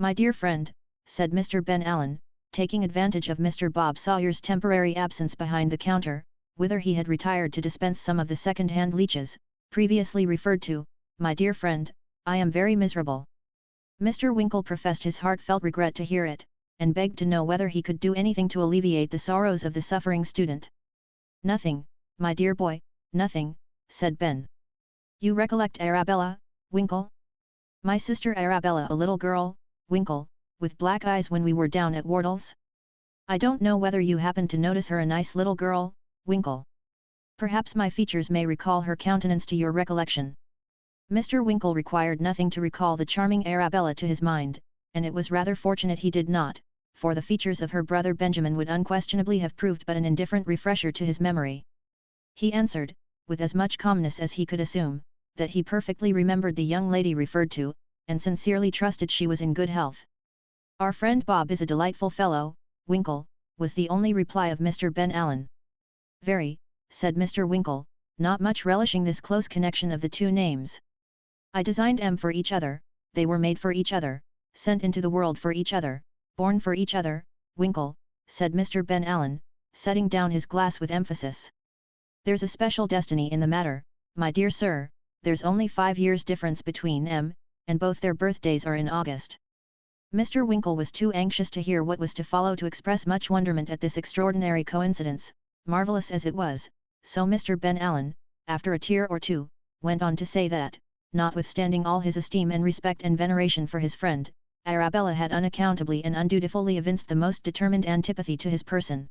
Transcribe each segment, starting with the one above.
"My dear friend," said Mr. Ben Allen, taking advantage of Mr. Bob Sawyer's temporary absence behind the counter, whither he had retired to dispense some of the second-hand leeches, previously referred to, "my dear friend, I am very miserable." Mr. Winkle professed his heartfelt regret to hear it, and begged to know whether he could do anything to alleviate the sorrows of the suffering student. "Nothing, my dear boy, nothing," said Ben. "You recollect Arabella, Winkle? My sister Arabella, a little girl, Winkle, with black eyes, when we were down at Wardle's? I don't know whether you happened to notice her, a nice little girl, Winkle. Perhaps my features may recall her countenance to your recollection." Mr. Winkle required nothing to recall the charming Arabella to his mind, and it was rather fortunate he did not, for the features of her brother Benjamin would unquestionably have proved but an indifferent refresher to his memory. He answered, with as much calmness as he could assume, that he perfectly remembered the young lady referred to, and sincerely trusted she was in good health. "Our friend Bob is a delightful fellow, Winkle," was the only reply of Mr. Ben Allen. "Very," said Mr. Winkle, not much relishing this close connection of the two names. "I designed them for each other, they were made for each other, sent into the world for each other, born for each other, Winkle," said Mr. Ben Allen, setting down his glass with emphasis. "There's a special destiny in the matter, my dear sir, there's only 5 years difference between 'em, and both their birthdays are in August." Mr. Winkle was too anxious to hear what was to follow to express much wonderment at this extraordinary coincidence, marvellous as it was, so Mr. Ben Allen, after a tear or two, went on to say that, notwithstanding all his esteem and respect and veneration for his friend, Arabella had unaccountably and undutifully evinced the most determined antipathy to his person.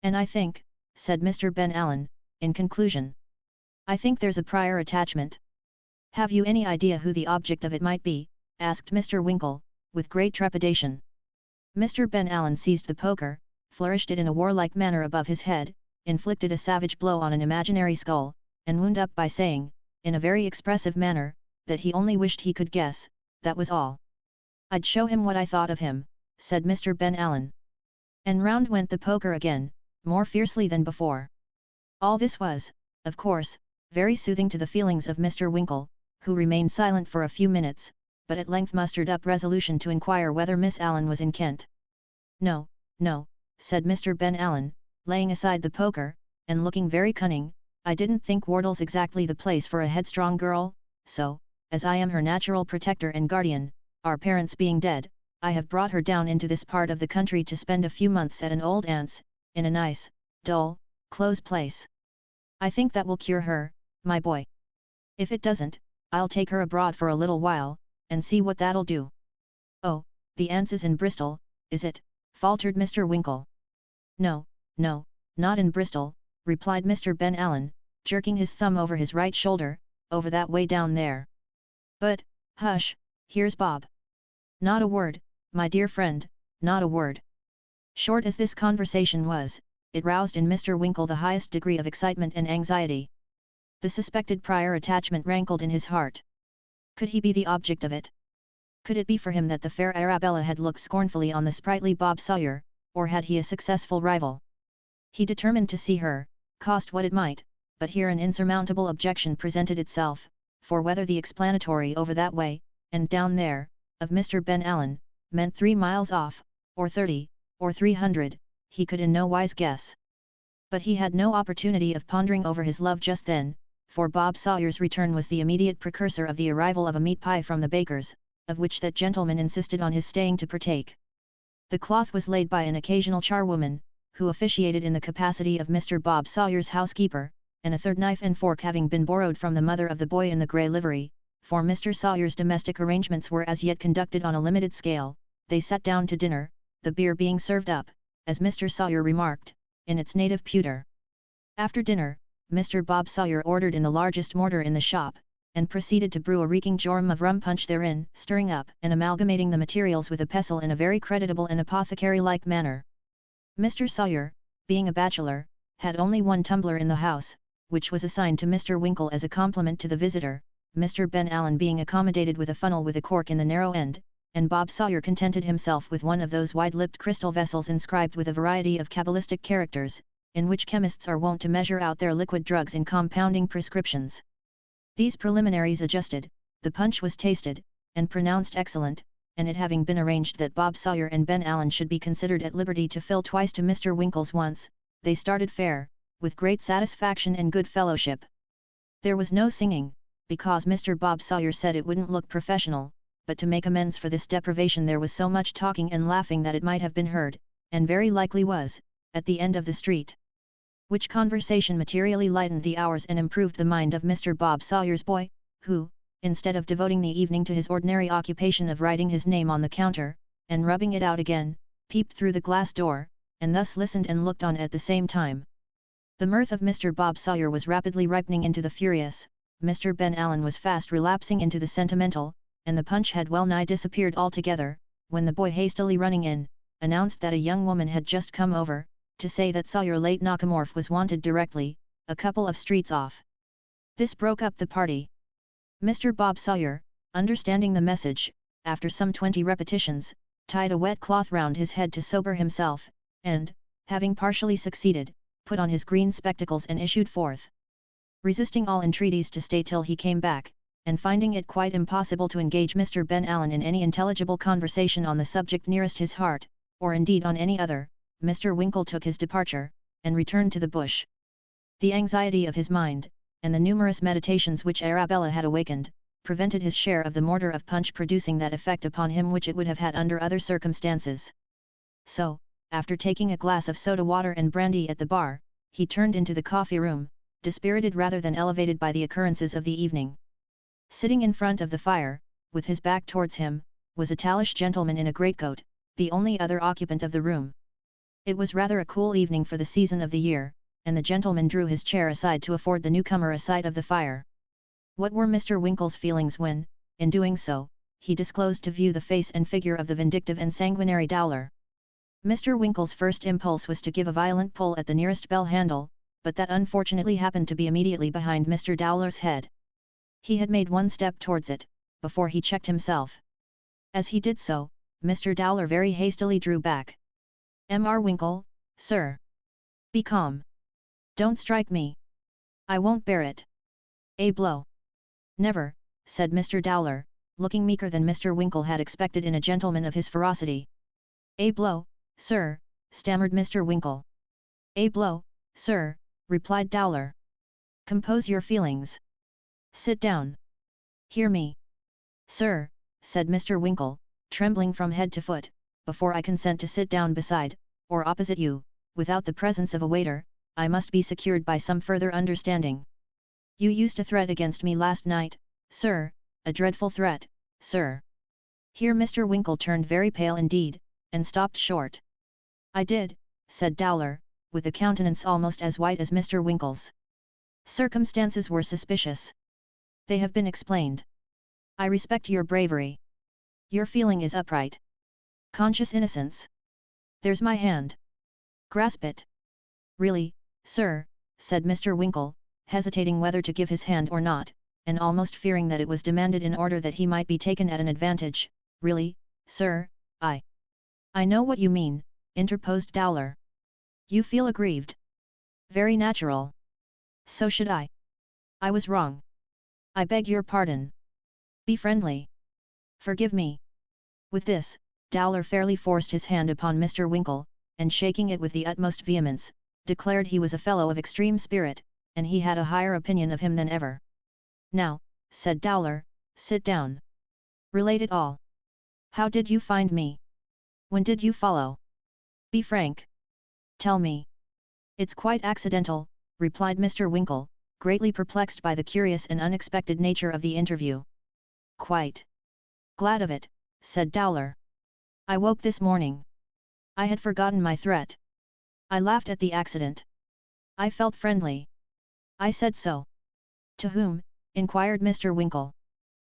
"And I think," said Mr. Ben Allen, in conclusion, "I think there's a prior attachment." "Have you any idea who the object of it might be?" asked Mr. Winkle, with great trepidation. Mr. Ben Allen seized the poker, flourished it in a warlike manner above his head, inflicted a savage blow on an imaginary skull, and wound up by saying, in a very expressive manner, that he only wished he could guess, that was all. "I'd show him what I thought of him," said Mr. Ben Allen. And round went the poker again, more fiercely than before. All this was, of course, very soothing to the feelings of Mr. Winkle, who remained silent for a few minutes, but at length mustered up resolution to inquire whether Miss Allen was in Kent. "No, no," said Mr. Ben Allen, laying aside the poker, and looking very cunning, "I didn't think Wardle's exactly the place for a headstrong girl, so, as I am her natural protector and guardian, our parents being dead, I have brought her down into this part of the country to spend a few months at an old aunt's, in a nice, dull, close place. I think that will cure her, my boy. If it doesn't, I'll take her abroad for a little while, and see what that'll do." "Oh, the aunt's is in Bristol, is it?" faltered Mr. Winkle. "No, no, not in Bristol," replied Mr. Ben Allen, jerking his thumb over his right shoulder, "over that way down there. But, hush, here's Bob. Not a word, my dear friend, not a word." Short as this conversation was, it roused in Mr. Winkle the highest degree of excitement and anxiety. The suspected prior attachment rankled in his heart. Could he be the object of it? Could it be for him that the fair Arabella had looked scornfully on the sprightly Bob Sawyer, or had he a successful rival? He determined to see her, cost what it might, but here an insurmountable objection presented itself, for whether the explanatory "over that way, and down there," of Mr. Ben Allen, meant 3 miles off, or 30, or 300, he could in no wise guess. But he had no opportunity of pondering over his love just then, for Bob Sawyer's return was the immediate precursor of the arrival of a meat pie from the baker's, of which that gentleman insisted on his staying to partake. The cloth was laid by an occasional charwoman, who officiated in the capacity of Mr. Bob Sawyer's housekeeper, and a third knife and fork having been borrowed from the mother of the boy in the grey livery, for Mr. Sawyer's domestic arrangements were as yet conducted on a limited scale, they sat down to dinner, the beer being served up, as Mr. Sawyer remarked, in its native pewter. After dinner, Mr. Bob Sawyer ordered in the largest mortar in the shop, and proceeded to brew a reeking jorum of rum punch therein, stirring up and amalgamating the materials with a pestle in a very creditable and apothecary-like manner. Mr. Sawyer, being a bachelor, had only 1 tumbler in the house, which was assigned to Mr. Winkle as a compliment to the visitor, Mr. Ben Allen being accommodated with a funnel with a cork in the narrow end, and Bob Sawyer contented himself with one of those wide-lipped crystal vessels inscribed with a variety of cabalistic characters, in which chemists are wont to measure out their liquid drugs in compounding prescriptions. These preliminaries adjusted, the punch was tasted, and pronounced excellent, and it having been arranged that Bob Sawyer and Ben Allen should be considered at liberty to fill twice to Mr. Winkle's once, they started fair, with great satisfaction and good fellowship. There was no singing, because Mr. Bob Sawyer said it wouldn't look professional, but to make amends for this deprivation there was so much talking and laughing that it might have been heard, and very likely was, at the end of the street. Which conversation materially lightened the hours and improved the mind of Mr. Bob Sawyer's boy, who, instead of devoting the evening to his ordinary occupation of writing his name on the counter, and rubbing it out again, peeped through the glass door, and thus listened and looked on at the same time. The mirth of Mr. Bob Sawyer was rapidly ripening into the furious, Mr. Ben Allen was fast relapsing into the sentimental, and the punch had well nigh disappeared altogether, when the boy hastily running in, announced that a young woman had just come over, to say that Sawyer late Knockamorph was wanted directly, a couple of streets off. This broke up the party. Mr. Bob Sawyer, understanding the message, after some 20 repetitions, tied a wet cloth round his head to sober himself, and, having partially succeeded, put on his green spectacles and issued forth. Resisting all entreaties to stay till he came back, and finding it quite impossible to engage Mr. Ben Allen in any intelligible conversation on the subject nearest his heart, or indeed on any other, Mr. Winkle took his departure, and returned to the bush. The anxiety of his mind, and the numerous meditations which Arabella had awakened, prevented his share of the mortar of punch producing that effect upon him which it would have had under other circumstances. So, after taking a glass of soda water and brandy at the bar, he turned into the coffee room, dispirited rather than elevated by the occurrences of the evening. Sitting in front of the fire, with his back towards him, was a tallish gentleman in a greatcoat, the only other occupant of the room. It was rather a cool evening for the season of the year, and the gentleman drew his chair aside to afford the newcomer a sight of the fire. What were Mr. Winkle's feelings when, in doing so, he disclosed to view the face and figure of the vindictive and sanguinary Dowler? Mr. Winkle's first impulse was to give a violent pull at the nearest bell handle, but that unfortunately happened to be immediately behind Mr. Dowler's head. He had made one step towards it, before he checked himself. As he did so, Mr. Dowler very hastily drew back. "Mr. Winkle, sir. Be calm. Don't strike me. I won't bear it. A blow." "Never," said Mr. Dowler, looking meeker than Mr. Winkle had expected in a gentleman of his ferocity. "A blow, sir," stammered Mr. Winkle. "A blow, sir," replied Dowler. "Compose your feelings. Sit down. Hear me." "Sir," said Mr. Winkle, trembling from head to foot, "before I consent to sit down beside, or opposite you, without the presence of a waiter, I must be secured by some further understanding. You used a threat against me last night, sir, a dreadful threat, sir." Here Mr. Winkle turned very pale indeed, and stopped short. "I did," said Dowler, with a countenance almost as white as Mr. Winkle's. "Circumstances were suspicious. They have been explained. I respect your bravery. Your feeling is upright. Conscious innocence. There's my hand. Grasp it." "Really, sir," said Mr. Winkle, hesitating whether to give his hand or not, and almost fearing that it was demanded in order that he might be taken at an advantage. "Really, sir, I know what you mean," interposed Dowler. "You feel aggrieved. Very natural. So should I. I was wrong. I beg your pardon. Be friendly. Forgive me." With this, Dowler fairly forced his hand upon Mr. Winkle, and shaking it with the utmost vehemence, declared he was a fellow of extreme spirit, and he had a higher opinion of him than ever. "Now," said Dowler, "sit down. Relate it all. How did you find me? When did you follow? Be frank. Tell me." "It's quite accidental," replied Mr. Winkle, greatly perplexed by the curious and unexpected nature of the interview. "Quite glad of it," said Dowler. "I woke this morning. I had forgotten my threat. I laughed at the accident. I felt friendly. I said so." "To whom?" inquired Mr. Winkle.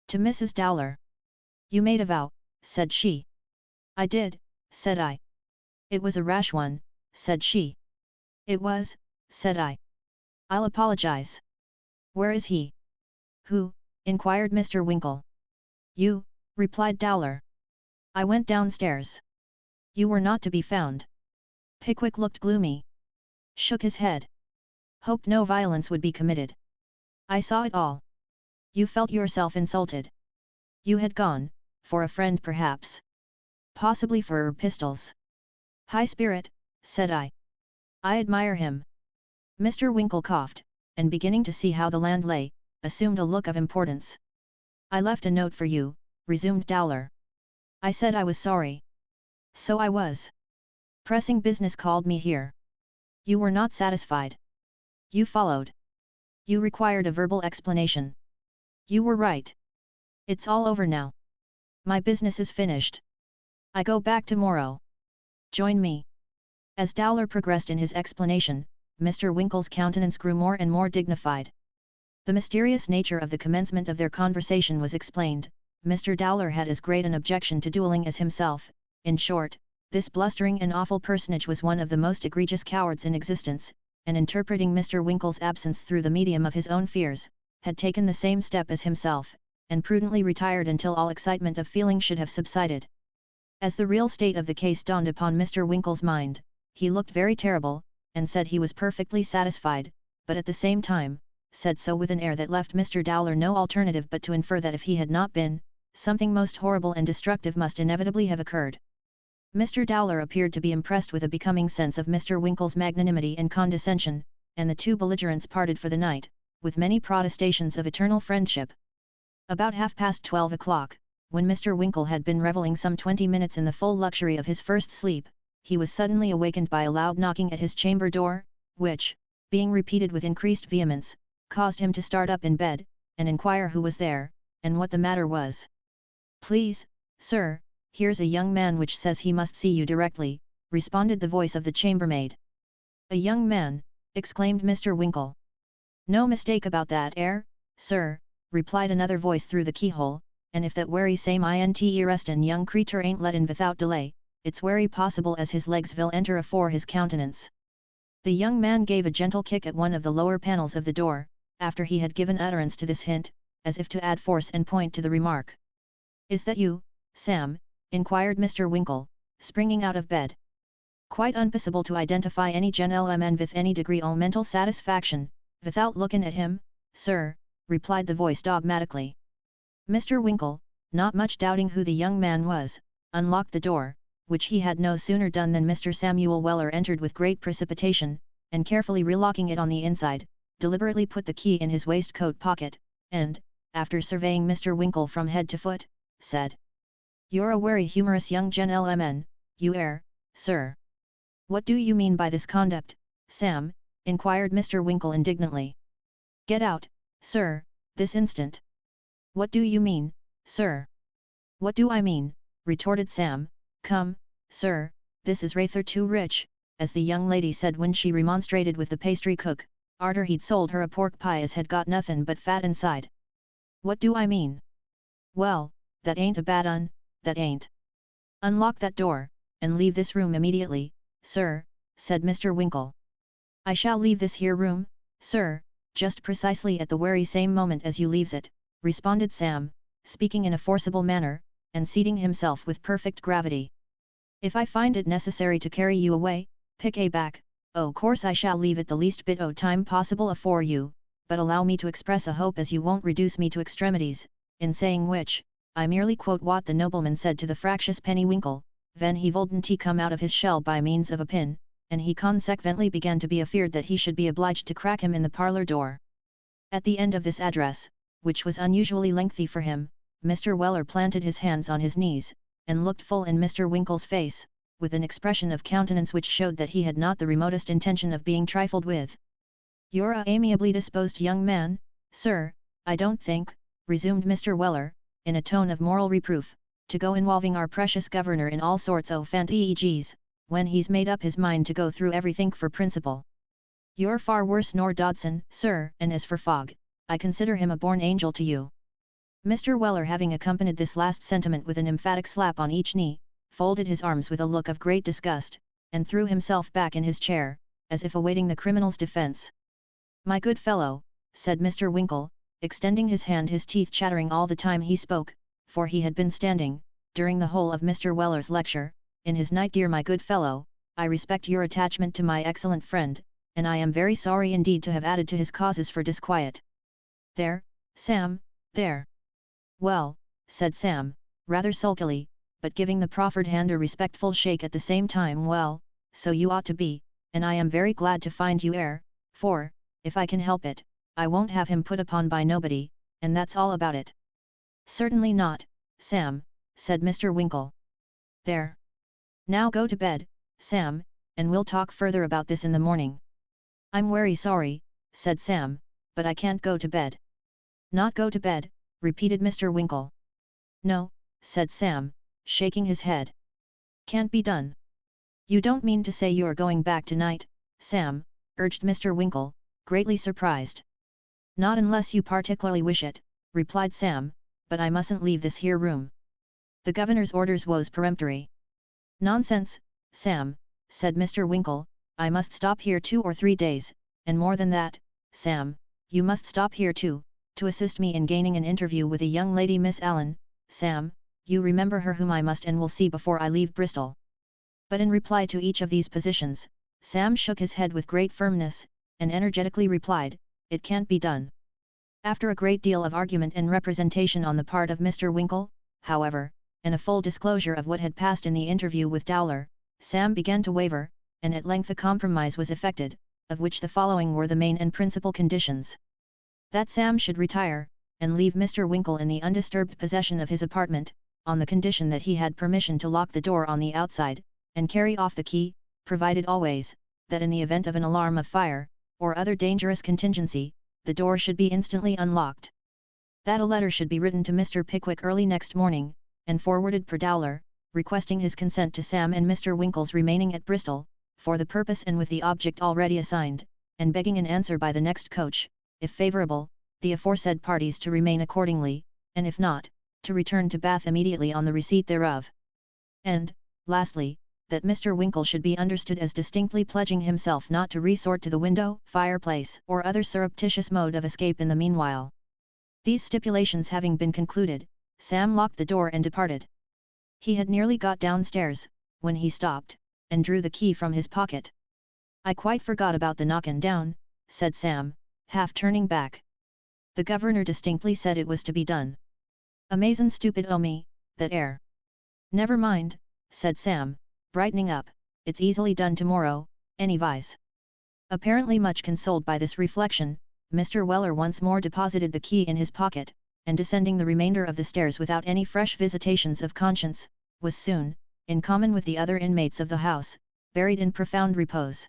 "To Mrs. Dowler." "You made a vow," said she. "I did," said I. "It was a rash one," said she. "It was," said I. "I'll apologize." "Where is he?" "Who?" inquired Mr. Winkle. "You," replied Dowler. "I went downstairs. You were not to be found." Pickwick looked gloomy. Shook his head. Hoped no violence would be committed. "I saw it all. You felt yourself insulted. You had gone, for a friend perhaps. Possibly for pistols. High spirit, said I. I admire him. Mr. Winkle coughed, and beginning to see how the land lay, assumed a look of importance. I left a note for you, resumed Dowler. I said I was sorry. So I was. Pressing business called me here. You were not satisfied. You followed. You required a verbal explanation. You were right. It's all over now. My business is finished. I go back tomorrow. Join me. As Dowler progressed in his explanation, Mr. Winkle's countenance grew more and more dignified. The mysterious nature of the commencement of their conversation was explained. Mr. Dowler had as great an objection to duelling as himself. In short, this blustering and awful personage was one of the most egregious cowards in existence, and interpreting Mr. Winkle's absence through the medium of his own fears, had taken the same step as himself, and prudently retired until all excitement of feeling should have subsided. As the real state of the case dawned upon Mr. Winkle's mind, he looked very terrible, and said he was perfectly satisfied, but at the same time, said so with an air that left Mr. Dowler no alternative but to infer that if he had not been, something most horrible and destructive must inevitably have occurred. Mr. Dowler appeared to be impressed with a becoming sense of Mr. Winkle's magnanimity and condescension, and the two belligerents parted for the night, with many protestations of eternal friendship. About 12:30, when Mr. Winkle had been revelling some 20 minutes in the full luxury of his first sleep, he was suddenly awakened by a loud knocking at his chamber door, which, being repeated with increased vehemence, caused him to start up in bed, and inquire who was there, and what the matter was. Please, sir, here's a young man which says he must see you directly, responded the voice of the chambermaid. A young man, exclaimed Mr. Winkle. No mistake about that sir, replied another voice through the keyhole, and if that wery same interestin young creature ain't let in without delay, it's wery possible as his legs will enter afore his countenance. The young man gave a gentle kick at one of the lower panels of the door, after he had given utterance to this hint, as if to add force and point to the remark. Is that you, Sam? Inquired Mr. Winkle, springing out of bed. Quite impossible to identify any gentleman with any degree o' mental satisfaction, without looking at him, sir, replied the voice dogmatically. Mr. Winkle, not much doubting who the young man was, unlocked the door, which he had no sooner done than Mr. Samuel Weller entered with great precipitation, and carefully relocking it on the inside, deliberately put the key in his waistcoat pocket, and, after surveying Mr. Winkle from head to foot, said, You're a wery humorous young gentleman, you sir. What do you mean by this conduct, Sam? Inquired Mr. Winkle indignantly. Get out, sir, this instant. What do you mean, sir? What do I mean? Retorted Sam. Come, sir, this is rather too rich, as the young lady said when she remonstrated with the pastry cook, arter he'd sold her a pork pie as had got nothin' but fat inside. What do I mean? Well, that ain't a bad un, that ain't. Unlock that door, and leave this room immediately, sir, said Mr. Winkle. I shall leave this here room, sir, just precisely at the very same moment as you leaves it, responded Sam, speaking in a forcible manner, and seating himself with perfect gravity. If I find it necessary to carry you away, pick a back, o' course I shall leave it the least bit o' time possible afore you, but allow me to express a hope as you won't reduce me to extremities, in saying which, I merely quote what the nobleman said to the fractious Pennywinkle, ven he voldn't he come out of his shell by means of a pin, and he consequently began to be afeard that he should be obliged to crack him in the parlour door. At the end of this address, which was unusually lengthy for him, Mr. Weller planted his hands on his knees, and looked full in Mr. Winkle's face, with an expression of countenance which showed that he had not the remotest intention of being trifled with. You're a amiably disposed young man, sir, I don't think, resumed Mr. Weller, in a tone of moral reproof, to go involving our precious governor in all sorts o' fantaisies, when he's made up his mind to go through everythink for principle. You're far worse nor Dodson, sir, and as for Fogg, I consider him a born angel to you. Mr. Weller, having accompanied this last sentiment with an emphatic slap on each knee, folded his arms with a look of great disgust, and threw himself back in his chair, as if awaiting the criminal's defence. My good fellow, said Mr. Winkle, extending his hand, his teeth chattering all the time he spoke, for he had been standing, during the whole of Mr. Weller's lecture, in his night gear. My good fellow, I respect your attachment to my excellent friend, and I am very sorry indeed to have added to his causes for disquiet. There, Sam, there. Well, said Sam, rather sulkily, but giving the proffered hand a respectful shake at the same time. "Well, so you ought to be, and I am very glad to find you here, for, if I can help it, I won't have him put upon by nobody, and that's all about it." "Certainly not, Sam," said Mr. Winkle. "There. Now go to bed, Sam, and we'll talk further about this in the morning." "I'm very sorry," said Sam, "but I can't go to bed." "Not go to bed," repeated Mr. Winkle. "No," said Sam, shaking his head. "Can't be done." "You don't mean to say you're going back tonight, Sam?" urged Mr. Winkle, greatly surprised. "Not unless you particularly wish it," replied Sam, "but I mustn't leave this here room. The governor's orders was peremptory." "Nonsense, Sam," said Mr. Winkle, "I must stop here 2 or 3 days, and more than that, Sam, you must stop here too, to assist me in gaining an interview with a young lady, Miss Allen. Sam, you remember her, whom I must and will see before I leave Bristol." But in reply to each of these positions, Sam shook his head with great firmness, and energetically replied, "It can't be done." After a great deal of argument and representation on the part of Mr. Winkle, however, and a full disclosure of what had passed in the interview with Dowler, Sam began to waver, and at length a compromise was effected, of which the following were the main and principal conditions. That Sam should retire, and leave Mr. Winkle in the undisturbed possession of his apartment, on the condition that he had permission to lock the door on the outside, and carry off the key, provided always, that in the event of an alarm of fire, or other dangerous contingency, the door should be instantly unlocked. That a letter should be written to Mr. Pickwick early next morning, and forwarded per Dowler, requesting his consent to Sam and Mr. Winkle's remaining at Bristol, for the purpose and with the object already assigned, and begging an answer by the next coach, if favourable, the aforesaid parties to remain accordingly, and if not, to return to Bath immediately on the receipt thereof. And, lastly, that Mr. Winkle should be understood as distinctly pledging himself not to resort to the window, fireplace, or other surreptitious mode of escape in the meanwhile. These stipulations having been concluded, Sam locked the door and departed. He had nearly got downstairs, when he stopped, and drew the key from his pocket. "I quite forgot about the knockin' down," said Sam, half turning back. "The governor distinctly said it was to be done. Amazin' stupid o' me, that air." "Never mind," said Sam, brightening up, "it's easily done tomorrow, anyvise." Apparently much consoled by this reflection, Mr. Weller once more deposited the key in his pocket, and descending the remainder of the stairs without any fresh visitations of conscience, was soon, in common with the other inmates of the house, buried in profound repose.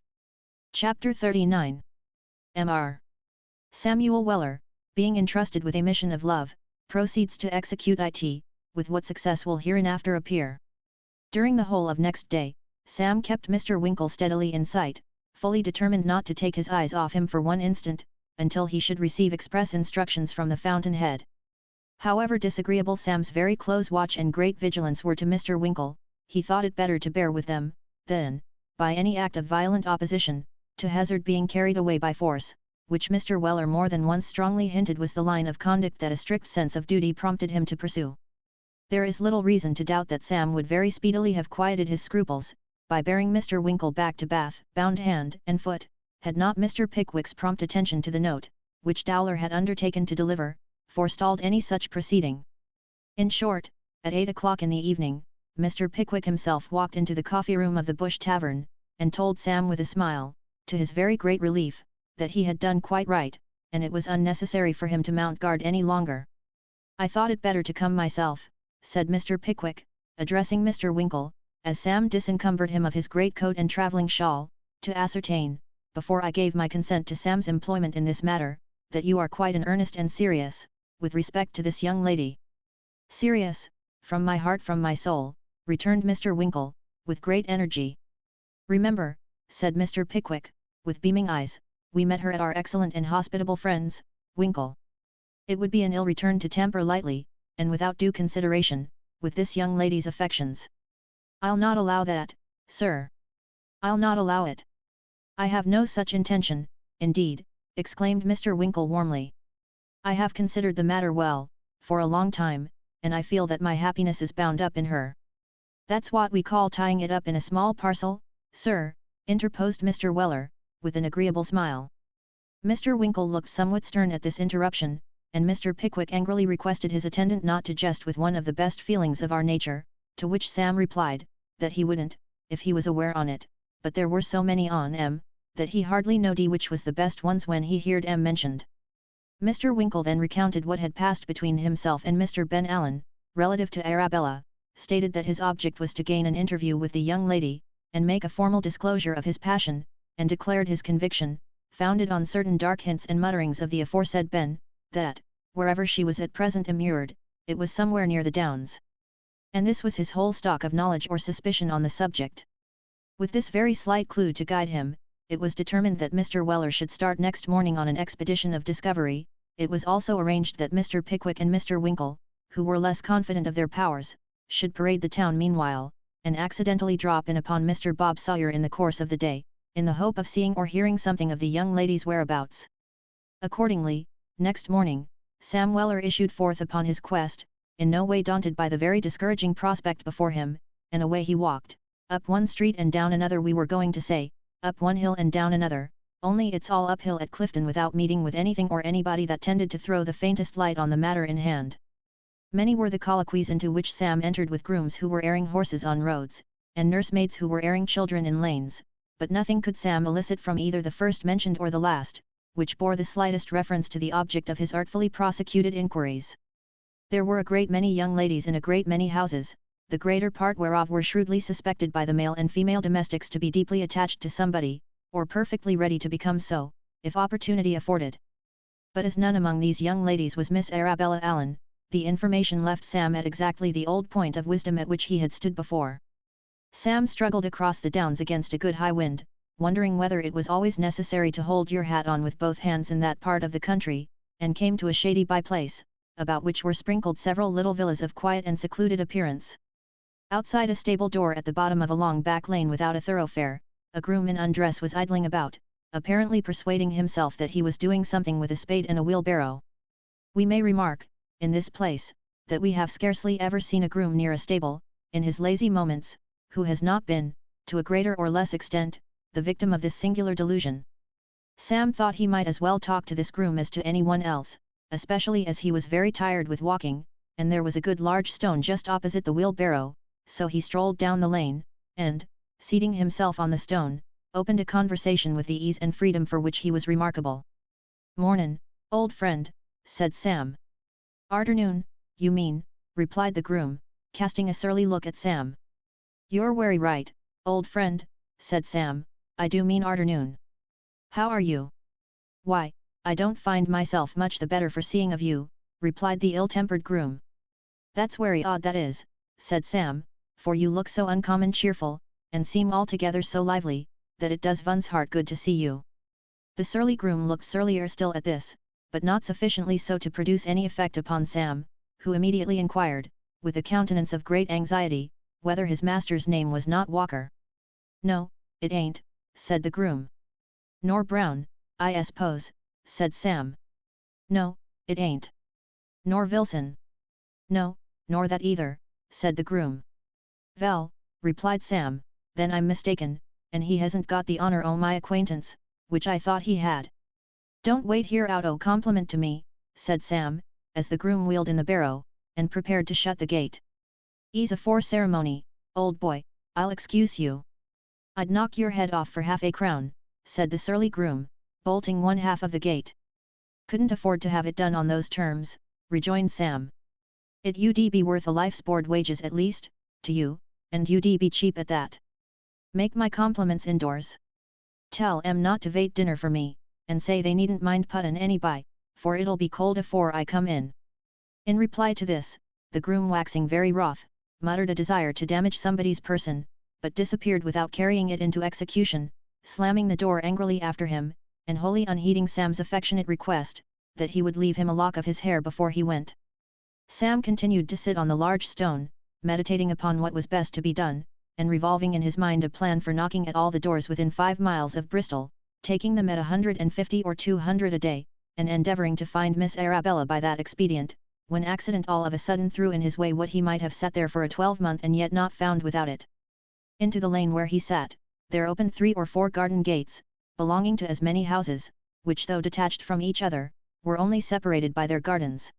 Chapter 39. Mr. Samuel Weller, being entrusted with a mission of love, proceeds to execute it, with what success will hereinafter appear. During the whole of next day, Sam kept Mr. Winkle steadily in sight, fully determined not to take his eyes off him for one instant, until he should receive express instructions from the fountain-head. However disagreeable Sam's very close watch and great vigilance were to Mr. Winkle, he thought it better to bear with them, than, by any act of violent opposition, to hazard being carried away by force, which Mr. Weller more than once strongly hinted was the line of conduct that a strict sense of duty prompted him to pursue. There is little reason to doubt that Sam would very speedily have quieted his scruples, by bearing Mr. Winkle back to Bath, bound hand and foot, had not Mr. Pickwick's prompt attention to the note, which Dowler had undertaken to deliver, forestalled any such proceeding. In short, at 8 o'clock in the evening, Mr. Pickwick himself walked into the coffee-room of the Bush Tavern, and told Sam with a smile, to his very great relief, that he had done quite right, and it was unnecessary for him to mount guard any longer. "I thought it better to come myself," said Mr. Pickwick, addressing Mr. Winkle, as Sam disencumbered him of his greatcoat and travelling shawl, "to ascertain, before I gave my consent to Sam's employment in this matter, that you are quite in earnest and serious, with respect to this young lady." "Serious, from my heart, from my soul," returned Mr. Winkle, with great energy. "Remember," said Mr. Pickwick, with beaming eyes, "we met her at our excellent and hospitable friend's, Winkle. It would be an ill return to tamper lightly, and without due consideration, with this young lady's affections." "I'll not allow that, sir. I'll not allow it. I have no such intention, indeed," exclaimed Mr. Winkle warmly. "I have considered the matter well, for a long time, and I feel that my happiness is bound up in her." "That's what we call tying it up in a small parcel, sir," interposed Mr. Weller, with an agreeable smile. Mr. Winkle looked somewhat stern at this interruption, and Mr. Pickwick angrily requested his attendant not to jest with one of the best feelings of our nature, to which Sam replied, that he wouldn't, if he was aware on it, but there were so many on that he hardly knowed which was the best ones when he heard mentioned. Mr. Winkle then recounted what had passed between himself and Mr. Ben Allen, relative to Arabella, stated that his object was to gain an interview with the young lady, and make a formal disclosure of his passion, and declared his conviction, founded on certain dark hints and mutterings of the aforesaid Ben, that, wherever she was at present immured, it was somewhere near the Downs. And this was his whole stock of knowledge or suspicion on the subject. With this very slight clue to guide him, it was determined that Mr. Weller should start next morning on an expedition of discovery. It was also arranged that Mr. Pickwick and Mr. Winkle, who were less confident of their powers, should parade the town meanwhile, and accidentally drop in upon Mr. Bob Sawyer in the course of the day, in the hope of seeing or hearing something of the young lady's whereabouts. Accordingly, next morning, Sam Weller issued forth upon his quest, in no way daunted by the very discouraging prospect before him, and away he walked, up one street and down another, we were going to say, up one hill and down another, only it's all uphill at Clifton, without meeting with anything or anybody that tended to throw the faintest light on the matter in hand. Many were the colloquies into which Sam entered with grooms who were airing horses on roads, and nursemaids who were airing children in lanes, but nothing could Sam elicit from either the first mentioned or the last, which bore the slightest reference to the object of his artfully prosecuted inquiries. There were a great many young ladies in a great many houses, the greater part whereof were shrewdly suspected by the male and female domestics to be deeply attached to somebody, or perfectly ready to become so, if opportunity afforded. But as none among these young ladies was Miss Arabella Allen, the information left Sam at exactly the old point of wisdom at which he had stood before. Sam struggled across the Downs against a good high wind, wondering whether it was always necessary to hold your hat on with both hands in that part of the country, and came to a shady by-place, about which were sprinkled several little villas of quiet and secluded appearance. Outside a stable door at the bottom of a long back lane without a thoroughfare, a groom in undress was idling about, apparently persuading himself that he was doing something with a spade and a wheelbarrow. We may remark, in this place, that we have scarcely ever seen a groom near a stable, in his lazy moments, who has not been, to a greater or less extent, the victim of this singular delusion. Sam thought he might as well talk to this groom as to anyone else, especially as he was very tired with walking, and there was a good large stone just opposite the wheelbarrow, so he strolled down the lane, and, seating himself on the stone, opened a conversation with the ease and freedom for which he was remarkable. "Mornin', old friend," said Sam. "Arternoon, you mean," replied the groom, casting a surly look at Sam. "You're werry right, old friend," said Sam, "I do mean arternoon. How are you?" "Why, I don't find myself much the better for seeing of you," replied the ill-tempered groom. "That's werry odd that is," said Sam, "for you look so uncommon cheerful, and seem altogether so lively, that it does one's heart good to see you." The surly groom looked surlier still at this, but not sufficiently so to produce any effect upon Sam, who immediately inquired, with a countenance of great anxiety, whether his master's name was not Walker. "No, it ain't," said the groom. "Nor Brown, I suppose," said Sam. "No, it ain't." "Nor Vilson." "No, nor that either," said the groom. "Vell," replied Sam, "then I'm mistaken, and he hasn't got the honour o' my acquaintance, which I thought he had." "Don't wait here out o' compliment to me," said Sam, as the groom wheeled in the barrow, and prepared to shut the gate. "Ease afore ceremony, old boy, I'll excuse you." "I'd knock your head off for half a crown," said the surly groom, bolting one half of the gate. "Couldn't afford to have it done on those terms," rejoined Sam. "It ud be worth a life's board wages at least, to you, and ud be cheap at that. Make my compliments indoors. Tell 'em not to vait dinner for me, and say they needn't mind puttin' any by, for it'll be cold afore I come in." In reply to this, the groom, waxing very wroth, muttered a desire to damage somebody's person, but disappeared without carrying it into execution, slamming the door angrily after him, and wholly unheeding Sam's affectionate request, that he would leave him a lock of his hair before he went. Sam continued to sit on the large stone, meditating upon what was best to be done, and revolving in his mind a plan for knocking at all the doors within 5 miles of Bristol, taking them at 150 or 200 a day, and endeavouring to find Miss Arabella by that expedient, when accident all of a sudden threw in his way what he might have sat there for a 12-month and yet not found without it. Into the lane where he sat, there opened 3 or 4 garden gates, belonging to as many houses, which though detached from each other, were only separated by their gardens.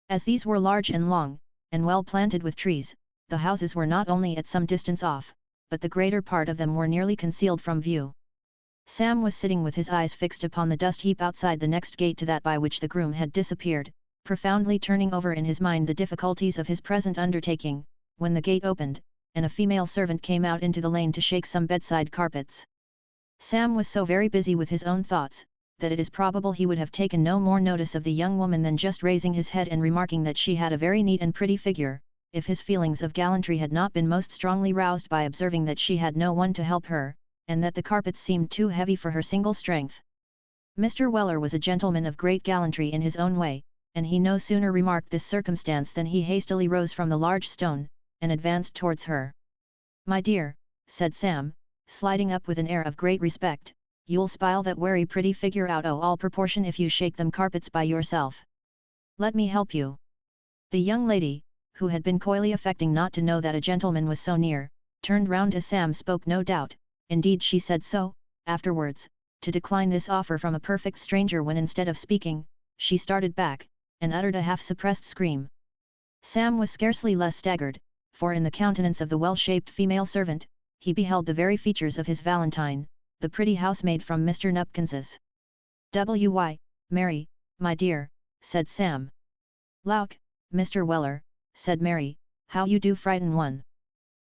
As these were large and long, and well planted with trees, the houses were not only at some distance off, but the greater part of them were nearly concealed from view. Sam was sitting with his eyes fixed upon the dust heap outside the next gate to that by which the groom had disappeared, profoundly turning over in his mind the difficulties of his present undertaking, when the gate opened, and a female servant came out into the lane to shake some bedside carpets. Sam was so very busy with his own thoughts, that it is probable he would have taken no more notice of the young woman than just raising his head and remarking that she had a very neat and pretty figure, if his feelings of gallantry had not been most strongly roused by observing that she had no one to help her, and that the carpets seemed too heavy for her single strength. Mr. Weller was a gentleman of great gallantry in his own way, and he no sooner remarked this circumstance than he hastily rose from the large stone, and advanced towards her. "My dear," said Sam, sliding up with an air of great respect, "you'll spile that wery pretty figure out o' all proportion if you shake them carpets by yourself. Let me help you." The young lady, who had been coyly affecting not to know that a gentleman was so near, turned round as Sam spoke, no doubt, indeed she said so, afterwards, to decline this offer from a perfect stranger when instead of speaking, she started back, and uttered a half-suppressed scream. Sam was scarcely less staggered, for in the countenance of the well-shaped female servant, he beheld the very features of his Valentine, the pretty housemaid from Mr. Nupkins's. "Why, Mary, my dear," said Sam. "Lauk, Mr. Weller," said Mary, "how you do frighten one."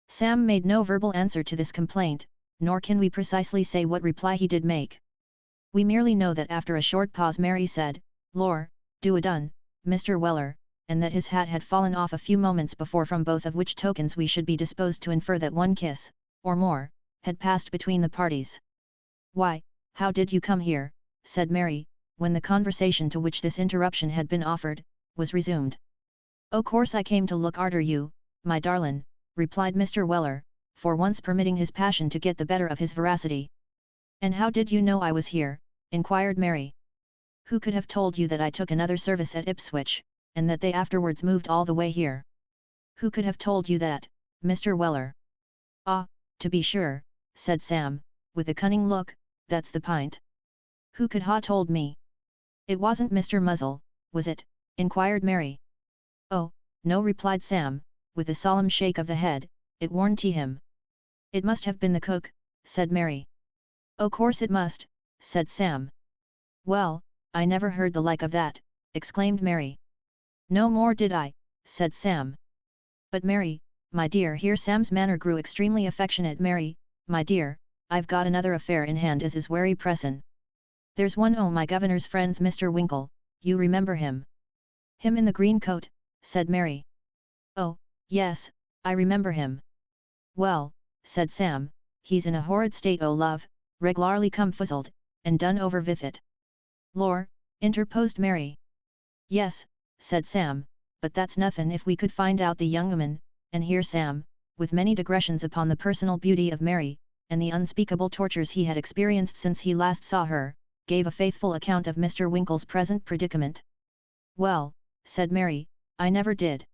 Sam made no verbal answer to this complaint, nor can we precisely say what reply he did make. We merely know that after a short pause Mary said, "Lor, do a done, Mr. Weller," and that his hat had fallen off a few moments before, from both of which tokens we should be disposed to infer that one kiss, or more, had passed between the parties. "Why, how did you come here?" said Mary, when the conversation to which this interruption had been offered, was resumed. "O' course I came to look arter you, my darlin'," replied Mr. Weller, for once permitting his passion to get the better of his veracity. "And how did you know I was here?" inquired Mary. "Who could have told you that I took another service at Ipswich, and that they afterwards moved all the way here? Who could have told you that, Mr. Weller?" "Ah, to be sure," said Sam, with a cunning look, "that's the pint. Who could ha' told me?" "It wasn't Mr. Muzzle, was it?" inquired Mary. "Oh, no," replied Sam, with a solemn shake of the head, "it warn't him." "It must have been the cook," said Mary. "O' course it must," said Sam. "Well, I never heard the like of that," exclaimed Mary. "No more did I," said Sam. "But Mary, my dear," here Sam's manner grew extremely affectionate, "Mary, my dear, I've got another affair in hand as is wery pressin'. There's one o' my governor's friends, Mr. Winkle, you remember him?" "Him in the green coat," said Mary. "Oh, yes, I remember him." "Well," said Sam, "he's in a horrid state o' love, reglarly come fuzzled, and done over with it." "Lor," interposed Mary. "Yes," said Sam, "but that's nothin' if we could find out the young 'oman," and here Sam, with many digressions upon the personal beauty of Mary, and the unspeakable tortures he had experienced since he last saw her, gave a faithful account of Mr. Winkle's present predicament. "Well," said Mary, "I never did."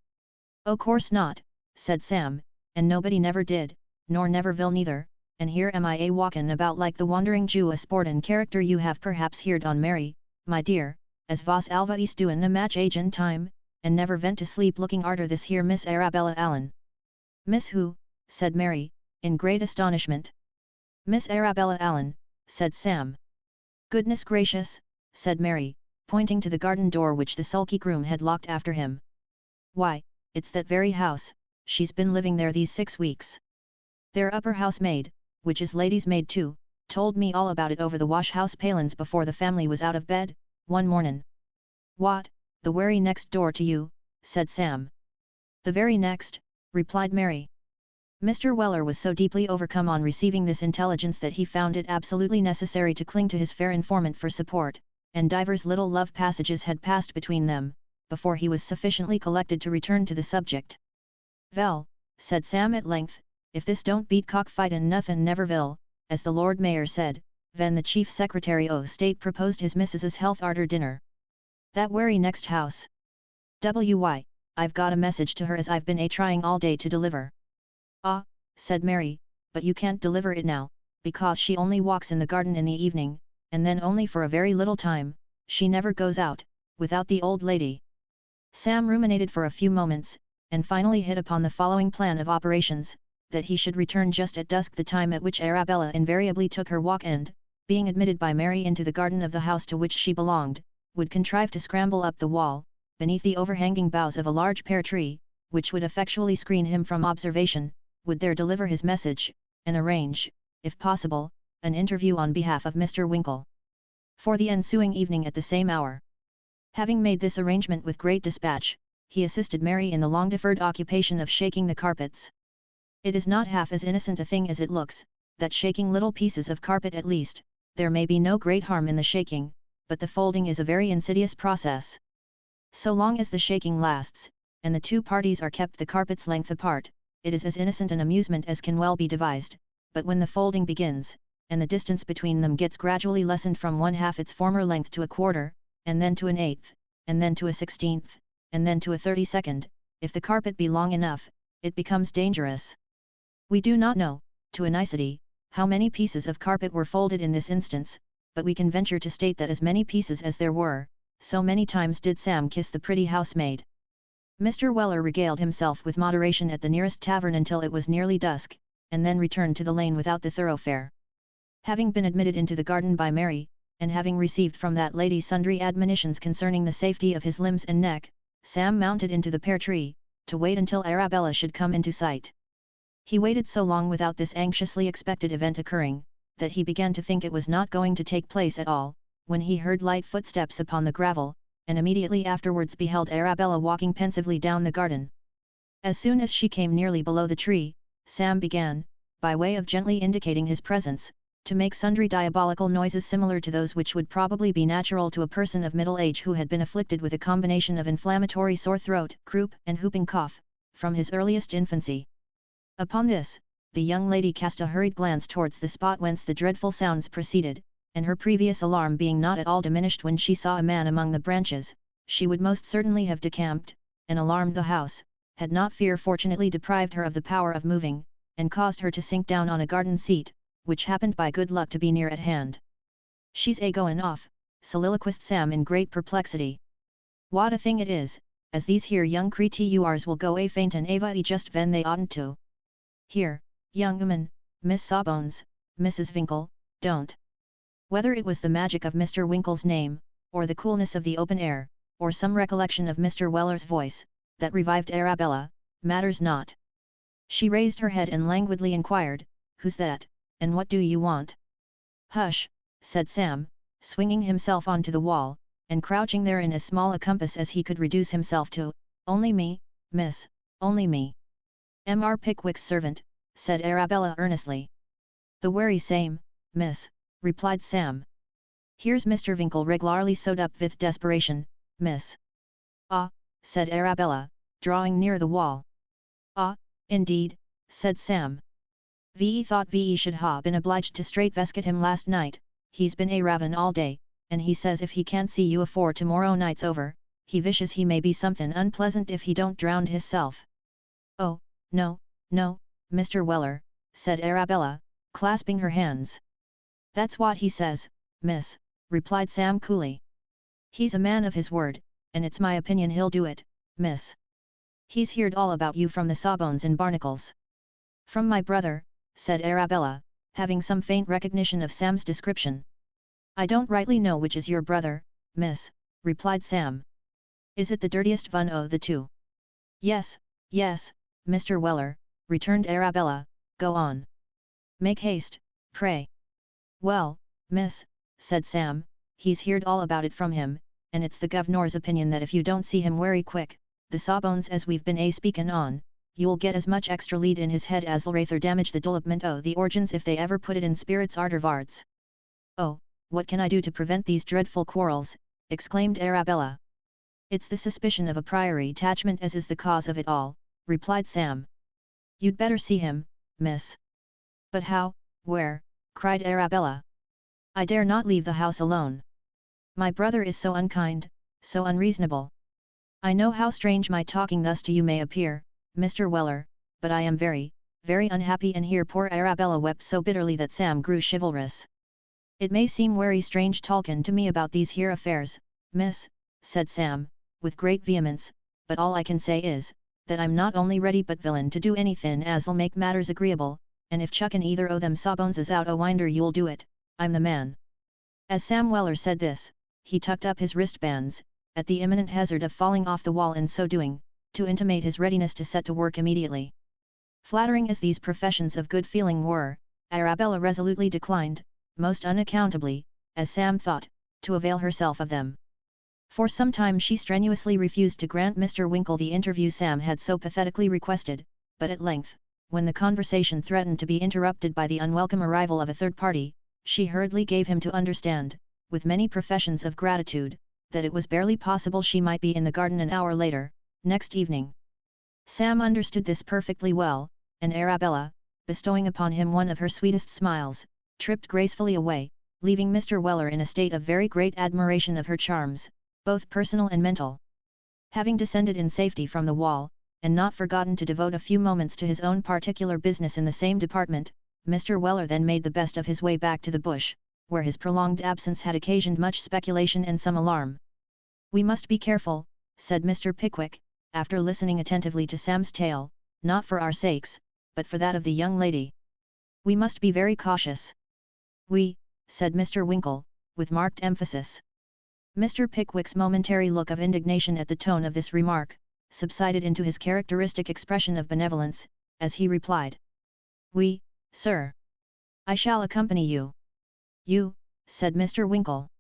"O' course not," said Sam, "and nobody never did, nor never will neither, and here am I a walkin' about like the wandering Jew, a sportin' character. You have perhaps heard on, Mary, my dear, as vos alvays doin' a match agin time, and never vent to sleep looking arter this here Miss Arabella Allen." "Miss who?" said Mary, in great astonishment. "Miss Arabella Allen," said Sam. "Goodness gracious," said Mary, pointing to the garden door which the sulky groom had locked after him. "Why, it's that very house, she's been living there these 6 weeks. Their upper housemaid, which is lady's maid too, told me all about it over the wash-house palins before the family was out of bed, one mornin'." "What, the wery next door to you?" said Sam. "The very next," replied Mary. Mr. Weller was so deeply overcome on receiving this intelligence that he found it absolutely necessary to cling to his fair informant for support, and divers little love passages had passed between them, before he was sufficiently collected to return to the subject. "Vell," said Sam at length, "if this don't beat cockfightin' nothin' never will, as the Lord Mayor said, ven the Chief Secretary o' State proposed his Missis's health arter dinner. That wery next house. Why, I've got a message to her as I've been a-trying all day to deliver." "Ah," said Mary, "but you can't deliver it now, because she only walks in the garden in the evening, and then only for a very little time, she never goes out, without the old lady. Sam ruminated for a few moments, and finally hit upon the following plan of operations, that he should return just at dusk, the time at which Arabella invariably took her walk, and, being admitted by Mary into the garden of the house to which she belonged, would contrive to scramble up the wall, beneath the overhanging boughs of a large pear tree, which would effectually screen him from observation, would there deliver his message, and arrange, if possible, an interview on behalf of Mr. Winkle, for the ensuing evening at the same hour. Having made this arrangement with great dispatch, he assisted Mary in the long-deferred occupation of shaking the carpets. It is not half as innocent a thing as it looks, that shaking little pieces of carpet at least, there may be no great harm in the shaking, but the folding is a very insidious process. So long as the shaking lasts, and the two parties are kept the carpet's length apart, it is as innocent an amusement as can well be devised, but when the folding begins, and the distance between them gets gradually lessened from 1/2 its former length to 1/4, and then to 1/8, and then to 1/16, and then to 1/32, if the carpet be long enough, it becomes dangerous. We do not know, to a nicety, how many pieces of carpet were folded in this instance, but we can venture to state that as many pieces as there were, so many times did Sam kiss the pretty housemaid. Mr. Weller regaled himself with moderation at the nearest tavern until it was nearly dusk, and then returned to the lane without the thoroughfare. Having been admitted into the garden by Mary, and having received from that lady sundry admonitions concerning the safety of his limbs and neck, Sam mounted into the pear tree, to wait until Arabella should come into sight. He waited so long without this anxiously expected event occurring, that he began to think it was not going to take place at all, when he heard light footsteps upon the gravel, and immediately afterwards beheld Arabella walking pensively down the garden. As soon as she came nearly below the tree, Sam began, by way of gently indicating his presence, to make sundry diabolical noises similar to those which would probably be natural to a person of middle age who had been afflicted with a combination of inflammatory sore throat, croup, and whooping cough, from his earliest infancy. Upon this, the young lady cast a hurried glance towards the spot whence the dreadful sounds proceeded, and her previous alarm being not at all diminished when she saw a man among the branches, she would most certainly have decamped, and alarmed the house, had not fear fortunately deprived her of the power of moving, and caused her to sink down on a garden seat, which happened by good luck to be near at hand. "She's a-goin' off," soliloquized Sam in great perplexity. "What a thing it is, as these here young creatures will go a-faint and ava-e just ven they oughtn't to. Here, young woman, Miss Sawbones, Mrs. Winkle, don't." Whether it was the magic of Mr. Winkle's name, or the coolness of the open air, or some recollection of Mr. Weller's voice, that revived Arabella, matters not. She raised her head and languidly inquired, "Who's that, and what do you want?" "Hush," said Sam, swinging himself onto the wall, and crouching there in as small a compass as he could reduce himself to. "Only me, miss, only me." "Mr. Pickwick's servant," said Arabella earnestly. "The wery same, miss," replied Sam. "Here's Mr. Winkle regularly sewed up with desperation, miss." "Ah," said Arabella, drawing near the wall. "Ah, indeed," said Sam. "Ve thought ve should ha been obliged to straight vesket him last night. He's been a-ravin' all day, and he says if he can't see you afore tomorrow night's over, he wishes he may be somethin' unpleasant if he don't drown hisself." "Oh, no, no, Mr. Weller," said Arabella, clasping her hands. "That's what he says, miss," replied Sam coolly. "He's a man of his word, and it's my opinion he'll do it, miss. He's heard all about you from the Sawbones and Barnacles." "From my brother," said Arabella, having some faint recognition of Sam's description. "I don't rightly know which is your brother, miss," replied Sam. "Is it the dirtiest one o' the two?" "Yes, yes, Mr. Weller," returned Arabella, "go on. Make haste, pray." "Well, miss," said Sam, "he's heard all about it from him, and it's the guvnor's opinion that if you don't see him wery quick, the Sawbones as we've been a-speakin' on, you'll get as much extra lead in his head as'll rather damage the development o' the organs if they ever put it in spirits arterwards." "Oh, what can I do to prevent these dreadful quarrels?" exclaimed Arabella. "It's the suspicion of a priory attachment as is the cause of it all," replied Sam. "You'd better see him, miss." "But how, where?" cried Arabella. "I dare not leave the house alone. My brother is so unkind, so unreasonable. I know how strange my talking thus to you may appear, Mr. Weller, but I am very, very unhappy." And here poor Arabella wept so bitterly that Sam grew chivalrous. "It may seem wery strange talkin' to me about these here affairs, miss, said Sam, with great vehemence, but all I can say is, that I'm not only ready but willing to do anything as'll make matters agreeable, and if chuckin' either o' them sawbones out a winder you'll do it, I'm the man. As Sam Weller said this, he tucked up his wristbands, at the imminent hazard of falling off the wall in so doing, to intimate his readiness to set to work immediately. Flattering as these professions of good feeling were, Arabella resolutely declined, most unaccountably, as Sam thought, to avail herself of them. For some time she strenuously refused to grant Mr. Winkle the interview Sam had so pathetically requested, but at length, when the conversation threatened to be interrupted by the unwelcome arrival of a third party, she hurriedly gave him to understand, with many professions of gratitude, that it was barely possible she might be in the garden an hour later, next evening. Sam understood this perfectly well, and Arabella, bestowing upon him one of her sweetest smiles, tripped gracefully away, leaving Mr. Weller in a state of very great admiration of her charms, both personal and mental. Having descended in safety from the wall, and not forgotten to devote a few moments to his own particular business in the same department, Mr. Weller then made the best of his way back to the bush, where his prolonged absence had occasioned much speculation and some alarm. "We must be careful," said Mr. Pickwick, after listening attentively to Sam's tale, "not for our sakes, but for that of the young lady. We must be very cautious." "We," said Mr. Winkle, with marked emphasis. Mr. Pickwick's momentary look of indignation at the tone of this remark, subsided into his characteristic expression of benevolence, as he replied. "We, sir. I shall accompany you." "You," said Mr. Winkle.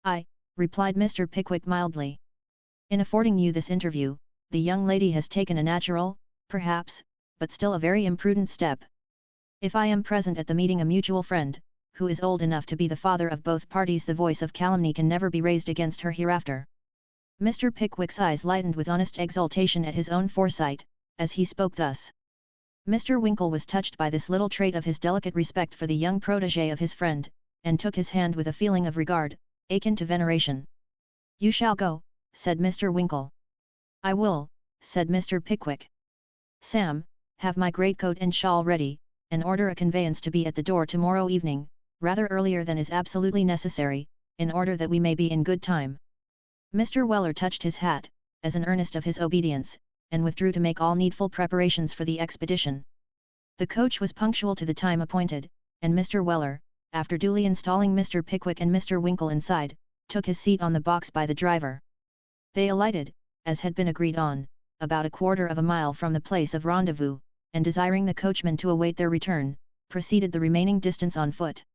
"I," replied Mr. Pickwick mildly. "In affording you this interview, the young lady has taken a natural, perhaps, but still a very imprudent step. If I am present at the meeting a mutual friend, who is old enough to be the father of both parties, the voice of calumny can never be raised against her hereafter." Mr. Pickwick's eyes lightened with honest exultation at his own foresight, as he spoke thus. Mr. Winkle was touched by this little trait of his delicate respect for the young protégé of his friend, and took his hand with a feeling of regard, akin to veneration. "You shall go," said Mr. Winkle. "I will," said Mr. Pickwick. "Sam, have my greatcoat and shawl ready, and order a conveyance to be at the door tomorrow evening, rather earlier than is absolutely necessary, in order that we may be in good time." Mr. Weller touched his hat, as an earnest of his obedience, and withdrew to make all needful preparations for the expedition. The coach was punctual to the time appointed, and Mr. Weller, after duly installing Mr. Pickwick and Mr. Winkle inside, took his seat on the box by the driver. They alighted, as had been agreed on, about a quarter of a mile from the place of rendezvous, and desiring the coachman to await their return, proceeded the remaining distance on foot.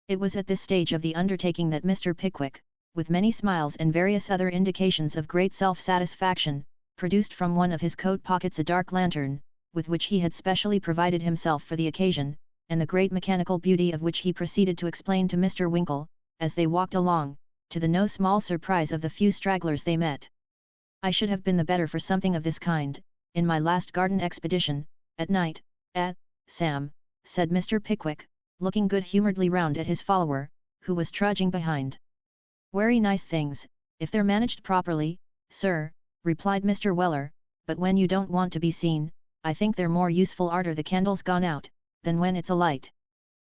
It was at this stage of the undertaking that Mr. Pickwick, with many smiles and various other indications of great self-satisfaction, produced from one of his coat pockets a dark lantern, with which he had specially provided himself for the occasion, and the great mechanical beauty of which he proceeded to explain to Mr. Winkle, as they walked along, to the no small surprise of the few stragglers they met. "I should have been the better for something of this kind, in my last garden expedition, at night, Sam," said Mr. Pickwick, looking good-humouredly round at his follower, who was trudging behind. "Werry nice things, if they're managed properly, sir," replied Mr. Weller, "but when you don't want to be seen, I think they're more useful arter the candle's gone out, than when it's alight."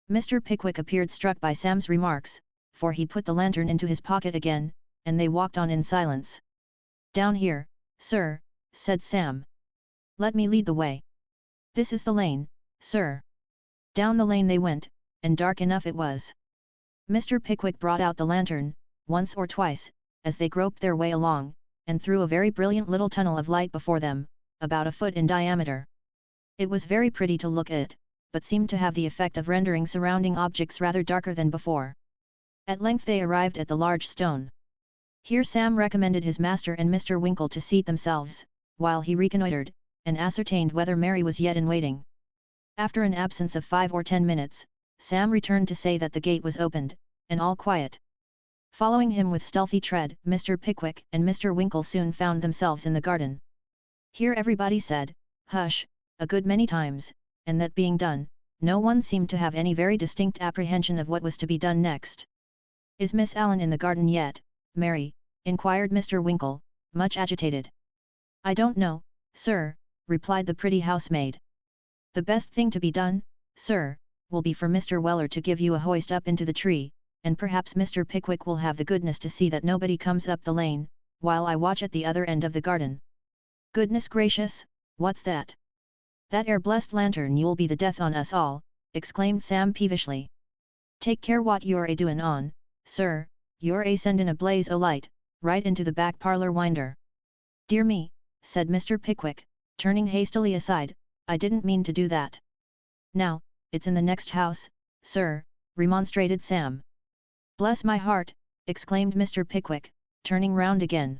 Mr. Pickwick appeared struck by Sam's remarks, for he put the lantern into his pocket again, and they walked on in silence. "Down here, sir," said Sam. "Let me lead the way." "This is the lane, sir." Down the lane they went, and dark enough it was. Mr. Pickwick brought out the lantern, once or twice, as they groped their way along, and threw a very brilliant little tunnel of light before them, about a foot in diameter. It was very pretty to look at, but seemed to have the effect of rendering surrounding objects rather darker than before. At length they arrived at the large stone. Here Sam recommended his master and Mr. Winkle to seat themselves, while he reconnoitred, and ascertained whether Mary was yet in waiting. After an absence of 5 or 10 minutes, Sam returned to say that the gate was opened, and all quiet. Following him with stealthy tread, Mr. Pickwick and Mr. Winkle soon found themselves in the garden. Here everybody said, "Hush," a good many times, and that being done, no one seemed to have any very distinct apprehension of what was to be done next. "Is Miss Allen in the garden yet, Mary?" inquired Mr. Winkle, much agitated. "I don't know, sir," replied the pretty housemaid. "The best thing to be done, sir, will be for Mr. Weller to give you a hoist up into the tree, and perhaps Mr. Pickwick will have the goodness to see that nobody comes up the lane, while I watch at the other end of the garden." "Goodness gracious, what's that?" "That ere blessed lantern you'll be the death on us all," exclaimed Sam peevishly. "Take care what you're a doin' on, sir, you're a sendin' a blaze o' light, right into the back parlour winder." "Dear me," said Mr. Pickwick, turning hastily aside, "I didn't mean to do that." "Now, it's in the next house, sir," remonstrated Sam. "Bless my heart," exclaimed Mr. Pickwick, turning round again.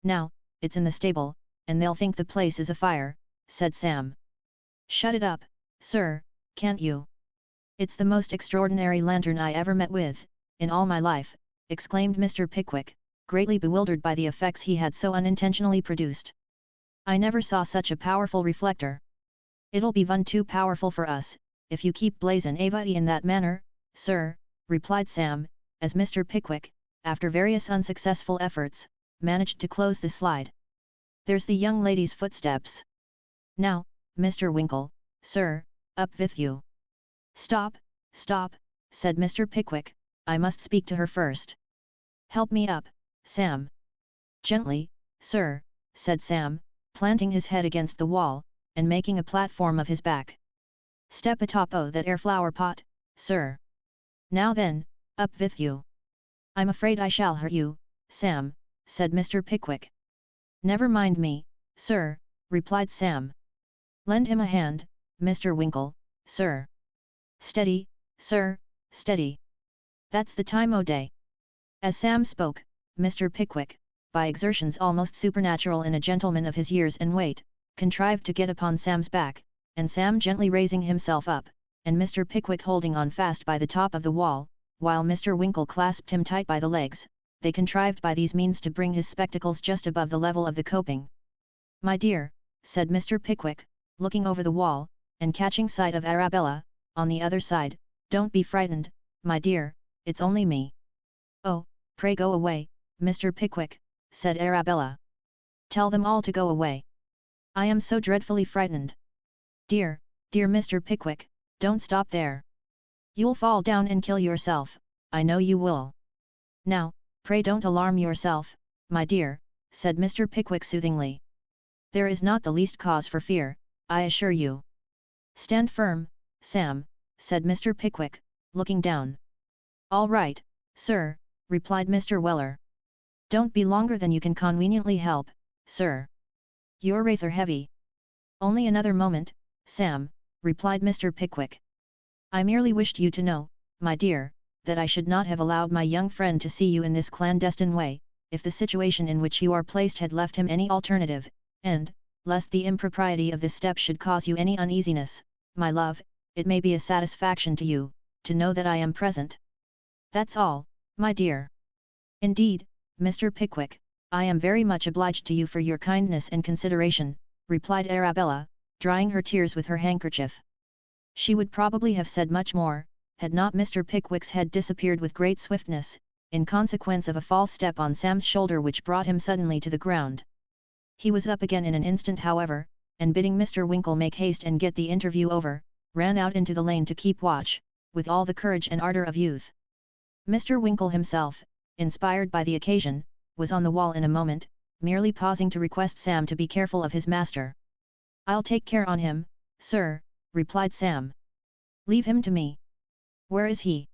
"Now, it's in the stable, and they'll think the place is afire," said Sam. "Shut it up, sir, can't you?" "It's the most extraordinary lantern I ever met with, in all my life," exclaimed Mr. Pickwick, greatly bewildered by the effects he had so unintentionally produced. "I never saw such a powerful reflector." "It'll be one too powerful for us, if you keep blazin' away in that manner, sir," replied Sam, as Mr. Pickwick, after various unsuccessful efforts, managed to close the slide. "There's the young lady's footsteps. Now, Mr. Winkle, sir, up with you." "Stop, stop," said Mr. Pickwick, "I must speak to her first." "Help me up, Sam." "Gently, sir," said Sam, planting his head against the wall, and making a platform of his back. "Step atop o' that air flower pot, sir. Now then, up with you." "I'm afraid I shall hurt you, Sam," said Mr. Pickwick. "Never mind me, sir," replied Sam. "Lend him a hand, Mr. Winkle, sir. Steady, sir, steady. That's the time o' day." As Sam spoke, Mr. Pickwick, by exertions almost supernatural in a gentleman of his years and weight, contrived to get upon Sam's back, and Sam gently raising himself up, and Mr. Pickwick holding on fast by the top of the wall, while Mr. Winkle clasped him tight by the legs, they contrived by these means to bring his spectacles just above the level of the coping. "My dear," said Mr. Pickwick, looking over the wall, and catching sight of Arabella, on the other side, "don't be frightened, my dear, it's only me." "Oh, pray go away, Mr. Pickwick," said Arabella. "Tell them all to go away. I am so dreadfully frightened." "Dear, dear Mr. Pickwick, don't stop there. You'll fall down and kill yourself, I know you will." "Now, pray don't alarm yourself, my dear," said Mr. Pickwick soothingly. "There is not the least cause for fear, I assure you." "Stand firm, Sam," said Mr. Pickwick, looking down. "All right, sir," replied Mr. Weller. "Don't be longer than you can conveniently help, sir. You're rather heavy." "Only another moment, Sam," replied Mr. Pickwick. "I merely wished you to know, my dear, that I should not have allowed my young friend to see you in this clandestine way, if the situation in which you are placed had left him any alternative, and, lest the impropriety of this step should cause you any uneasiness, my love, it may be a satisfaction to you, to know that I am present. That's all, my dear." "Indeed, Mr. Pickwick, I am very much obliged to you for your kindness and consideration," replied Arabella, drying her tears with her handkerchief. She would probably have said much more, had not Mr. Pickwick's head disappeared with great swiftness, in consequence of a false step on Sam's shoulder which brought him suddenly to the ground. He was up again in an instant however, and bidding Mr. Winkle make haste and get the interview over, ran out into the lane to keep watch, with all the courage and ardour of youth. Mr. Winkle himself, inspired by the occasion, was on the wall in a moment, merely pausing to request Sam to be careful of his master. "I'll take care on him, sir," replied Sam. "Leave him to me." "Where is he?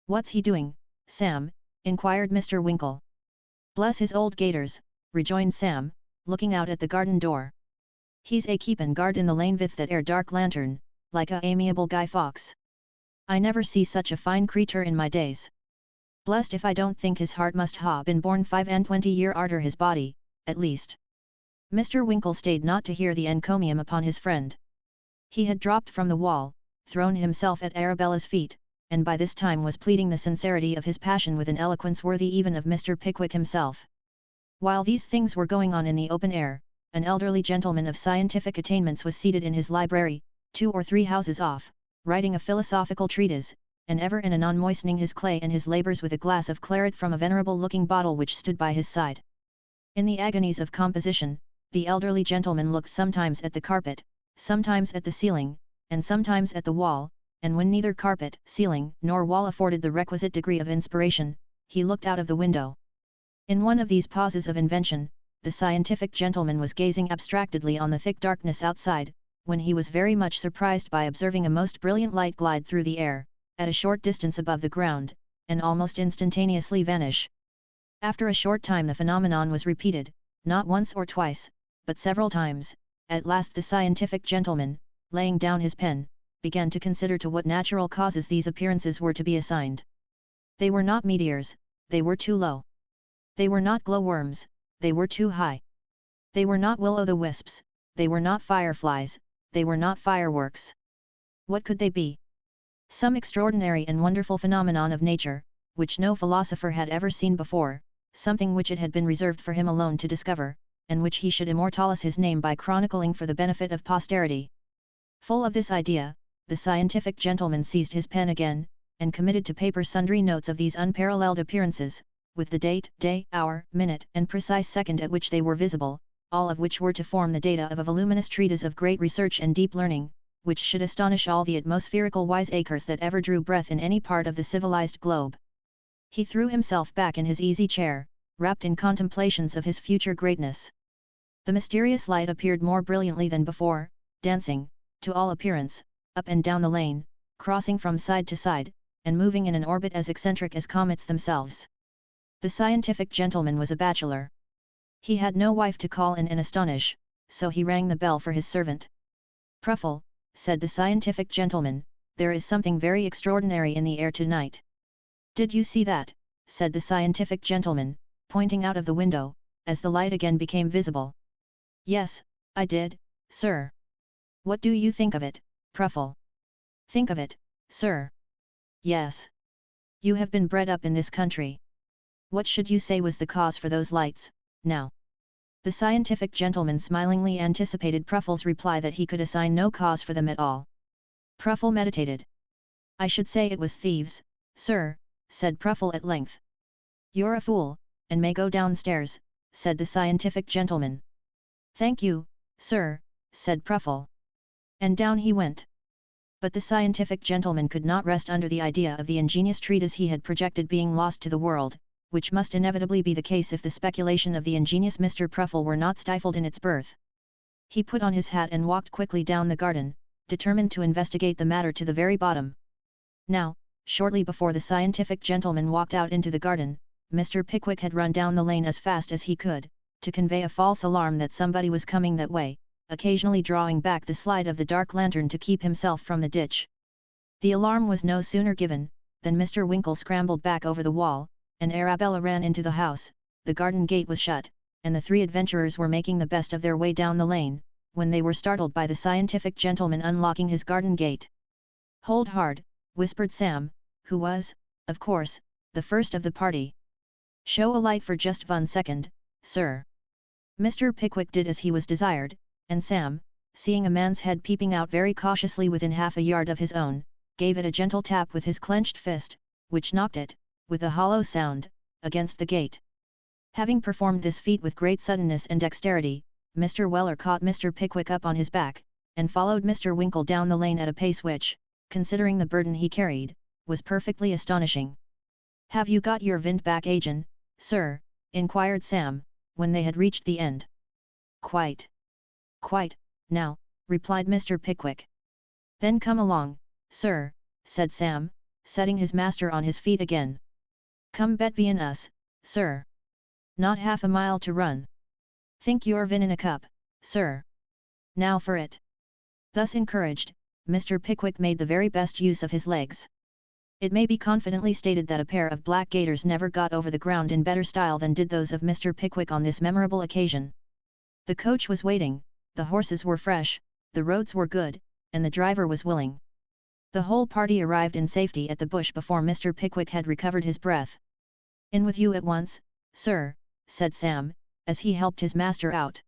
What's he doing, Sam?" inquired Mr. Winkle. "Bless his old gaiters," rejoined Sam, looking out at the garden door. "He's a keepin' guard in the lane with that air dark lantern, like a amiable Guy Fawkes. I never see such a fine creature in my days. Blessed if I don't think his heart must ha' been born 25 year arter his body, at least." Mr. Winkle stayed not to hear the encomium upon his friend. He had dropped from the wall, thrown himself at Arabella's feet, and by this time was pleading the sincerity of his passion with an eloquence worthy even of Mr. Pickwick himself. While these things were going on in the open air, an elderly gentleman of scientific attainments was seated in his library, 2 or 3 houses off, writing a philosophical treatise, and ever and anon moistening his clay and his labours with a glass of claret from a venerable-looking bottle which stood by his side. In the agonies of composition, the elderly gentleman looked sometimes at the carpet, sometimes at the ceiling, and sometimes at the wall, and when neither carpet, ceiling, nor wall afforded the requisite degree of inspiration, he looked out of the window. In one of these pauses of invention, the scientific gentleman was gazing abstractedly on the thick darkness outside, when he was very much surprised by observing a most brilliant light glide through the air, at a short distance above the ground, and almost instantaneously vanish. After a short time the phenomenon was repeated, not once or twice, but several times. At last the scientific gentleman, laying down his pen, began to consider to what natural causes these appearances were to be assigned. They were not meteors, they were too low. They were not glowworms, they were too high. They were not will-o'-the-wisps, they were not fireflies, they were not fireworks. What could they be? Some extraordinary and wonderful phenomenon of nature, which no philosopher had ever seen before, something which it had been reserved for him alone to discover, and which he should immortalize his name by chronicling for the benefit of posterity. Full of this idea, the scientific gentleman seized his pen again, and committed to paper sundry notes of these unparalleled appearances, with the date, day, hour, minute, and precise second at which they were visible, all of which were to form the data of a voluminous treatise of great research and deep learning, which should astonish all the atmospherical wiseacres that ever drew breath in any part of the civilized globe. He threw himself back in his easy chair, wrapped in contemplations of his future greatness. The mysterious light appeared more brilliantly than before, dancing, to all appearance, up and down the lane, crossing from side to side, and moving in an orbit as eccentric as comets themselves. The scientific gentleman was a bachelor. He had no wife to call in and astonish, so he rang the bell for his servant. "Pruffle," said the scientific gentleman, "there is something very extraordinary in the air tonight." "Did you see that?" said the scientific gentleman, pointing out of the window, as the light again became visible. "Yes, I did, sir." "What do you think of it, Pruffle?" "Think of it, sir?" "Yes. You have been bred up in this country. What should you say was the cause for those lights, now?" The scientific gentleman smilingly anticipated Pruffle's reply that he could assign no cause for them at all. Pruffle meditated. "I should say it was thieves, sir," said Pruffle at length. "You're a fool, and may go downstairs," said the scientific gentleman. "Thank you, sir," said Pruffle. And down he went. But the scientific gentleman could not rest under the idea of the ingenious treatise he had projected being lost to the world, which must inevitably be the case if the speculation of the ingenious Mr. Pruffle were not stifled in its birth. He put on his hat and walked quickly down the garden, determined to investigate the matter to the very bottom. Now, shortly before the scientific gentleman walked out into the garden, Mr. Pickwick had run down the lane as fast as he could, to convey a false alarm that somebody was coming that way, occasionally drawing back the slide of the dark lantern to keep himself from the ditch. The alarm was no sooner given, than Mr. Winkle scrambled back over the wall, and Arabella ran into the house. The garden gate was shut, and the three adventurers were making the best of their way down the lane, when they were startled by the scientific gentleman unlocking his garden gate. "Hold hard," whispered Sam, who was, of course, the first of the party. "Show a light for just 1 second, sir." Mr. Pickwick did as he was desired, and Sam, seeing a man's head peeping out very cautiously within half a yard of his own, gave it a gentle tap with his clenched fist, which knocked it, with a hollow sound, against the gate. Having performed this feat with great suddenness and dexterity, Mr. Weller caught Mr. Pickwick up on his back, and followed Mr. Winkle down the lane at a pace which, considering the burden he carried, was perfectly astonishing. "Have you got your wind back again, sir?" inquired Sam, when they had reached the end. "Quite. Quite, now," replied Mr. Pickwick. "Then come along, sir," said Sam, setting his master on his feet again. "Come between us, sir. Not half a mile to run. Think you're vin in a cup, sir. Now for it." Thus encouraged, Mr. Pickwick made the very best use of his legs. It may be confidently stated that a pair of black gaiters never got over the ground in better style than did those of Mr. Pickwick on this memorable occasion. The coach was waiting, the horses were fresh, the roads were good, and the driver was willing. The whole party arrived in safety at the bush before Mr. Pickwick had recovered his breath. "In with you at once, sir," said Sam, as he helped his master out.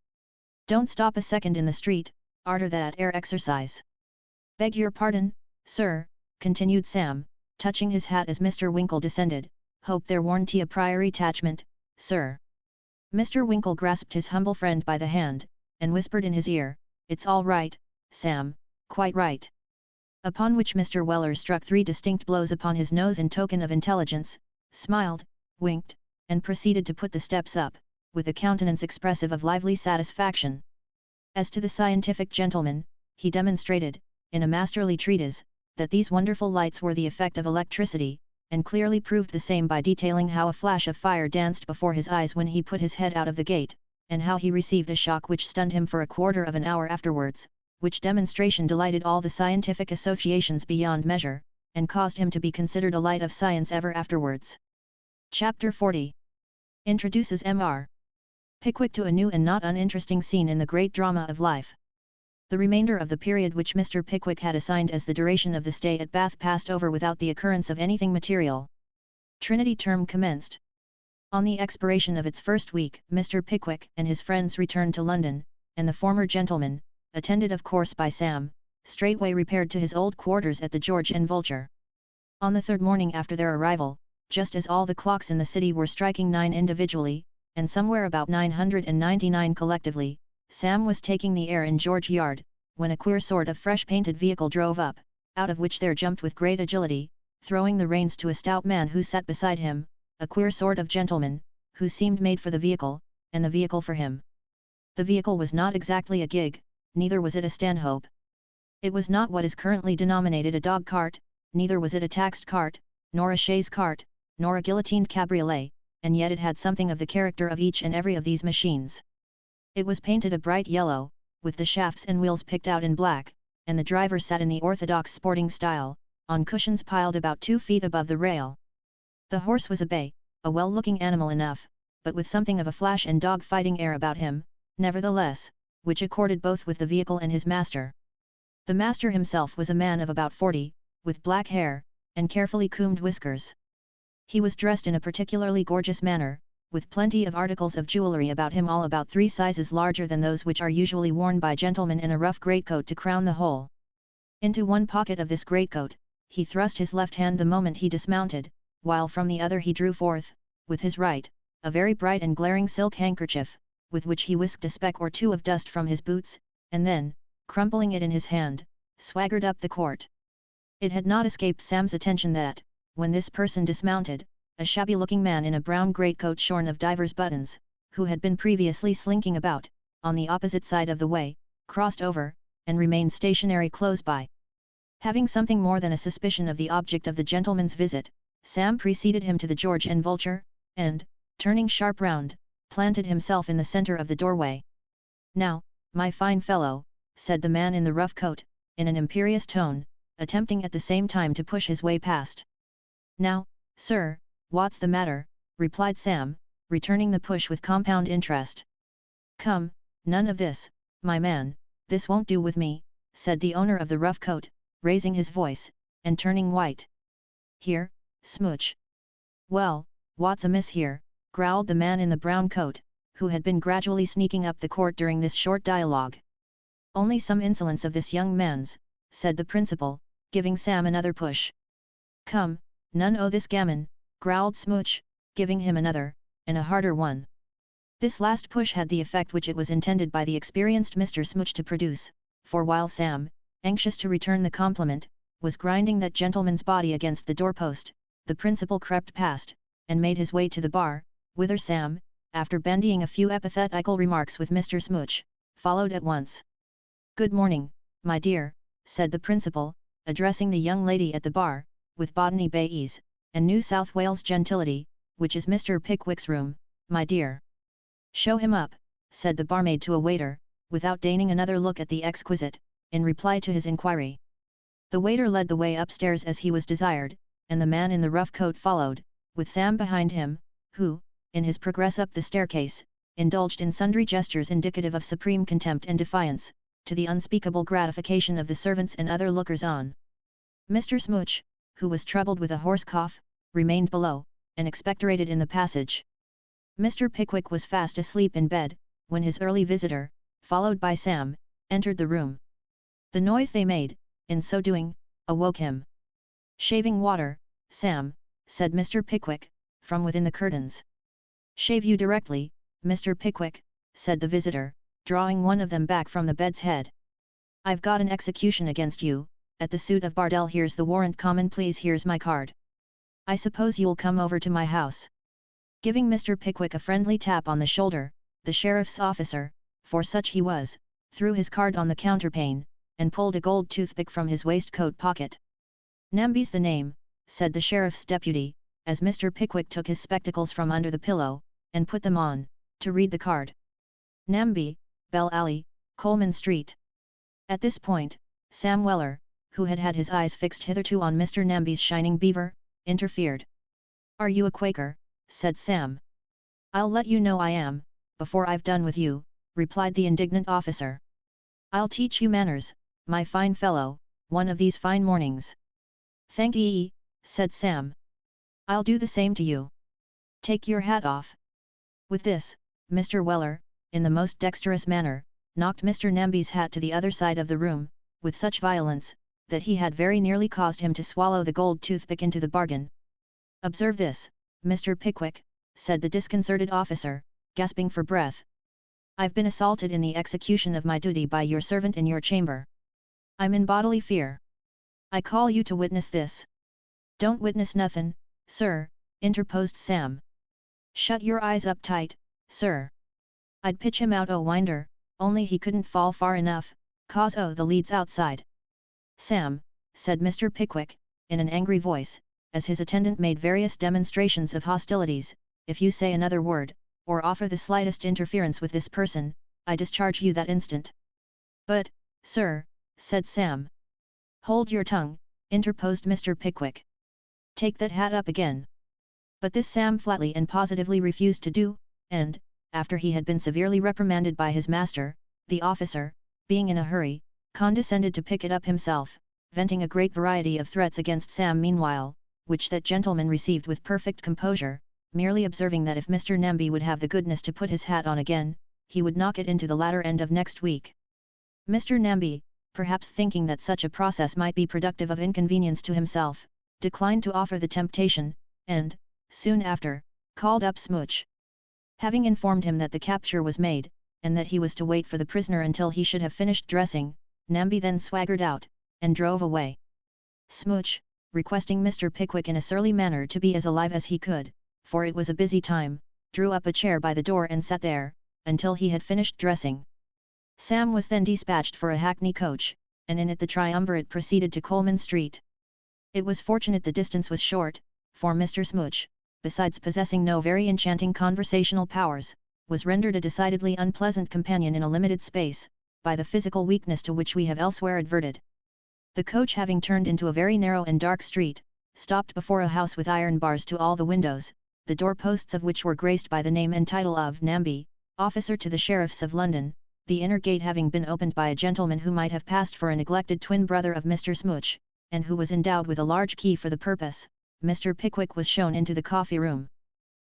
"Don't stop a second in the street, arter that air exercise." "Beg your pardon, sir," continued Sam, touching his hat as Mr. Winkle descended, "hope there warn't a priory attachment, sir." Mr. Winkle grasped his humble friend by the hand, and whispered in his ear, "It's all right, Sam, quite right." Upon which Mr. Weller struck 3 distinct blows upon his nose in token of intelligence, smiled, winked, and proceeded to put the steps up, with a countenance expressive of lively satisfaction. As to the scientific gentleman, he demonstrated, in a masterly treatise, that these wonderful lights were the effect of electricity, and clearly proved the same by detailing how a flash of fire danced before his eyes when he put his head out of the gate, and how he received a shock which stunned him for a quarter of an hour afterwards, which demonstration delighted all the scientific associations beyond measure, and caused him to be considered a light of science ever afterwards. Chapter 40 introduces Mr. Pickwick to a new and not uninteresting scene in the great drama of life. The remainder of the period which Mr. Pickwick had assigned as the duration of the stay at Bath passed over without the occurrence of anything material. Trinity term commenced. On the expiration of its first week, Mr. Pickwick and his friends returned to London, and the former gentleman, attended of course by Sam, straightway repaired to his old quarters at the George and Vulture. On the third morning after their arrival, just as all the clocks in the city were striking 9 individually, and somewhere about 999 collectively, Sam was taking the air in George Yard, when a queer sort of fresh painted vehicle drove up, out of which there jumped with great agility, throwing the reins to a stout man who sat beside him, a queer sort of gentleman, who seemed made for the vehicle, and the vehicle for him. The vehicle was not exactly a gig, neither was it a stanhope. It was not what is currently denominated a dog cart, neither was it a taxed cart, nor a chaise cart, nor a guillotined cabriolet, and yet it had something of the character of each and every of these machines. It was painted a bright yellow, with the shafts and wheels picked out in black, and the driver sat in the orthodox sporting style, on cushions piled about 2 feet above the rail. The horse was a bay, a well-looking animal enough, but with something of a flash and dog-fighting air about him, nevertheless, which accorded both with the vehicle and his master. The master himself was a man of about 40, with black hair, and carefully combed whiskers. He was dressed in a particularly gorgeous manner, with plenty of articles of jewellery about him, all about 3 sizes larger than those which are usually worn by gentlemen, in a rough greatcoat to crown the whole. Into one pocket of this greatcoat, he thrust his left hand the moment he dismounted, while from the other he drew forth, with his right, a very bright and glaring silk handkerchief, with which he whisked a speck or 2 of dust from his boots, and then, crumpling it in his hand, swaggered up the court. It had not escaped Sam's attention that, when this person dismounted, a shabby-looking man in a brown greatcoat shorn of divers buttons, who had been previously slinking about, on the opposite side of the way, crossed over, and remained stationary close by. Having something more than a suspicion of the object of the gentleman's visit, Sam preceded him to the George and Vulture, and, turning sharp round, planted himself in the centre of the doorway. "Now, my fine fellow," said the man in the rough coat, in an imperious tone, attempting at the same time to push his way past. "Now, sir, what's the matter?" replied Sam, returning the push with compound interest. "Come, none of this, my man, this won't do with me," said the owner of the rough coat, raising his voice, and turning white. "Here, smooch." "Well, what's amiss here?" growled the man in the brown coat, who had been gradually sneaking up the court during this short dialogue. "Only some insolence of this young man's," said the principal, giving Sam another push. "Come, none o' this gammon," growled Smooch, giving him another, and a harder one. This last push had the effect which it was intended by the experienced Mr. Smooch to produce, for while Sam, anxious to return the compliment, was grinding that gentleman's body against the doorpost, the principal crept past, and made his way to the bar, whither Sam, after bandying a few epithetical remarks with Mr. Smooch, followed at once. "Good morning, my dear," said the principal, addressing the young lady at the bar, with Botany Bay ease, and New South Wales gentility, "which is Mr. Pickwick's room, my dear?" "Show him up," said the barmaid to a waiter, without deigning another look at the exquisite, in reply to his inquiry. The waiter led the way upstairs as he was desired, and the man in the rough coat followed, with Sam behind him, who, in his progress up the staircase, indulged in sundry gestures indicative of supreme contempt and defiance, to the unspeakable gratification of the servants and other lookers-on. Mr. Smooch, who was troubled with a hoarse cough, remained below, and expectorated in the passage. Mr. Pickwick was fast asleep in bed, when his early visitor, followed by Sam, entered the room. The noise they made, in so doing, awoke him. "Shaving water, Sam," said Mr. Pickwick, from within the curtains. "Shave you directly, Mr. Pickwick," said the visitor, drawing one of them back from the bed's head. "I've got an execution against you, at the suit of Bardell. Here's the warrant. Common please, here's my card. I suppose you'll come over to my house. Giving Mr. Pickwick a friendly tap on the shoulder, the sheriff's officer, for such he was, threw his card on the counterpane, and pulled a gold toothpick from his waistcoat pocket. "Namby's the name," said the sheriff's deputy, as Mr. Pickwick took his spectacles from under the pillow, and put them on, to read the card. "Namby, Bell Alley, Coleman Street." At this point, Sam Weller, who had had his eyes fixed hitherto on Mr. Namby's shining beaver, interfered. "Are you a Quaker?" said Sam. "I'll let you know I am, before I've done with you," replied the indignant officer. "I'll teach you manners, my fine fellow, one of these fine mornings." "Thank ye," said Sam. "I'll do the same to you. Take your hat off." With this, Mr. Weller, in the most dexterous manner, knocked Mr. Namby's hat to the other side of the room, with such violence, that he had very nearly caused him to swallow the gold toothpick into the bargain. "Observe this, Mr. Pickwick," said the disconcerted officer, gasping for breath. "I've been assaulted in the execution of my duty by your servant in your chamber. I'm in bodily fear. I call you to witness this." "Don't witness nothin', sir," interposed Sam. "Shut your eyes up tight, sir. I'd pitch him out o' winder, only he couldn't fall far enough, 'cause o' the leads outside." "Sam," said Mr. Pickwick, in an angry voice, as his attendant made various demonstrations of hostilities, "if you say another word, or offer the slightest interference with this person, I discharge you that instant." "But, sir," said Sam. "Hold your tongue," interposed Mr. Pickwick. "Take that hat up again." But this Sam flatly and positively refused to do, and, after he had been severely reprimanded by his master, the officer, being in a hurry, condescended to pick it up himself, venting a great variety of threats against Sam meanwhile, which that gentleman received with perfect composure, merely observing that if Mr. Namby would have the goodness to put his hat on again, he would knock it into the latter end of next week. Mr. Namby, perhaps thinking that such a process might be productive of inconvenience to himself, declined to offer the temptation, and, soon after, called up Smooch. Having informed him that the capture was made, and that he was to wait for the prisoner until he should have finished dressing, Namby then swaggered out, and drove away. Smooch, requesting Mr. Pickwick in a surly manner to be as alive as he could, for it was a busy time, drew up a chair by the door and sat there, until he had finished dressing. Sam was then dispatched for a hackney coach, and in it the triumvirate proceeded to Coleman Street. It was fortunate the distance was short, for Mr. Smooch, besides possessing no very enchanting conversational powers, was rendered a decidedly unpleasant companion in a limited space, by the physical weakness to which we have elsewhere adverted. The coach having turned into a very narrow and dark street, stopped before a house with iron bars to all the windows, the door-posts of which were graced by the name and title of Namby, officer to the sheriffs of London, the inner gate having been opened by a gentleman who might have passed for a neglected twin brother of Mr. Smooch, and who was endowed with a large key for the purpose. Mr. Pickwick was shown into the coffee room.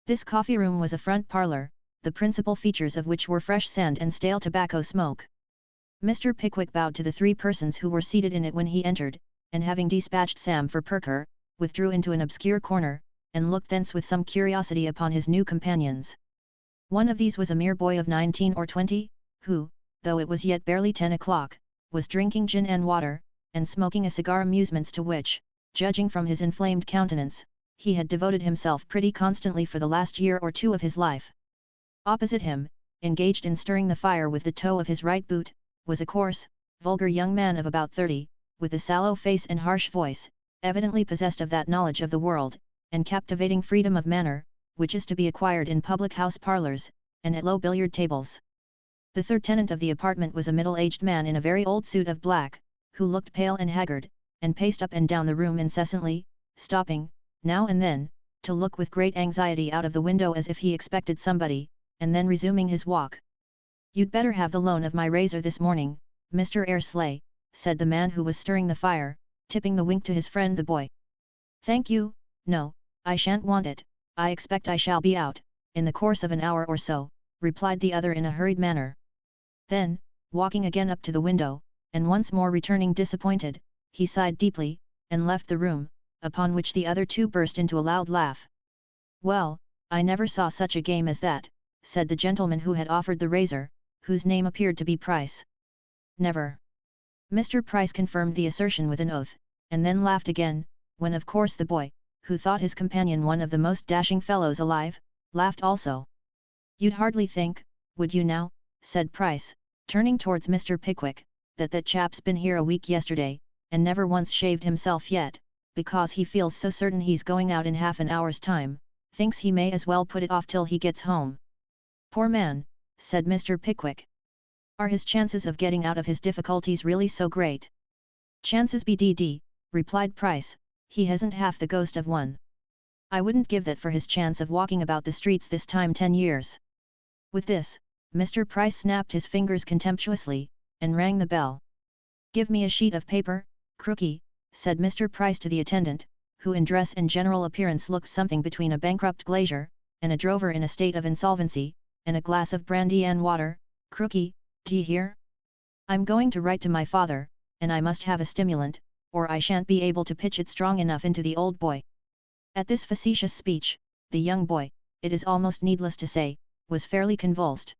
This coffee room was a front parlour, the principal features of which were fresh sand and stale tobacco smoke. Mr. Pickwick bowed to the three persons who were seated in it when he entered, and having dispatched Sam for Perker, withdrew into an obscure corner, and looked thence with some curiosity upon his new companions. One of these was a mere boy of 19 or 20, who, though it was yet barely 10 o'clock, was drinking gin and water, and smoking a cigar, amusements to which, judging from his inflamed countenance, he had devoted himself pretty constantly for the last year or two of his life. Opposite him, engaged in stirring the fire with the toe of his right boot, was a coarse, vulgar young man of about 30, with a sallow face and harsh voice, evidently possessed of that knowledge of the world, and captivating freedom of manner, which is to be acquired in public-house parlours, and at low billiard tables. The third tenant of the apartment was a middle-aged man in a very old suit of black, who looked pale and haggard, and paced up and down the room incessantly, stopping, now and then, to look with great anxiety out of the window as if he expected somebody, and then resuming his walk. "You'd better have the loan of my razor this morning, Mr. Airsley," said the man who was stirring the fire, tipping the wink to his friend the boy. "Thank you, no, I shan't want it, I expect I shall be out, in the course of an hour or so," replied the other in a hurried manner. Then, walking again up to the window, and once more returning disappointed, he sighed deeply, and left the room, upon which the other two burst into a loud laugh. "Well, I never saw such a game as that," said the gentleman who had offered the razor, whose name appeared to be Price. "Never." Mr. Price confirmed the assertion with an oath, and then laughed again, when of course the boy, who thought his companion one of the most dashing fellows alive, laughed also. "You'd hardly think, would you now," said Price, turning towards Mr. Pickwick, "that chap's been here a week yesterday, and never once shaved himself yet, because he feels so certain he's going out in half an hour's time, thinks he may as well put it off till he gets home." "Poor man," said Mr. Pickwick. "Are his chances of getting out of his difficulties really so great?" "Chances BDD," replied Price, "he hasn't half the ghost of one. I wouldn't give that for his chance of walking about the streets this time 10 years. With this, Mr. Price snapped his fingers contemptuously, and rang the bell. "Give me a sheet of paper, Crookie," said Mr. Price to the attendant, who in dress and general appearance looked something between a bankrupt glazier, and a drover in a state of insolvency, "and a glass of brandy and water, Crookie, d'ye hear? I'm going to write to my father, and I must have a stimulant, or I shan't be able to pitch it strong enough into the old boy." At this facetious speech, the young boy, it is almost needless to say, was fairly convulsed.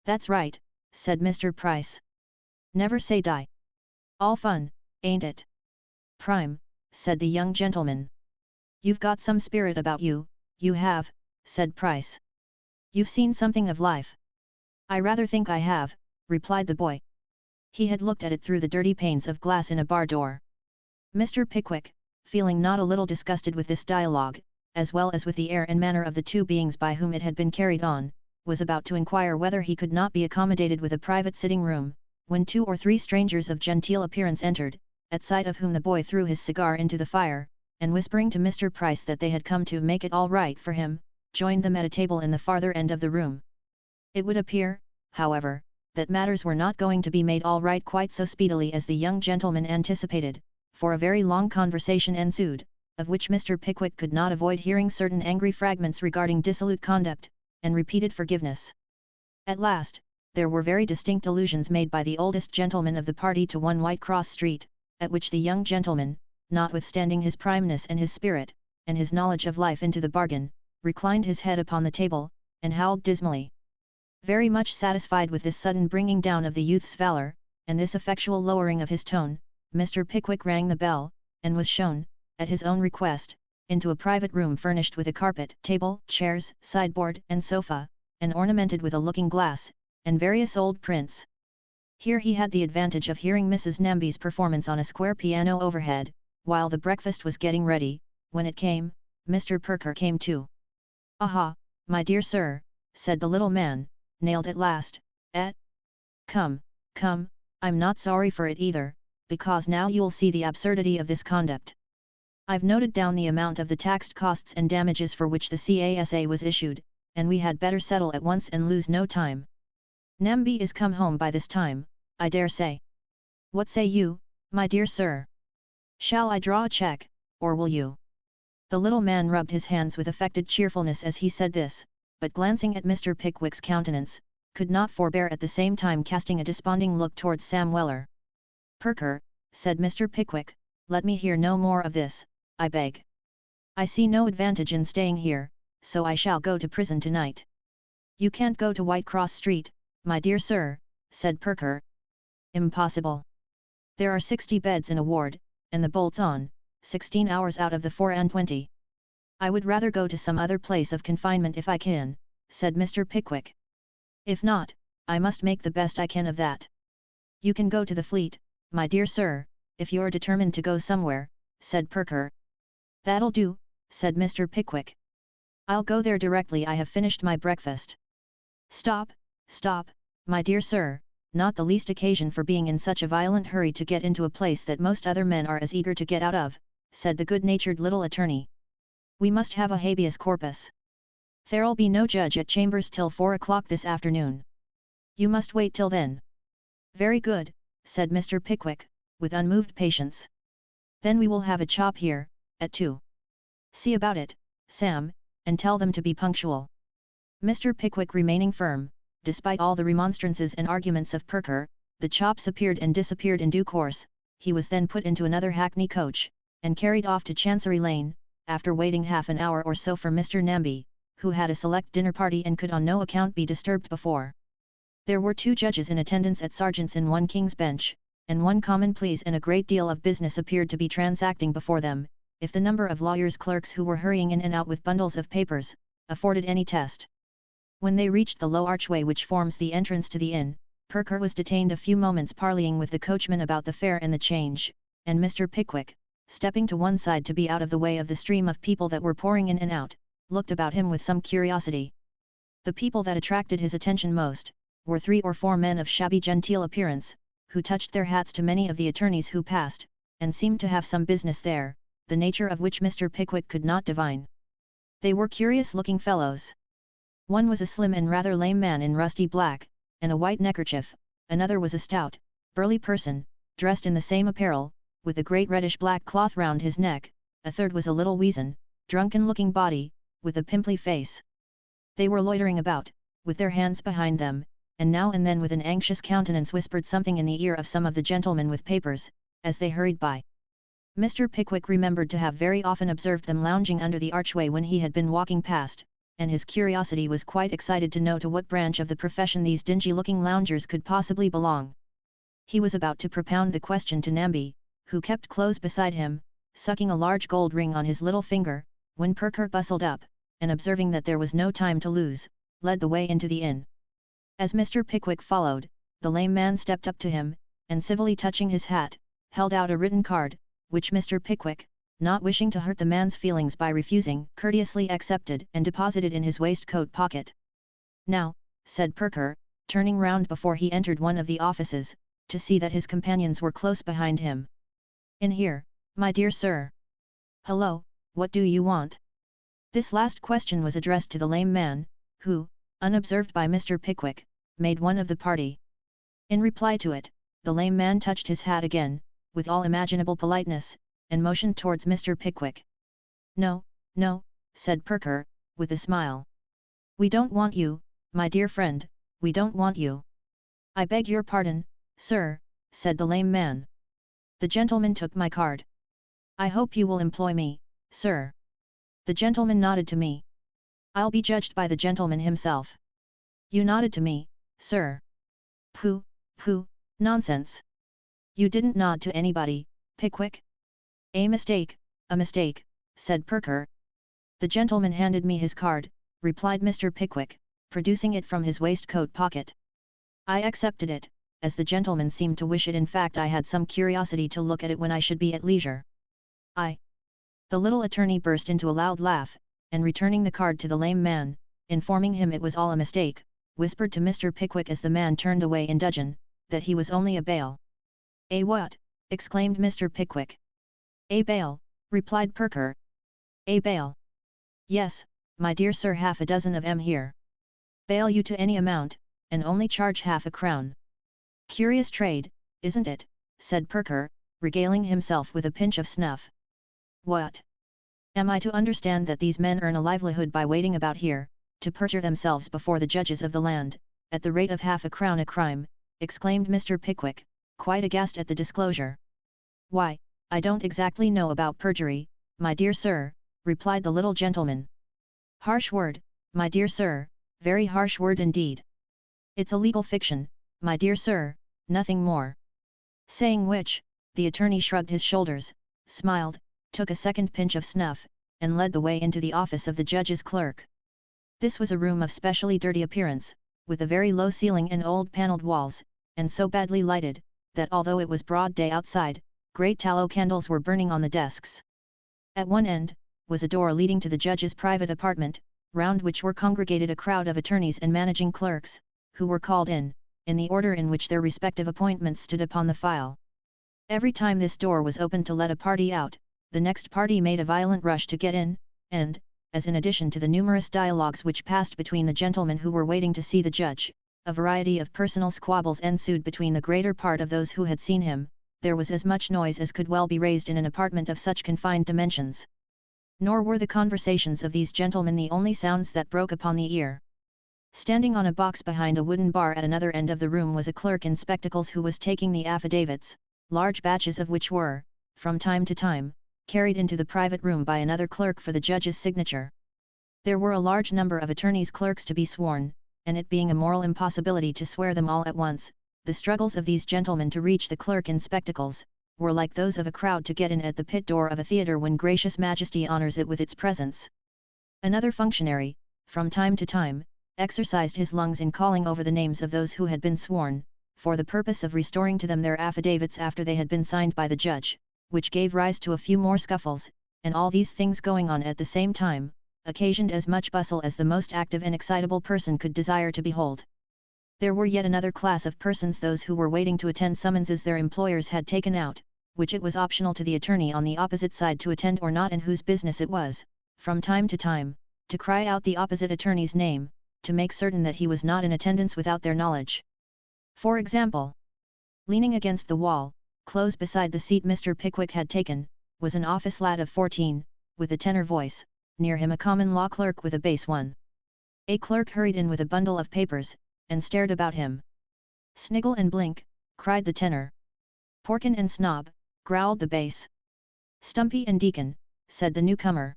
"That's right," said Mr. Price. "Never say die. All fun, ain't it?" "Prime," said the young gentleman. "You've got some spirit about you, you have," said Price. "You've seen something of life." "I rather think I have," replied the boy. He had looked at it through the dirty panes of glass in a bar door. Mr. Pickwick, feeling not a little disgusted with this dialogue, as well as with the air and manner of the two beings by whom it had been carried on, was about to inquire whether he could not be accommodated with a private sitting room, when 2 or 3 strangers of genteel appearance entered, at sight of whom the boy threw his cigar into the fire, and whispering to Mr. Price that they had come to make it all right for him, joined them at a table in the farther end of the room. It would appear, however, that matters were not going to be made all right quite so speedily as the young gentleman anticipated, for a very long conversation ensued, of which Mr. Pickwick could not avoid hearing certain angry fragments regarding dissolute conduct, and repeated forgiveness. At last, there were very distinct allusions made by the oldest gentleman of the party to 1 Whitecross Street, at which the young gentleman, notwithstanding his primeness and his spirit, and his knowledge of life into the bargain, reclined his head upon the table, and howled dismally. Very much satisfied with this sudden bringing down of the youth's valour, and this effectual lowering of his tone, Mr. Pickwick rang the bell, and was shown, at his own request, into a private room furnished with a carpet, table, chairs, sideboard, and sofa, and ornamented with a looking-glass, and various old prints. Here he had the advantage of hearing Mrs. Namby's performance on a square piano overhead, while the breakfast was getting ready. When it came, Mr. Perker came too. "Aha, my dear sir," said the little man, "nailed at last, eh? Come, come, I'm not sorry for it either, because now you'll see the absurdity of this conduct. I've noted down the amount of the taxed costs and damages for which the CASA was issued, and we had better settle at once and lose no time. Namby is come home by this time, I dare say. What say you, my dear sir? Shall I draw a cheque, or will you?" The little man rubbed his hands with affected cheerfulness as he said this, but glancing at Mr. Pickwick's countenance, could not forbear at the same time casting a desponding look towards Sam Weller. "Perker," said Mr. Pickwick, "let me hear no more of this, I beg. I see no advantage in staying here, so I shall go to prison tonight." "You can't go to Whitecross Street, my dear sir," said Perker. "Impossible. There are 60 beds in a ward, and the bolts on, 16 hours out of the 24. I would rather go to some other place of confinement if I can," said Mr. Pickwick. "If not, I must make the best I can of that." "You can go to the Fleet, my dear sir, if you're determined to go somewhere," said Perker. "That'll do," said Mr. Pickwick. "I'll go there directly I have finished my breakfast." "Stop, stop, my dear sir, not the least occasion for being in such a violent hurry to get into a place that most other men are as eager to get out of," said the good-natured little attorney. "We must have a habeas corpus. There'll be no judge at chambers till 4 o'clock this afternoon. You must wait till then." "Very good," said Mr. Pickwick, with unmoved patience. "Then we will have a chop here, at 2. See about it, Sam, and tell them to be punctual." Mr. Pickwick remaining firm, despite all the remonstrances and arguments of Perker, the chops appeared and disappeared in due course. He was then put into another hackney coach, and carried off to Chancery Lane, after waiting half an hour or so for Mr. Namby, who had a select dinner party and could on no account be disturbed before. There were 2 judges in attendance at Sergeant's and 1 King's Bench, and 1 Common Pleas, and a great deal of business appeared to be transacting before them, if the number of lawyers' clerks who were hurrying in and out with bundles of papers, afforded any test. When they reached the low archway which forms the entrance to the inn, Perker was detained a few moments parleying with the coachman about the fare and the change, and Mr. Pickwick, stepping to one side to be out of the way of the stream of people that were pouring in and out, looked about him with some curiosity. The people that attracted his attention most, were 3 or 4 men of shabby genteel appearance, who touched their hats to many of the attorneys who passed, and seemed to have some business there, the nature of which Mr. Pickwick could not divine. They were curious-looking fellows. One was a slim and rather lame man in rusty black, and a white neckerchief, another was a stout, burly person, dressed in the same apparel, with a great reddish-black cloth round his neck, a third was a little weazen, drunken-looking body, with a pimply face. They were loitering about, with their hands behind them, and now and then with an anxious countenance whispered something in the ear of some of the gentlemen with papers, as they hurried by. Mr. Pickwick remembered to have very often observed them lounging under the archway when he had been walking past, and his curiosity was quite excited to know to what branch of the profession these dingy-looking loungers could possibly belong. He was about to propound the question to Namby, who kept close beside him, sucking a large gold ring on his little finger, when Perker bustled up, and observing that there was no time to lose, led the way into the inn. As Mr. Pickwick followed, the lame man stepped up to him, and civilly touching his hat, held out a written card, which Mr. Pickwick, not wishing to hurt the man's feelings by refusing, courteously accepted and deposited in his waistcoat pocket. "Now," said Perker, turning round before he entered one of the offices, to see that his companions were close behind him. "In here, my dear sir." "Hello, what do you want?" This last question was addressed to the lame man, who, unobserved by Mr. Pickwick, made one of the party. In reply to it, the lame man touched his hat again, with all imaginable politeness, and motioned towards Mr. Pickwick. "No, no," said Perker, with a smile. "We don't want you, my dear friend, we don't want you." "I beg your pardon, sir," said the lame man. "The gentleman took my card. I hope you will employ me, sir." The gentleman nodded to me. "I'll be judged by the gentleman himself." "You nodded to me, sir." "Pooh, pooh, nonsense. You didn't nod to anybody, Pickwick." "A mistake, said Perker. "The gentleman handed me his card," replied Mr. Pickwick, producing it from his waistcoat pocket. "I accepted it, as the gentleman seemed to wish it. In fact, I had some curiosity to look at it when I should be at leisure." The little attorney burst into a loud laugh, and returning the card to the lame man, informing him it was all a mistake, whispered to Mr. Pickwick as the man turned away in dudgeon, that he was only a bail. "A what?" exclaimed Mr. Pickwick. "A bail," replied Perker. "A bail? Yes, my dear sir, half a dozen of 'em here. Bail you to any amount, and only charge half a crown." "Curious trade, isn't it?" said Perker, regaling himself with a pinch of snuff. "What? Am I to understand that these men earn a livelihood by waiting about here, to perjure themselves before the judges of the land, at the rate of half a crown a crime?" exclaimed Mr. Pickwick, quite aghast at the disclosure. "Why, I don't exactly know about perjury, my dear sir," replied the little gentleman. "Harsh word, my dear sir, very harsh word indeed. It's a legal fiction, my dear sir, nothing more." Saying which, the attorney shrugged his shoulders, smiled, took a second pinch of snuff, and led the way into the office of the judge's clerk. This was a room of specially dirty appearance, with a very low ceiling and old panelled walls, and so badly lighted, that although it was broad day outside, great tallow candles were burning on the desks. At one end, was a door leading to the judge's private apartment, round which were congregated a crowd of attorneys and managing clerks, who were called in the order in which their respective appointments stood upon the file. Every time this door was opened to let a party out, the next party made a violent rush to get in, and, as in addition to the numerous dialogues which passed between the gentlemen who were waiting to see the judge, a variety of personal squabbles ensued between the greater part of those who had seen him, there was as much noise as could well be raised in an apartment of such confined dimensions. Nor were the conversations of these gentlemen the only sounds that broke upon the ear. Standing on a box behind a wooden bar at another end of the room was a clerk in spectacles who was taking the affidavits, large batches of which were, from time to time, carried into the private room by another clerk for the judge's signature. There were a large number of attorneys' clerks to be sworn, and it being a moral impossibility to swear them all at once, the struggles of these gentlemen to reach the clerk in spectacles, were like those of a crowd to get in at the pit door of a theatre when gracious majesty honours it with its presence. Another functionary, from time to time, exercised his lungs in calling over the names of those who had been sworn, for the purpose of restoring to them their affidavits after they had been signed by the judge, which gave rise to a few more scuffles, and all these things going on at the same time, occasioned as much bustle as the most active and excitable person could desire to behold. There were yet another class of persons, those who were waiting to attend summonses their employers had taken out, which it was optional to the attorney on the opposite side to attend or not, and whose business it was, from time to time, to cry out the opposite attorney's name, to make certain that he was not in attendance without their knowledge. For example, leaning against the wall, close beside the seat Mr. Pickwick had taken, was an office lad of 14, with a tenor voice, near him a common law clerk with a bass one. A clerk hurried in with a bundle of papers, and stared about him. "Sniggle and blink," cried the tenor. "Porkin and snob," growled the bass. "Stumpy and deacon," said the newcomer.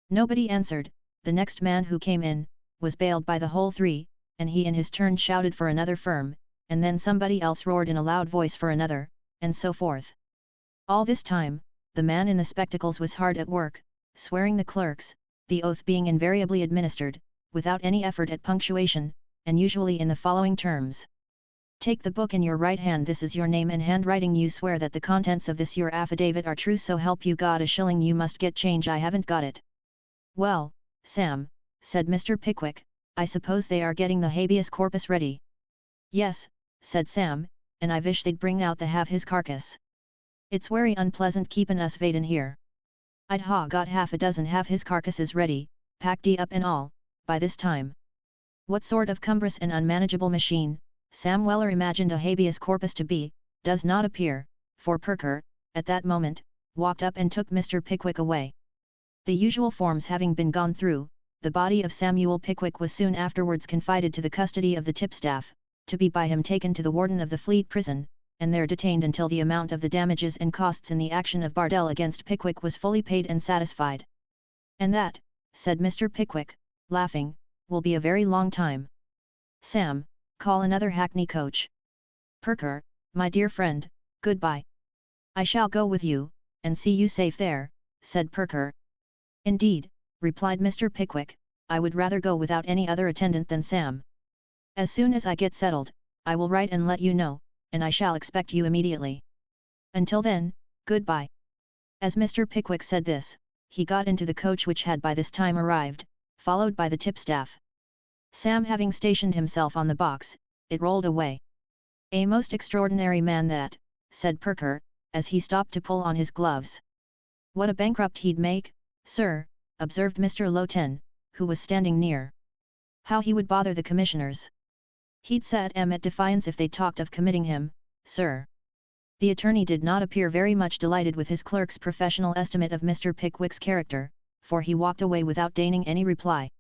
Nobody answered. The next man who came in, was bailed by the whole three, and he in his turn shouted for another firm, and then somebody else roared in a loud voice for another, and so forth. All this time, the man in the spectacles was hard at work, swearing the clerks, the oath being invariably administered, without any effort at punctuation, and usually in the following terms. "Take the book in your right hand, this is your name and handwriting, you swear that the contents of this your affidavit are true, so help you God, a shilling you must get change, I haven't got it." "Well, Sam," said Mr. Pickwick, "I suppose they are getting the habeas corpus ready." "Yes," said Sam, "and I wish they'd bring out the have his carcass. It's werry unpleasant keepin' us waitin' here. I'd ha got half a dozen have his carcasses ready, packed up and all, by this time." What sort of cumbrous and unmanageable machine, Sam Weller imagined a habeas corpus to be, does not appear, for Perker, at that moment, walked up and took Mr. Pickwick away. The usual forms having been gone through, the body of Samuel Pickwick was soon afterwards confided to the custody of the tipstaff, to be by him taken to the warden of the Fleet Prison, and there detained until the amount of the damages and costs in the action of Bardell against Pickwick was fully paid and satisfied. "And that," said Mr. Pickwick, laughing, "will be a very long time. Sam, call another hackney coach. Perker, my dear friend, goodbye." "I shall go with you, and see you safe there," said Perker. "Indeed," replied Mr. Pickwick, "I would rather go without any other attendant than Sam. As soon as I get settled, I will write and let you know, and I shall expect you immediately. Until then, goodbye." As Mr. Pickwick said this, he got into the coach which had by this time arrived, followed by the tipstaff. Sam having stationed himself on the box, it rolled away. "A most extraordinary man that," said Perker, as he stopped to pull on his gloves. "What a bankrupt he'd make, sir," observed Mr. Lowten, who was standing near. "How he would bother the commissioners. He'd set 'em at defiance if they talked of committing him, sir." The attorney did not appear very much delighted with his clerk's professional estimate of Mr. Pickwick's character, for he walked away without deigning any reply.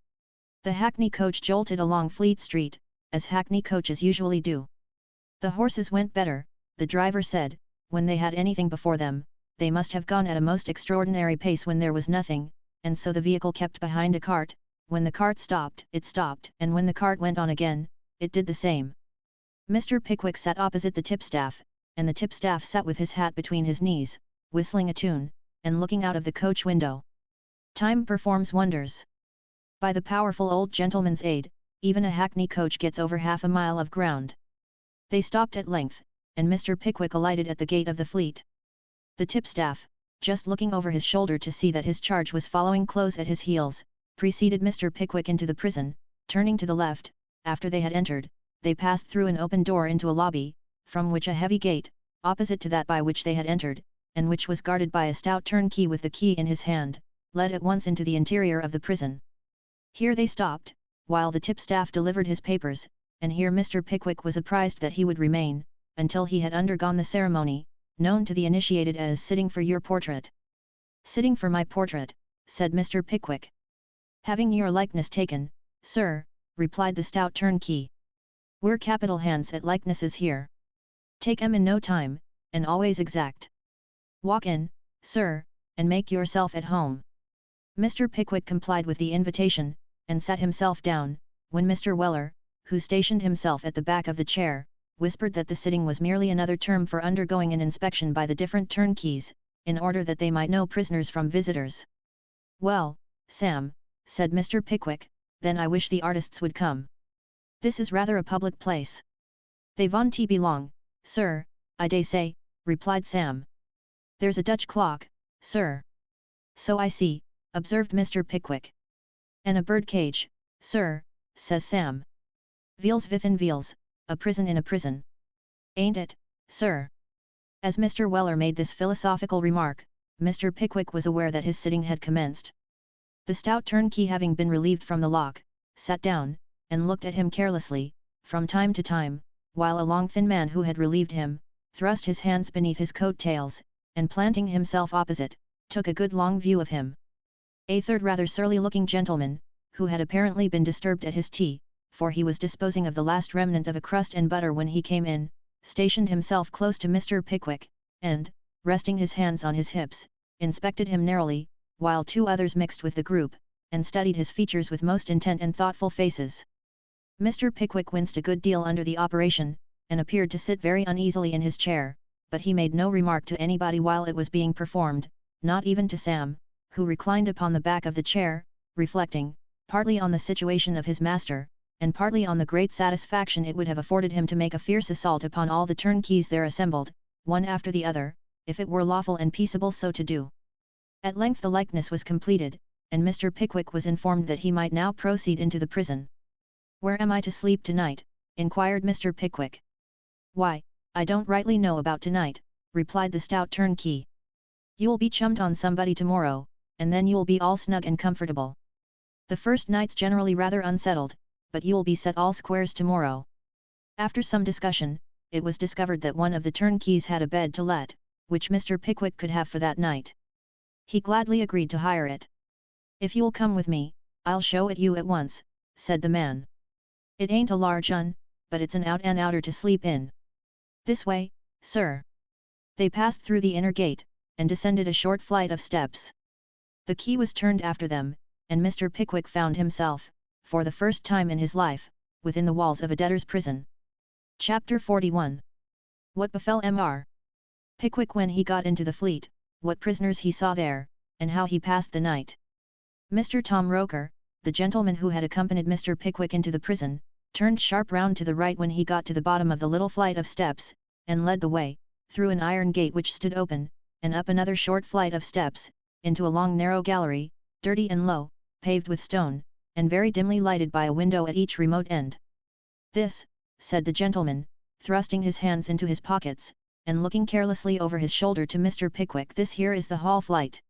The hackney coach jolted along Fleet Street, as hackney coaches usually do. The horses went better, the driver said. When they had anything before them, they must have gone at a most extraordinary pace when there was nothing, and so the vehicle kept behind a cart. When the cart stopped, it stopped, and when the cart went on again, it did the same. Mr. Pickwick sat opposite the tipstaff, and the tipstaff sat with his hat between his knees, whistling a tune, and looking out of the coach window. Time performs wonders. By the powerful old gentleman's aid, even a hackney coach gets over half a mile of ground. They stopped at length, and Mr. Pickwick alighted at the gate of the Fleet. The tipstaff, just looking over his shoulder to see that his charge was following close at his heels, preceded Mr. Pickwick into the prison. Turning to the left, after they had entered, they passed through an open door into a lobby, from which a heavy gate, opposite to that by which they had entered, and which was guarded by a stout turnkey with the key in his hand, led at once into the interior of the prison. Here they stopped, while the tipstaff delivered his papers, and here Mr. Pickwick was apprised that he would remain, until he had undergone the ceremony, known to the initiated as sitting for your portrait. "Sitting for my portrait," said Mr. Pickwick. "Having your likeness taken, sir," replied the stout turnkey. "We're capital hands at likenesses here. Take 'em in no time, and always exact. Walk in, sir, and make yourself at home." Mr. Pickwick complied with the invitation, and sat himself down, when Mr. Weller, who stationed himself at the back of the chair, whispered that the sitting was merely another term for undergoing an inspection by the different turnkeys, in order that they might know prisoners from visitors. "Well, Sam," said Mr. Pickwick, then I wish the artists would come. This is rather a public place. They want to belong, sir, I dey say, replied Sam. There's a Dutch clock, sir. So I see, observed Mr. Pickwick. And a bird cage, sir, says Sam. Veals within veals, a prison in a prison. Ain't it, sir? As Mr. Weller made this philosophical remark, Mr. Pickwick was aware that his sitting had commenced. The stout turnkey, having been relieved from the lock, sat down, and looked at him carelessly, from time to time, while a long thin man who had relieved him, thrust his hands beneath his coat tails, and planting himself opposite, took a good long view of him. A third rather surly-looking gentleman, who had apparently been disturbed at his tea, for he was disposing of the last remnant of a crust and butter when he came in, stationed himself close to Mr. Pickwick, and, resting his hands on his hips, inspected him narrowly, while two others mixed with the group, and studied his features with most intent and thoughtful faces. Mr. Pickwick winced a good deal under the operation, and appeared to sit very uneasily in his chair, but he made no remark to anybody while it was being performed, not even to Sam, who reclined upon the back of the chair, reflecting, partly on the situation of his master, and partly on the great satisfaction it would have afforded him to make a fierce assault upon all the turnkeys there assembled, one after the other, if it were lawful and peaceable so to do. At length the likeness was completed, and Mr. Pickwick was informed that he might now proceed into the prison. "Where am I to sleep tonight?" inquired Mr. Pickwick. "Why, I don't rightly know about tonight," replied the stout turnkey. "You'll be chummed on somebody tomorrow, and then you'll be all snug and comfortable. The first night's generally rather unsettled, but you'll be set all squares tomorrow." After some discussion, it was discovered that one of the turnkeys had a bed to let, which Mr. Pickwick could have for that night. He gladly agreed to hire it. "If you'll come with me, I'll show it you at once," said the man. "It ain't a large un, but it's an out-and-outer to sleep in. This way, sir." They passed through the inner gate, and descended a short flight of steps. The key was turned after them, and Mr. Pickwick found himself, for the first time in his life, within the walls of a debtor's prison. Chapter 41. What befell Mr. Pickwick when he got into the Fleet, what prisoners he saw there, and how he passed the night. Mr. Tom Roker, the gentleman who had accompanied Mr. Pickwick into the prison, turned sharp round to the right when he got to the bottom of the little flight of steps, and led the way, through an iron gate which stood open, and up another short flight of steps, into a long narrow gallery, dirty and low, paved with stone, and very dimly lighted by a window at each remote end. "This," said the gentleman, thrusting his hands into his pockets, and looking carelessly over his shoulder to Mr. Pickwick, "this here is the hall flight."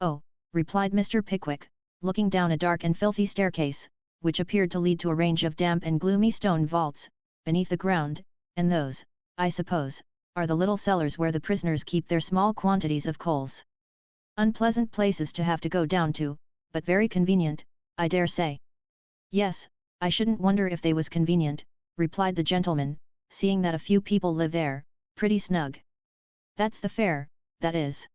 "Oh," replied Mr. Pickwick, looking down a dark and filthy staircase, which appeared to lead to a range of damp and gloomy stone vaults, beneath the ground, and those, I suppose, are the little cellars where the prisoners keep their small quantities of coals. Unpleasant places to have to go down to, but very convenient, I dare say." "Yes, I shouldn't wonder if they was convenient," replied the gentleman, "seeing that a few people live there, pretty snug." "That's the fare, that is."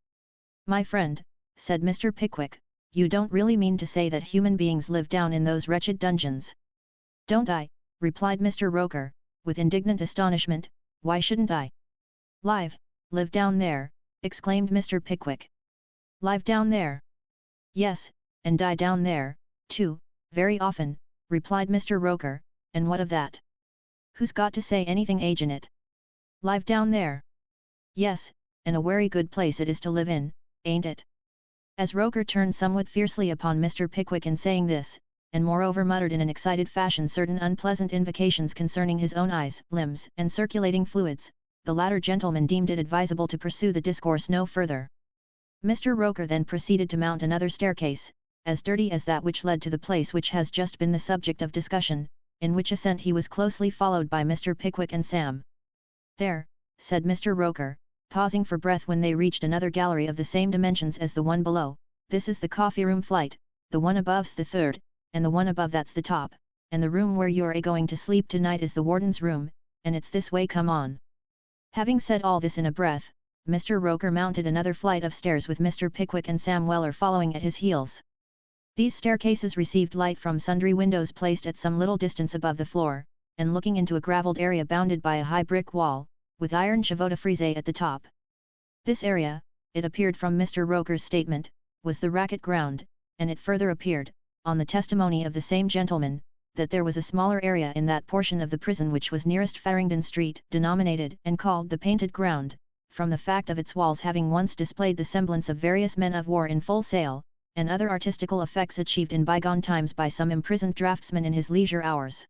"My friend," said Mr. Pickwick, "you don't really mean to say that human beings live down in those wretched dungeons?" "Don't I?" replied Mr. Roker, with indignant astonishment, "why shouldn't I?" Live down there," exclaimed Mr. Pickwick. "Live down there?" "Yes, and die down there, too, very often," replied Mr. Roker, "and what of that? Who's got to say anything agin it? Live down there? Yes, and a werry good place it is to live in, ain't it?" As Roker turned somewhat fiercely upon Mr. Pickwick in saying this, and moreover muttered in an excited fashion certain unpleasant invocations concerning his own eyes, limbs, and circulating fluids, the latter gentleman deemed it advisable to pursue the discourse no further. Mr. Roker then proceeded to mount another staircase, as dirty as that which led to the place which has just been the subject of discussion, in which ascent he was closely followed by Mr. Pickwick and Sam. "There," said Mr. Roker, pausing for breath when they reached another gallery of the same dimensions as the one below, "this is the coffee-room flight, the one above's the third, and the one above that's the top, and the room where you're going to sleep tonight is the warden's room, and it's this way, come on." Having said all this in a breath, Mr. Roker mounted another flight of stairs with Mr. Pickwick and Sam Weller following at his heels. These staircases received light from sundry windows placed at some little distance above the floor, and looking into a gravelled area bounded by a high brick wall, with iron chevaux de frise at the top. This area, it appeared from Mr. Roker's statement, was the racket ground, and it further appeared, on the testimony of the same gentleman, that there was a smaller area in that portion of the prison which was nearest Farringdon Street, denominated and called the Painted Ground, from the fact of its walls having once displayed the semblance of various men of war in full sail, and other artistical effects achieved in bygone times by some imprisoned draftsman in his leisure hours.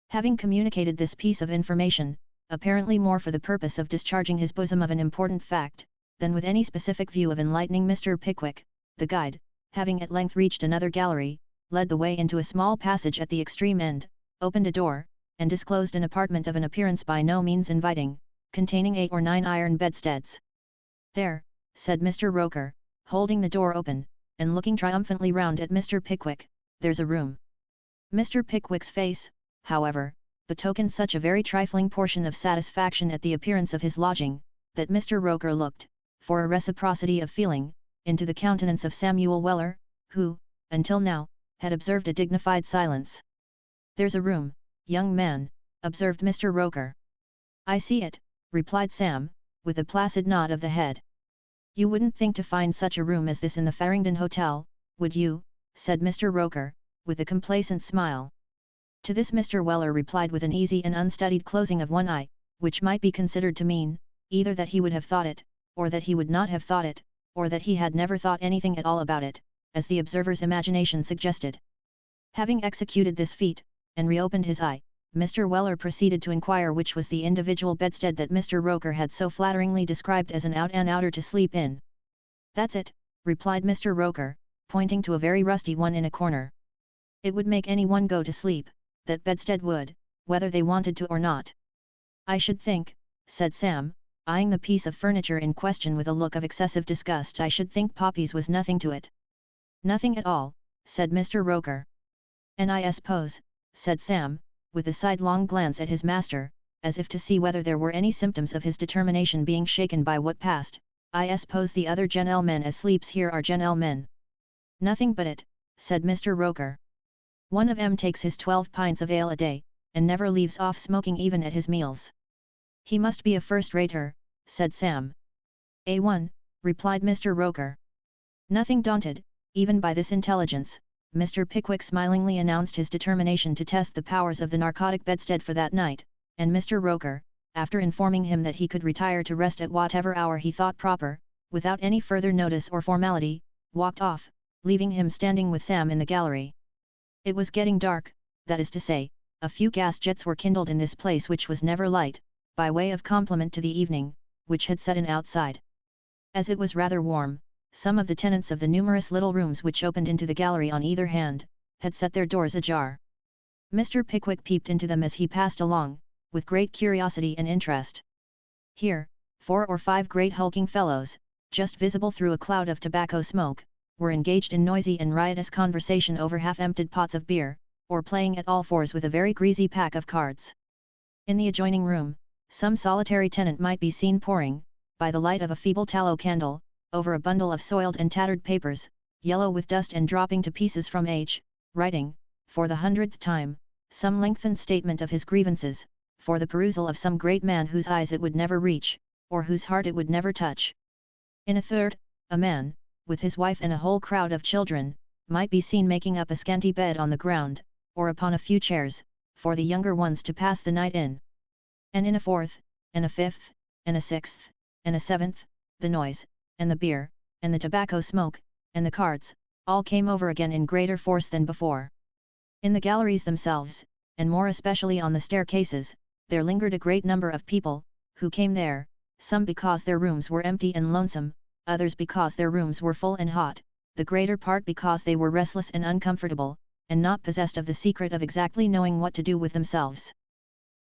Having communicated this piece of information, apparently more for the purpose of discharging his bosom of an important fact, than with any specific view of enlightening Mr. Pickwick, the guide, having at length reached another gallery, led the way into a small passage at the extreme end, opened a door, and disclosed an apartment of an appearance by no means inviting, containing 8 or 9 iron bedsteads. "There," said Mr. Roker, holding the door open, and looking triumphantly round at Mr. Pickwick, "there's a room." Mr. Pickwick's face, however, betokened such a very trifling portion of satisfaction at the appearance of his lodging, that Mr. Roker looked, for a reciprocity of feeling, into the countenance of Samuel Weller, who, until now, had observed a dignified silence. "There's a room, young man," observed Mr. Roker. "I see it," replied Sam, with a placid nod of the head. "You wouldn't think to find such a room as this in the Farringdon Hotel, would you?" said Mr. Roker, with a complacent smile. To this Mr. Weller replied with an easy and unstudied closing of one eye, which might be considered to mean, either that he would have thought it, or that he would not have thought it, or that he had never thought anything at all about it, as the observer's imagination suggested. Having executed this feat, and reopened his eye, Mr. Weller proceeded to inquire which was the individual bedstead that Mr. Roker had so flatteringly described as an out-and-outer to sleep in. "That's it," replied Mr. Roker, pointing to a very rusty one in a corner. "It would make any one go to sleep, that bedstead would, whether they wanted to or not." "I should think," said Sam, eyeing the piece of furniture in question with a look of excessive disgust, "I should think poppies was nothing to it." "Nothing at all," said Mr. Roker. "And I suppose," said Sam, with a sidelong glance at his master, as if to see whether there were any symptoms of his determination being shaken by what passed, "I suppose the other gentlemen as sleeps here are gentlemen." "Nothing but it," said Mr. Roker. "One of 'em takes his 12 pints of ale a day, and never leaves off smoking even at his meals." "He must be a first-rater," said Sam. "A1," replied Mr. Roker. Nothing daunted, even by this intelligence, Mr. Pickwick smilingly announced his determination to test the powers of the narcotic bedstead for that night, and Mr. Roker, after informing him that he could retire to rest at whatever hour he thought proper, without any further notice or formality, walked off, leaving him standing with Sam in the gallery. It was getting dark, that is to say, a few gas jets were kindled in this place which was never light, by way of compliment to the evening, which had set in outside. As it was rather warm, some of the tenants of the numerous little rooms which opened into the gallery on either hand, had set their doors ajar. Mr. Pickwick peeped into them as he passed along, with great curiosity and interest. Here, 4 or 5 great hulking fellows, just visible through a cloud of tobacco smoke, were engaged in noisy and riotous conversation over half-emptied pots of beer, or playing at all fours with a very greasy pack of cards. In the adjoining room, some solitary tenant might be seen poring, by the light of a feeble tallow candle, over a bundle of soiled and tattered papers, yellow with dust and dropping to pieces from age, writing, for the 100th time, some lengthened statement of his grievances, for the perusal of some great man whose eyes it would never reach, or whose heart it would never touch. In a third, a man, with his wife and a whole crowd of children, might be seen making up a scanty bed on the ground, or upon a few chairs, for the younger ones to pass the night in. And in a fourth, and a fifth, and a sixth, and a seventh, the noise, and the beer, and the tobacco smoke, and the cards, all came over again in greater force than before. In the galleries themselves, and more especially on the staircases, there lingered a great number of people, who came there, some because their rooms were empty and lonesome, others because their rooms were full and hot, the greater part because they were restless and uncomfortable, and not possessed of the secret of exactly knowing what to do with themselves.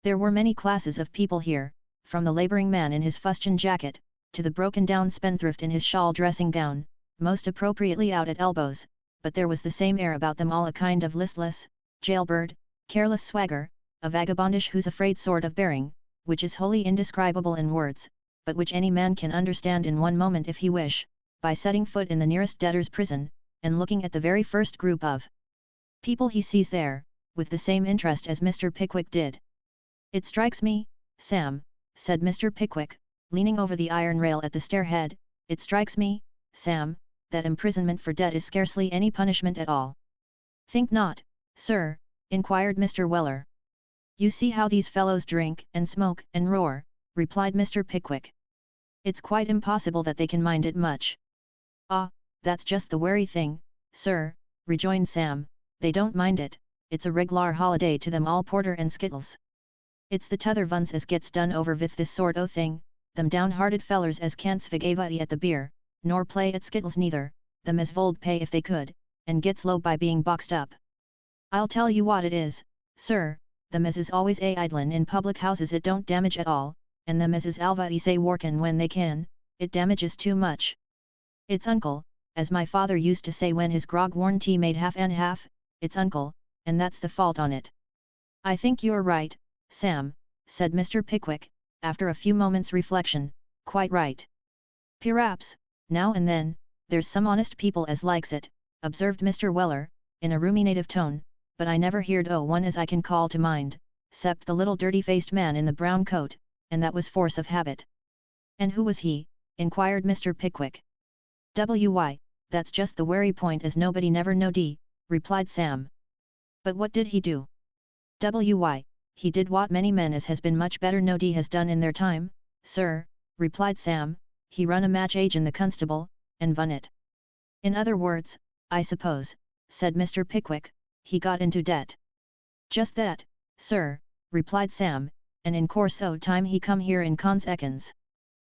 There were many classes of people here, from the labouring man in his fustian jacket, to the broken-down spendthrift in his shawl dressing gown, most appropriately out at elbows, but there was the same air about them all, a kind of listless, jailbird, careless swagger, a vagabondish who's afraid sort of bearing, which is wholly indescribable in words, but which any man can understand in one moment if he wish, by setting foot in the nearest debtor's prison, and looking at the very first group of people he sees there, with the same interest as Mr. Pickwick did. "It strikes me, Sam," said Mr. Pickwick, leaning over the iron rail at the stair-head, "it strikes me, Sam, that imprisonment for debt is scarcely any punishment at all." Think not, sir, inquired Mr. Weller. You see how these fellows drink and smoke and roar, replied Mr. Pickwick. It's quite impossible that they can mind it much. Ah, that's just the very thing, sir, rejoined Sam, they don't mind it, it's a reg'lar holiday to them all, porter and skittles. It's the t'other vuns as gets done over with this sort o' thing, them downhearted fellers as can't svig ava at the beer, nor play at skittles neither, them as vold pay if they could, and gets low by being boxed up. I'll tell you what it is, sir, them as is always a idlin in public houses it don't damage at all, and them as is alva say workin when they can, it damages too much. It's uncle, as my father used to say when his grog worn tea made half and half, it's uncle, and that's the fault on it. I think you're right, Sam, said Mr. Pickwick, after a few moments' reflection, quite right. Perhaps, now and then, there's some honest people as likes it, observed Mr. Weller, in a ruminative tone, but I never heard o' one as I can call to mind, 'cept the little dirty-faced man in the brown coat, and that was force of habit. And who was he? Inquired Mr. Pickwick. Why, that's just the wery point as nobody never knowed, replied Sam. But what did he do? Why, he did what many men as has been much better knowed has done in their time, sir, replied Sam, he run a match age in the constable, and vun it. In other words, I suppose, said Mr. Pickwick, he got into debt. Just that, sir, replied Sam, and in course o' time he come here in cons ekins.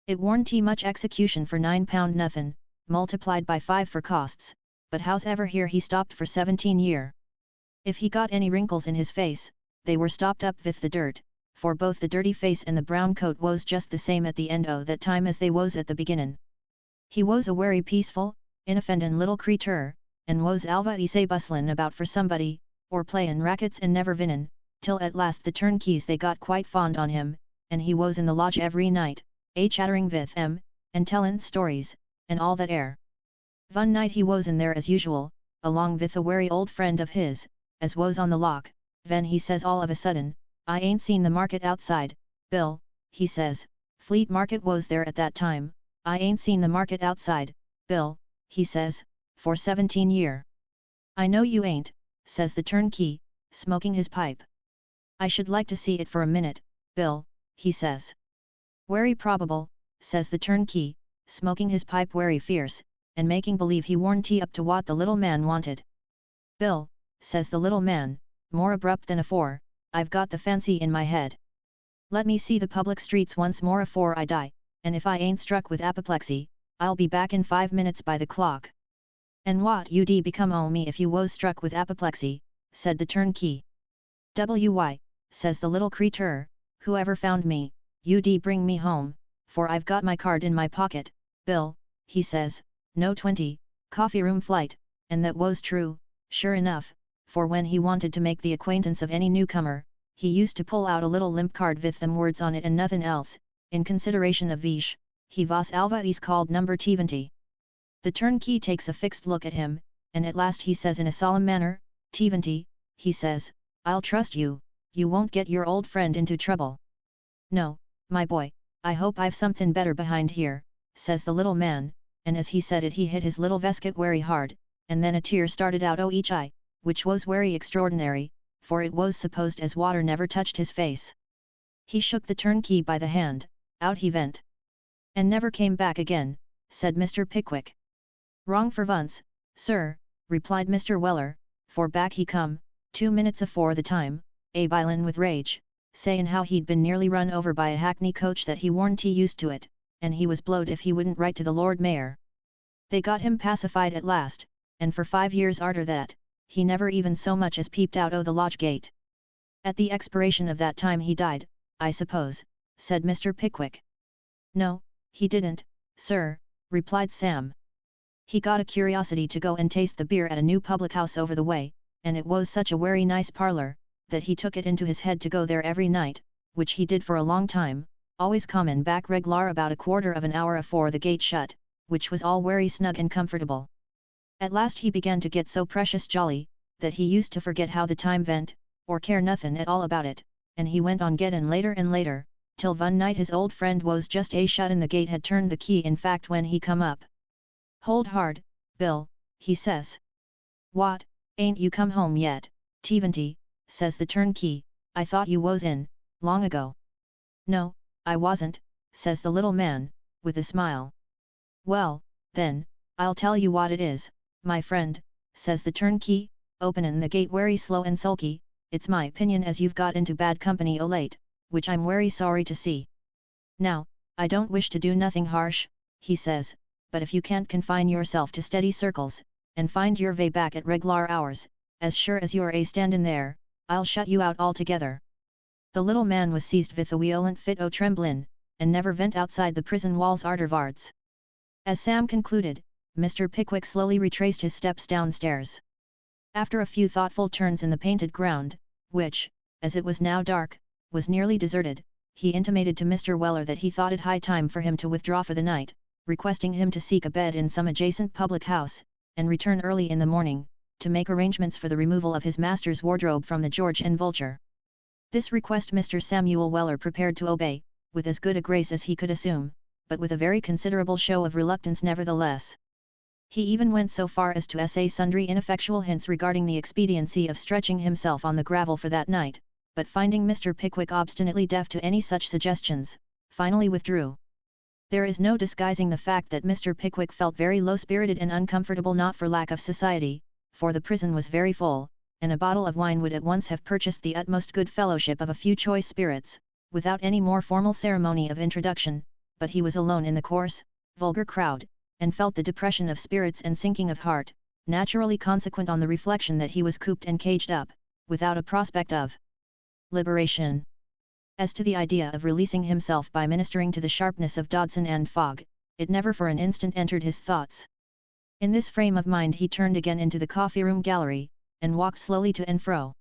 It warn't much execution for £9 nothin', multiplied by 5 for costs, but hows'ever here he stopped for 17 year. If he got any wrinkles in his face, they were stopped up with the dirt, for both the dirty face and the brown coat was just the same at the end o' that time as they was at the beginnin'. He was a wery peaceful, inoffendin' little creetur, and was alva say bustlin' about for somebody, or playin' rackets and never vinnin', till at last the turnkeys they got quite fond on him, and he was in the lodge every night, chattering with 'em, and tellin' stories, and all that air. One night he was in there as usual, along with a wery old friend of his, as was on the lock, ven he says all of a sudden, I ain't seen the market outside, Bill, he says, Fleet Market was there at that time, I ain't seen the market outside, Bill, he says, for 17 year. I know you ain't, says the turnkey, smoking his pipe. I should like to see it for a minute, Bill, he says. Wery probable, says the turnkey, smoking his pipe wery fierce, and making believe he warn't up to what the little man wanted. Bill, says the little man, more abrupt than afore, I've got the fancy in my head. Let me see the public streets once more afore I die, and if I ain't struck with apoplexy, I'll be back in 5 minutes by the clock. And what you'd become o' me if you was struck with apoplexy, said the turnkey. Why, says the little creetur, whoever found me, you'd bring me home, for I've got my card in my pocket, Bill, he says, no 20, coffee room flight, and that was true, sure enough, for when he wanted to make the acquaintance of any newcomer, he used to pull out a little limp card with them words on it and nothing else, in consideration of vish, he was alva is called number 20. The turnkey takes a fixed look at him, and at last he says in a solemn manner, 20, he says, I'll trust you, you won't get your old friend into trouble. No, my boy, I hope I've something better behind here, says the little man, and as he said it he hit his little waistcoat wery hard, and then a tear started out o' each eye, which was wery extraordinary, for it was supposed as water never touched his face. He shook the turnkey by the hand, out he went. And never came back again, said Mr. Pickwick. Wrong for once, sir, replied Mr. Weller, for back he come, 2 minutes afore the time, bilin' with rage, sayin' how he'd been nearly run over by a hackney coach that he warn't used to it, and he was blowed if he wouldn't write to the Lord Mayor. They got him pacified at last, and for 5 years arter that, he never even so much as peeped out o' the lodge gate. At the expiration of that time he died, I suppose, said Mr. Pickwick. No, he didn't, sir, replied Sam. He got a curiosity to go and taste the beer at a new public house over the way, and it was such a wery nice parlour, that he took it into his head to go there every night, which he did for a long time, always comin' back reg'lar about a quarter of an hour afore the gate shut, which was all wery snug and comfortable. At last he began to get so precious jolly, that he used to forget how the time went, or care nothin' at all about it, and he went on gettin' later and later, till one night his old friend was just shuttin' the gate had turned the key in fact when he come up. Hold hard, Bill, he says. What, Ain't you come home yet, Teventy, says the turnkey, I thought you was in, long ago. No, I wasn't, says the little man, with a smile. Well, then, I'll tell you what it is, my friend, says the turnkey, openin' the gate wery slow and sulky, it's my opinion as you've got into bad company o' late, which I'm wery sorry to see. Now, I don't wish to do nothing harsh, he says, but if you can't confine yourself to steady circles, and find your way back at reg'lar hours, as sure as you're a standin' there, I'll shut you out altogether. The little man was seized with a violent fit o' tremblin', and never went outside the prison walls arterwards. As Sam concluded, Mr. Pickwick slowly retraced his steps downstairs. After a few thoughtful turns in the painted ground, which, as it was now dark, was nearly deserted, he intimated to Mr. Weller that he thought it high time for him to withdraw for the night, requesting him to seek a bed in some adjacent public house, and return early in the morning, to make arrangements for the removal of his master's wardrobe from the George and Vulture. This request Mr. Samuel Weller prepared to obey, with as good a grace as he could assume, but with a very considerable show of reluctance nevertheless. He even went so far as to essay sundry ineffectual hints regarding the expediency of stretching himself on the gravel for that night, but finding Mr. Pickwick obstinately deaf to any such suggestions, finally withdrew. There is no disguising the fact that Mr. Pickwick felt very low-spirited and uncomfortable, not for lack of society, for the prison was very full, and a bottle of wine would at once have purchased the utmost good fellowship of a few choice spirits, without any more formal ceremony of introduction, but he was alone in the coarse, vulgar crowd, and felt the depression of spirits and sinking of heart, naturally consequent on the reflection that he was cooped and caged up, without a prospect of liberation. As to the idea of releasing himself by ministering to the sharpness of Dodson and Fogg, it never for an instant entered his thoughts. In this frame of mind he turned again into the coffee-room gallery, and walked slowly to and fro.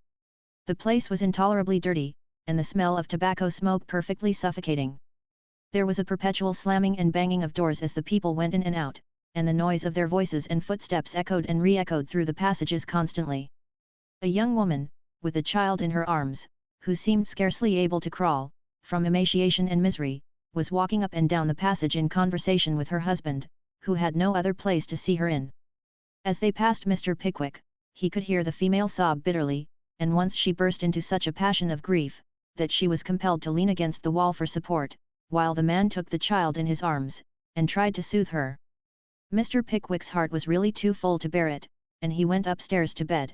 The place was intolerably dirty, and the smell of tobacco smoke perfectly suffocating. There was a perpetual slamming and banging of doors as the people went in and out, and the noise of their voices and footsteps echoed and re-echoed through the passages constantly. A young woman, with a child in her arms, who seemed scarcely able to crawl, from emaciation and misery, was walking up and down the passage in conversation with her husband, who had no other place to see her in. As they passed Mr. Pickwick, he could hear the female sob bitterly, and once she burst into such a passion of grief, that she was compelled to lean against the wall for support, while the man took the child in his arms, and tried to soothe her. Mr. Pickwick's heart was really too full to bear it, and he went upstairs to bed.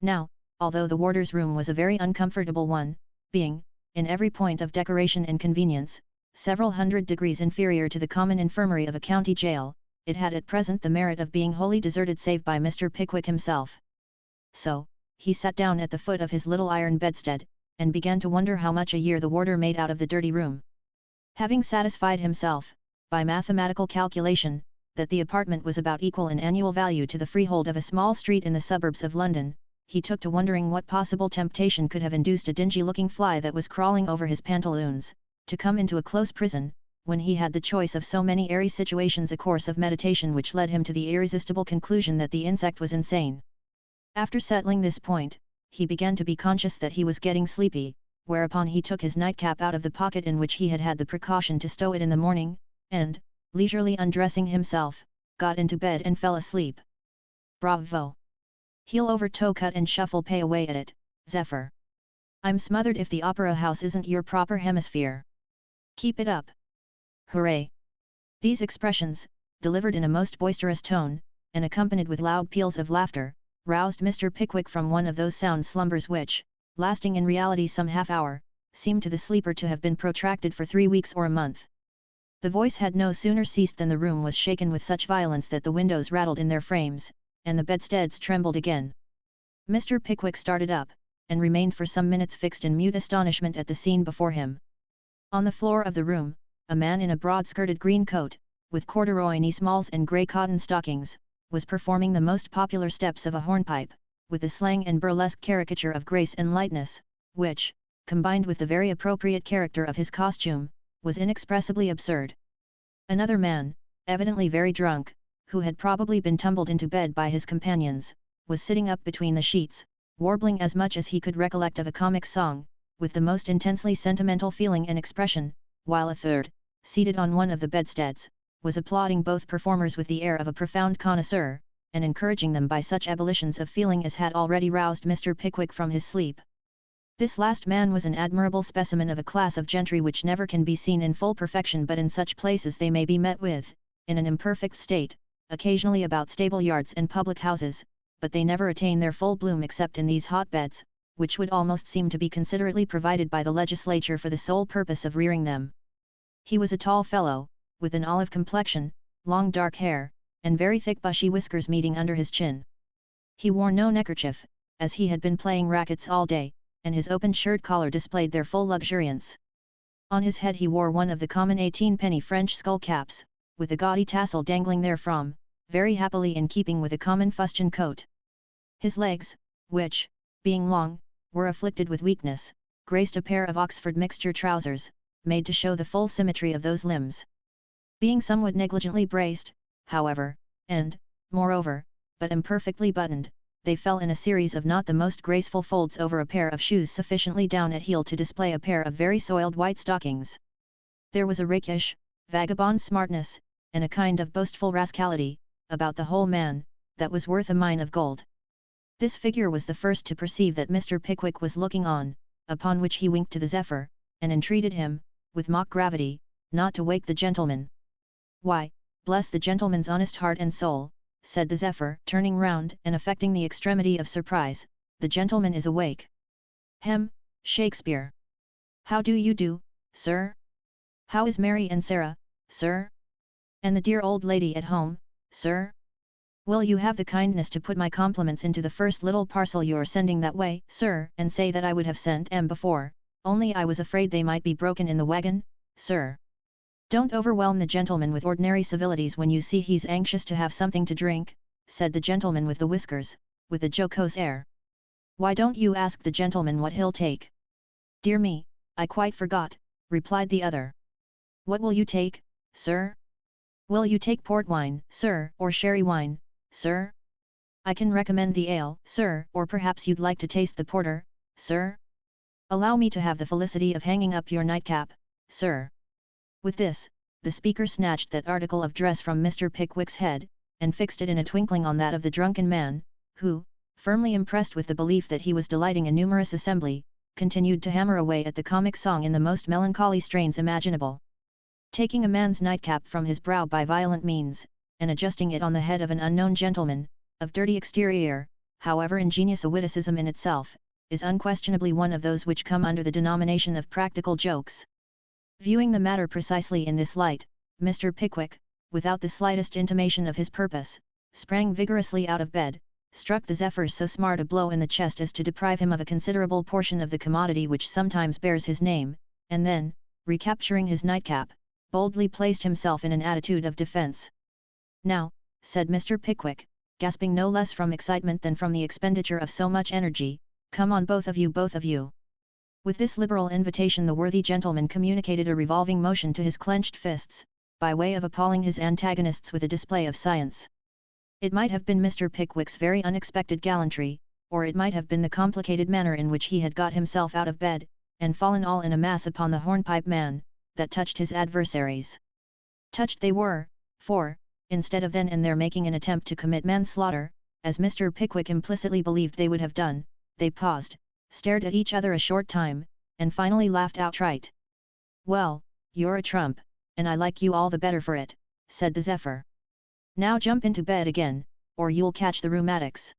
Now, although the warder's room was a very uncomfortable one, being, in every point of decoration and convenience, several 100 degrees inferior to the common infirmary of a county jail, it had at present the merit of being wholly deserted save by Mr. Pickwick himself. So, he sat down at the foot of his little iron bedstead, and began to wonder how much a year the warder made out of the dirty room. Having satisfied himself, by mathematical calculation, that the apartment was about equal in annual value to the freehold of a small street in the suburbs of London, he took to wondering what possible temptation could have induced a dingy-looking fly that was crawling over his pantaloons, to come into a close prison, when he had the choice of so many airy situations. A course of meditation which led him to the irresistible conclusion that the insect was insane. After settling this point, he began to be conscious that he was getting sleepy, whereupon he took his nightcap out of the pocket in which he had had the precaution to stow it in the morning, and, leisurely undressing himself, got into bed and fell asleep. Bravo! Heel over toe cut and shuffle pay away at it, Zephyr. I'm smothered if the opera house isn't your proper hemisphere. Keep it up. Hooray! These expressions, delivered in a most boisterous tone, and accompanied with loud peals of laughter, roused Mr. Pickwick from one of those sound slumbers which, lasting in reality some half-hour, seemed to the sleeper to have been protracted for 3 weeks or a month. The voice had no sooner ceased than the room was shaken with such violence that the windows rattled in their frames, and the bedsteads trembled again. Mr. Pickwick started up, and remained for some minutes fixed in mute astonishment at the scene before him. On the floor of the room, a man in a broad-skirted green coat, with corduroy knee-smalls and grey cotton stockings, was performing the most popular steps of a hornpipe, with a slang and burlesque caricature of grace and lightness, which, combined with the very appropriate character of his costume, was inexpressibly absurd. Another man, evidently very drunk, who had probably been tumbled into bed by his companions, was sitting up between the sheets, warbling as much as he could recollect of a comic song, with the most intensely sentimental feeling and expression, while a third, seated on one of the bedsteads, was applauding both performers with the air of a profound connoisseur, and encouraging them by such ebullitions of feeling as had already roused Mr. Pickwick from his sleep. This last man was an admirable specimen of a class of gentry which never can be seen in full perfection but in such places they may be met with, in an imperfect state, occasionally about stable yards and public houses, but they never attain their full bloom except in these hotbeds, which would almost seem to be considerately provided by the legislature for the sole purpose of rearing them. He was a tall fellow, with an olive complexion, long dark hair, and very thick bushy whiskers meeting under his chin. He wore no neckerchief, as he had been playing rackets all day, and his open shirt collar displayed their full luxuriance. On his head he wore one of the common 18-penny French skull caps, with a gaudy tassel dangling therefrom, very happily in keeping with a common fustian coat. His legs, which, being long, were afflicted with weakness, graced a pair of Oxford mixture trousers, made to show the full symmetry of those limbs. Being somewhat negligently braced, however, and, moreover, but imperfectly buttoned, they fell in a series of not the most graceful folds over a pair of shoes sufficiently down at heel to display a pair of very soiled white stockings. There was a rakish, vagabond smartness, and a kind of boastful rascality, about the whole man, that was worth a mine of gold. This figure was the first to perceive that Mr. Pickwick was looking on, upon which he winked to the Zephyr, and entreated him, with mock gravity, not to wake the gentleman. "Why, bless the gentleman's honest heart and soul," said the Zephyr, turning round and affecting the extremity of surprise, "the gentleman is awake." "Hem, Shakespeare! How do you do, sir? How is Mary and Sarah, sir? And the dear old lady at home, sir? Will you have the kindness to put my compliments into the first little parcel you are sending that way, sir, and say that I would have sent 'em before, only I was afraid they might be broken in the wagon, sir. Don't overwhelm the gentleman with ordinary civilities when you see he's anxious to have something to drink," said the gentleman with the whiskers, with a jocose air. "Why don't you ask the gentleman what he'll take?" "Dear me, I quite forgot," replied the other. "What will you take, sir? Will you take port wine, sir, or sherry wine, sir? I can recommend the ale, sir, or perhaps you'd like to taste the porter, sir? Allow me to have the felicity of hanging up your nightcap, sir." With this, the speaker snatched that article of dress from Mr. Pickwick's head, and fixed it in a twinkling on that of the drunken man, who, firmly impressed with the belief that he was delighting a numerous assembly, continued to hammer away at the comic song in the most melancholy strains imaginable. Taking a man's nightcap from his brow by violent means, and adjusting it on the head of an unknown gentleman, of dirty exterior, however ingenious a witticism in itself, is unquestionably one of those which come under the denomination of practical jokes. Viewing the matter precisely in this light, Mr. Pickwick, without the slightest intimation of his purpose, sprang vigorously out of bed, struck the Zephyr so smart a blow in the chest as to deprive him of a considerable portion of the commodity which sometimes bears his name, and then, recapturing his nightcap, boldly placed himself in an attitude of defence. "Now," said Mr. Pickwick, gasping no less from excitement than from the expenditure of so much energy, "come on both of you, both of you." With this liberal invitation the worthy gentleman communicated a revolving motion to his clenched fists, by way of appalling his antagonists with a display of science. It might have been Mr. Pickwick's very unexpected gallantry, or it might have been the complicated manner in which he had got himself out of bed, and fallen all in a mass upon the hornpipe man, that touched his adversaries. Touched they were, for, instead of then and there making an attempt to commit manslaughter, as Mr. Pickwick implicitly believed they would have done, they paused, stared at each other a short time, and finally laughed outright. "Well, you're a trump, and I like you all the better for it," said the Zephyr. "Now jump into bed again, or you'll catch the rheumatics."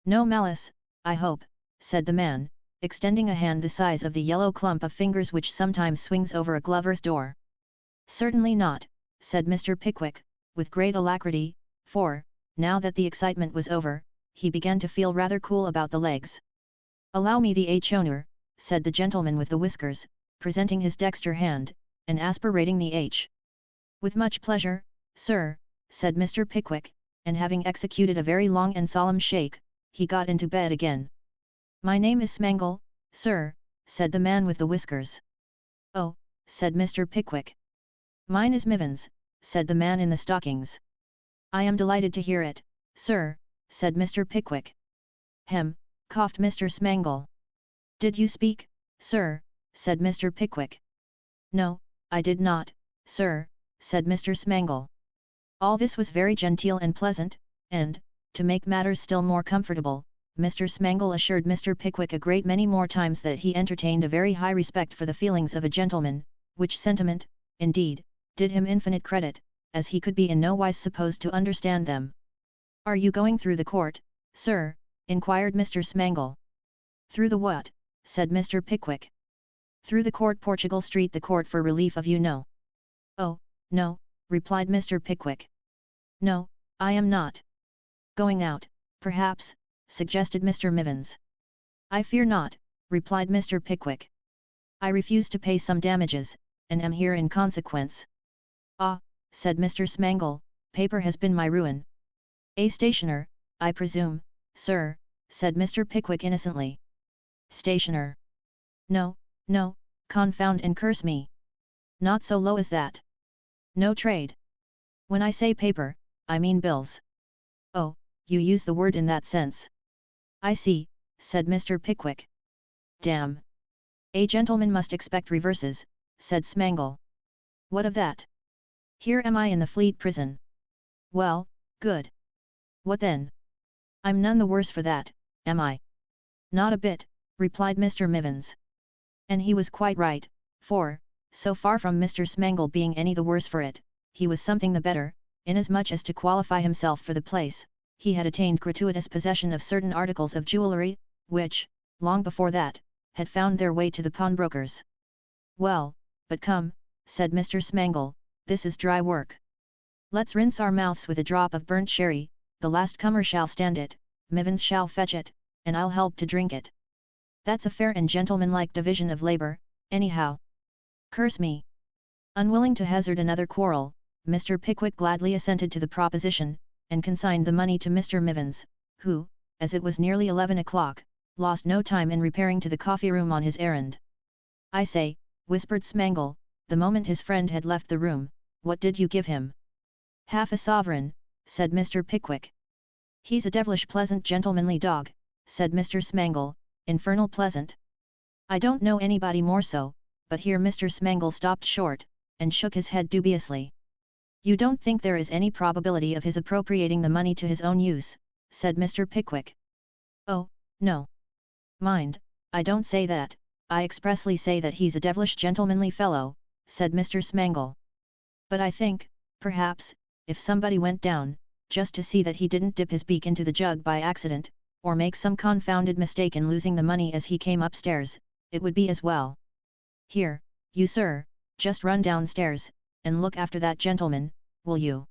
"No malice, I hope," said the man, extending a hand the size of the yellow clump of fingers which sometimes swings over a glover's door. "Certainly not," said Mr. Pickwick, with great alacrity, for, now that the excitement was over, he began to feel rather cool about the legs. "Allow me the H-owner," said the gentleman with the whiskers, presenting his dexter hand, and aspirating the H. "With much pleasure, sir," said Mr. Pickwick, and having executed a very long and solemn shake, he got into bed again. "My name is Smangle, sir," said the man with the whiskers. "Oh," said Mr. Pickwick. "Mine is Mivens," said the man in the stockings. "I am delighted to hear it, sir," said Mr. Pickwick. "Hem," coughed Mr. Smangle. "Did you speak, sir?" said Mr. Pickwick. "No, I did not, sir," said Mr. Smangle. All this was very genteel and pleasant, and, To make matters still more comfortable, Mr. Smangle assured Mr. Pickwick a great many more times that he entertained a very high respect for the feelings of a gentleman, which sentiment, indeed, did him infinite credit, as he could be in no wise supposed to understand them. "Are you going through the court, sir?" inquired Mr. Smangle. "Through the what?" said Mr. Pickwick. "Through the court, Portugal Street, the court for relief of you know." "Oh, no," replied Mr. Pickwick. "No, I am not." "Going out, perhaps," suggested Mr. Mivins. "I fear not," replied Mr. Pickwick. "I refuse to pay some damages, and am here in consequence." "Ah," said Mr. Smangle, "paper has been my ruin." "A stationer, I presume, sir," said Mr. Pickwick innocently. "Stationer? No, no, confound and curse me! Not so low as that. No trade. When I say paper, I mean bills." "Oh, you use the word in that sense. I see," said Mr. Pickwick. "Damn! A gentleman must expect reverses," said Smangle. "What of that? Here am I in the Fleet Prison." "Well, good. What then? I'm none the worse for that, am I?" "Not a bit," replied Mr. Mivins. And he was quite right, for, so far from Mr. Smangle being any the worse for it, he was something the better, inasmuch as to qualify himself for the place, he had attained gratuitous possession of certain articles of jewellery, which, long before that, had found their way to the pawnbrokers. "Well, but come," said Mr. Smangle, "this is dry work. Let's rinse our mouths with a drop of burnt sherry, the last comer shall stand it, Mivins shall fetch it, and I'll help to drink it. That's a fair and gentlemanlike division of labour, anyhow. Curse me!" Unwilling to hazard another quarrel, Mr. Pickwick gladly assented to the proposition, and consigned the money to Mr. Mivins, who, as it was nearly 11 o'clock, lost no time in repairing to the coffee-room on his errand. "I say," whispered Smangle, the moment his friend had left the room, "what did you give him?" "Half a sovereign," said Mr. Pickwick. "He's a devilish pleasant gentlemanly dog," said Mr. Smangle, "infernal pleasant. I don't know anybody more so," but here Mr. Smangle stopped short, and shook his head dubiously. "You don't think there is any probability of his appropriating the money to his own use?" said Mr. Pickwick. "Oh, no. Mind, I don't say that, I expressly say that he's a devilish gentlemanly fellow," said Mr. Smangle. "But I think, perhaps, if somebody went down, just to see that he didn't dip his beak into the jug by accident, or make some confounded mistake in losing the money as he came upstairs, it would be as well. Here, you sir, just run downstairs, and look after that gentleman, will you?"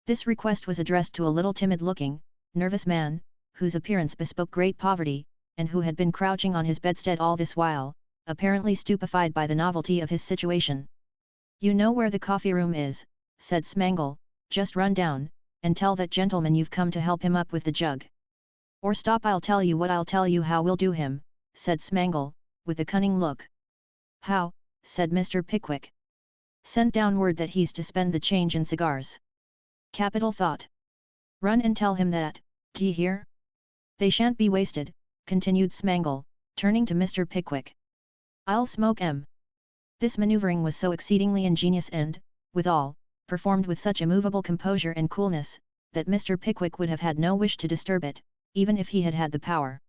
This request was addressed to a little timid-looking, nervous man, whose appearance bespoke great poverty, and who had been crouching on his bedstead all this while, apparently stupefied by the novelty of his situation. "You know where the coffee-room is," said Smangle, "just run down, and tell that gentleman you've come to help him up with the jug. Or stop, I'll tell you how we'll do him," said Smangle, with a cunning look. "How?" said Mr. Pickwick. "Send down word that he's to spend the change in cigars." "Capital thought. Run and tell him that, d'ye hear? They shan't be wasted," continued Smangle, turning to Mr. Pickwick. "I'll smoke 'em." This manoeuvring was so exceedingly ingenious and, withal, performed with such immovable composure and coolness, that Mr. Pickwick would have had no wish to disturb it, even if he had had the power.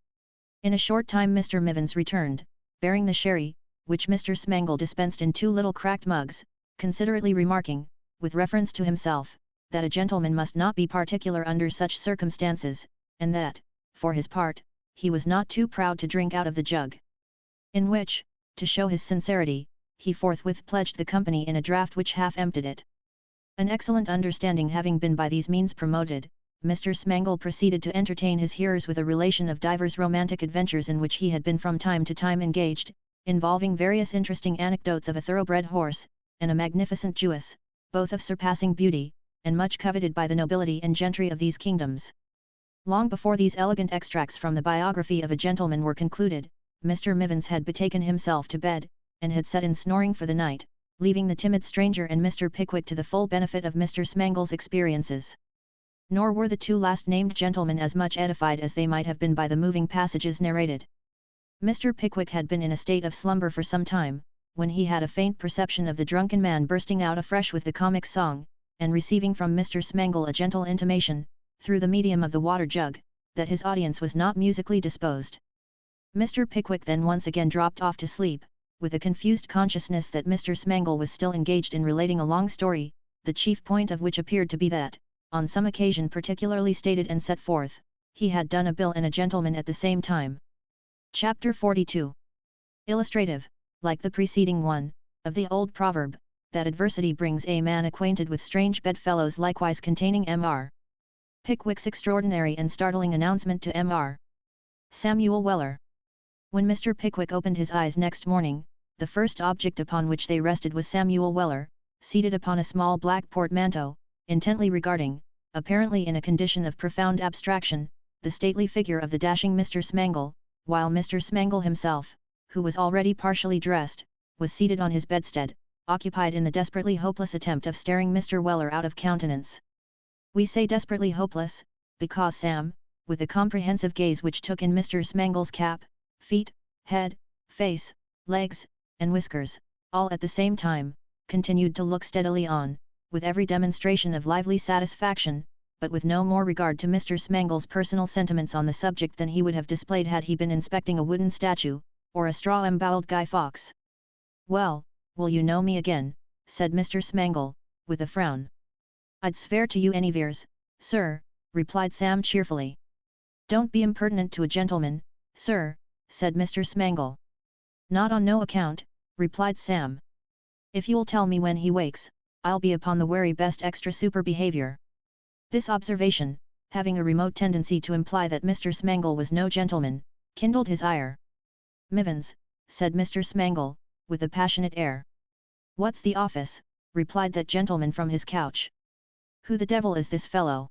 In a short time Mr. Mivins returned, bearing the sherry, which Mr. Smangle dispensed in 2 little cracked mugs, considerately remarking, with reference to himself, that a gentleman must not be particular under such circumstances, and that, for his part, he was not too proud to drink out of the jug. In which, to show his sincerity, he forthwith pledged the company in a draught which half emptied it. An excellent understanding having been by these means promoted, Mr. Smangle proceeded to entertain his hearers with a relation of divers romantic adventures in which he had been from time to time engaged, involving various interesting anecdotes of a thoroughbred horse, and a magnificent Jewess, both of surpassing beauty, and much coveted by the nobility and gentry of these kingdoms. Long before these elegant extracts from the biography of a gentleman were concluded, Mr. Mivins had betaken himself to bed, and had set in snoring for the night, leaving the timid stranger and Mr. Pickwick to the full benefit of Mr. Smangle's experiences. Nor were the 2 last-named gentlemen as much edified as they might have been by the moving passages narrated. Mr. Pickwick had been in a state of slumber for some time, when he had a faint perception of the drunken man bursting out afresh with the comic song, and receiving from Mr. Smangle a gentle intimation, through the medium of the water jug, that his audience was not musically disposed. Mr. Pickwick then once again dropped off to sleep, with a confused consciousness that Mr. Smangle was still engaged in relating a long story, the chief point of which appeared to be that, on some occasion particularly stated and set forth, he had done a bill and a gentleman at the same time. Chapter 42. Illustrative, like the preceding one, of the old proverb, that adversity brings a man acquainted with strange bedfellows, likewise containing Mr. Pickwick's extraordinary and startling announcement to Mr. Samuel Weller. When Mr. Pickwick opened his eyes next morning, the first object upon which they rested was Samuel Weller, seated upon a small black portmanteau, intently regarding, apparently in a condition of profound abstraction, the stately figure of the dashing Mr. Smangle, while Mr. Smangle himself, who was already partially dressed, was seated on his bedstead, occupied in the desperately hopeless attempt of staring Mr. Weller out of countenance. We say desperately hopeless, because Sam, with a comprehensive gaze which took in Mr. Smangle's cap, feet, head, face, legs, and whiskers, all at the same time, continued to look steadily on, with every demonstration of lively satisfaction, but with no more regard to Mr. Smangle's personal sentiments on the subject than he would have displayed had he been inspecting a wooden statue, or a straw-emboweled Guy Fawkes. "Well, will you know me again?" said Mr. Smangle, with a frown. "I'd swear to you anyveres, sir," replied Sam cheerfully. "Don't be impertinent to a gentleman, sir," said Mr. Smangle. "Not on no account," replied Sam. "If you'll tell me when he wakes, I'll be upon the very best extra super behaviour." This observation, having a remote tendency to imply that Mr. Smangle was no gentleman, kindled his ire. "Mivins," said Mr. Smangle, with a passionate air. "What's the office?" replied that gentleman from his couch. "Who the devil is this fellow?"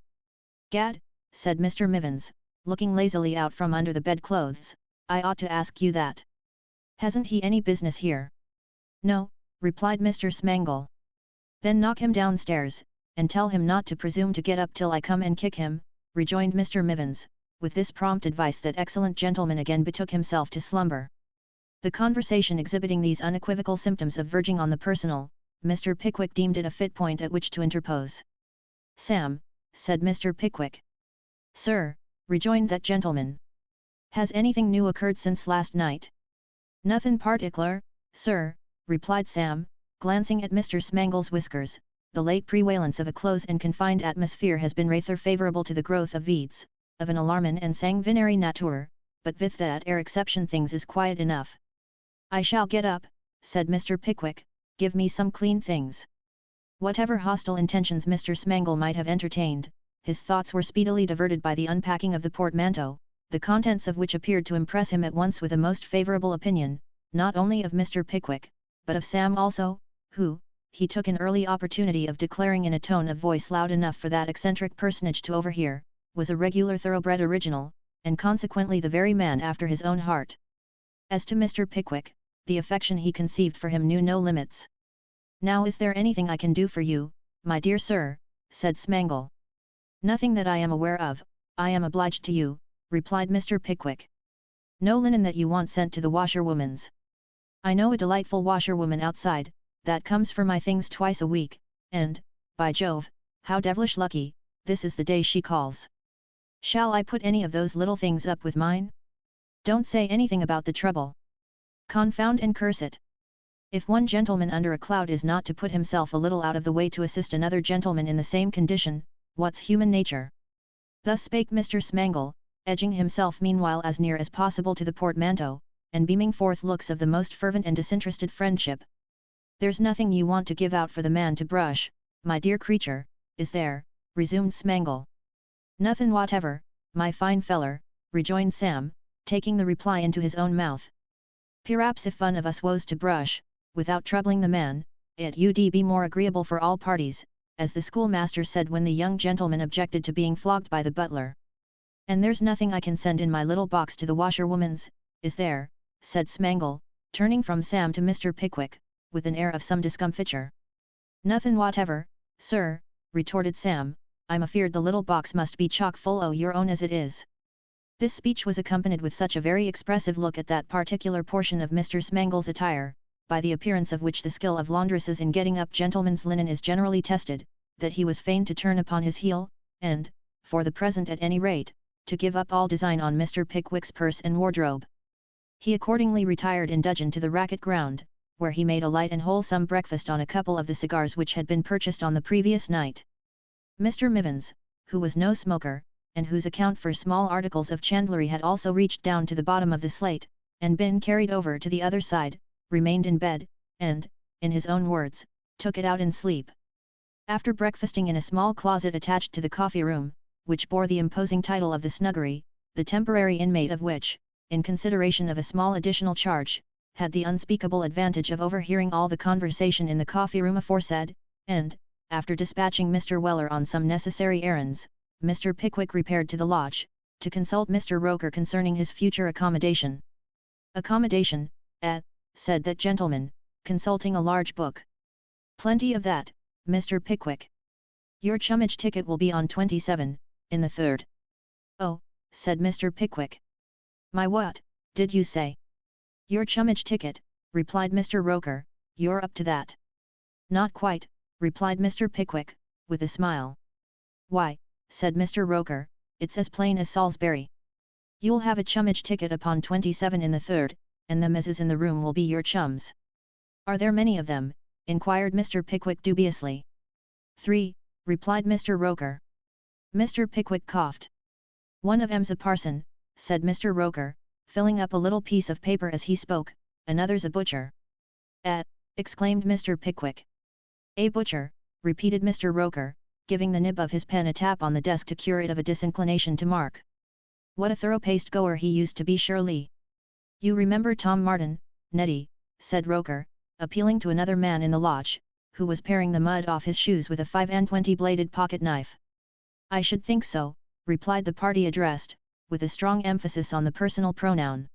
"Gad," said Mr. Mivins, looking lazily out from under the bedclothes, "I ought to ask you that. Hasn't he any business here?" "No," replied Mr. Smangle. "Then knock him downstairs, and tell him not to presume to get up till I come and kick him," rejoined Mr. Mivins. With this prompt advice that excellent gentleman again betook himself to slumber. The conversation exhibiting these unequivocal symptoms of verging on the personal, Mr. Pickwick deemed it a fit point at which to interpose. "Sam," said Mr. Pickwick. "Sir," rejoined that gentleman. "Has anything new occurred since last night?" "Nothin' partickler, sir," replied Sam, glancing at Mr. Smangle's whiskers. "The late prevalence of a close and confined atmosphere has been rather favourable to the growth of weeds, of an alarmin' and sanguinary nature, but with that ere exception things is quiet enough." "I shall get up," said Mr. Pickwick, "give me some clean things." Whatever hostile intentions Mr. Smangle might have entertained, his thoughts were speedily diverted by the unpacking of the portmanteau, the contents of which appeared to impress him at once with a most favourable opinion, not only of Mr. Pickwick, but of Sam also, who, he took an early opportunity of declaring in a tone of voice loud enough for that eccentric personage to overhear, was a regular thoroughbred original, and consequently the very man after his own heart. As to Mr. Pickwick, the affection he conceived for him knew no limits. "Now is there anything I can do for you, my dear sir?" said Smangle. "Nothing that I am aware of, I am obliged to you," replied Mr. Pickwick. "No linen that you want sent to the washerwoman's?" "I know a delightful washerwoman outside, that comes for my things twice a week, and, by Jove, how devilish lucky, this is the day she calls. Shall I put any of those little things up with mine?" "Don't say anything about the trouble. Confound and curse it! If one gentleman under a cloud is not to put himself a little out of the way to assist another gentleman in the same condition, what's human nature?" Thus spake Mr. Smangle, edging himself meanwhile as near as possible to the portmanteau, and beaming forth looks of the most fervent and disinterested friendship. "There's nothing you want to give out for the man to brush, my dear creature, is there?" resumed Smangle. "Nothin' whatever, my fine feller," rejoined Sam, taking the reply into his own mouth. "Perhaps if one of us was to brush, without troubling the man, it would be more agreeable for all parties, as the schoolmaster said when the young gentleman objected to being flogged by the butler. And there's nothing I can send in my little box to the washerwoman's, is there?" said Smangle, turning from Sam to Mr. Pickwick, with an air of some discomfiture. "Nothin' whatever, sir," retorted Sam. "I'm afeard the little box must be chock full o' your own as it is." This speech was accompanied with such a very expressive look at that particular portion of Mr. Smangle's attire, by the appearance of which the skill of laundresses in getting up gentlemen's linen is generally tested, that he was fain to turn upon his heel, and, for the present at any rate, to give up all design on Mr. Pickwick's purse and wardrobe. He accordingly retired in dudgeon to the racket ground, where he made a light and wholesome breakfast on a couple of the cigars which had been purchased on the previous night. Mr. Mivins, who was no smoker, and whose account for small articles of chandlery had also reached down to the bottom of the slate, and been carried over to the other side, remained in bed, and, in his own words, took it out in sleep. After breakfasting in a small closet attached to the coffee-room, which bore the imposing title of the snuggery, the temporary inmate of which, in consideration of a small additional charge, had the unspeakable advantage of overhearing all the conversation in the coffee-room aforesaid, and, after dispatching Mr. Weller on some necessary errands, Mr. Pickwick repaired to the lodge, to consult Mr. Roker concerning his future accommodation. "Accommodation, said that gentleman, consulting a large book. "Plenty of that, Mr. Pickwick. Your chummage ticket will be on 27, in the third." "Oh," said Mr. Pickwick. "My what, did you say?" "Your chummage ticket," replied Mr. Roker. "You're up to that?" "Not quite," replied Mr. Pickwick, with a smile. "Why," said Mr. Roker, "it's as plain as Salisbury. You'll have a chummage ticket upon 27 in the third, and the messes in the room will be your chums." "Are there many of them?" inquired Mr. Pickwick dubiously. "3, replied Mr. Roker. Mr. Pickwick coughed. "One of 'em's a parson," said Mr. Roker, filling up a little piece of paper as he spoke, "another's a butcher." Exclaimed Mr. Pickwick. "A butcher," repeated Mr. Roker, giving the nib of his pen a tap on the desk to cure it of a disinclination to mark. "What a thorough-paced goer he used to be surely." "You remember Tom Martin, Neddy," said Roker, appealing to another man in the lodge, who was paring the mud off his shoes with a 5-and-20-bladed pocket knife. "I should think so," replied the party addressed, with a strong emphasis on the personal pronoun.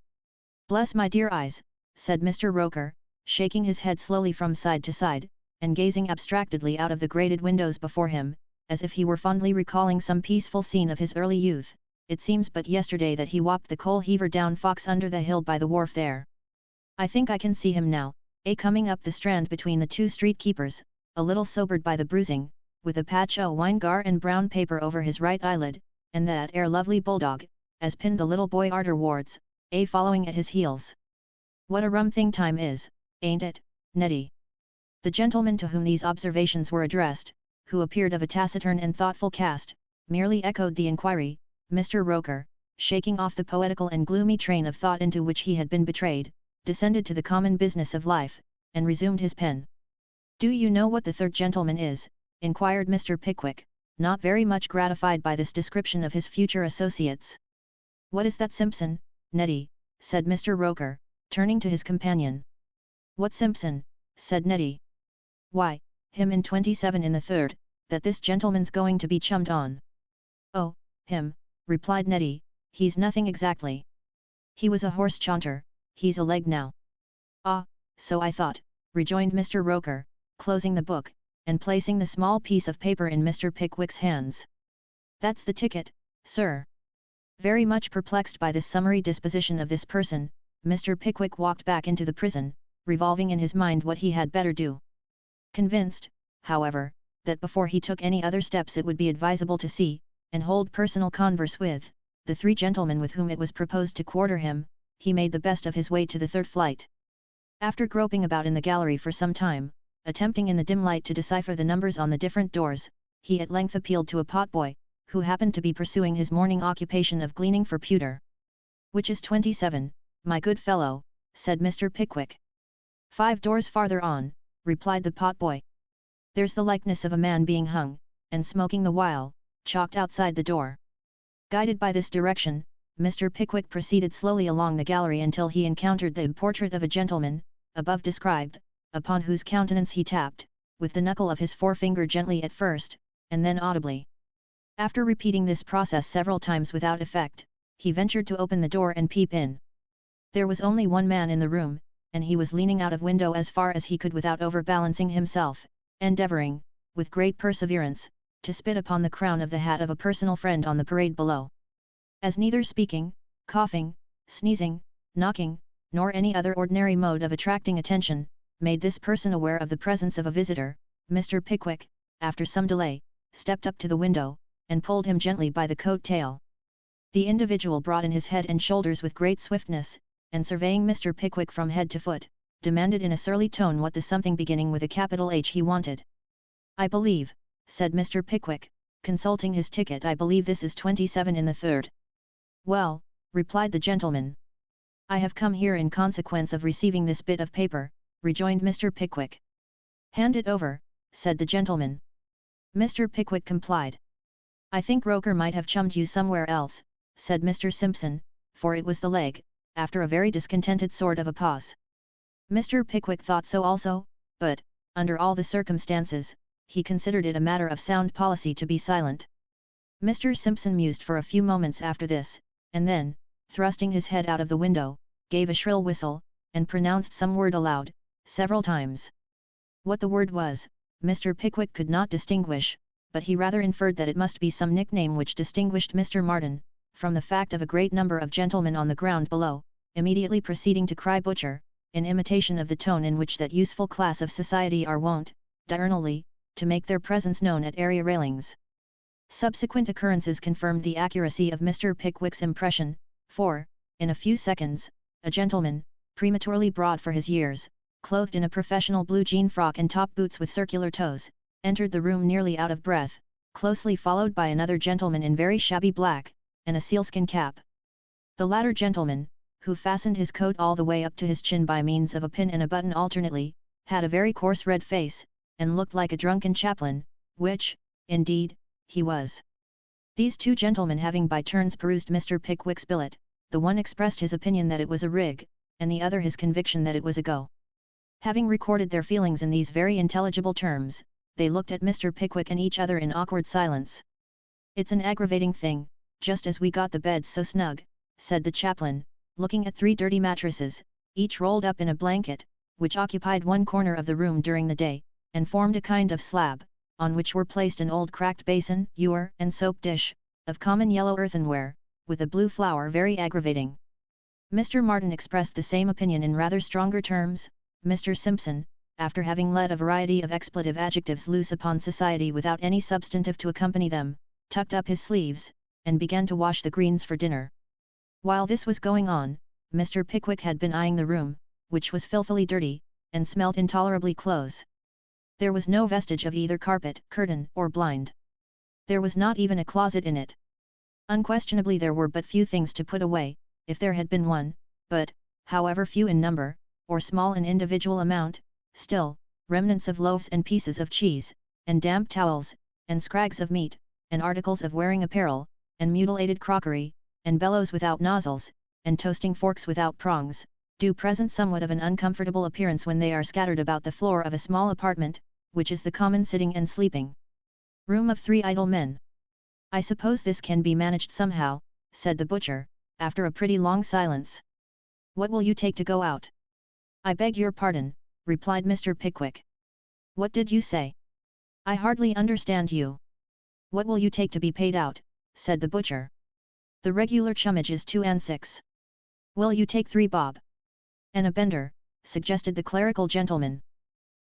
"Bless my dear eyes," said Mr. Roker, shaking his head slowly from side to side, and gazing abstractedly out of the grated windows before him, as if he were fondly recalling some peaceful scene of his early youth. "It seems but yesterday that he whopped the coal heaver down Fox under the hill by the wharf there. I think I can see him now, coming up the Strand between the two street keepers, a little sobered by the bruising, with a patch o' winegar and brown paper over his right eyelid, and that lovely bulldog, as pinned the little boy arterwards, following at his heels. What a rum thing time is, ain't it, Neddy?" The gentleman to whom these observations were addressed, who appeared of a taciturn and thoughtful cast, merely echoed the inquiry. Mr. Roker, shaking off the poetical and gloomy train of thought into which he had been betrayed, descended to the common business of life, and resumed his pen. "Do you know what the third gentleman is?" inquired Mr. Pickwick, not very much gratified by this description of his future associates. "What is that Simpson, Neddy?" said Mr. Roker, turning to his companion. "What Simpson?" said Neddy. "Why, him in 27 in the third, that this gentleman's going to be chummed on." "Oh, him," replied Neddy, "he's nothing exactly. He was a horse chaunter, he's a leg now." "Ah, so I thought," rejoined Mr. Roker, closing the book, and placing the small piece of paper in Mr. Pickwick's hands. "That's the ticket, sir." Very much perplexed by this summary disposition of this person, Mr. Pickwick walked back into the prison, revolving in his mind what he had better do. Convinced, however, that before he took any other steps it would be advisable to see, and hold personal converse with, the three gentlemen with whom it was proposed to quarter him, he made the best of his way to the third flight. After groping about in the gallery for some time, attempting in the dim light to decipher the numbers on the different doors, he at length appealed to a potboy, who happened to be pursuing his morning occupation of gleaning for pewter. "Which is 27, my good fellow?" said Mr. Pickwick. "5 doors farther on," replied the potboy. "There's the likeness of a man being hung, and smoking the while, chalked outside the door." Guided by this direction, Mr. Pickwick proceeded slowly along the gallery until he encountered the portrait of a gentleman, above described, upon whose countenance he tapped, with the knuckle of his forefinger gently at first, and then audibly. After repeating this process several times without effect, he ventured to open the door and peep in. There was only one man in the room, and he was leaning out of window as far as he could without overbalancing himself, endeavouring, with great perseverance, to spit upon the crown of the hat of a personal friend on the parade below. As neither speaking, coughing, sneezing, knocking, nor any other ordinary mode of attracting attention, made this person aware of the presence of a visitor, Mr. Pickwick, after some delay, stepped up to the window, and pulled him gently by the coat tail. The individual brought in his head and shoulders with great swiftness, and surveying Mr. Pickwick from head to foot, demanded in a surly tone what the something beginning with a capital H he wanted. "I believe," said Mr. Pickwick, consulting his ticket, "I believe this is 27 in the third." "Well," replied the gentleman, "I have come here in consequence of receiving this bit of paper," rejoined Mr. Pickwick. "Hand it over," said the gentleman. Mr. Pickwick complied. "I think Roker might have chummed you somewhere else," said Mr. Simpson, for it was the leg, after a very discontented sort of a pause. Mr. Pickwick thought so also, but, under all the circumstances, he considered it a matter of sound policy to be silent. Mr. Simpson mused for a few moments after this, and then, thrusting his head out of the window, gave a shrill whistle, and pronounced some word aloud, several times. What the word was, Mr. Pickwick could not distinguish, but he rather inferred that it must be some nickname which distinguished Mr. Martin, from the fact of a great number of gentlemen on the ground below, immediately proceeding to cry "Butcher," in imitation of the tone in which that useful class of society are wont, diurnally, to make their presence known at area railings. Subsequent occurrences confirmed the accuracy of Mr. Pickwick's impression, for, in a few seconds, a gentleman, prematurely broad for his years, clothed in a professional blue jean frock and top boots with circular toes, entered the room nearly out of breath, closely followed by another gentleman in very shabby black, and a sealskin cap. The latter gentleman, who fastened his coat all the way up to his chin by means of a pin and a button alternately, had a very coarse red face, and looked like a drunken chaplain, which, indeed, he was. These two gentlemen having by turns perused Mr. Pickwick's billet, the one expressed his opinion that it was a rig, and the other his conviction that it was a go. Having recorded their feelings in these very intelligible terms, they looked at Mr. Pickwick and each other in awkward silence. "It's an aggravating thing, just as we got the beds so snug," said the chaplain, looking at 3 dirty mattresses, each rolled up in a blanket, which occupied one corner of the room during the day, and formed a kind of slab, on which were placed an old cracked basin, ewer and soap dish, of common yellow earthenware, with a blue flower very aggravating. Mr. Martin expressed the same opinion in rather stronger terms. Mr. Simpson, after having let a variety of expletive adjectives loose upon society without any substantive to accompany them, tucked up his sleeves, and began to wash the greens for dinner. While this was going on, Mr. Pickwick had been eyeing the room, which was filthily dirty, and smelt intolerably close. There was no vestige of either carpet, curtain, or blind. There was not even a closet in it. Unquestionably there were but few things to put away, if there had been one, but, however few in number, or small in individual amount, still, remnants of loaves and pieces of cheese, and damp towels, and scrags of meat, and articles of wearing apparel, and mutilated crockery, and bellows without nozzles, and toasting forks without prongs, do present somewhat of an uncomfortable appearance when they are scattered about the floor of a small apartment, which is the common sitting and sleeping room of 3 idle men. "I suppose this can be managed somehow," said the butcher, after a pretty long silence. "What will you take to go out?" "I beg your pardon," replied Mr. Pickwick. "What did you say? I hardly understand you." "What will you take to be paid out?" said the butcher. "The regular chummage is 2 and 6. Will you take 3 bob?" "And a bender," suggested the clerical gentleman.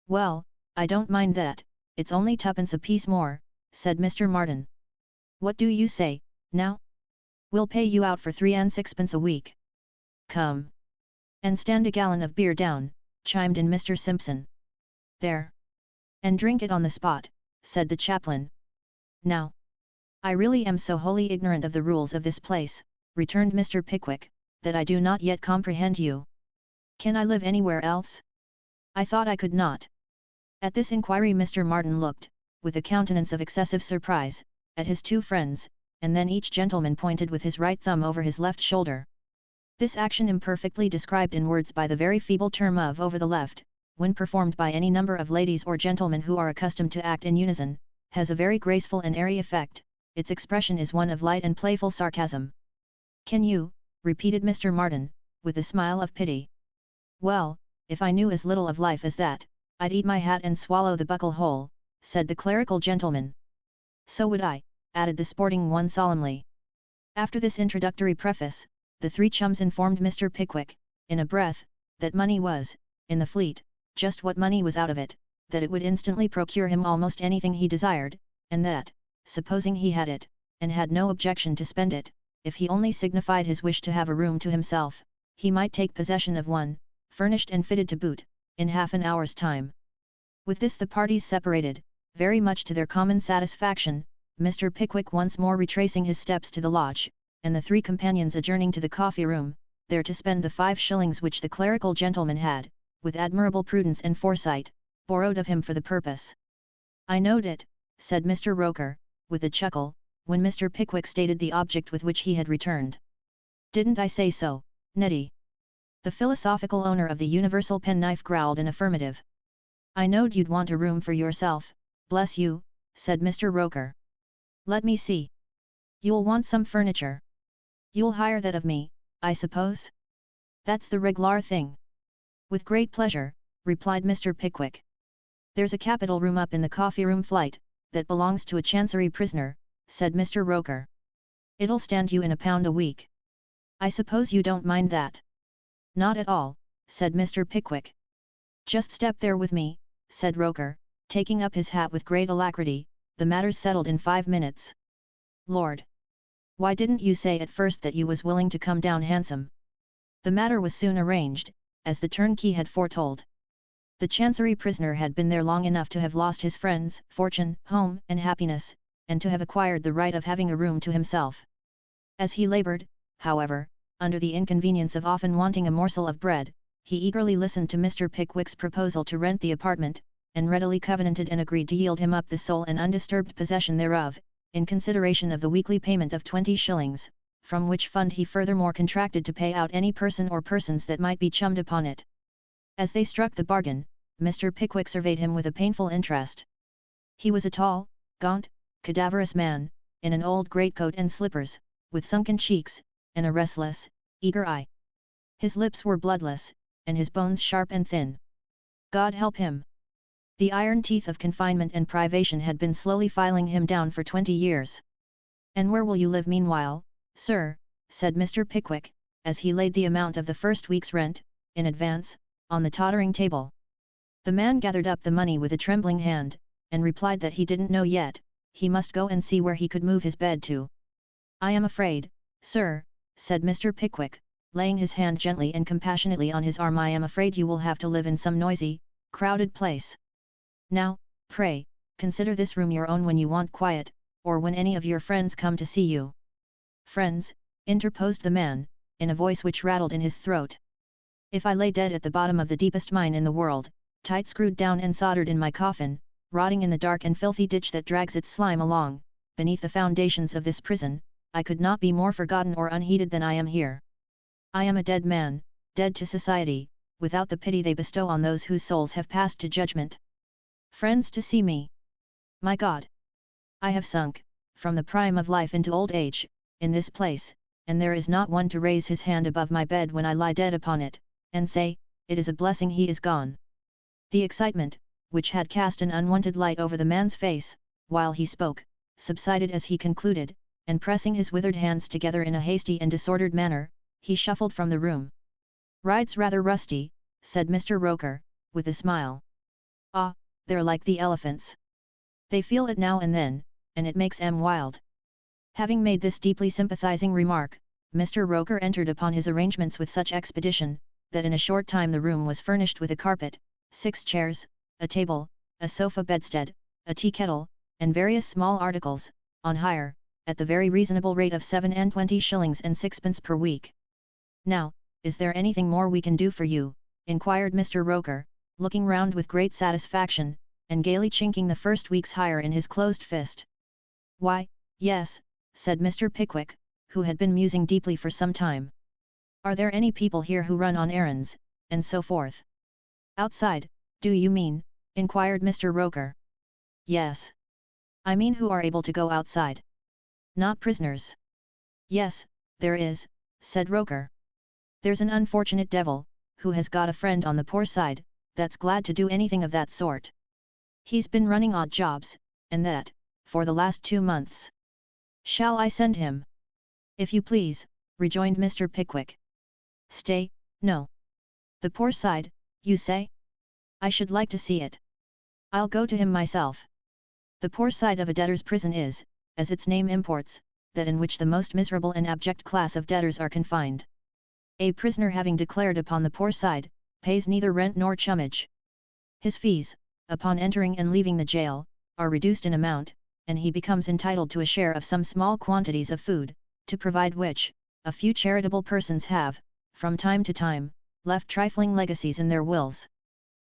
"Well, I don't mind that, it's only 2pence a piece more," said Mr. Martin. "What do you say, now? We'll pay you out for 3 and 6pence a week." "Come. And stand a gallon of beer down," chimed in Mr. Simpson. "There. And drink it on the spot," said the chaplain. "Now, I really am so wholly ignorant of the rules of this place," returned Mr. Pickwick, "that I do not yet comprehend you. Can I live anywhere else? I thought I could not." At this inquiry Mr. Martin looked, with a countenance of excessive surprise, at his 2 friends, and then each gentleman pointed with his right thumb over his left shoulder. This action, imperfectly described in words by the very feeble term of over the left, when performed by any number of ladies or gentlemen who are accustomed to act in unison, has a very graceful and airy effect. Its expression is one of light and playful sarcasm. "Can you?" repeated Mr. Martin, with a smile of pity. "Well, if I knew as little of life as that, I'd eat my hat and swallow the buckle whole," said the clerical gentleman. "So would I," added the sporting one solemnly. After this introductory preface, the 3 chums informed Mr. Pickwick, in a breath, that money was, in the Fleet, just what money was out of it, that it would instantly procure him almost anything he desired, and that, supposing he had it, and had no objection to spend it, if he only signified his wish to have a room to himself, he might take possession of one, furnished and fitted to boot, in half an hour's time. With this the parties separated, very much to their common satisfaction, Mr. Pickwick once more retracing his steps to the lodge, and the three companions adjourning to the coffee-room, there to spend the 5 shillings which the clerical gentleman had, with admirable prudence and foresight, borrowed of him for the purpose. "I knowed it," said Mr. Roker, with a chuckle, when Mr. Pickwick stated the object with which he had returned. "Didn't I say so, Neddy?" The philosophical owner of the universal penknife growled an affirmative. "I knowed you'd want a room for yourself, bless you," said Mr. Roker. "Let me see. You'll want some furniture. You'll hire that of me, I suppose? That's the reg'lar thing." "With great pleasure," replied Mr. Pickwick. "There's a capital room up in the coffee-room flight, that belongs to a chancery prisoner," said Mr. Roker. "It'll stand you in £1 a week. I suppose you don't mind that?" "Not at all," said Mr. Pickwick. "Just step there with me," said Roker, taking up his hat with great alacrity. "The matter's settled in 5 minutes. Lord! Why didn't you say at first that you was willing to come down handsome?" The matter was soon arranged, as the turnkey had foretold. The chancery prisoner had been there long enough to have lost his friends, fortune, home, and happiness, and to have acquired the right of having a room to himself. As he laboured, however, under the inconvenience of often wanting a morsel of bread, he eagerly listened to Mr. Pickwick's proposal to rent the apartment, and readily covenanted and agreed to yield him up the sole and undisturbed possession thereof, in consideration of the weekly payment of 20 shillings, from which fund he furthermore contracted to pay out any person or persons that might be chummed upon it. As they struck the bargain, Mr. Pickwick surveyed him with a painful interest. He was a tall, gaunt, cadaverous man, in an old greatcoat and slippers, with sunken cheeks, and a restless, eager eye. His lips were bloodless, and his bones sharp and thin. God help him! The iron teeth of confinement and privation had been slowly filing him down for 20 years. "And where will you live meanwhile, sir?" said Mr. Pickwick, as he laid the amount of the first week's rent, in advance, on the tottering table. The man gathered up the money with a trembling hand, and replied that he didn't know yet, he must go and see where he could move his bed to. "I am afraid, sir," said Mr. Pickwick, laying his hand gently and compassionately on his arm, "I am afraid you will have to live in some noisy, crowded place. Now, pray, consider this room your own when you want quiet, or when any of your friends come to see you." "Friends," interposed the man, in a voice which rattled in his throat. "If I lay dead at the bottom of the deepest mine in the world, tight screwed down and soldered in my coffin, rotting in the dark and filthy ditch that drags its slime along, beneath the foundations of this prison, I could not be more forgotten or unheeded than I am here. I am a dead man, dead to society, without the pity they bestow on those whose souls have passed to judgment. Friends to see me! My God! I have sunk, from the prime of life into old age, in this place, and there is not one to raise his hand above my bed when I lie dead upon it, and say, it is a blessing he is gone." The excitement, which had cast an unwonted light over the man's face, while he spoke, subsided as he concluded, and pressing his withered hands together in a hasty and disordered manner, he shuffled from the room. "Ride's rather rusty," said Mr. Roker, with a smile. "Ah, they're like the elephants. They feel it now and then, and it makes 'em wild." Having made this deeply sympathizing remark, Mr. Roker entered upon his arrangements with such expedition, that in a short time the room was furnished with a carpet, 6 chairs, a table, a sofa bedstead, a tea kettle, and various small articles, on hire, at the very reasonable rate of 27 shillings and 6pence per week. "Now, is there anything more we can do for you?" inquired Mr. Roker, looking round with great satisfaction, and gaily chinking the first week's hire in his closed fist. "Why, yes," said Mr. Pickwick, who had been musing deeply for some time. "Are there any people here who run on errands, and so forth?" "Outside, do you mean?" inquired Mr. Roker. "Yes. I mean who are able to go outside. Not prisoners." "Yes, there is," said Roker. "There's an unfortunate devil, who has got a friend on the poor side, that's glad to do anything of that sort. He's been running odd jobs, and that, for the last 2 months. Shall I send him?" "If you please," rejoined Mr. Pickwick. "Stay, no. The poor side, you say? I should like to see it. I'll go to him myself. The poor side of a debtor's prison is, as its name imports, that in which the most miserable and abject class of debtors are confined. A prisoner having declared upon the poor side, pays neither rent nor chummage. His fees, upon entering and leaving the jail, are reduced in amount, and he becomes entitled to a share of some small quantities of food, to provide which, a few charitable persons have, from time to time, left trifling legacies in their wills.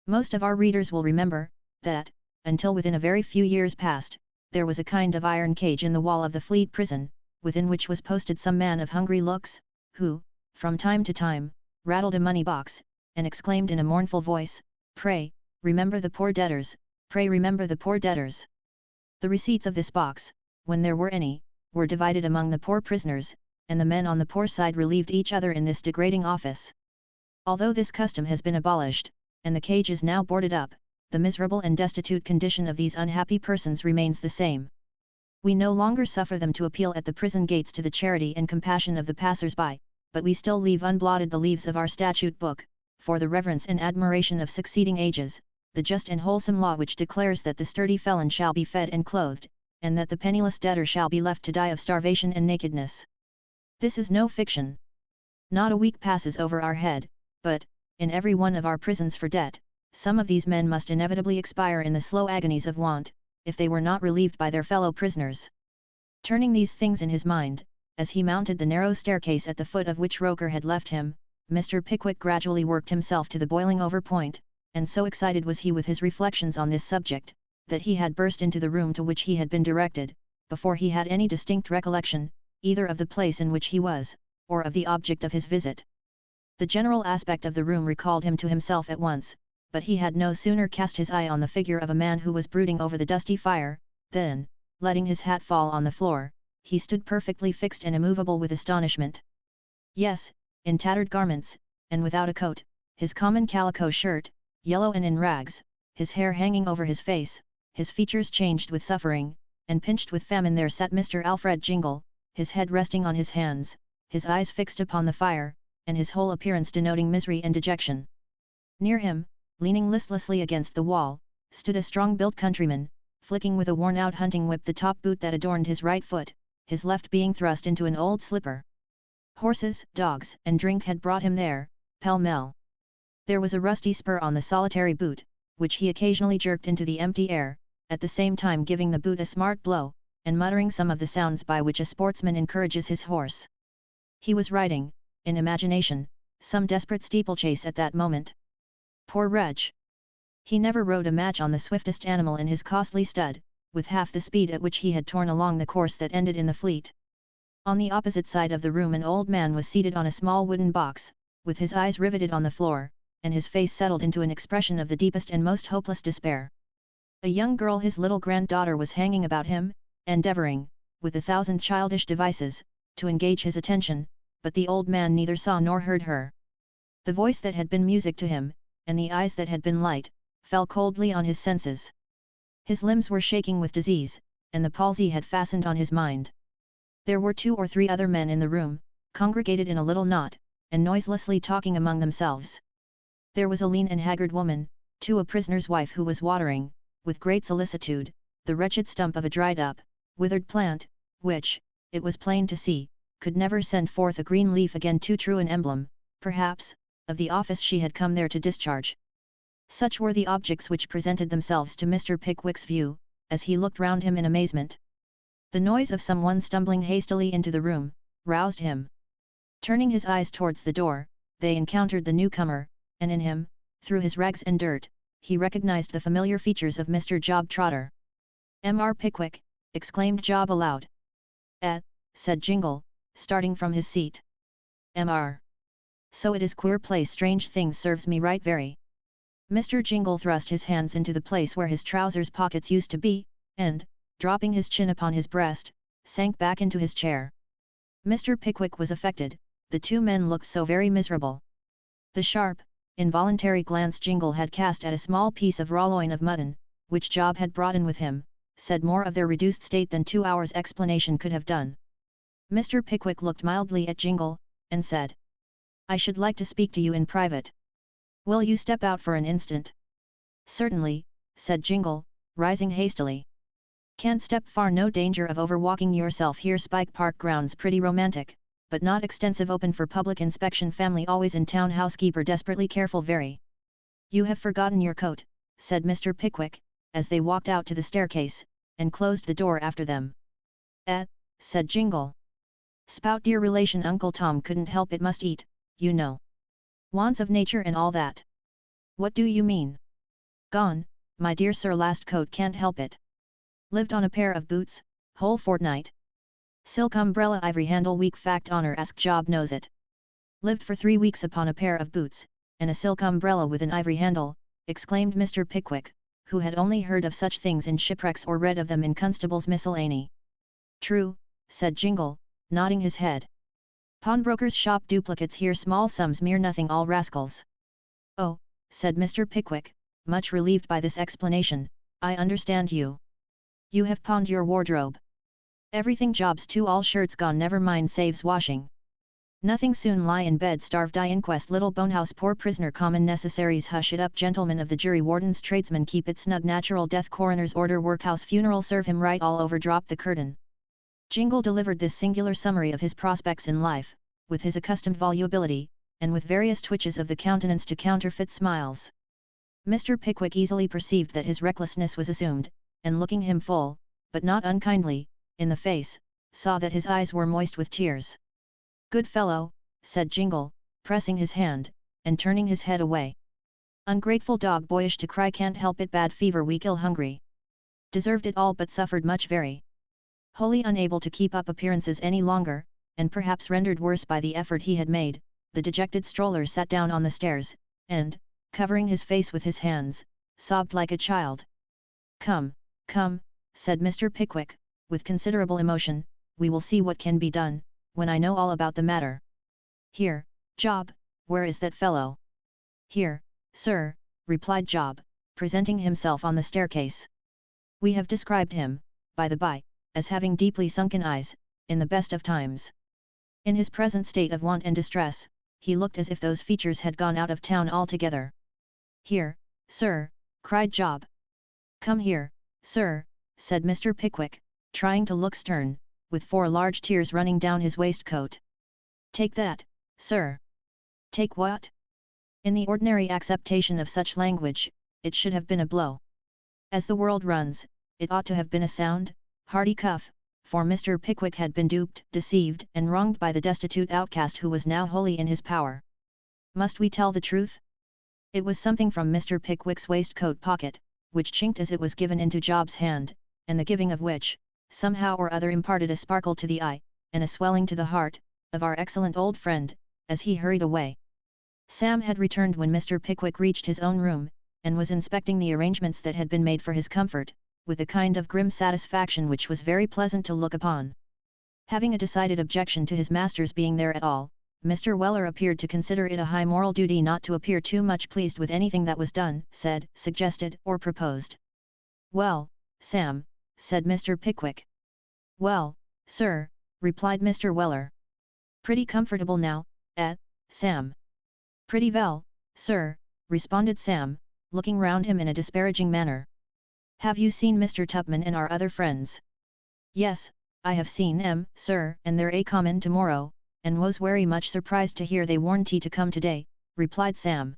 Most of our readers will remember, that, until within a very few years past, there was a kind of iron cage in the wall of the Fleet prison, within which was posted some man of hungry looks, who, from time to time, rattled a money box, and exclaimed in a mournful voice, "Pray, remember the poor debtors, pray remember the poor debtors." The receipts of this box, when there were any, were divided among the poor prisoners, and the men on the poor side relieved each other in this degrading office. Although this custom has been abolished, and the cage is now boarded up, the miserable and destitute condition of these unhappy persons remains the same. We no longer suffer them to appeal at the prison gates to the charity and compassion of the passers-by, but we still leave unblotted the leaves of our statute book, for the reverence and admiration of succeeding ages, the just and wholesome law which declares that the sturdy felon shall be fed and clothed, and that the penniless debtor shall be left to die of starvation and nakedness. This is no fiction. Not a week passes over our head, but, in every one of our prisons for debt, some of these men must inevitably expire in the slow agonies of want, if they were not relieved by their fellow prisoners. Turning these things in his mind, as he mounted the narrow staircase at the foot of which Roker had left him, Mr. Pickwick gradually worked himself to the boiling over point, and so excited was he with his reflections on this subject, that he had burst into the room to which he had been directed, before he had any distinct recollection, either of the place in which he was, or of the object of his visit. The general aspect of the room recalled him to himself at once, but he had no sooner cast his eye on the figure of a man who was brooding over the dusty fire, than, letting his hat fall on the floor, he stood perfectly fixed and immovable with astonishment. Yes, in tattered garments, and without a coat, his common calico shirt, yellow and in rags, his hair hanging over his face, his features changed with suffering, and pinched with famine, there sat Mr. Alfred Jingle, his head resting on his hands, his eyes fixed upon the fire, and his whole appearance denoting misery and dejection. Near him, leaning listlessly against the wall, stood a strong-built countryman, flicking with a worn-out hunting whip the top boot that adorned his right foot, his left being thrust into an old slipper. Horses, dogs, and drink had brought him there, pell-mell. There was a rusty spur on the solitary boot, which he occasionally jerked into the empty air, at the same time giving the boot a smart blow, and muttering some of the sounds by which a sportsman encourages his horse. He was riding, in imagination, some desperate steeplechase at that moment. Poor wretch! He never rode a match on the swiftest animal in his costly stud, with half the speed at which he had torn along the course that ended in the Fleet. On the opposite side of the room an old man was seated on a small wooden box, with his eyes riveted on the floor, and his face settled into an expression of the deepest and most hopeless despair. A young girl, his little granddaughter, was hanging about him, endeavouring, with 1,000 childish devices, to engage his attention, but the old man neither saw nor heard her. The voice that had been music to him, and the eyes that had been light, fell coldly on his senses. His limbs were shaking with disease, and the palsy had fastened on his mind. There were 2 or 3 other men in the room, congregated in a little knot, and noiselessly talking among themselves. There was a lean and haggard woman, to a prisoner's wife, who was watering, with great solicitude, the wretched stump of a dried-up, withered plant, which, it was plain to see, could never send forth a green leaf again, too true an emblem, perhaps, of the office she had come there to discharge. Such were the objects which presented themselves to Mr. Pickwick's view, as he looked round him in amazement. The noise of some one stumbling hastily into the room, roused him. Turning his eyes towards the door, they encountered the newcomer, and in him, through his rags and dirt, he recognized the familiar features of Mr. Job Trotter. "Mr. Pickwick," exclaimed Job aloud. Said Jingle, starting from his seat. "Mr. So it is queer place, strange things serves me right very." Mr. Jingle thrust his hands into the place where his trousers pockets used to be, and, dropping his chin upon his breast, sank back into his chair. Mr. Pickwick was affected, the 2 men looked so very miserable. The sharp, involuntary glance Jingle had cast at a small piece of raw loin of mutton, which Job had brought in with him, said more of their reduced state than 2 hours' explanation could have done. Mr. Pickwick looked mildly at Jingle, and said, "I should like to speak to you in private. Will you step out for an instant?" "Certainly," said Jingle, rising hastily. Can't step far, no danger of overwalking yourself here. Spike Park grounds pretty romantic, but not extensive, open for public inspection. Family always in town, housekeeper desperately careful, very. You have forgotten your coat, said Mr. Pickwick, as they walked out to the staircase, and closed the door after them. Said Jingle. Spout dear relation Uncle Tom couldn't help it, must eat, you know. Wants of nature and all that. What do you mean? Gone, my dear sir, last coat, can't help it. Lived on a pair of boots, whole fortnight. Silk umbrella, ivory handle, weak fact, honor, ask job, knows it. Lived for 3 weeks upon a pair of boots, and a silk umbrella with an ivory handle, exclaimed Mr. Pickwick, who had only heard of such things in shipwrecks or read of them in Constable's Miscellany. True, said Jingle, nodding his head. Pawnbrokers' shop duplicates here, small sums, mere nothing, all rascals. Oh, said Mr. Pickwick, much relieved by this explanation, I understand you. You have pawned your wardrobe. Everything jobs too, all shirts gone, never mind, saves washing. Nothing, soon lie in bed, starve, die, inquest, little bonehouse, poor prisoner, common necessaries, hush it up, gentlemen of the jury, wardens, tradesmen, keep it snug, natural death, coroner's order, workhouse, funeral, serve him right, all over, drop the curtain. Jingle delivered this singular summary of his prospects in life, with his accustomed volubility, and with various twitches of the countenance to counterfeit smiles. Mr. Pickwick easily perceived that his recklessness was assumed, and looking him full, but not unkindly, in the face, saw that his eyes were moist with tears. Good fellow, said Jingle, pressing his hand, and turning his head away. Ungrateful dog, boyish to cry, can't help it, bad fever, weak, ill, hungry. Deserved it all, but suffered much, very. Wholly unable to keep up appearances any longer, and perhaps rendered worse by the effort he had made, the dejected stroller sat down on the stairs, and, covering his face with his hands, sobbed like a child. Come, come, said Mr. Pickwick, with considerable emotion, we will see what can be done, when I know all about the matter. Here, Job, where is that fellow? Here, sir, replied Job, presenting himself on the staircase. We have described him, by the by, as having deeply sunken eyes, in the best of times. In his present state of want and distress, he looked as if those features had gone out of town altogether. Here, sir, cried Job. Come here, sir, said Mr. Pickwick, trying to look stern, with 4 large tears running down his waistcoat. Take that, sir. Take what? In the ordinary acceptation of such language, it should have been a blow. As the world runs, it ought to have been a sound, hearty cuff, for Mr. Pickwick had been duped, deceived, and wronged by the destitute outcast who was now wholly in his power. Must we tell the truth? It was something from Mr. Pickwick's waistcoat pocket, which chinked as it was given into Job's hand, and the giving of which, somehow or other, imparted a sparkle to the eye, and a swelling to the heart, of our excellent old friend, as he hurried away. Sam had returned when Mr. Pickwick reached his own room, and was inspecting the arrangements that had been made for his comfort, with a kind of grim satisfaction which was very pleasant to look upon. Having a decided objection to his master's being there at all, Mr. Weller appeared to consider it a high moral duty not to appear too much pleased with anything that was done, said, suggested, or proposed. Well, Sam, said Mr. Pickwick. Well, sir, replied Mr. Weller. Pretty comfortable now, Sam? Pretty well, sir, responded Sam, looking round him in a disparaging manner. Have you seen Mr. Tupman and our other friends? Yes, I have seen 'em, sir, and they're a comin' tomorrow, and was very much surprised to hear they warn't to come today, replied Sam.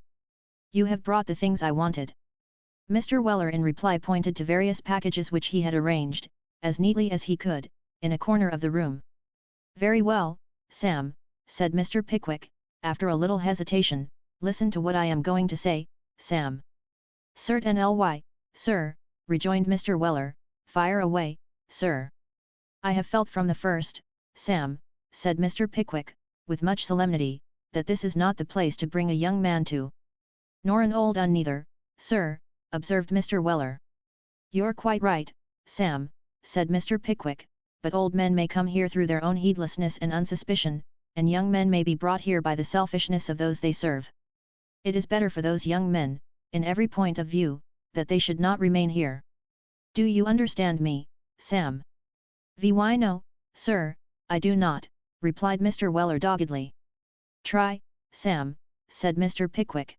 You have brought the things I wanted. Mr. Weller in reply pointed to various packages which he had arranged, as neatly as he could, in a corner of the room. Very well, Sam, said Mr. Pickwick, after a little hesitation, listen to what I am going to say, Sam. Certainly, sir, rejoined Mr. Weller, fire away, sir. I have felt from the first, Sam, said Mr. Pickwick, with much solemnity, that this is not the place to bring a young man to. Nor an old un neither, sir, observed Mr. Weller. You're quite right, Sam, said Mr. Pickwick, but old men may come here through their own heedlessness and unsuspicion, and young men may be brought here by the selfishness of those they serve. It is better for those young men, in every point of view, that they should not remain here. Do you understand me, Sam? Why no, sir, I do not, replied Mr. Weller doggedly. Try, Sam, said Mr. Pickwick.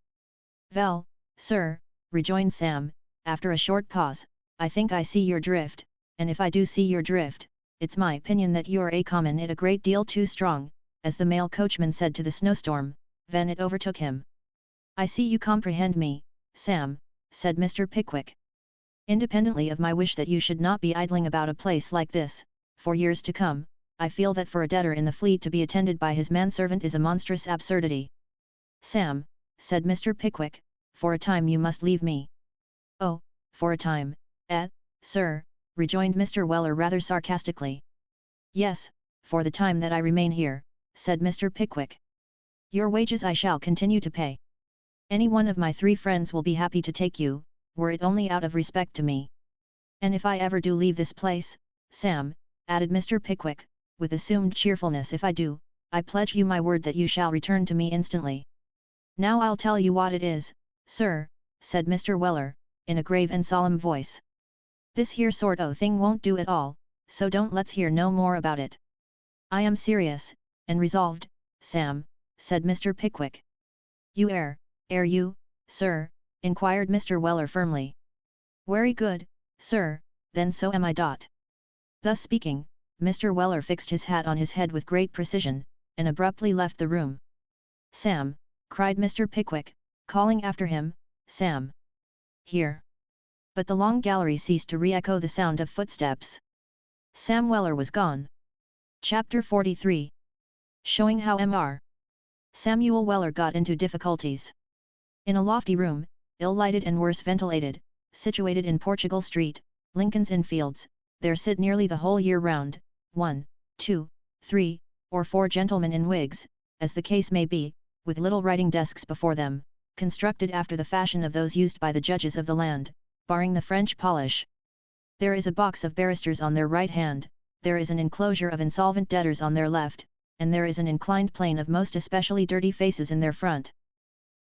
Well, sir, rejoined Sam, after a short pause, I think I see your drift, and if I do see your drift, it's my opinion that you're a common it a great deal too strong, as the mail coachman said to the snowstorm, when it overtook him. I see you comprehend me, Sam, said Mr. Pickwick. Independently of my wish that you should not be idling about a place like this, for years to come, I feel that for a debtor in the Fleet to be attended by his manservant is a monstrous absurdity. Sam, said Mr. Pickwick, for a time you must leave me. Oh, for a time, sir, rejoined Mr. Weller rather sarcastically. Yes, for the time that I remain here, said Mr. Pickwick. Your wages I shall continue to pay. Any one of my 3 friends will be happy to take you, were it only out of respect to me. And if I ever do leave this place, Sam, added Mr. Pickwick, with assumed cheerfulness, if I do, I pledge you my word that you shall return to me instantly. Now I'll tell you what it is, sir, said Mr. Weller, in a grave and solemn voice. This here sort o' thing won't do at all, so don't let's hear no more about it. I am serious, and resolved, Sam, said Mr. Pickwick. You air you, sir? Inquired Mr. Weller firmly. Very good, sir, then so am I. Thus speaking, Mr. Weller fixed his hat on his head with great precision, and abruptly left the room. Sam, cried Mr. Pickwick, calling after him, Sam! Here! But the long gallery ceased to re-echo the sound of footsteps. Sam Weller was gone. Chapter 43. Showing how Mr. Samuel Weller got into difficulties. In a lofty room, ill-lighted and worse ventilated, situated in Portugal Street, Lincoln's Inn Fields, there sit nearly the whole year round, 1, 2, 3, or 4 gentlemen in wigs, as the case may be, with little writing desks before them, constructed after the fashion of those used by the judges of the land, barring the French polish. There is a box of barristers on their right hand, there is an enclosure of insolvent debtors on their left, and there is an inclined plane of most especially dirty faces in their front.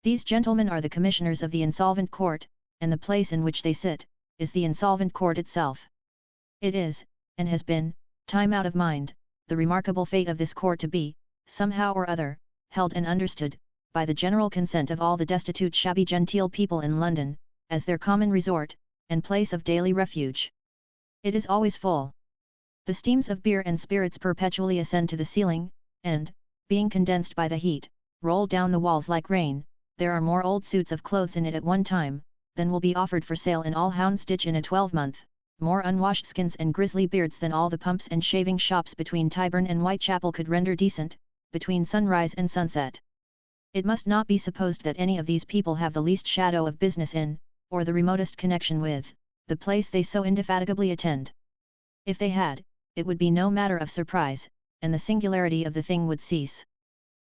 These gentlemen are the commissioners of the insolvent court, and the place in which they sit, is the insolvent court itself. It is, and has been, time out of mind, the remarkable fate of this court to be, somehow or other, held and understood, by the general consent of all the destitute shabby genteel people in London, as their common resort, and place of daily refuge. It is always full. The steams of beer and spirits perpetually ascend to the ceiling, and, being condensed by the heat, roll down the walls like rain. There are more old suits of clothes in it at one time, than will be offered for sale in all Houndsditch in a 12-month, more unwashed skins and grisly beards than all the pumps and shaving shops between Tyburn and Whitechapel could render decent, between sunrise and sunset. It must not be supposed that any of these people have the least shadow of business in, or the remotest connection with, the place they so indefatigably attend. If they had, it would be no matter of surprise, and the singularity of the thing would cease.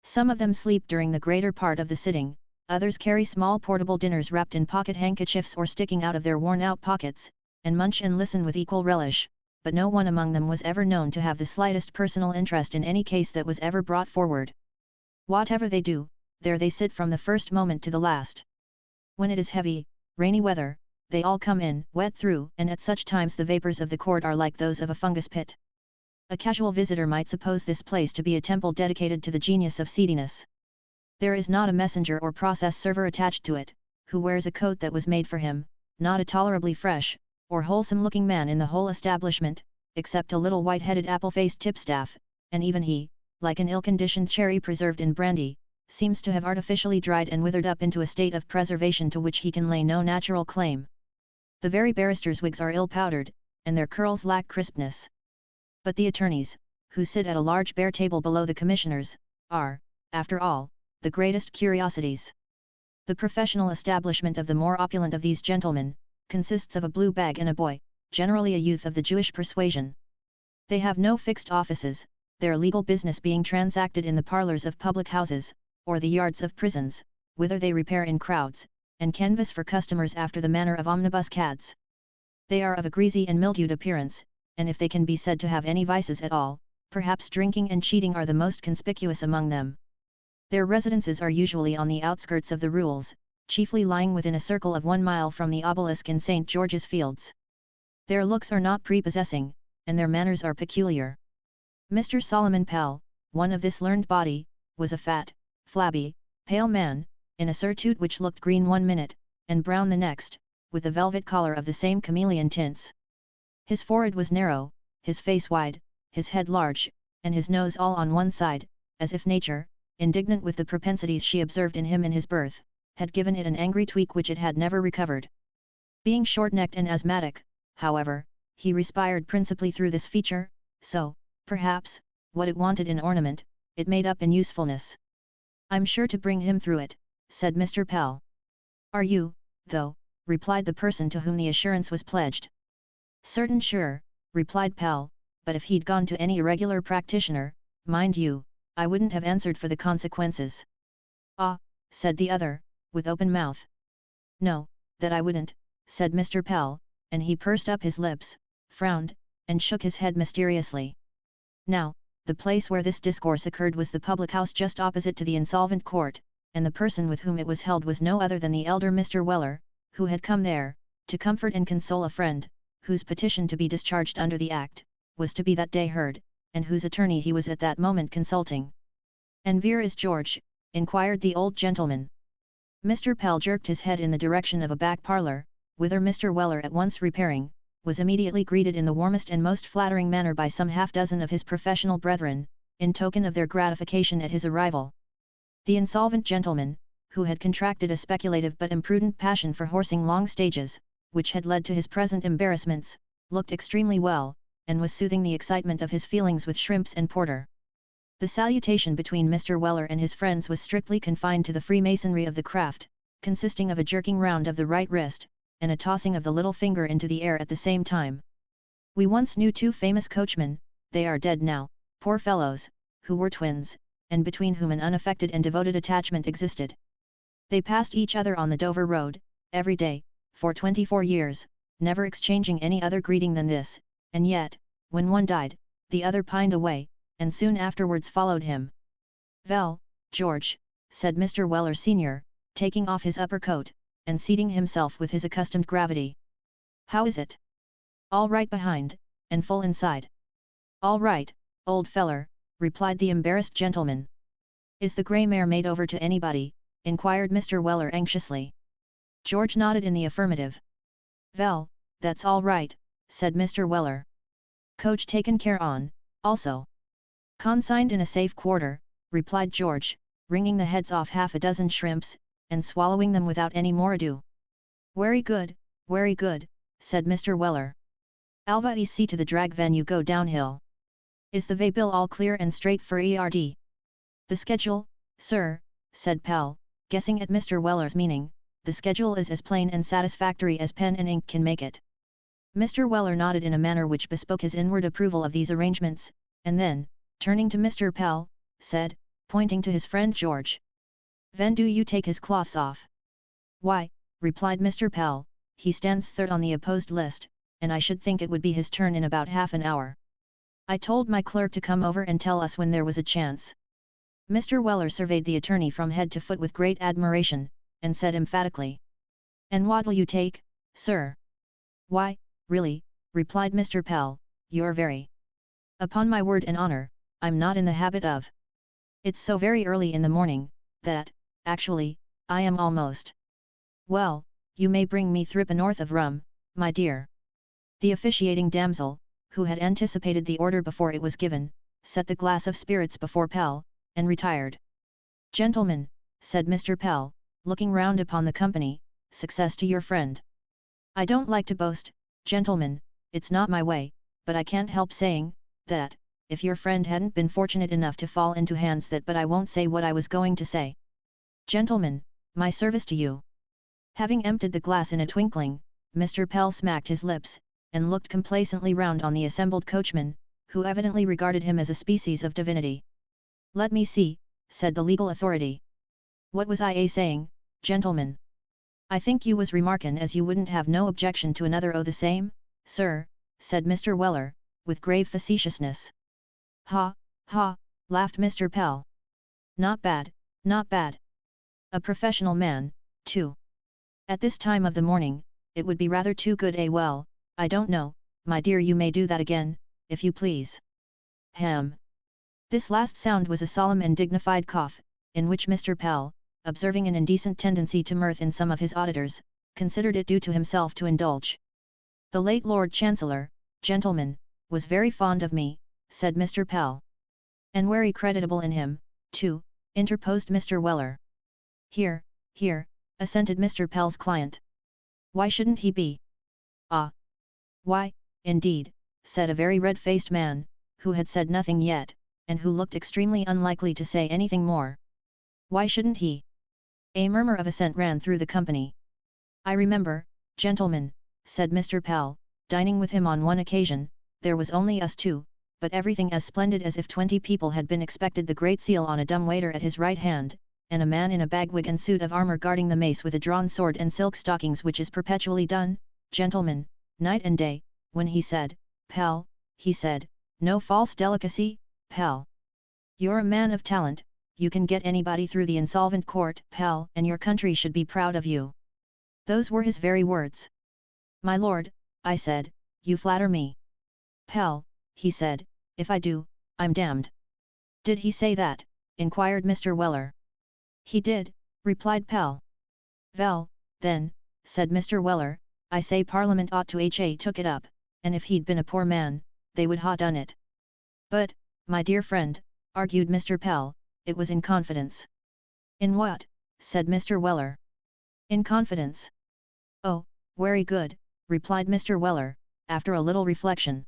Some of them sleep during the greater part of the sitting, others carry small portable dinners wrapped in pocket handkerchiefs or sticking out of their worn-out pockets, and munch and listen with equal relish, but no one among them was ever known to have the slightest personal interest in any case that was ever brought forward. Whatever they do, there they sit from the first moment to the last. When it is heavy, rainy weather, they all come in, wet through, and at such times the vapours of the court are like those of a fungus pit. A casual visitor might suppose this place to be a temple dedicated to the genius of seediness. There is not a messenger or process server attached to it, who wears a coat that was made for him, not a tolerably fresh, or wholesome-looking man in the whole establishment, except a little white-headed apple-faced tipstaff, and even he, like an ill-conditioned cherry preserved in brandy, seems to have artificially dried and withered up into a state of preservation to which he can lay no natural claim. The very barristers' wigs are ill-powdered, and their curls lack crispness. But the attorneys, who sit at a large bare table below the commissioners, are, after all, the greatest curiosities. The professional establishment of the more opulent of these gentlemen, consists of a blue bag and a boy, generally a youth of the Jewish persuasion. They have no fixed offices, their legal business being transacted in the parlours of public houses, or the yards of prisons, whither they repair in crowds, and canvass for customers after the manner of omnibus cads. They are of a greasy and mildewed appearance, and if they can be said to have any vices at all, perhaps drinking and cheating are the most conspicuous among them. Their residences are usually on the outskirts of the rules, chiefly lying within a circle of 1 mile from the obelisk in St. George's Fields. Their looks are not prepossessing, and their manners are peculiar. Mr. Solomon Pell, one of this learned body, was a fat, flabby, pale man, in a surtout which looked green one minute, and brown the next, with a velvet collar of the same chameleon tints. His forehead was narrow, his face wide, his head large, and his nose all on one side, as if nature, indignant with the propensities she observed in him in his birth, had given it an angry tweak which it had never recovered. Being short-necked and asthmatic, however, he respired principally through this feature, so, perhaps, what it wanted in ornament, it made up in usefulness. "I'm sure to bring him through it," said Mr. Pell. "Are you, though?" replied the person to whom the assurance was pledged. "Certain sure," replied Pell, "but if he'd gone to any irregular practitioner, mind you, I wouldn't have answered for the consequences." "Ah," said the other, with open mouth. "No, that I wouldn't," said Mr. Pell, and he pursed up his lips, frowned, and shook his head mysteriously. Now, the place where this discourse occurred was the public house just opposite to the insolvent court, and the person with whom it was held was no other than the elder Mr. Weller, who had come there, to comfort and console a friend, whose petition to be discharged under the Act, was to be that day heard, and whose attorney he was at that moment consulting. "And where is George?" inquired the old gentleman. Mr. Pell jerked his head in the direction of a back parlour, whither Mr. Weller at once repairing, was immediately greeted in the warmest and most flattering manner by some half-dozen of his professional brethren, in token of their gratification at his arrival. The insolvent gentleman, who had contracted a speculative but imprudent passion for horsing long stages, which had led to his present embarrassments, looked extremely well, and was soothing the excitement of his feelings with shrimps and porter. The salutation between Mr. Weller and his friends was strictly confined to the freemasonry of the craft, consisting of a jerking round of the right wrist, and a tossing of the little finger into the air at the same time. "We once knew two famous coachmen, they are dead now, poor fellows, who were twins, and between whom an unaffected and devoted attachment existed. They passed each other on the Dover road, every day, for 24 years, never exchanging any other greeting than this, and yet, when one died, the other pined away, and soon afterwards followed him." "Well, George," said Mr. Weller senior, taking off his upper coat, and seating himself with his accustomed gravity. "How is it? All right behind, and full inside?" "All right, old feller," replied the embarrassed gentleman. "Is the grey mare made over to anybody?" inquired Mr. Weller anxiously. George nodded in the affirmative. "Well, that's all right," said Mr. Weller. "Coach taken care on, also?" "Consigned in a safe quarter," replied George, wringing the heads off half a dozen shrimps, and swallowing them without any more ado. Very good," said Mr. Weller. "Alva see to the drag when you go downhill. Is the way-bill all clear and straight for ERD?" "The schedule, sir," said Pell, guessing at Mr. Weller's meaning, "the schedule is as plain and satisfactory as pen and ink can make it." Mr. Weller nodded in a manner which bespoke his inward approval of these arrangements, and then, turning to Mr. Pell, said, pointing to his friend George, "When do you take his cloths off?" "Why," replied Mr. Pell, "he stands third on the opposed list, and I should think it would be his turn in about half an hour. I told my clerk to come over and tell us when there was a chance." Mr. Weller surveyed the attorney from head to foot with great admiration, and said emphatically, "And what'll you take, sir?" "Why, really," replied Mr. Pell, "you're very... Upon my word and honour, I'm not in the habit of... It's so very early in the morning, that, actually, I am almost... Well, you may bring me threepennorth of rum, my dear." The officiating damsel, who had anticipated the order before it was given, set the glass of spirits before Pell, and retired. "Gentlemen," said Mr. Pell, looking round upon the company, "success to your friend. I don't like to boast, gentlemen, it's not my way, but I can't help saying, that, if your friend hadn't been fortunate enough to fall into hands that but I won't say what I was going to say. Gentlemen, my service to you." Having emptied the glass in a twinkling, Mr. Pell smacked his lips, and looked complacently round on the assembled coachmen, who evidently regarded him as a species of divinity. "Let me see," said the legal authority. "What was I saying, gentlemen? I think you was remarkin' as you wouldn't have no objection to another o' the same, sir," said Mr. Weller, with grave facetiousness. "Ha, ha," laughed Mr. Pell. "Not bad, not bad. A professional man, too. At this time of the morning, it would be rather too good well, I don't know, my dear, you may do that again, if you please. Hem." This last sound was a solemn and dignified cough, in which Mr. Pell, observing an indecent tendency to mirth in some of his auditors, considered it due to himself to indulge. The late Lord Chancellor, gentleman, was very fond of me, said Mr. Pell. And very creditable in him, too, interposed Mr. Weller. Here, assented Mr. Pell's client. Why shouldn't he be? Ah! Why, indeed, said a very red-faced man, who had said nothing yet, and who looked extremely unlikely to say anything more. Why shouldn't he? A murmur of assent ran through the company. I remember, gentlemen, said Mr. Pell, dining with him on one occasion, there was only us two, but everything as splendid as if 20 people had been expected, the Great Seal on a dumb waiter at his right hand, and a man in a bagwig and suit of armour guarding the mace with a drawn sword and silk stockings, which is perpetually done, gentlemen, night and day, when he said, Pell, he said, no false delicacy, Pell. You're a man of talent, you can get anybody through the insolvent court, Pell, and your country should be proud of you. Those were his very words. My lord, I said, you flatter me. Pell, he said, if I do, I'm damned. Did he say that? Inquired Mr. Weller. He did, replied Pell. Vell, then, said Mr. Weller, I say Parliament ought to ha took it up, and if he'd been a poor man, they would ha done it. But, my dear friend, argued Mr. Pell, it was in confidence. In what? Said Mr. Weller. In confidence. Oh, very good, replied Mr. Weller, after a little reflection.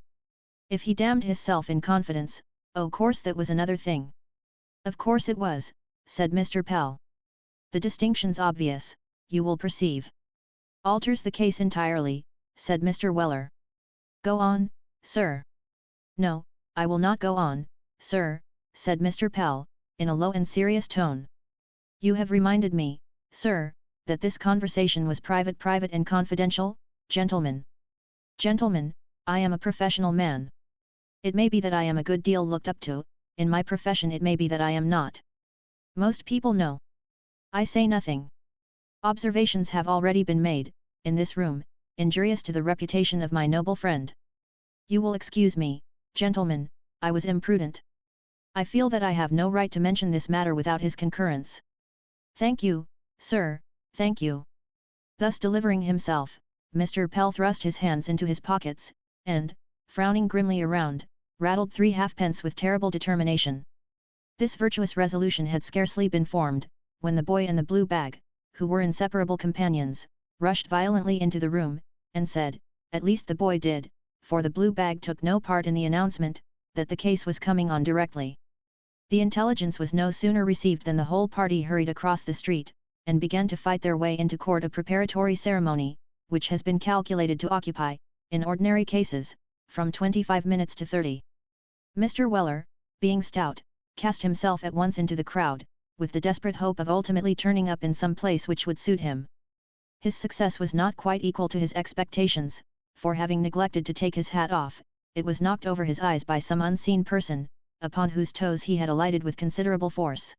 If he damned hisself in confidence, oh, course that was another thing. Of course it was, said Mr. Pell. The distinction's obvious, you will perceive. Alters the case entirely, said Mr. Weller. Go on, sir. No, I will not go on, sir, said Mr. Pell, in a low and serious tone. You have reminded me, sir, that this conversation was private and confidential, gentlemen. Gentlemen, I am a professional man. It may be that I am a good deal looked up to, in my profession it may be that I am not. Most people know. I say nothing. Observations have already been made, in this room, injurious to the reputation of my noble friend. You will excuse me, gentlemen, I was imprudent. I feel that I have no right to mention this matter without his concurrence. Thank you, sir, thank you. Thus delivering himself, Mr. Pell thrust his hands into his pockets, and, frowning grimly around, rattled 3 halfpence with terrible determination. This virtuous resolution had scarcely been formed, when the boy and the blue bag, who were inseparable companions, rushed violently into the room, and said, at least the boy did, for the blue bag took no part in the announcement, that the case was coming on directly. The intelligence was no sooner received than the whole party hurried across the street, and began to fight their way into court, a preparatory ceremony, which has been calculated to occupy, in ordinary cases, from 25 minutes to 30. Mr. Weller, being stout, cast himself at once into the crowd, with the desperate hope of ultimately turning up in some place which would suit him. His success was not quite equal to his expectations, for having neglected to take his hat off, it was knocked over his eyes by some unseen person, upon whose toes he had alighted with considerable force.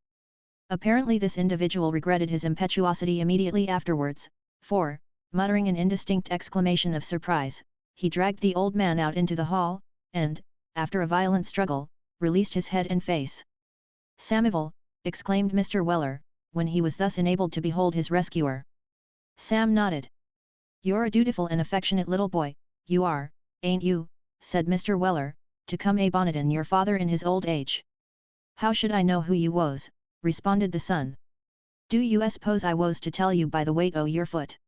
Apparently this individual regretted his impetuosity immediately afterwards, for, muttering an indistinct exclamation of surprise, he dragged the old man out into the hall, and, after a violent struggle, released his head and face. Samivel, exclaimed Mr. Weller, when he was thus enabled to behold his rescuer. Sam nodded. You're a dutiful and affectionate little boy, you are, ain't you, said Mr. Weller, to come a bonnetin your father in his old age. How should I know who you was, responded the son. Do you suppose I was to tell you by the weight o' your foot?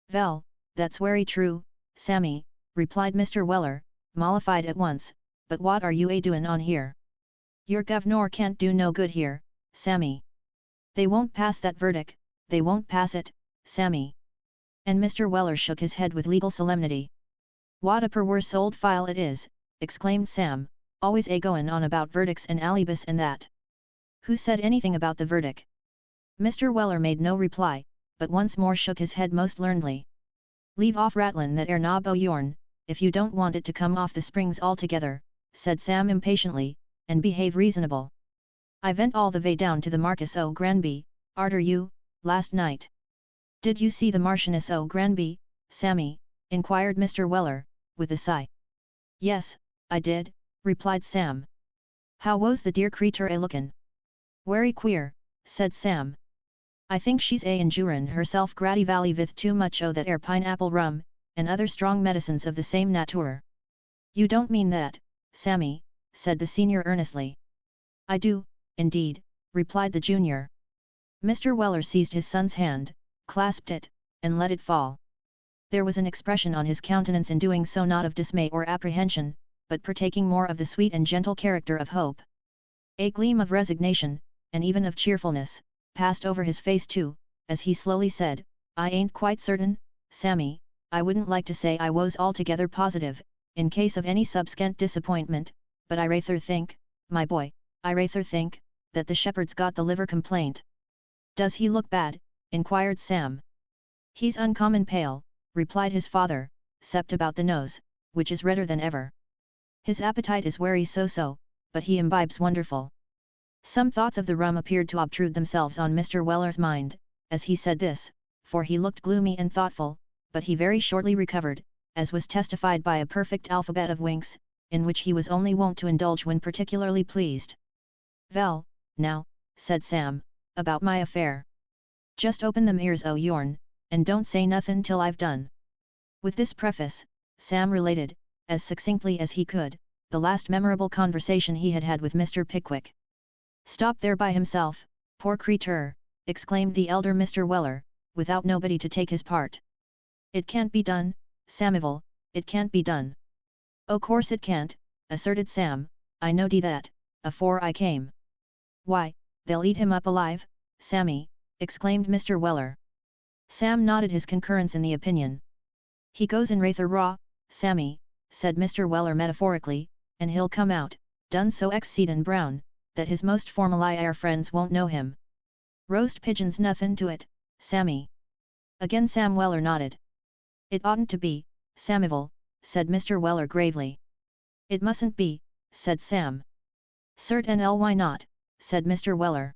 Vell, that's wery true, Sammy, replied Mr. Weller, mollified at once, but what are you a-doin' on here? Your governor can't do no good here, Sammy. They won't pass that verdict, they won't pass it, Sammy. And Mr. Weller shook his head with legal solemnity. What a perwerse old file it is, exclaimed Sam, always a-goin' on about verdicts and alibis and that. Who said anything about the verdict? Mr. Weller made no reply, but once more shook his head most learnedly. Leave off rattlin' that ere knob o' yourn, if you don't want it to come off the springs altogether, said Sam impatiently, and behave reasonable. I went all the way down to the Marquis o' Granby, arter you, last night. Did you see the Marchioness o' Granby, Sammy? Inquired Mr. Weller, with a sigh. Yes, I did, replied Sam. How was the dear creatur a-lookin'? Wery queer, said Sam. I think she's a-endurin' herself gratty valley with too much o' that ere pineapple rum, and other strong medicines of the same natur. You don't mean that, Sammy, said the senior earnestly. I do, indeed, replied the junior. Mr. Weller seized his son's hand, clasped it, and let it fall. There was an expression on his countenance in doing so not of dismay or apprehension, but partaking more of the sweet and gentle character of hope. A gleam of resignation, and even of cheerfulness, passed over his face too, as he slowly said, I ain't quite certain, Sammy, I wouldn't like to say I was altogether positive, in case of any subsequent disappointment, but I rather think, my boy, I rather think, that the shepherd's got the liver complaint. Does he look bad? Inquired Sam. He's uncommon pale, replied his father, cept about the nose, which is redder than ever. His appetite is wary so-so, but he imbibes wonderful. Some thoughts of the rum appeared to obtrude themselves on Mr. Weller's mind, as he said this, for he looked gloomy and thoughtful, but he very shortly recovered, as was testified by a perfect alphabet of winks, in which he was only wont to indulge when particularly pleased. Vell, now, said Sam, about my affair. Just open them ears o' yourn, and don't say nothin' till I've done. With this preface, Sam related, as succinctly as he could, the last memorable conversation he had had with Mr. Pickwick. Stop there by himself, poor creature, exclaimed the elder Mr. Weller, without nobody to take his part. It can't be done, Samivel, it can't be done. O' course it can't, asserted Sam, I knowed that, afore I came. Why, they'll eat him up alive, Sammy, exclaimed Mr. Weller. Sam nodded his concurrence in the opinion. He goes in rather raw, Sammy, said Mr. Weller metaphorically, and he'll come out, done so exceedin' brown, that his most formal IR friends won't know him. Roast pigeon's nothin' to it, Sammy. Again Sam Weller nodded. It oughtn't to be, Samivel, said Mr. Weller gravely. It mustn't be, said Sam. Cert why not, said Mr. Weller.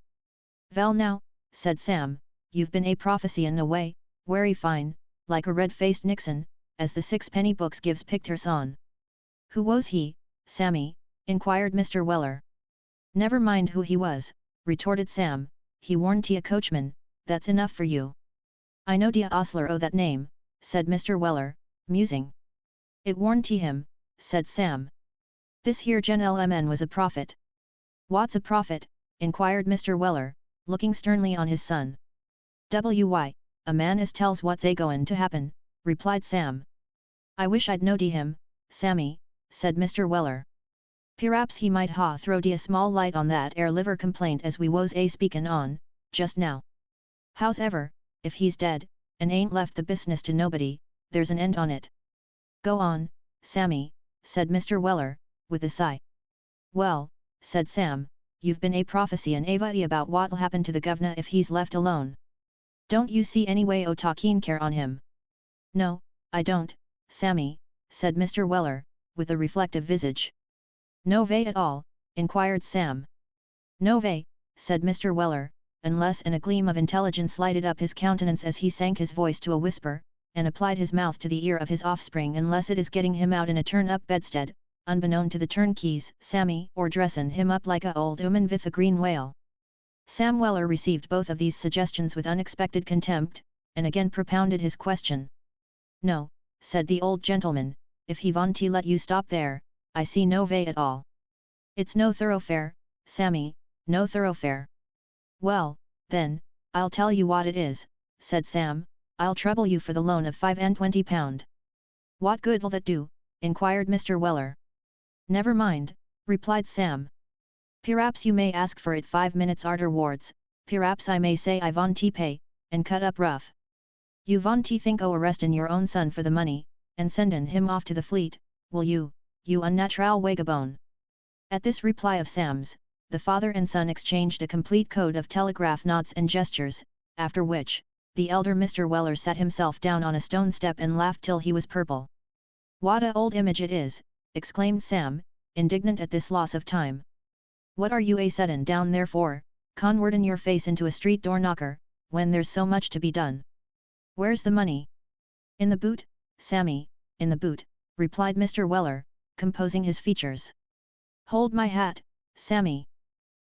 Vell now, said Sam, you've been a prophecyin' away, wery fine, like a red-faced Nixon, as the sixpenny books gives pictures on. Who was he, Sammy? Inquired Mr. Weller. Never mind who he was, retorted Sam, he warn't a coachman, that's enough for you. I know dia ostler o' that name, said Mr. Weller, musing. It warn't him, said Sam. This here gentleman was a prophet. What's a prophet? Inquired Mr. Weller, looking sternly on his son. Why, a man as tells what's a-goin' to happen, replied Sam. I wish I'd knowed him, Sammy, said Mr. Weller. P'raps he might ha throwed a small light on that ere liver complaint as we was a-speakin' on, just now. Hows'ever, if he's dead, and ain't left the business to nobody, there's an end on it. Go on, Sammy, said Mr. Weller, with a sigh. Well, said Sam, you've been a prophecyin' ava'y about what'll happen to the governor if he's left alone. Don't you see any way o' takin' care on him? No, I don't, Sammy, said Mr. Weller, with a reflective visage. No way at all, inquired Sam. No way, said Mr. Weller, unless and a gleam of intelligence lighted up his countenance as he sank his voice to a whisper, and applied his mouth to the ear of his offspring unless it is getting him out in a turn-up bedstead, unbeknown to the turnkeys, Sammy, or dressin' him up like a old 'ooman with a green whale. Sam Weller received both of these suggestions with unexpected contempt, and again propounded his question. No, said the old gentleman, if he want to let you stop there, I see no way at all. It's no thoroughfare, Sammy, no thoroughfare. Well, then, I'll tell you what it is, said Sam, I'll trouble you for the loan of £25. What good'll that do? Inquired Mr. Weller. Never mind, replied Sam. P'raps you may ask for it 5 minutes arterwards, p'raps I may say I want to pay, and cut up rough. You want to think o' arrestin' your own son for the money, and sendin' him off to the fleet, will you unnatural wagabone? At this reply of Sam's, the father and son exchanged a complete code of telegraph nods and gestures, after which, the elder Mr. Weller sat himself down on a stone step and laughed till he was purple. What a old image it is, exclaimed Sam, indignant at this loss of time. What are you a-settin' down there for, conwertin' your face into a street door knocker, when there's so much to be done? Where's the money? In the boot, Sammy, in the boot, replied Mr. Weller, composing his features. Hold my hat, Sammy.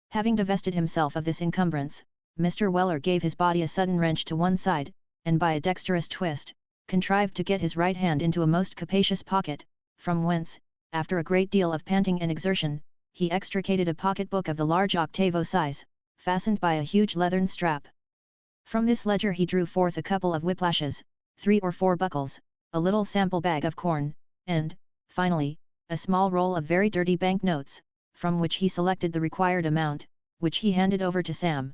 Having divested himself of this encumbrance, Mr. Weller gave his body a sudden wrench to one side, and by a dexterous twist, contrived to get his right hand into a most capacious pocket, from whence, after a great deal of panting and exertion, he extricated a pocket-book of the large octavo size, fastened by a huge leathern strap. From this ledger he drew forth a couple of whiplashes, 3 or 4 buckles, a little sample bag of corn, and, finally, a small roll of very dirty bank notes, from which he selected the required amount, which he handed over to Sam.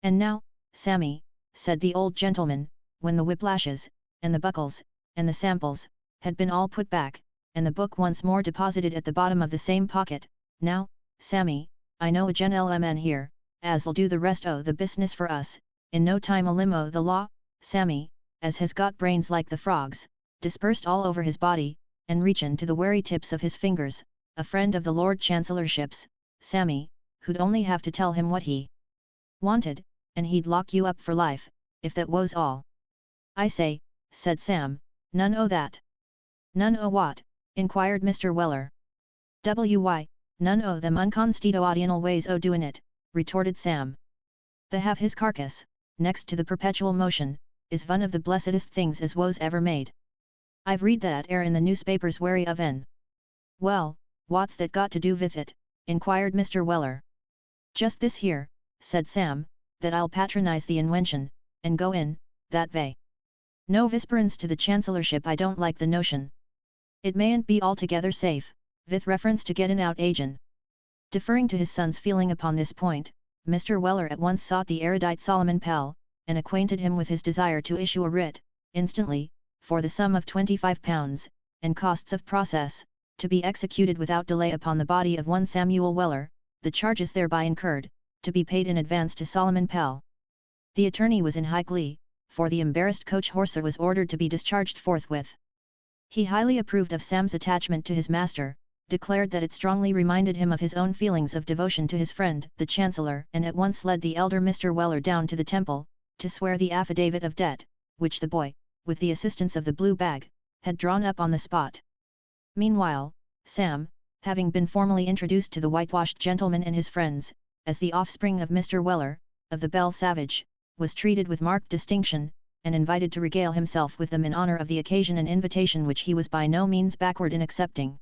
"And now, Sammy," said the old gentleman, when the whiplashes, and the buckles, and the samples, had been all put back, and the book once more deposited at the bottom of the same pocket, "Now, Sammy, I know a gentleman here, as'll do the rest o' the business for us, in no time a limb o' the law, Sammy, as has got brains like the frogs, dispersed all over his body, and reachin' to the wery tips of his fingers, a friend of the Lord Chancellorship's, Sammy, who'd only have to tell him what he wanted, and he'd lock you up for life, if that was all." "I say," said Sam, "none o' that." "None o' what?" inquired Mr. Weller. "Why, none o' them unconstitutional ways o' doin' it," retorted Sam. "The have his carcass, next to the perpetual motion, is one of the blessedest things as was ever made. I've read that in the newspapers wary of en." "Well, what's that got to do with it?" inquired Mr. Weller. "Just this here," said Sam, "that I'll patronize the inwention, and go in, that vay. No whisperance to the Chancellorship, I don't like the notion. It mayn't be altogether safe, with reference to gettin' out agin." Deferring to his son's feeling upon this point, Mr. Weller at once sought the erudite Solomon Pell, and acquainted him with his desire to issue a writ, instantly, for the sum of £25, and costs of process, to be executed without delay upon the body of one Samuel Weller, the charges thereby incurred, to be paid in advance to Solomon Pell. The attorney was in high glee, for the embarrassed coach-horser was ordered to be discharged forthwith. He highly approved of Sam's attachment to his master, declared that it strongly reminded him of his own feelings of devotion to his friend, the Chancellor, and at once led the elder Mr. Weller down to the Temple, to swear the affidavit of debt, which the boy, with the assistance of the blue bag, had drawn up on the spot. Meanwhile, Sam, having been formally introduced to the whitewashed gentleman and his friends, as the offspring of Mr. Weller, of the Bell Savage, was treated with marked distinction, and invited to regale himself with them in honor of the occasion, an invitation which he was by no means backward in accepting.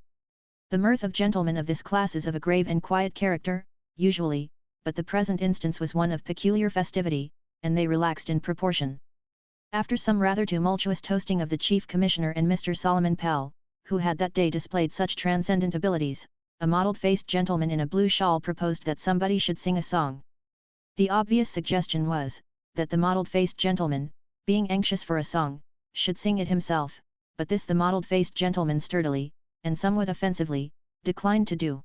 The mirth of gentlemen of this class is of a grave and quiet character, usually, but the present instance was one of peculiar festivity, and they relaxed in proportion. After some rather tumultuous toasting of the Chief Commissioner and Mr. Solomon Pell, who had that day displayed such transcendent abilities, a mottled-faced gentleman in a blue shawl proposed that somebody should sing a song. The obvious suggestion was, that the mottled-faced gentleman, being anxious for a song, should sing it himself, but this the mottled-faced gentleman sturdily, and somewhat offensively, declined to do.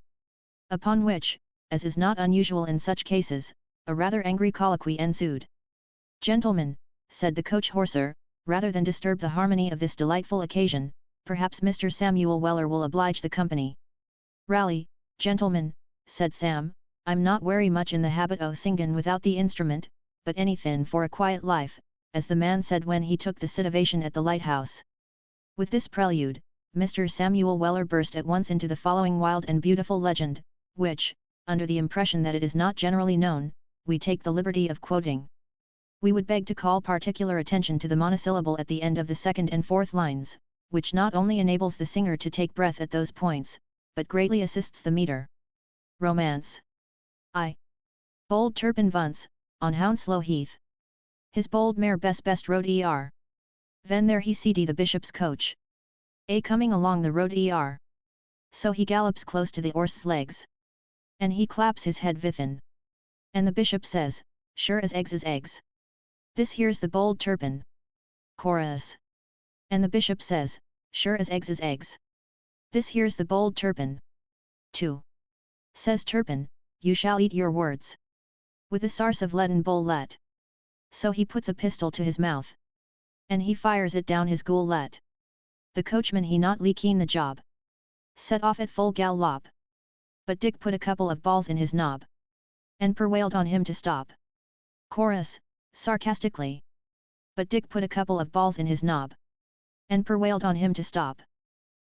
Upon which, as is not unusual in such cases, a rather angry colloquy ensued. "Gentlemen," said the coach-horser, "rather than disturb the harmony of this delightful occasion, perhaps Mr. Samuel Weller will oblige the company." "Rally, gentlemen," said Sam, "I'm not wery much in the habit o' singin' without the instrument, but anythin' for a quiet life, as the man said when he took the citivation at the lighthouse." With this prelude, Mr. Samuel Weller burst at once into the following wild and beautiful legend, which, under the impression that it is not generally known, we take the liberty of quoting. We would beg to call particular attention to the monosyllable at the end of the second and fourth lines, which not only enables the singer to take breath at those points, but greatly assists the meter. Romance. I. Bold Turpin Vunce, on Hounslow Heath. His bold mare best rode Ven there he seed the bishop's coach. Coming along the road So he gallops close to the horse's legs. And he claps his head vithin. And the bishop says, "Sure as eggs is eggs. This here's the bold Turpin." Chorus. And the bishop says, "Sure as eggs is eggs. This here's the bold Turpin." 2. Says Turpin, "You shall eat your words. With a sarce of leaden bullet." So he puts a pistol to his mouth. And he fires it down his gullet. The coachman he not leaking the job. Set off at full gallop. But Dick put a couple of balls in his knob. And prevailed on him to stop. Chorus, sarcastically. But Dick put a couple of balls in his knob. And prevailed on him to stop.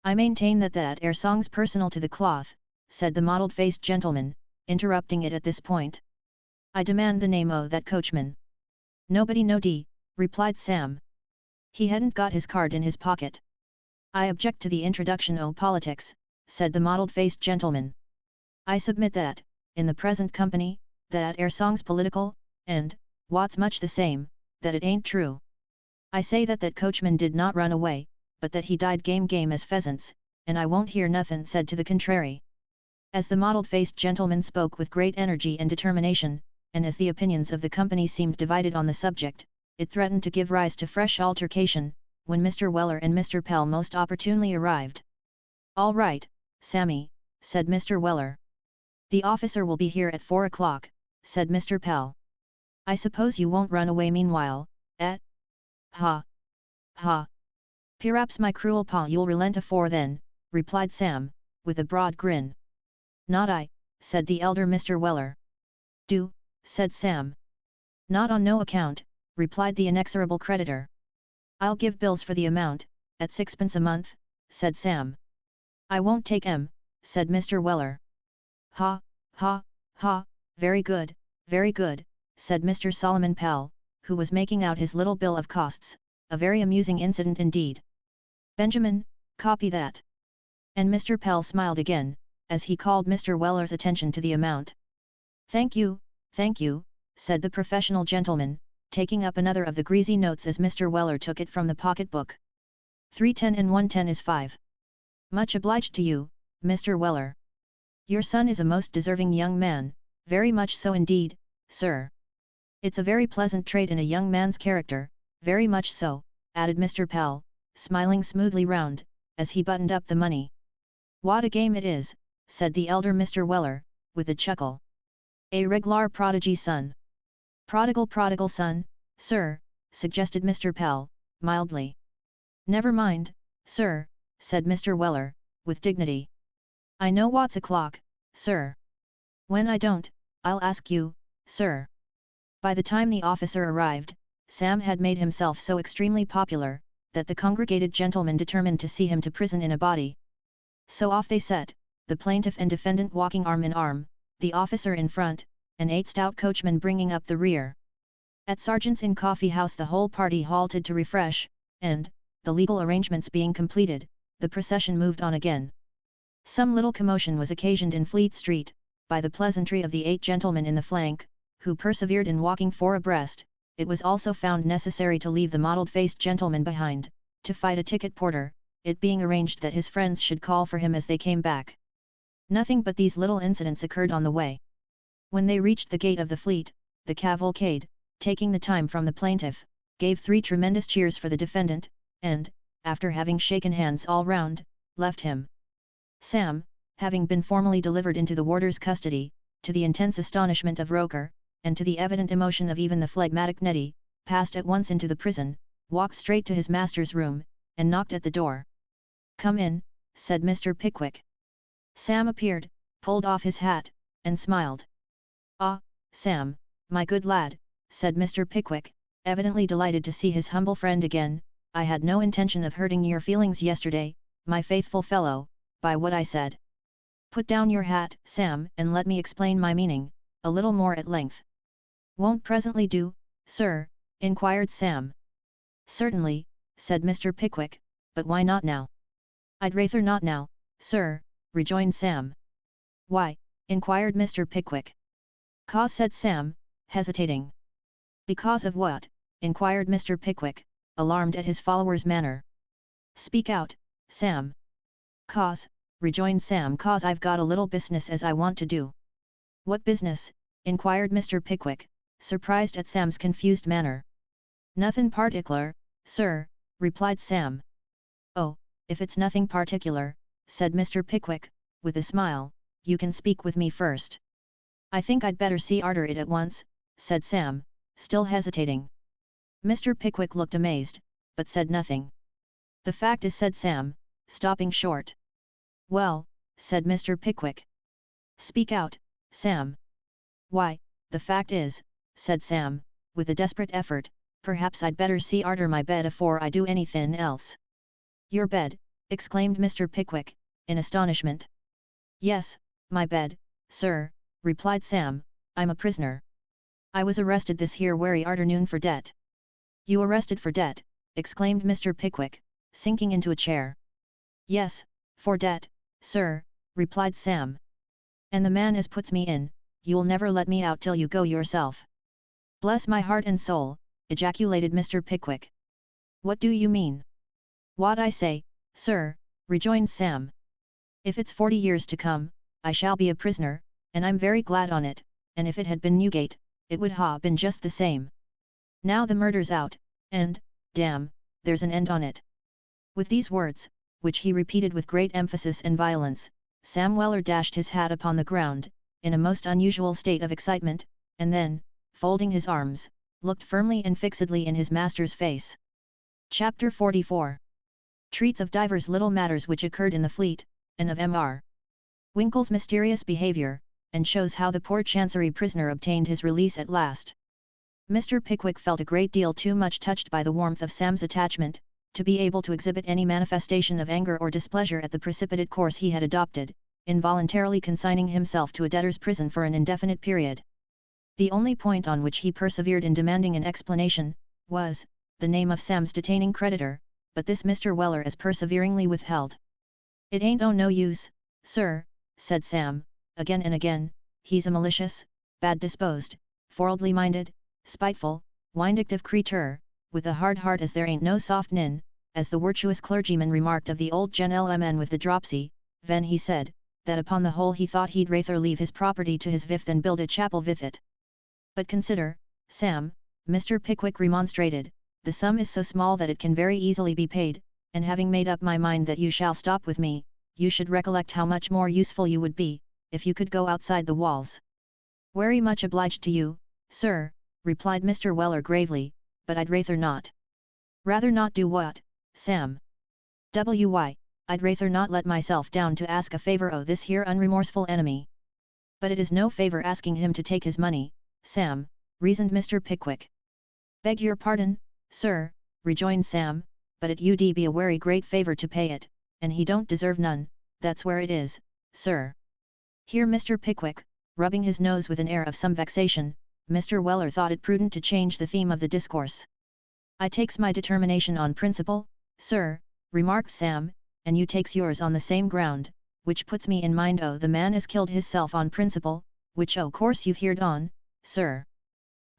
"I maintain that air song's personal to the cloth," said the mottled-faced gentleman, interrupting it at this point. "I demand the name o' that coachman." "Nobody know d," replied Sam. "He hadn't got his card in his pocket." "I object to the introduction o' politics," said the mottled-faced gentleman. I submit that, in the present company, that air song's political, and, what's much the same, that it ain't true. I say that coachman did not run away, but that he died game as pheasants, and I won't hear nothin' said to the contrary. As the mottled-faced gentleman spoke with great energy and determination, and as the opinions of the company seemed divided on the subject, it threatened to give rise to fresh altercation, when Mr. Weller and Mr. Pell most opportunely arrived. "All right, Sammy," said Mr. Weller. "The officer will be here at 4 o'clock, said Mr. Pell. "I suppose you won't run away meanwhile, eh? Ha! Ha! Perhaps my cruel pa you'll relent afore then," replied Sam, with a broad grin. "Not I," said the elder Mr. Weller. "Do," said Sam. "Not on no account," replied the inexorable creditor. "I'll give bills for the amount, at 6 a month," said Sam. "I won't take 'em," said Mr. Weller. "Ha, ha, ha, very good," said Mr. Solomon Pell, who was making out his little bill of costs, a very amusing incident indeed. "Benjamin, copy that." And Mr. Pell smiled again, as he called Mr. Weller's attention to the amount. Thank you," said the professional gentleman, taking up another of the greasy notes as Mr. Weller took it from the pocket-book. 310 and 110 is 5. "Much obliged to you, Mr. Weller. Your son is a most deserving young man, very much so indeed, sir. It's a very pleasant trait in a young man's character, very much so," added Mr. Pell, smiling smoothly round, as he buttoned up the money. "What a game it is," said the elder Mr. Weller, with a chuckle. "A reg'lar prodigy son." Prodigal son, sir," suggested Mr. Pell, mildly. "Never mind, sir," said Mr. Weller, with dignity. "I know what's o'clock, sir. When I don't, I'll ask you, sir." By the time the officer arrived, Sam had made himself so extremely popular, that the congregated gentlemen determined to see him to prison in a body. So off they set, the plaintiff and defendant walking arm in arm, the officer in front, and 8 stout coachmen bringing up the rear. At Sergeant's Inn Coffee House the whole party halted to refresh, and, the legal arrangements being completed, the procession moved on again. Some little commotion was occasioned in Fleet Street, by the pleasantry of the 8 gentlemen in the flank, who persevered in walking 4 abreast. It was also found necessary to leave the mottled-faced gentleman behind, to fight a ticket porter, it being arranged that his friends should call for him as they came back. Nothing but these little incidents occurred on the way. When they reached the gate of the Fleet, the cavalcade, taking the time from the plaintiff, gave 3 tremendous cheers for the defendant, and, after having shaken hands all round, left him. Sam, having been formally delivered into the warder's custody, to the intense astonishment of Roker, and to the evident emotion of even the phlegmatic Neddy, passed at once into the prison, walked straight to his master's room, and knocked at the door. "Come in," said Mr. Pickwick. Sam appeared, pulled off his hat, and smiled. "Ah, Sam, my good lad," said Mr. Pickwick, evidently delighted to see his humble friend again, "I had no intention of hurting your feelings yesterday, my faithful fellow, by what I said. Put down your hat, Sam, and let me explain my meaning, a little more at length." "Won't presently do, sir?" inquired Sam. "Certainly," said Mr. Pickwick, "but why not now?" "I'd rather not now, sir," rejoined Sam. "Why?" inquired Mr. Pickwick. "'Cause," said Sam, hesitating. "Because of what?" inquired Mr. Pickwick, alarmed at his follower's manner. "Speak out, Sam." "'Cause," rejoined Sam, "'cause I've got a little business as I want to do." "What business?" inquired Mr. Pickwick, surprised at Sam's confused manner. "Nothin' particular, sir," replied Sam. "Oh, if it's nothing particular," said Mr. Pickwick, with a smile, "you can speak with me first." "I think I'd better see arter it at once," said Sam, still hesitating. Mr. Pickwick looked amazed, but said nothing. "The fact is," said Sam, stopping short. "Well," said Mr. Pickwick. "Speak out, Sam." "Why, the fact is," said Sam, with a desperate effort, "perhaps I'd better see arter my bed afore I do anythin' else." "Your bed?" exclaimed Mr. Pickwick, in astonishment. "Yes, my bed, sir," replied Sam, "I'm a prisoner. I was arrested this here werry arternoon for debt." "You arrested for debt?" exclaimed Mr. Pickwick, sinking into a chair. "Yes, for debt, sir," replied Sam. "And the man as puts me in, you'll never let me out till you go yourself." "Bless my heart and soul," ejaculated Mr. Pickwick. "What do you mean?" "What I say, sir," rejoined Sam. "If it's 40 years to come, I shall be a prisoner, and I'm very glad on it, and if it had been Newgate, it would ha' been just the same. Now the murder's out, and, damn, there's an end on it." With these words, which he repeated with great emphasis and violence, Sam Weller dashed his hat upon the ground, in a most unusual state of excitement, and then, folding his arms, looked firmly and fixedly in his master's face. Chapter 44 Treats of divers little matters which occurred in the Fleet, and of Mr. Winkle's mysterious behaviour, and shows how the poor Chancery prisoner obtained his release at last. Mr. Pickwick felt a great deal too much touched by the warmth of Sam's attachment, to be able to exhibit any manifestation of anger or displeasure at the precipitate course he had adopted, involuntarily consigning himself to a debtor's prison for an indefinite period. The only point on which he persevered in demanding an explanation, was, the name of Sam's detaining creditor, but this Mr. Weller as perseveringly withheld. "It ain't no use, sir," said Sam, again and again, "he's a malicious, bad-disposed, forwardly-minded, spiteful, vindictive creature, with a hard heart as there ain't no soft nin, as the virtuous clergyman remarked of the old gentleman with the dropsy, ven he said, that upon the whole he thought he'd rather leave his property to his vith than build a chapel with it." "But consider, Sam," Mr. Pickwick remonstrated, "the sum is so small that it can very easily be paid, and having made up my mind that you shall stop with me, you should recollect how much more useful you would be, if you could go outside the walls." "Wery much obliged to you, sir," replied Mr. Weller gravely, "but I'd rather not." "Rather not do what, Sam?" "Why, I'd rather not let myself down to ask a favour o' this here unremorseful enemy." "But it is no favour asking him to take his money, Sam," reasoned Mr. Pickwick. "Beg your pardon, sir," rejoined Sam, "but it ud be a wery great favour to pay it, and he don't deserve none, that's where it is, sir." Here Mr. Pickwick, rubbing his nose with an air of some vexation, Mr. Weller thought it prudent to change the theme of the discourse. "I takes my determination on principle, sir," remarked Sam, "and you takes yours on the same ground, which puts me in mind o' the man as killed hisself on principle, which o' course you've heerd on, sir."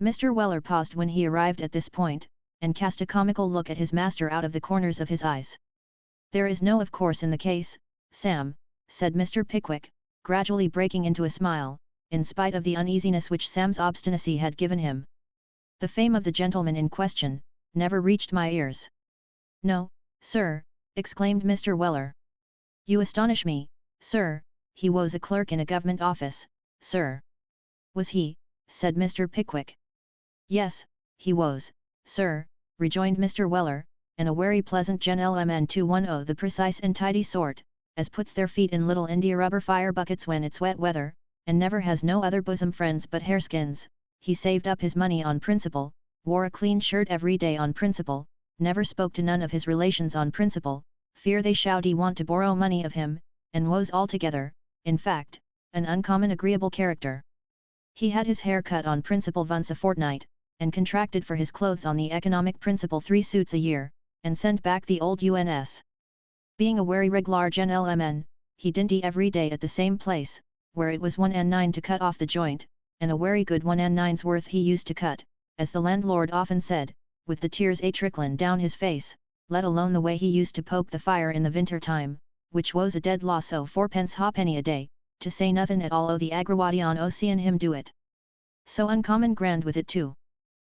Mr. Weller paused when he arrived at this point, and cast a comical look at his master out of the corners of his eyes. "There is no of course in the case, Sam," said Mr. Pickwick, gradually breaking into a smile, in spite of the uneasiness which Sam's obstinacy had given him. "The fame of the gentleman in question never reached my ears." "No, sir," exclaimed Mr. Weller. "You astonish me, sir, he was a clerk in a government office, sir." "Was he?" said Mr. Pickwick. "Yes, he was, sir," rejoined Mr. Weller, "and a wery pleasant gentleman too, one o' the precise and tidy sort, as puts their feet in little India rubber fire buckets when it's wet weather, and never has no other bosom friends but hareskins. He saved up his money on principle, wore a clean shirt every day on principle, never spoke to none of his relations on principle, fear they shouty want to borrow money of him, and was altogether, in fact, an uncommon agreeable character. He had his hair cut on principle once a fortnight, and contracted for his clothes on the economic principle 3 suits a year, and sent back the old uns. Being a wery reglar gentleman, he dinty every day at the same place, where it was 1/9 to cut off the joint, and a wery good 1/9's worth he used to cut, as the landlord often said, with the tears a-tricklin' down his face, let alone the way he used to poke the fire in the winter time, which was a dead loss o' 4 ha'penny a day, to say nothin' at all o' the agrawation o' seein' him do it. So uncommon grand with it too.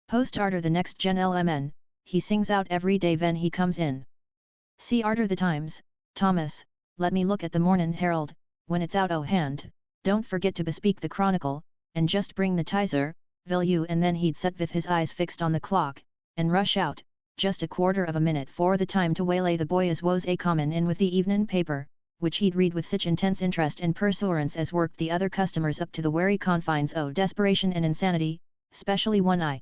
Post arter the next gentleman, he sings out every day ven he comes in. See arter the Times, Thomas, let me look at the Mornin' Herald, when it's out o' hand, don't forget to bespeak the Chronicle, and just bring the Tiser, will you?" And then he'd set with his eyes fixed on the clock, and rush out, just a quarter of a minute for the time to waylay the boy as was a comin' in with the evenin' paper, which he'd read with such intense interest and pursuance as worked the other customers up to the wery confines o' desperation and insanity, specially one eye.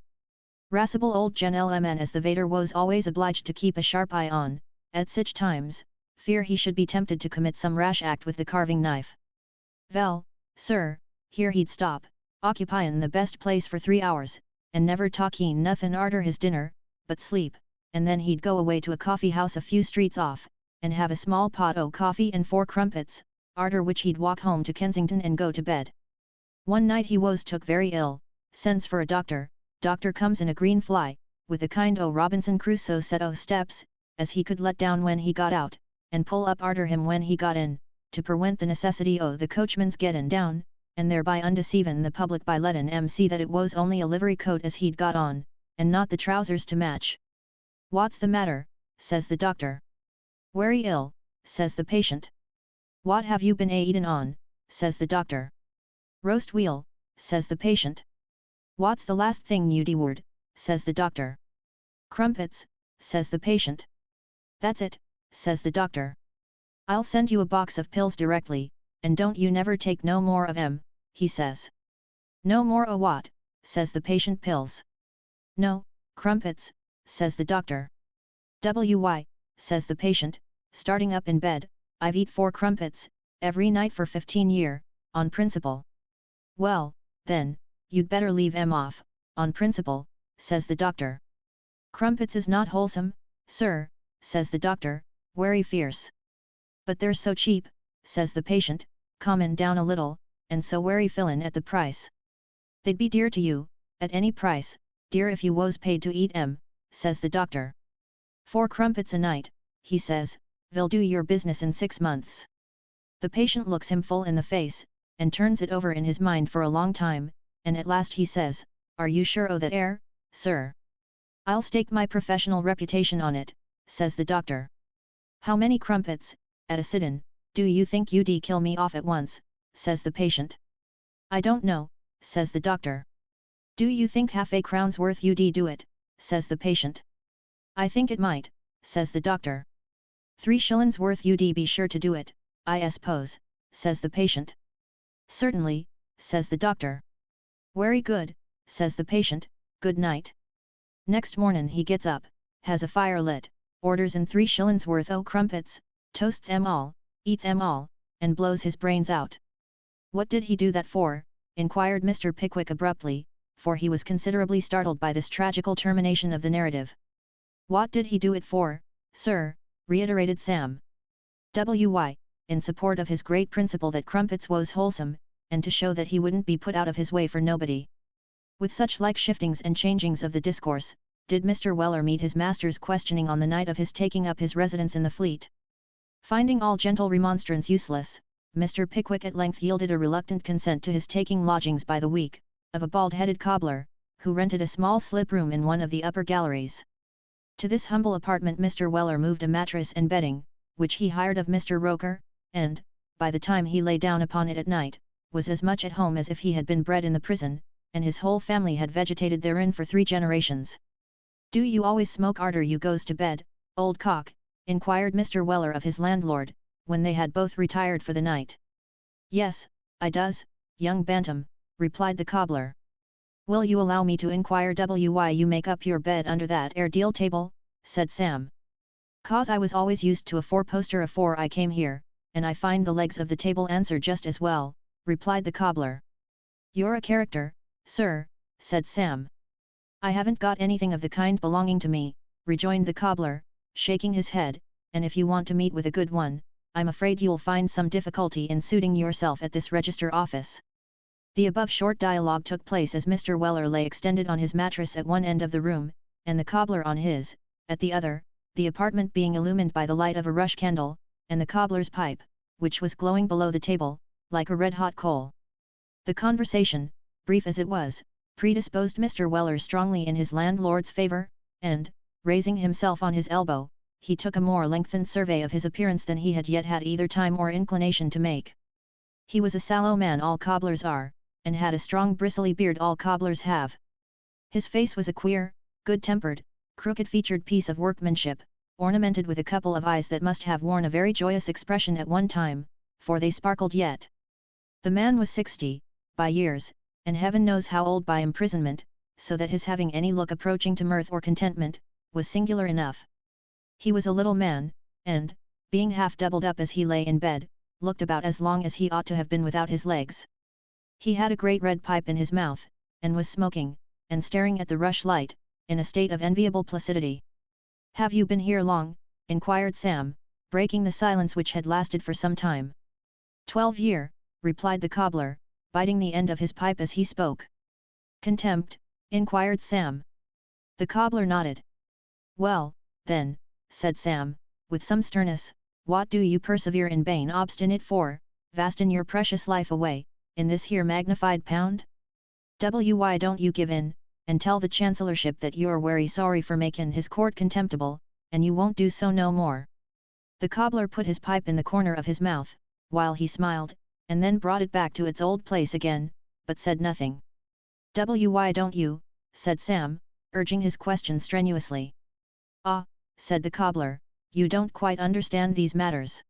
Rasable old gentleman as the waiter was always obliged to keep a sharp eye on, at such times, fear he should be tempted to commit some rash act with the carving knife. "Vell, sir," here he'd stop, occupyin' the best place for 3 hours, and never talkin' nothin' arter his dinner, but sleep, and then he'd go away to a coffee house a few streets off, and have a small pot o' coffee and 4 crumpets, arter which he'd walk home to Kensington and go to bed. One night he was took very ill, sends for a doctor, doctor comes in a green fly, with a kind o' Robinson Crusoe set o' steps, as he could let down when he got out, and pull up arter him when he got in, to prevent the necessity o' the coachman's gettin' down, and thereby undeceivin' the public by lettin' 'em see that it was only a livery coat as he'd got on, and not the trousers to match. "What's the matter?" says the doctor. "Wery ill," says the patient. "What have you been a-eatin' on?" says the doctor. "Roast weal," says the patient. "What's the last thing you devoured?" says the doctor. "Crumpets," says the patient. "That's it," says the doctor. "I'll send you a box of pills directly, and don't you never take no more of 'em," he says. "No more o' what?" says the patient. "Pills." "No, crumpets," says the doctor. "Why," says the patient, starting up in bed, "I've eat 4 crumpets, every night for 15 year, on principle." "Well, then, you'd better leave 'em off, on principle," says the doctor. "Crumpets is not wholesome, sir," says the doctor, wery fierce. "But they're so cheap," says the patient, calmin' down a little, "and so wery fillin' at the price." "They'd be dear to you, at any price, dear if you was paid to eat 'em," says the doctor. "4 crumpets a night," he says, "will do your business in 6 months." The patient looks him full in the face, and turns it over in his mind for a long time, and at last he says, "Are you sure o' that air, sir?" "I'll stake my professional reputation on it," says the doctor. "How many crumpets, at a sit-in, do you think you'd kill me off at once?" says the patient. "I don't know," says the doctor. "Do you think half a crown's worth you'd do it?" says the patient. "I think it might," says the doctor. "3 shillin's worth you'd be sure to do it, I suppose," says the patient. "Certainly," says the doctor. "Wery good," says the patient, "good night." Next mornin' he gets up, has a fire lit, orders in 3 shillin's worth o' crumpets, toasts 'em all, eats 'em all, and blows his brains out. "What did he do that for?" inquired Mr. Pickwick abruptly, for he was considerably startled by this tragical termination of the narrative. "What did he do it for, sir?" reiterated Sam. "Why, in support of his great principle that crumpets was wholesome, and to show that he wouldn't be put out of his way for nobody." With such like shiftings and changings of the discourse, did Mr. Weller meet his master's questioning on the night of his taking up his residence in the Fleet. Finding all gentle remonstrance useless, Mr. Pickwick at length yielded a reluctant consent to his taking lodgings by the week, of a bald-headed cobbler, who rented a small slip room in one of the upper galleries. To this humble apartment Mr. Weller moved a mattress and bedding, which he hired of Mr. Roker, and, by the time he lay down upon it at night, was as much at home as if he had been bred in the prison, and his whole family had vegetated therein for 3 generations. "Do you always smoke arter you goes to bed, old cock?" inquired Mr. Weller of his landlord, when they had both retired for the night. "Yes, I does, young bantam," replied the cobbler. "Will you allow me to inquire why you make up your bed under that ere deal table?" said Sam. "'Cause I was always used to a 4-poster afore I came here, and I find the legs of the table answer just as well," replied the cobbler. "You're a character, sir," said Sam. "I haven't got anything of the kind belonging to me," rejoined the cobbler, shaking his head, "and if you want to meet with a good one, I'm afraid you'll find some difficulty in suiting yourself at this register office." The above short dialogue took place as Mr. Weller lay extended on his mattress at one end of the room, and the cobbler on his, at the other, the apartment being illumined by the light of a rush candle, and the cobbler's pipe, which was glowing below the table, like a red-hot coal. The conversation, brief as it was, predisposed Mr. Weller strongly in his landlord's favour, and, raising himself on his elbow, he took a more lengthened survey of his appearance than he had yet had either time or inclination to make. He was a sallow man, all cobblers are, and had a strong bristly beard, all cobblers have. His face was a queer, good-tempered, crooked-featured piece of workmanship, ornamented with a couple of eyes that must have worn a very joyous expression at one time, for they sparkled yet. The man was 60, by years, and heaven knows how old by imprisonment, so that his having any look approaching to mirth or contentment, was singular enough. He was a little man, and, being half doubled up as he lay in bed, looked about as long as he ought to have been without his legs. He had a great red pipe in his mouth, and was smoking, and staring at the rush light, in a state of enviable placidity. "Have you been here long?" inquired Sam, breaking the silence which had lasted for some time. 12 year, replied the cobbler, biting the end of his pipe as he spoke. Contempt, inquired Sam. The cobbler nodded. Well, then, said Sam, with some sternness, what do you persevere in vain obstinate for, vastin your precious life away, in this here magnified pound? Why don't you give in, and tell the chancellorship that you're wery sorry for making his court contemptible, and you won't do so no more. The cobbler put his pipe in the corner of his mouth, while he smiled, and then brought it back to its old place again, but said nothing. Why don't you, said Sam, urging his question strenuously. Ah, said the cobbler, you don't quite understand these matters.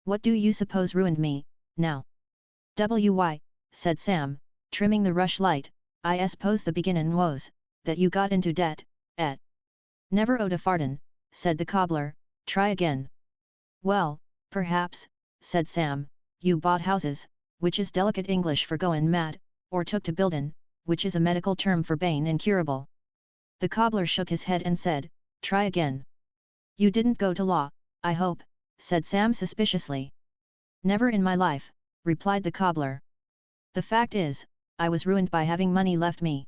What do you suppose ruined me, now? Why, said Sam, trimming the rushlight, I suppose the beginnin' was, that you got into debt, et. Never owed a farden, said the cobbler, try again. Well, perhaps, said Sam, you bought houses, which is delicate English for goin' mad, or took to buildin', which is a medical term for bane incurable. The cobbler shook his head and said, try again. You didn't go to law, I hope, said Sam suspiciously. Never in my life, replied the cobbler. The fact is, I was ruined by having money left me.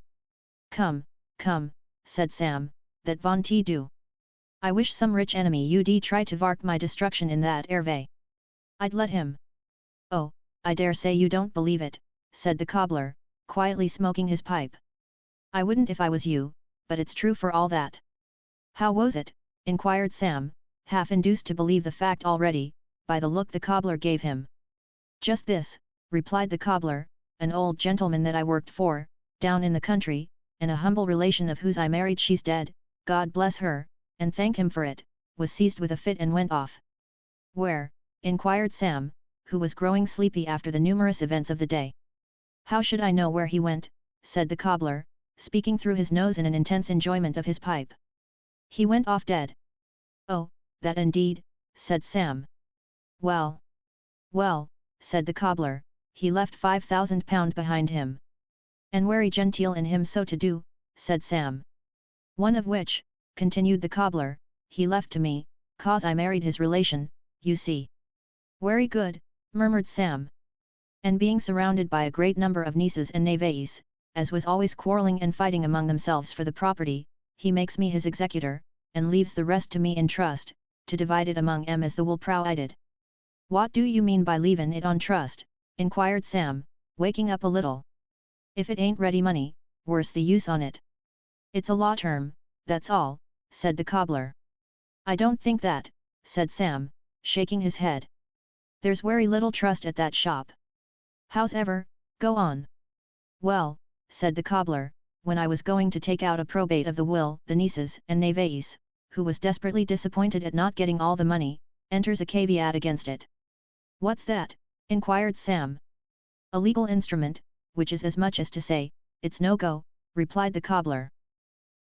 Come, said Sam, that von te do. I wish some rich enemy ud try to vark my destruction in that air way. I'd let him. Oh, I dare say you don't believe it, said the cobbler, quietly smoking his pipe. I wouldn't if I was you, but it's true for all that. How was it? Inquired Sam, half induced to believe the fact already, by the look the cobbler gave him. Just this, replied the cobbler, an old gentleman that I worked for, down in the country, and a humble relation of whose I married, she's dead, God bless her, and thank him for it, was seized with a fit and went off. Where? Inquired Sam, who was growing sleepy after the numerous events of the day. How should I know where he went, said the cobbler, speaking through his nose in an intense enjoyment of his pipe. He went off dead. Oh, that indeed, said Sam. Well, said the cobbler, he left £5,000 behind him. And wery genteel in him so to do, said Sam. One of which, continued the cobbler, he left to me, cause I married his relation, you see. Wery good, murmured Sam. And being surrounded by a great number of nieces and neveux, as was always quarrelling and fighting among themselves for the property, he makes me his executor, and leaves the rest to me in trust, to divide it among 'em as the will provided. What do you mean by leavin' it on trust? Inquired Sam, waking up a little. If it ain't ready money, where's the use on it? It's a law term, that's all, said the cobbler. I don't think that, said Sam, shaking his head. There's wery little trust at that shop. Hows'ever, go on. Well, said the cobbler, when I was going to take out a probate of the will, the nieces and neveux, who was desperately disappointed at not getting all the money, enters a caveat against it. What's that? Inquired Sam. A legal instrument, which is as much as to say, it's no go, replied the cobbler.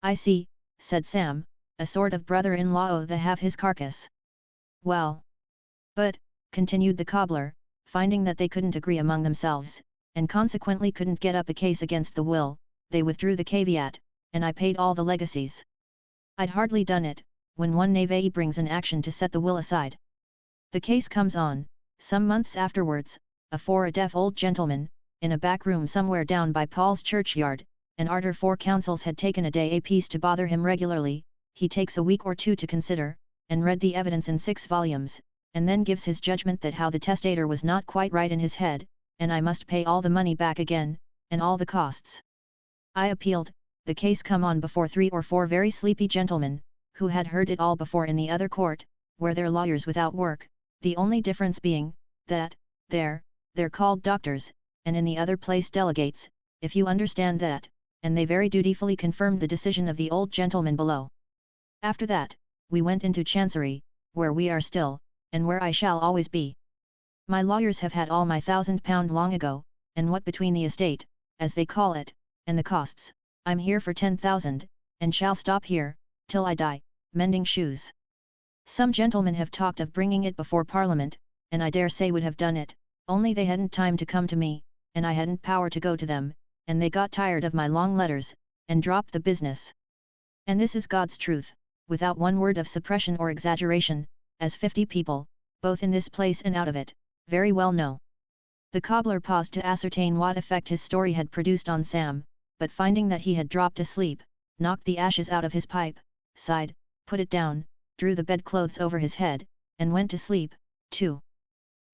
I see, said Sam, a sort of brother-in-law o' the have his carcass. Well. But, continued the cobbler, finding that they couldn't agree among themselves, and consequently couldn't get up a case against the will, they withdrew the caveat, and I paid all the legacies. I'd hardly done it, when one neveu brings an action to set the will aside. The case comes on, some months afterwards, afore a deaf old gentleman, in a back room somewhere down by Paul's churchyard, and arter 4 councils had taken a day apiece to bother him regularly, he takes a week or 2 to consider, and read the evidence in 6 volumes, and then gives his judgment that how the testator was not quite right in his head, and I must pay all the money back again, and all the costs. I appealed, the case come on before 3 or 4 very sleepy gentlemen, who had heard it all before in the other court, where they're lawyers without work, the only difference being, that, they're called doctors, and in the other place delegates, if you understand that, and they very dutifully confirmed the decision of the old gentleman below. After that, we went into Chancery, where we are still, and where I shall always be. My lawyers have had all my £1,000 long ago, and what between the estate, as they call it, and the costs, I'm here for 10,000, and shall stop here, till I die, mending shoes. Some gentlemen have talked of bringing it before Parliament, and I dare say would have done it, only they hadn't time to come to me, and I hadn't power to go to them, and they got tired of my long letters, and dropped the business. And this is God's truth, without one word of suppression or exaggeration, as 50 people, both in this place and out of it, very well know. The cobbler paused to ascertain what effect his story had produced on Sam, but finding that he had dropped asleep, knocked the ashes out of his pipe, sighed, put it down, drew the bedclothes over his head, and went to sleep, too.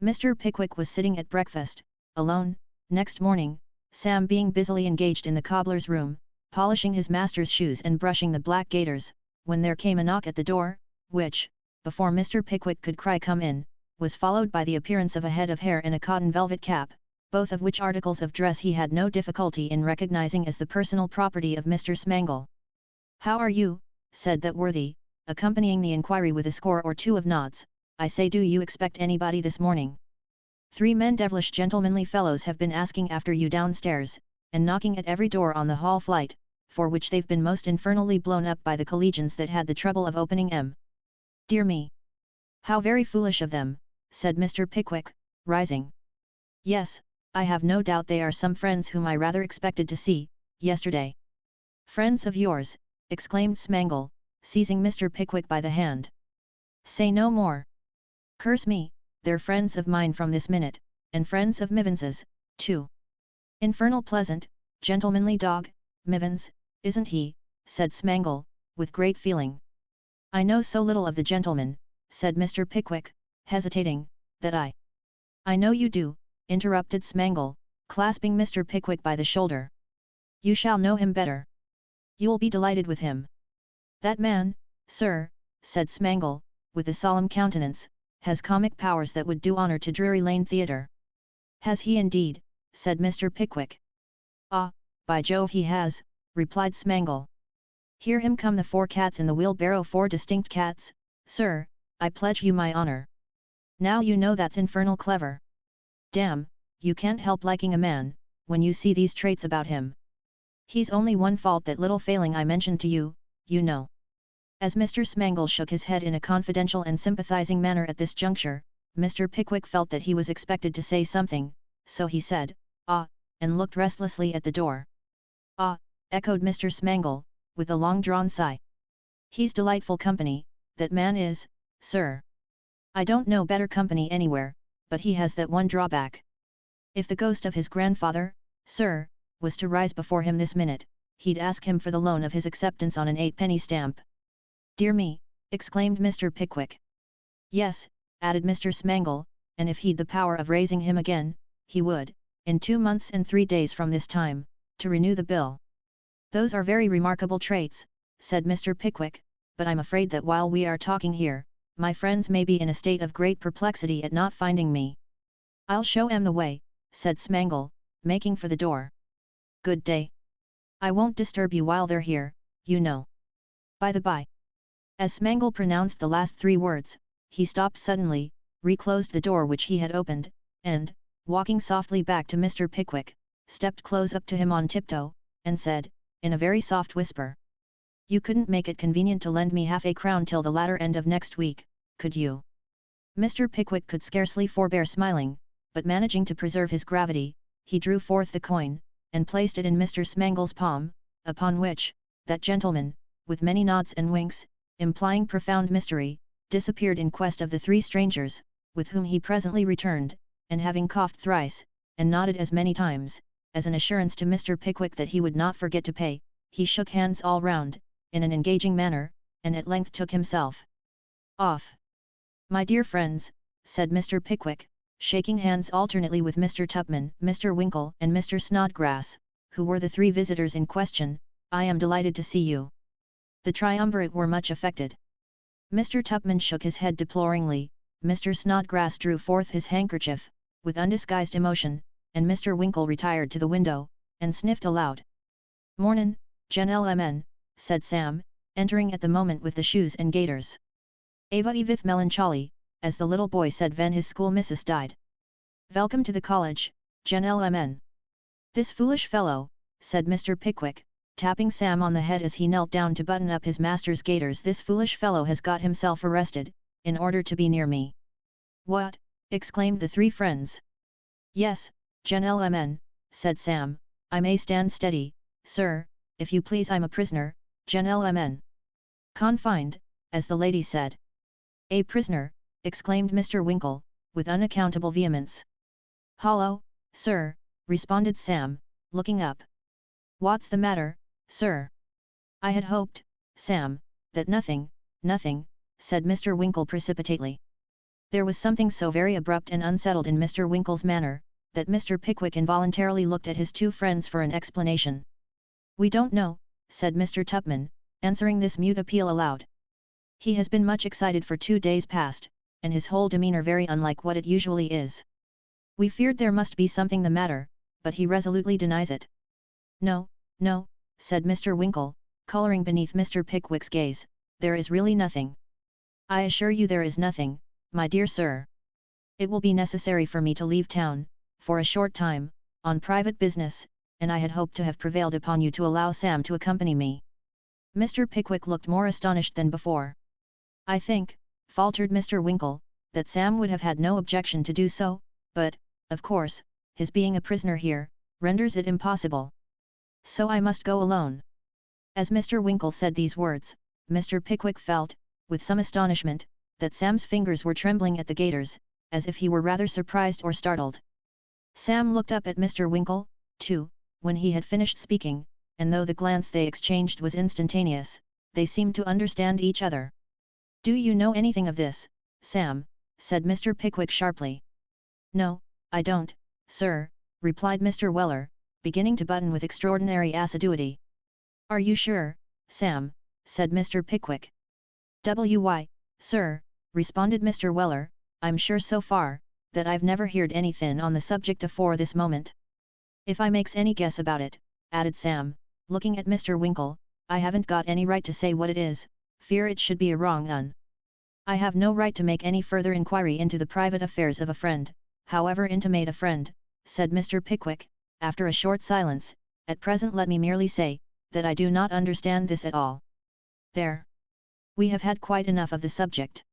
Mr. Pickwick was sitting at breakfast, alone, next morning, Sam being busily engaged in the cobbler's room, polishing his master's shoes and brushing the black gaiters, when there came a knock at the door, which, before Mr. Pickwick could cry "Come in," was followed by the appearance of a head of hair and a cotton velvet cap, both of which articles of dress he had no difficulty in recognizing as the personal property of Mr. Smangle. "How are you?" said that worthy, accompanying the inquiry with a score or two of nods. "I say, do you expect anybody this morning? 3 men devilish gentlemanly fellows have been asking after you downstairs, and knocking at every door on the hall flight, for which they've been most infernally blown up by the collegians that had the trouble of opening 'em." "Dear me! How very foolish of them," said Mr. Pickwick, rising. "Yes, I have no doubt they are some friends whom I rather expected to see, yesterday." "Friends of yours!" exclaimed Smangle, seizing Mr. Pickwick by the hand. "Say no more. Curse me, they're friends of mine from this minute, and friends of Mivens's, too. Infernal pleasant, gentlemanly dog, Mivens, isn't he?" said Smangle, with great feeling. "I know so little of the gentleman," said Mr. Pickwick, hesitating, "that I know you do," interrupted Smangle, clasping Mr. Pickwick by the shoulder. "You shall know him better. You'll be delighted with him. That man, sir," said Smangle, with a solemn countenance, "has comic powers that would do honour to Drury Lane Theatre." "Has he indeed?" said Mr. Pickwick. "Ah, by Jove he has," replied Smangle. "Hear him come, the 4 cats in the wheelbarrow, 4 distinct cats, sir, I pledge you my honour. Now you know that's infernal clever. Damn, you can't help liking a man, when you see these traits about him. He's only one fault, that little failing I mentioned to you, you know." As Mr. Smangle shook his head in a confidential and sympathizing manner at this juncture, Mr. Pickwick felt that he was expected to say something, so he said, "Ah," and looked restlessly at the door. "Ah," echoed Mr. Smangle, with a long-drawn sigh. "He's delightful company, that man is, sir. I don't know better company anywhere, but he has that one drawback. If the ghost of his grandfather, sir, was to rise before him this minute, he'd ask him for the loan of his acceptance on an 8-penny stamp." "Dear me!" exclaimed Mr. Pickwick. "Yes," added Mr. Smangle, "and if he'd the power of raising him again, he would, in 2 months and 3 days from this time, to renew the bill." "Those are very remarkable traits," said Mr. Pickwick, "but I'm afraid that while we are talking here, my friends may be in a state of great perplexity at not finding me." "I'll show 'em the way," said Smangle, making for the door. "Good day. I won't disturb you while they're here, you know. By the by." As Smangle pronounced the last 3 words, he stopped suddenly, reclosed the door which he had opened, and, walking softly back to Mr. Pickwick, stepped close up to him on tiptoe, and said, in a very soft whisper, "You couldn't make it convenient to lend me half a crown till the latter end of next week, could you?" Mr. Pickwick could scarcely forbear smiling, but managing to preserve his gravity, he drew forth the coin, and placed it in Mr. Smangle's palm, upon which, that gentleman, with many nods and winks, implying profound mystery, disappeared in quest of the 3 strangers, with whom he presently returned, and having coughed thrice, and nodded as many times, as an assurance to Mr. Pickwick that he would not forget to pay, he shook hands all round, in an engaging manner, and at length took himself off. "My dear friends," said Mr. Pickwick, shaking hands alternately with Mr. Tupman, Mr. Winkle and Mr. Snodgrass, who were the 3 visitors in question, "I am delighted to see you." The triumvirate were much affected. Mr. Tupman shook his head deploringly, Mr. Snodgrass drew forth his handkerchief, with undisguised emotion, and Mr. Winkle retired to the window, and sniffed aloud. "Mornin', gentlemen," said Sam, entering at the moment with the shoes and gaiters. "Ava Evith melancholy," as the little boy said when his school missus died. "Welcome to the college, gentlemen." "This foolish fellow," said Mr. Pickwick, tapping Sam on the head as he knelt down to button up his master's gaiters, "this foolish fellow has got himself arrested, in order to be near me." "What?" exclaimed the 3 friends. "Yes, gentlemen," said Sam, "I may stand steady, sir, if you please. I'm a prisoner, gentlemen. Confined, as the lady said." "A prisoner!" exclaimed Mr. Winkle, with unaccountable vehemence. "Hollow, "Sir," responded Sam, looking up. "What's the matter, sir?" "I had hoped, Sam, that nothing," said Mr. Winkle precipitately. There was something so very abrupt and unsettled in Mr. Winkle's manner, that Mr. Pickwick involuntarily looked at his two friends for an explanation. "We don't know," said Mr. Tupman, answering this mute appeal aloud. "He has been much excited for 2 days past, and his whole demeanour very unlike what it usually is. We feared there must be something the matter, but he resolutely denies it." "No, no," said Mr. Winkle, colouring beneath Mr. Pickwick's gaze, "there is really nothing. I assure you there is nothing, my dear sir. It will be necessary for me to leave town, for a short time, on private business, and I had hoped to have prevailed upon you to allow Sam to accompany me." Mr. Pickwick looked more astonished than before. "I think," faltered Mr. Winkle, "that Sam would have had no objection to do so, but, of course, his being a prisoner here, renders it impossible. So I must go alone." As Mr. Winkle said these words, Mr. Pickwick felt, with some astonishment, that Sam's fingers were trembling at the gaiters, as if he were rather surprised or startled. Sam looked up at Mr. Winkle, too, when he had finished speaking, and though the glance they exchanged was instantaneous, they seemed to understand each other. "Do you know anything of this, Sam?" said Mr. Pickwick sharply. "No, I don't, sir," replied Mr. Weller, beginning to button with extraordinary assiduity. "Are you sure, Sam?" said Mr. Pickwick. "Why, sir," responded Mr. Weller, "I'm sure so far, that I've never heard anything on the subject afore this moment. If I makes any guess about it," added Sam, looking at Mr. Winkle, "I haven't got any right to say what it is, fear it should be a wrong un. I have no right to make any further inquiry into the private affairs of a friend, however intimate a friend," said Mr. Pickwick, after a short silence. "At present let me merely say, that I do not understand this at all. There. We have had quite enough of the subject."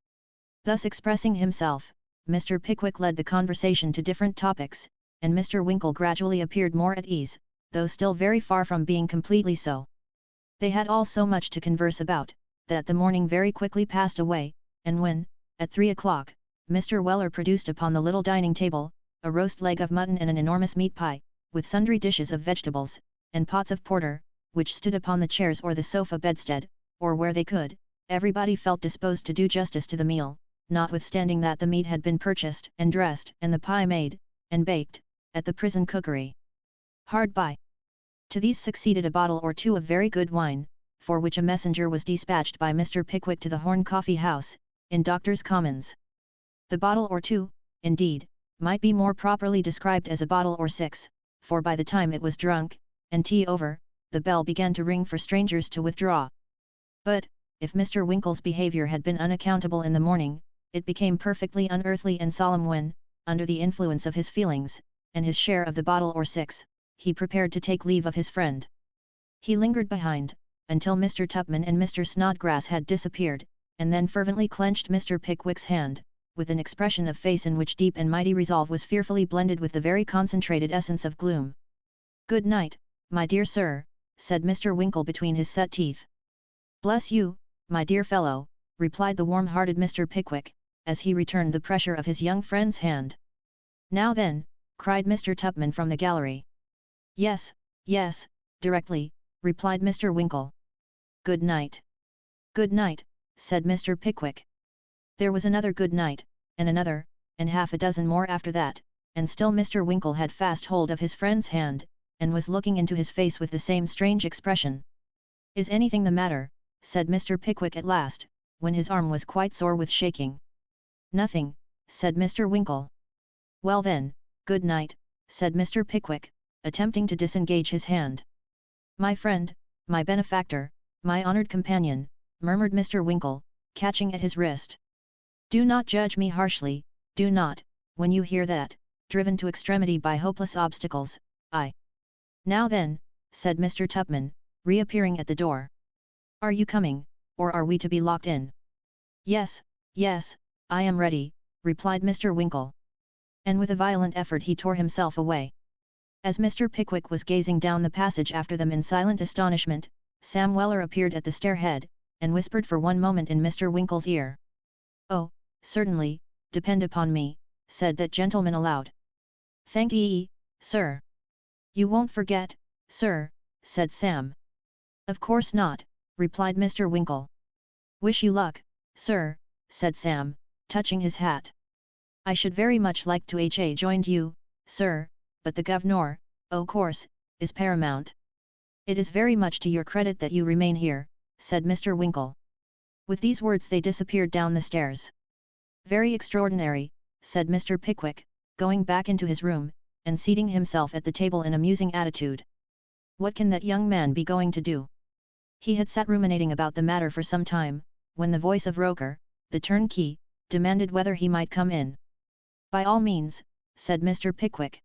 Thus expressing himself, Mr. Pickwick led the conversation to different topics, and Mr. Winkle gradually appeared more at ease, though still very far from being completely so. They had all so much to converse about, that the morning very quickly passed away, and when, at 3 o'clock, Mr. Weller produced upon the little dining table, a roast leg of mutton and an enormous meat pie, with sundry dishes of vegetables, and pots of porter, which stood upon the chairs or the sofa bedstead, or where they could, everybody felt disposed to do justice to the meal, notwithstanding that the meat had been purchased and dressed and the pie made, and baked, at the prison cookery hard by. To these succeeded a bottle or two of very good wine, for which a messenger was dispatched by Mr. Pickwick to the Horn Coffee House, in Doctors' Commons. The bottle or two, indeed, might be more properly described as a bottle or 6, for by the time it was drunk, and tea over, the bell began to ring for strangers to withdraw. But, if Mr. Winkle's behaviour had been unaccountable in the morning, it became perfectly unearthly and solemn when, under the influence of his feelings, and his share of the bottle or 6, he prepared to take leave of his friend. He lingered behind, until Mr. Tupman and Mr. Snodgrass had disappeared, and then fervently clenched Mr. Pickwick's hand, with an expression of face in which deep and mighty resolve was fearfully blended with the very concentrated essence of gloom. "Good night, my dear sir," said Mr. Winkle between his set teeth. "Bless you, my dear fellow," replied the warm-hearted Mr. Pickwick, as he returned the pressure of his young friend's hand. "Now then," cried Mr. Tupman from the gallery. "Yes, yes, directly," replied Mr. Winkle. "Good night." "Good night," said Mr. Pickwick. There was another good night, and another, and half a dozen more after that, and still Mr. Winkle had fast hold of his friend's hand, and was looking into his face with the same strange expression. "Is anything the matter?" said Mr. Pickwick at last, when his arm was quite sore with shaking. "Nothing," said Mr. Winkle. "Well then, good night," said Mr. Pickwick, attempting to disengage his hand. "My friend, my benefactor, my honoured companion," murmured Mr. Winkle, catching at his wrist. "Do not judge me harshly, do not, when you hear that, driven to extremity by hopeless obstacles, I—" "Now then," said Mr. Tupman, reappearing at the door. "Are you coming, or are we to be locked in?" "Yes, yes, I am ready," replied Mr. Winkle. And with a violent effort he tore himself away. As Mr. Pickwick was gazing down the passage after them in silent astonishment, Sam Weller appeared at the stairhead, and whispered for one moment in Mr. Winkle's ear. "Oh, certainly, depend upon me," said that gentleman aloud. "Thank ye," sir. You won't forget, sir, said Sam. Of course not, replied Mr. Winkle. Wish you luck, sir, said Sam, touching his hat. I should very much like to ha joined you, sir, but the governor, o' course, is paramount. It is very much to your credit that you remain here, said Mr. Winkle. With these words they disappeared down the stairs. Very extraordinary, said Mr. Pickwick, going back into his room, and seating himself at the table in a musing attitude. What can that young man be going to do? He had sat ruminating about the matter for some time, when the voice of Roker, the turnkey, demanded whether he might come in. By all means, said Mr. Pickwick.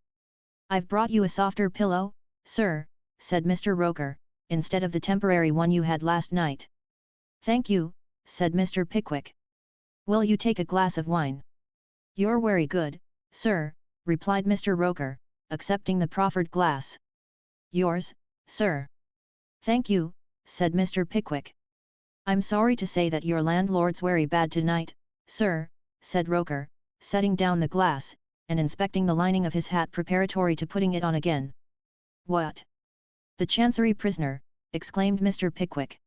I've brought you a softer pillow, sir, said Mr. Roker, instead of the temporary one you had last night. Thank you, said Mr. Pickwick. Will you take a glass of wine? You're very good, sir, replied Mr. Roker, accepting the proffered glass. Yours, sir. Thank you, said Mr. Pickwick. I'm sorry to say that your landlord's very bad tonight, sir, said Roker, setting down the glass, and inspecting the lining of his hat preparatory to putting it on again. What? The Chancery prisoner, exclaimed Mr. Pickwick.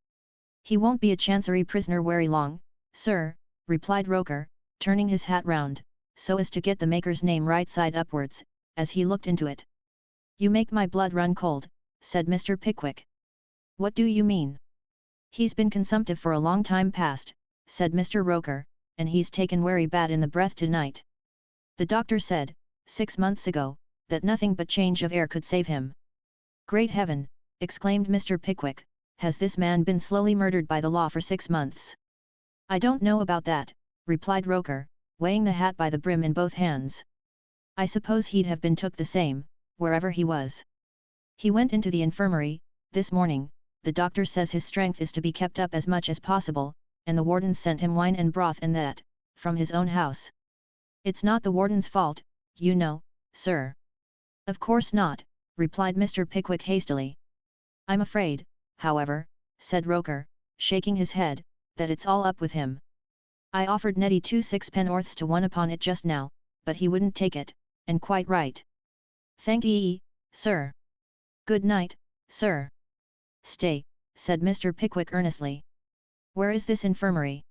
He won't be a Chancery prisoner very long, sir, replied Roker, turning his hat round, so as to get the maker's name right side upwards, as he looked into it. You make my blood run cold, said Mr. Pickwick. What do you mean? He's been consumptive for a long time past, said Mr. Roker, and he's taken very bad in the breath tonight. The doctor said, 6 months ago, that nothing but change of air could save him. Great heaven, exclaimed Mr. Pickwick, has this man been slowly murdered by the law for 6 months? I don't know about that, replied Roker, weighing the hat by the brim in both hands. I suppose he'd have been took the same, wherever he was. He went into the infirmary, this morning. The doctor says his strength is to be kept up as much as possible, and the warden sent him wine and broth and that, from his own house. It's not the warden's fault, you know, sir. Of course not, replied Mr. Pickwick hastily. I'm afraid, however, said Roker, shaking his head, that it's all up with him. I offered Neddy 2 6-pen'orths to one upon it just now, but he wouldn't take it, and quite right. Thank ye, sir. Good night, sir. Stay, said Mr. Pickwick earnestly. Where is this infirmary?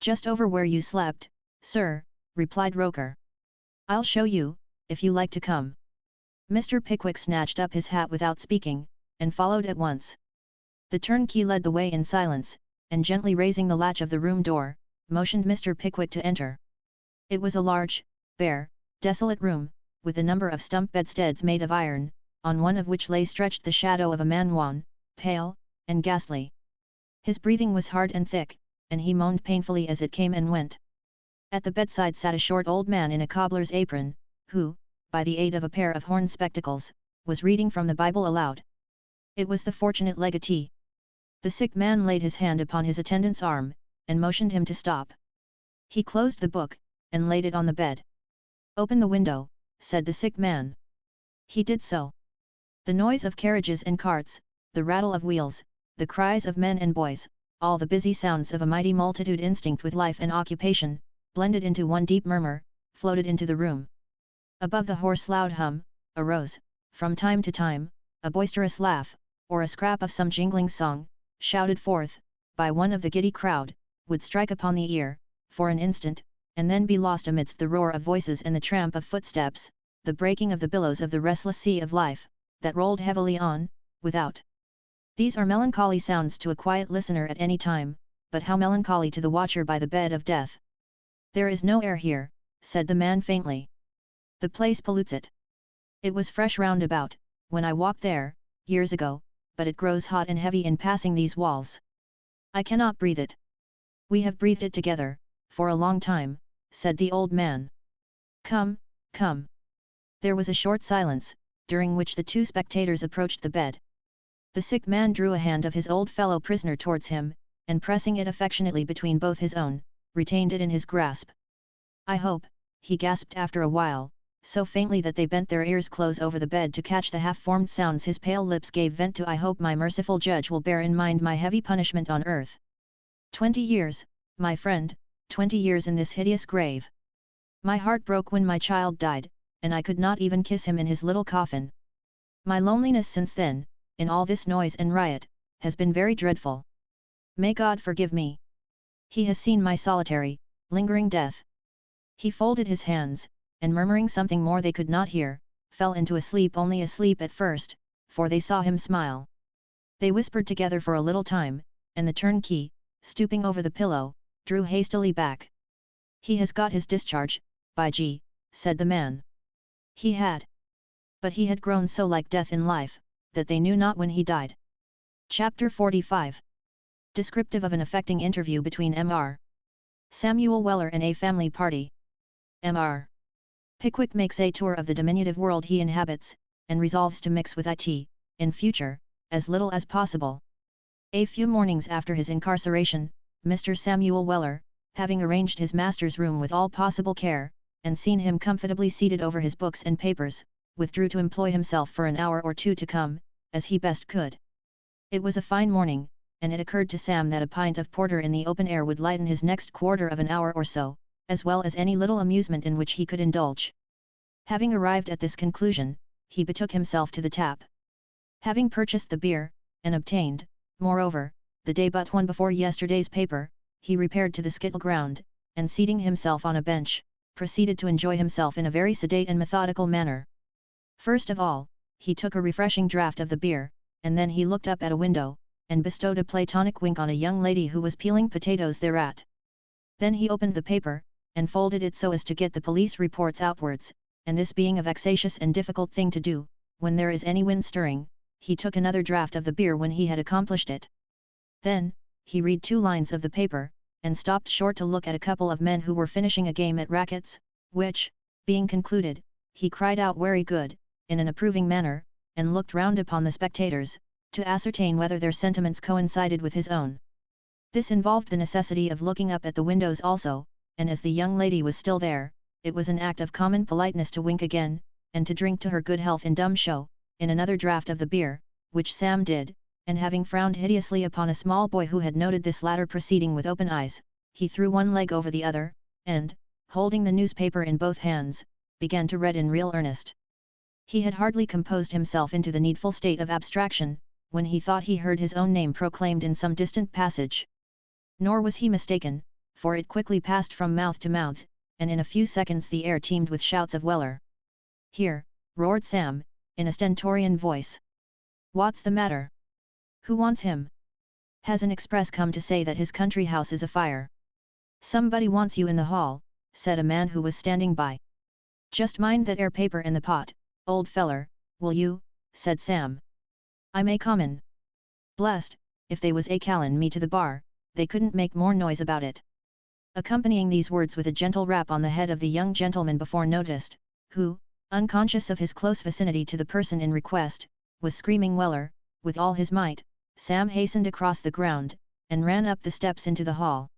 Just over where you slept, sir, replied Roker. I'll show you, if you like to come. Mr. Pickwick snatched up his hat without speaking, and followed at once. The turnkey led the way in silence, and gently raising the latch of the room door, motioned Mr. Pickwick to enter. It was a large, bare, desolate room, with a number of stump bedsteads made of iron, on one of which lay stretched the shadow of a man wan, pale, and ghastly. His breathing was hard and thick, and he moaned painfully as it came and went. At the bedside sat a short old man in a cobbler's apron, who, by the aid of a pair of horn spectacles, was reading from the Bible aloud. It was the fortunate legatee. The sick man laid his hand upon his attendant's arm, and motioned him to stop. He closed the book, and laid it on the bed. Open the window, said the sick man. He did so. The noise of carriages and carts, the rattle of wheels, the cries of men and boys, all the busy sounds of a mighty multitude instinct with life and occupation, blended into one deep murmur, floated into the room. Above the hoarse loud hum, arose, from time to time, a boisterous laugh, or a scrap of some jingling song, shouted forth, by one of the giddy crowd, would strike upon the ear, for an instant, and then be lost amidst the roar of voices and the tramp of footsteps, the breaking of the billows of the restless sea of life, that rolled heavily on, without. These are melancholy sounds to a quiet listener at any time, but how melancholy to the watcher by the bed of death. There is no air here, said the man faintly. The place pollutes it. It was fresh round about, when I walked there, years ago, but it grows hot and heavy in passing these walls. I cannot breathe it. We have breathed it together, for a long time, said the old man. Come, come. There was a short silence, during which the two spectators approached the bed. The sick man drew a hand of his old fellow prisoner towards him, and pressing it affectionately between both his own, retained it in his grasp. I hope, he gasped after a while, so faintly that they bent their ears close over the bed to catch the half-formed sounds his pale lips gave vent to. I hope my merciful judge will bear in mind my heavy punishment on earth. 20 years, my friend, 20 years in this hideous grave. My heart broke when my child died, and I could not even kiss him in his little coffin. My loneliness since then, in all this noise and riot, has been very dreadful. May God forgive me. He has seen my solitary, lingering death. He folded his hands, and murmuring something more they could not hear, fell into a sleep, only asleep at first, for they saw him smile. They whispered together for a little time, and the turnkey, stooping over the pillow, drew hastily back. He has got his discharge, by G, said the man. He had. But he had grown so like death in life, that they knew not when he died. Chapter 45. Descriptive of an affecting interview between Mr. Samuel Weller and a family party. Mr. Pickwick makes a tour of the diminutive world he inhabits, and resolves to mix with it, in future, as little as possible. A few mornings after his incarceration, Mr. Samuel Weller, having arranged his master's room with all possible care, and seen him comfortably seated over his books and papers, withdrew to employ himself for an hour or two to come, as he best could. It was a fine morning, and it occurred to Sam that a pint of porter in the open air would lighten his next quarter of an hour or so, as well as any little amusement in which he could indulge. Having arrived at this conclusion, he betook himself to the tap. Having purchased the beer, and obtained, moreover, the day but one before yesterday's paper, he repaired to the skittle ground, and seating himself on a bench, proceeded to enjoy himself in a very sedate and methodical manner. First of all, he took a refreshing draught of the beer, and then he looked up at a window, and bestowed a platonic wink on a young lady who was peeling potatoes thereat. Then he opened the paper, and folded it so as to get the police reports outwards, and this being a vexatious and difficult thing to do, when there is any wind stirring, he took another draught of the beer when he had accomplished it. Then, he read 2 lines of the paper, and stopped short to look at a couple of men who were finishing a game at rackets, which, being concluded, he cried out "Very good," in an approving manner, and looked round upon the spectators, to ascertain whether their sentiments coincided with his own. This involved the necessity of looking up at the windows also, and as the young lady was still there, it was an act of common politeness to wink again, and to drink to her good health in dumb show, in another draught of the beer, which Sam did, and having frowned hideously upon a small boy who had noted this latter proceeding with open eyes, he threw one leg over the other, and, holding the newspaper in both hands, began to read in real earnest. He had hardly composed himself into the needful state of abstraction, when he thought he heard his own name proclaimed in some distant passage. Nor was he mistaken, for it quickly passed from mouth to mouth, and in a few seconds the air teemed with shouts of "Weller! Here!" roared Sam, in a stentorian voice. "What's the matter? Who wants him? Has an express come to say that his country house is afire?" "Somebody wants you in the hall," said a man who was standing by. "Just mind that air paper in the pot, old feller, will you?" said Sam. "I may come in. Blest, if they was a callin' me to the bar, they couldn't make more noise about it." Accompanying these words with a gentle rap on the head of the young gentleman before noticed, who, unconscious of his close vicinity to the person in request, was screaming "Weller!" with all his might, Sam hastened across the ground, and ran up the steps into the hall.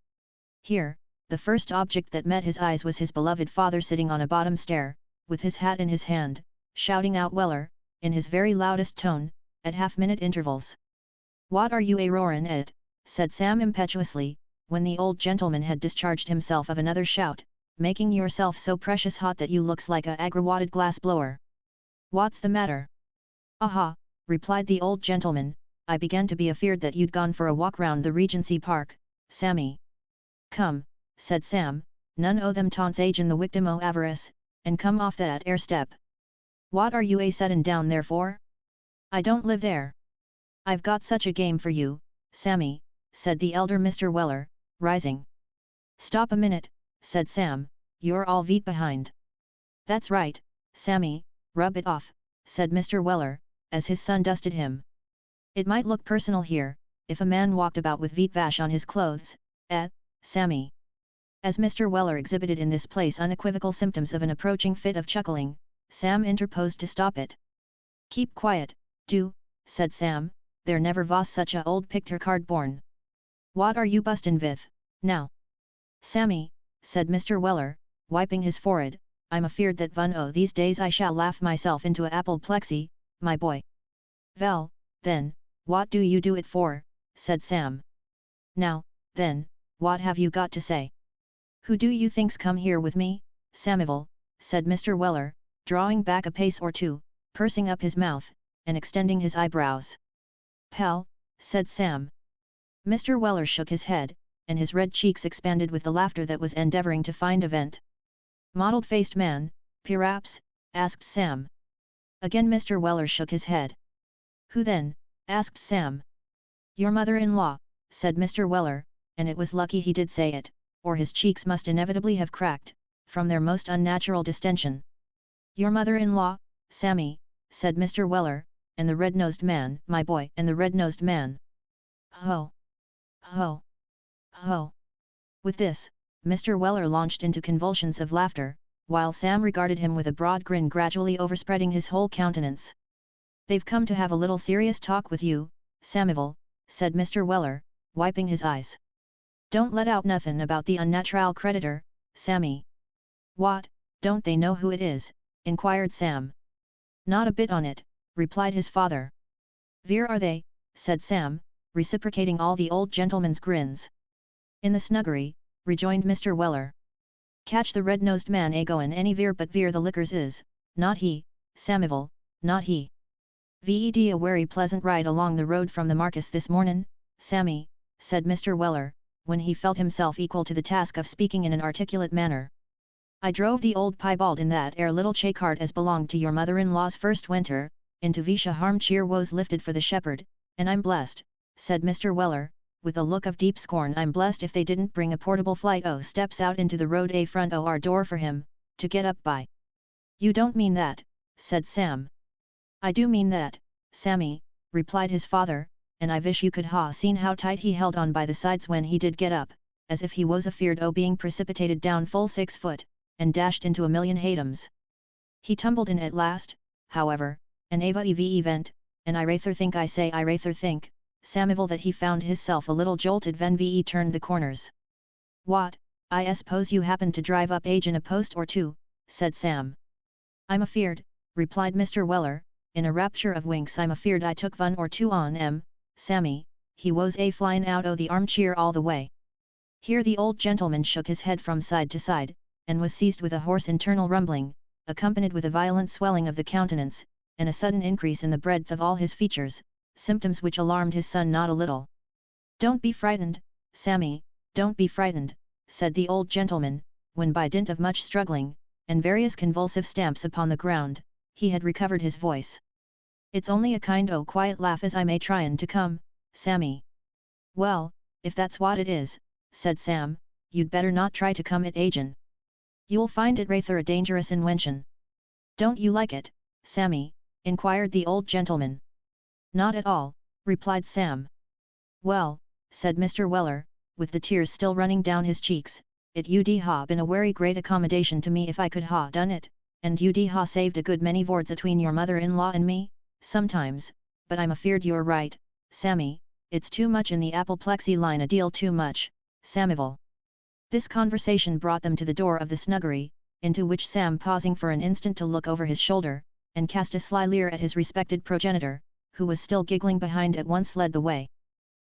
Here, the first object that met his eyes was his beloved father sitting on a bottom stair, with his hat in his hand, shouting out "Weller!" in his very loudest tone, at half-minute intervals. "What are you a-roarin' at?" said Sam impetuously, when the old gentleman had discharged himself of another shout, "making yourself so precious hot that you looks like a aggrawated glass blower. What's the matter?" "Aha," replied the old gentleman, "I began to be afeard that you'd gone for a walk round the Regency Park, Sammy." "Come," said Sam, "none o' them taunts agin the wictim o' avarice, and come off that air step. What are you a-settin' down there for? I don't live there." "I've got such a game for you, Sammy," said the elder Mr. Weller, rising. "Stop a minute," said Sam, "you're all veet behind." "That's right, Sammy, rub it off," said Mr. Weller, as his son dusted him. "It might look personal here, if a man walked about with veet vash on his clothes, Sammy." As Mr. Weller exhibited in this place unequivocal symptoms of an approaching fit of chuckling, Sam interposed to stop it. "Keep quiet, do," said Sam, "there never was such a old picter card born. What are you bustin' vith, now?" "Sammy," said Mr. Weller, wiping his forehead, "I'm afeard that one o' these days I shall laugh myself into a apoplexy, my boy." "Vell, then, what do you do it for?" said Sam. "Now, then, what have you got to say?" "Who do you think's come here with me, Samivel?" said Mr. Weller, drawing back a pace or two, pursing up his mouth, and extending his eyebrows. "Pal," said Sam. Mr. Weller shook his head, and his red cheeks expanded with the laughter that was endeavouring to find a vent. "Mottled-faced man, perhaps?" asked Sam. Again Mr. Weller shook his head. "Who then?" asked Sam. "Your mother-in-law," said Mr. Weller, and it was lucky he did say it, or his cheeks must inevitably have cracked, from their most unnatural distension. "Your mother-in-law, Sammy," said Mr. Weller, "and the red-nosed man, my boy, and the red-nosed man." "Ho! Ho! Ho!" With this, Mr. Weller launched into convulsions of laughter, while Sam regarded him with a broad grin gradually overspreading his whole countenance. "They've come to have a little serious talk with you, Samivel," said Mr. Weller, wiping his eyes. "Don't let out nothin' about the unnatural creditor, Sammy." "What, don't they know who it is?" inquired Sam. "Not a bit on it," replied his father. "Veer are they?" said Sam, reciprocating all the old gentleman's grins. "In the snuggery," rejoined Mr. Weller. "Catch the red-nosed man a-goin' anywhere but veer the liquors is, not he, Samivel, not he. Ved a werry pleasant ride along the road from the Marcus this mornin', Sammy," said Mr. Weller, when he felt himself equal to the task of speaking in an articulate manner. "I drove the old piebald in that 'ere little chay cart as belonged to your mother-in-law's first winter, into Visha harm cheer woes lifted for the shepherd, and I'm blessed," said Mr. Weller, with a look of deep scorn, "I'm blessed if they didn't bring a portable flight o' steps out into the road a front o' our door for him, to get up by." "You don't mean that," said Sam. "I do mean that, Sammy," replied his father, "and I wish you could ha' seen how tight he held on by the sides when he did get up, as if he was afeard o' being precipitated down full 6 foot, and dashed into a million hatums. He tumbled in at last, however, and ava ev event, and I rather think Samivel that he found hisself a little jolted when ve turned the corners." "What, I suppose you happened to drive up age in a post or two," said Sam. "I'm afeard," replied Mr. Weller, in a rapture of winks, "I'm afeard I took 1 or 2 on 'em, Sammy, he was a flyin' out o' the armcheer all the way." Here the old gentleman shook his head from side to side, and was seized with a hoarse internal rumbling, accompanied with a violent swelling of the countenance, and a sudden increase in the breadth of all his features, symptoms which alarmed his son not a little. "Don't be frightened, Sammy, don't be frightened," said the old gentleman, when by dint of much struggling, and various convulsive stamps upon the ground, he had recovered his voice. "It's only a kind o' quiet laugh as I may tryin' to come, Sammy." "Well, if that's what it is," said Sam, "you'd better not try to come it agin. You'll find it rather a dangerous inwention." "Don't you like it, Sammy?" inquired the old gentleman. "Not at all," replied Sam. "Well," said Mr. Weller, with the tears still running down his cheeks, "it ud ha been a werry great accommodation to me if I could ha done it, and ud ha saved a good many words atween your mother-in-law and me, sometimes, but I'm afeard you're right, Sammy, it's too much in the apoplexy line, a deal too much, Samivel." This conversation brought them to the door of the snuggery, into which Sam, pausing for an instant to look over his shoulder, and cast a sly leer at his respected progenitor, who was still giggling behind, at once led the way.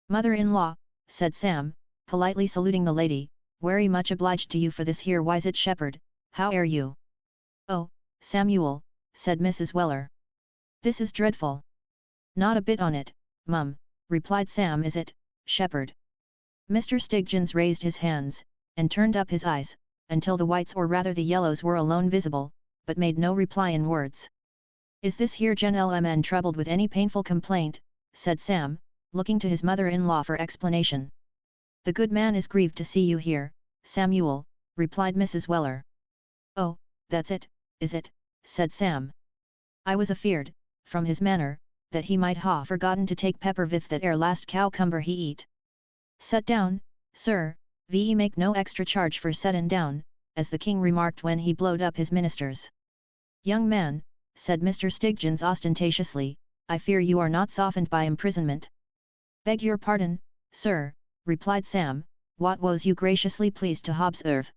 "Mother-in-law," said Sam, politely saluting the lady, "werry much obliged to you for this here wisit shepherd, how air you?" "Oh, Samuel," said Mrs. Weller. "This is dreadful." "Not a bit on it, mum," replied Sam. "Is it, shepherd?" Mr. Stiggins raised his hands, and turned up his eyes, until the whites or rather the yellows were alone visible, but made no reply in words. "Is this here gentleman troubled with any painful complaint?" said Sam, looking to his mother-in-law for explanation. "The good man is grieved to see you here, Samuel," replied Mrs. Weller. "Oh, that's it, is it?" said Sam. "I was afeard, from his manner, that he might ha forgotten to take pepper with that ere last cowcumber he eat." "Set down, sir, ve make no extra charge for settin' down," as the king remarked when he blowed up his ministers. "Young man," said Mr. Stiggins ostentatiously, "I fear you are not softened by imprisonment." "Beg your pardon, sir," replied Sam, "what was you graciously pleased to hobserve?"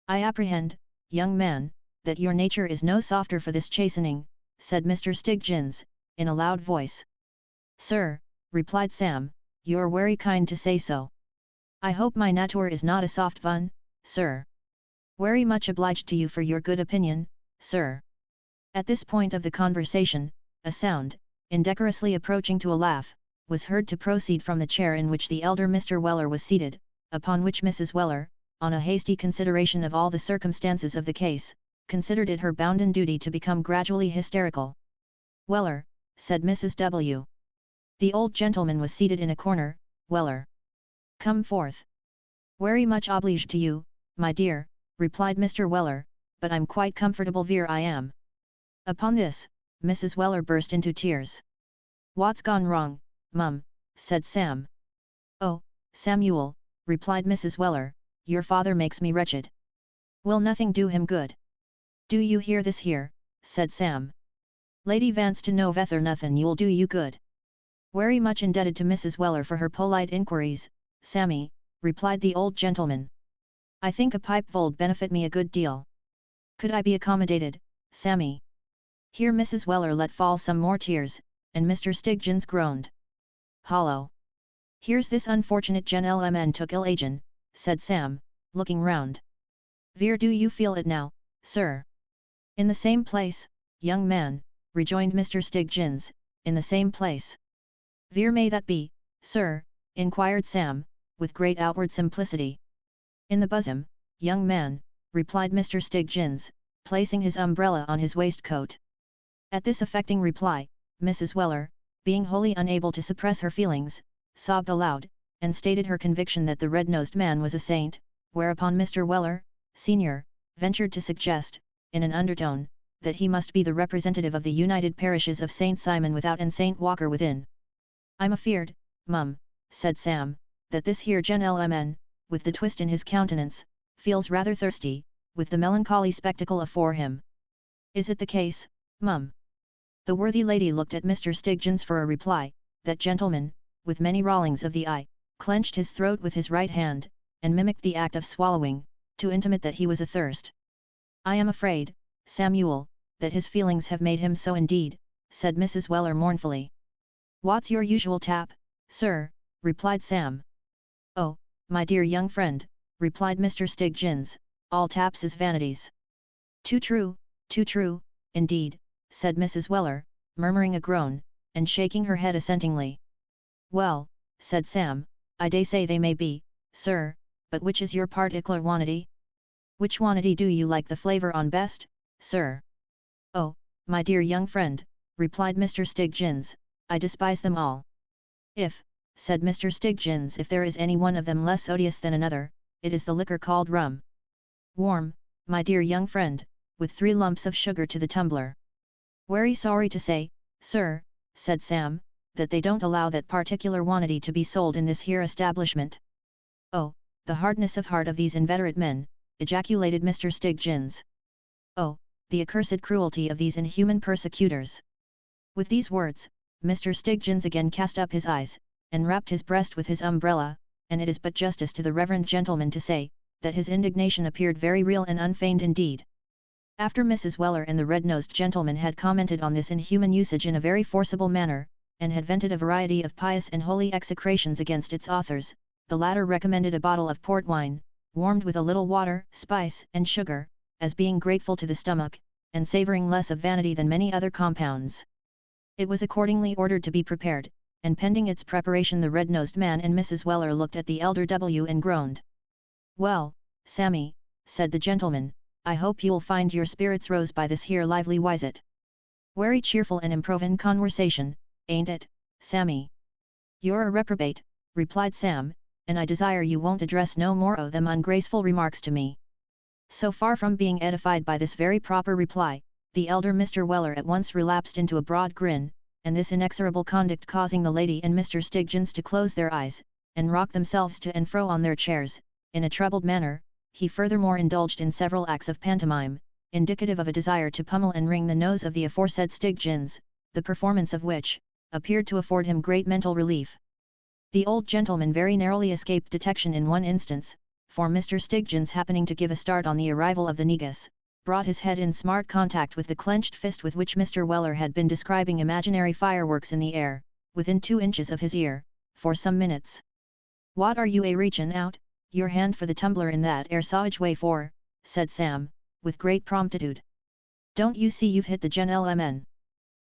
"I apprehend, young man, that your nature is no softer for this chastening," said Mr. Stiggins, in a loud voice. "Sir," replied Sam, "you're werry kind to say so. I hope my nature is not a soft one, sir. Werry much obliged to you for your good opinion, sir." At this point of the conversation, a sound, indecorously approaching to a laugh, was heard to proceed from the chair in which the elder Mr. Weller was seated, upon which Mrs. Weller, on a hasty consideration of all the circumstances of the case, considered it her bounden duty to become gradually hysterical. "Weller," said Mrs. W. The old gentleman was seated in a corner. "Weller, come forth." "Very much obliged to you, my dear," replied Mr. Weller, "but I'm quite comfortable where I am." Upon this, Mrs. Weller burst into tears. "What's gone wrong, mum?" said Sam. "Oh, Samuel," replied Mrs. Weller, "your father makes me wretched. Will nothing do him good?" "Do you hear this here?" said Sam. "Lady vants to know whether nothing you'll do you good." "Very much indebted to Mrs. Weller for her polite inquiries, Sammy," replied the old gentleman. "I think a pipe would benefit me a good deal. Could I be accommodated, Sammy?" Here Mrs. Weller let fall some more tears, and Mr. Stiggins groaned. "Hollow! Here's this unfortunate gentleman took ill agin," said Sam, looking round. "Where do you feel it now, sir?" "In the same place, young man," rejoined Mr. Stiggins, "in the same place." "Where may that be, sir?" inquired Sam, with great outward simplicity. "In the bosom, young man," replied Mr. Stiggins, placing his umbrella on his waistcoat. At this affecting reply, Mrs. Weller, being wholly unable to suppress her feelings, sobbed aloud, and stated her conviction that the red-nosed man was a saint, whereupon Mr. Weller, senior, ventured to suggest, in an undertone, that he must be the representative of the United Parishes of St. Simon without and St. Walker within. "I'm afeard, mum," said Sam, "that this here gentleman, with the twist in his countenance, feels rather thirsty, with the melancholy spectacle afore him. Is it the case, mum?" The worthy lady looked at Mr. Stiggins for a reply. That gentleman, with many rollings of the eye, clenched his throat with his right hand, and mimicked the act of swallowing, to intimate that he was athirst. "I am afraid, Samuel, that his feelings have made him so indeed," said Mrs. Weller mournfully. "What's your usual tap, sir?" replied Sam. "Oh, my dear young friend," replied Mr. Stiggins, "all taps is vanities." Too true, indeed," said Mrs. Weller, murmuring a groan, and shaking her head assentingly. "Well," said Sam, "I dey say they may be, sir, but which is your particular wanity? Which wanity do you like the flavour on best, sir?" "Oh, my dear young friend," replied Mr. Stiggins, "I despise them all." "If," said Mr. Stiggins, "if there is any one of them less odious than another, it is the liquor called rum. Warm, my dear young friend, with 3 lumps of sugar to the tumbler." "Very sorry to say, sir," said Sam, "that they don't allow that particular wanity to be sold in this here establishment." "Oh, the hardness of heart of these inveterate men," ejaculated Mr. Stiggins. "Oh, the accursed cruelty of these inhuman persecutors." With these words, Mr. Stiggins again cast up his eyes, and rapped his breast with his umbrella, and it is but justice to the reverend gentleman to say, that his indignation appeared very real and unfeigned indeed. After Mrs. Weller and the red-nosed gentleman had commented on this inhuman usage in a very forcible manner, and had vented a variety of pious and holy execrations against its authors, the latter recommended a bottle of port wine, warmed with a little water, spice, and sugar, as being grateful to the stomach, and savouring less of vanity than many other compounds. It was accordingly ordered to be prepared, and pending its preparation the red-nosed man and Mrs. Weller looked at the elder W and groaned. "Well, Sammy," said the gentleman, "I hope you'll find your spirits rose by this here lively wisit. Very cheerful and improvin' conversation, ain't it, Sammy?" "You're a reprobate," replied Sam, "and I desire you won't address no more o' them ungraceful remarks to me." So far from being edified by this very proper reply, the elder Mr. Weller at once relapsed into a broad grin, and this inexorable conduct causing the lady and Mr. Stiggins to close their eyes, and rock themselves to and fro on their chairs, in a troubled manner, he furthermore indulged in several acts of pantomime, indicative of a desire to pummel and wring the nose of the aforesaid Stiggins, the performance of which, appeared to afford him great mental relief. The old gentleman very narrowly escaped detection in one instance, for Mr. Stiggins happening to give a start on the arrival of the negus, brought his head in smart contact with the clenched fist with which Mr. Weller had been describing imaginary fireworks in the air, within 2 inches of his ear, for some minutes. "What are you a-reachin' out, your hand for the tumbler in that air sawage way for?" said Sam, with great promptitude. Don't you see you've hit the gentleman?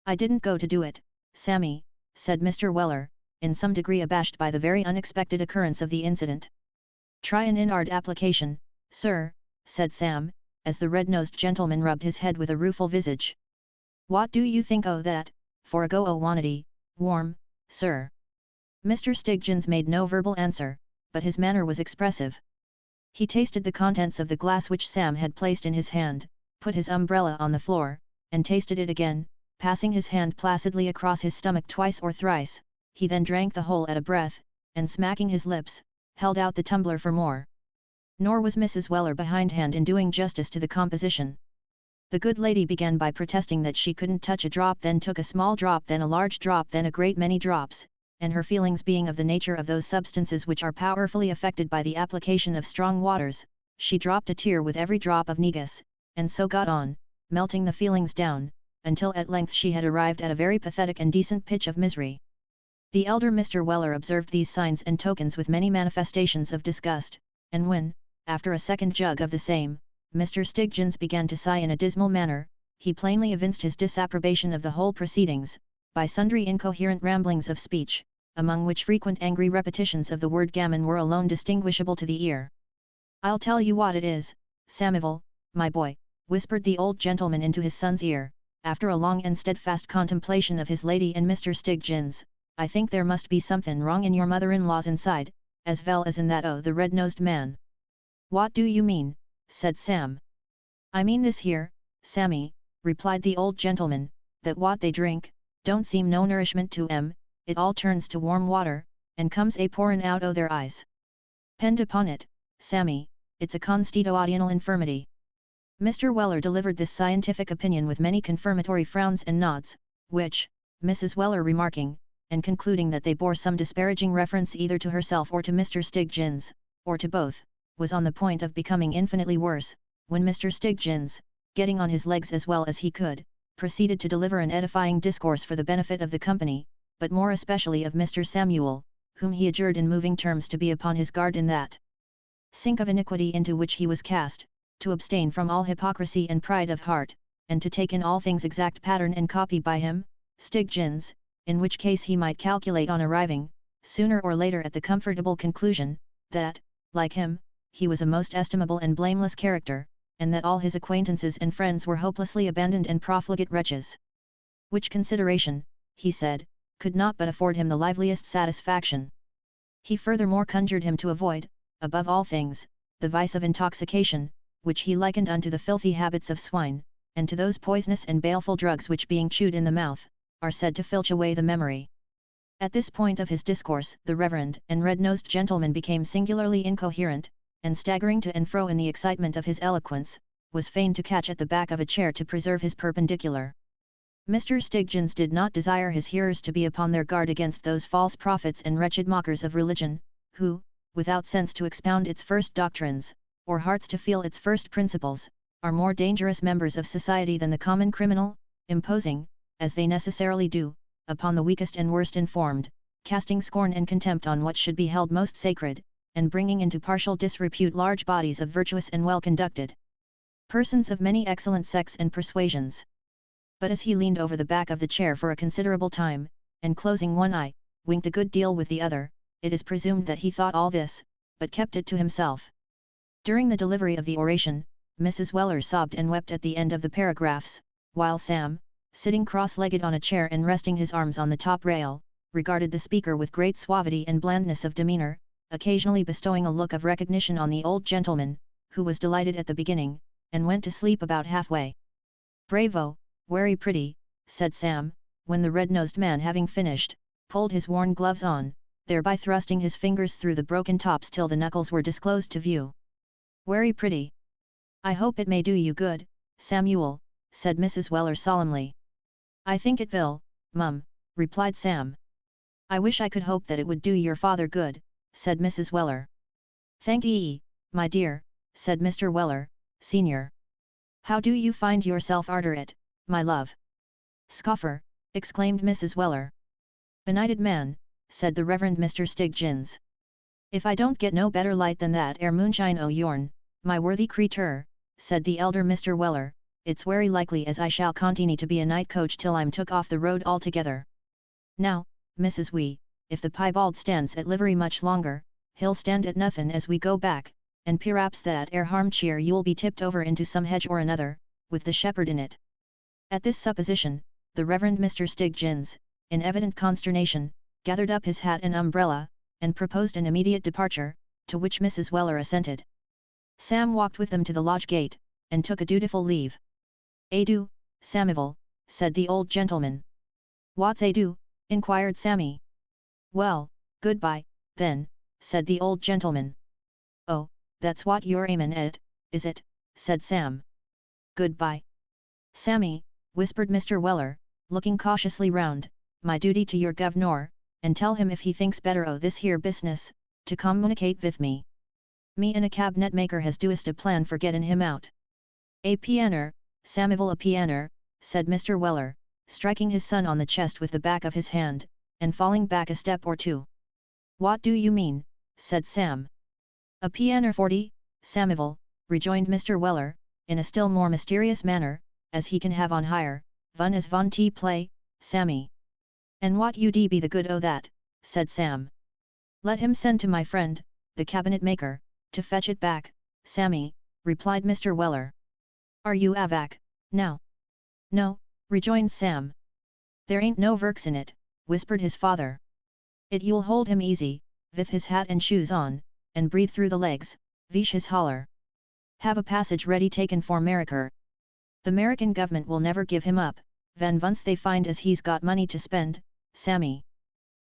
I didn't go to do it, Sammy, said Mr. Weller, in some degree abashed by the very unexpected occurrence of the incident. Try an inward application, sir, said Sam, as the red-nosed gentleman rubbed his head with a rueful visage. What do you think o' that, for a go o' wanity, warm, sir? Mr. Stiggins made no verbal answer, but his manner was expressive. He tasted the contents of the glass which Sam had placed in his hand, put his umbrella on the floor, and tasted it again, passing his hand placidly across his stomach twice or thrice. He then drank the whole at a breath, and smacking his lips, held out the tumbler for more. Nor was Mrs. Weller behindhand in doing justice to the composition. The good lady began by protesting that she couldn't touch a drop, then took a small drop, then a large drop, then a great many drops, and her feelings being of the nature of those substances which are powerfully affected by the application of strong waters, she dropped a tear with every drop of negus, and so got on, melting the feelings down, until at length she had arrived at a very pathetic and decent pitch of misery. The elder Mr. Weller observed these signs and tokens with many manifestations of disgust, and when, after a second jug of the same, Mr. Stiggins began to sigh in a dismal manner, he plainly evinced his disapprobation of the whole proceedings, by sundry incoherent ramblings of speech, among which frequent angry repetitions of the word gammon were alone distinguishable to the ear. I'll tell you what it is, Samivel, my boy, whispered the old gentleman into his son's ear, after a long and steadfast contemplation of his lady and Mr. Stiggins, I think there must be somethin' wrong in your mother-in-law's inside, as well as in that o' the red-nosed man. What do you mean? Said Sam. I mean this here, Sammy, replied the old gentleman, that what they drink, don't seem no nourishment to 'em, it all turns to warm water, and comes a pourin' out o' their eyes. Pend upon it, Sammy, it's a constitutional infirmity. Mr. Weller delivered this scientific opinion with many confirmatory frowns and nods, which, Mrs. Weller remarking, and concluding that they bore some disparaging reference either to herself or to Mr. Stiggins, or to both, was on the point of becoming infinitely worse, when Mr. Stiggins, getting on his legs as well as he could, proceeded to deliver an edifying discourse for the benefit of the company, but more especially of Mr. Samuel, whom he adjured in moving terms to be upon his guard in that sink of iniquity into which he was cast, to abstain from all hypocrisy and pride of heart, and to take in all things exact pattern and copy by him, Stiggins, in which case he might calculate on arriving, sooner or later at the comfortable conclusion, that, like him, he was a most estimable and blameless character, and that all his acquaintances and friends were hopelessly abandoned and profligate wretches. Which consideration, he said, could not but afford him the liveliest satisfaction. He furthermore conjured him to avoid, above all things, the vice of intoxication, which he likened unto the filthy habits of swine, and to those poisonous and baleful drugs which being chewed in the mouth, are said to filch away the memory. At this point of his discourse the reverend and red-nosed gentleman became singularly incoherent, and staggering to and fro in the excitement of his eloquence, was fain to catch at the back of a chair to preserve his perpendicular. Mr. Stiggins did not desire his hearers to be upon their guard against those false prophets and wretched mockers of religion, who, without sense to expound its first doctrines, or hearts to feel its first principles, are more dangerous members of society than the common criminal, imposing, as they necessarily do, upon the weakest and worst informed, casting scorn and contempt on what should be held most sacred, and bringing into partial disrepute large bodies of virtuous and well-conducted persons of many excellent sects and persuasions. But as he leaned over the back of the chair for a considerable time, and closing one eye, winked a good deal with the other, it is presumed that he thought all this, but kept it to himself. During the delivery of the oration, Mrs. Weller sobbed and wept at the end of the paragraphs, while Sam, sitting cross-legged on a chair and resting his arms on the top rail, regarded the speaker with great suavity and blandness of demeanour, occasionally bestowing a look of recognition on the old gentleman, who was delighted at the beginning, and went to sleep about halfway. "Bravo, very pretty," said Sam, when the red-nosed man having finished, pulled his worn gloves on, thereby thrusting his fingers through the broken tops till the knuckles were disclosed to view. "Very pretty. I hope it may do you good, Samuel," said Mrs. Weller solemnly. "I think it will, mum," replied Sam. "I wish I could hope that it would do your father good," said Mrs. Weller. "Thank ye, my dear," said Mr. Weller, senior. "How do you find yourself arter it, my love?" "Scoffer," exclaimed Mrs. Weller. "Benighted man," said the Reverend Mr. Stiggins. "If I don't get no better light than that ere moonshine o' yourn, my worthy creetur," said the elder Mr. Weller, it's very likely as I shall continue to be a night coach till I'm took off the road altogether. Now, Mrs. Wee, if the piebald stands at livery much longer, he'll stand at nothin' as we go back, and p'raps that ere armchair you'll be tipped over into some hedge or another, with the shepherd in it." At this supposition, the Reverend Mr. Stiggins, in evident consternation, gathered up his hat and umbrella, and proposed an immediate departure, to which Mrs. Weller assented. Sam walked with them to the lodge gate, and took a dutiful leave. "Adieu, Samivel," said the old gentleman. "What's adieu?" inquired Sammy. "Well, goodbye, then," said the old gentleman. "Oh, that's what you're aimin' at, is it?" said Sam. "Goodbye, Sammy," whispered Mr. Weller, looking cautiously round, "my duty to your governor, and tell him if he thinks better o' this here business, to communicate with me. Me and a cabinet maker has doest a plan for gettin' him out." "A pianer, Samivel, a pianer," said Mr. Weller, striking his son on the chest with the back of his hand, and falling back a step or two. "What do you mean?" said Sam. "A pianer 40, Samivel," rejoined Mr. Weller, in a still more mysterious manner, "as he can have on hire, vun as von tea play, Sammy." "And what ud be the good o' that?" said Sam. "Let him send to my friend, the cabinet maker, to fetch it back, Sammy," replied Mr. Weller. "Are you avac, now?" "No," rejoined Sam. "There ain't no verks in it," whispered his father. "It you'll hold him easy, vith his hat and shoes on, and breathe through the legs, vish his holler. Have a passage ready taken for Meriker. The American government will never give him up, van once they find as he's got money to spend, Sammy.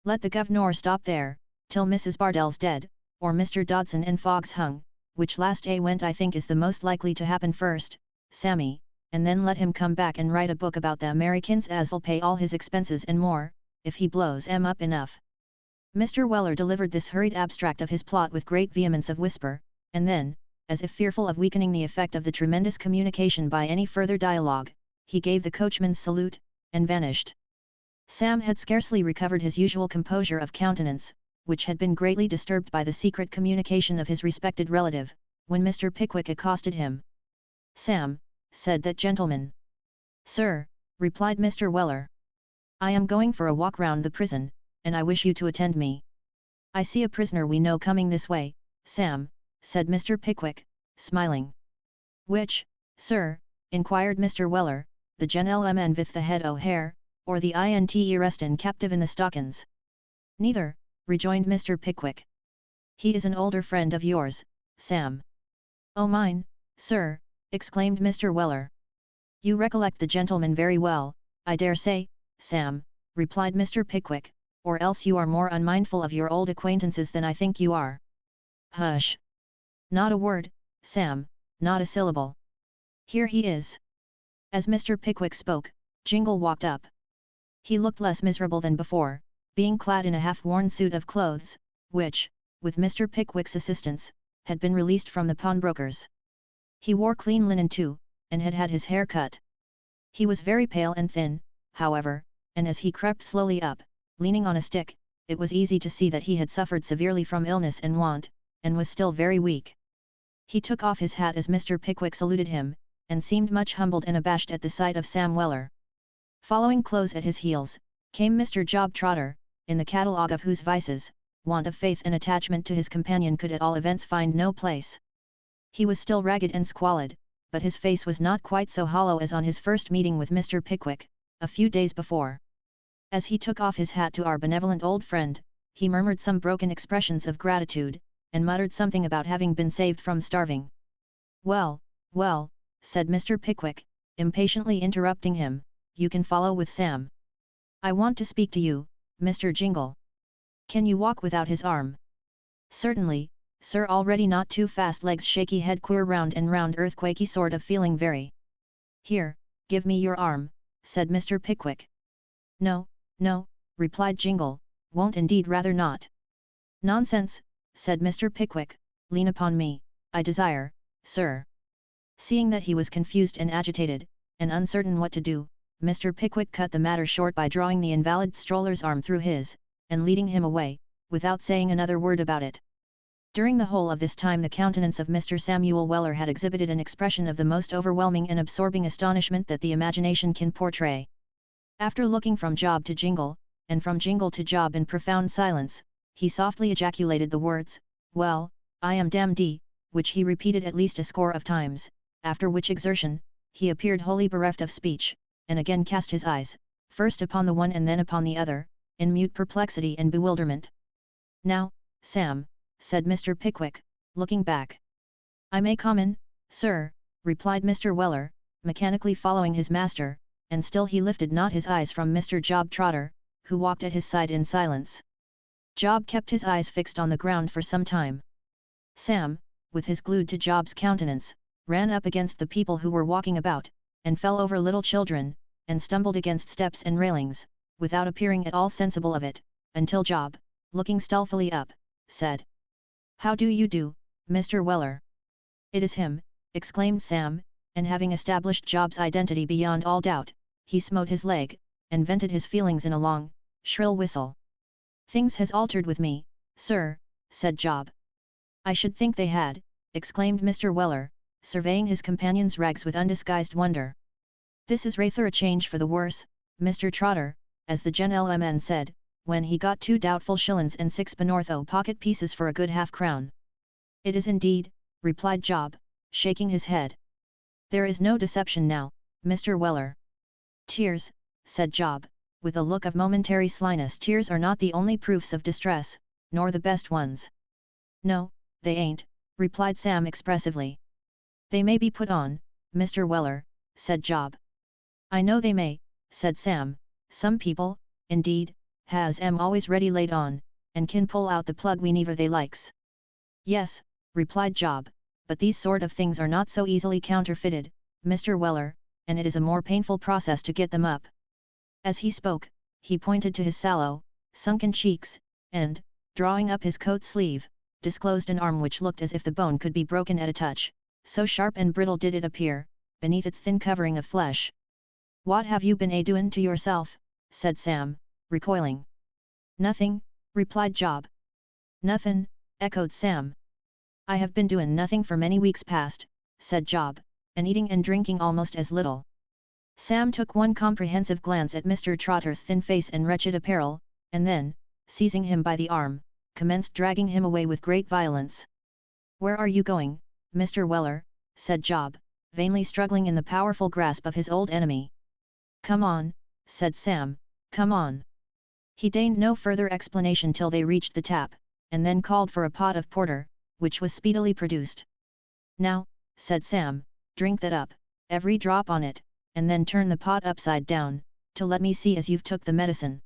Let the governor stop there, till Mrs. Bardell's dead, or Mr. Dodson and Fogg's hung, which last went I think is the most likely to happen first, Sammy, and then let him come back and write a book about the Americans as'll pay all his expenses and more, if he blows 'em up enough." Mr. Weller delivered this hurried abstract of his plot with great vehemence of whisper, and then, as if fearful of weakening the effect of the tremendous communication by any further dialogue, he gave the coachman's salute, and vanished. Sam had scarcely recovered his usual composure of countenance, which had been greatly disturbed by the secret communication of his respected relative, when Mr. Pickwick accosted him. "Sam," said that gentleman. "Sir," replied Mr. Weller. "I am going for a walk round the prison, and I wish you to attend me." "I see a prisoner we know coming this way, Sam," said Mr. Pickwick, smiling. "Which, sir?" inquired Mr. Weller, "the gentleman with the head o' hair, or the inte arrestin' captive in the stockins?" "Neither," rejoined Mr. Pickwick. "He is an older friend of yours, Sam." "Oh mine, sir!" exclaimed Mr. Weller. "You recollect the gentleman very well, I dare say, Sam," replied Mr. Pickwick, "or else you are more unmindful of your old acquaintances than I think you are." "Hush! Not a word, Sam, not a syllable. Here he is." As Mr. Pickwick spoke, Jingle walked up. He looked less miserable than before, being clad in a half-worn suit of clothes, which, with Mr. Pickwick's assistance, had been released from the pawnbroker's. He wore clean linen too, and had had his hair cut. He was very pale and thin, however, and as he crept slowly up, leaning on a stick, it was easy to see that he had suffered severely from illness and want, and was still very weak. He took off his hat as Mr. Pickwick saluted him, and seemed much humbled and abashed at the sight of Sam Weller. Following close at his heels, came Mr. Job Trotter, in the catalogue of whose vices, want of faith and attachment to his companion could at all events find no place. He was still ragged and squalid, but his face was not quite so hollow as on his first meeting with Mr. Pickwick, a few days before. As he took off his hat to our benevolent old friend, he murmured some broken expressions of gratitude, and muttered something about having been saved from starving. "Well, well," said Mr. Pickwick, impatiently interrupting him, "you can follow with Sam. I want to speak to you, Mr. Jingle. Can you walk without his arm?" "Certainly, sir, already not too fast, legs shaky, head queer, round and round, earthquakey sort of feeling very." "Here, give me your arm," said Mr. Pickwick. "No, no," replied Jingle, "won't indeed, rather not." "Nonsense," said Mr. Pickwick, "lean upon me, I desire, sir." Seeing that he was confused and agitated, and uncertain what to do, Mr. Pickwick cut the matter short by drawing the invalid stroller's arm through his, and leading him away, without saying another word about it. During the whole of this time the countenance of Mr. Samuel Weller had exhibited an expression of the most overwhelming and absorbing astonishment that the imagination can portray. After looking from Job to Jingle, and from Jingle to Job in profound silence, he softly ejaculated the words, "Well, I am damned," which he repeated at least a score of times, after which exertion, he appeared wholly bereft of speech, and again cast his eyes, first upon the one and then upon the other, in mute perplexity and bewilderment. "Now, Sam," said Mr. Pickwick, looking back. "I may come in, sir," replied Mr. Weller, mechanically following his master, and still he lifted not his eyes from Mr. Job Trotter, who walked at his side in silence. Job kept his eyes fixed on the ground for some time. Sam, with his glued to Job's countenance, ran up against the people who were walking about, and fell over little children, and stumbled against steps and railings, without appearing at all sensible of it, until Job, looking stealthily up, said, "How do you do, Mr. Weller?" "It is him," exclaimed Sam, and having established Job's identity beyond all doubt, he smote his leg, and vented his feelings in a long, shrill whistle. "Things has altered with me, sir," said Job. "I should think they had," exclaimed Mr. Weller, surveying his companion's rags with undisguised wonder. "This is rather a change for the worse, Mr. Trotter," as the gentleman said, when he got 2 doubtful shillings and 6 Benortho pocket pieces for a good half-crown. "It is indeed," replied Job, shaking his head. "There is no deception now, Mr. Weller." "Tears," said Job, with a look of momentary slyness. "Tears are not the only proofs of distress, nor the best ones." "No, they ain't," replied Sam expressively. "They may be put on, Mr. Weller," said Job. "I know they may," said Sam. "Some people, indeed, has 'em always ready laid on, and can pull out the plug whenever they likes." "Yes," replied Job, "but these sort of things are not so easily counterfeited, Mr. Weller, and it is a more painful process to get them up." As he spoke, he pointed to his sallow, sunken cheeks, and, drawing up his coat sleeve, disclosed an arm which looked as if the bone could be broken at a touch, so sharp and brittle did it appear, beneath its thin covering of flesh. "What have you been a-doin' to yourself?" said Sam, recoiling. "Nothing," replied Job. "Nothin'," echoed Sam. "I have been doin' nothing for many weeks past," said Job, "and eating and drinking almost as little." Sam took one comprehensive glance at Mr. Trotter's thin face and wretched apparel, and then, seizing him by the arm, commenced dragging him away with great violence. "Where are you going, Mr. Weller?" said Job, vainly struggling in the powerful grasp of his old enemy. "Come on," said Sam, "come on." He deigned no further explanation till they reached the tap, and then called for a pot of porter, which was speedily produced. "Now," said Sam, "drink that up, every drop on it, and then turn the pot upside down, to let me see as you've took the medicine."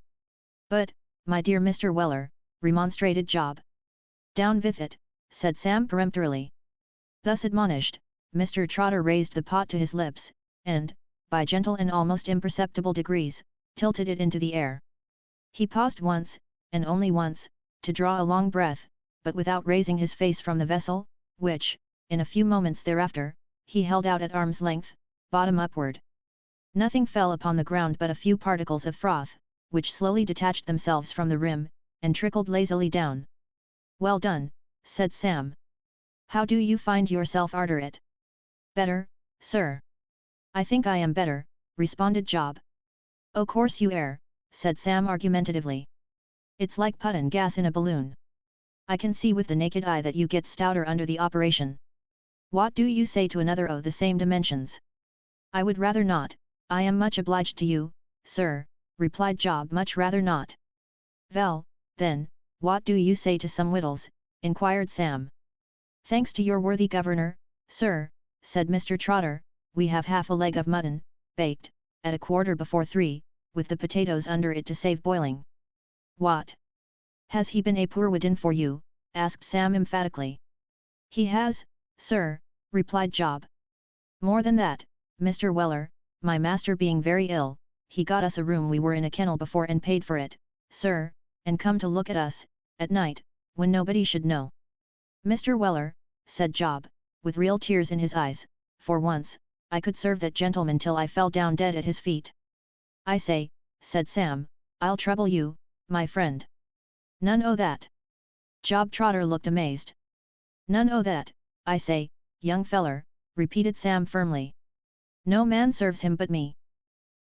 "But, my dear Mr. Weller," remonstrated Job. "Down with it," said Sam peremptorily. Thus admonished, Mr. Trotter raised the pot to his lips, and, by gentle and almost imperceptible degrees, tilted it into the air. He paused once, and only once, to draw a long breath, but without raising his face from the vessel, which, in a few moments thereafter, he held out at arm's length, bottom upward. Nothing fell upon the ground but a few particles of froth, which slowly detached themselves from the rim, and trickled lazily down. "Well done," said Sam. "How do you find yourself arter it?" "Better, sir." "I think I am better," responded Job. "O' course you air," said Sam argumentatively. "It's like puttin' gas in a balloon. I can see with the naked eye that you get stouter under the operation. What do you say to another o' the same dimensions?" "I would rather not, I am much obliged to you, sir," replied Job. "Much rather not." "Vell, then, what do you say to some wittles?" inquired Sam. "Thanks to your worthy governor, sir," said Mr. Trotter, "we have half a leg of mutton, baked, at 3:15, with the potatoes under it to save boiling." "What? Has he been a poor widin for you?" asked Sam emphatically. "He has, sir," replied Job. "More than that, Mr. Weller, my master being very ill, he got us a room. We were in a kennel before and paid for it, sir, and come to look at us, at night, when nobody should know." "Mr. Weller," said Job, with real tears in his eyes, "for once, I could serve that gentleman till I fell down dead at his feet." "I say," said Sam, "I'll trouble you, my friend." "None o' that." Job Trotter looked amazed. None o' that, I say, young feller, repeated Sam firmly. No man serves him but me.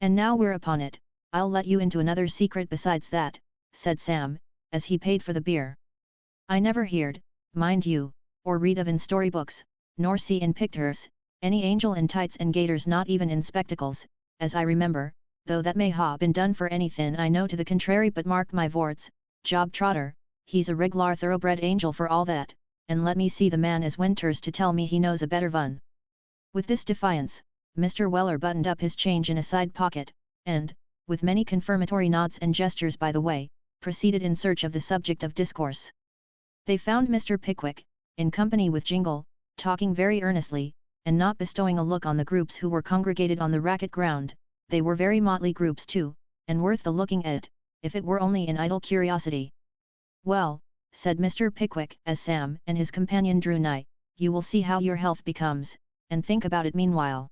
And now we're upon it, I'll let you into another secret besides that, said Sam, as he paid for the beer. I never heard, mind you, or read of in storybooks, nor see in pictures, any angel in tights and gaiters, not even in spectacles, as I remember, though that may ha' been done for anythin' I know to the contrary, but mark my vords, Job Trotter, he's a reg'lar thoroughbred angel for all that, and let me see the man as wenters to tell me he knows a better vun. With this defiance, Mr. Weller buttoned up his change in a side pocket, and, with many confirmatory nods and gestures by the way, proceeded in search of the subject of discourse. They found Mr. Pickwick, in company with Jingle, talking very earnestly, and not bestowing a look on the groups who were congregated on the racket ground. They were very motley groups too, and worth the looking at, if it were only in idle curiosity. Well, said Mr. Pickwick as Sam and his companion drew nigh, you will see how your health becomes, and think about it meanwhile.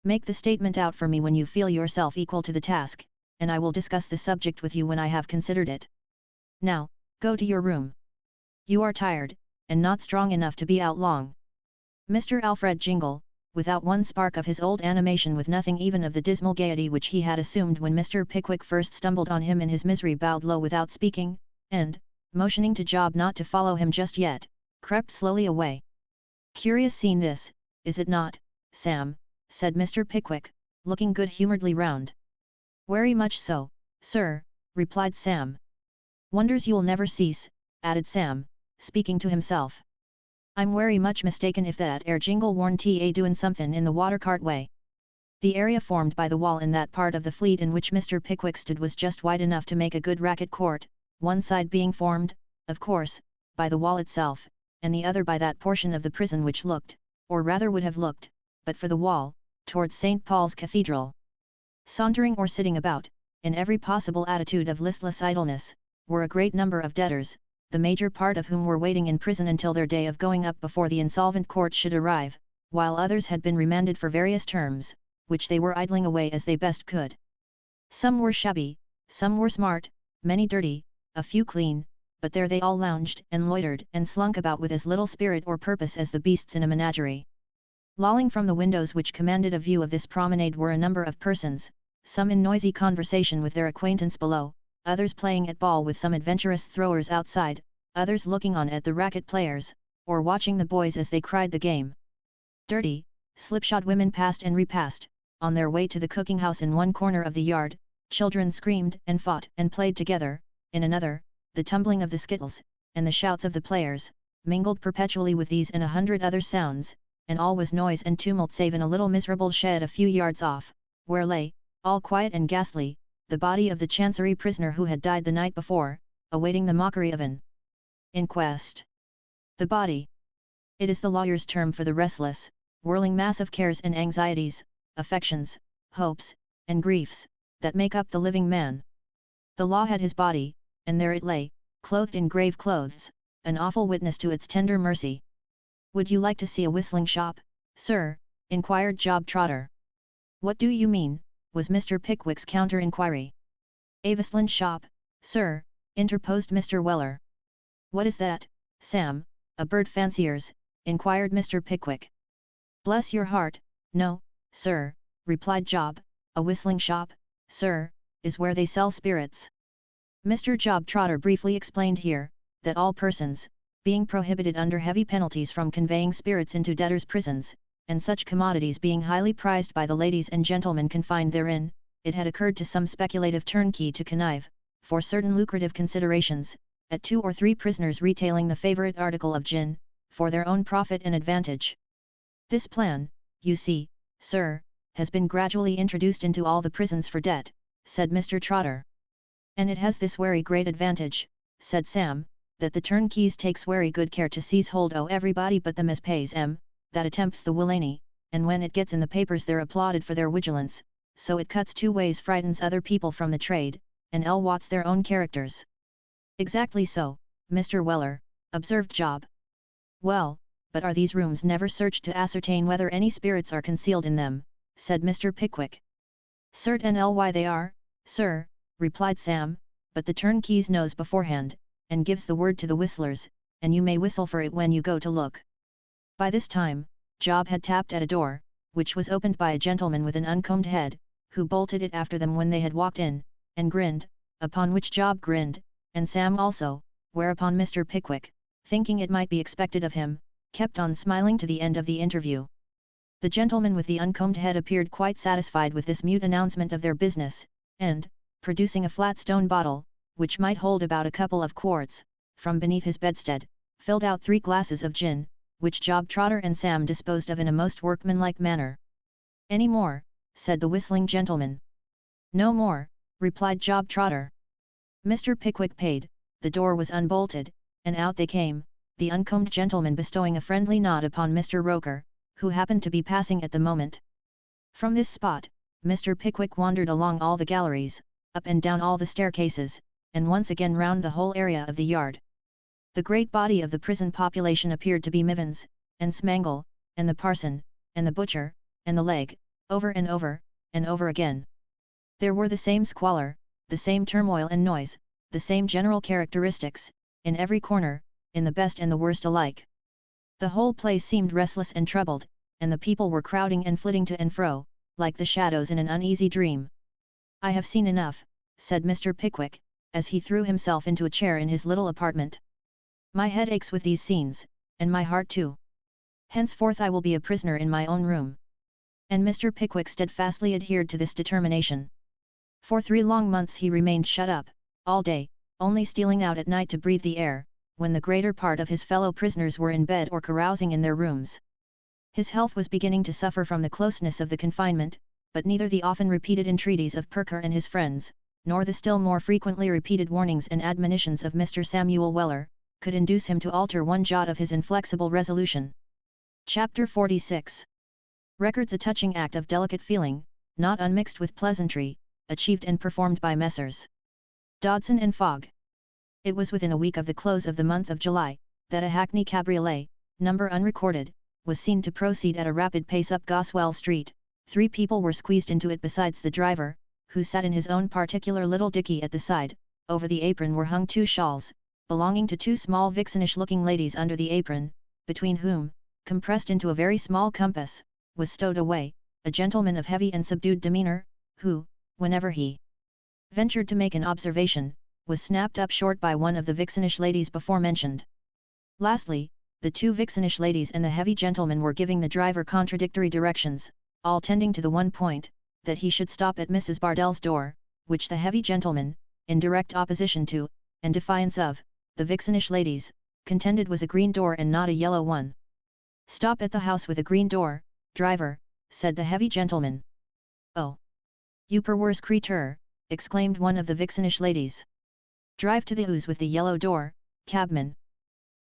Make the statement out for me when you feel yourself equal to the task, and I will discuss the subject with you when I have considered it. Now, go to your room. You are tired, and not strong enough to be out long. Mr. Alfred Jingle, without one spark of his old animation, with nothing even of the dismal gaiety which he had assumed when Mr. Pickwick first stumbled on him in his misery, bowed low without speaking, and, motioning to Job not to follow him just yet, crept slowly away. Curious scene this, is it not, Sam? Said Mr. Pickwick, looking good-humouredly round. Very much so, sir, replied Sam. Wonders you'll never cease, added Sam, speaking to himself. I'm very much mistaken if that air Jingle warn't a doin' somethin' in the watercart way. The area formed by the wall in that part of the fleet in which Mr. Pickwick stood was just wide enough to make a good racket court, one side being formed, of course, by the wall itself, and the other by that portion of the prison which looked, or rather would have looked, but for the wall, towards St. Paul's Cathedral. Sauntering or sitting about, in every possible attitude of listless idleness, were a great number of debtors, the major part of whom were waiting in prison until their day of going up before the insolvent court should arrive, while others had been remanded for various terms, which they were idling away as they best could. Some were shabby, some were smart, many dirty, a few clean, but there they all lounged and loitered and slunk about with as little spirit or purpose as the beasts in a menagerie. Lolling from the windows which commanded a view of this promenade were a number of persons, some in noisy conversation with their acquaintance below, others playing at ball with some adventurous throwers outside, others looking on at the racket players, or watching the boys as they cried the game. Dirty, slipshod women passed and repassed, on their way to the cooking house in one corner of the yard, children screamed and fought and played together, in another, the tumbling of the skittles, and the shouts of the players, mingled perpetually with these and 100 other sounds, and all was noise and tumult save in a little miserable shed a few yards off, where lay, all quiet and ghastly, the body of the Chancery prisoner who had died the night before, awaiting the mockery of an inquest. The body. It is the lawyer's term for the restless, whirling mass of cares and anxieties, affections, hopes, and griefs, that make up the living man. The law had his body, and there it lay, clothed in grave clothes, an awful witness to its tender mercy. Would you like to see a whistling shop, sir? Inquired Job Trotter. What do you mean? Was Mr. Pickwick's counter-inquiry. A whistlin' shop, sir, interposed Mr. Weller. What is that, Sam, a bird fancier's? Inquired Mr. Pickwick. Bless your heart, no, sir, replied Job, a whistling shop, sir, is where they sell spirits. Mr. Job Trotter briefly explained here, that all persons, being prohibited under heavy penalties from conveying spirits into debtors' prisons, and such commodities being highly prized by the ladies and gentlemen confined therein, it had occurred to some speculative turnkey to connive, for certain lucrative considerations, at 2 or 3 prisoners retailing the favourite article of gin, for their own profit and advantage. This plan, you see, sir, has been gradually introduced into all the prisons for debt, said Mr. Trotter. And it has this very great advantage, said Sam, that the turnkeys takes very good care to seize hold o' everybody but them as pays 'em, that attempts the villainy, and when it gets in the papers they're applauded for their vigilance, so it cuts 2 ways, frightens other people from the trade, and wots their own characters. Exactly so, Mr. Weller, observed Job. Well, but are these rooms never searched to ascertain whether any spirits are concealed in them, said Mr. Pickwick. Certainly they are, sir, replied Sam, but the turnkeys knows beforehand, and gives the word to the whistlers, and you may whistle for it when you go to look. By this time, Job had tapped at a door, which was opened by a gentleman with an uncombed head, who bolted it after them when they had walked in, and grinned, upon which Job grinned, and Sam also, whereupon Mr. Pickwick, thinking it might be expected of him, kept on smiling to the end of the interview. The gentleman with the uncombed head appeared quite satisfied with this mute announcement of their business, and, producing a flat stone bottle, which might hold about a couple of quarts, from beneath his bedstead, filled out 3 glasses of gin, which Job Trotter and Sam disposed of in a most workmanlike manner. "Any more?" said the whistling gentleman. "No more," replied Job Trotter. Mr. Pickwick paid, the door was unbolted, and out they came, the uncombed gentleman bestowing a friendly nod upon Mr. Roker, who happened to be passing at the moment. From this spot, Mr. Pickwick wandered along all the galleries, up and down all the staircases, and once again round the whole area of the yard. The great body of the prison population appeared to be Mivins, and Smangle, and the parson, and the butcher, and the leg, over and over again. There were the same squalor, the same turmoil and noise, the same general characteristics, in every corner, in the best and the worst alike. The whole place seemed restless and troubled, and the people were crowding and flitting to and fro, like the shadows in an uneasy dream. "I have seen enough," said Mr. Pickwick, as he threw himself into a chair in his little apartment. "My head aches with these scenes, and my heart too. Henceforth I will be a prisoner in my own room." And Mr. Pickwick steadfastly adhered to this determination. For 3 long months he remained shut up, all day, only stealing out at night to breathe the air, when the greater part of his fellow prisoners were in bed or carousing in their rooms. His health was beginning to suffer from the closeness of the confinement, but neither the often repeated entreaties of Perker and his friends, nor the still more frequently repeated warnings and admonitions of Mr. Samuel Weller, could induce him to alter one jot of his inflexible resolution. Chapter 46 Records a touching act of delicate feeling, not unmixed with pleasantry, achieved and performed by Messrs. Dodson and Fogg. It was within a week of the close of the month of July, that a hackney cabriolet, number unrecorded, was seen to proceed at a rapid pace up Goswell Street. 3 people were squeezed into it besides the driver, who sat in his own particular little dickey at the side. Over the apron were hung 2 shawls, belonging to 2 small vixenish-looking ladies under the apron, between whom, compressed into a very small compass, was stowed away, a gentleman of heavy and subdued demeanour, who, whenever he ventured to make an observation, was snapped up short by one of the vixenish ladies before mentioned. Lastly, the 2 vixenish ladies and the heavy gentleman were giving the driver contradictory directions, all tending to the one point, that he should stop at Mrs. Bardell's door, which the heavy gentleman, in direct opposition to, and defiance of, the vixenish ladies, contended was a green door and not a yellow one. "Stop at the house with a green door, driver," said the heavy gentleman. "Oh! You perwerse creature," exclaimed one of the vixenish ladies. "Drive to the Ouse with the yellow door, cabman."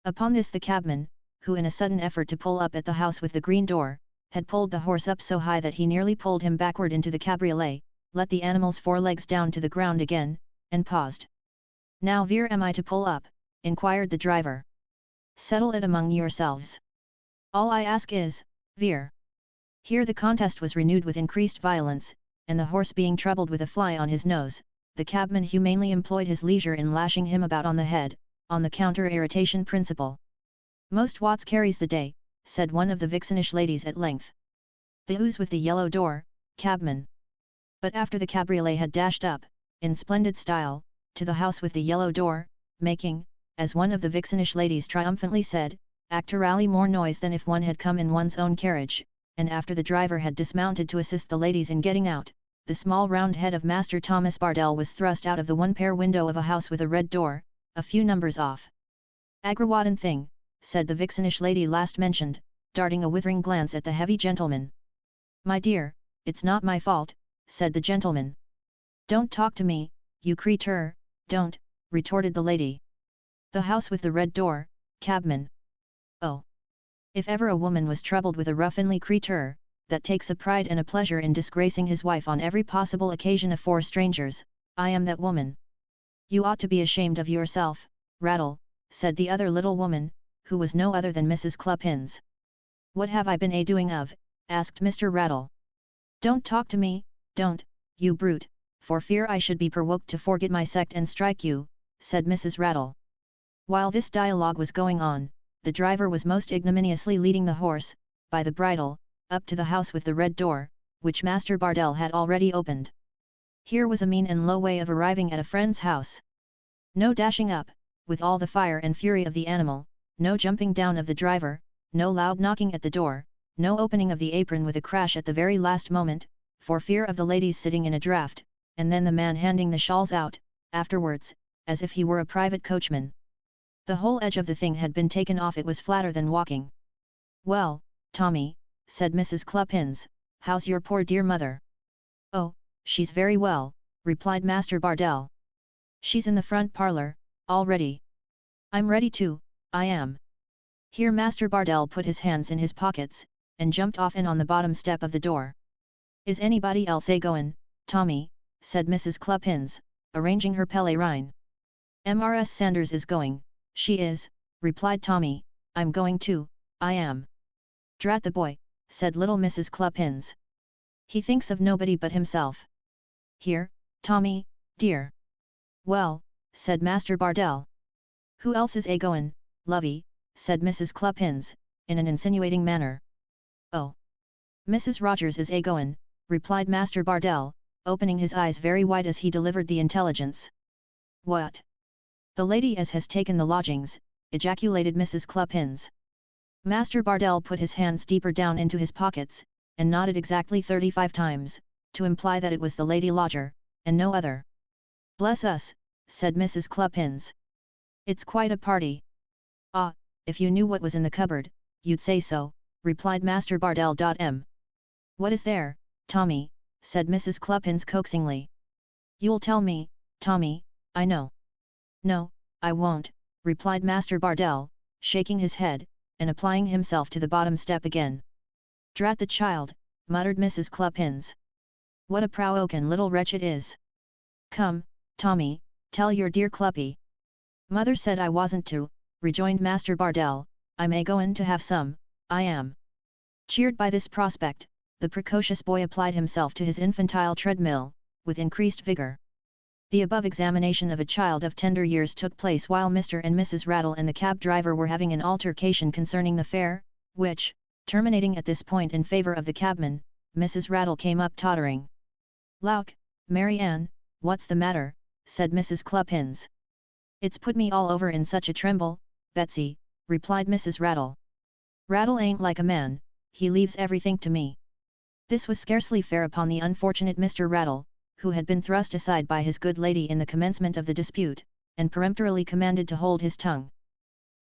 Upon this the cabman, who in a sudden effort to pull up at the house with the green door, had pulled the horse up so high that he nearly pulled him backward into the cabriolet, let the animal's 4 legs down to the ground again, and paused. "Now where am I to pull up?" inquired the driver. "Settle it among yourselves. All I ask is, where?" Here the contest was renewed with increased violence, and the horse being troubled with a fly on his nose, the cabman humanely employed his leisure in lashing him about on the head, on the counter-irritation principle. "Most Watts carries the day," said one of the vixenish ladies at length. "The Ouse with the yellow door, cabman." But after the cabriolet had dashed up, in splendid style, to the house with the yellow door, making, as one of the vixenish ladies triumphantly said, actually more noise than if one had come in one's own carriage, and after the driver had dismounted to assist the ladies in getting out, the small round head of Master Thomas Bardell was thrust out of the 1-pair window of a house with a red door, a few numbers off. "Aggrawatin' thing," said the vixenish lady last mentioned, darting a withering glance at the heavy gentleman. "My dear, it's not my fault," said the gentleman. "Don't talk to me, you creature, don't," retorted the lady. "The house with the red door, cabman. Oh! If ever a woman was troubled with a ruffianly creature, that takes a pride and a pleasure in disgracing his wife on every possible occasion afore strangers, I am that woman." "You ought to be ashamed of yourself, Rattle," said the other little woman, who was no other than Mrs. Cluppins. "What have I been a-doing of?" asked Mr. Rattle. "Don't talk to me, don't, you brute, for fear I should be provoked to forget my sect and strike you," said Mrs. Rattle. While this dialogue was going on, the driver was most ignominiously leading the horse, by the bridle, up to the house with the red door, which Master Bardell had already opened. Here was a mean and low way of arriving at a friend's house. No dashing up, with all the fire and fury of the animal, no jumping down of the driver, no loud knocking at the door, no opening of the apron with a crash at the very last moment, for fear of the ladies sitting in a draught, and then the man handing the shawls out, afterwards, as if he were a private coachman. The whole edge of the thing had been taken off. It was flatter than walking. "Well, Tommy," said Mrs. Cluppins, "how's your poor dear mother?" "Oh, she's very well," replied Master Bardell. "She's in the front parlour, all ready." "I'm ready too, I am." Here Master Bardell put his hands in his pockets, and jumped off in on the bottom step of the door. "Is anybody else a-goin', Tommy?" said Mrs. Cluppins, arranging her pelerine. "Mrs. Sanders is going, she is," replied Tommy. "I'm going too, I am." "Drat the boy," said little Mrs. Cluppins. "He thinks of nobody but himself. Here, Tommy, dear." "Well," said Master Bardell. "Who else is a-goin', lovey?" said Mrs. Cluppins, in an insinuating manner. "Oh, Mrs. Rogers is a-goin'," replied Master Bardell, opening his eyes very wide as he delivered the intelligence. "What? The lady as has taken the lodgings," ejaculated Mrs. Cluppins. Master Bardell put his hands deeper down into his pockets, and nodded exactly 35 times, to imply that it was the lady lodger, and no other. "Bless us," said Mrs. Cluppins. "It's quite a party." "Ah, if you knew what was in the cupboard, you'd say so," replied Master Bardell. "What is there, Tommy?" said Mrs. Cluppins coaxingly. "You'll tell me, Tommy, I know." "No, I won't," replied Master Bardell, shaking his head, and applying himself to the bottom step again. "Drat the child," muttered Mrs. Cluppins. "What a provokin' little wretch it is. Come, Tommy, tell your dear Cluppy." "Mother said I wasn't to," rejoined Master Bardell. "I'm a-goin' to have some, I am." Cheered by this prospect, the precocious boy applied himself to his infantile treadmill, with increased vigour. The above examination of a child of tender years took place while Mr. and Mrs. Rattle and the cab driver were having an altercation concerning the fare, which, terminating at this point in favour of the cabman, Mrs. Rattle came up tottering. "Lauk, Mary Ann, what's the matter?" said Mrs. Cluppins. "It's put me all over in such a tremble, Betsy," replied Mrs. Rattle. "Rattle ain't like a man, he leaves everything to me." This was scarcely fair upon the unfortunate Mr. Rattle, who had been thrust aside by his good lady in the commencement of the dispute, and peremptorily commanded to hold his tongue.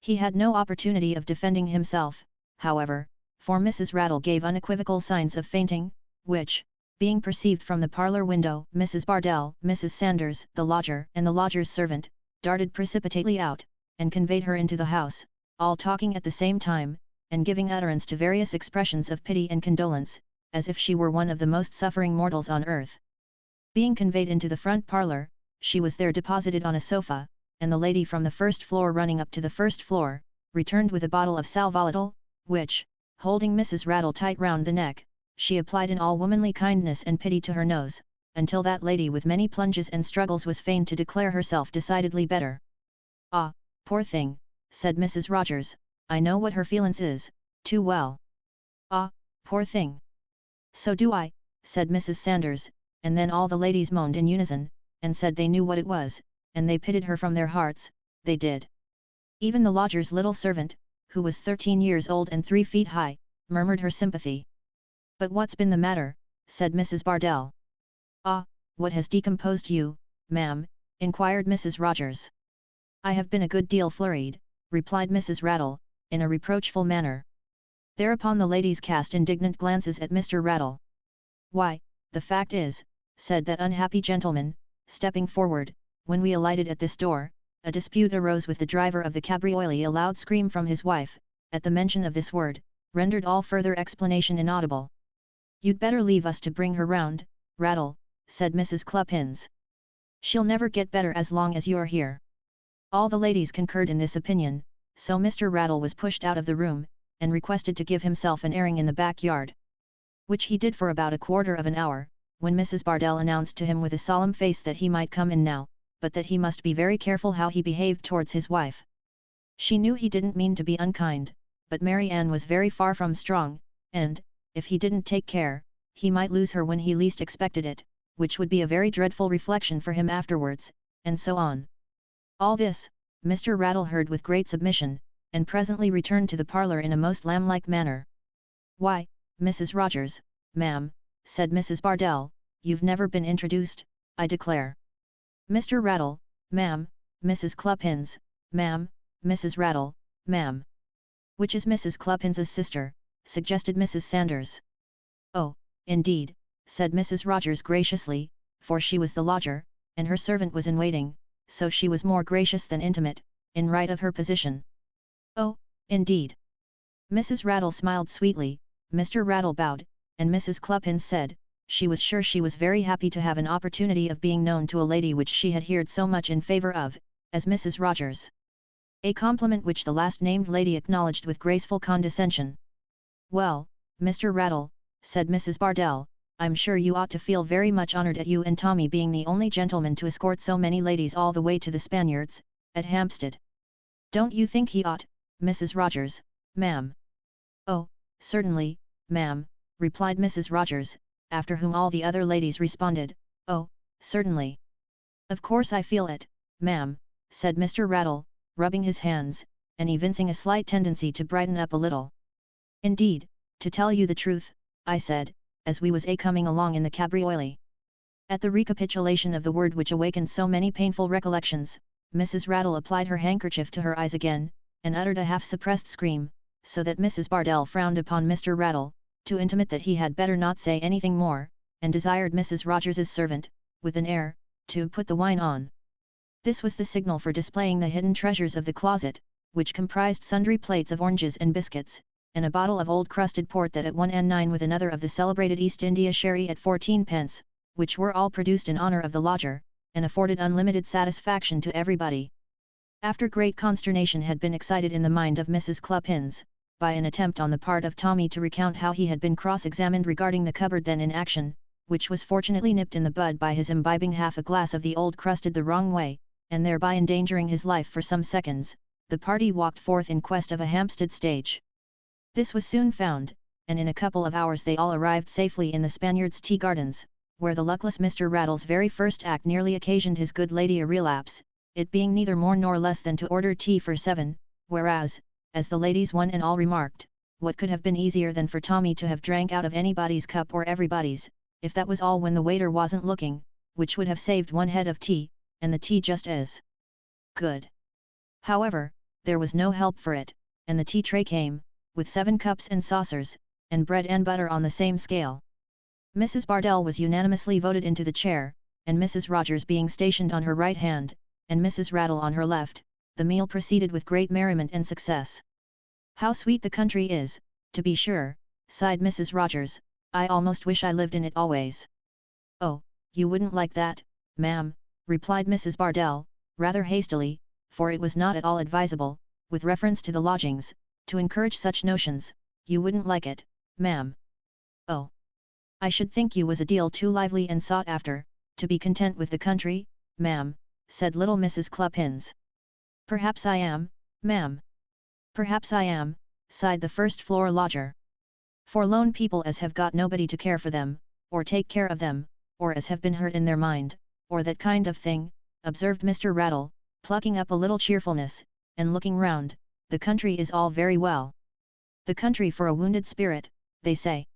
He had no opportunity of defending himself, however, for Mrs. Rattle gave unequivocal signs of fainting, which, being perceived from the parlour window, Mrs. Bardell, Mrs. Sanders, the lodger, and the lodger's servant, darted precipitately out, and conveyed her into the house, all talking at the same time, and giving utterance to various expressions of pity and condolence, as if she were one of the most suffering mortals on earth. Being conveyed into the front parlour, she was there deposited on a sofa, and the lady from the first floor running up to the first floor, returned with a bottle of sal volatile, which, holding Mrs. Rattle tight round the neck, she applied in all womanly kindness and pity to her nose, until that lady with many plunges and struggles was fain to declare herself decidedly better. "Ah, poor thing," said Mrs. Rogers, "I know what her feelin's is, too well." "Ah, poor thing. So do I," said Mrs. Sanders, and then all the ladies moaned in unison, and said they knew what it was, and they pitied her from their hearts, they did. Even the lodger's little servant, who was 13 years old and 3 feet high, murmured her sympathy. "But what's been the matter?" said Mrs. Bardell. "Ah, what has decomposed you, ma'am?" inquired Mrs. Rogers. "I have been a good deal flurried," replied Mrs. Rattle, in a reproachful manner. Thereupon the ladies cast indignant glances at Mr. Rattle. "Why, the fact is," said that unhappy gentleman, stepping forward, "when we alighted at this door, a dispute arose with the driver of the cabriolet." A loud scream from his wife, at the mention of this word, rendered all further explanation inaudible. "You'd better leave us to bring her round, Rattle," said Mrs. Cluppins. "She'll never get better as long as you're here." All the ladies concurred in this opinion, so Mr. Rattle was pushed out of the room, and requested to give himself an airing in the backyard. Which he did for about a quarter of an hour, when Mrs. Bardell announced to him with a solemn face that he might come in now, but that he must be very careful how he behaved towards his wife. She knew he didn't mean to be unkind, but Mary Ann was very far from strong, and, if he didn't take care, he might lose her when he least expected it, which would be a very dreadful reflection for him afterwards, and so on. All this, Mr. Rattle heard with great submission, and presently returned to the parlour in a most lamb-like manner. "Why, Mrs. Rogers, ma'am," said Mrs. Bardell, "you've never been introduced, I declare." "Mr. Rattle, ma'am, Mrs. Cluppins, ma'am, Mrs. Rattle, ma'am." "Which is Mrs. Cluppins's sister," suggested Mrs. Sanders. "Oh, indeed," said Mrs. Rogers graciously, for she was the lodger, and her servant was in waiting, so she was more gracious than intimate, in right of her position. "Oh, indeed." Mrs. Rattle smiled sweetly, Mr. Rattle bowed, and Mrs. Cluppins said, she was sure she was very happy to have an opportunity of being known to a lady which she had heard so much in favour of, as Mrs. Rogers. A compliment which the last-named lady acknowledged with graceful condescension. "Well, Mr. Rattle," said Mrs. Bardell, "I'm sure you ought to feel very much honoured at you and Tommy being the only gentleman to escort so many ladies all the way to the Spaniards, at Hampstead. Don't you think he ought, Mrs. Rogers, ma'am?" "Oh, certainly, ma'am," replied Mrs. Rogers, after whom all the other ladies responded, "Oh, certainly." "Of course I feel it, ma'am," said Mr. Rattle, rubbing his hands, and evincing a slight tendency to brighten up a little. "Indeed, to tell you the truth," I said, as we was coming along in the cabriolet. At the recapitulation of the word which awakened so many painful recollections, Mrs. Rattle applied her handkerchief to her eyes again, and uttered a half-suppressed scream, so that Mrs. Bardell frowned upon Mr. Rattle, to intimate that he had better not say anything more, and desired Mrs. Rogers's servant, with an air, to put the wine on. This was the signal for displaying the hidden treasures of the closet, which comprised sundry plates of oranges and biscuits, and a bottle of old crusted port that at 1/9 with another of the celebrated East India sherry at 14 pence, which were all produced in honour of the lodger, and afforded unlimited satisfaction to everybody. After great consternation had been excited in the mind of Mrs. Cluppins, by an attempt on the part of Tommy to recount how he had been cross-examined regarding the cupboard then in action, which was fortunately nipped in the bud by his imbibing half a glass of the old crusted the wrong way, and thereby endangering his life for some seconds, the party walked forth in quest of a Hampstead stage. This was soon found, and in a couple of hours they all arrived safely in the Spaniards' Tea Gardens, where the luckless Mr. Rattle's very first act nearly occasioned his good lady a relapse, it being neither more nor less than to order tea for 7, whereas, as the ladies one and all remarked, what could have been easier than for Tommy to have drank out of anybody's cup or everybody's, if that was all when the waiter wasn't looking, which would have saved one head of tea, and the tea just as good. However, there was no help for it, and the tea tray came, with 7 cups and saucers, and bread and butter on the same scale. Mrs. Bardell was unanimously voted into the chair, and Mrs. Rogers being stationed on her right hand, and Mrs. Rattle on her left, the meal proceeded with great merriment and success. "How sweet the country is, to be sure," sighed Mrs. Rogers, "I almost wish I lived in it always." "Oh, you wouldn't like that, ma'am," replied Mrs. Bardell, rather hastily, for it was not at all advisable, with reference to the lodgings, to encourage such notions. "You wouldn't like it, ma'am." "Oh, I should think you was a deal too lively and sought after, to be content with the country, ma'am," said little Mrs. Cluppins. "Perhaps I am, ma'am. Perhaps I am," sighed the first-floor lodger. "Forlorn people as have got nobody to care for them, or take care of them, or as have been hurt in their mind, or that kind of thing," observed Mr. Rattle, plucking up a little cheerfulness, and looking round. "The country is all very well. The country for a wounded spirit, they say.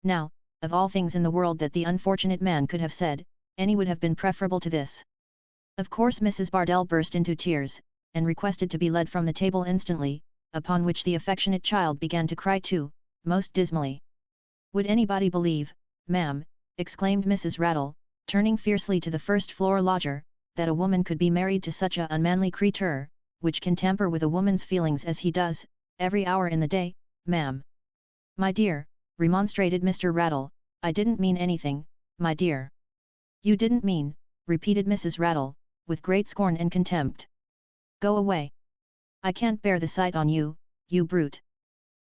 Now, of all things in the world that the unfortunate man could have said, any would have been preferable to this." Of course Mrs. Bardell burst into tears, and requested to be led from the table instantly, upon which the affectionate child began to cry too, most dismally. "Would anybody believe, ma'am," exclaimed Mrs. Rattle, turning fiercely to the first-floor lodger, "that a woman could be married to such a unmanly creature, which can tamper with a woman's feelings as he does, every hour in the day, ma'am?" "My dear," remonstrated Mr. Rattle, "I didn't mean anything, my dear." "You didn't mean," repeated Mrs. Rattle, with great scorn and contempt. "Go away. I can't bear the sight on you, you brute."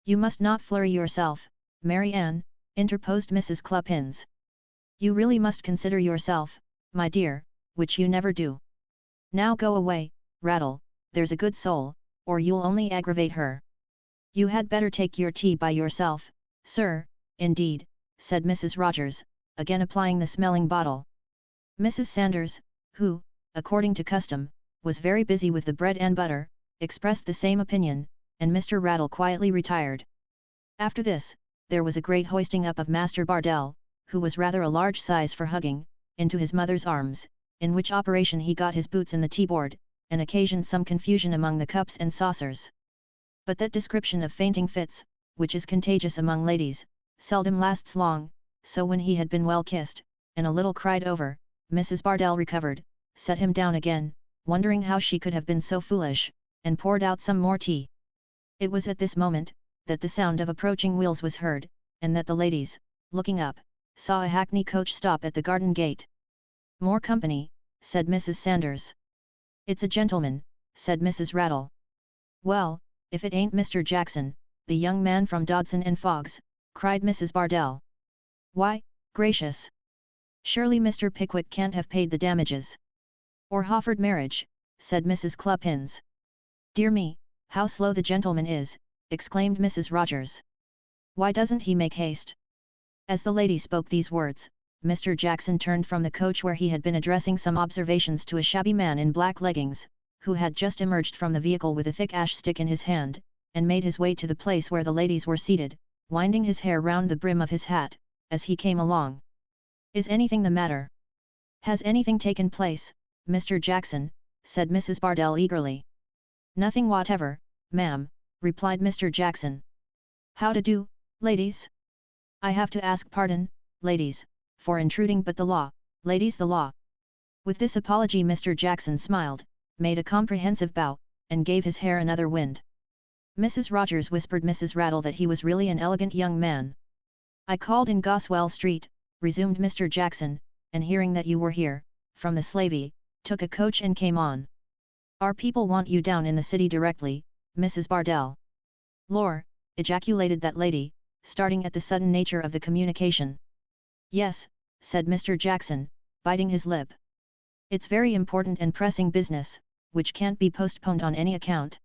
"You must not flurry yourself, Mary Ann," interposed Mrs. Cluppins. "You really must consider yourself, my dear, which you never do. Now go away, Rattle, there's a good soul, or you'll only aggravate her. You had better take your tea by yourself, sir." "Indeed," said Mrs. Rogers, again applying the smelling bottle. Mrs. Sanders, who, according to custom, was very busy with the bread and butter, expressed the same opinion, and Mr. Rattle quietly retired. After this, there was a great hoisting up of Master Bardell, who was rather a large size for hugging, into his mother's arms, in which operation he got his boots in the tea-board, and occasioned some confusion among the cups and saucers. But that description of fainting fits, which is contagious among ladies, seldom lasts long, so when he had been well kissed, and a little cried over, Mrs. Bardell recovered, set him down again, wondering how she could have been so foolish, and poured out some more tea. It was at this moment, that the sound of approaching wheels was heard, and that the ladies, looking up, saw a hackney coach stop at the garden gate. "More company," said Mrs. Sanders. "It's a gentleman," said Mrs. Rattle. "Well, if it ain't Mr. Jackson, the young man from Dodson and Fogg's," cried Mrs. Bardell. "Why, gracious! Surely Mr. Pickwick can't have paid the damages. Or offered marriage," said Mrs. Cluppins. "Dear me, how slow the gentleman is," exclaimed Mrs. Rogers. "Why doesn't he make haste?" As the lady spoke these words, Mr. Jackson turned from the coach where he had been addressing some observations to a shabby man in black leggings, who had just emerged from the vehicle with a thick ash stick in his hand, and made his way to the place where the ladies were seated, winding his hair round the brim of his hat, as he came along. "Is anything the matter? Has anything taken place, Mr. Jackson?" said Mrs. Bardell eagerly. "Nothing whatever, ma'am," replied Mr. Jackson. "How to do, ladies? I have to ask pardon, ladies, for intruding, but the law, ladies, the law." With this apology Mr. Jackson smiled, made a comprehensive bow, and gave his hair another wind. Mrs. Rogers whispered Mrs. Rattle that he was really an elegant young man. "I called in Goswell Street," resumed Mr. Jackson, "and hearing that you were here, from the slavey, took a coach and came on. Our people want you down in the city directly, Mrs. Bardell." "Lor!" ejaculated that lady, starting at the sudden nature of the communication. "Yes," said Mr. Jackson, biting his lip. "It's very important and pressing business, which can't be postponed on any account.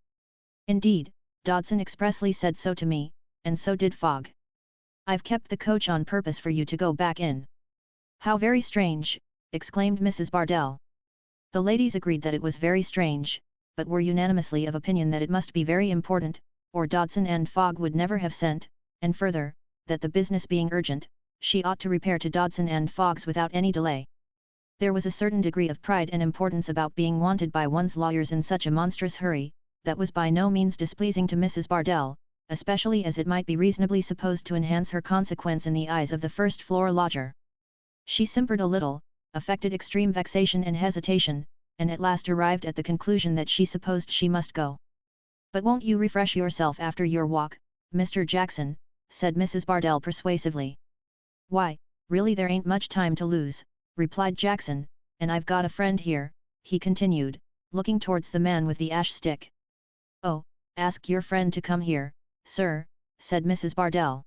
Indeed, Dodson expressly said so to me, and so did Fogg. I've kept the coach on purpose for you to go back in." "How very strange!" exclaimed Mrs. Bardell. The ladies agreed that it was very strange, but were unanimously of opinion that it must be very important, or Dodson and Fogg would never have sent, and further, that the business being urgent, she ought to repair to Dodson and Fogg's without any delay. There was a certain degree of pride and importance about being wanted by one's lawyers in such a monstrous hurry, that was by no means displeasing to Mrs. Bardell, especially as it might be reasonably supposed to enhance her consequence in the eyes of the first-floor lodger. She simpered a little, affected extreme vexation and hesitation, and at last arrived at the conclusion that she supposed she must go. "But won't you refresh yourself after your walk, Mr. Jackson?" said Mrs. Bardell persuasively. "Why, really there ain't much time to lose," replied Jackson, "and I've got a friend here," he continued, looking towards the man with the ash stick. "Oh, ask your friend to come here, sir," said Mrs. Bardell.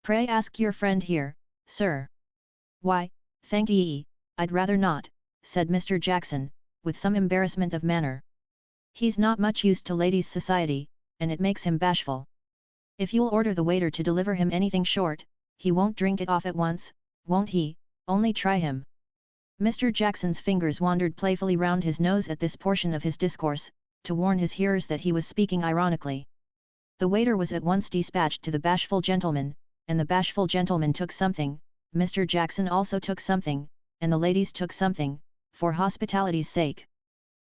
"Pray ask your friend here, sir." "Why, thank ye, I'd rather not," said Mr. Jackson, with some embarrassment of manner. "He's not much used to ladies' society, and it makes him bashful. If you'll order the waiter to deliver him anything short, he won't drink it off at once, won't he? Only try him." Mr. Jackson's fingers wandered playfully round his nose at this portion of his discourse, to warn his hearers that he was speaking ironically. The waiter was at once dispatched to the bashful gentleman, and the bashful gentleman took something, Mr. Jackson also took something, and the ladies took something, for hospitality's sake.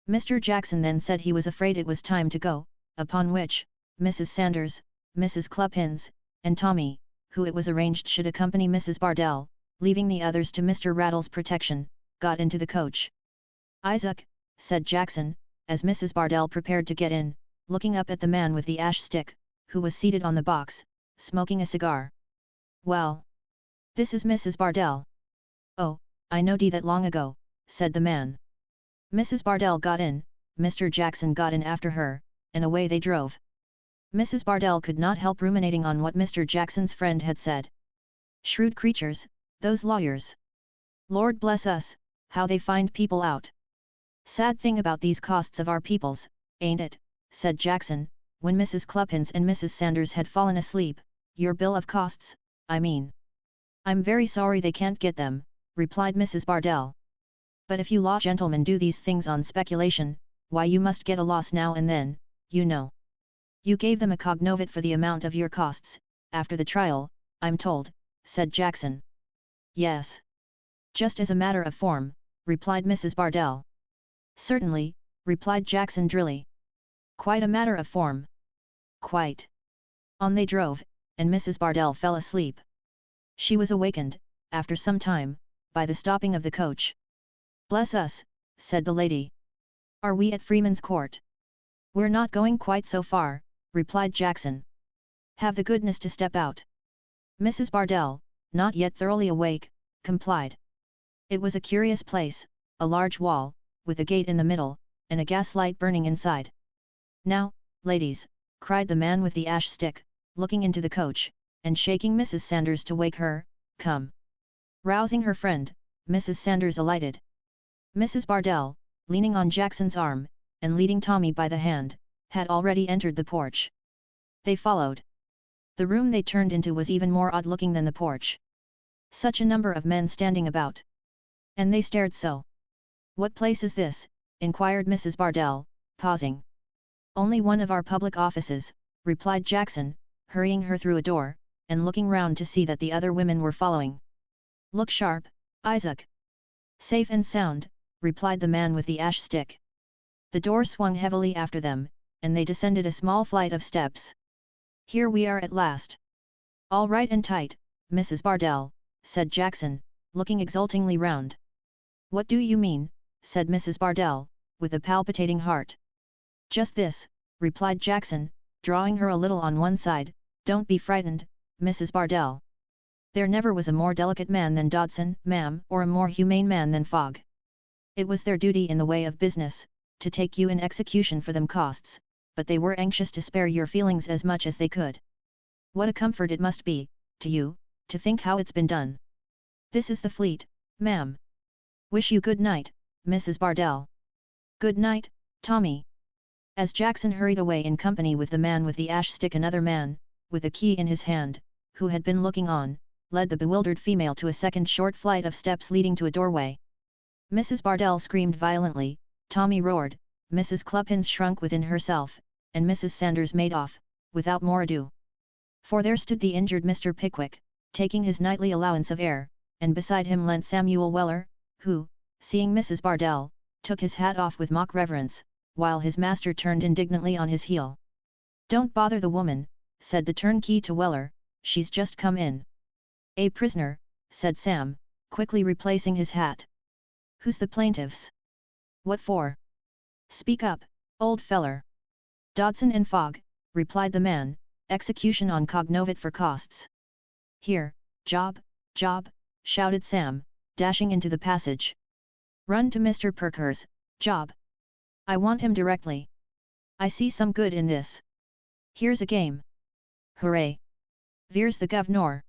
Mr. Jackson then said he was afraid it was time to go, upon which, Mrs. Sanders, Mrs. Cluppins, and Tommy, who it was arranged should accompany Mrs. Bardell, leaving the others to Mr. Rattle's protection, got into the coach. "Isaac," said Jackson, as Mrs. Bardell prepared to get in, looking up at the man with the ash stick, who was seated on the box, smoking a cigar. "Well, this is Mrs. Bardell." "Oh, I knowed that long ago," said the man. Mrs. Bardell got in, Mr. Jackson got in after her, and away they drove. Mrs. Bardell could not help ruminating on what Mr. Jackson's friend had said. Shrewd creatures, those lawyers. Lord bless us, how they find people out. Sad thing about these costs of our peoples, ain't it, said Jackson, when Mrs. Cluppins and Mrs. Sanders had fallen asleep. "Your bill of costs, I mean." "I'm very sorry they can't get them," replied Mrs. Bardell. "But if you law gentlemen do these things on speculation, why you must get a loss now and then, you know. You gave them a cognovit for the amount of your costs, after the trial, I'm told," said Jackson. "Yes. Just as a matter of form," replied Mrs. Bardell. "Certainly," replied Jackson drily. "Quite a matter of form." "Quite." On they drove, and Mrs. Bardell fell asleep. She was awakened, after some time, by the stopping of the coach. "Bless us," said the lady. "Are we at Freeman's Court?" "We're not going quite so far," replied Jackson. "Have the goodness to step out." Mrs. Bardell, not yet thoroughly awake, complied. It was a curious place, a large wall, with a gate in the middle, and a gas light burning inside. "Now, ladies," cried the man with the ash stick, looking into the coach, and shaking Mrs. Sanders to wake her, "come." Rousing her friend, Mrs. Sanders alighted. Mrs. Bardell, leaning on Jackson's arm, and leading Tommy by the hand, had already entered the porch. They followed. The room they turned into was even more odd-looking than the porch. Such a number of men standing about. And they stared so. "What place is this?" inquired Mrs. Bardell, pausing. "Only one of our public offices," replied Jackson, hurrying her through a door, and looking round to see that the other women were following. "Look sharp, Isaac." "Safe and sound," replied the man with the ash stick. The door swung heavily after them, and they descended a small flight of steps. "Here we are at last." "All right and tight, Mrs. Bardell," said Jackson, looking exultingly round. "What do you mean?" said Mrs. Bardell, with a palpitating heart. "Just this," replied Jackson, drawing her a little on one side. "Don't be frightened, Mrs. Bardell. There never was a more delicate man than Dodson, ma'am, or a more humane man than Fogg. It was their duty in the way of business, to take you in execution for them costs, but they were anxious to spare your feelings as much as they could. What a comfort it must be, to you, to think how it's been done. This is the Fleet, ma'am. Wish you good night, Mrs. Bardell." "Good night, Tommy." As Jackson hurried away in company with the man with the ash stick, another man, with a key in his hand, who had been looking on, led the bewildered female to a second short flight of steps leading to a doorway. Mrs. Bardell screamed violently, Tommy roared, Mrs. Cluppins shrunk within herself, and Mrs. Sanders made off, without more ado. For there stood the injured Mr. Pickwick, taking his nightly allowance of air, and beside him leant Samuel Weller, who, seeing Mrs. Bardell, took his hat off with mock reverence, while his master turned indignantly on his heel. "Don't bother the woman," said the turnkey to Weller, "she's just come in." "A prisoner," said Sam, quickly replacing his hat. "Who's the plaintiffs? What for? Speak up, old feller." "Dodson and Fogg," replied the man, "execution on cognovit for costs." "Here, job, job," shouted Sam, dashing into the passage. "Run to Mr. Perker's, job. I want him directly. I see some good in this. Here's a game. Hooray! Vere's the governor."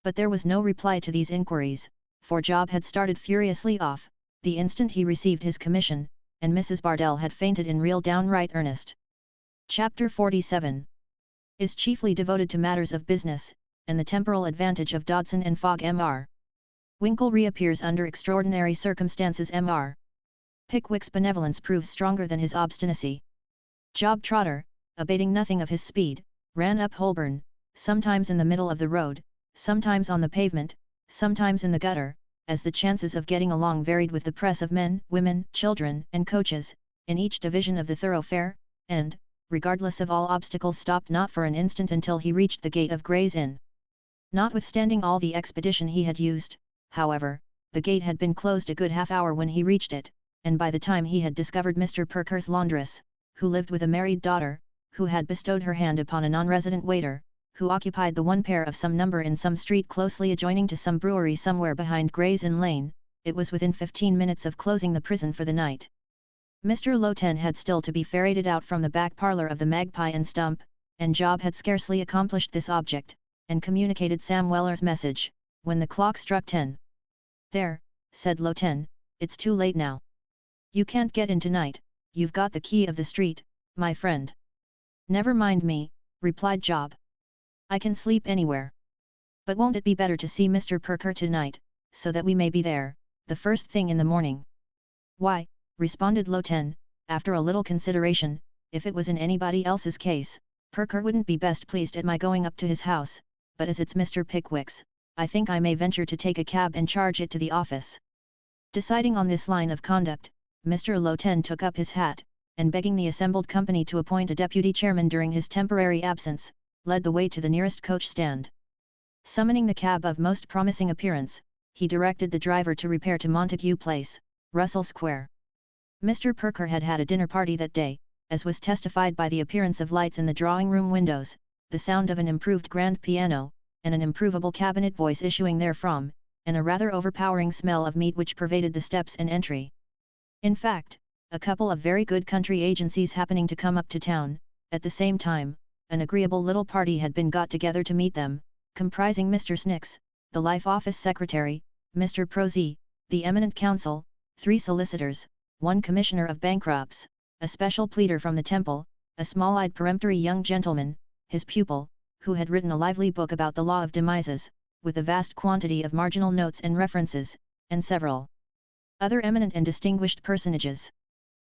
But there was no reply to these inquiries, for Job had started furiously off, the instant he received his commission, and Mrs. Bardell had fainted in real downright earnest. Chapter 47 is chiefly devoted to matters of business, and the temporal advantage of Dodson and Fogg Mr. Winkle reappears under extraordinary circumstances Mr. Pickwick's benevolence proves stronger than his obstinacy. Job Trotter, abating nothing of his speed, ran up Holborn, sometimes in the middle of the road, sometimes on the pavement, sometimes in the gutter, as the chances of getting along varied with the press of men, women, children, and coaches, in each division of the thoroughfare, and, regardless of all obstacles, stopped not for an instant until he reached the gate of Gray's Inn. Notwithstanding all the expedition he had used, however, the gate had been closed a good half hour when he reached it, and by the time he had discovered Mr. Perker's laundress, who lived with a married daughter, who had bestowed her hand upon a non-resident waiter, who occupied the one pair of some number in some street closely adjoining to some brewery somewhere behind Gray's Inn Lane, it was within 15 minutes of closing the prison for the night. Mr. Lowten had still to be ferreted out from the back parlour of the Magpie and Stump, and Job had scarcely accomplished this object, and communicated Sam Weller's message, when the clock struck 10. "There," said Lowten, "it's too late now. You can't get in tonight, you've got the key of the street, my friend. Never mind me, replied Job. I can sleep anywhere. But won't it be better to see Mr. Perker tonight, so that we may be there, the first thing in the morning? Why, responded Loten, after a little consideration, if it was in anybody else's case, Perker wouldn't be best pleased at my going up to his house, but as it's Mr. Pickwick's, I think I may venture to take a cab and charge it to the office. Deciding on this line of conduct, Mr. Loten took up his hat, and begging the assembled company to appoint a deputy chairman during his temporary absence, led the way to the nearest coach stand. Summoning the cab of most promising appearance, he directed the driver to repair to Montague Place, Russell Square. Mr. Perker had had a dinner party that day, as was testified by the appearance of lights in the drawing-room windows, the sound of an improved grand piano, and an improvable cabinet voice issuing therefrom, and a rather overpowering smell of meat which pervaded the steps and entry. In fact, a couple of very good country agencies happening to come up to town, at the same time, an agreeable little party had been got together to meet them, comprising Mr. Snicks, the Life Office Secretary, Mr. Prosy, the eminent counsel, 3 solicitors, 1 commissioner of bankrupts, a special pleader from the Temple, a small-eyed peremptory young gentleman, his pupil, who had written a lively book about the law of demises, with a vast quantity of marginal notes and references, and several other eminent and distinguished personages.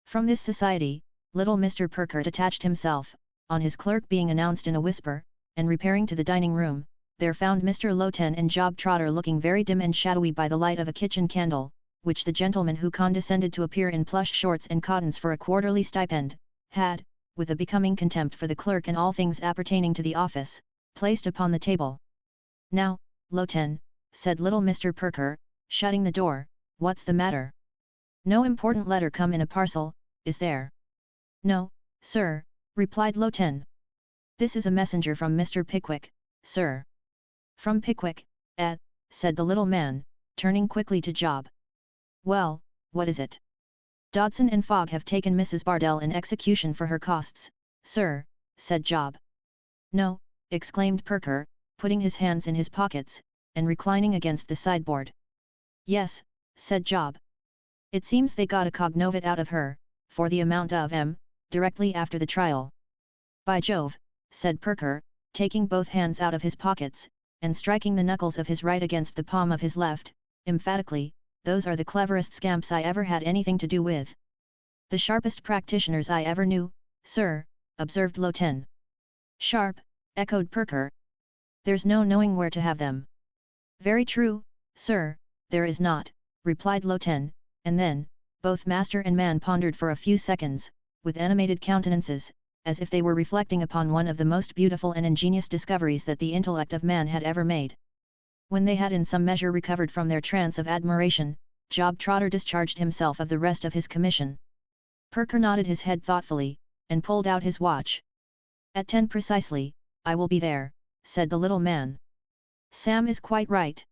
From this society, little Mr. Perker detached himself, on his clerk being announced in a whisper, and repairing to the dining-room, there found Mr. Loten and Job Trotter looking very dim and shadowy by the light of a kitchen candle, which the gentleman who condescended to appear in plush shorts and cottons for a quarterly stipend, had, with a becoming contempt for the clerk and all things appertaining to the office, placed upon the table. "Now, Loten," said little Mr. Perker, shutting the door, "what's the matter? No important letter come in a parcel, is there?" "No, sir," replied Loten. "This is a messenger from Mr. Pickwick, sir." "From Pickwick, said the little man, turning quickly to Job. "Well, what is it?" "Dodson and Fogg have taken Mrs. Bardell in execution for her costs, sir," said Job. "No," exclaimed Perker, putting his hands in his pockets, and reclining against the sideboard. "Yes," said Job. "It seems they got a cognovit out of her, for the amount of directly after the trial." "By Jove," said Perker, taking both hands out of his pockets, and striking the knuckles of his right against the palm of his left, emphatically, "those are the cleverest scamps I ever had anything to do with." "The sharpest practitioners I ever knew, sir," observed Loten. "Sharp," echoed Perker. "There's no knowing where to have them." "Very true, sir, there is not," replied Loten, and then, both master and man pondered for a few seconds, with animated countenances, as if they were reflecting upon one of the most beautiful and ingenious discoveries that the intellect of man had ever made. When they had in some measure recovered from their trance of admiration, Job Trotter discharged himself of the rest of his commission. Perker nodded his head thoughtfully, and pulled out his watch. "At 10 precisely, I will be there," said the little man. "Sam is quite right.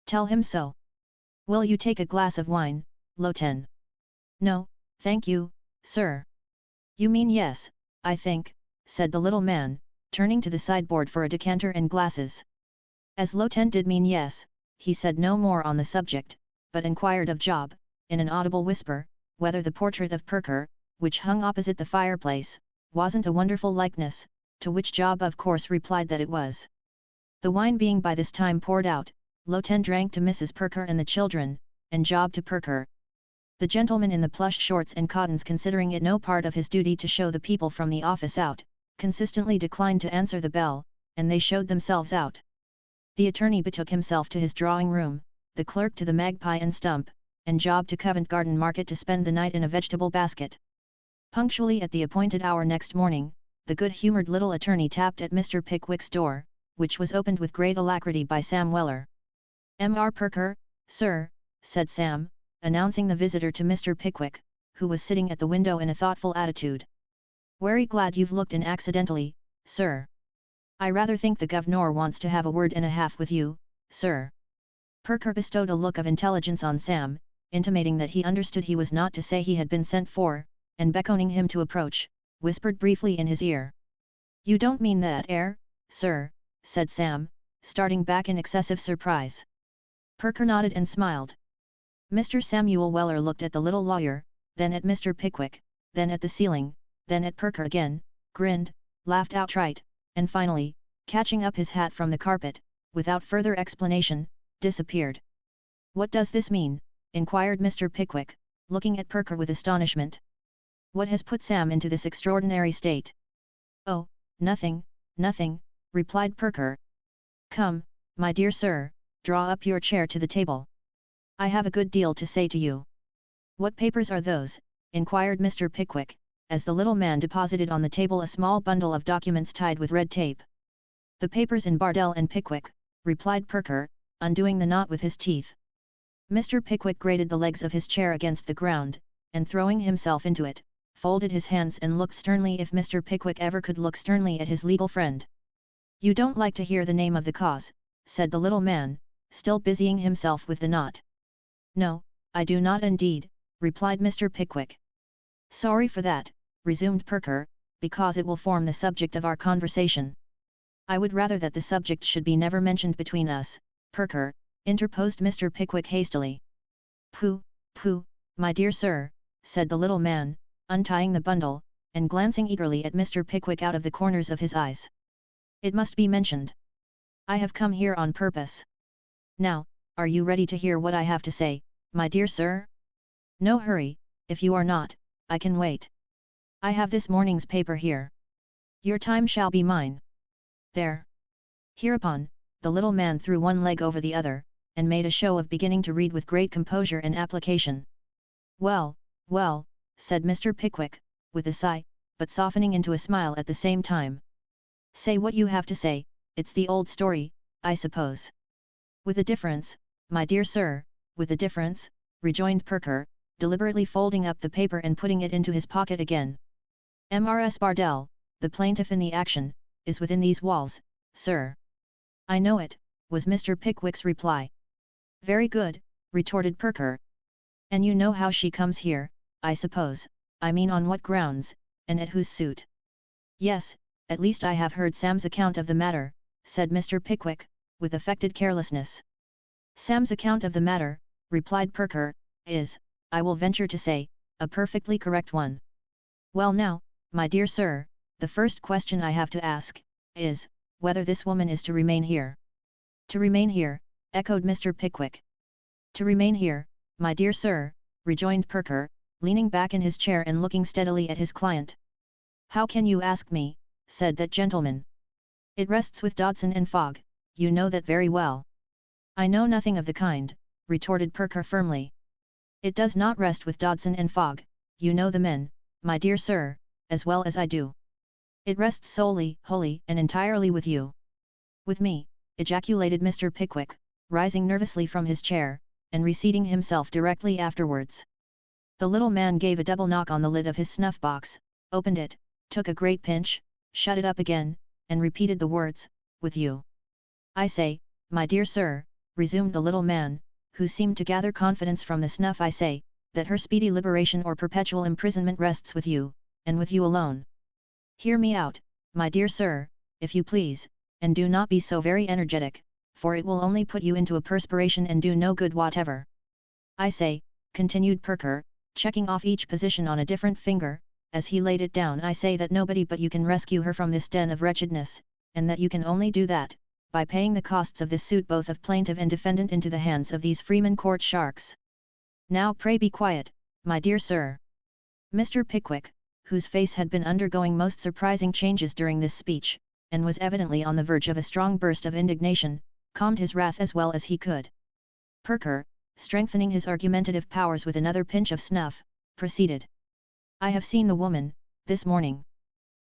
Tell him so. Will you take a glass of wine, Loten?" "No, thank you, sir." "You mean yes, I think," said the little man, turning to the sideboard for a decanter and glasses. As Loten did mean yes, he said no more on the subject, but inquired of Job, in an audible whisper, whether the portrait of Perker, which hung opposite the fireplace, wasn't a wonderful likeness, to which Job of course replied that it was. The wine being by this time poured out, Loten drank to Mrs. Perker and the children, and Job to Perker. The gentleman in the plush shorts and cottons, considering it no part of his duty to show the people from the office out, consistently declined to answer the bell, and they showed themselves out. The attorney betook himself to his drawing-room, the clerk to the Magpie and Stump, and Job to Covent Garden Market to spend the night in a vegetable basket. Punctually at the appointed hour next morning, the good-humoured little attorney tapped at Mr. Pickwick's door, which was opened with great alacrity by Sam Weller. "M.R. Perker, sir," said Sam, announcing the visitor to Mr. Pickwick, who was sitting at the window in a thoughtful attitude. "Wery glad you've looked in accidentally, sir. I rather think the governor wants to have a word and a half with you, sir." Perker bestowed a look of intelligence on Sam, intimating that he understood he was not to say he had been sent for, and beckoning him to approach, whispered briefly in his ear. "You don't mean that, sir," said Sam, starting back in excessive surprise. Perker nodded and smiled. Mr. Samuel Weller looked at the little lawyer, then at Mr. Pickwick, then at the ceiling, then at Perker again, grinned, laughed outright, and finally, catching up his hat from the carpet, without further explanation, disappeared. "What does this mean?" inquired Mr. Pickwick, looking at Perker with astonishment. "What has put Sam into this extraordinary state?" "Oh, nothing, nothing," replied Perker. "Come, my dear sir, draw up your chair to the table. I have a good deal to say to you." "What papers are those?" inquired Mr. Pickwick, as the little man deposited on the table a small bundle of documents tied with red tape. "The papers in Bardell and Pickwick," replied Perker, undoing the knot with his teeth. Mr. Pickwick grated the legs of his chair against the ground, and throwing himself into it, folded his hands and looked sternly, if Mr. Pickwick ever could look sternly, at his legal friend. "You don't like to hear the name of the cause," said the little man, still busying himself with the knot. "No, I do not indeed," replied Mr. Pickwick. "Sorry for that," resumed Perker, "because it will form the subject of our conversation." "I would rather that the subject should be never mentioned between us, Perker," interposed Mr. Pickwick hastily. "Pooh, pooh, my dear sir," said the little man, untying the bundle, and glancing eagerly at Mr. Pickwick out of the corners of his eyes. "It must be mentioned. I have come here on purpose. Now, are you ready to hear what I have to say, my dear sir? No hurry, if you are not, I can wait. I have this morning's paper here. Your time shall be mine. There." Hereupon, the little man threw one leg over the other, and made a show of beginning to read with great composure and application. "Well, well," said Mr. Pickwick, with a sigh, but softening into a smile at the same time. "Say what you have to say, it's the old story, I suppose." "With a difference, my dear sir, with a difference," rejoined Perker, deliberately folding up the paper and putting it into his pocket again. "Mrs. Bardell, the plaintiff in the action, is within these walls, sir." "I know it," was Mr. Pickwick's reply. "Very good," retorted Perker. "And you know how she comes here, I suppose, I mean on what grounds, and at whose suit?" "Yes, at least I have heard Sam's account of the matter," said Mr. Pickwick, with affected carelessness. "Sam's account of the matter," replied Perker, "is, I will venture to say, a perfectly correct one. Well now, my dear sir, the first question I have to ask, is, whether this woman is to remain here." "To remain here," echoed Mr. Pickwick. "To remain here, my dear sir," rejoined Perker, leaning back in his chair and looking steadily at his client. "How can you ask me?" said that gentleman. "It rests with Dodson and Fogg, you know that very well." "I know nothing of the kind," retorted Perker firmly. "It does not rest with Dodson and Fogg, you know the men, my dear sir, as well as I do. It rests solely, wholly and entirely with you." "With me," ejaculated Mr. Pickwick, rising nervously from his chair, and reseating himself directly afterwards. The little man gave a double knock on the lid of his snuff-box, opened it, took a great pinch, shut it up again, and repeated the words, "with you." "I say, my dear sir," resumed the little man, who seemed to gather confidence from the snuff, "I say, that her speedy liberation or perpetual imprisonment rests with you, and with you alone. Hear me out, my dear sir, if you please, and do not be so very energetic, for it will only put you into a perspiration and do no good whatever. I say," continued Perker, checking off each position on a different finger, as he laid it down, "I say that nobody but you can rescue her from this den of wretchedness, and that you can only do that, by paying the costs of this suit both of plaintiff and defendant into the hands of these Freeman Court sharks. Now pray be quiet, my dear sir." Mr. Pickwick, whose face had been undergoing most surprising changes during this speech, and was evidently on the verge of a strong burst of indignation, calmed his wrath as well as he could. Perker, strengthening his argumentative powers with another pinch of snuff, proceeded. "I have seen the woman, this morning.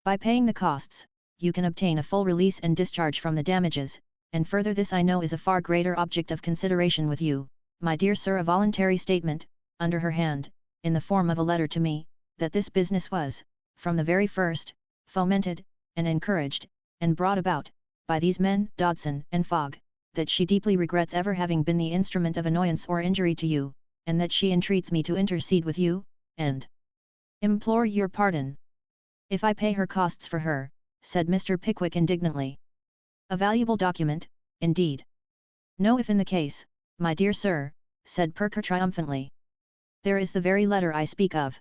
By paying the costs, you can obtain a full release and discharge from the damages, and further this I know is a far greater object of consideration with you, my dear sir, a voluntary statement, under her hand, in the form of a letter to me, that this business was, from the very first, fomented, and encouraged, and brought about, by these men, Dodson and Fogg, that she deeply regrets ever having been the instrument of annoyance or injury to you, and that she entreats me to intercede with you, and implore your pardon. If I pay her costs for her," said Mr. Pickwick indignantly. "A valuable document, indeed." "No if in the case, my dear sir," said Perker triumphantly. "There is the very letter I speak of."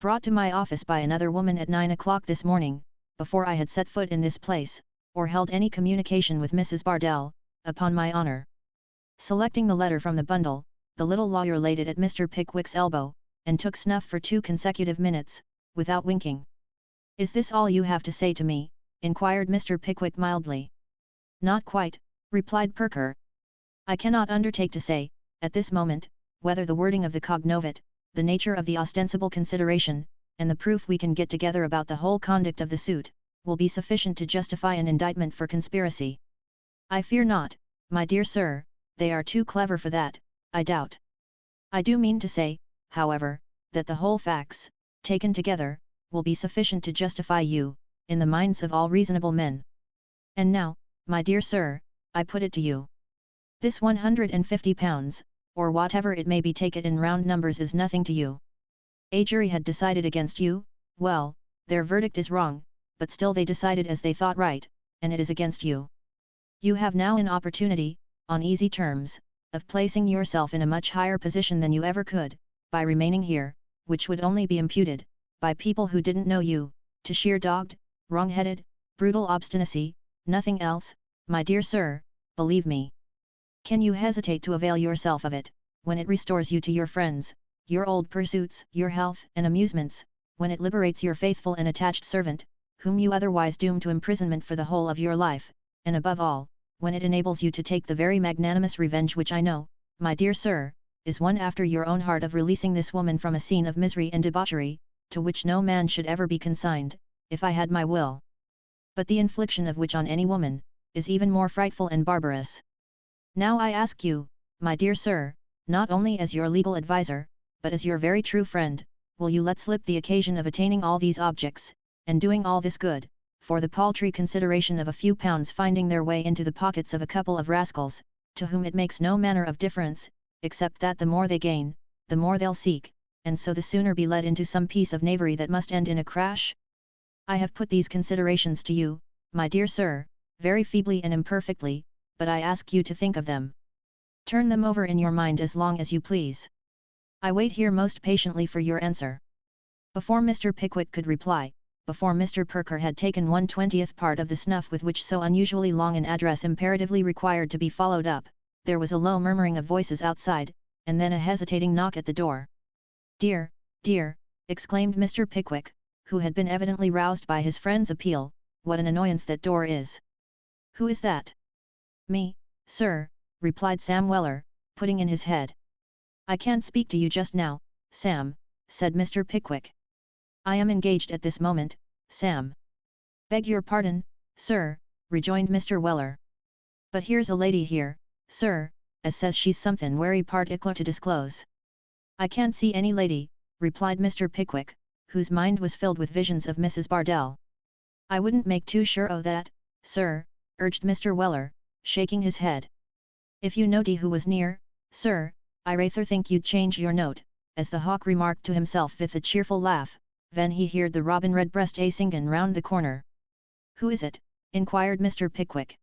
Brought to my office by another woman at 9 o'clock this morning, before I had set foot in this place, or held any communication with Mrs. Bardell, upon my honor. Selecting the letter from the bundle, the little lawyer laid it at Mr. Pickwick's elbow, and took snuff for 2 consecutive minutes, without winking. "Is this all you have to say to me?" inquired Mr. Pickwick mildly. "Not quite," replied Perker. "I cannot undertake to say, at this moment, whether the wording of the cognovit, the nature of the ostensible consideration, and the proof we can get together about the whole conduct of the suit, will be sufficient to justify an indictment for conspiracy. I fear not, my dear sir, they are too clever for that, I doubt. I do mean to say, however, that the whole facts, taken together, will be sufficient to justify you, in the minds of all reasonable men. And now, my dear sir, I put it to you. This £150, or whatever it may be, take it in round numbers, is nothing to you. A jury had decided against you, well, their verdict is wrong, but still they decided as they thought right, and it is against you. You have now an opportunity, on easy terms, of placing yourself in a much higher position than you ever could, by remaining here, which would only be imputed, by people who didn't know you, to sheer dogged, wrong-headed, brutal obstinacy, nothing else, my dear sir, believe me. Can you hesitate to avail yourself of it, when it restores you to your friends, your old pursuits, your health and amusements, when it liberates your faithful and attached servant, whom you otherwise doom to imprisonment for the whole of your life, and above all, when it enables you to take the very magnanimous revenge which I know, my dear sir, is one after your own heart, of releasing this woman from a scene of misery and debauchery, to which no man should ever be consigned, if I had my will. But the infliction of which on any woman, is even more frightful and barbarous. Now I ask you, my dear sir, not only as your legal adviser, but as your very true friend, will you let slip the occasion of attaining all these objects, and doing all this good, for the paltry consideration of a few pounds finding their way into the pockets of a couple of rascals, to whom it makes no manner of difference, except that the more they gain, the more they'll seek, and so the sooner be led into some piece of knavery that must end in a crash? I have put these considerations to you, my dear sir, very feebly and imperfectly, but I ask you to think of them. Turn them over in your mind as long as you please. I wait here most patiently for your answer." Before Mr. Pickwick could reply, before Mr. Perker had taken 1/20th part of the snuff with which so unusually long an address imperatively required to be followed up, there was a low murmuring of voices outside, and then a hesitating knock at the door. "Dear, dear," exclaimed Mr. Pickwick, who had been evidently roused by his friend's appeal, "what an annoyance that door is!" "Who is that?" "Me, sir," replied Sam Weller, putting in his head. "I can't speak to you just now, Sam," said Mr. Pickwick. "I am engaged at this moment, Sam." "Beg your pardon, sir," rejoined Mr. Weller. "But here's a lady here, sir, as says she's somethin' wery partickler to disclose." "I can't see any lady," replied Mr. Pickwick, whose mind was filled with visions of Mrs. Bardell. "I wouldn't make too sure o' that, sir," urged Mr. Weller, shaking his head. "If you know'd who was near, sir, I rather think you'd change your note," as the hawk remarked to himself with a cheerful laugh, when he heard the robin redbreast a singin' round the corner. "Who is it?" inquired Mr. Pickwick.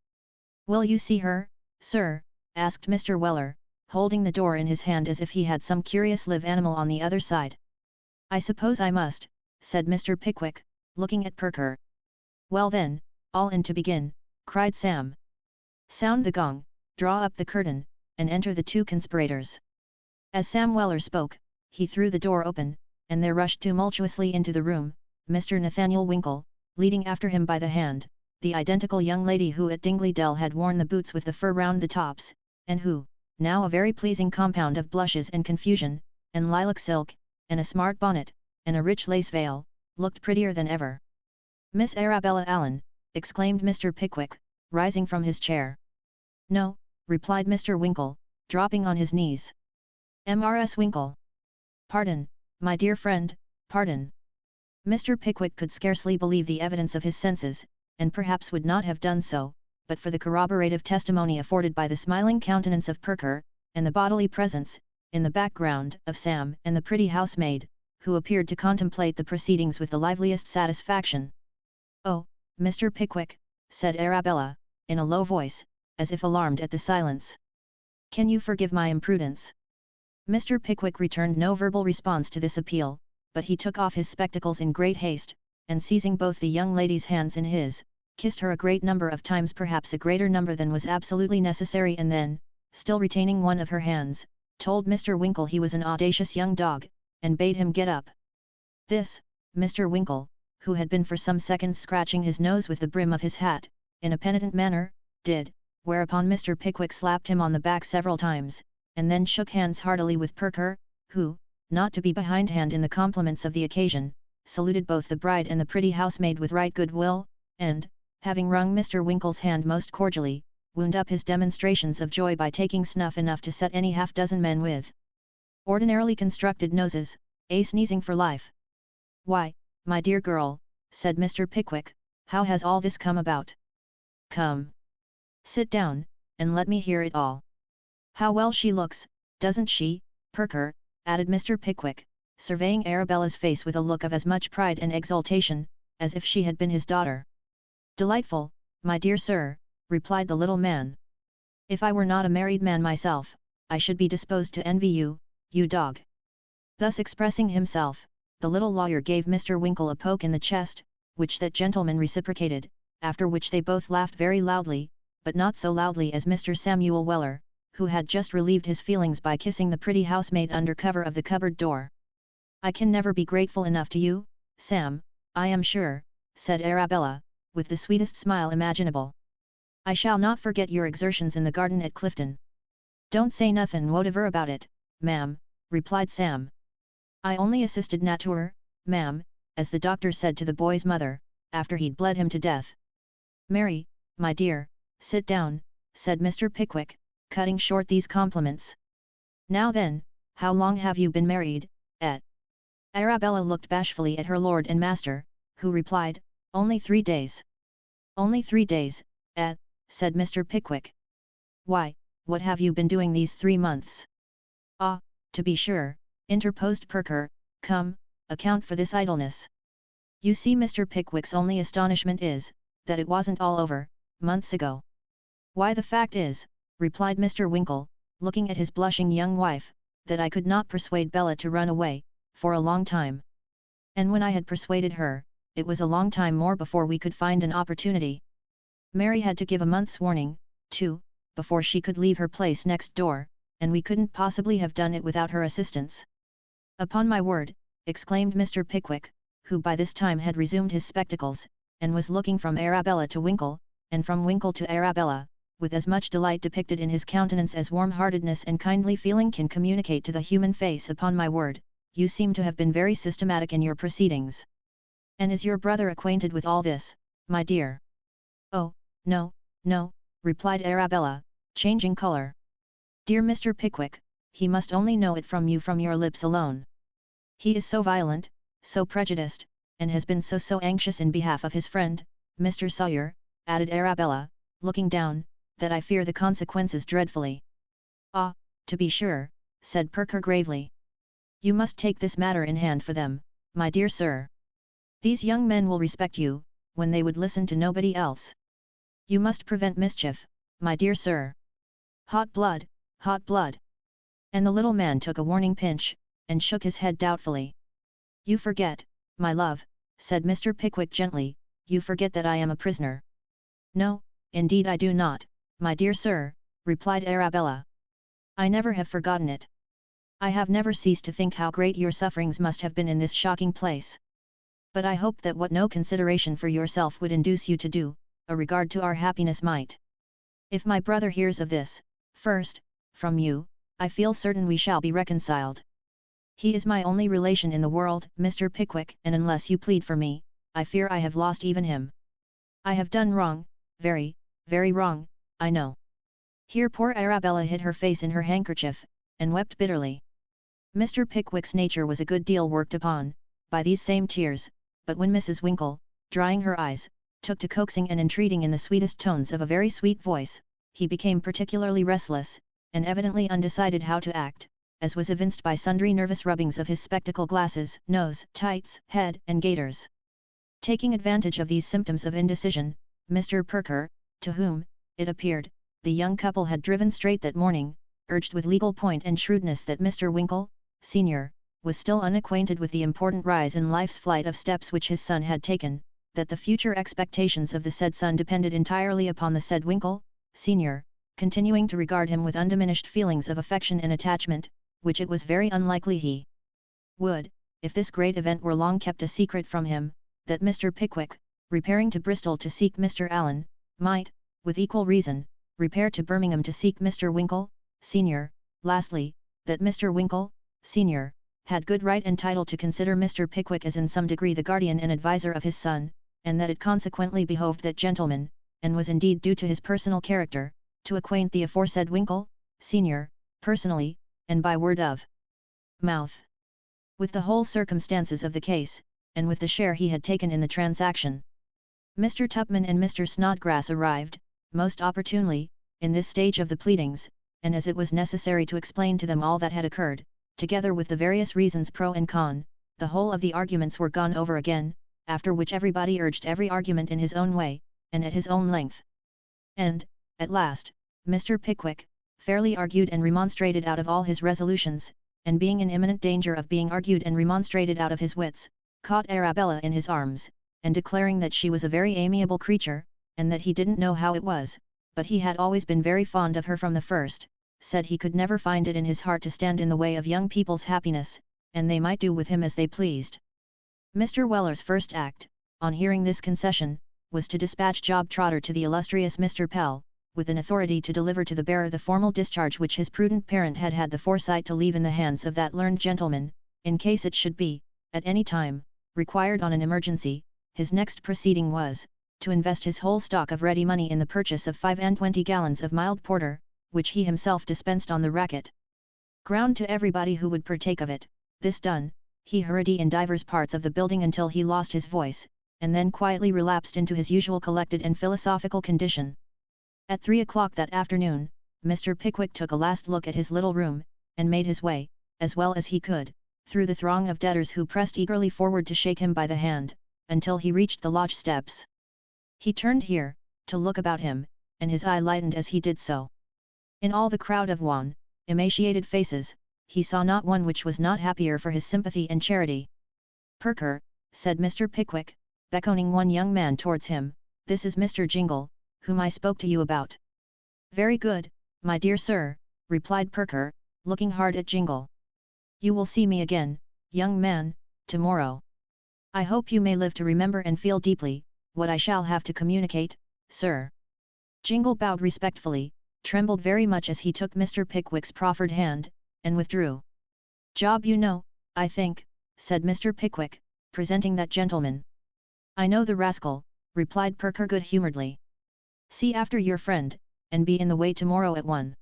"Will you see her, sir?" asked Mr. Weller, holding the door in his hand as if he had some curious live animal on the other side. "I suppose I must," said Mr. Pickwick, looking at Perker. "Well then, all in to begin," cried Sam. "Sound the gong, draw up the curtain, and enter the two conspirators." As Sam Weller spoke, he threw the door open, and there rushed tumultuously into the room, Mr. Nathaniel Winkle, leading after him by the hand, the identical young lady who at Dingley Dell had worn the boots with the fur round the tops, and who, now a very pleasing compound of blushes and confusion, and lilac silk, and a smart bonnet, and a rich lace veil, looked prettier than ever. "Miss Arabella Allen," exclaimed Mr. Pickwick, rising from his chair. "No," replied Mr. Winkle, dropping on his knees. "Mrs. Winkle." "Pardon, my dear friend, pardon." Mr. Pickwick could scarcely believe the evidence of his senses, and perhaps would not have done so, but for the corroborative testimony afforded by the smiling countenance of Perker, and the bodily presence, in the background, of Sam and the pretty housemaid, who appeared to contemplate the proceedings with the liveliest satisfaction. "Oh, Mr. Pickwick," said Arabella, in a low voice, as if alarmed at the silence. "Can you forgive my imprudence?" Mr. Pickwick returned no verbal response to this appeal, but he took off his spectacles in great haste, and seizing both the young lady's hands in his, kissed her a great number of times, perhaps a greater number than was absolutely necessary, and then, still retaining one of her hands, told Mr. Winkle he was an audacious young dog, and bade him get up. This, Mr. Winkle, who had been for some seconds scratching his nose with the brim of his hat, in a penitent manner, did, whereupon Mr. Pickwick slapped him on the back several times, and then shook hands heartily with Perker, who, not to be behindhand in the compliments of the occasion, saluted both the bride and the pretty housemaid with right good will, and, having wrung Mr. Winkle's hand most cordially, wound up his demonstrations of joy by taking snuff enough to set any half-dozen men with ordinarily constructed noses, sneezing for life. "Why, my dear girl," said Mr. Pickwick, "how has all this come about? Come. Sit down, and let me hear it all. How well she looks, doesn't she, Perker?" added Mr. Pickwick, surveying Arabella's face with a look of as much pride and exultation, as if she had been his daughter. "Delightful, my dear sir," replied the little man. "If I were not a married man myself, I should be disposed to envy you, you dog." Thus expressing himself, the little lawyer gave Mr. Winkle a poke in the chest, which that gentleman reciprocated, after which they both laughed very loudly, but not so loudly as Mr. Samuel Weller, who had just relieved his feelings by kissing the pretty housemaid under cover of the cupboard door. "I can never be grateful enough to you, Sam, I am sure," said Arabella, with the sweetest smile imaginable. "I shall not forget your exertions in the garden at Clifton." "Don't say nothin' whatever about it, ma'am," replied Sam. "I only assisted nature, ma'am, as the doctor said to the boy's mother, after he'd bled him to death." "Mary, my dear, sit down," said Mr. Pickwick, cutting short these compliments. "Now then, how long have you been married, et?" Arabella looked bashfully at her lord and master, who replied, "Only 3 days." "Only 3 days, et?" said Mr. Pickwick. "Why, what have you been doing these 3 months?" "Ah, to be sure," interposed Perker, "come, account for this idleness." "You see, Mr. Pickwick's only astonishment is, that it wasn't all over, months ago." "Why, the fact is," replied Mr. Winkle, looking at his blushing young wife, "that I could not persuade Bella to run away, for a long time. And when I had persuaded her, it was a long time more before we could find an opportunity. Mary had to give a month's warning, too, before she could leave her place next door, and we couldn't possibly have done it without her assistance." "Upon my word," exclaimed Mr. Pickwick, who by this time had resumed his spectacles, and was looking from Arabella to Winkle, and from Winkle to Arabella, with as much delight depicted in his countenance as warm-heartedness and kindly feeling can communicate to the human face. "Upon my word, you seem to have been very systematic in your proceedings. And is your brother acquainted with all this, my dear?" "Oh, no, no," replied Arabella, changing colour. "Dear Mr. Pickwick, he must only know it from you, from your lips alone. He is so violent, so prejudiced, and has been so anxious in behalf of his friend, Mr. Sawyer," added Arabella, looking down, "that I fear the consequences dreadfully." "Ah, to be sure," said Perker gravely. "You must take this matter in hand for them, my dear sir. These young men will respect you, when they would listen to nobody else. You must prevent mischief, my dear sir. Hot blood, hot blood." And the little man took a warning pinch, and shook his head doubtfully. "You forget, my love," said Mr. Pickwick gently, "you forget that I am a prisoner." "No, indeed I do not, my dear sir," replied Arabella. "I never have forgotten it. I have never ceased to think how great your sufferings must have been in this shocking place. But I hope that what no consideration for yourself would induce you to do, a regard to our happiness might. If my brother hears of this, first, from you, I feel certain we shall be reconciled. He is my only relation in the world, Mr. Pickwick, and unless you plead for me, I fear I have lost even him. I have done wrong, very, very wrong, I know." Here poor Arabella hid her face in her handkerchief, and wept bitterly. Mr. Pickwick's nature was a good deal worked upon, by these same tears, but when Mrs. Winkle, drying her eyes, took to coaxing and entreating in the sweetest tones of a very sweet voice, he became particularly restless, and evidently undecided how to act, as was evinced by sundry nervous rubbings of his spectacle glasses, nose, tights, head, and gaiters. Taking advantage of these symptoms of indecision, Mr. Perker, to whom, it appeared, the young couple had driven straight that morning, urged with legal point and shrewdness that Mr. Winkle, senior, was still unacquainted with the important rise in life's flight of steps which his son had taken, that the future expectations of the said son depended entirely upon the said Winkle, senior, continuing to regard him with undiminished feelings of affection and attachment, which it was very unlikely he would, if this great event were long kept a secret from him, that Mr. Pickwick, repairing to Bristol to seek Mr. Allen, might, with equal reason, repair to Birmingham to seek Mr. Winkle, senior. Lastly, that Mr. Winkle, senior, had good right and title to consider Mr. Pickwick as in some degree the guardian and adviser of his son, and that it consequently behoved that gentleman, and was indeed due to his personal character, to acquaint the aforesaid Winkle, senior, personally, and by word of mouth, with the whole circumstances of the case, and with the share he had taken in the transaction. Mr. Tupman and Mr. Snodgrass arrived, most opportunely, in this stage of the pleadings, and as it was necessary to explain to them all that had occurred, together with the various reasons pro and con, the whole of the arguments were gone over again, after which everybody urged every argument in his own way, and at his own length. And, at last, Mr. Pickwick, fairly argued and remonstrated out of all his resolutions, and being in imminent danger of being argued and remonstrated out of his wits, caught Arabella in his arms, and declaring that she was a very amiable creature, and that he didn't know how it was, but he had always been very fond of her from the first, said he could never find it in his heart to stand in the way of young people's happiness, and they might do with him as they pleased. Mr. Weller's first act, on hearing this concession, was to dispatch Job Trotter to the illustrious Mr. Pell, with an authority to deliver to the bearer the formal discharge which his prudent parent had had the foresight to leave in the hands of that learned gentleman, in case it should be, at any time, required on an emergency. His next proceeding was, to invest his whole stock of ready money in the purchase of 25 gallons of mild porter, which he himself dispensed on the racket ground to everybody who would partake of it. This done, he hurried in divers parts of the building until he lost his voice, and then quietly relapsed into his usual collected and philosophical condition. At 3 o'clock that afternoon, Mr. Pickwick took a last look at his little room, and made his way, as well as he could, through the throng of debtors who pressed eagerly forward to shake him by the hand, until he reached the lodge steps. He turned here, to look about him, and his eye lightened as he did so. In all the crowd of wan, emaciated faces, he saw not one which was not happier for his sympathy and charity. "Perker," said Mr. Pickwick, beckoning one young man towards him, "this is Mr. Jingle, whom I spoke to you about." "Very good, my dear sir," replied Perker, looking hard at Jingle. "You will see me again, young man, tomorrow. I hope you may live to remember and feel deeply, what I shall have to communicate, sir." Jingle bowed respectfully, trembled very much as he took Mr. Pickwick's proffered hand, and withdrew. "Job you know, I think," said Mr. Pickwick, presenting that gentleman. "I know the rascal," replied Perker good-humouredly. "See after your friend, and be in the way tomorrow at 1.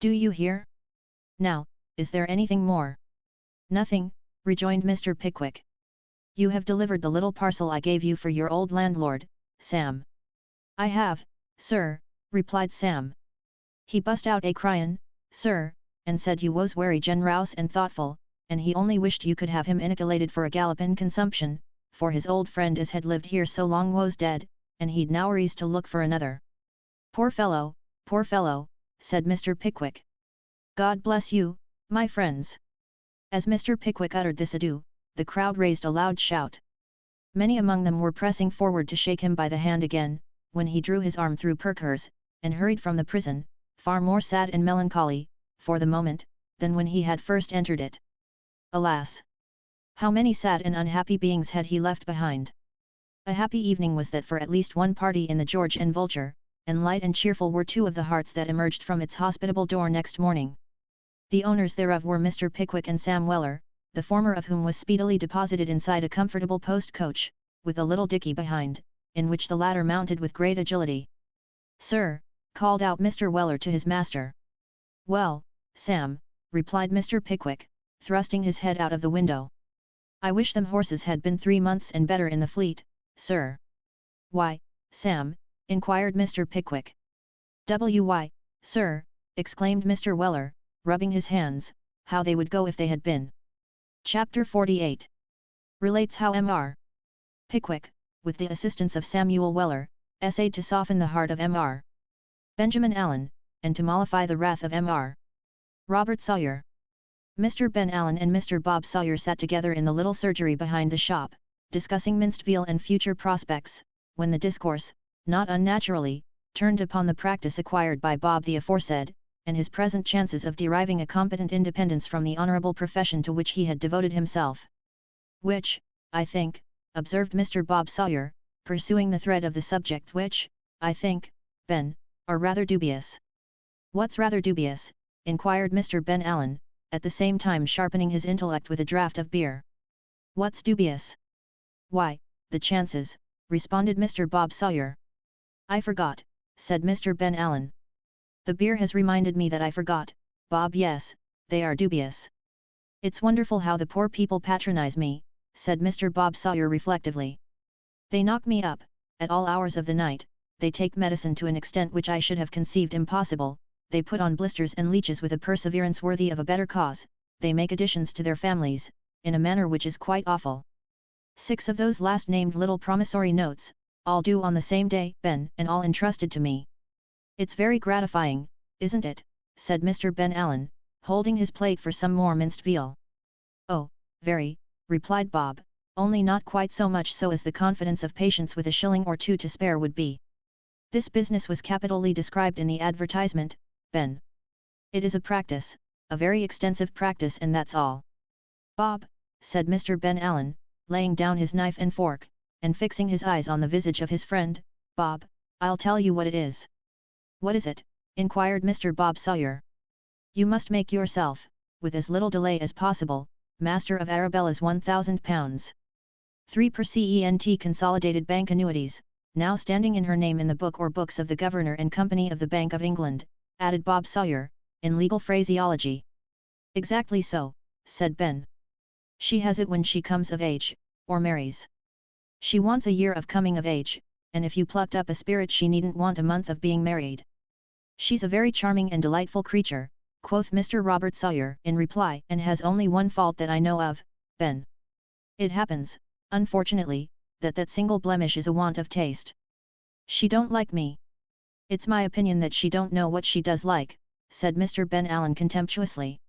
Do you hear? Now, is there anything more?" "Nothing," rejoined Mr. Pickwick. "You have delivered the little parcel I gave you for your old landlord, Sam." "I have, sir," replied Sam. "He bust out a cryin', sir, and said you was wery generous and thoughtful, and he only wished you could have him inoculated for a gallopin' consumption, for his old friend as had lived here so long was dead, and he'd nowheres to look for another." Poor fellow," said Mr. Pickwick. "God bless you, my friends." As Mr. Pickwick uttered this adieu, the crowd raised a loud shout. Many among them were pressing forward to shake him by the hand again, when he drew his arm through Perker's, and hurried from the prison, far more sad and melancholy, for the moment, than when he had first entered it. Alas! How many sad and unhappy beings had he left behind! A happy evening was that for at least one party in the George and Vulture, and light and cheerful were two of the hearts that emerged from its hospitable door next morning. The owners thereof were Mr. Pickwick and Sam Weller, the former of whom was speedily deposited inside a comfortable post-coach, with a little dickey behind, in which the latter mounted with great agility. "Sir," called out Mr. Weller to his master. "Well, Sam," replied Mr. Pickwick, thrusting his head out of the window. "I wish them horses had been 3 months and better in the fleet, sir." "Why, Sam?" inquired Mr. Pickwick. "Why, sir," exclaimed Mr. Weller, rubbing his hands, "how they would go if they had been." Chapter 48 relates how Mr. Pickwick, with the assistance of Samuel Weller, essayed to soften the heart of Mr. Benjamin Allen, and to mollify the wrath of Mr. Robert Sawyer. Mr. Ben Allen and Mr. Bob Sawyer sat together in the little surgery behind the shop, discussing minced veal and future prospects, when the discourse, not unnaturally, turned upon the practice acquired by Bob the aforesaid, and his present chances of deriving a competent independence from the honourable profession to which he had devoted himself. Which, I think, observed Mr. Bob Sawyer, pursuing the thread of the subject, which, I think, Ben, are rather dubious. What's rather dubious? Inquired Mr. Ben Allen, at the same time sharpening his intellect with a draught of beer. What's dubious? Why, the chances, responded Mr. Bob Sawyer. I forgot, said Mr. Ben Allen. The beer has reminded me that I forgot, Bob. Yes, they are dubious. It's wonderful how the poor people patronize me, said Mr. Bob Sawyer reflectively. They knock me up, at all hours of the night, they take medicine to an extent which I should have conceived impossible, they put on blisters and leeches with a perseverance worthy of a better cause, they make additions to their families, in a manner which is quite awful. 6 of those last named little promissory notes, all due on the same day, Ben, and all entrusted to me. It's very gratifying, isn't it? Said Mr. Ben Allen, holding his plate for some more minced veal. Oh, very, replied Bob, only not quite so much so as the confidence of patients with a shilling or two to spare would be. This business was capitally described in the advertisement, Ben. It is a practice, a very extensive practice, and that's all. Bob, said Mr. Ben Allen, laying down his knife and fork, and fixing his eyes on the visage of his friend, Bob, I'll tell you what it is. What is it? Inquired Mr. Bob Sawyer. You must make yourself, with as little delay as possible, master of Arabella's £1,000. 3 per cent consolidated bank annuities, now standing in her name in the book or books of the Governor and Company of the Bank of England, added Bob Sawyer, in legal phraseology. Exactly so, said Ben. She has it when she comes of age, or marries. She wants a year of coming of age, and if you plucked up a spirit she needn't want a month of being married. She's a very charming and delightful creature, quoth Mr. Robert Sawyer in reply, and has only one fault that I know of, Ben. It happens, unfortunately, that single blemish is a want of taste. She don't like me. It's my opinion that she don't know what she does like, said Mr. Ben Allen contemptuously.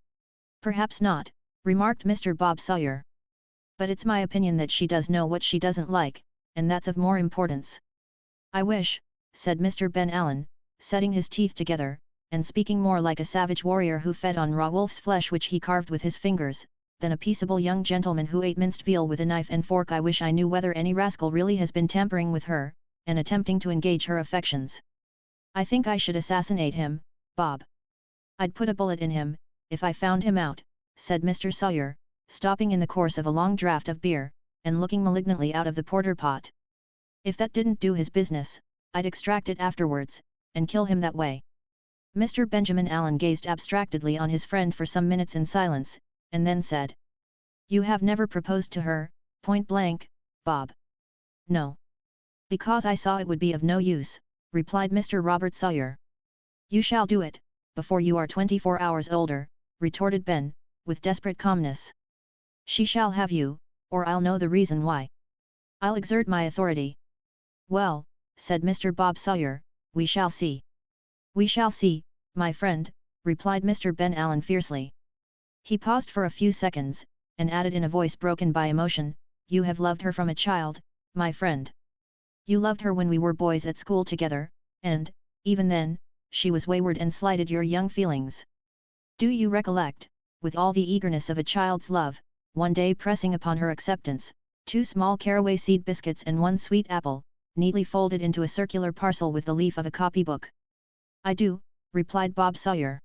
Perhaps not, remarked Mr. Bob Sawyer. But it's my opinion that she does know what she doesn't like, and that's of more importance. I wish, said Mr. Ben Allen, setting his teeth together, and speaking more like a savage warrior who fed on raw wolf's flesh which he carved with his fingers, than a peaceable young gentleman who ate minced veal with a knife and fork. I wish I knew whether any rascal really has been tampering with her, and attempting to engage her affections. I think I should assassinate him, Bob. I'd put a bullet in him, if I found him out, said Mr. Sawyer, stopping in the course of a long draught of beer, and looking malignantly out of the porter pot. If that didn't do his business, I'd extract it afterwards, and kill him that way. Mr. Benjamin Allen gazed abstractedly on his friend for some minutes in silence, and then said, You have never proposed to her, point blank, Bob? No. Because I saw it would be of no use, replied Mr. Robert Sawyer. You shall do it, before you are 24 hours older, retorted Ben, with desperate calmness. She shall have you, or I'll know the reason why. I'll exert my authority. Well, said Mr. Bob Sawyer, we shall see. We shall see, my friend, replied Mr. Ben Allen fiercely. He paused for a few seconds, and added in a voice broken by emotion, You have loved her from a child, my friend. You loved her when we were boys at school together, and, even then, she was wayward and slighted your young feelings. Do you recollect, with all the eagerness of a child's love, one day pressing upon her acceptance, 2 small caraway seed biscuits and 1 sweet apple, neatly folded into a circular parcel with the leaf of a copybook? I do, replied Bob Sawyer.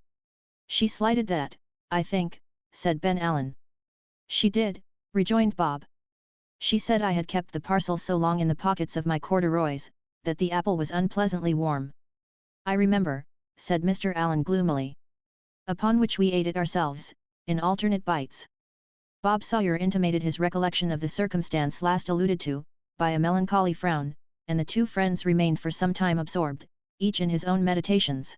She slighted that, I think, said Ben Allen. She did, rejoined Bob. She said I had kept the parcel so long in the pockets of my corduroys, that the apple was unpleasantly warm. I remember, said Mr. Allen gloomily. Upon which we ate it ourselves, in alternate bites. Bob Sawyer intimated his recollection of the circumstance last alluded to, by a melancholy frown, and the 2 friends remained for some time absorbed, each in his own meditations.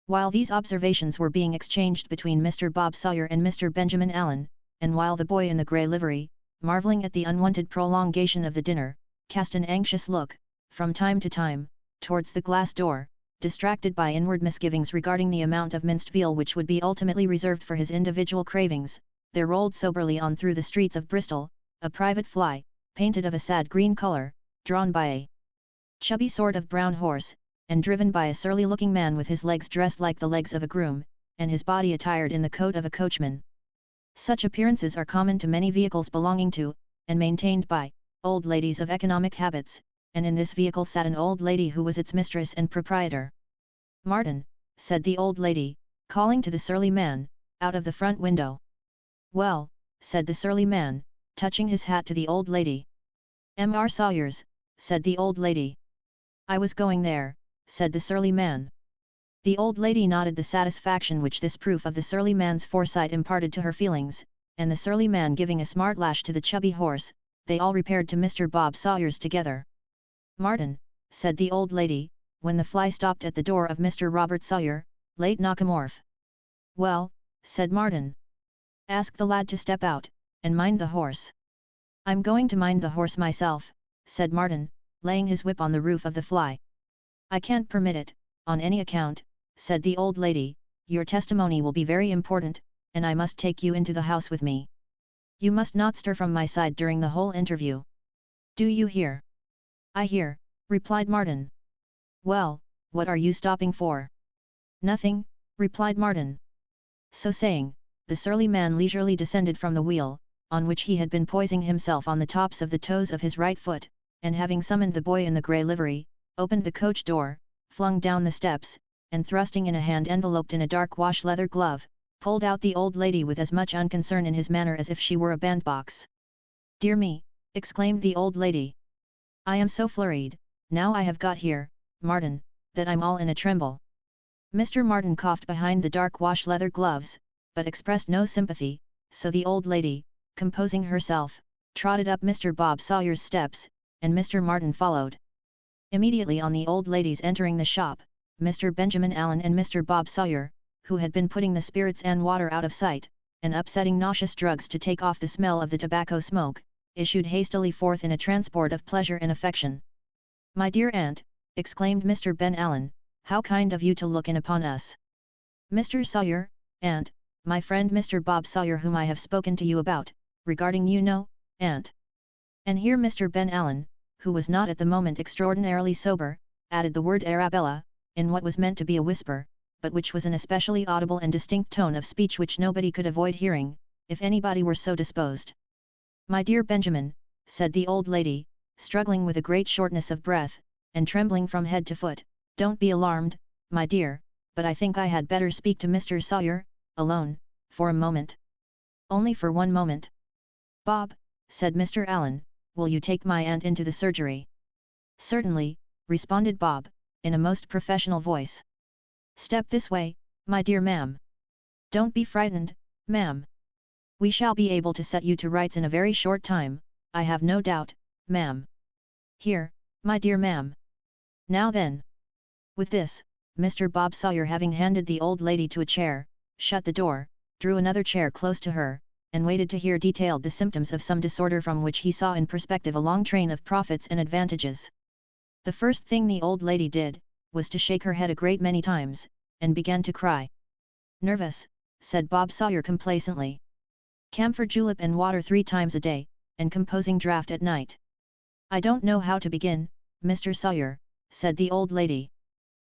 While these observations were being exchanged between Mr. Bob Sawyer and Mr. Benjamin Allen, and while the boy in the grey livery, marvelling at the unwonted prolongation of the dinner, cast an anxious look, from time to time, towards the glass door, distracted by inward misgivings regarding the amount of minced veal which would be ultimately reserved for his individual cravings, there rolled soberly on through the streets of Bristol, a private fly, painted of a sad green colour, drawn by a chubby sort of brown horse, and driven by a surly-looking man with his legs dressed like the legs of a groom, and his body attired in the coat of a coachman. Such appearances are common to many vehicles belonging to, and maintained by, old ladies of economic habits, and in this vehicle sat an old lady who was its mistress and proprietor. "Martin," said the old lady, calling to the surly man, out of the front window. "Well," said the surly man, touching his hat to the old lady. "M.R. Sawyer's," said the old lady. "I was going there," said the surly man. The old lady nodded the satisfaction which this proof of the surly man's foresight imparted to her feelings, and the surly man giving a smart lash to the chubby horse, they all repaired to Mr. Bob Sawyer's together. "Martin," said the old lady, when the fly stopped at the door of Mr. Robert Sawyer, late Knockamorf. "Well," said Martin. "Ask the lad to step out, and mind the horse." "I'm going to mind the horse myself," said Martin, laying his whip on the roof of the fly. "I can't permit it, on any account," said the old lady. "Your testimony will be very important, and I must take you into the house with me. You must not stir from my side during the whole interview. Do you hear?" "I hear," replied Martin. "Well, what are you stopping for?" "Nothing," replied Martin. So saying, the surly man leisurely descended from the wheel, on which he had been poising himself on the tops of the toes of his right foot, and having summoned the boy in the grey livery, opened the coach door, flung down the steps, and thrusting in a hand enveloped in a dark wash-leather glove, pulled out the old lady with as much unconcern in his manner as if she were a bandbox. "Dear me," exclaimed the old lady. "I am so flurried, now I have got here, Martin, that I'm all in a tremble." Mr. Martin coughed behind the dark wash-leather gloves, but expressed no sympathy, so the old lady, composing herself, trotted up Mr. Bob Sawyer's steps, and Mr. Martin followed. Immediately on the old lady's entering the shop, Mr. Benjamin Allen and Mr. Bob Sawyer, who had been putting the spirits and water out of sight, and upsetting nauseous drugs to take off the smell of the tobacco smoke, issued hastily forth in a transport of pleasure and affection. "My dear aunt," exclaimed Mr. Ben Allen, "how kind of you to look in upon us." "Mr. Sawyer, aunt, my friend Mr. Bob Sawyer whom I have spoken to you about, regarding you know, aunt." And here Mr. Ben Allen, who was not at the moment extraordinarily sober, added the word Arabella, in what was meant to be a whisper, but which was an especially audible and distinct tone of speech which nobody could avoid hearing, if anybody were so disposed. "My dear Benjamin," said the old lady, struggling with a great shortness of breath, and trembling from head to foot, "don't be alarmed, my dear, but I think I had better speak to Mr. Sawyer, alone, for a moment." "Only for one moment." "Bob," said Mr. Allen, "will you take my aunt into the surgery?" "Certainly," responded Bob, in a most professional voice. "Step this way, my dear ma'am. Don't be frightened, ma'am. We shall be able to set you to rights in a very short time, I have no doubt, ma'am. Here, my dear ma'am. Now then." With this, Mr. Bob Sawyer having handed the old lady to a chair, shut the door, drew another chair close to her, and waited to hear detailed the symptoms of some disorder from which he saw in perspective a long train of profits and advantages. The first thing the old lady did, was to shake her head a great many times, and began to cry. "Nervous," said Bob Sawyer complacently. "Camphor julep and water 3 times a day, and composing draught at night." "I don't know how to begin, Mr. Sawyer," said the old lady.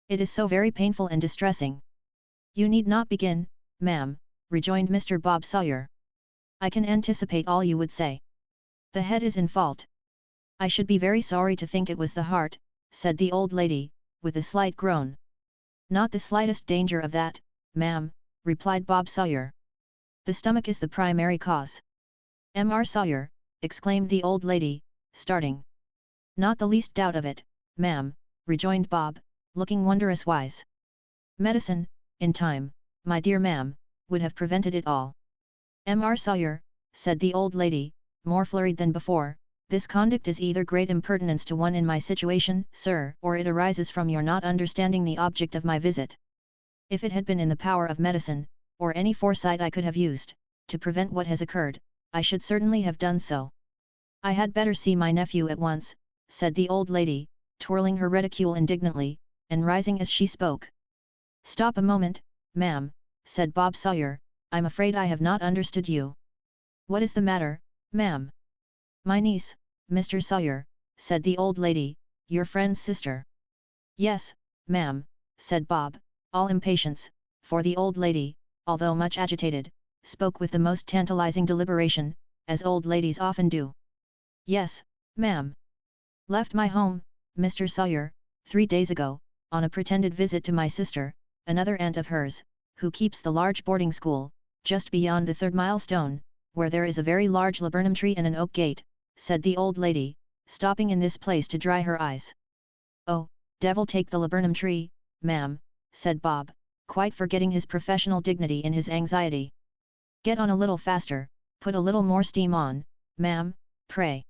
"It is so very painful and distressing." "You need not begin, ma'am," rejoined Mr. Bob Sawyer. "I can anticipate all you would say. The head is in fault." "I should be very sorry to think it was the heart," said the old lady, with a slight groan. "Not the slightest danger of that, ma'am," replied Bob Sawyer. "The stomach is the primary cause." "M.R. Sawyer," exclaimed the old lady, starting. "Not the least doubt of it, ma'am," rejoined Bob, looking wondrous wise. "Medicine, in time, my dear ma'am, would have prevented it all." "M.R. Sawyer," said the old lady, more flurried than before, "this conduct is either great impertinence to one in my situation, sir, or it arises from your not understanding the object of my visit. If it had been in the power of medicine, or any foresight I could have used, to prevent what has occurred, I should certainly have done so." "I had better see my nephew at once," said the old lady, twirling her reticule indignantly, and rising as she spoke. "Stop a moment, ma'am," said Bob Sawyer, "I'm afraid I have not understood you." "What is the matter, ma'am?" "My niece, Mr. Sawyer," said the old lady, "your friend's sister." "Yes, ma'am," said Bob, all impatience, for the old lady, although much agitated, spoke with the most tantalizing deliberation, as old ladies often do. "Yes, ma'am. Left my home, Mr. Sawyer, 3 days ago, on a pretended visit to my sister, another aunt of hers, who keeps the large boarding school, just beyond the 3rd milestone, where there is a very large laburnum tree and an oak gate," said the old lady, stopping in this place to dry her eyes. "Oh, devil take the laburnum tree, ma'am," said Bob, quite forgetting his professional dignity in his anxiety. "Get on a little faster, put a little more steam on, ma'am, pray."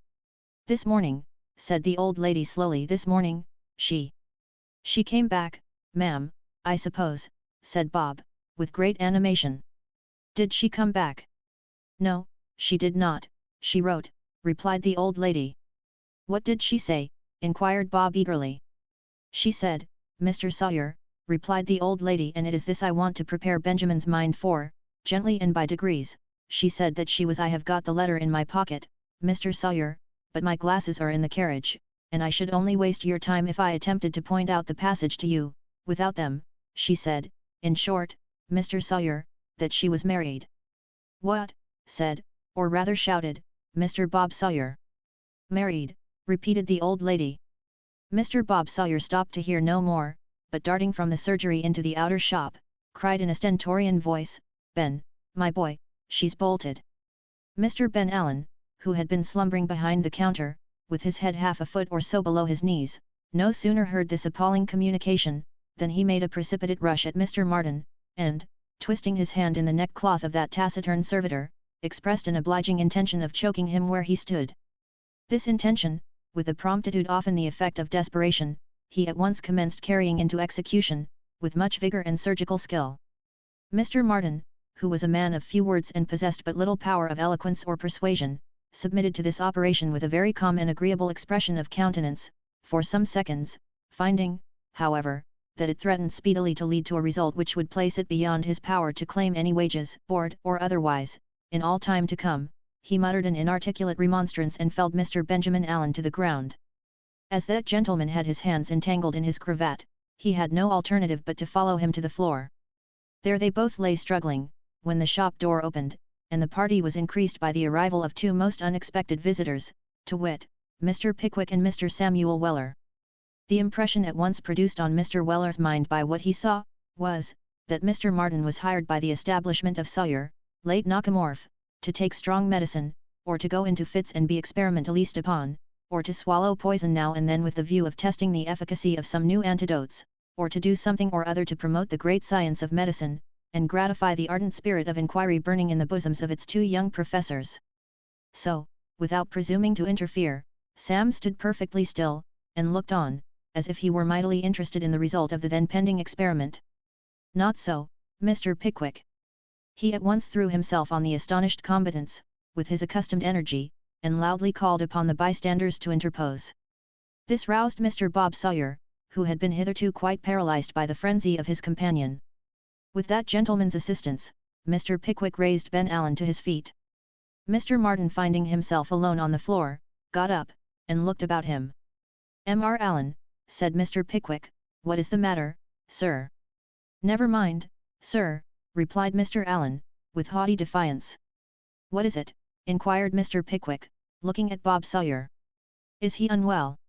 "This morning," said the old lady slowly, "this morning, she came back, ma'am, I suppose," said Bob, with great animation. "Did she come back?" "No, she did not, she wrote," replied the old lady. "What did she say?" inquired Bob eagerly. "She said, Mr. Sawyer," replied the old lady, "and it is this I want to prepare Benjamin's mind for, gently and by degrees, she said that she was I have got the letter in my pocket, Mr. Sawyer, but my glasses are in the carriage, and I should only waste your time if I attempted to point out the passage to you, without them, she said, in short, Mr. Sawyer, that she was married." "What?" said, or rather shouted, Mr. Bob Sawyer. "Married," repeated the old lady. Mr. Bob Sawyer stopped to hear no more, but darting from the surgery into the outer shop, cried in a stentorian voice, "Ben, my boy, she's bolted." Mr. Ben Allen, who had been slumbering behind the counter, with his head half a foot or so below his knees, no sooner heard this appalling communication, than he made a precipitate rush at Mr. Martin, and, twisting his hand in the neckcloth of that taciturn servitor, expressed an obliging intention of choking him where he stood. This intention, with a promptitude often the effect of desperation, he at once commenced carrying into execution, with much vigour and surgical skill. Mr. Martin, who was a man of few words and possessed but little power of eloquence or persuasion, submitted to this operation with a very calm and agreeable expression of countenance, for some seconds, finding, however, that it threatened speedily to lead to a result which would place it beyond his power to claim any wages, board or otherwise, in all time to come, he muttered an inarticulate remonstrance and felled Mr. Benjamin Allen to the ground. As that gentleman had his hands entangled in his cravat, he had no alternative but to follow him to the floor. There they both lay struggling, when the shop door opened, and the party was increased by the arrival of 2 most unexpected visitors, to wit, Mr. Pickwick and Mr. Samuel Weller. The impression at once produced on Mr. Weller's mind by what he saw, was, that Mr. Martin was hired by the establishment of Sawyer, late Nakamorph, to take strong medicine, or to go into fits and be experimentalized upon, or to swallow poison now and then with the view of testing the efficacy of some new antidotes, or to do something or other to promote the great science of medicine, and gratify the ardent spirit of inquiry burning in the bosoms of its 2 young professors. So, without presuming to interfere, Sam stood perfectly still, and looked on, as if he were mightily interested in the result of the then pending experiment. Not so, Mr. Pickwick. He at once threw himself on the astonished combatants, with his accustomed energy, and loudly called upon the bystanders to interpose. This roused Mr. Bob Sawyer, who had been hitherto quite paralyzed by the frenzy of his companion. With that gentleman's assistance, Mr. Pickwick raised Ben Allen to his feet. Mr. Martin, finding himself alone on the floor, got up, and looked about him. "Mr. Allen," said Mr. Pickwick, "what is the matter, sir?" "Never mind, sir," replied Mr. Allen, with haughty defiance. "What is it?" inquired Mr. Pickwick, looking at Bob Sawyer. "Is he unwell?"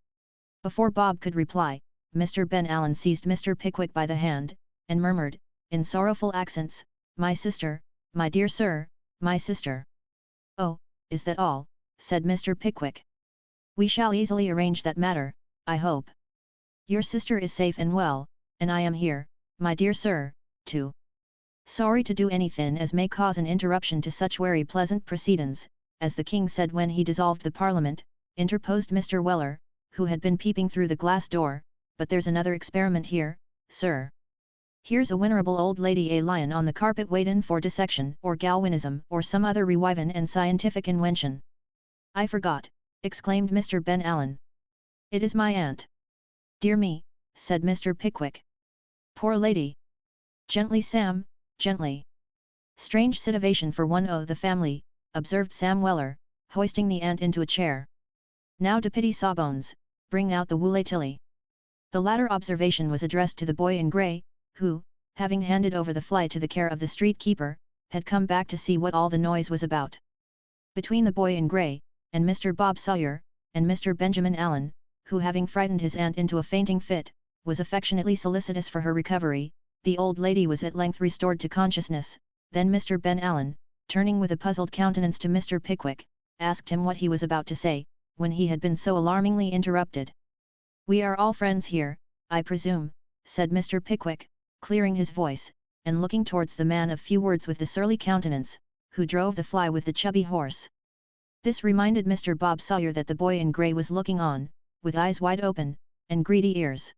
Before Bob could reply, Mr. Ben Allen seized Mr. Pickwick by the hand, and murmured, in sorrowful accents, "My sister, my dear sir, my sister." "Oh, is that all?" said Mr. Pickwick. "We shall easily arrange that matter, I hope. Your sister is safe and well, and I am here, my dear sir, too. Sorry to do anything as may cause an interruption to such wery pleasant proceedings, as the King said when he dissolved the Parliament," interposed Mr. Weller, who had been peeping through the glass door, "but there's another experiment here, sir. Here's a venerable old lady a-lyin' on the carpet waitin' for dissection or galvanism or some other rewivin' and scientific inwention." "I forgot," exclaimed Mr. Ben Allen. "It is my aunt. Dear me, said Mr. Pickwick. Poor lady! Gently, Sam, gently. Strange situation for one o' the family, observed Sam Weller, hoisting the aunt into a chair. Now to pity Sawbones, bring out the woolly tilly. The latter observation was addressed to the boy in grey, who, having handed over the fly to the care of the street keeper, had come back to see what all the noise was about. Between the boy in grey, and Mr. Bob Sawyer, and Mr. Benjamin Allen, who having frightened his aunt into a fainting fit, was affectionately solicitous for her recovery, the old lady was at length restored to consciousness. Then Mr. Ben Allen, turning with a puzzled countenance to Mr. Pickwick, asked him what he was about to say, when he had been so alarmingly interrupted. "We are all friends here, I presume," said Mr. Pickwick, clearing his voice, and looking towards the man of few words with the surly countenance, who drove the fly with the chubby horse. This reminded Mr. Bob Sawyer that the boy in grey was looking on, with eyes wide open, and greedy ears.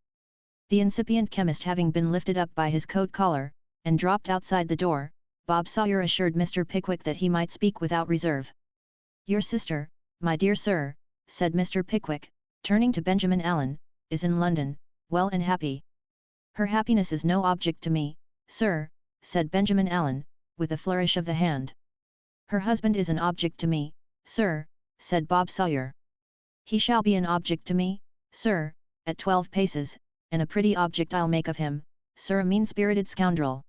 The incipient chemist having been lifted up by his coat collar, and dropped outside the door, Bob Sawyer assured Mr. Pickwick that he might speak without reserve. "Your sister, my dear sir," said Mr. Pickwick, turning to Benjamin Allen, "is in London, well and happy." "Her happiness is no object to me, sir," said Benjamin Allen, with a flourish of the hand. "Her husband is an object to me, sir," said Bob Sawyer. "He shall be an object to me, sir, at 12 paces, and a pretty object I'll make of him, sir, a mean-spirited scoundrel."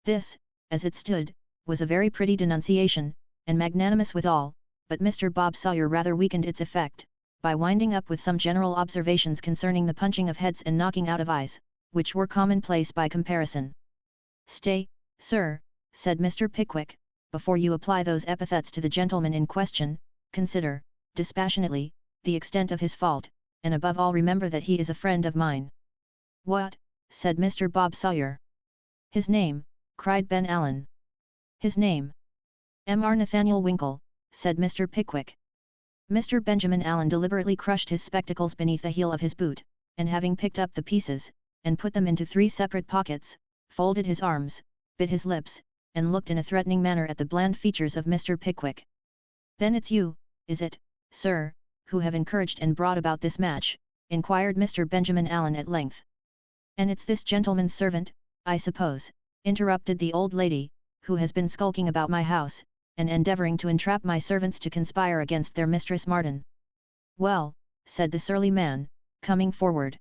This, as it stood, was a very pretty denunciation, and magnanimous withal, but Mr. Bob Sawyer rather weakened its effect, by winding up with some general observations concerning the punching of heads and knocking out of eyes, which were commonplace by comparison. "Stay, sir," said Mr. Pickwick, "before you apply those epithets to the gentleman in question, consider, dispassionately, the extent of his fault, and above all remember that he is a friend of mine." "What?" said Mr. Bob Sawyer. "His name," cried Ben Allen. "His name?" "M.R. Nathaniel Winkle," said Mr. Pickwick. Mr. Benjamin Allen deliberately crushed his spectacles beneath the heel of his boot, and having picked up the pieces, and put them into 3 separate pockets, folded his arms, bit his lips, and looked in a threatening manner at the bland features of Mr. Pickwick. "Then it's you, is it, sir, who have encouraged and brought about this match?" inquired Mr. Benjamin Allen at length. "And it's this gentleman's servant, I suppose," interrupted the old lady, "who has been skulking about my house, and endeavouring to entrap my servants to conspire against their mistress Martin." "Well," said the surly man, coming forward.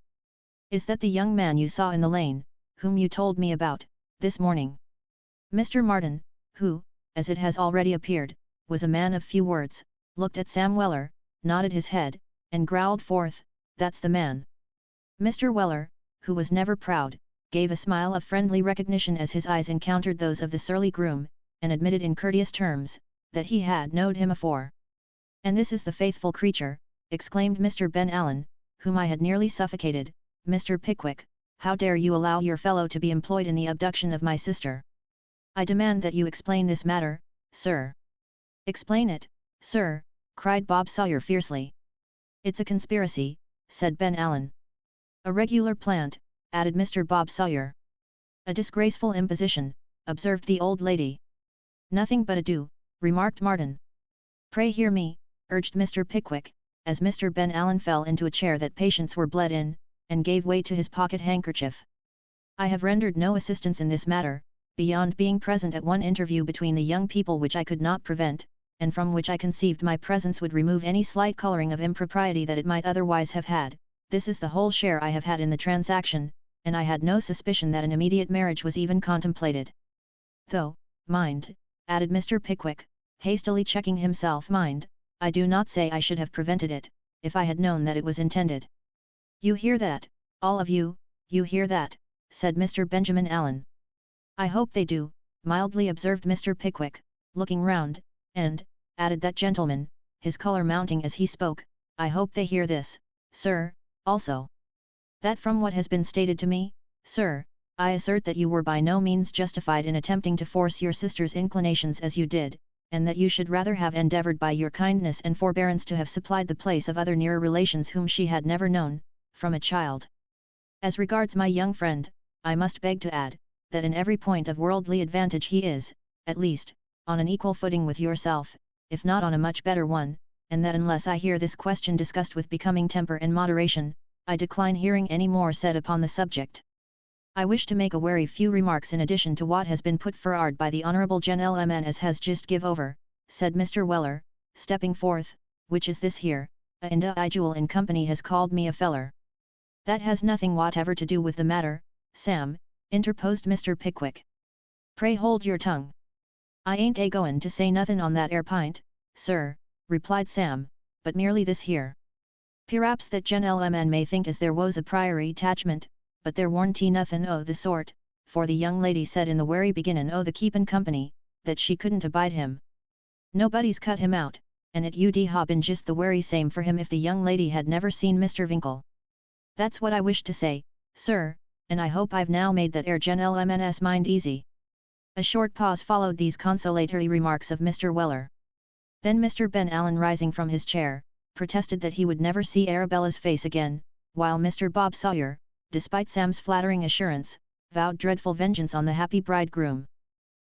"Is that the young man you saw in the lane, whom you told me about, this morning?" Mr. Martin, who, as it has already appeared, was a man of few words, looked at Sam Weller, nodded his head, and growled forth, "That's the man." Mr. Weller, who was never proud, gave a smile of friendly recognition as his eyes encountered those of the surly groom, and admitted in courteous terms, that he had knowed him afore. "And this is the faithful creature," exclaimed Mr. Ben Allen, "whom I had nearly suffocated. Mr. Pickwick, how dare you allow your fellow to be employed in the abduction of my sister? I demand that you explain this matter, sir." "Explain it, sir," cried Bob Sawyer fiercely. "It's a conspiracy," said Ben Allen. "A regular plant," added Mr. Bob Sawyer. "A disgraceful imposition," observed the old lady. "Nothing but a do," remarked Martin. "Pray hear me," urged Mr. Pickwick, as Mr. Ben Allen fell into a chair that patients were bled in, and gave way to his pocket handkerchief. "I have rendered no assistance in this matter, beyond being present at one interview between the young people which I could not prevent, and from which I conceived my presence would remove any slight colouring of impropriety that it might otherwise have had. This is the whole share I have had in the transaction, and I had no suspicion that an immediate marriage was even contemplated. Though, mind," added Mr. Pickwick, hastily checking himself, "mind, I do not say I should have prevented it, if I had known that it was intended." "You hear that, all of you, you hear that," said Mr. Benjamin Allen. "I hope they do," mildly observed Mr. Pickwick, looking round, and, added that gentleman, his colour mounting as he spoke, "I hope they hear this, sir, also. That from what has been stated to me, sir, I assert that you were by no means justified in attempting to force your sister's inclinations as you did, and that you should rather have endeavoured by your kindness and forbearance to have supplied the place of other nearer relations whom she had never known, from a child. As regards my young friend, I must beg to add, that in every point of worldly advantage he is, at least, on an equal footing with yourself, if not on a much better one, and that unless I hear this question discussed with becoming temper and moderation, I decline hearing any more said upon the subject. I wish to make a very few remarks in addition to what has been put forward by the Honourable Gentleman as has just give over, said Mr. Weller, stepping forth, which is this here, a individual in company has called me a feller. That has nothing whatever to do with the matter, Sam, interposed Mr. Pickwick. Pray hold your tongue. I ain't a-goin' to say nothin' on that air pint, sir, replied Sam, but merely this here. Perhaps that gentleman may think as there was a priory attachment, but there warn't nothin' o' the sort, for the young lady said in the werry beginnin' o' the keepin' company, that she couldn't abide him. Nobody's cut him out, and it ud ha been just the werry same for him if the young lady had never seen Mr. Winkle. That's what I wish to say, sir, and I hope I've now made that gentleman's mind easy. A short pause followed these consolatory remarks of Mr. Weller. Then Mr. Ben Allen, rising from his chair, protested that he would never see Arabella's face again, while Mr. Bob Sawyer, despite Sam's flattering assurance, vowed dreadful vengeance on the happy bridegroom.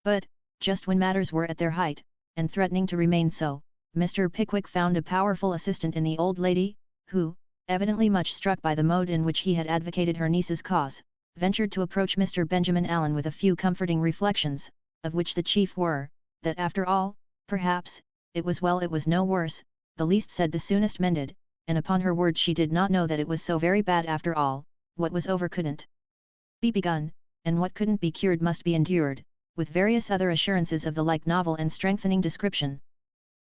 But, just when matters were at their height, and threatening to remain so, Mr. Pickwick found a powerful assistant in the old lady, who, evidently much struck by the mode in which he had advocated her niece's cause, ventured to approach Mr. Benjamin Allen with a few comforting reflections, of which the chief were, that after all, perhaps, it was well it was no worse, the least said the soonest mended, and upon her word she did not know that it was so very bad after all. What was over couldn't be begun, and what couldn't be cured must be endured, with various other assurances of the like novel and strengthening description.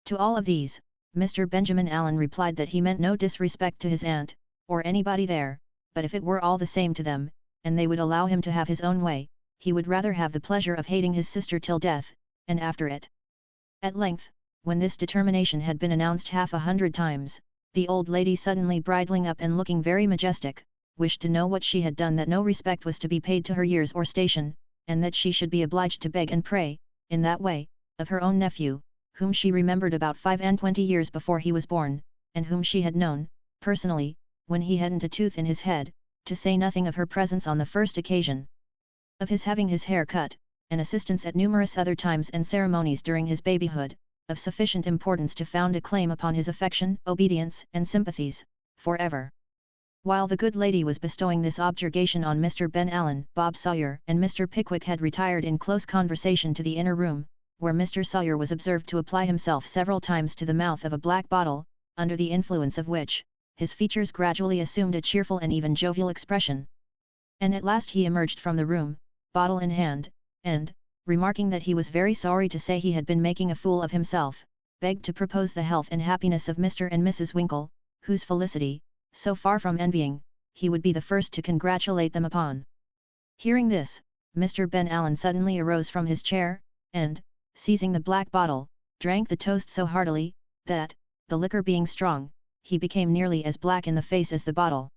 To all of these, Mr. Benjamin Allen replied that he meant no disrespect to his aunt, or anybody there, but if it were all the same to them, and they would allow him to have his own way, he would rather have the pleasure of hating his sister till death, and after it. At length, when this determination had been announced 100 times, the old lady suddenly bridling up and looking very majestic, wished to know what she had done that no respect was to be paid to her years or station, and that she should be obliged to beg and pray, in that way, of her own nephew, whom she remembered about 25 years before he was born, and whom she had known, personally, when he hadn't a tooth in his head, to say nothing of her presence on the first occasion of his having his hair cut, and assistance at numerous other times and ceremonies during his babyhood, of sufficient importance to found a claim upon his affection, obedience, and sympathies, forever. While the good lady was bestowing this objurgation on Mr. Ben Allen, Bob Sawyer and Mr. Pickwick had retired in close conversation to the inner room, where Mr. Sawyer was observed to apply himself several times to the mouth of a black bottle, under the influence of which, his features gradually assumed a cheerful and even jovial expression. And at last he emerged from the room, bottle in hand, and, remarking that he was very sorry to say he had been making a fool of himself, begged to propose the health and happiness of Mr. and Mrs. Winkle, whose felicity, so far from envying, he would be the first to congratulate them upon. Hearing this, Mr. Ben Allen suddenly arose from his chair, and, seizing the black bottle, drank the toast so heartily, that, the liquor being strong, he became nearly as black in the face as the bottle.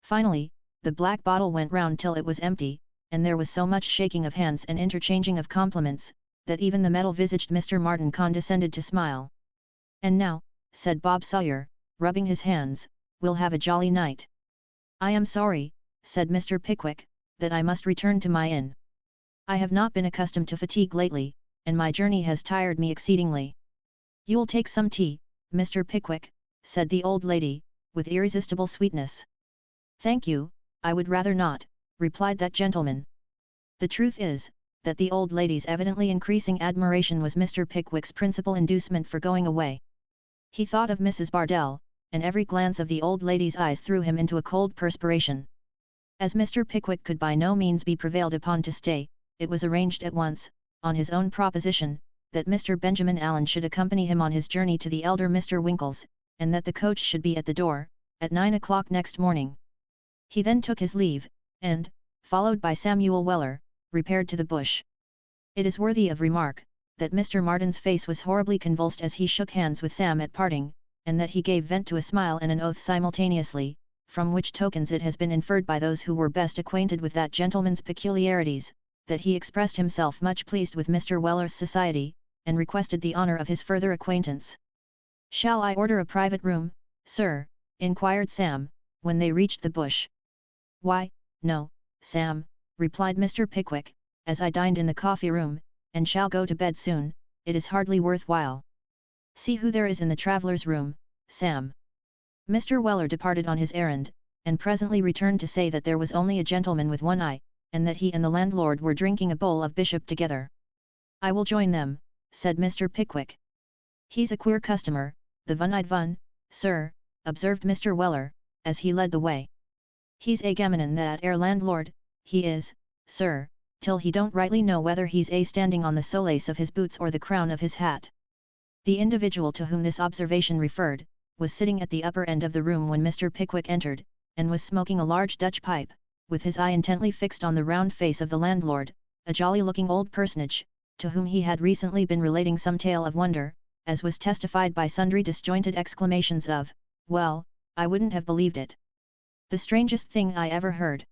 Finally, the black bottle went round till it was empty, and there was so much shaking of hands and interchanging of compliments, that even the metal-visaged Mr. Martin condescended to smile. "And now," said Bob Sawyer, rubbing his hands, "we'll have a jolly night." "I am sorry," said Mr. Pickwick, "that I must return to my inn. I have not been accustomed to fatigue lately, and my journey has tired me exceedingly." "You'll take some tea, Mr. Pickwick," said the old lady, with irresistible sweetness. "Thank you, I would rather not," replied that gentleman. The truth is, that the old lady's evidently increasing admiration was Mr. Pickwick's principal inducement for going away. He thought of Mrs. Bardell, and every glance of the old lady's eyes threw him into a cold perspiration. As Mr. Pickwick could by no means be prevailed upon to stay, it was arranged at once, on his own proposition, that Mr. Benjamin Allen should accompany him on his journey to the elder Mr. Winkle's, and that the coach should be at the door, at 9 o'clock next morning. He then took his leave, and, followed by Samuel Weller, repaired to the bush. It is worthy of remark, that Mr. Martin's face was horribly convulsed as he shook hands with Sam at parting, and that he gave vent to a smile and an oath simultaneously, from which tokens it has been inferred by those who were best acquainted with that gentleman's peculiarities, that he expressed himself much pleased with Mr. Weller's society, and requested the honour of his further acquaintance. "Shall I order a private room, sir?" inquired Sam, when they reached the bush. "Why, no, Sam," replied Mr. Pickwick, "as I dined in the coffee room, and shall go to bed soon, it is hardly worth while. See who there is in the traveller's room, Sam." Mr. Weller departed on his errand, and presently returned to say that there was only a gentleman with one eye, and that he and the landlord were drinking a bowl of bishop together. "I will join them," said Mr. Pickwick. "He's a queer customer, the one-eyed one, sir," observed Mr. Weller, as he led the way. "He's a gammon that 'ere landlord, he is, sir, till he don't rightly know whether he's a standing on the solace of his boots or the crown of his hat." The individual to whom this observation referred, was sitting at the upper end of the room when Mr. Pickwick entered, and was smoking a large Dutch pipe, with his eye intently fixed on the round face of the landlord, a jolly-looking old personage, to whom he had recently been relating some tale of wonder, as was testified by sundry disjointed exclamations of, "Well, I wouldn't have believed it. The strangest thing I ever heard.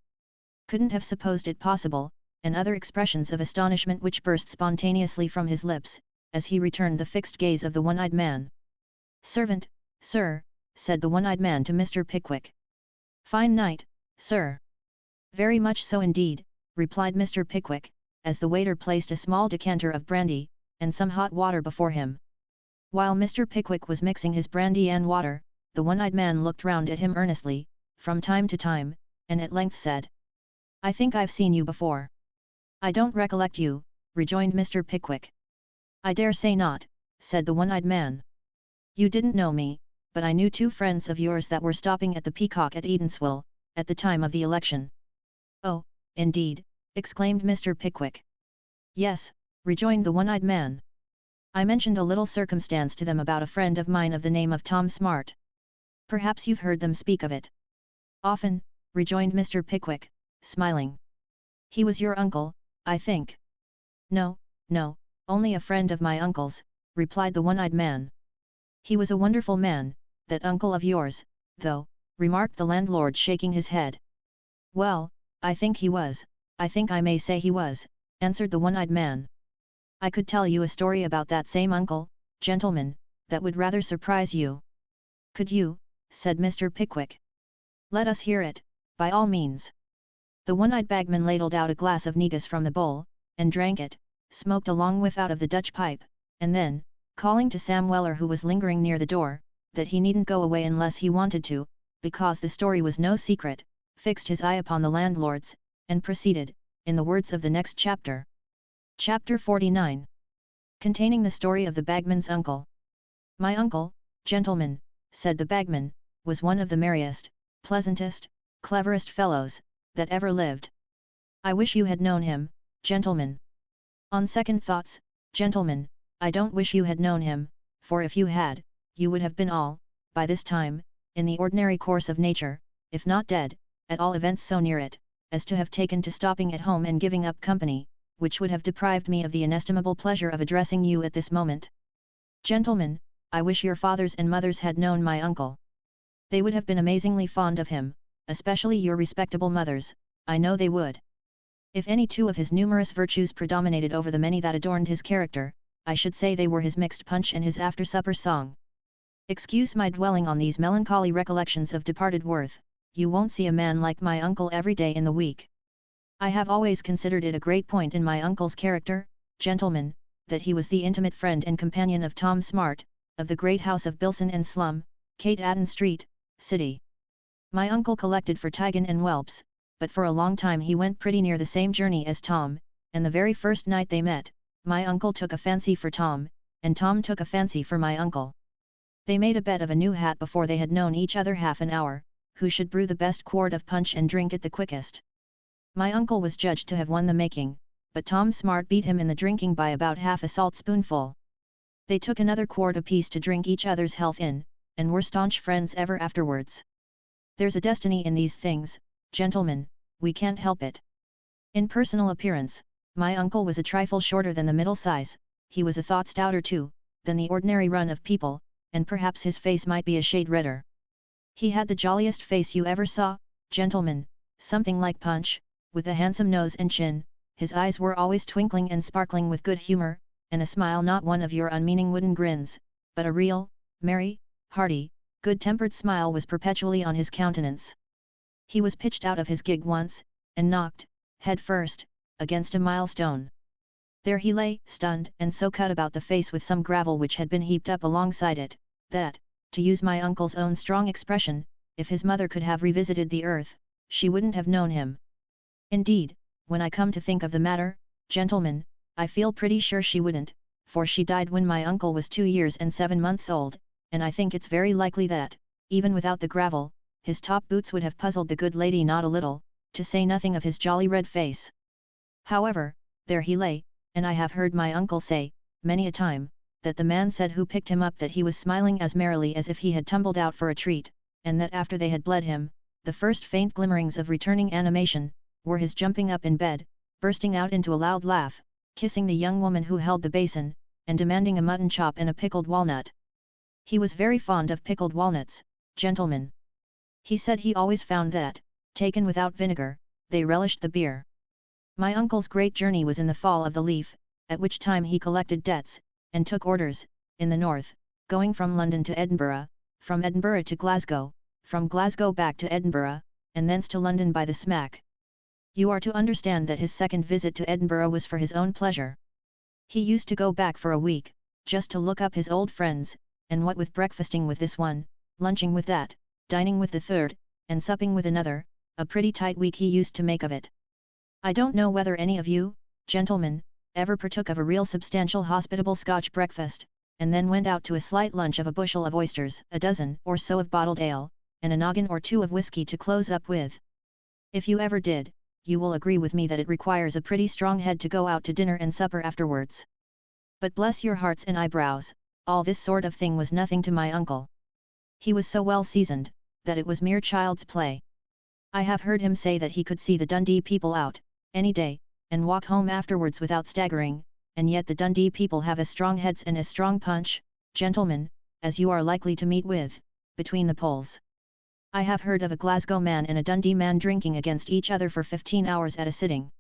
Couldn't have supposed it possible," and other expressions of astonishment which burst spontaneously from his lips, as he returned the fixed gaze of the one-eyed man. "Servant, sir," said the one-eyed man to Mr. Pickwick. "Fine night, sir." "Very much so indeed," replied Mr. Pickwick, as the waiter placed a small decanter of brandy, and some hot water before him. While Mr. Pickwick was mixing his brandy and water, the one-eyed man looked round at him earnestly, from time to time, and at length said, "I think I've seen you before." "I don't recollect you," rejoined Mr. Pickwick. "I dare say not," said the one-eyed man. "You didn't know me, but I knew two friends of yours that were stopping at the Peacock at Eatanswill, at the time of the election." "Oh, indeed," exclaimed Mr. Pickwick. "Yes," rejoined the one-eyed man. "I mentioned a little circumstance to them about a friend of mine of the name of Tom Smart. Perhaps you've heard them speak of it." "Often," rejoined Mr. Pickwick, smiling. "He was your uncle, I think." "No, no, only a friend of my uncle's," replied the one-eyed man. "He was a wonderful man, that uncle of yours, though," remarked the landlord shaking his head. "Well, I think he was, I think I may say he was," answered the one-eyed man. "I could tell you a story about that same uncle, gentlemen, that would rather surprise you." "Could you?" said Mr. Pickwick. "Let us hear it, by all means." The one-eyed bagman ladled out a glass of negus from the bowl, and drank it, smoked a long whiff out of the Dutch pipe, and then, calling to Sam Weller who was lingering near the door, that he needn't go away unless he wanted to, because the story was no secret, fixed his eye upon the landlord's, and proceeded, in the words of the next chapter. Chapter 49. Containing the story of the bagman's uncle. "My uncle, gentlemen," said the bagman, "was one of the merriest, pleasantest, cleverest fellows, that ever lived. I wish you had known him, gentlemen. On second thoughts, gentlemen, I don't wish you had known him, for if you had, you would have been all, by this time, in the ordinary course of nature, if not dead, at all events so near it, as to have taken to stopping at home and giving up company, which would have deprived me of the inestimable pleasure of addressing you at this moment. Gentlemen, I wish your fathers and mothers had known my uncle. They would have been amazingly fond of him, especially your respectable mothers, I know they would. If any two of his numerous virtues predominated over the many that adorned his character, I should say they were his mixed punch and his after-supper song. Excuse my dwelling on these melancholy recollections of departed worth, you won't see a man like my uncle every day in the week. I have always considered it a great point in my uncle's character, gentlemen, that he was the intimate friend and companion of Tom Smart, of the great house of Bilson and Slum, Kate Aden Street, City. My uncle collected for Tigan and whelps, but for a long time he went pretty near the same journey as Tom, and the very first night they met, my uncle took a fancy for Tom, and Tom took a fancy for my uncle. They made a bet of a new hat before they had known each other half an hour, who should brew the best quart of punch and drink it the quickest. My uncle was judged to have won the making, but Tom Smart beat him in the drinking by about half a saltspoonful. They took another quart apiece to drink each other's health in, and were staunch friends ever afterwards. There's a destiny in these things, gentlemen, we can't help it. In personal appearance, my uncle was a trifle shorter than the middle size, he was a thought stouter too, than the ordinary run of people, and perhaps his face might be a shade redder. He had the jolliest face you ever saw, gentlemen, something like Punch, with a handsome nose and chin, his eyes were always twinkling and sparkling with good humour, and a smile not one of your unmeaning wooden grins, but a real, merry, hearty, good-tempered smile was perpetually on his countenance. He was pitched out of his gig once, and knocked, head first, against a milestone. There he lay, stunned, and so cut about the face with some gravel which had been heaped up alongside it, that, to use my uncle's own strong expression, if his mother could have revisited the earth, she wouldn't have known him. Indeed, when I come to think of the matter, gentlemen, I feel pretty sure she wouldn't, for she died when my uncle was 2 years and 7 months old, and I think it's very likely that, even without the gravel, his top boots would have puzzled the good lady not a little, to say nothing of his jolly red face. However, there he lay, and I have heard my uncle say, many a time, that the man said who picked him up that he was smiling as merrily as if he had tumbled out for a treat, and that after they had bled him, the first faint glimmerings of returning animation, were his jumping up in bed, bursting out into a loud laugh, kissing the young woman who held the basin, and demanding a mutton chop and a pickled walnut. He was very fond of pickled walnuts, gentlemen. He said he always found that, taken without vinegar, they relished the beer. My uncle's great journey was in the fall of the leaf, at which time he collected debts, and took orders, in the north, going from London to Edinburgh, from Edinburgh to Glasgow, from Glasgow back to Edinburgh, and thence to London by the smack. You are to understand that his second visit to Edinburgh was for his own pleasure. He used to go back for a week, just to look up his old friends, and what with breakfasting with this one, lunching with that, dining with the third, and supping with another, a pretty tight week he used to make of it. I don't know whether any of you, gentlemen, ever partook of a real substantial hospitable Scotch breakfast, and then went out to a slight lunch of a bushel of oysters, a dozen or so of bottled ale, and a noggin or two of whiskey to close up with. If you ever did, you will agree with me that it requires a pretty strong head to go out to dinner and supper afterwards. But bless your hearts and eyebrows, all this sort of thing was nothing to my uncle. He was so well seasoned, that it was mere child's play. I have heard him say that he could see the Dundee people out, any day, and walk home afterwards without staggering, and yet the Dundee people have as strong heads and as strong punch, gentlemen, as you are likely to meet with, between the poles. I have heard of a Glasgow man and a Dundee man drinking against each other for 15 hours at a sitting.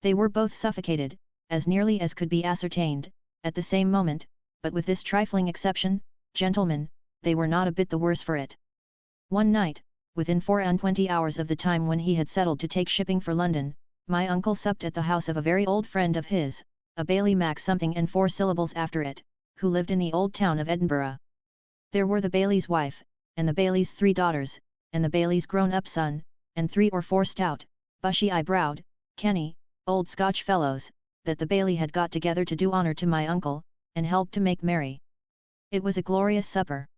They were both suffocated, as nearly as could be ascertained, at the same moment, but with this trifling exception, gentlemen, they were not a bit the worse for it. One night, within 24 hours of the time when he had settled to take shipping for London, my uncle supped at the house of a very old friend of his, a Bailey Mac something and 4 syllables after it, who lived in the old town of Edinburgh. There were the Bailey's wife, and the Bailey's 3 daughters, and the Bailey's grown-up son, and 3 or 4 stout, bushy-eyebrowed, canny, old Scotch fellows, that the Bailey had got together to do honour to my uncle, and help to make merry. It was a glorious supper.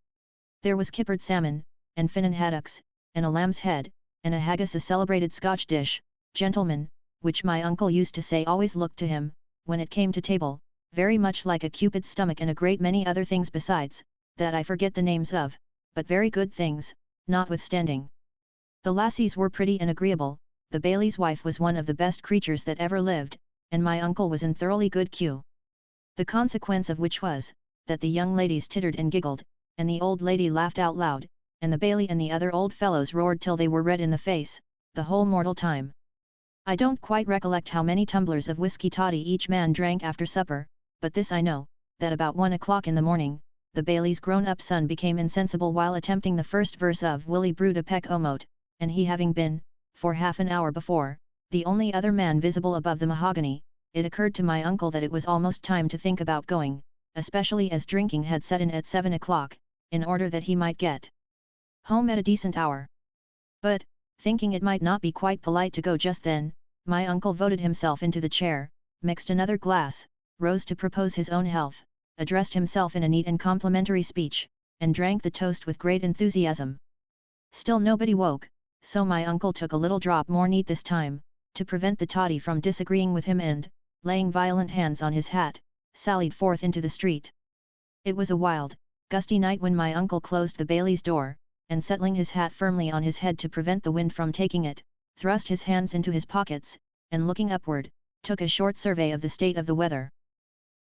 There was kippered salmon, and finnan haddocks, and a lamb's head, and a haggis, a celebrated Scotch dish, gentlemen, which my uncle used to say always looked to him, when it came to table, very much like a Cupid's stomach, and a great many other things besides, that I forget the names of, but very good things, notwithstanding. The lassies were pretty and agreeable, the Bailey's wife was one of the best creatures that ever lived, and my uncle was in thoroughly good cue. The consequence of which was, that the young ladies tittered and giggled, and the old lady laughed out loud, and the Bailey and the other old fellows roared till they were red in the face, the whole mortal time. I don't quite recollect how many tumblers of whisky toddy each man drank after supper, but this I know, that about 1 o'clock in the morning, the Bailey's grown-up son became insensible while attempting the first verse of Willie Brewed a Peck o' Moat, and he having been, for half an hour before, the only other man visible above the mahogany, it occurred to my uncle that it was almost time to think about going, especially as drinking had set in at 7 o'clock, in order that he might get home at a decent hour. But, thinking it might not be quite polite to go just then, my uncle voted himself into the chair, mixed another glass, rose to propose his own health, addressed himself in a neat and complimentary speech, and drank the toast with great enthusiasm. Still nobody woke, so my uncle took a little drop more neat this time, to prevent the toddy from disagreeing with him, and, laying violent hands on his hat, sallied forth into the street. It was a wild, gusty night when my uncle closed the Bailey's door, and settling his hat firmly on his head to prevent the wind from taking it, thrust his hands into his pockets, and looking upward, took a short survey of the state of the weather.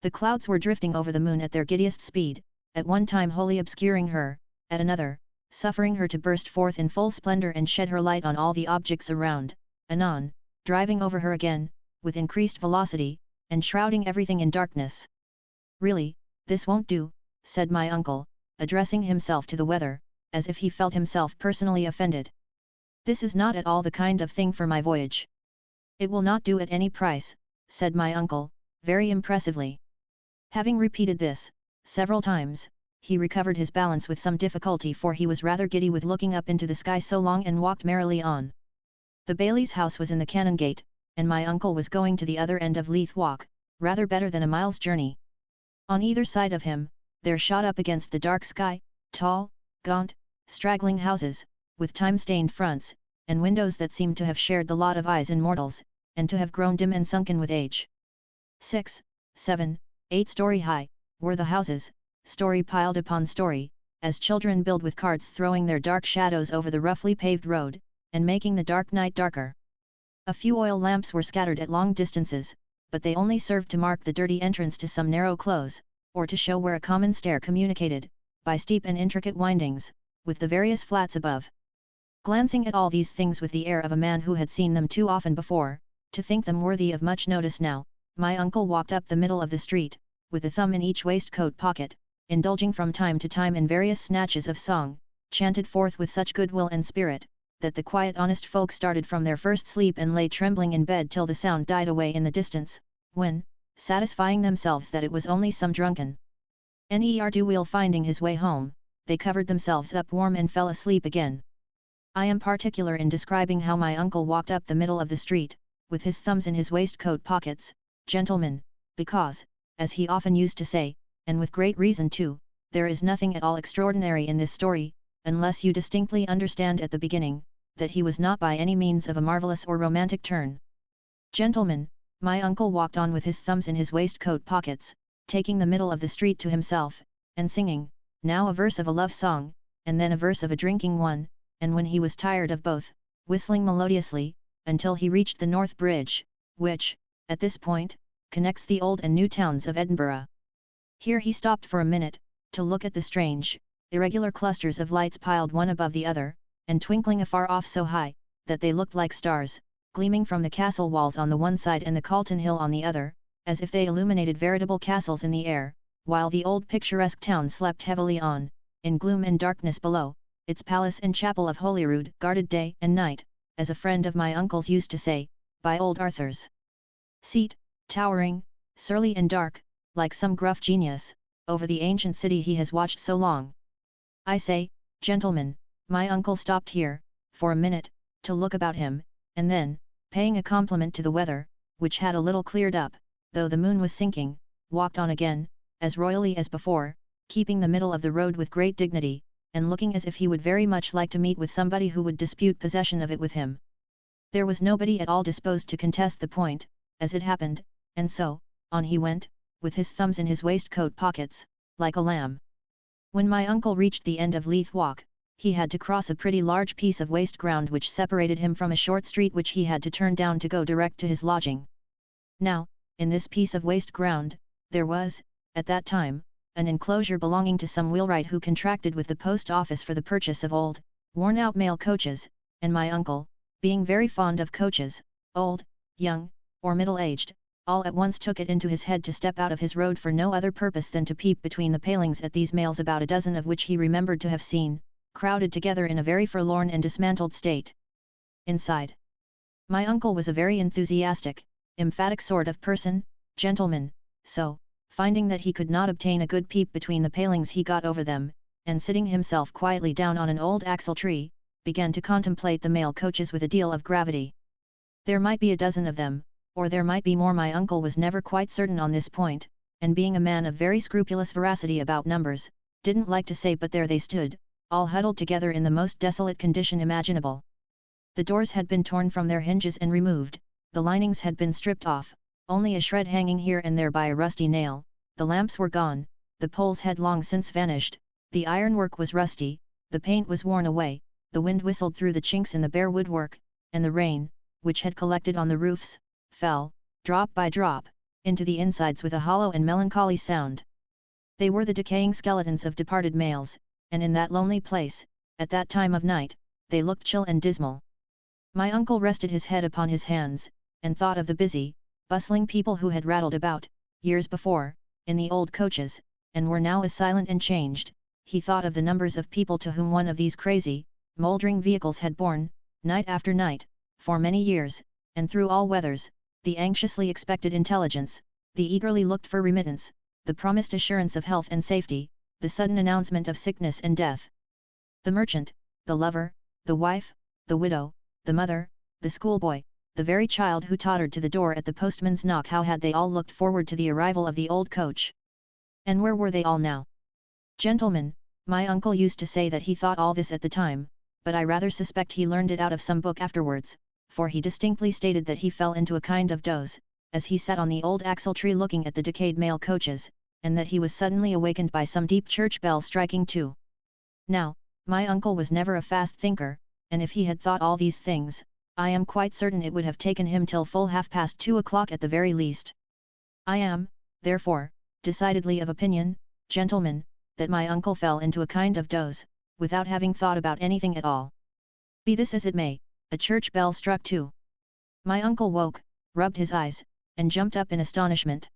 The clouds were drifting over the moon at their giddiest speed, at one time wholly obscuring her, at another, suffering her to burst forth in full splendour and shed her light on all the objects around, anon, driving over her again, with increased velocity, and shrouding everything in darkness. Really, this won't do, said my uncle, addressing himself to the weather, as if he felt himself personally offended. This is not at all the kind of thing for my voyage. It will not do at any price, said my uncle, very impressively. Having repeated this, several times, he recovered his balance with some difficulty, for he was rather giddy with looking up into the sky so long, and walked merrily on. The Bailey's house was in the Canongate, and my uncle was going to the other end of Leith Walk, rather better than a mile's journey. On either side of him, there shot up against the dark sky, tall, gaunt, straggling houses, with time-stained fronts, and windows that seemed to have shared the lot of eyes in mortals, and to have grown dim and sunken with age. 6, 7, 8-story high, were the houses, story piled upon story, as children build with carts, throwing their dark shadows over the roughly paved road, and making the dark night darker. A few oil lamps were scattered at long distances, but they only served to mark the dirty entrance to some narrow close, or to show where a common stair communicated, by steep and intricate windings, with the various flats above. Glancing at all these things with the air of a man who had seen them too often before, to think them worthy of much notice now, my uncle walked up the middle of the street, with a thumb in each waistcoat pocket, indulging from time to time in various snatches of song, chanted forth with such goodwill and spirit, that the quiet honest folk started from their first sleep and lay trembling in bed till the sound died away in the distance, when, satisfying themselves that it was only some drunken ne'er-do-weel finding his way home, they covered themselves up warm and fell asleep again. I am particular in describing how my uncle walked up the middle of the street, with his thumbs in his waistcoat pockets, gentlemen, because, as he often used to say, and with great reason too, there is nothing at all extraordinary in this story, unless you distinctly understand at the beginning, that he was not by any means of a marvellous or romantic turn. Gentlemen, my uncle walked on with his thumbs in his waistcoat pockets, taking the middle of the street to himself, and singing, now a verse of a love song, and then a verse of a drinking one, and when he was tired of both, whistling melodiously, until he reached the North Bridge, which, at this point, connects the old and new towns of Edinburgh. Here he stopped for a minute, to look at the strange, irregular clusters of lights piled one above the other, and twinkling afar off so high, that they looked like stars, gleaming from the castle walls on the one side and the Calton Hill on the other, as if they illuminated veritable castles in the air, while the old picturesque town slept heavily on, in gloom and darkness below, its palace and chapel of Holyrood guarded day and night, as a friend of my uncle's used to say, by old Arthur's seat, towering, surly and dark, like some gruff genius, over the ancient city he has watched so long. I say, gentlemen, my uncle stopped here, for a minute, to look about him, and then, paying a compliment to the weather, which had a little cleared up, though the moon was sinking, walked on again, as royally as before, keeping the middle of the road with great dignity, and looking as if he would very much like to meet with somebody who would dispute possession of it with him. There was nobody at all disposed to contest the point, as it happened, and so, on he went, with his thumbs in his waistcoat pockets, like a lamb. When my uncle reached the end of Leith Walk, he had to cross a pretty large piece of waste ground which separated him from a short street which he had to turn down to go direct to his lodging. Now, in this piece of waste ground, there was, at that time, an enclosure belonging to some wheelwright who contracted with the post office for the purchase of old, worn-out mail coaches, and my uncle, being very fond of coaches, old, young, or middle-aged, all at once took it into his head to step out of his road for no other purpose than to peep between the palings at these mails, about a dozen of which he remembered to have seen, crowded together in a very forlorn and dismantled state. Inside, my uncle was a very enthusiastic, emphatic sort of person, gentleman, so, finding that he could not obtain a good peep between the palings, he got over them, and sitting himself quietly down on an old axle-tree, began to contemplate the mail coaches with a deal of gravity. There might be a dozen of them, or there might be more. My uncle was never quite certain on this point, and being a man of very scrupulous veracity about numbers, didn't like to say, but there they stood, all huddled together in the most desolate condition imaginable. The doors had been torn from their hinges and removed, the linings had been stripped off, only a shred hanging here and there by a rusty nail, the lamps were gone, the poles had long since vanished, the ironwork was rusty, the paint was worn away, the wind whistled through the chinks in the bare woodwork, and the rain, which had collected on the roofs, fell, drop by drop, into the insides with a hollow and melancholy sound. They were the decaying skeletons of departed mails, and in that lonely place, at that time of night, they looked chill and dismal. My uncle rested his head upon his hands, and thought of the busy, bustling people who had rattled about, years before, in the old coaches, and were now as silent and changed. He thought of the numbers of people to whom one of these crazy, mouldering vehicles had borne, night after night, for many years, and through all weathers, the anxiously expected intelligence, the eagerly looked for remittance, the promised assurance of health and safety, the sudden announcement of sickness and death. The merchant, the lover, the wife, the widow, the mother, the schoolboy, the very child who tottered to the door at the postman's knock, how had they all looked forward to the arrival of the old coach? And where were they all now? Gentlemen, my uncle used to say that he thought all this at the time, but I rather suspect he learned it out of some book afterwards, for he distinctly stated that he fell into a kind of doze, as he sat on the old axle-tree looking at the decayed mail coaches, and that he was suddenly awakened by some deep church bell striking 2. Now, my uncle was never a fast thinker, and if he had thought all these things, I am quite certain it would have taken him till full 2:30 at the very least. I am, therefore, decidedly of opinion, gentlemen, that my uncle fell into a kind of doze, without having thought about anything at all. Be this as it may, a church bell struck 2. My uncle woke, rubbed his eyes, and jumped up in astonishment.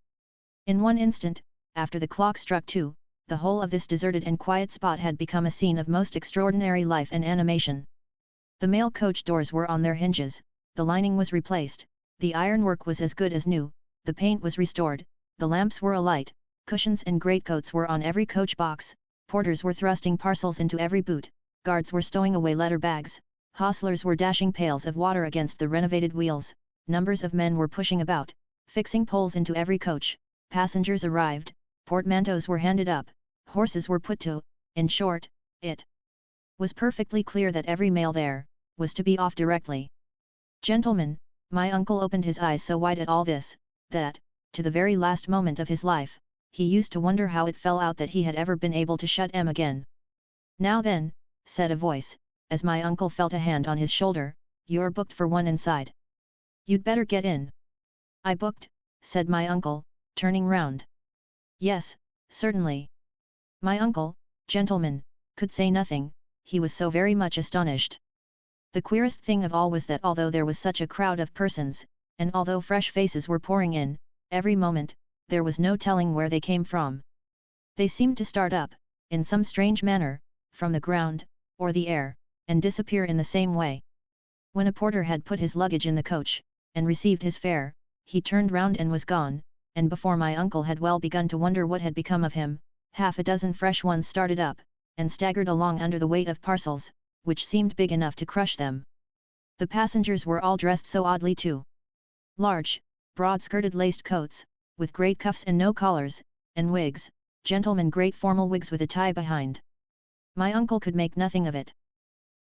In one instant, after the clock struck 2, the whole of this deserted and quiet spot had become a scene of most extraordinary life and animation. The mail coach doors were on their hinges, the lining was replaced, the ironwork was as good as new, the paint was restored, the lamps were alight, cushions and greatcoats were on every coach box, porters were thrusting parcels into every boot, guards were stowing away letter bags, hostlers were dashing pails of water against the renovated wheels, numbers of men were pushing about, fixing poles into every coach, passengers arrived, portmanteaus were handed up, horses were put to, in short, it was perfectly clear that every mail there was to be off directly. Gentlemen, my uncle opened his eyes so wide at all this, that, to the very last moment of his life, he used to wonder how it fell out that he had ever been able to shut 'em again. Now then, said a voice, as my uncle felt a hand on his shoulder, you're booked for one inside. You'd better get in. I booked, said my uncle, turning round. Yes, certainly. My uncle, gentlemen, could say nothing, he was so very much astonished. The queerest thing of all was that although there was such a crowd of persons, and although fresh faces were pouring in, every moment, there was no telling where they came from. They seemed to start up, in some strange manner, from the ground, or the air, and disappear in the same way. When a porter had put his luggage in the coach, and received his fare, he turned round and was gone, and before my uncle had well begun to wonder what had become of him, 6 fresh ones started up, and staggered along under the weight of parcels, which seemed big enough to crush them. The passengers were all dressed so oddly too. Large, broad-skirted laced coats, with great cuffs and no collars, and wigs, gentlemen great formal wigs with a tie behind. My uncle could make nothing of it.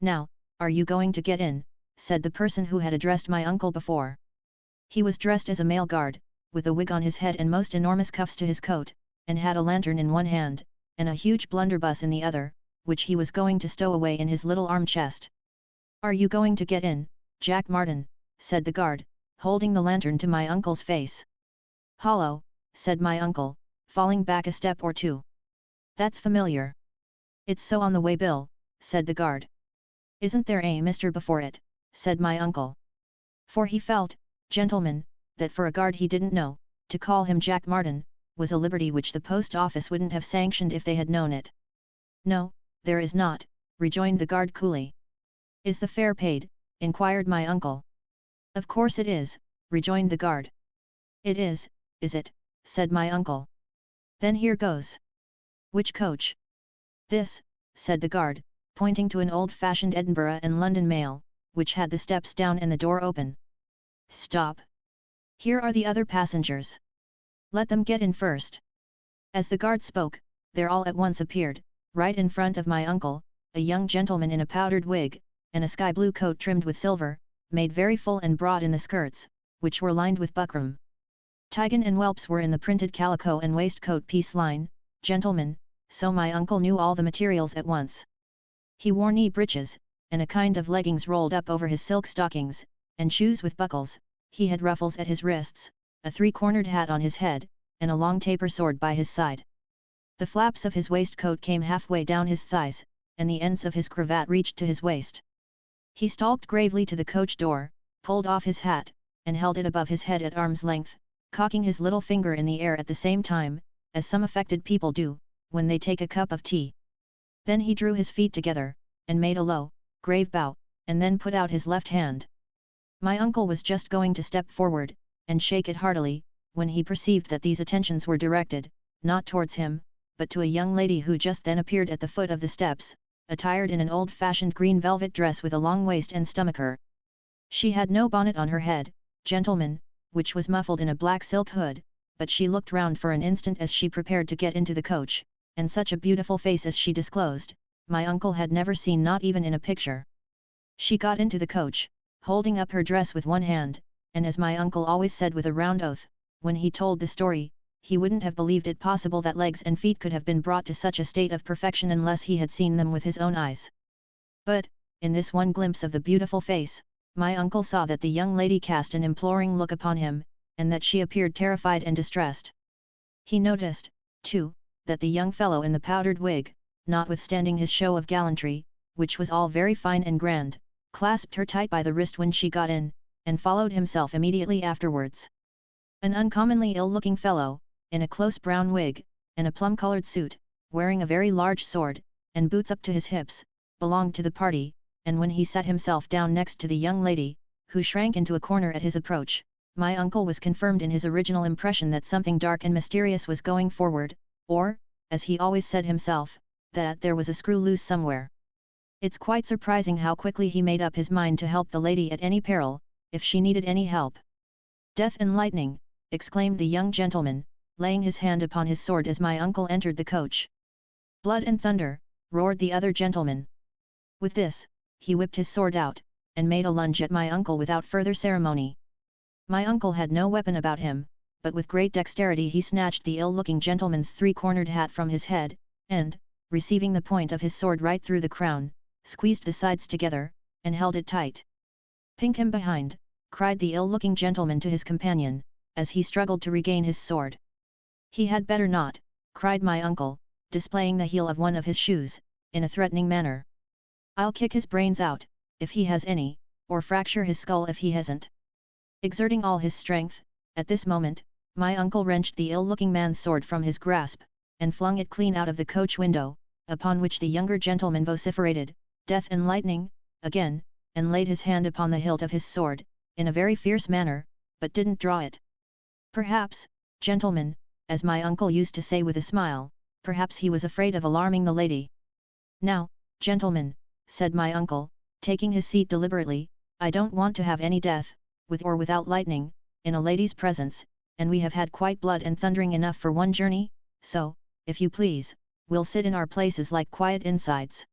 Now, are you going to get in, said the person who had addressed my uncle before. He was dressed as a mail guard, with a wig on his head and most enormous cuffs to his coat, and had a lantern in one hand, and a huge blunderbuss in the other, which he was going to stow away in his little arm chest. Are you going to get in, Jack Martin, said the guard, holding the lantern to my uncle's face. Hollow, said my uncle, falling back a step or two. That's familiar. It's so on the way bill, said the guard. Isn't there a Mr. before it, said my uncle. For he felt, gentlemen, that for a guard he didn't know, to call him Jack Martin, was a liberty which the post office wouldn't have sanctioned if they had known it. No, there is not, rejoined the guard coolly. Is the fare paid, inquired my uncle. Of course it is, rejoined the guard. It is it, said my uncle. Then here goes. Which coach? This, said the guard, pointing to an old-fashioned Edinburgh and London mail, which had the steps down and the door open. Stop. Here are the other passengers. Let them get in first. As the guard spoke, there all at once appeared, right in front of my uncle, a young gentleman in a powdered wig, and a sky-blue coat trimmed with silver, made very full and broad in the skirts, which were lined with buckram. Tighten and whelps were in the printed calico and waistcoat piece line, gentlemen, so my uncle knew all the materials at once. He wore knee breeches, and a kind of leggings rolled up over his silk stockings, and shoes with buckles, he had ruffles at his wrists, a three-cornered hat on his head, and a long taper sword by his side. The flaps of his waistcoat came halfway down his thighs, and the ends of his cravat reached to his waist. He stalked gravely to the coach door, pulled off his hat, and held it above his head at arm's length, cocking his little finger in the air at the same time, as some affected people do, when they take a cup of tea. Then he drew his feet together, and made a low, grave bow, and then put out his left hand. My uncle was just going to step forward, and shake it heartily, when he perceived that these attentions were directed, not towards him, but to a young lady who just then appeared at the foot of the steps, attired in an old-fashioned green velvet dress with a long waist and stomacher. She had no bonnet on her head, gentlemen, which was muffled in a black silk hood, but she looked round for an instant as she prepared to get into the coach, and such a beautiful face as she disclosed, my uncle had never seen, not even in a picture. She got into the coach, holding up her dress with one hand, and as my uncle always said with a round oath, when he told the story, he wouldn't have believed it possible that legs and feet could have been brought to such a state of perfection unless he had seen them with his own eyes. But, in this one glimpse of the beautiful face, my uncle saw that the young lady cast an imploring look upon him, and that she appeared terrified and distressed. He noticed, too, that the young fellow in the powdered wig, notwithstanding his show of gallantry, which was all very fine and grand, clasped her tight by the wrist when she got in, and followed himself immediately afterwards. An uncommonly ill-looking fellow, in a close brown wig, and a plum-coloured suit, wearing a very large sword, and boots up to his hips, belonged to the party, and when he sat himself down next to the young lady, who shrank into a corner at his approach, my uncle was confirmed in his original impression that something dark and mysterious was going forward, or, as he always said himself, that there was a screw loose somewhere. It's quite surprising how quickly he made up his mind to help the lady at any peril, if she needed any help. "Death and lightning!" exclaimed the young gentleman, laying his hand upon his sword as my uncle entered the coach. "Blood and thunder!" roared the other gentleman. With this, he whipped his sword out, and made a lunge at my uncle without further ceremony. My uncle had no weapon about him, but with great dexterity he snatched the ill-looking gentleman's three-cornered hat from his head, and, receiving the point of his sword right through the crown, squeezed the sides together, and held it tight. "Pink him behind!" cried the ill-looking gentleman to his companion, as he struggled to regain his sword. "He had better not," cried my uncle, displaying the heel of one of his shoes, in a threatening manner. "I'll kick his brains out, if he has any, or fracture his skull if he hasn't." Exerting all his strength, at this moment, my uncle wrenched the ill-looking man's sword from his grasp, and flung it clean out of the coach window, upon which the younger gentleman vociferated, "Death and lightning!" again, and laid his hand upon the hilt of his sword, in a very fierce manner, but didn't draw it. "Perhaps, gentlemen," as my uncle used to say with a smile, perhaps he was afraid of alarming the lady. "Now, gentlemen," said my uncle, taking his seat deliberately, "I don't want to have any death, with or without lightning, in a lady's presence, and we have had quite blood and thundering enough for one journey, so, if you please, we'll sit in our places like quiet insides.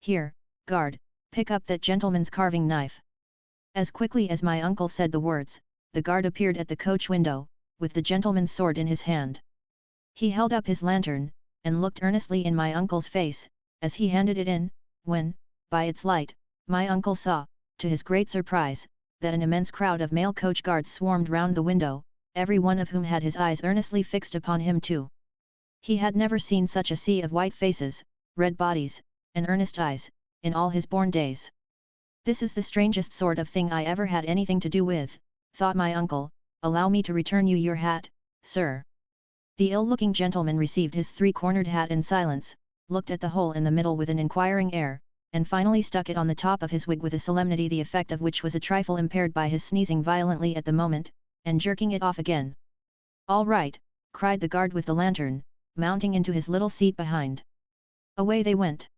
Here, guard, pick up that gentleman's carving knife." As quickly as my uncle said the words, the guard appeared at the coach window, with the gentleman's sword in his hand. He held up his lantern, and looked earnestly in my uncle's face, as he handed it in, when, by its light, my uncle saw, to his great surprise, that an immense crowd of male coach guards swarmed round the window, every one of whom had his eyes earnestly fixed upon him too. He had never seen such a sea of white faces, red bodies, and earnest eyes, in all his born days. "This is the strangest sort of thing I ever had anything to do with," thought my uncle. "Allow me to return you your hat, sir." The ill-looking gentleman received his three-cornered hat in silence, looked at the hole in the middle with an inquiring air, and finally stuck it on the top of his wig with a solemnity the effect of which was a trifle impaired by his sneezing violently at the moment, and jerking it off again. "All right," cried the guard with the lantern, mounting into his little seat behind. Away they went.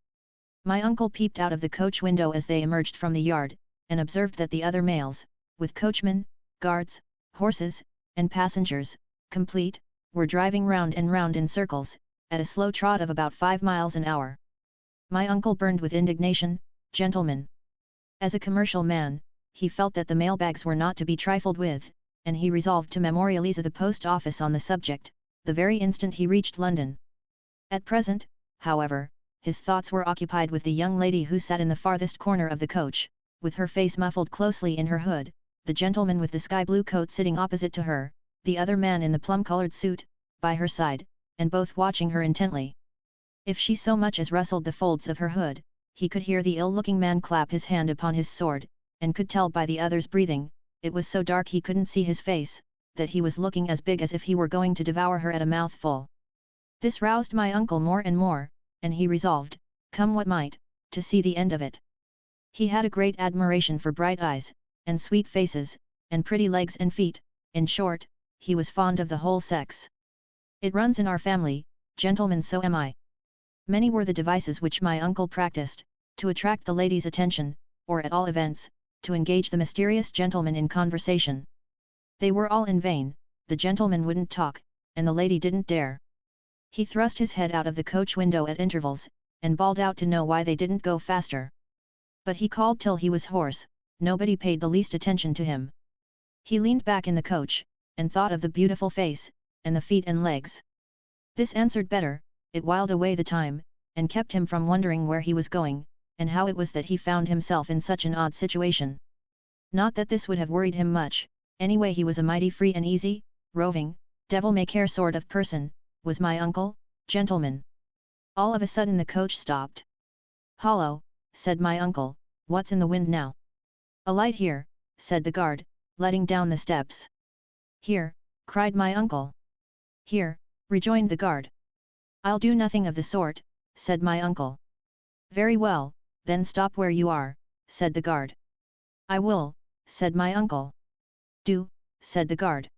My uncle peeped out of the coach window as they emerged from the yard, and observed that the other males, with coachmen, guards, horses, and passengers, complete, were driving round and round in circles, at a slow trot of about 5 miles an hour. My uncle burned with indignation. "Gentlemen!" As a commercial man, he felt that the mailbags were not to be trifled with, and he resolved to memorialize the post office on the subject, the very instant he reached London. At present, however, his thoughts were occupied with the young lady who sat in the farthest corner of the coach, with her face muffled closely in her hood, the gentleman with the sky-blue coat sitting opposite to her, the other man in the plum-coloured suit, by her side, and both watching her intently. If she so much as rustled the folds of her hood, he could hear the ill-looking man clap his hand upon his sword, and could tell by the other's breathing, it was so dark he couldn't see his face, that he was looking as big as if he were going to devour her at a mouthful. This roused my uncle more and more, and he resolved, come what might, to see the end of it. He had a great admiration for bright eyes, and sweet faces, and pretty legs and feet, in short, he was fond of the whole sex. "It runs in our family," gentlemen, so am I. Many were the devices which my uncle practiced, to attract the lady's attention, or at all events, to engage the mysterious gentleman in conversation. They were all in vain, the gentleman wouldn't talk, and the lady didn't dare. He thrust his head out of the coach window at intervals, and bawled out to know why they didn't go faster. But he called till he was hoarse, nobody paid the least attention to him. He leaned back in the coach, and thought of the beautiful face, and the feet and legs. This answered better, it whiled away the time, and kept him from wondering where he was going, and how it was that he found himself in such an odd situation. Not that this would have worried him much, anyway he was a mighty free and easy, roving, devil-may-care sort of person, was my uncle, gentlemen. All of a sudden the coach stopped. "Hollo," said my uncle, "what's in the wind now?" "A light here," said the guard, letting down the steps. "Here," cried my uncle. "Here," rejoined the guard. "I'll do nothing of the sort," said my uncle. "Very well, then stop where you are," said the guard. "I will," said my uncle. "Do," said the guard.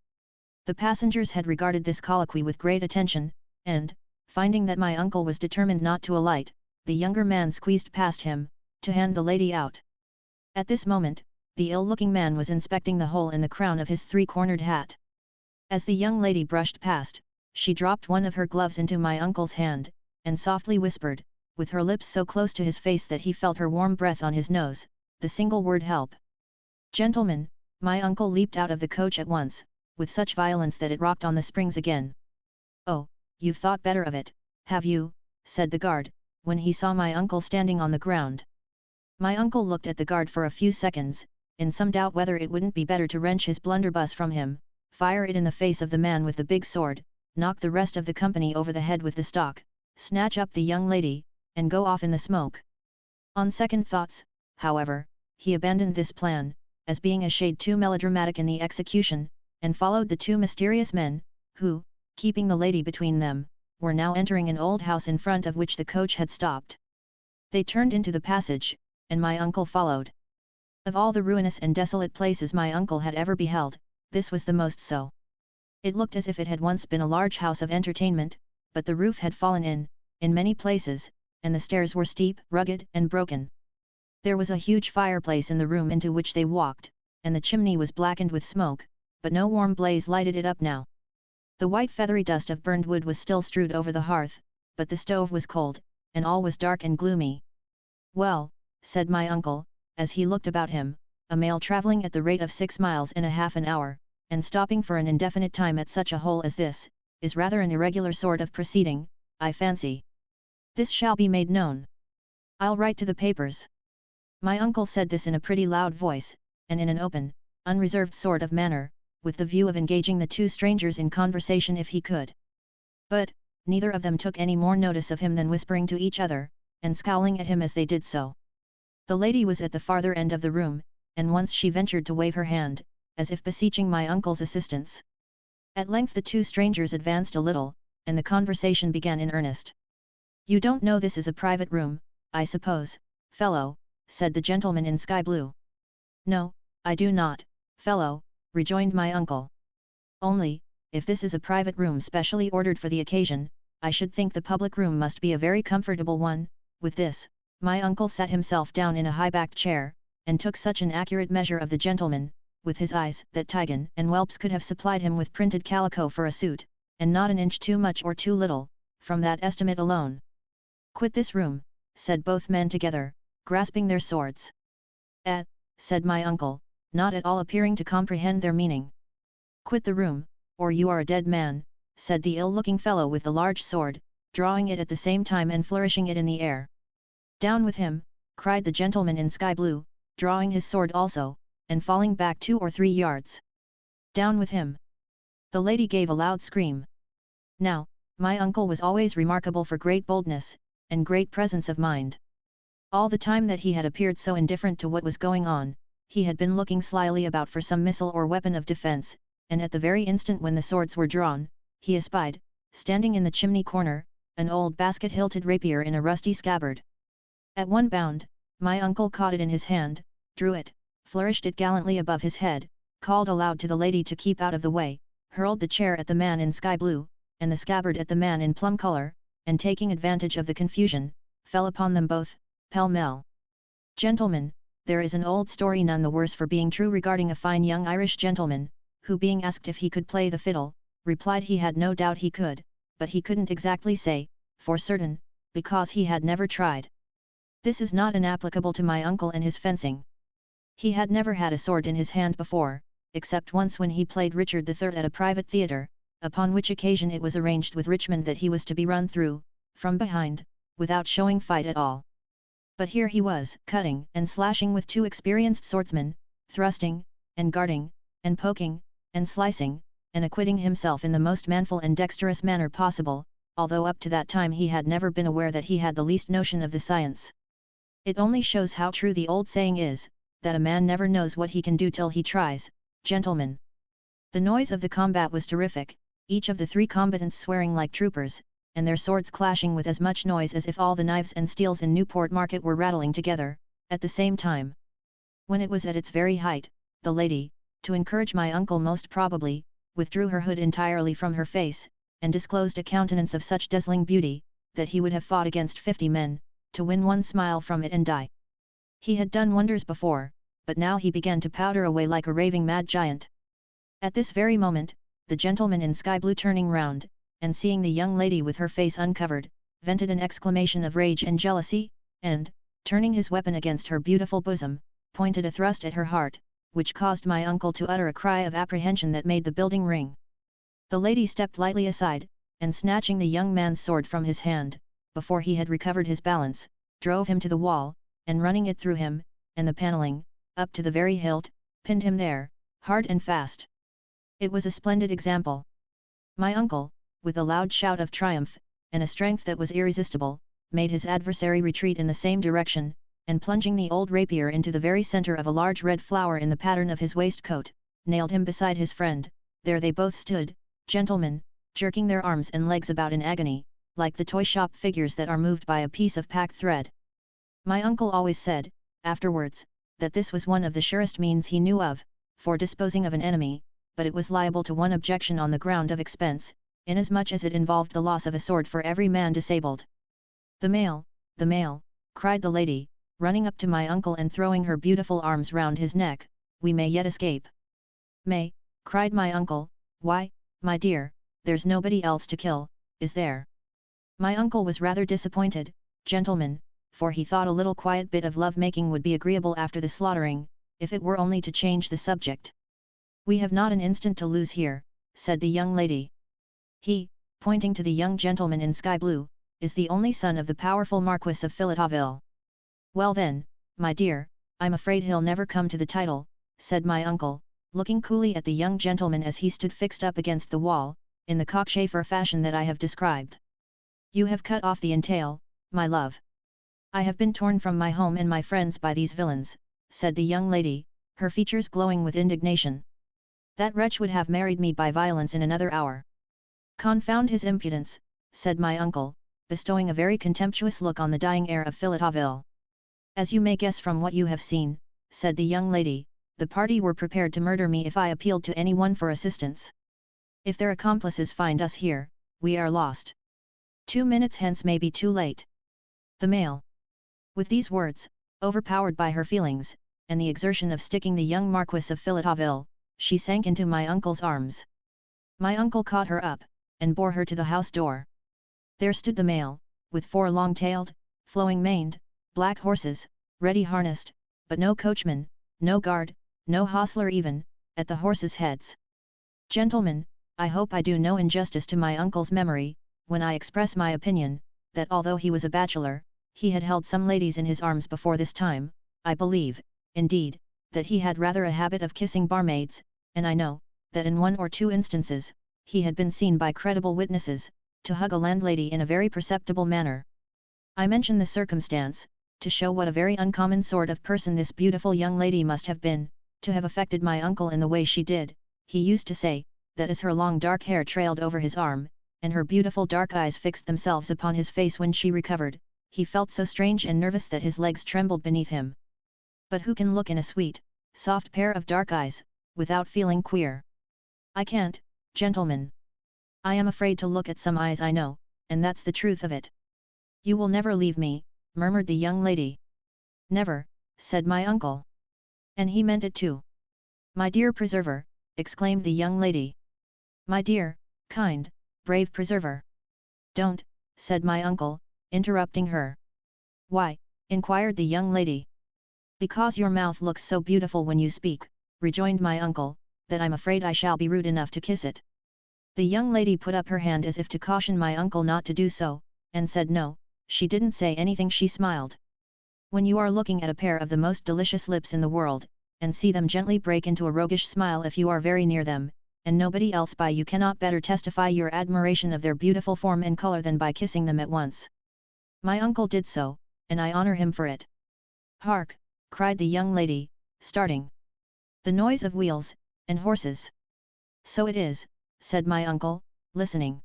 The passengers had regarded this colloquy with great attention, and, finding that my uncle was determined not to alight, the younger man squeezed past him, to hand the lady out. At this moment, the ill-looking man was inspecting the hole in the crown of his three-cornered hat. As the young lady brushed past, she dropped one of her gloves into my uncle's hand, and softly whispered, with her lips so close to his face that he felt her warm breath on his nose, the single word "help." "Gentlemen," my uncle leaped out of the coach at once, with such violence that it rocked on the springs again. "Oh, you've thought better of it, have you?" said the guard, when he saw my uncle standing on the ground. My uncle looked at the guard for a few seconds, in some doubt whether it wouldn't be better to wrench his blunderbuss from him, fire it in the face of the man with the big sword, knock the rest of the company over the head with the stock, snatch up the young lady, and go off in the smoke. On second thoughts, however, he abandoned this plan, as being a shade too melodramatic in the execution, and followed the two mysterious men, who, keeping the lady between them, were now entering an old house in front of which the coach had stopped. They turned into the passage, and my uncle followed. Of all the ruinous and desolate places my uncle had ever beheld, this was the most so. It looked as if it had once been a large house of entertainment, but the roof had fallen in many places, and the stairs were steep, rugged, and broken. There was a huge fireplace in the room into which they walked, and the chimney was blackened with smoke, but no warm blaze lighted it up now. The white feathery dust of burned wood was still strewed over the hearth, but the stove was cold, and all was dark and gloomy. "Well," said my uncle, as he looked about him, "a mail travelling at the rate of 6 miles in a half an hour, and stopping for an indefinite time at such a hole as this, is rather an irregular sort of proceeding, I fancy. This shall be made known. I'll write to the papers." My uncle said this in a pretty loud voice, and in an open, unreserved sort of manner, with the view of engaging the two strangers in conversation if he could. But, neither of them took any more notice of him than whispering to each other, and scowling at him as they did so. The lady was at the farther end of the room, and once she ventured to wave her hand, as if beseeching my uncle's assistance. At length the two strangers advanced a little, and the conversation began in earnest. "You don't know this is a private room, I suppose, fellow," said the gentleman in sky blue. "No, I do not, fellow," rejoined my uncle. "Only, if this is a private room specially ordered for the occasion, I should think the public room must be a very comfortable one." With this, my uncle sat himself down in a high-backed chair, and took such an accurate measure of the gentleman, with his eyes, that Tigan and whelps could have supplied him with printed calico for a suit, and not an inch too much or too little, from that estimate alone. "Quit this room," said both men together, grasping their swords. Said my uncle, not at all appearing to comprehend their meaning. "Quit the room, or you are a dead man," said the ill-looking fellow with the large sword, drawing it at the same time and flourishing it in the air. "Down with him," cried the gentleman in sky blue, drawing his sword also, and falling back 2 or 3 yards. "Down with him!" The lady gave a loud scream. Now, my uncle was always remarkable for great boldness, and great presence of mind. All the time that he had appeared so indifferent to what was going on, he had been looking slyly about for some missile or weapon of defence, and at the very instant when the swords were drawn, he espied, standing in the chimney corner, an old basket-hilted rapier in a rusty scabbard. At one bound, my uncle caught it in his hand, drew it, flourished it gallantly above his head, called aloud to the lady to keep out of the way, hurled the chair at the man in sky blue, and the scabbard at the man in plum colour, and taking advantage of the confusion, fell upon them both, pell-mell. Gentlemen, there is an old story none the worse for being true regarding a fine young Irish gentleman, who being asked if he could play the fiddle, replied he had no doubt he could, but he couldn't exactly say, for certain, because he had never tried. This is not inapplicable to my uncle and his fencing. He had never had a sword in his hand before, except once when he played Richard III at a private theatre, upon which occasion it was arranged with Richmond that he was to be run through, from behind, without showing fight at all. But here he was, cutting and slashing with two experienced swordsmen, thrusting, and guarding, and poking, and slicing, and acquitting himself in the most manful and dexterous manner possible, although up to that time he had never been aware that he had the least notion of the science. It only shows how true the old saying is, that a man never knows what he can do till he tries. Gentlemen. The noise of the combat was terrific, each of the three combatants swearing like troopers, and their swords clashing with as much noise as if all the knives and steels in Newport Market were rattling together, at the same time. When it was at its very height, the lady, to encourage my uncle most probably, withdrew her hood entirely from her face, and disclosed a countenance of such dazzling beauty, that he would have fought against 50 men, to win one smile from it and die. He had done wonders before, but now he began to powder away like a raving mad giant. At this very moment, the gentleman in sky blue turning round, and seeing the young lady with her face uncovered, vented an exclamation of rage and jealousy, and, turning his weapon against her beautiful bosom, pointed a thrust at her heart, which caused my uncle to utter a cry of apprehension that made the building ring. The lady stepped lightly aside, and snatching the young man's sword from his hand, before he had recovered his balance, drove him to the wall, and running it through him, and the panelling, up to the very hilt, pinned him there, hard and fast. It was a splendid example. My uncle, with a loud shout of triumph, and a strength that was irresistible, made his adversary retreat in the same direction, and plunging the old rapier into the very centre of a large red flower in the pattern of his waistcoat, nailed him beside his friend. There they both stood, gentlemen, jerking their arms and legs about in agony, like the toy shop figures that are moved by a piece of packed thread. My uncle always said, afterwards, that this was one of the surest means he knew of, for disposing of an enemy, but it was liable to one objection on the ground of expense, inasmuch as it involved the loss of a sword for every man disabled. The male, cried the lady, running up to my uncle and throwing her beautiful arms round his neck, we may yet escape. May, cried my uncle, why, my dear, there's nobody else to kill, is there? My uncle was rather disappointed, gentlemen, for he thought a little quiet bit of love-making would be agreeable after the slaughtering, if it were only to change the subject. We have not an instant to lose here, said the young lady. He, pointing to the young gentleman in sky blue, is the only son of the powerful Marquis of Philotoville. Well then, my dear, I'm afraid he'll never come to the title, said my uncle, looking coolly at the young gentleman as he stood fixed up against the wall, in the cockchafer fashion that I have described. You have cut off the entail, my love. I have been torn from my home and my friends by these villains, said the young lady, her features glowing with indignation. That wretch would have married me by violence in another hour. Confound his impudence, said my uncle, bestowing a very contemptuous look on the dying heir of Philotoville. As you may guess from what you have seen, said the young lady, the party were prepared to murder me if I appealed to anyone for assistance. If their accomplices find us here, we are lost. 2 minutes hence may be too late. The male. With these words, overpowered by her feelings, and the exertion of sticking the young Marquis of Philotoville, she sank into my uncle's arms. My uncle caught her up, and bore her to the house door. There stood the male, with 4 long-tailed, flowing-maned, black horses, ready harnessed, but no coachman, no guard, no hostler even, at the horses' heads. Gentlemen, I hope I do no injustice to my uncle's memory, when I express my opinion, that although he was a bachelor, he had held some ladies in his arms before this time. I believe, indeed, that he had rather a habit of kissing barmaids, and I know, that in 1 or 2 instances, he had been seen by credible witnesses, to hug a landlady in a very perceptible manner. I mention the circumstance, to show what a very uncommon sort of person this beautiful young lady must have been, to have affected my uncle in the way she did. He used to say, that as her long dark hair trailed over his arm, and her beautiful dark eyes fixed themselves upon his face when she recovered, he felt so strange and nervous that his legs trembled beneath him. But who can look in a sweet, soft pair of dark eyes, without feeling queer? I can't, gentlemen. I am afraid to look at some eyes I know, and that's the truth of it. You will never leave me, murmured the young lady. Never, said my uncle. And he meant it too. My dear preserver, exclaimed the young lady. My dear, kind, brave preserver. Don't, said my uncle, interrupting her. Why? Inquired the young lady. Because your mouth looks so beautiful when you speak, rejoined my uncle, that I'm afraid I shall be rude enough to kiss it. The young lady put up her hand as if to caution my uncle not to do so, and said no, she didn't say anything, she smiled. When you are looking at a pair of the most delicious lips in the world, and see them gently break into a roguish smile if you are very near them, and nobody else by, you cannot better testify your admiration of their beautiful form and color than by kissing them at once. My uncle did so, and I honor him for it. Hark! Cried the young lady, starting. The noise of wheels, and horses. So it is, said my uncle, listening.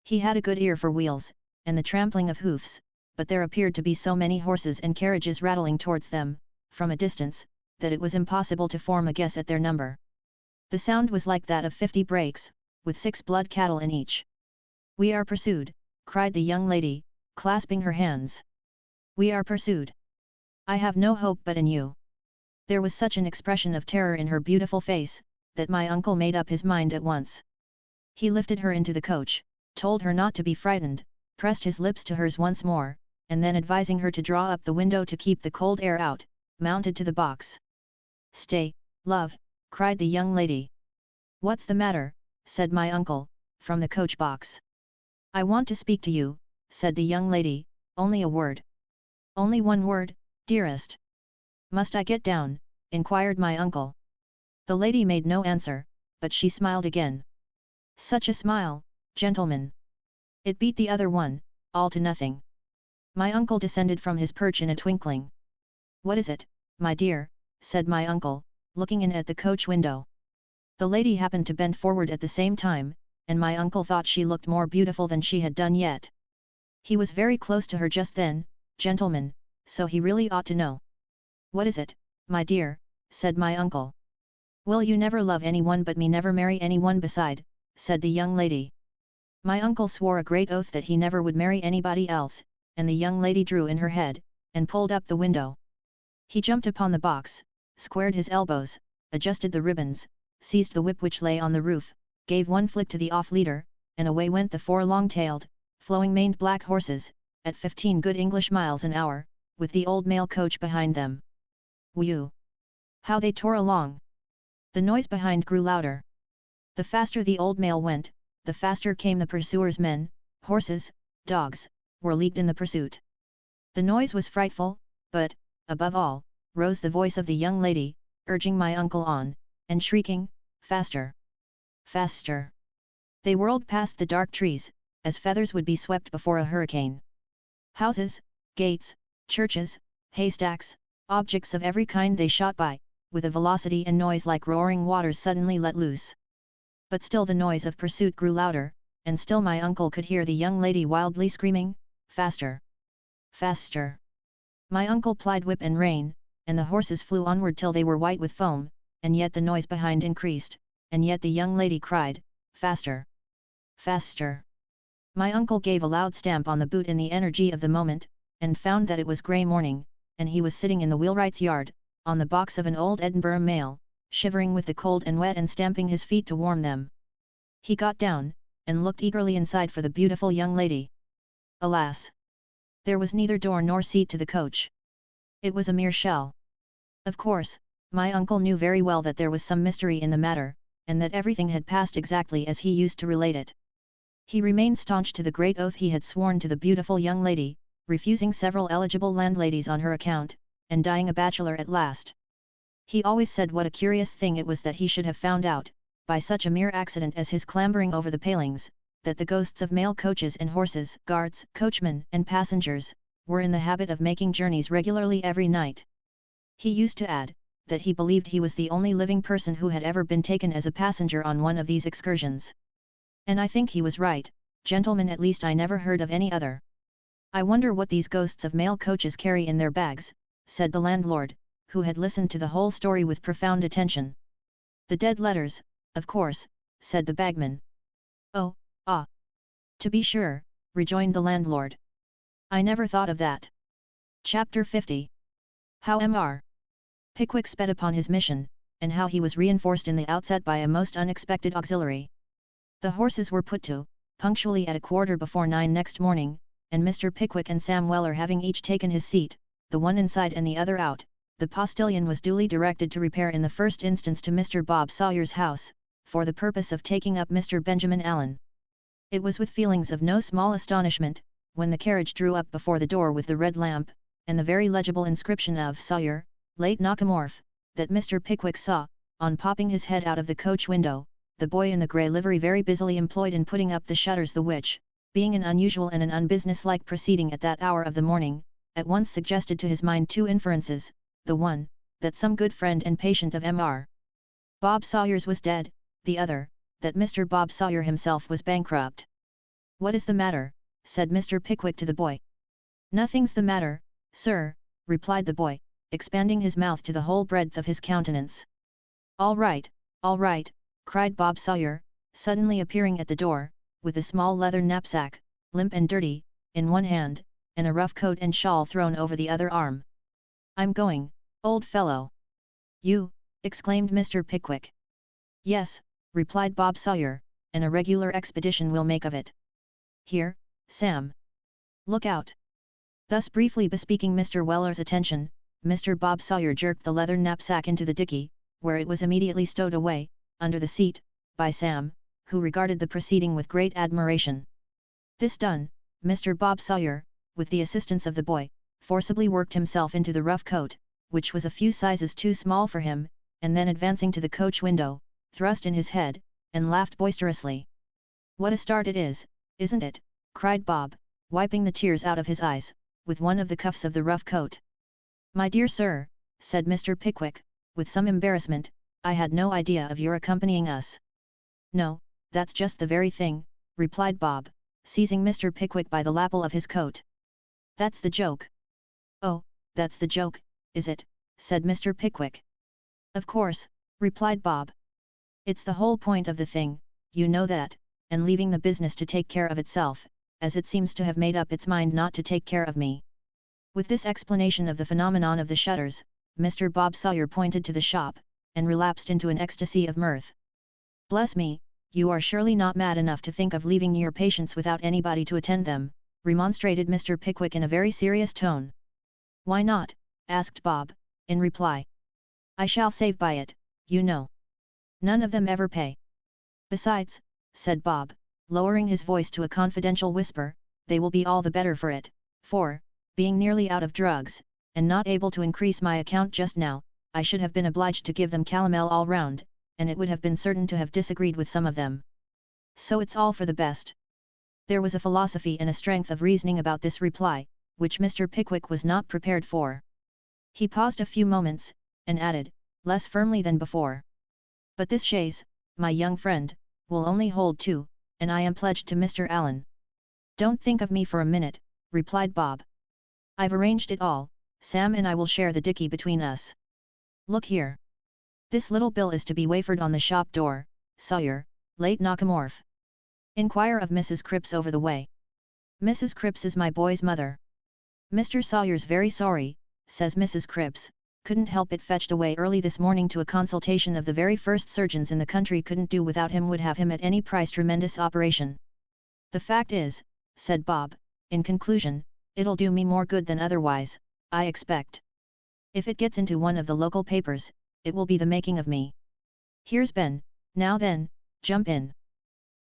He had a good ear for wheels, and the trampling of hoofs, but there appeared to be so many horses and carriages rattling towards them, from a distance, that it was impossible to form a guess at their number. The sound was like that of 50 brakes, with 6 blood cattle in each. We are pursued, cried the young lady, clasping her hands. We are pursued. I have no hope but in you. There was such an expression of terror in her beautiful face, that my uncle made up his mind at once. He lifted her into the coach, told her not to be frightened, pressed his lips to hers once more, and then advising her to draw up the window to keep the cold air out, mounted to the box. Stay, love, cried the young lady. What's the matter? Said my uncle, from the coach box. I want to speak to you, said the young lady, only a word. Only one word, dearest. Must I get down? Inquired my uncle. The lady made no answer, but she smiled again. Such a smile, gentlemen! It beat the other one, all to nothing. My uncle descended from his perch in a twinkling. What is it, my dear? Said my uncle, looking in at the coach window. The lady happened to bend forward at the same time, and my uncle thought she looked more beautiful than she had done yet. He was very close to her just then, gentlemen, so he really ought to know. What is it, my dear? Said my uncle. Will you never love anyone but me, never marry anyone beside? Said the young lady. My uncle swore a great oath that he never would marry anybody else, and the young lady drew in her head, and pulled up the window. He jumped upon the box, squared his elbows, adjusted the ribbons, seized the whip which lay on the roof, gave one flick to the off-leader, and away went the 4 long-tailed, flowing-maned black horses, at 15 good English miles an hour, with the old mail coach behind them. Whew! How they tore along! The noise behind grew louder. The faster the old mail went, the faster came the pursuers. Men, horses, dogs, were leagued in the pursuit. The noise was frightful, but, above all, rose the voice of the young lady, urging my uncle on, and shrieking, faster! Faster! They whirled past the dark trees, as feathers would be swept before a hurricane. Houses, gates, churches, haystacks, objects of every kind they shot by, with a velocity and noise like roaring waters suddenly let loose. But still the noise of pursuit grew louder, and still my uncle could hear the young lady wildly screaming, faster! Faster! My uncle plied whip and rein, and the horses flew onward till they were white with foam, and yet the noise behind increased, and yet the young lady cried, faster! Faster! My uncle gave a loud stamp on the boot in the energy of the moment, and found that it was grey morning, and he was sitting in the wheelwright's yard, on the box of an old Edinburgh mail, shivering with the cold and wet and stamping his feet to warm them. He got down, and looked eagerly inside for the beautiful young lady. Alas! There was neither door nor seat to the coach. It was a mere shell. Of course, my uncle knew very well that there was some mystery in the matter, and that everything had passed exactly as he used to relate it. He remained staunch to the great oath he had sworn to the beautiful young lady, refusing several eligible landladies on her account, and dying a bachelor at last. He always said what a curious thing it was that he should have found out, by such a mere accident as his clambering over the palings, that the ghosts of mail coaches and horses, guards, coachmen, and passengers, were in the habit of making journeys regularly every night. He used to add, that he believed he was the only living person who had ever been taken as a passenger on one of these excursions. And I think he was right, gentlemen, at least I never heard of any other. I wonder what these ghosts of mail coaches carry in their bags, said the landlord, who had listened to the whole story with profound attention. The dead letters, of course, said the bagman. Oh, Ah, to be sure, rejoined the landlord. I never thought of that. Chapter 50. How Mr. Pickwick sped upon his mission, and how he was reinforced in the outset by a most unexpected auxiliary. The horses were put to, punctually at 9:15 next morning, and Mr. Pickwick and Sam Weller having each taken his seat, the one inside and the other out, the postilion was duly directed to repair in the first instance to Mr. Bob Sawyer's house, for the purpose of taking up Mr. Benjamin Allen. It was with feelings of no small astonishment, when the carriage drew up before the door with the red lamp, and the very legible inscription of Sawyer, late Knockamorf, that Mr. Pickwick saw, on popping his head out of the coach window, the boy in the grey livery very busily employed in putting up the shutters, the which, being an unusual and an unbusinesslike proceeding at that hour of the morning, at once suggested to his mind two inferences, the one, that some good friend and patient of Mr. Bob Sawyer's was dead, the other, that Mr. Bob Sawyer himself was bankrupt. "What is the matter?" said Mr. Pickwick to the boy. "Nothing's the matter, sir," replied the boy, expanding his mouth to the whole breadth of his countenance. All right," cried Bob Sawyer, suddenly appearing at the door, with a small leather knapsack, limp and dirty, in one hand, and a rough coat and shawl thrown over the other arm. "I'm going, old fellow." "You?" exclaimed Mr. Pickwick. "Yes," replied Bob Sawyer, "and a regular expedition we'll make of it. Here, Sam. Look out." Thus briefly bespeaking Mr. Weller's attention, Mr. Bob Sawyer jerked the leather knapsack into the dickey, where it was immediately stowed away, under the seat, by Sam, who regarded the proceeding with great admiration. This done, Mr. Bob Sawyer, with the assistance of the boy, forcibly worked himself into the rough coat, which was a few sizes too small for him, and then advancing to the coach window, thrust in his head, and laughed boisterously. "What a start it is, isn't it?" cried Bob, wiping the tears out of his eyes, with one of the cuffs of the rough coat. "My dear sir," said Mr. Pickwick, with some embarrassment, "I had no idea of your accompanying us." "No, that's just the very thing," replied Bob, seizing Mr. Pickwick by the lapel of his coat. "That's the joke." "Oh, that's the joke, is it?" said Mr. Pickwick. "Of course," replied Bob. "It's the whole point of the thing, you know that, and leaving the business to take care of itself, as it seems to have made up its mind not to take care of me." With this explanation of the phenomenon of the shutters, Mr. Bob Sawyer pointed to the shop, and relapsed into an ecstasy of mirth. "Bless me, you are surely not mad enough to think of leaving your patients without anybody to attend them," remonstrated Mr. Pickwick in a very serious tone. "Why not?" asked Bob, in reply. "I shall save by it, you know. None of them ever pay. Besides," said Bob, lowering his voice to a confidential whisper, "they will be all the better for it, for, being nearly out of drugs, and not able to increase my account just now, I should have been obliged to give them calomel all round, and it would have been certain to have disagreed with some of them. So it's all for the best." There was a philosophy and a strength of reasoning about this reply, which Mr. Pickwick was not prepared for. He paused a few moments, and added, less firmly than before: "But this chaise, my young friend, will only hold two, and I am pledged to Mr. Allen." "Don't think of me for a minute," replied Bob. "I've arranged it all, Sam and I will share the dickey between us. Look here. This little bill is to be wafered on the shop door, Sawyer, late Knockamorf. Inquire of Mrs. Cripps over the way. Mrs. Cripps is my boy's mother. Mr. Sawyer's very sorry, says Mrs. Cripps, couldn't help it, fetched away early this morning to a consultation of the very first surgeons in the country, couldn't do without him, would have him at any price, tremendous operation. The fact is," said Bob, in conclusion, "it'll do me more good than otherwise, I expect. If it gets into one of the local papers, it will be the making of me. Here's Ben, now then, jump in."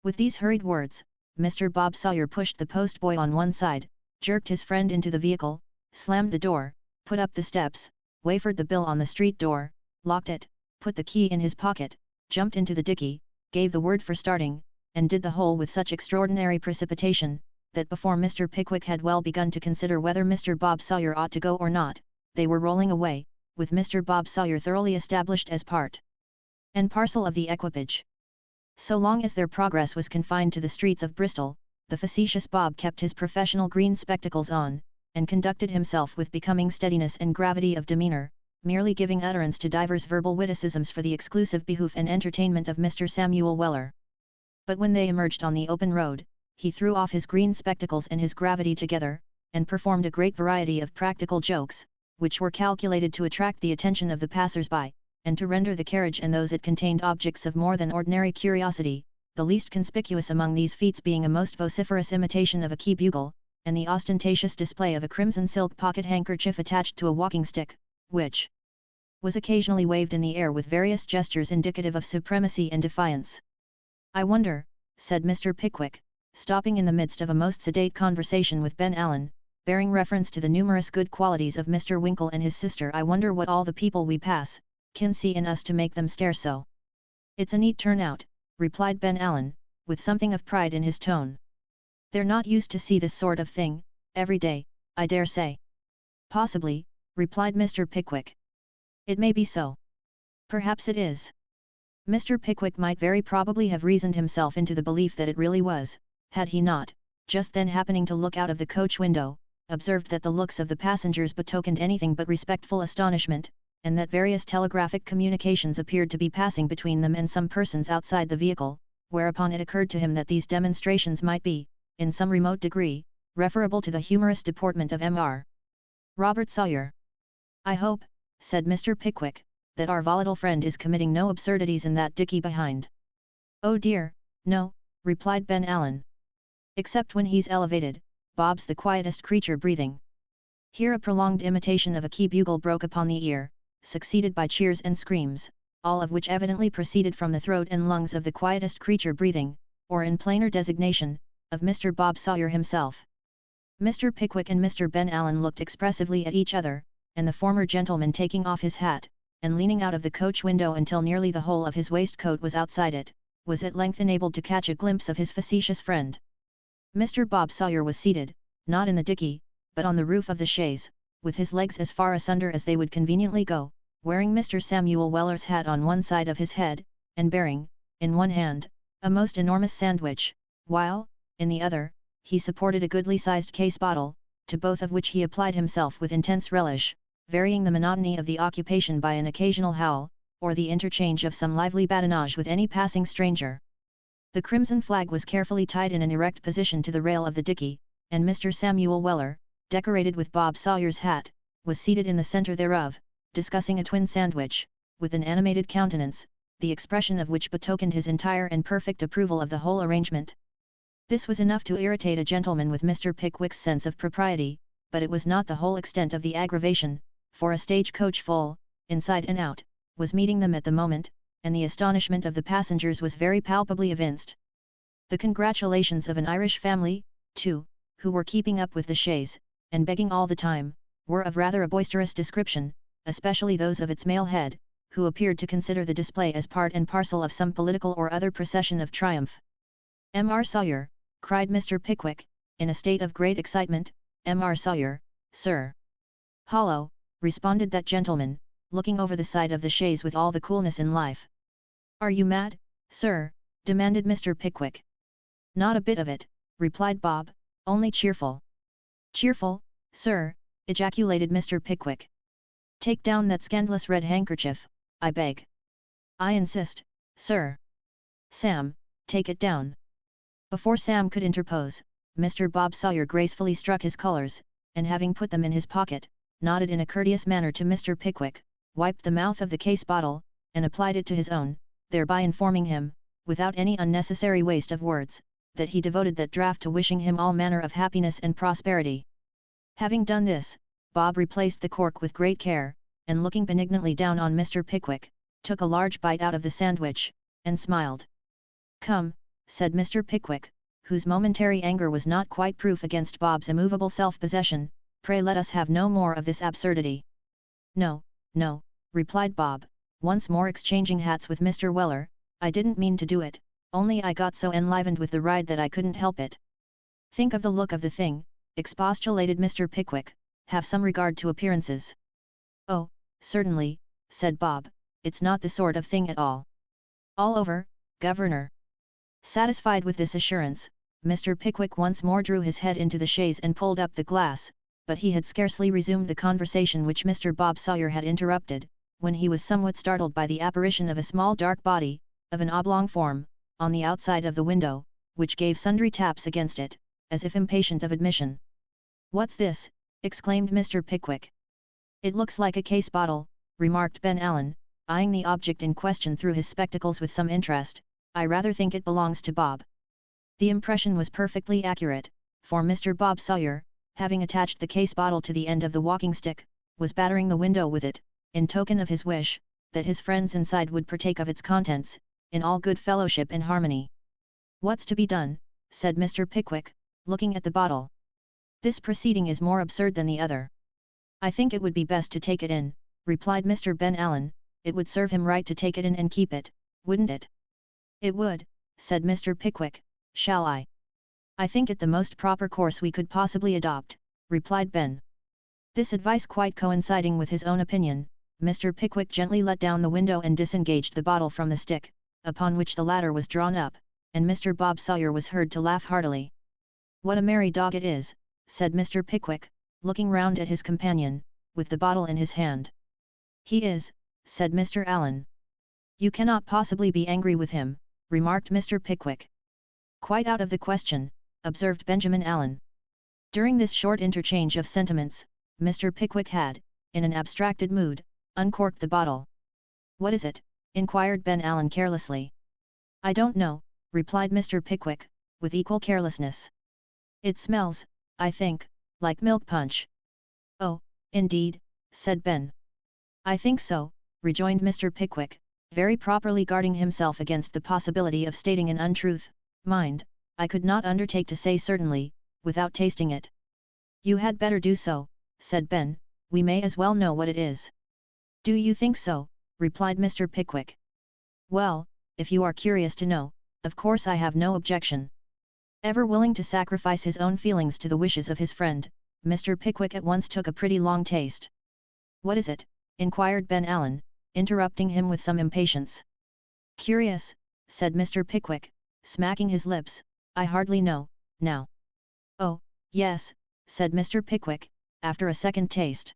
With these hurried words, Mr. Bob Sawyer pushed the postboy on one side, jerked his friend into the vehicle, slammed the door, put up the steps, wafered the bill on the street door, locked it, put the key in his pocket, jumped into the dickey, gave the word for starting, and did the whole with such extraordinary precipitation, that before Mr. Pickwick had well begun to consider whether Mr. Bob Sawyer ought to go or not, they were rolling away, with Mr. Bob Sawyer thoroughly established as part and parcel of the equipage. So long as their progress was confined to the streets of Bristol, the facetious Bob kept his professional green spectacles on, and conducted himself with becoming steadiness and gravity of demeanour, merely giving utterance to divers verbal witticisms for the exclusive behoof and entertainment of Mr. Samuel Weller. But when they emerged on the open road, he threw off his green spectacles and his gravity together, and performed a great variety of practical jokes, which were calculated to attract the attention of the passers-by, and to render the carriage and those it contained objects of more than ordinary curiosity, the least conspicuous among these feats being a most vociferous imitation of a key bugle, and the ostentatious display of a crimson silk pocket handkerchief attached to a walking stick, which was occasionally waved in the air with various gestures indicative of supremacy and defiance. "I wonder," said Mr. Pickwick, stopping in the midst of a most sedate conversation with Ben Allen, bearing reference to the numerous good qualities of Mr. Winkle and his sister, "I wonder what all the people we pass can see in us to make them stare so." "It's a neat turnout," replied Ben Allen, with something of pride in his tone. "They're not used to see this sort of thing every day, I dare say." "Possibly," replied Mr. Pickwick. "It may be so. Perhaps it is." Mr. Pickwick might very probably have reasoned himself into the belief that it really was, had he not, just then happening to look out of the coach window, observed that the looks of the passengers betokened anything but respectful astonishment, and that various telegraphic communications appeared to be passing between them and some persons outside the vehicle, whereupon it occurred to him that these demonstrations might be, in some remote degree, referable to the humorous deportment of Mr. Robert Sawyer. "I hope," said Mr. Pickwick, "that our volatile friend is committing no absurdities in that dickey behind." "Oh dear, no," replied Ben Allen. "Except when he's elevated, Bob's the quietest creature breathing." Here a prolonged imitation of a key bugle broke upon the ear, succeeded by cheers and screams, all of which evidently proceeded from the throat and lungs of the quietest creature breathing, or in plainer designation, of Mr. Bob Sawyer himself. Mr. Pickwick and Mr. Ben Allen looked expressively at each other, and the former gentleman taking off his hat, and leaning out of the coach window until nearly the whole of his waistcoat was outside it, was at length enabled to catch a glimpse of his facetious friend. Mr. Bob Sawyer was seated, not in the dickey, but on the roof of the chaise, with his legs as far asunder as they would conveniently go, wearing Mr. Samuel Weller's hat on one side of his head, and bearing, in one hand, a most enormous sandwich, while, in the other, he supported a goodly-sized case bottle, to both of which he applied himself with intense relish, varying the monotony of the occupation by an occasional howl, or the interchange of some lively badinage with any passing stranger. The crimson flag was carefully tied in an erect position to the rail of the dickey, and Mr. Samuel Weller, decorated with Bob Sawyer's hat, was seated in the centre thereof, discussing a twin sandwich, with an animated countenance, the expression of which betokened his entire and perfect approval of the whole arrangement. This was enough to irritate a gentleman with Mr. Pickwick's sense of propriety, but it was not the whole extent of the aggravation, for a stage-coach full, inside and out, was meeting them at the moment, and the astonishment of the passengers was very palpably evinced. The congratulations of an Irish family, too, who were keeping up with the chaise, and begging all the time, were of rather a boisterous description, especially those of its male head, who appeared to consider the display as part and parcel of some political or other procession of triumph. "Mr. Sawyer," cried Mr. Pickwick, in a state of great excitement, "Mr. Sawyer, sir." "Hollo," responded that gentleman, looking over the side of the chaise with all the coolness in life. "Are you mad, sir?" demanded Mr. Pickwick. "Not a bit of it," replied Bob, "only cheerful." "Cheerful, sir," ejaculated Mr. Pickwick. "Take down that scandalous red handkerchief, I beg." "I insist, sir." "Sam, take it down." Before Sam could interpose, Mr. Bob Sawyer gracefully struck his colours, and having put them in his pocket, nodded in a courteous manner to Mr. Pickwick, wiped the mouth of the case bottle, and applied it to his own, thereby informing him, without any unnecessary waste of words, that he devoted that draught to wishing him all manner of happiness and prosperity. Having done this, Bob replaced the cork with great care, and looking benignantly down on Mr. Pickwick, took a large bite out of the sandwich, and smiled. "Come," said Mr. Pickwick, whose momentary anger was not quite proof against Bob's immovable self-possession, "pray let us have no more of this absurdity." "No, no," replied Bob, once more exchanging hats with Mr. Weller, "I didn't mean to do it, only I got so enlivened with the ride that I couldn't help it." "Think of the look of the thing," expostulated Mr. Pickwick, "have some regard to appearances." "Oh, certainly," said Bob, "it's not the sort of thing at all. All over, governor." Satisfied with this assurance, Mr. Pickwick once more drew his head into the chaise and pulled up the glass, but he had scarcely resumed the conversation which Mr. Bob Sawyer had interrupted, when he was somewhat startled by the apparition of a small dark body, of an oblong form, on the outside of the window, which gave sundry taps against it, as if impatient of admission. "What's this?" exclaimed Mr. Pickwick. "It looks like a case bottle," remarked Ben Allen, eyeing the object in question through his spectacles with some interest. "I rather think it belongs to Bob." The impression was perfectly accurate, for Mr. Bob Sawyer, having attached the case bottle to the end of the walking stick, was battering the window with it, in token of his wish, that his friends inside would partake of its contents, in all good fellowship and harmony. "What's to be done?" said Mr. Pickwick, looking at the bottle. "This proceeding is more absurd than the other." "I think it would be best to take it in," replied Mr. Ben Allen. "It would serve him right to take it in and keep it, wouldn't it?" "It would," said Mr. Pickwick. "Shall I?" "I think it the most proper course we could possibly adopt," replied Ben. This advice quite coinciding with his own opinion, Mr. Pickwick gently let down the window and disengaged the bottle from the stick, upon which the latter was drawn up, and Mr. Bob Sawyer was heard to laugh heartily. "What a merry dog it is," said Mr. Pickwick, looking round at his companion, with the bottle in his hand. "He is," said Mr. Allen. "You cannot possibly be angry with him," remarked Mr. Pickwick. "Quite out of the question," observed Benjamin Allen. During this short interchange of sentiments, Mr. Pickwick had, in an abstracted mood, uncorked the bottle. "What is it?" inquired Ben Allen carelessly. "I don't know," replied Mr. Pickwick, with equal carelessness. "It smells, I think, like milk punch." "Oh, indeed," said Ben. "I think so," rejoined Mr. Pickwick, very properly guarding himself against the possibility of stating an untruth. "Mind, I could not undertake to say certainly, without tasting it." "You had better do so," said Ben, "we may as well know what it is." "Do you think so?" replied Mr. Pickwick. "Well, if you are curious to know, of course I have no objection." Ever willing to sacrifice his own feelings to the wishes of his friend, Mr. Pickwick at once took a pretty long taste. "What is it?" inquired Ben Allen, interrupting him with some impatience. "Curious," said Mr. Pickwick, smacking his lips, "I hardly know, now." "Oh, yes," said Mr. Pickwick, after a second taste.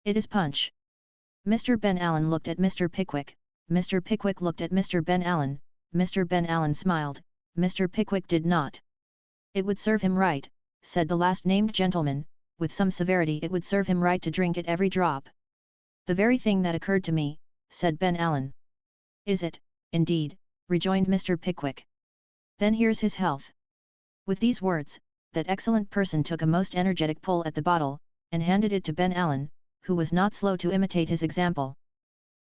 "It is punch." Mr. Ben Allen looked at Mr. Pickwick, Mr. Pickwick looked at Mr. Ben Allen, Mr. Ben Allen smiled, Mr. Pickwick did not. "It would serve him right," said the last-named gentleman, with some severity. "It would serve him right to drink it every drop." "The very thing that occurred to me," said Ben Allen. "Is it, indeed?" rejoined Mr. Pickwick. "Then here's his health." With these words, that excellent person took a most energetic pull at the bottle, and handed it to Ben Allen, who was not slow to imitate his example.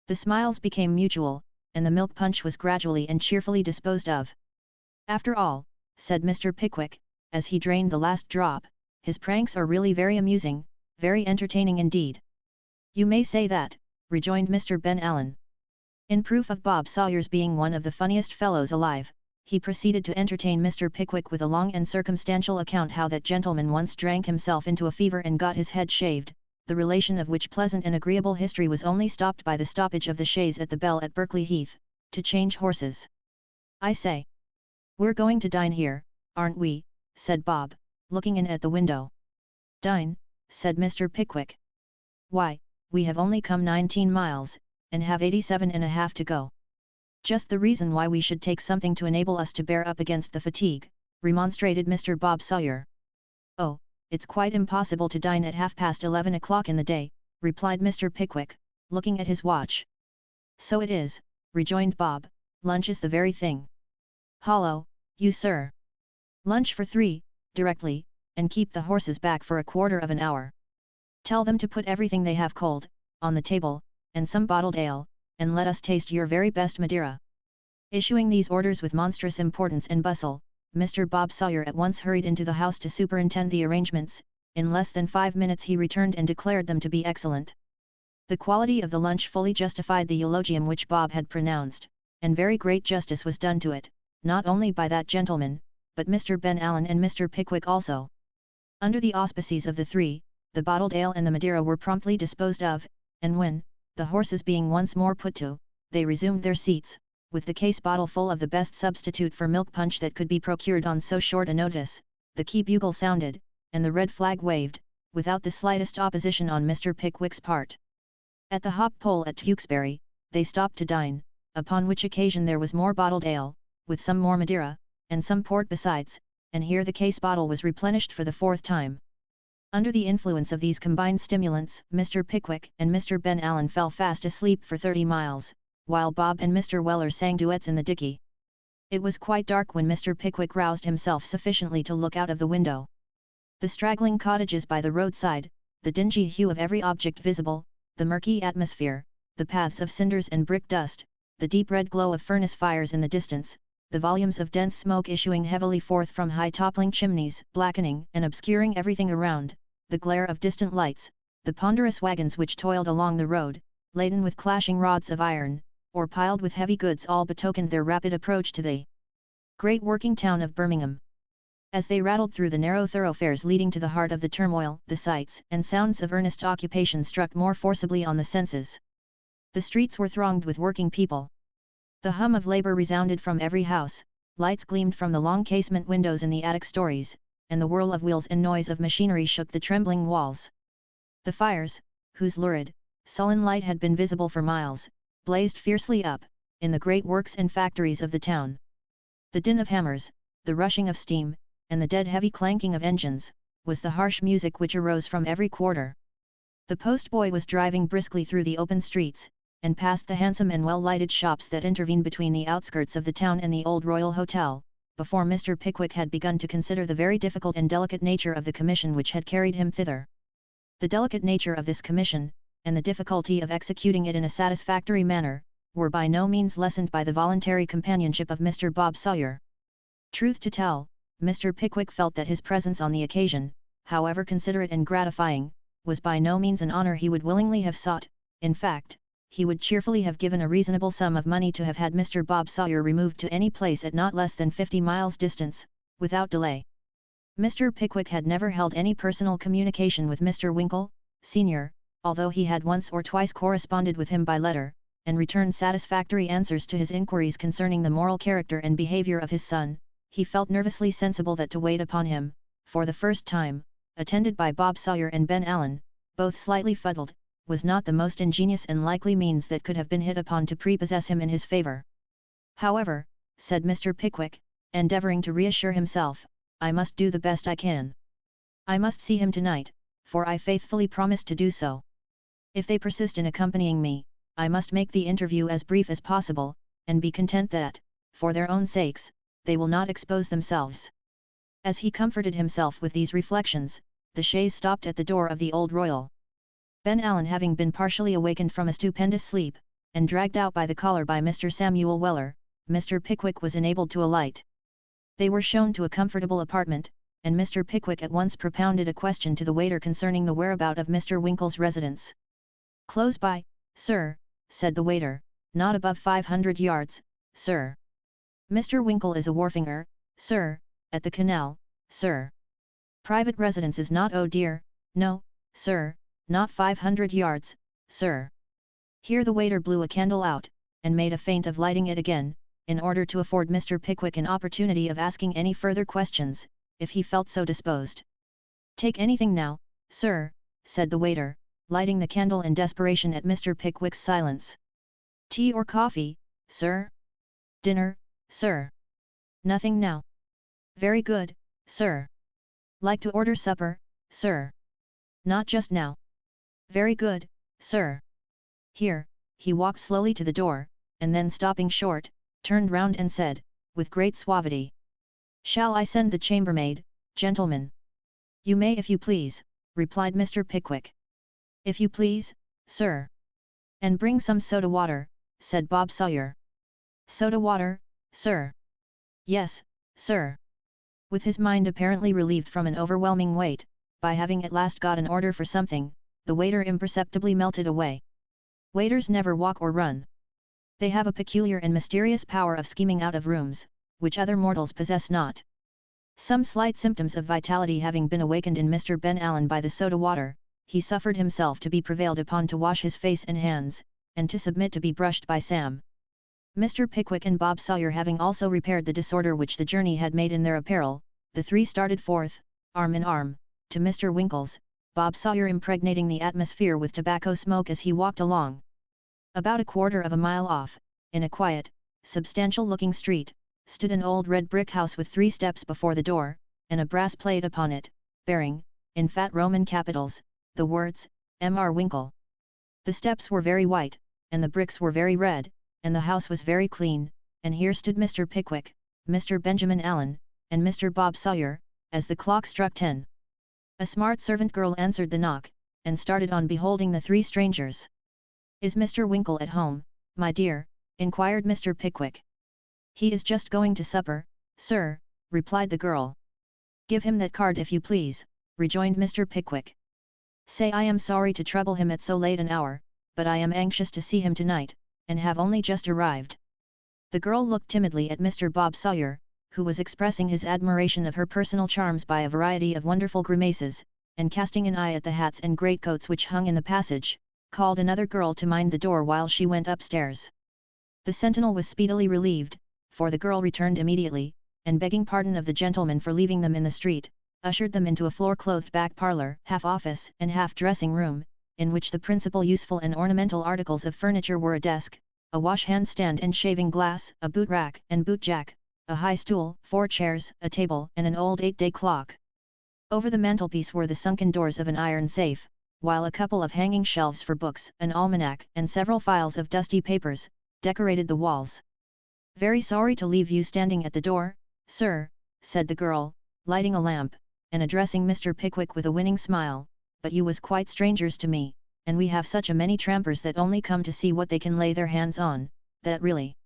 The smiles became mutual, and the milk punch was gradually and cheerfully disposed of. "After all," said Mr. Pickwick, as he drained the last drop, "his pranks are really very amusing, very entertaining indeed." "You may say that," rejoined Mr. Ben Allen. In proof of Bob Sawyer's being one of the funniest fellows alive, he proceeded to entertain Mr. Pickwick with a long and circumstantial account how that gentleman once drank himself into a fever and got his head shaved, the relation of which pleasant and agreeable history was only stopped by the stoppage of the chaise at the Bell at Berkeley Heath, to change horses. "I say, we're going to dine here, aren't we?" said Bob, looking in at the window. "Dine?" said Mr. Pickwick. "Why, we have only come 19 miles, and have 87.5 to go." "Just the reason why we should take something to enable us to bear up against the fatigue," remonstrated Mr. Bob Sawyer. "Oh, it's quite impossible to dine at 11:30 in the day," replied Mr. Pickwick, looking at his watch. "So it is," rejoined Bob, "lunch is the very thing." "Hollo, you sir! Lunch for 3, directly, and keep the horses back for a quarter of an hour. Tell them to put everything they have cold, on the table, and some bottled ale, and let us taste your very best Madeira." Issuing these orders with monstrous importance and bustle, Mr. Bob Sawyer at once hurried into the house to superintend the arrangements. In less than 5 minutes he returned and declared them to be excellent. The quality of the lunch fully justified the eulogium which Bob had pronounced, and very great justice was done to it, not only by that gentleman, but Mr. Ben Allen and Mr. Pickwick also. Under the auspices of the three, the bottled ale and the Madeira were promptly disposed of, and when, the horses being once more put to, they resumed their seats, with the case bottle full of the best substitute for milk punch that could be procured on so short a notice, the key bugle sounded, and the red flag waved, without the slightest opposition on Mr. Pickwick's part. At the hop pole at Tewkesbury, they stopped to dine, upon which occasion there was more bottled ale, with some more Madeira, and some port besides, and here the case bottle was replenished for the 4th time. Under the influence of these combined stimulants, Mr. Pickwick and Mr. Ben Allen fell fast asleep for 30 miles, while Bob and Mr. Weller sang duets in the dickey. It was quite dark when Mr. Pickwick roused himself sufficiently to look out of the window. The straggling cottages by the roadside, the dingy hue of every object visible, the murky atmosphere, the paths of cinders and brick dust, the deep red glow of furnace fires in the distance, the volumes of dense smoke issuing heavily forth from high-toppling chimneys, blackening and obscuring everything around, the glare of distant lights, the ponderous wagons which toiled along the road, laden with clashing rods of iron, or piled with heavy goods, all betokened their rapid approach to the great working town of Birmingham. As they rattled through the narrow thoroughfares leading to the heart of the turmoil, the sights and sounds of earnest occupation struck more forcibly on the senses. The streets were thronged with working people. The hum of labor resounded from every house, lights gleamed from the long casement windows in the attic stories, and the whirl of wheels and noise of machinery shook the trembling walls. The fires, whose lurid, sullen light had been visible for miles, blazed fiercely up, in the great works and factories of the town. The din of hammers, the rushing of steam, and the dead heavy clanking of engines, was the harsh music which arose from every quarter. The postboy was driving briskly through the open streets, and past the handsome and well-lighted shops that intervened between the outskirts of the town and the Old Royal Hotel, before Mr. Pickwick had begun to consider the very difficult and delicate nature of the commission which had carried him thither. The delicate nature of this commission, and the difficulty of executing it in a satisfactory manner, were by no means lessened by the voluntary companionship of Mr. Bob Sawyer. Truth to tell, Mr. Pickwick felt that his presence on the occasion, however considerate and gratifying, was by no means an honour he would willingly have sought. In fact, he would cheerfully have given a reasonable sum of money to have had Mr. Bob Sawyer removed to any place at not less than 50 miles distance, without delay. Mr. Pickwick had never held any personal communication with Mr. Winkle, senior, although he had once or twice corresponded with him by letter, and returned satisfactory answers to his inquiries concerning the moral character and behaviour of his son. He felt nervously sensible that to wait upon him, for the first time, attended by Bob Sawyer and Ben Allen, both slightly fuddled, was not the most ingenious and likely means that could have been hit upon to prepossess him in his favour. However, said Mr. Pickwick, endeavouring to reassure himself, I must do the best I can. I must see him tonight, for I faithfully promised to do so. If they persist in accompanying me, I must make the interview as brief as possible, and be content that, for their own sakes, they will not expose themselves. As he comforted himself with these reflections, the chaise stopped at the door of the Old Royal. Ben Allen having been partially awakened from a stupendous sleep, and dragged out by the collar by Mr. Samuel Weller, Mr. Pickwick was enabled to alight. They were shown to a comfortable apartment, and Mr. Pickwick at once propounded a question to the waiter concerning the whereabout of Mr. Winkle's residence. Close by, sir, said the waiter, not above 500 yards, sir. Mr. Winkle is a wharfinger, sir, at the canal, sir. Private residence is not, oh dear, no, sir, not 500 yards, sir. Here the waiter blew a candle out, and made a feint of lighting it again, in order to afford Mr. Pickwick an opportunity of asking any further questions, if he felt so disposed. Take anything now, sir, said the waiter, lighting the candle in desperation at Mr. Pickwick's silence. Tea or coffee, sir? Dinner, sir? Nothing now. Very good, sir. Like to order supper, sir? Not just now. Very good, sir. Here, he walked slowly to the door, and then stopping short, turned round and said, with great suavity. Shall I send the chambermaid, gentlemen? You may if you please, replied Mr. Pickwick. If you please, sir. And bring some soda water, said Bob Sawyer. Soda water, sir? Yes, sir. With his mind apparently relieved from an overwhelming weight, by having at last got an order for something, the waiter imperceptibly melted away. Waiters never walk or run. They have a peculiar and mysterious power of scheming out of rooms, which other mortals possess not. Some slight symptoms of vitality having been awakened in Mr. Ben Allen by the soda water, he suffered himself to be prevailed upon to wash his face and hands, and to submit to be brushed by Sam. Mr. Pickwick and Bob Sawyer having also repaired the disorder which the journey had made in their apparel, the three started forth, arm in arm, to Mr. Winkle's, Bob Sawyer impregnating the atmosphere with tobacco smoke as he walked along. About a quarter of a mile off, in a quiet, substantial-looking street, stood an old red brick house with 3 steps before the door, and a brass plate upon it, bearing, in fat Roman capitals, the words, M.R. Winkle. The steps were very white, and the bricks were very red, and the house was very clean, and here stood Mr. Pickwick, Mr. Benjamin Allen, and Mr. Bob Sawyer, as the clock struck 10. A smart servant girl answered the knock, and started on beholding the 3 strangers. "Is Mr. Winkle at home, my dear?" inquired Mr. Pickwick. "He is just going to supper, sir," replied the girl. "Give him that card if you please," rejoined Mr. Pickwick. "Say I am sorry to trouble him at so late an hour, but I am anxious to see him tonight, and have only just arrived." The girl looked timidly at Mr. Bob Sawyer, who was expressing his admiration of her personal charms by a variety of wonderful grimaces, and casting an eye at the hats and greatcoats which hung in the passage, called another girl to mind the door while she went upstairs. The sentinel was speedily relieved, for the girl returned immediately, and begging pardon of the gentleman for leaving them in the street, ushered them into a floor-clothed back parlour, half office and half dressing room, in which the principal useful and ornamental articles of furniture were a desk, a wash-hand stand and shaving glass, a boot rack and boot jack, a high stool, 4 chairs, a table and an old 8-day clock. Over the mantelpiece were the sunken doors of an iron safe, while a couple of hanging shelves for books, an almanac and several files of dusty papers, decorated the walls. "Very sorry to leave you standing at the door, sir," said the girl, lighting a lamp, and addressing Mr. Pickwick with a winning smile, "but you was quite strangers to me, and we have such a many trampers that only come to see what they can lay their hands on, that really—"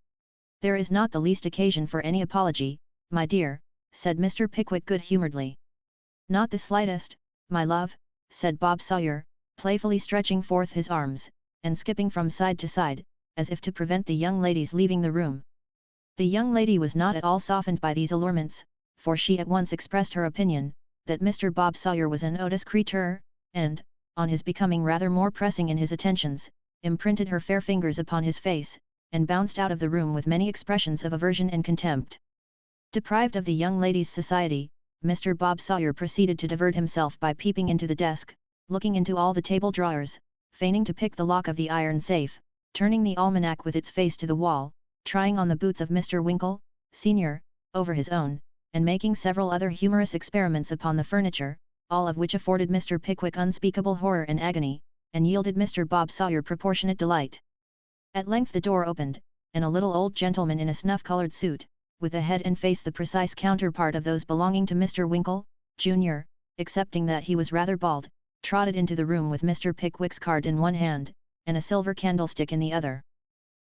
"There is not the least occasion for any apology, my dear," said Mr. Pickwick good-humouredly. "Not the slightest, my love," said Bob Sawyer, playfully stretching forth his arms, and skipping from side to side, as if to prevent the young ladies leaving the room. The young lady was not at all softened by these allurements, for she at once expressed her opinion, that Mr. Bob Sawyer was an odious creature, and, on his becoming rather more pressing in his attentions, imprinted her fair fingers upon his face, and bounced out of the room with many expressions of aversion and contempt. Deprived of the young lady's society, Mr. Bob Sawyer proceeded to divert himself by peeping into the desk, looking into all the table drawers, feigning to pick the lock of the iron safe, turning the almanac with its face to the wall, trying on the boots of Mr. Winkle, senior, over his own, and making several other humorous experiments upon the furniture, all of which afforded Mr. Pickwick unspeakable horror and agony, and yielded Mr. Bob Sawyer proportionate delight. At length the door opened, and a little old gentleman in a snuff-coloured suit, with a head and face the precise counterpart of those belonging to Mr. Winkle, Jr., excepting that he was rather bald, trotted into the room with Mr. Pickwick's card in one hand, and a silver candlestick in the other.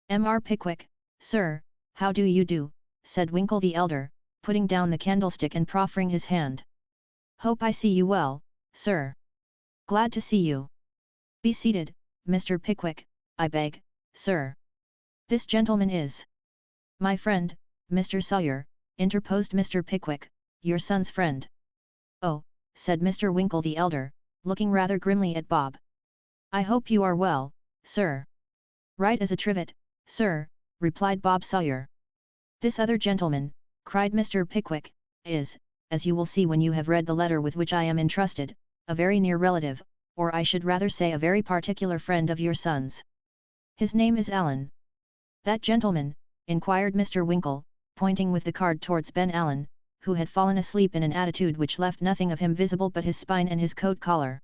"M.R. Pickwick, sir, how do you do?" said Winkle the elder, putting down the candlestick and proffering his hand. "Hope I see you well, sir. Glad to see you. Be seated, Mr. Pickwick, I beg, sir. This gentleman is—" "My friend, Mr. Sawyer," interposed Mr. Pickwick, "your son's friend." "Oh," said Mr. Winkle the elder, looking rather grimly at Bob. "I hope you are well, sir." "Right as a trivet, sir," replied Bob Sawyer. "This other gentleman," cried Mr. Pickwick, "is, as you will see when you have read the letter with which I am entrusted, a very near relative, or I should rather say a very particular friend of your son's. His name is Allen." "That gentleman?" inquired Mr. Winkle, pointing with the card towards Ben Allen, who had fallen asleep in an attitude which left nothing of him visible but his spine and his coat collar.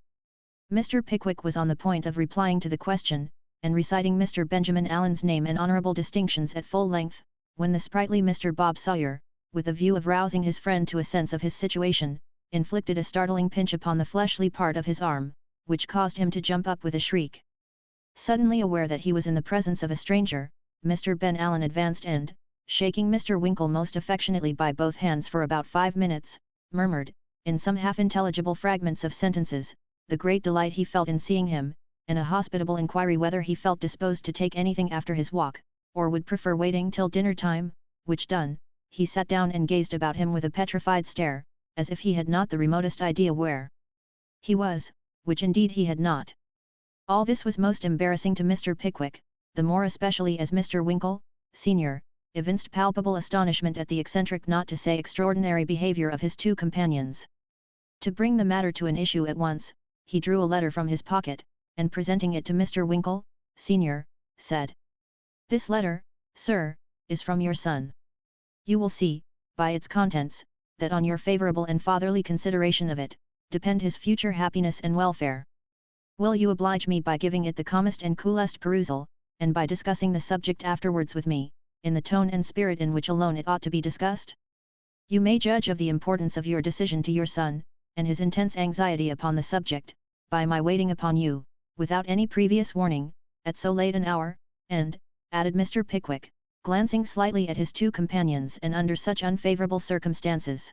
Mr. Pickwick was on the point of replying to the question, and reciting Mr. Benjamin Allen's name and honourable distinctions at full length, when the sprightly Mr. Bob Sawyer, with the view of rousing his friend to a sense of his situation, inflicted a startling pinch upon the fleshly part of his arm, which caused him to jump up with a shriek. Suddenly aware that he was in the presence of a stranger, Mr. Ben Allen advanced and, shaking Mr. Winkle most affectionately by both hands for about 5 minutes, murmured, in some half-intelligible fragments of sentences, the great delight he felt in seeing him, and a hospitable inquiry whether he felt disposed to take anything after his walk, or would prefer waiting till dinner time, which done, he sat down and gazed about him with a petrified stare, as if he had not the remotest idea where he was, which indeed he had not. All this was most embarrassing to Mr. Pickwick, the more especially as Mr. Winkle, senior, evinced palpable astonishment at the eccentric not to say extraordinary behaviour of his 2 companions. To bring the matter to an issue at once, he drew a letter from his pocket, and presenting it to Mr. Winkle, senior, said: "This letter, sir, is from your son. You will see, by its contents, that on your favourable and fatherly consideration of it, depend his future happiness and welfare. Will you oblige me by giving it the calmest and coolest perusal, and by discussing the subject afterwards with me, in the tone and spirit in which alone it ought to be discussed? You may judge of the importance of your decision to your son, and his intense anxiety upon the subject, by my waiting upon you, without any previous warning, at so late an hour, and, added Mr. Pickwick, glancing slightly at his two companions and under such unfavourable circumstances.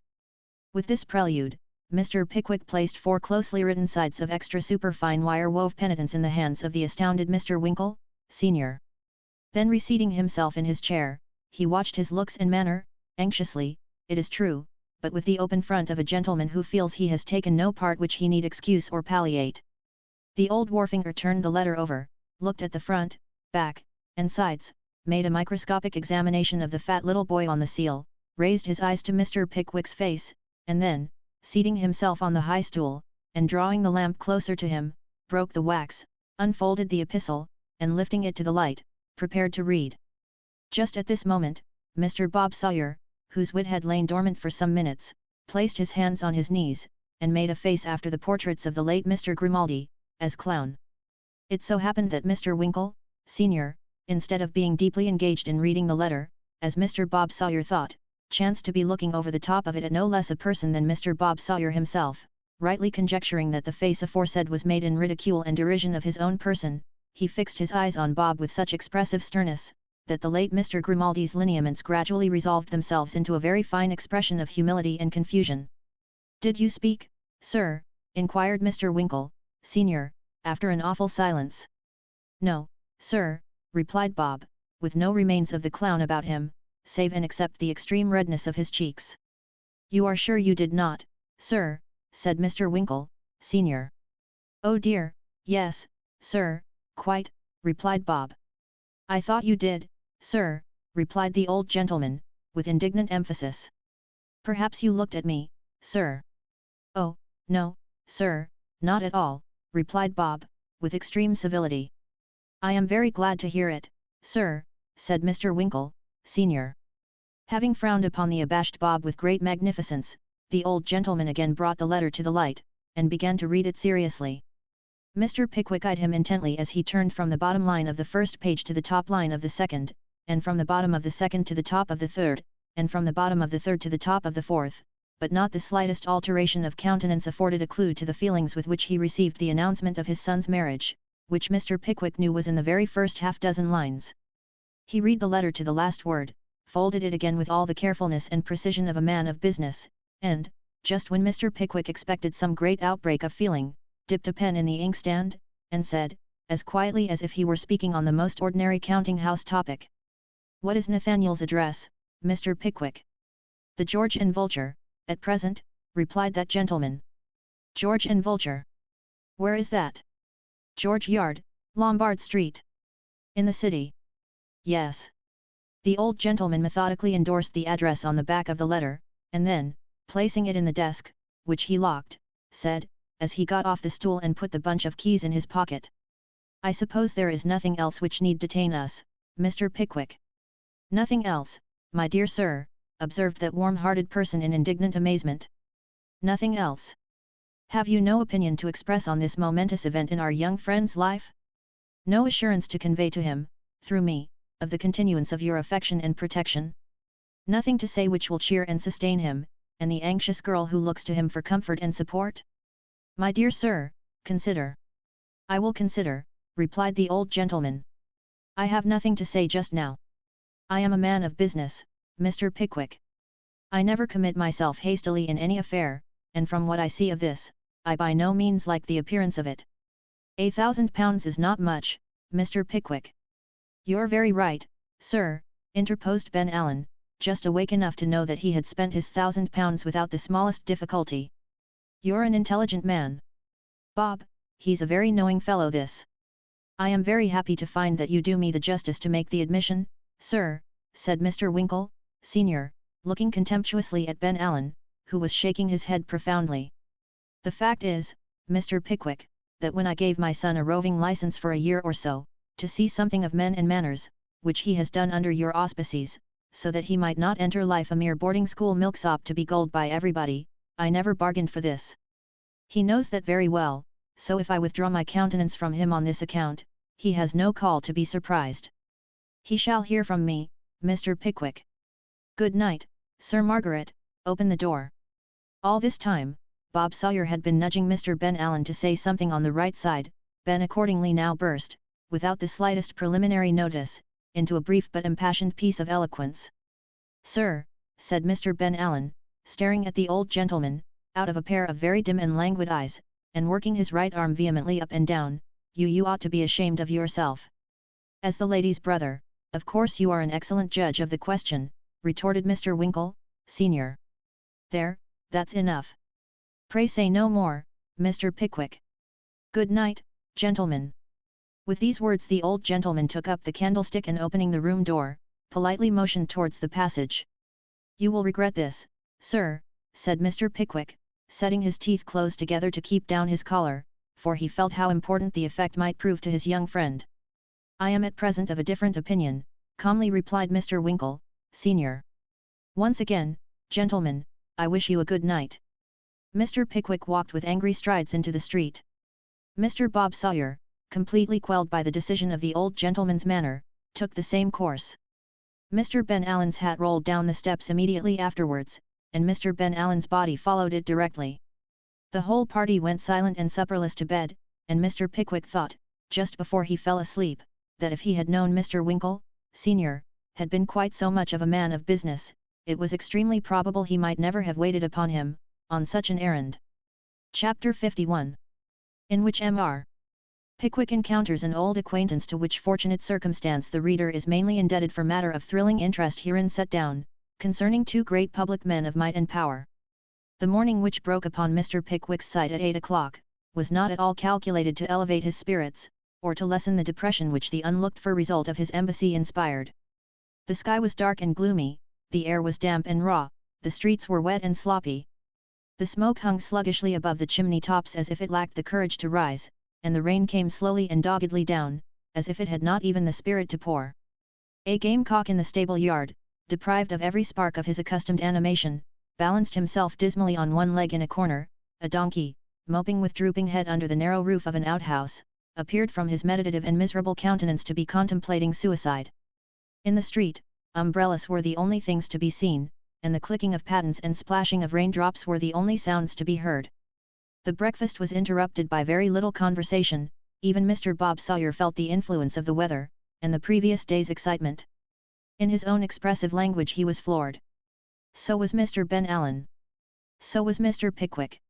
With this prelude, Mr. Pickwick placed 4 closely written sides of extra superfine wire-wove penitence in the hands of the astounded Mr. Winkle, senior. Then reseating himself in his chair, he watched his looks and manner, anxiously, it is true, but with the open front of a gentleman who feels he has taken no part which he need excuse or palliate. The old wharfinger turned the letter over, looked at the front, back, and sides, made a microscopic examination of the fat little boy on the seal, raised his eyes to Mr. Pickwick's face, and then, seating himself on the high stool, and drawing the lamp closer to him, broke the wax, unfolded the epistle, and lifting it to the light, prepared to read. Just at this moment, Mr. Bob Sawyer, whose wit had lain dormant for some minutes, placed his hands on his knees, and made a face after the portraits of the late Mr. Grimaldi, as clown. It so happened that Mr. Winkle, senior, instead of being deeply engaged in reading the letter, as Mr. Bob Sawyer thought, chanced to be looking over the top of it at no less a person than Mr. Bob Sawyer himself, rightly conjecturing that the face aforesaid was made in ridicule and derision of his own person. He fixed his eyes on Bob with such expressive sternness, that the late Mr. Grimaldi's lineaments gradually resolved themselves into a very fine expression of humility and confusion. "Did you speak, sir?" inquired Mr. Winkle, senior, after an awful silence. "No, sir," replied Bob, with no remains of the clown about him, save and except the extreme redness of his cheeks. "You are sure you did not, sir?" said Mr. Winkle, senior. "Oh dear, yes, sir, quite," replied Bob. "I thought you did, sir," replied the old gentleman, with indignant emphasis. "Perhaps you looked at me, sir?" "Oh, no, sir, not at all," replied Bob, with extreme civility. "I am very glad to hear it, sir," said Mr. Winkle, senior. Having frowned upon the abashed Bob with great magnificence, the old gentleman again brought the letter to the light, and began to read it seriously. Mr. Pickwick eyed him intently as he turned from the bottom line of the first page to the top line of the second, and from the bottom of the second to the top of the third, and from the bottom of the third to the top of the fourth, but not the slightest alteration of countenance afforded a clue to the feelings with which he received the announcement of his son's marriage, which Mr. Pickwick knew was in the very first half-dozen lines. He read the letter to the last word, folded it again with all the carefulness and precision of a man of business, and, just when Mr. Pickwick expected some great outbreak of feeling, dipped a pen in the inkstand, and said, as quietly as if he were speaking on the most ordinary counting-house topic: "What is Nathaniel's address, Mr. Pickwick?" "The George and Vulture, at present," replied that gentleman. "George and Vulture? Where is that?" "George Yard, Lombard Street." "In the city?" "Yes." The old gentleman methodically endorsed the address on the back of the letter, and then, placing it in the desk, which he locked, said, as he got off the stool and put the bunch of keys in his pocket: "I suppose there is nothing else which need detain us, Mr. Pickwick?" "Nothing else, my dear sir," observed that warm-hearted person in indignant amazement. "Nothing else? Have you no opinion to express on this momentous event in our young friend's life? No assurance to convey to him, through me, of the continuance of your affection and protection? Nothing to say which will cheer and sustain him, and the anxious girl who looks to him for comfort and support? My dear sir, consider." "I will consider," replied the old gentleman. "I have nothing to say just now. I am a man of business, Mr. Pickwick. I never commit myself hastily in any affair, and from what I see of this, I by no means like the appearance of it." £1,000 is not much, Mr. Pickwick." "You're very right, sir," interposed Ben Allen, just awake enough to know that he had spent his £1,000 without the smallest difficulty. "You're an intelligent man. Bob, he's a very knowing fellow this. I am very happy to find that you do me the justice to make the admission, sir," said Mr. Winkle, senior, looking contemptuously at Ben Allen, who was shaking his head profoundly. "The fact is, Mr. Pickwick, that when I gave my son a roving license for a year or so, to see something of men and manners, which he has done under your auspices, so that he might not enter life a mere boarding school milksop to be gulled by everybody. I never bargained for this. He knows that very well, so if I withdraw my countenance from him on this account, he has no call to be surprised. He shall hear from me, Mr. Pickwick. Good night, Sir Margaret, open the door. All this time, Bob Sawyer had been nudging Mr. Ben Allen to say something on the right side. Ben accordingly now burst, without the slightest preliminary notice, into a brief but impassioned piece of eloquence. Sir, said Mr. Ben Allen, staring at the old gentleman, out of a pair of very dim and languid eyes, and working his right arm vehemently up and down, you ought to be ashamed of yourself. As the lady's brother, of course you are an excellent judge of the question, retorted Mr. Winkle, senior. There, that's enough. Pray say no more, Mr. Pickwick. Good night, gentlemen. With these words the old gentleman took up the candlestick and opening the room door, politely motioned towards the passage. You will regret this, sir, said Mr. Pickwick, setting his teeth close together to keep down his collar, for he felt how important the effect might prove to his young friend. I am at present of a different opinion, calmly replied Mr. Winkle, senior. Once again, gentlemen, I wish you a good night. Mr. Pickwick walked with angry strides into the street. Mr. Bob Sawyer, completely quelled by the decision of the old gentleman's manner, took the same course. Mr. Ben Allen's hat rolled down the steps immediately afterwards, and Mr. Ben Allen's body followed it directly. The whole party went silent and supperless to bed, and Mr. Pickwick thought, just before he fell asleep, that if he had known Mr. Winkle, senior, had been quite so much of a man of business, it was extremely probable he might never have waited upon him, on such an errand. Chapter 51. In which Mr. Pickwick encounters an old acquaintance, to which fortunate circumstance the reader is mainly indebted for matter of thrilling interest herein set down, concerning two great public men of might and power. The morning which broke upon Mr. Pickwick's sight at 8 o'clock, was not at all calculated to elevate his spirits, or to lessen the depression which the unlooked-for result of his embassy inspired. The sky was dark and gloomy, the air was damp and raw, the streets were wet and sloppy. The smoke hung sluggishly above the chimney-tops as if it lacked the courage to rise, and the rain came slowly and doggedly down, as if it had not even the spirit to pour. A gamecock in the stable-yard, deprived of every spark of his accustomed animation, balanced himself dismally on one leg in a corner. A donkey, moping with drooping head under the narrow roof of an outhouse, appeared from his meditative and miserable countenance to be contemplating suicide. In the street, umbrellas were the only things to be seen, and the clicking of pattens and splashing of raindrops were the only sounds to be heard. The breakfast was interrupted by very little conversation. Even Mr. Bob Sawyer felt the influence of the weather, and the previous day's excitement. In his own expressive language he was floored. So was Mr. Ben Allen. So was Mr. Pickwick.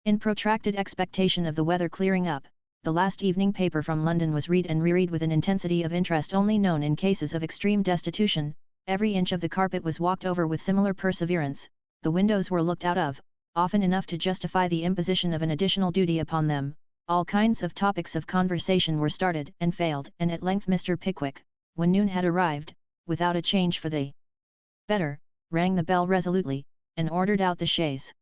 In protracted expectation of the weather clearing up, the last evening paper from London was read and reread with an intensity of interest only known in cases of extreme destitution. Every inch of the carpet was walked over with similar perseverance, the windows were looked out of, often enough to justify the imposition of an additional duty upon them. All kinds of topics of conversation were started and failed, and at length Mr. Pickwick, when noon had arrived, without a change for the better, rang the bell resolutely, and ordered out the chaise.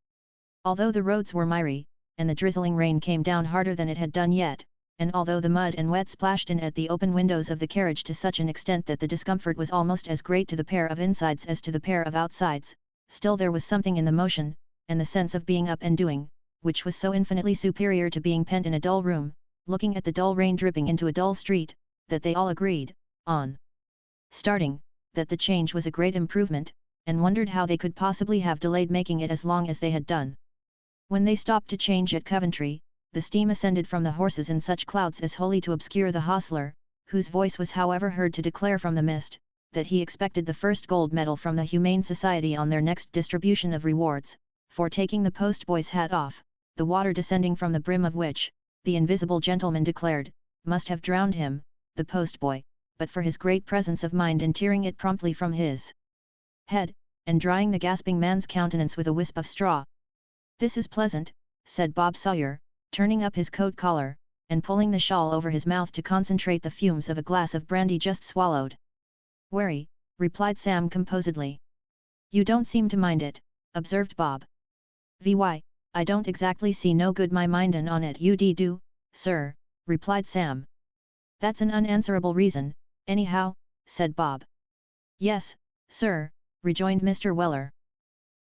Although the roads were miry, and the drizzling rain came down harder than it had done yet, and although the mud and wet splashed in at the open windows of the carriage to such an extent that the discomfort was almost as great to the pair of insides as to the pair of outsides, still there was something in the motion, and the sense of being up and doing, which was so infinitely superior to being pent in a dull room, looking at the dull rain dripping into a dull street, that they all agreed, on starting, that the change was a great improvement, and wondered how they could possibly have delayed making it as long as they had done. When they stopped to change at Coventry, the steam ascended from the horses in such clouds as wholly to obscure the hostler, whose voice was however heard to declare from the mist, that he expected the first gold medal from the Humane Society on their next distribution of rewards, for taking the post-boy's hat off, the water descending from the brim of which, the invisible gentleman declared, must have drowned him, the post-boy, but for his great presence of mind in tearing it promptly from his head, and drying the gasping man's countenance with a wisp of straw. "This is pleasant," said Bob Sawyer, turning up his coat collar, and pulling the shawl over his mouth to concentrate the fumes of a glass of brandy just swallowed. "Werry," replied Sam composedly. "You don't seem to mind it," observed Bob. "Vy, I don't exactly see no good my mindin' on it you do, sir," replied Sam. "That's an unanswerable reason, anyhow," said Bob. "Yes," "Sir," rejoined Mr. Weller.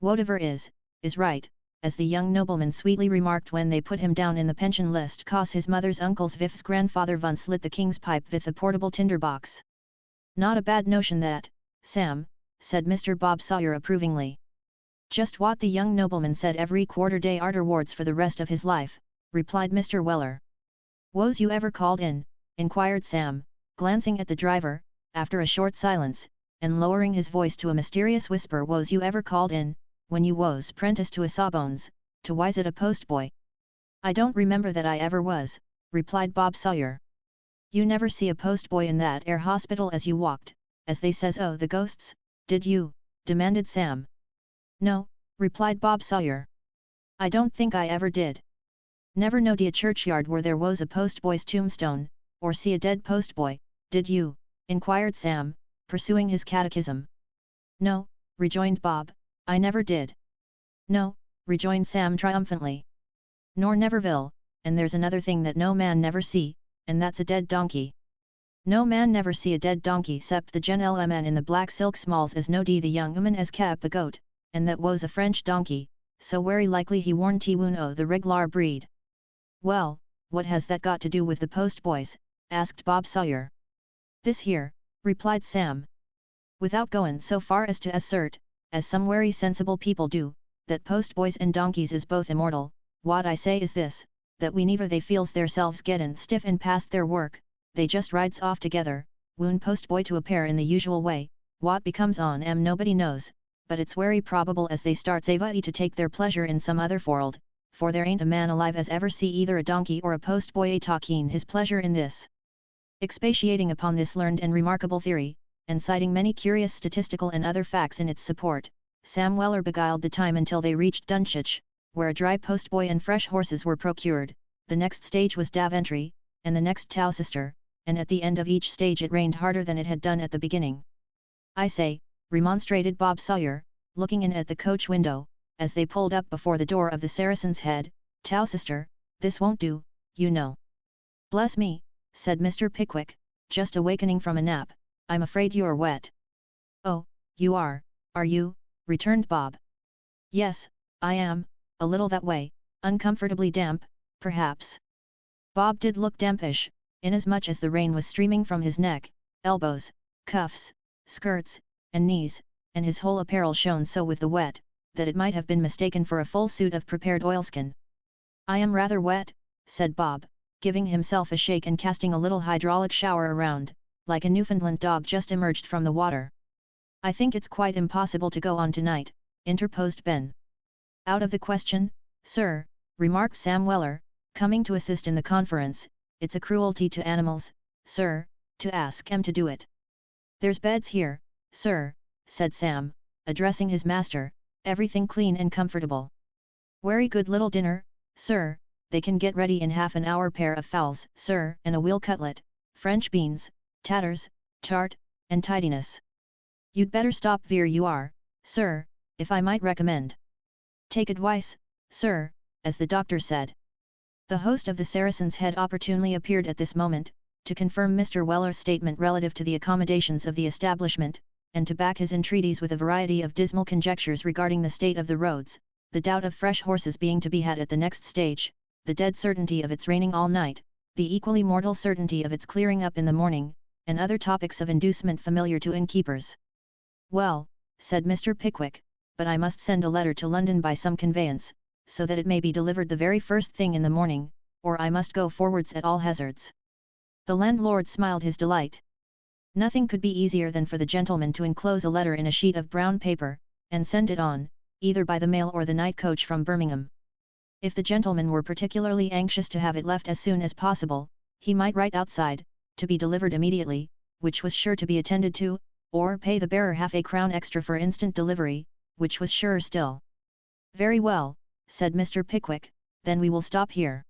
"Whatever is right," as the young nobleman sweetly remarked when they put him down in the pension list, "'cause his mother's uncle's vif's grandfather once lit the king's pipe with a portable tinder box." "Not a bad notion that, Sam," said Mr. Bob Sawyer approvingly. "Just what the young nobleman said every quarter day arterwards for the rest of his life," replied Mr. Weller. "Was you ever called in?" inquired Sam, glancing at the driver, after a short silence, and lowering his voice to a mysterious whisper. "Was you ever called in, when you was 'prentice to a Sawbones, to wise at a postboy?" "I don't remember that I ever was," replied Bob Sawyer. "You never see a postboy in that 'ere hospital as you walked, as they says o' the ghosts, did you?" demanded Sam. "No," replied Bob Sawyer. "I don't think I ever did." "Never knowed a churchyard where there was a postboy's tombstone, or see a dead postboy, did you?" inquired Sam, pursuing his catechism. "No," rejoined Bob, "I never did." "No," rejoined Sam triumphantly. "Nor never will, and there's another thing that no man never see, and that's a dead donkey. No man never see a dead donkey 'cept the gentleman in the black silk smalls as knowed the young woman as kep a goat, and that was a French donkey, so wery likely he worn woon o' the reg'lar breed." "Well, what has that got to do with the postboys?" asked Bob Sawyer. "This here," replied Sam. "Without goin' so far as to assert, as some wery sensible people do, that postboys and donkeys is both immortal, what I say is this, that whenever they feels theirselves gettin' stiff and past their work, they just rides off together, woon postboy to a pair in the usual way. What becomes on 'em nobody knows, but it's wery probable as they starts avay to take their pleasure in some other world, for there ain't a man alive as ever see either a donkey or a postboy a taking his pleasure in this." Expatiating upon this learned and remarkable theory, and citing many curious statistical and other facts in its support, Sam Weller beguiled the time until they reached Dunchich, where a dry postboy and fresh horses were procured. The next stage was Daventry, and the next Towcester, and at the end of each stage it rained harder than it had done at the beginning. "I say," remonstrated Bob Sawyer, looking in at the coach window, as they pulled up before the door of the Saracen's Head, "Towcester, this won't do, you know." "Bless me," said Mr. Pickwick, just awakening from a nap, "I'm afraid you're wet." "Oh, you are you?" returned Bob. "Yes, I am, a little that way, uncomfortably damp, perhaps." Bob did look dampish, inasmuch as the rain was streaming from his neck, elbows, cuffs, skirts, and knees, and his whole apparel shone so with the wet, that it might have been mistaken for a full suit of prepared oilskin. "I am rather wet," said Bob, giving himself a shake and casting a little hydraulic shower around, like a Newfoundland dog just emerged from the water. "I think it's quite impossible to go on tonight," interposed Ben. "Out of the question, sir," remarked Sam Weller, coming to assist in the conference. "It's a cruelty to animals, sir, to ask 'em to do it." "There's beds here, sir," said Sam, addressing his master, "everything clean and comfortable. Wery good little dinner, sir, they can get ready in half an hour. Pair of fowls, sir, and a weal cutlet, French beans, tatters, tart, and tidiness. You'd better stop vere you are, sir, if I might recommend. Take advice, sir, as the doctor said." The host of the Saracen's Head opportunely appeared at this moment, to confirm Mr. Weller's statement relative to the accommodations of the establishment, and to back his entreaties with a variety of dismal conjectures regarding the state of the roads, the doubt of fresh horses being to be had at the next stage, the dead certainty of its raining all night, the equally mortal certainty of its clearing up in the morning, and other topics of inducement familiar to innkeepers. "Well," said Mr. Pickwick, "but I must send a letter to London by some conveyance, so that it may be delivered the very first thing in the morning, or I must go forwards at all hazards." The landlord smiled his delight. Nothing could be easier than for the gentleman to enclose a letter in a sheet of brown paper, and send it on, either by the mail or the night coach from Birmingham. If the gentleman were particularly anxious to have it left as soon as possible, he might write outside, "To be delivered immediately," which was sure to be attended to, or pay the bearer half-a-crown extra for instant delivery, which was surer still. "Very well," said Mr. Pickwick, "then we will stop here.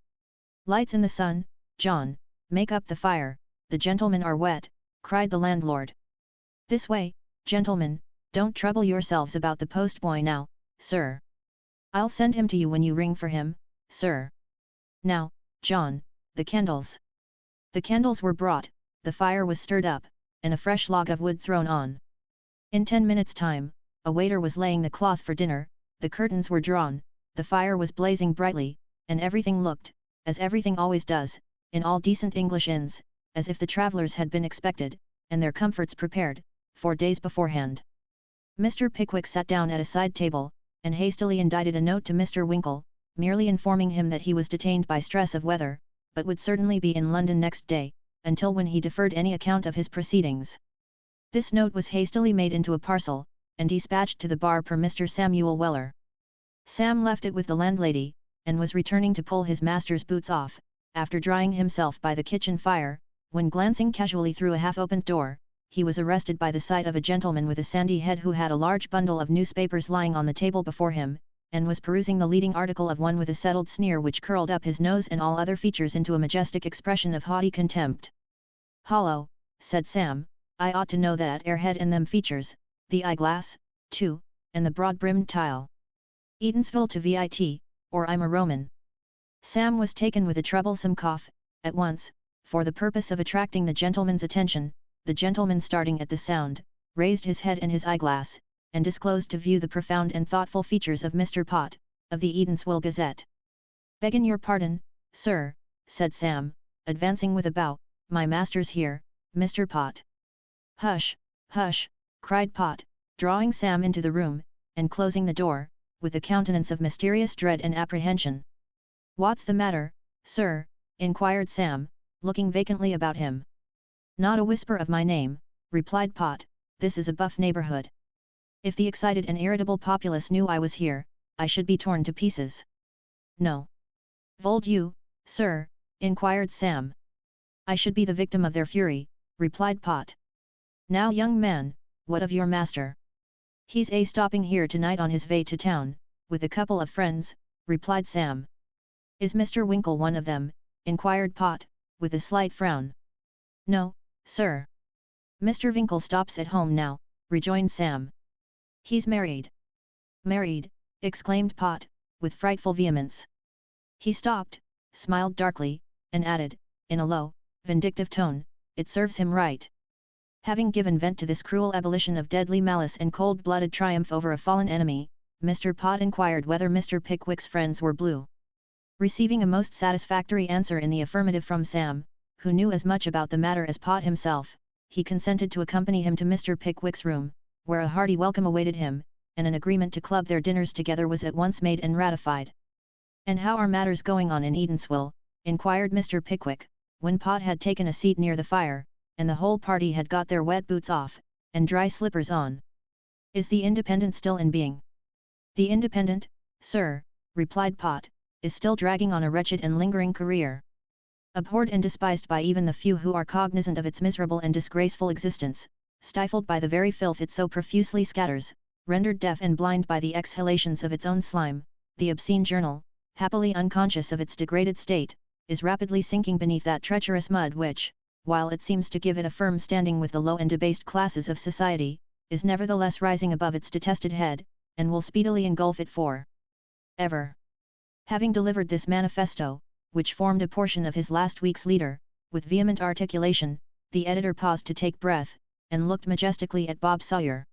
Lights in the sun, John, make up the fire, the gentlemen are wet," cried the landlord. "This way, gentlemen, don't trouble yourselves about the postboy now, sir. I'll send him to you when you ring for him, sir. Now, John, the candles." The candles were brought, the fire was stirred up, and a fresh log of wood thrown on. In 10 minutes' time, a waiter was laying the cloth for dinner, the curtains were drawn, the fire was blazing brightly, and everything looked, as everything always does, in all decent English inns, as if the travellers had been expected, and their comforts prepared, 4 days beforehand. Mr. Pickwick sat down at a side table, and hastily indited a note to Mr. Winkle, merely informing him that he was detained by stress of weather, but would certainly be in London next day, until when he deferred any account of his proceedings. This note was hastily made into a parcel, and dispatched to the bar per Mr. Samuel Weller. Sam left it with the landlady, and was returning to pull his master's boots off, after drying himself by the kitchen fire, when glancing casually through a half-opened door, he was arrested by the sight of a gentleman with a sandy head who had a large bundle of newspapers lying on the table before him, and was perusing the leading article of one with a settled sneer which curled up his nose and all other features into a majestic expression of haughty contempt. "Hollow," said Sam, "I ought to know that 'ere head and them features, the eyeglass, too, and the broad-brimmed tile. Eatansvill to VIT, or I'm a Roman." Sam was taken with a troublesome cough, at once, for the purpose of attracting the gentleman's attention. The gentleman, starting at the sound, raised his head and his eyeglass, and disclosed to view the profound and thoughtful features of Mr. Pott, of the Eatanswill Gazette. "Beggin' your pardon, sir," said Sam, advancing with a bow, "my master's here, Mr. Pott." "Hush, hush," cried Pott, drawing Sam into the room, and closing the door, with a countenance of mysterious dread and apprehension. "What's the matter, sir?" inquired Sam, looking vacantly about him. "Not a whisper of my name," replied Pott, "this is a buff neighbourhood. If the excited and irritable populace knew I was here, I should be torn to pieces." "No. Vold you, sir?" inquired Sam. "I should be the victim of their fury," replied Pott. "Now, young man, what of your master?" "He's stopping here tonight on his way to town, with a couple of friends," replied Sam. "Is Mr. Winkle one of them?" inquired Pott, with a slight frown. "No, sir. Mr. Winkle stops at home now," rejoined Sam. "He's married." "Married!" exclaimed Pott, with frightful vehemence. He stopped, smiled darkly, and added, in a low, vindictive tone, "It serves him right." Having given vent to this cruel ebullition of deadly malice and cold-blooded triumph over a fallen enemy, Mr. Pott inquired whether Mr. Pickwick's friends were blue. Receiving a most satisfactory answer in the affirmative from Sam, who knew as much about the matter as Pott himself, he consented to accompany him to Mr. Pickwick's room, where a hearty welcome awaited him, and an agreement to club their dinners together was at once made and ratified. "And how are matters going on in Eatanswill?" inquired Mr. Pickwick, when Pott had taken a seat near the fire, and the whole party had got their wet boots off, and dry slippers on. "Is the Independent still in being?" "The Independent, sir," replied Pott, "is still dragging on a wretched and lingering career. Abhorred and despised by even the few who are cognizant of its miserable and disgraceful existence, stifled by the very filth it so profusely scatters, rendered deaf and blind by the exhalations of its own slime, the obscene journal, happily unconscious of its degraded state, is rapidly sinking beneath that treacherous mud which, while it seems to give it a firm standing with the low and debased classes of society, is nevertheless rising above its detested head, and will speedily engulf it for ever." Having delivered this manifesto, which formed a portion of his last week's leader, with vehement articulation, the editor paused to take breath, and looked majestically at Bob Sawyer.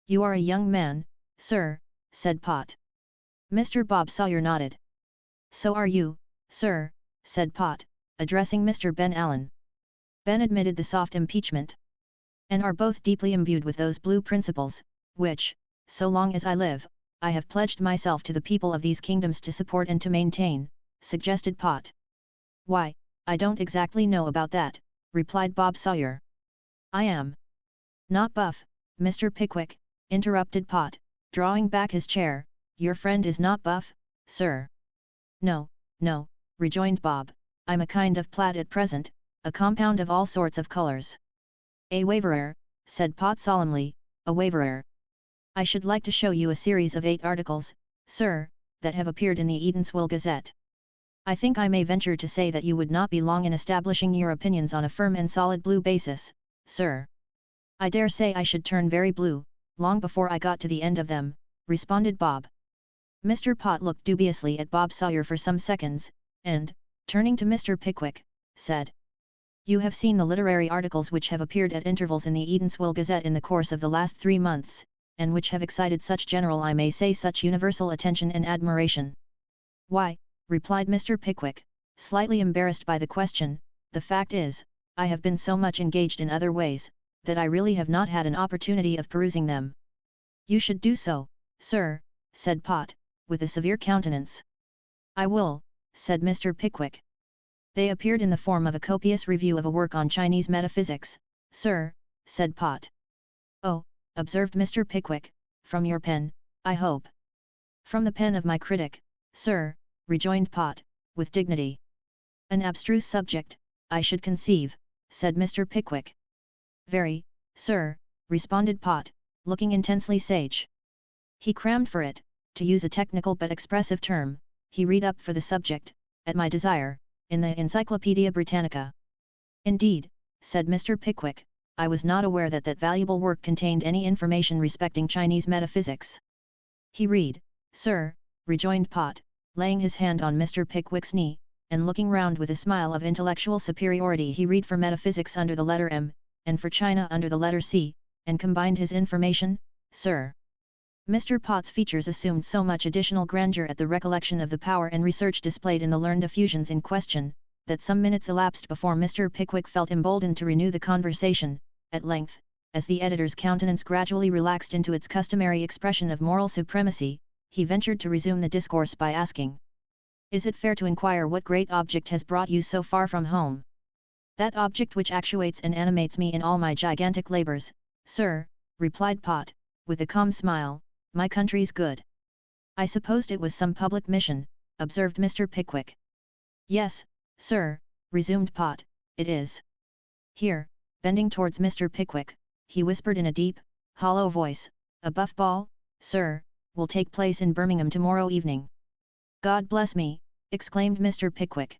"You are a young man, sir," said Pott. Mr. Bob Sawyer nodded. "So are you, sir," said Pott, addressing Mr. Ben Allen. Ben admitted the soft impeachment. "And are both deeply imbued with those blue principles, which, so long as I live, I have pledged myself to the people of these kingdoms to support and to maintain," suggested Pott. "Why, I don't exactly know about that," replied Bob Sawyer. "I am not buff, Mr. Pickwick," interrupted Pott, drawing back his chair. "Your friend is not buff, sir." "No, no," rejoined Bob, "I'm a kind of plaid at present, a compound of all sorts of colours." "A waverer," said Pott solemnly, "a waverer. I should like to show you a series of 8 articles, sir, that have appeared in the Eatanswill Gazette. I think I may venture to say that you would not be long in establishing your opinions on a firm and solid blue basis, sir." "I dare say I should turn very blue, long before I got to the end of them," responded Bob. Mr. Pott looked dubiously at Bob Sawyer for some seconds, and, turning to Mr. Pickwick, said, You have seen the literary articles which have appeared at intervals in the Eatanswill Gazette in the course of the last 3 months, and which have excited such general, I may say such universal attention and admiration. Why, replied Mr. Pickwick, slightly embarrassed by the question, the fact is, I have been so much engaged in other ways, that I really have not had an opportunity of perusing them. You should do so, sir, said Pott, with a severe countenance. I will, said Mr. Pickwick. They appeared in the form of a copious review of a work on Chinese metaphysics, sir, said Pott. Oh, observed Mr. Pickwick, from your pen, I hope. From the pen of my critic, sir, rejoined Pott, with dignity. An abstruse subject, I should conceive, said Mr. Pickwick. Very, sir, responded Pott, looking intensely sage. He crammed for it, to use a technical but expressive term, he read up for the subject, at my desire, in the Encyclopaedia Britannica. Indeed, said Mr. Pickwick, I was not aware that that valuable work contained any information respecting Chinese metaphysics. He read, sir, rejoined Pott, laying his hand on Mr. Pickwick's knee, and looking round with a smile of intellectual superiority. He read for metaphysics under the letter M, and for China under the letter C, and combined his information, sir. Mr. Pott's features assumed so much additional grandeur at the recollection of the power and research displayed in the learned effusions in question, that some minutes elapsed before Mr. Pickwick felt emboldened to renew the conversation. At length, as the editor's countenance gradually relaxed into its customary expression of moral supremacy, he ventured to resume the discourse by asking, "Is it fair to inquire what great object has brought you so far from home?" "That object which actuates and animates me in all my gigantic labours, sir," replied Pott, with a calm smile, "my country's good." "I supposed it was some public mission," observed Mr. Pickwick. "Yes, sir," resumed Pott, "it is." Here, bending towards Mr. Pickwick, he whispered in a deep, hollow voice, "A buff ball, sir, will take place in Birmingham tomorrow evening." "God bless me," exclaimed Mr. Pickwick.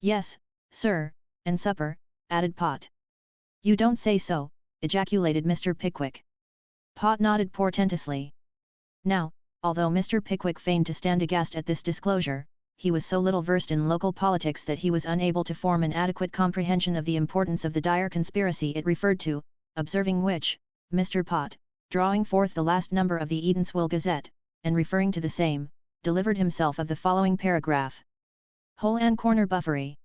"Yes, sir, and supper," added Pott. "You don't say so," ejaculated Mr. Pickwick. Pott nodded portentously. Now, although Mr. Pickwick feigned to stand aghast at this disclosure, he was so little versed in local politics that he was unable to form an adequate comprehension of the importance of the dire conspiracy it referred to, observing which, Mr. Pott, drawing forth the last number of the Eatanswill Gazette, and referring to the same, delivered himself of the following paragraph. Hole and corner buffery.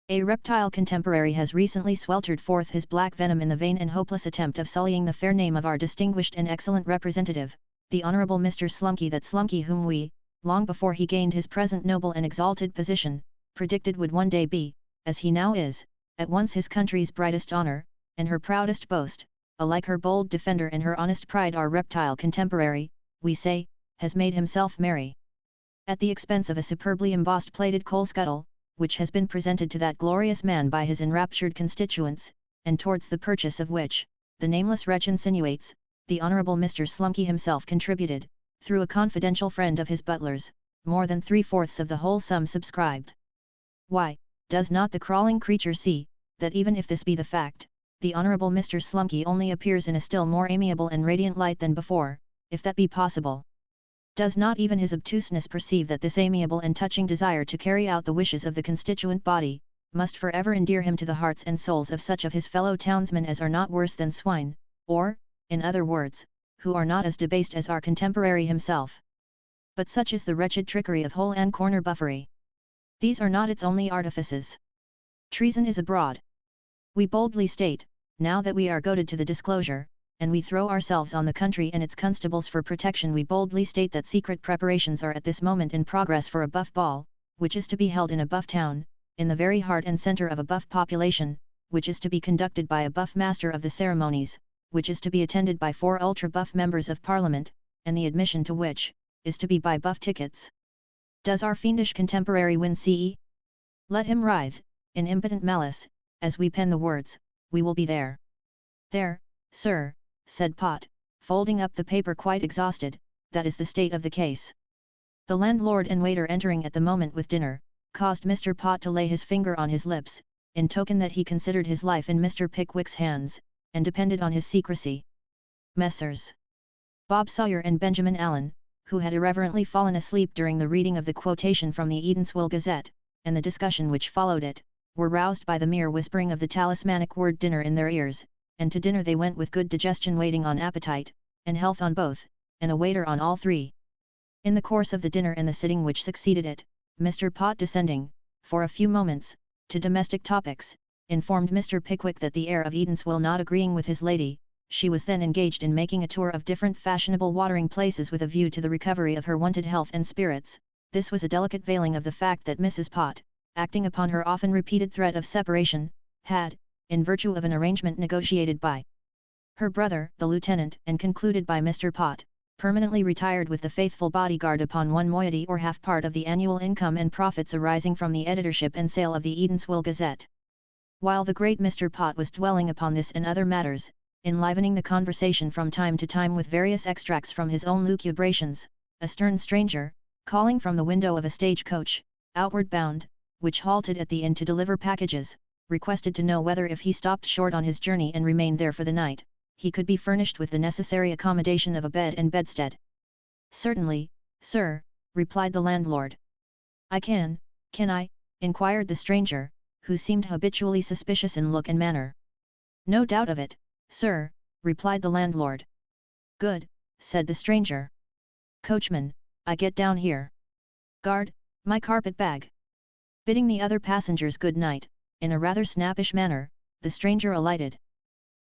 A reptile contemporary has recently sweltered forth his black venom in the vain and hopeless attempt of sullying the fair name of our distinguished and excellent representative, the Honourable Mr. Slumkey, that Slumkey whom we, long before he gained his present noble and exalted position, predicted would one day be, as he now is, at once his country's brightest honour, and her proudest boast, alike her bold defender and her honest pride. Our reptile contemporary, we say, has made himself merry at the expense of a superbly embossed plated coal scuttle, which has been presented to that glorious man by his enraptured constituents, and towards the purchase of which, the nameless wretch insinuates, the Honourable Mr. Slumkey himself contributed, through a confidential friend of his butler's, more than 3/4 of the whole sum subscribed. Why, does not the crawling creature see, that even if this be the fact, the Honourable Mr. Slumkey only appears in a still more amiable and radiant light than before, if that be possible? Does not even his obtuseness perceive that this amiable and touching desire to carry out the wishes of the constituent body, must for ever endear him to the hearts and souls of such of his fellow townsmen as are not worse than swine, or, in other words, who are not as debased as our contemporary himself? But such is the wretched trickery of hole and corner buffery. These are not its only artifices. Treason is abroad. We boldly state, now that we are goaded to the disclosure, and we throw ourselves on the country and its constables for protection, we boldly state that secret preparations are at this moment in progress for a buff ball, which is to be held in a buff town, in the very heart and centre of a buff population, which is to be conducted by a buff master of the ceremonies, which is to be attended by 4 ultra-buff members of Parliament, and the admission to which, is to be by buff tickets. Does our fiendish contemporary win CE? Let him writhe, in impotent malice, as we pen the words, we will be there. There, sir, said Pott, folding up the paper quite exhausted, that is the state of the case. The landlord and waiter entering at the moment with dinner, caused Mr. Pott to lay his finger on his lips, in token that he considered his life in Mr. Pickwick's hands, and depended on his secrecy. Messrs. Bob Sawyer and Benjamin Allen, who had irreverently fallen asleep during the reading of the quotation from the Eatanswill Gazette, and the discussion which followed it, were roused by the mere whispering of the talismanic word dinner in their ears, and to dinner they went with good digestion waiting on appetite, and health on both, and a waiter on all three. In the course of the dinner and the sitting which succeeded it, Mr. Pott descending, for a few moments, to domestic topics, informed Mr. Pickwick that the heir of Eatanswill not agreeing with his lady, she was then engaged in making a tour of different fashionable watering places with a view to the recovery of her wonted health and spirits. This was a delicate veiling of the fact that Mrs. Pott, acting upon her often repeated threat of separation, had, in virtue of an arrangement negotiated by her brother, the lieutenant, and concluded by Mr. Pott, permanently retired with the faithful bodyguard upon one moiety or half part of the annual income and profits arising from the editorship and sale of the Eatanswill Gazette. While the great Mr. Pott was dwelling upon this and other matters, enlivening the conversation from time to time with various extracts from his own lucubrations, a stern stranger, calling from the window of a stage-coach, outward bound, which halted at the inn to deliver packages, requested to know whether if he stopped short on his journey and remained there for the night, he could be furnished with the necessary accommodation of a bed and bedstead. "Certainly, sir," replied the landlord. Can I?" inquired the stranger, who seemed habitually suspicious in look and manner. "No doubt of it, sir," replied the landlord. "Good," said the stranger. "Coachman, I get down here. Guard, my carpet bag." Bidding the other passengers good night, in a rather snappish manner, the stranger alighted.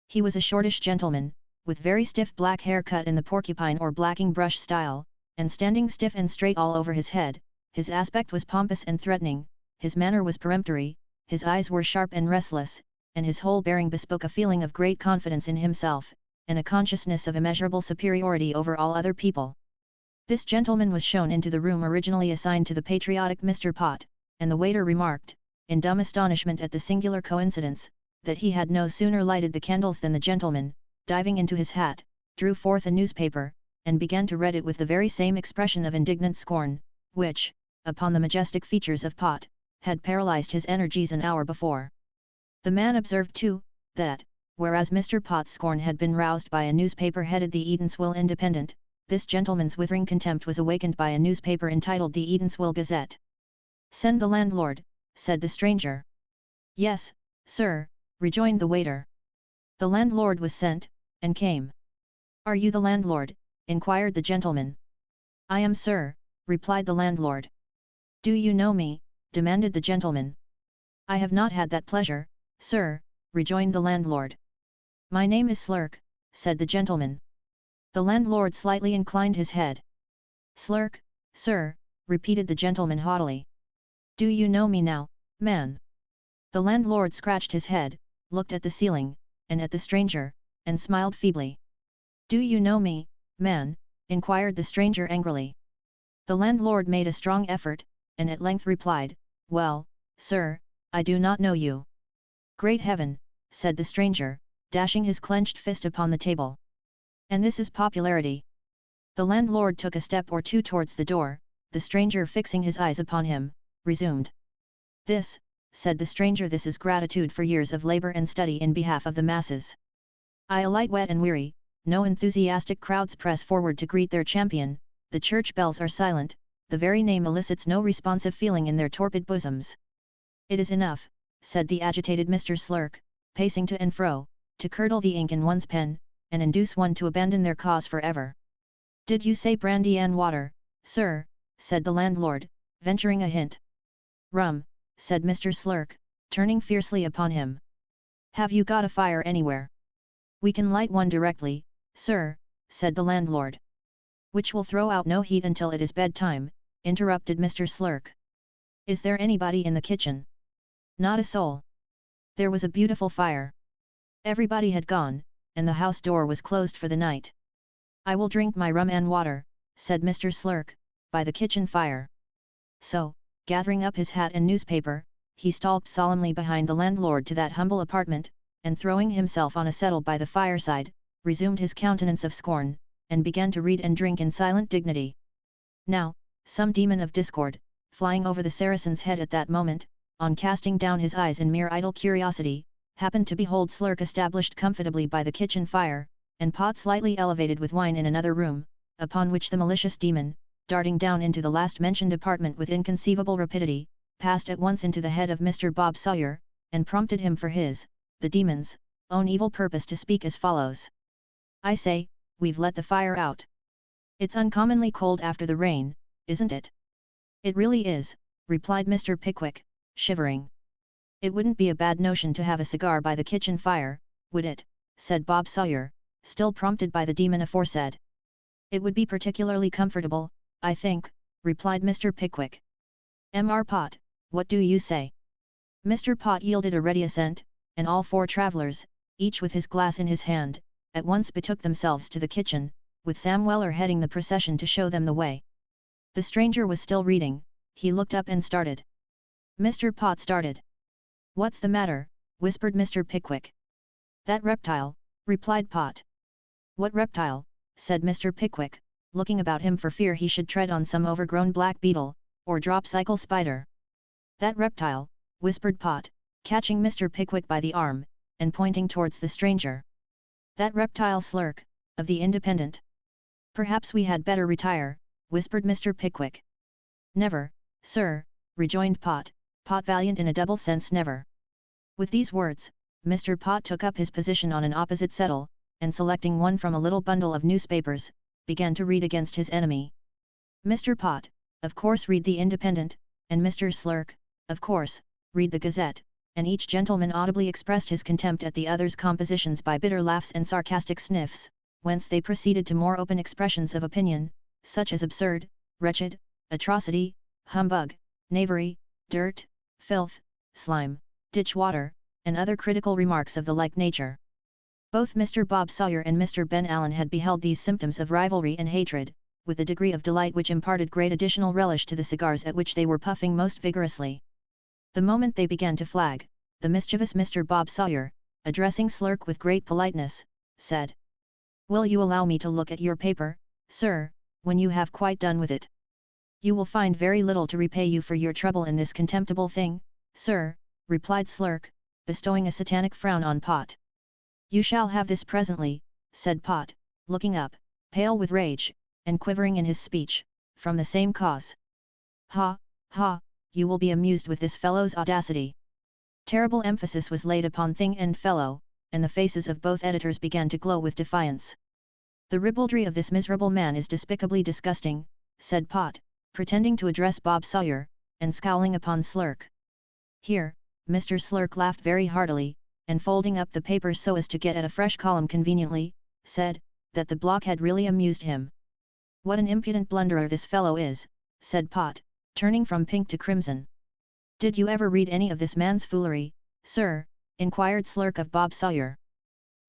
He was a shortish gentleman, with very stiff black hair cut in the porcupine or blacking brush style, and standing stiff and straight all over his head. His aspect was pompous and threatening, his manner was peremptory, his eyes were sharp and restless, and his whole bearing bespoke a feeling of great confidence in himself, and a consciousness of immeasurable superiority over all other people. This gentleman was shown into the room originally assigned to the patriotic Mr. Pott, and the waiter remarked, in dumb astonishment at the singular coincidence, that he had no sooner lighted the candles than the gentleman, diving into his hat, drew forth a newspaper, and began to read it with the very same expression of indignant scorn, which, upon the majestic features of Pott, had paralyzed his energies an hour before. The man observed too, that, whereas Mr. Pott's scorn had been roused by a newspaper headed the Eatanswill Independent, this gentleman's withering contempt was awakened by a newspaper entitled the Eatanswill Gazette. "Send the landlord," said the stranger. "Yes, sir," rejoined the waiter. The landlord was sent, and came. "Are you the landlord?" inquired the gentleman. "I am, sir," replied the landlord. "Do you know me?" demanded the gentleman. "I have not had that pleasure, sir," rejoined the landlord. "My name is Slurk," said the gentleman. The landlord slightly inclined his head. "Slurk, sir," repeated the gentleman haughtily. "Do you know me now, man?" The landlord scratched his head, looked at the ceiling, and at the stranger, and smiled feebly. "Do you know me, man?" inquired the stranger angrily. The landlord made a strong effort, and at length replied, "Well, sir, I do not know you." "Great heaven," said the stranger, dashing his clenched fist upon the table. "And this is popularity!" The landlord took a step or two towards the door, the stranger fixing his eyes upon him, resumed. "This," said the stranger, "this is gratitude for years of labour and study in behalf of the masses. I alight wet and weary, no enthusiastic crowds press forward to greet their champion, the church bells are silent, the very name elicits no responsive feeling in their torpid bosoms." "It is enough," said the agitated Mr. Slurk, pacing to and fro, to curdle the ink in one's pen, and induce one to abandon their cause for ever. "Did you say brandy and water, sir?" said the landlord, venturing a hint. "Rum," said Mr. Slurk, turning fiercely upon him. "Have you got a fire anywhere?" "We can light one directly, sir," said the landlord. "Which will throw out no heat until it is bedtime," interrupted Mr. Slurk. "Is there anybody in the kitchen?" "Not a soul. There was a beautiful fire. Everybody had gone, and the house door was closed for the night." "I will drink my rum and water," said Mr. Slurk, "by the kitchen fire." So, gathering up his hat and newspaper, he stalked solemnly behind the landlord to that humble apartment, and throwing himself on a settle by the fireside, resumed his countenance of scorn, and began to read and drink in silent dignity. Now, some demon of discord, flying over the Saracen's head at that moment, on casting down his eyes in mere idle curiosity, happened to behold Slurk established comfortably by the kitchen fire, and Pot slightly elevated with wine in another room, upon which the malicious demon, darting down into the last mentioned apartment with inconceivable rapidity, passed at once into the head of Mr. Bob Sawyer, and prompted him for his, the demon's, own evil purpose to speak as follows. "I say, we've let the fire out. It's uncommonly cold after the rain, isn't it?" "It really is," replied Mr. Pickwick, shivering. "It wouldn't be a bad notion to have a cigar by the kitchen fire, would it?" said Bob Sawyer, still prompted by the demon aforesaid. "It would be particularly comfortable, I think," replied Mr. Pickwick. "Mr. Pot, what do you say?" Mr. Pot yielded a ready assent, and all four travellers, each with his glass in his hand, at once betook themselves to the kitchen, with Sam Weller heading the procession to show them the way. The stranger was still reading. He looked up and started. Mr. Pot started. "What's the matter?" whispered Mr. Pickwick. "That reptile," replied Pot. "What reptile?" said Mr. Pickwick, looking about him for fear he should tread on some overgrown black beetle, or drop-cycle spider. "That reptile," whispered Pot, catching Mr. Pickwick by the arm, and pointing towards the stranger. "That reptile Slurk, of the Independent." "Perhaps we had better retire," whispered Mr. Pickwick. "Never, sir," rejoined Pot, Pot valiant in a double sense never. With these words, Mr. Pot took up his position on an opposite settle, and selecting one from a little bundle of newspapers, began to read against his enemy. Mr. Pot, of course read the Independent, and Mr. Slurk, of course, read the Gazette, and each gentleman audibly expressed his contempt at the other's compositions by bitter laughs and sarcastic sniffs, whence they proceeded to more open expressions of opinion, such as absurd, wretched, atrocity, humbug, knavery, dirt, filth, slime, ditch water, and other critical remarks of the like nature. Both Mr. Bob Sawyer and Mr. Ben Allen had beheld these symptoms of rivalry and hatred, with a degree of delight which imparted great additional relish to the cigars at which they were puffing most vigorously. The moment they began to flag, the mischievous Mr. Bob Sawyer, addressing Slurk with great politeness, said, "Will you allow me to look at your paper, sir, when you have quite done with it?" "You will find very little to repay you for your trouble in this contemptible thing, sir," replied Slurk, bestowing a satanic frown on Pot. "You shall have this presently," said Pot, looking up, pale with rage, and quivering in his speech, "from the same cause." "Ha, ha, you will be amused with this fellow's audacity." Terrible emphasis was laid upon thing and fellow, and the faces of both editors began to glow with defiance. "The ribaldry of this miserable man is despicably disgusting," said Pot, pretending to address Bob Sawyer, and scowling upon Slurk. Here, Mr. Slurk laughed very heartily, and folding up the paper so as to get at a fresh column conveniently, said, that the block had really amused him. "What an impudent blunderer this fellow is," said Pot, turning from pink to crimson. "Did you ever read any of this man's foolery, sir?" inquired Slurk of Bob Sawyer.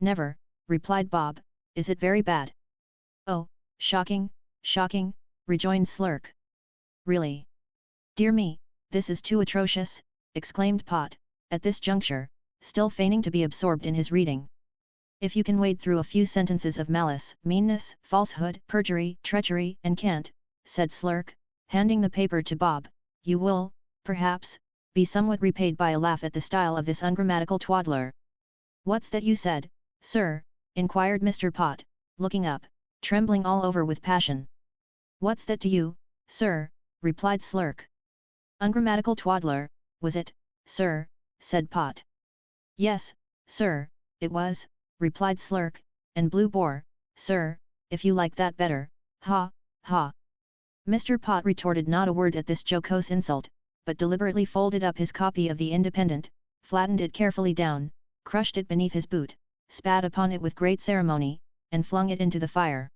"Never," replied Bob. "Is it very bad?" "Oh, shocking, shocking," rejoined Slurk. "Really? Dear me, this is too atrocious," exclaimed Pot, at this juncture, still feigning to be absorbed in his reading. "If you can wade through a few sentences of malice, meanness, falsehood, perjury, treachery, and cant," said Slurk, handing the paper to Bob, "you will, perhaps, be somewhat repaid by a laugh at the style of this ungrammatical twaddler." "What's that you said, sir?" inquired Mr. Pot, looking up, trembling all over with passion. "What's that to you, sir?" replied Slurk. "Ungrammatical twaddler, was it, sir?" said Pot. "Yes, sir, it was," replied Slurk, "and blue boar, sir, if you like that better, ha, ha." Mr. Pot retorted not a word at this jocose insult, but deliberately folded up his copy of the Independent, flattened it carefully down, crushed it beneath his boot, spat upon it with great ceremony, and flung it into the fire.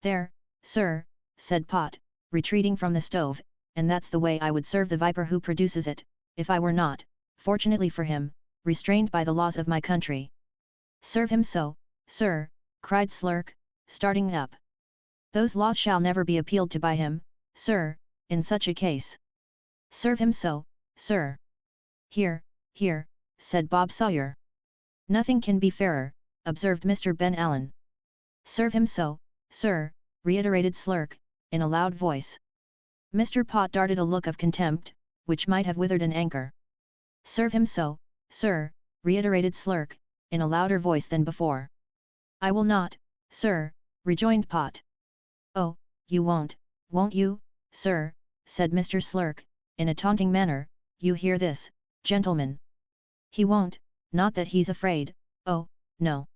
"There, sir," said Pot, retreating from the stove, "and that's the way I would serve the viper who produces it, if I were not, fortunately for him, restrained by the laws of my country." "Serve him so, sir," cried Slurk, starting up. "Those laws shall never be appealed to by him, sir, in such a case." "Serve him so, sir." "Here, here," said Bob Sawyer. "Nothing can be fairer," observed Mr. Ben Allen. "Serve him so, sir," reiterated Slurk, in a loud voice. Mr. Pot darted a look of contempt, which might have withered an anchor. "Serve him so, sir," reiterated Slurk, in a louder voice than before. "I will not, sir," rejoined Pot. "Oh, you won't you, sir?" said Mr. Slurk, in a taunting manner. "You hear this, gentlemen? He won't, not that he's afraid, oh, no.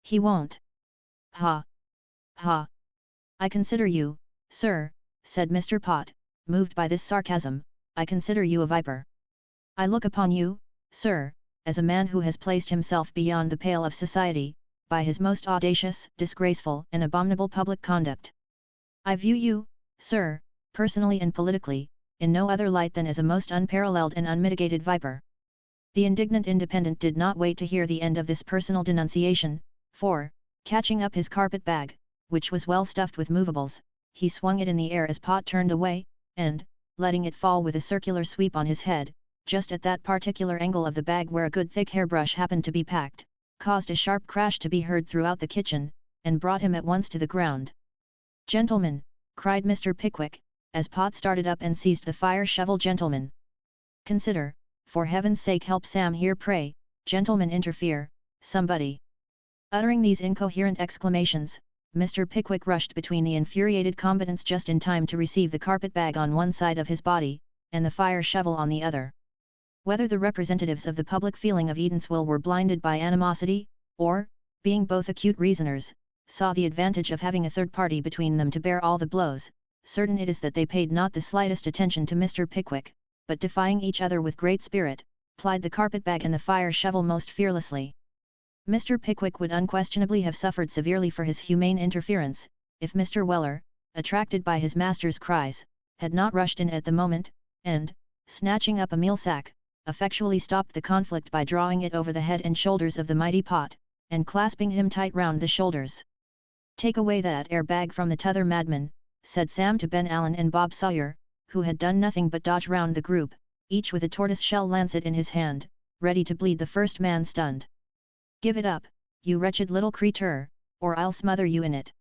He won't. Ha! Ha! I consider you, sir, said Mr. Pott, moved by this sarcasm, I consider you a viper. I look upon you, sir, as a man who has placed himself beyond the pale of society, by his most audacious, disgraceful and abominable public conduct. I view you, sir, personally and politically, in no other light than as a most unparalleled and unmitigated viper. The indignant Independent did not wait to hear the end of this personal denunciation, for, catching up his carpet bag, which was well stuffed with movables, he swung it in the air as Pott turned away, and, letting it fall with a circular sweep on his head, just at that particular angle of the bag where a good thick hairbrush happened to be packed, caused a sharp crash to be heard throughout the kitchen, and brought him at once to the ground. "Gentlemen," cried Mr. Pickwick, as Pott started up and seized the fire shovel. "Gentlemen, consider, for heaven's sake help Sam here, pray, gentlemen, interfere, somebody." Uttering these incoherent exclamations, Mr. Pickwick rushed between the infuriated combatants just in time to receive the carpet bag on one side of his body, and the fire shovel on the other. Whether the representatives of the public feeling of Eatanswill were blinded by animosity, or, being both acute reasoners, saw the advantage of having a third party between them to bear all the blows, certain it is that they paid not the slightest attention to Mr. Pickwick, but defying each other with great spirit, plied the carpet bag and the fire shovel most fearlessly. Mr. Pickwick would unquestionably have suffered severely for his humane interference, if Mr. Weller, attracted by his master's cries, had not rushed in at the moment, and, snatching up a meal sack, effectually stopped the conflict by drawing it over the head and shoulders of the mighty Pott, and clasping him tight round the shoulders. "Take away that air bag from the t'other madman," said Sam to Ben Allen and Bob Sawyer, who had done nothing but dodge round the group, each with a tortoise-shell lancet in his hand, ready to bleed the first man stunned. "Give it up, you wretched little creature, or I'll smother you in it."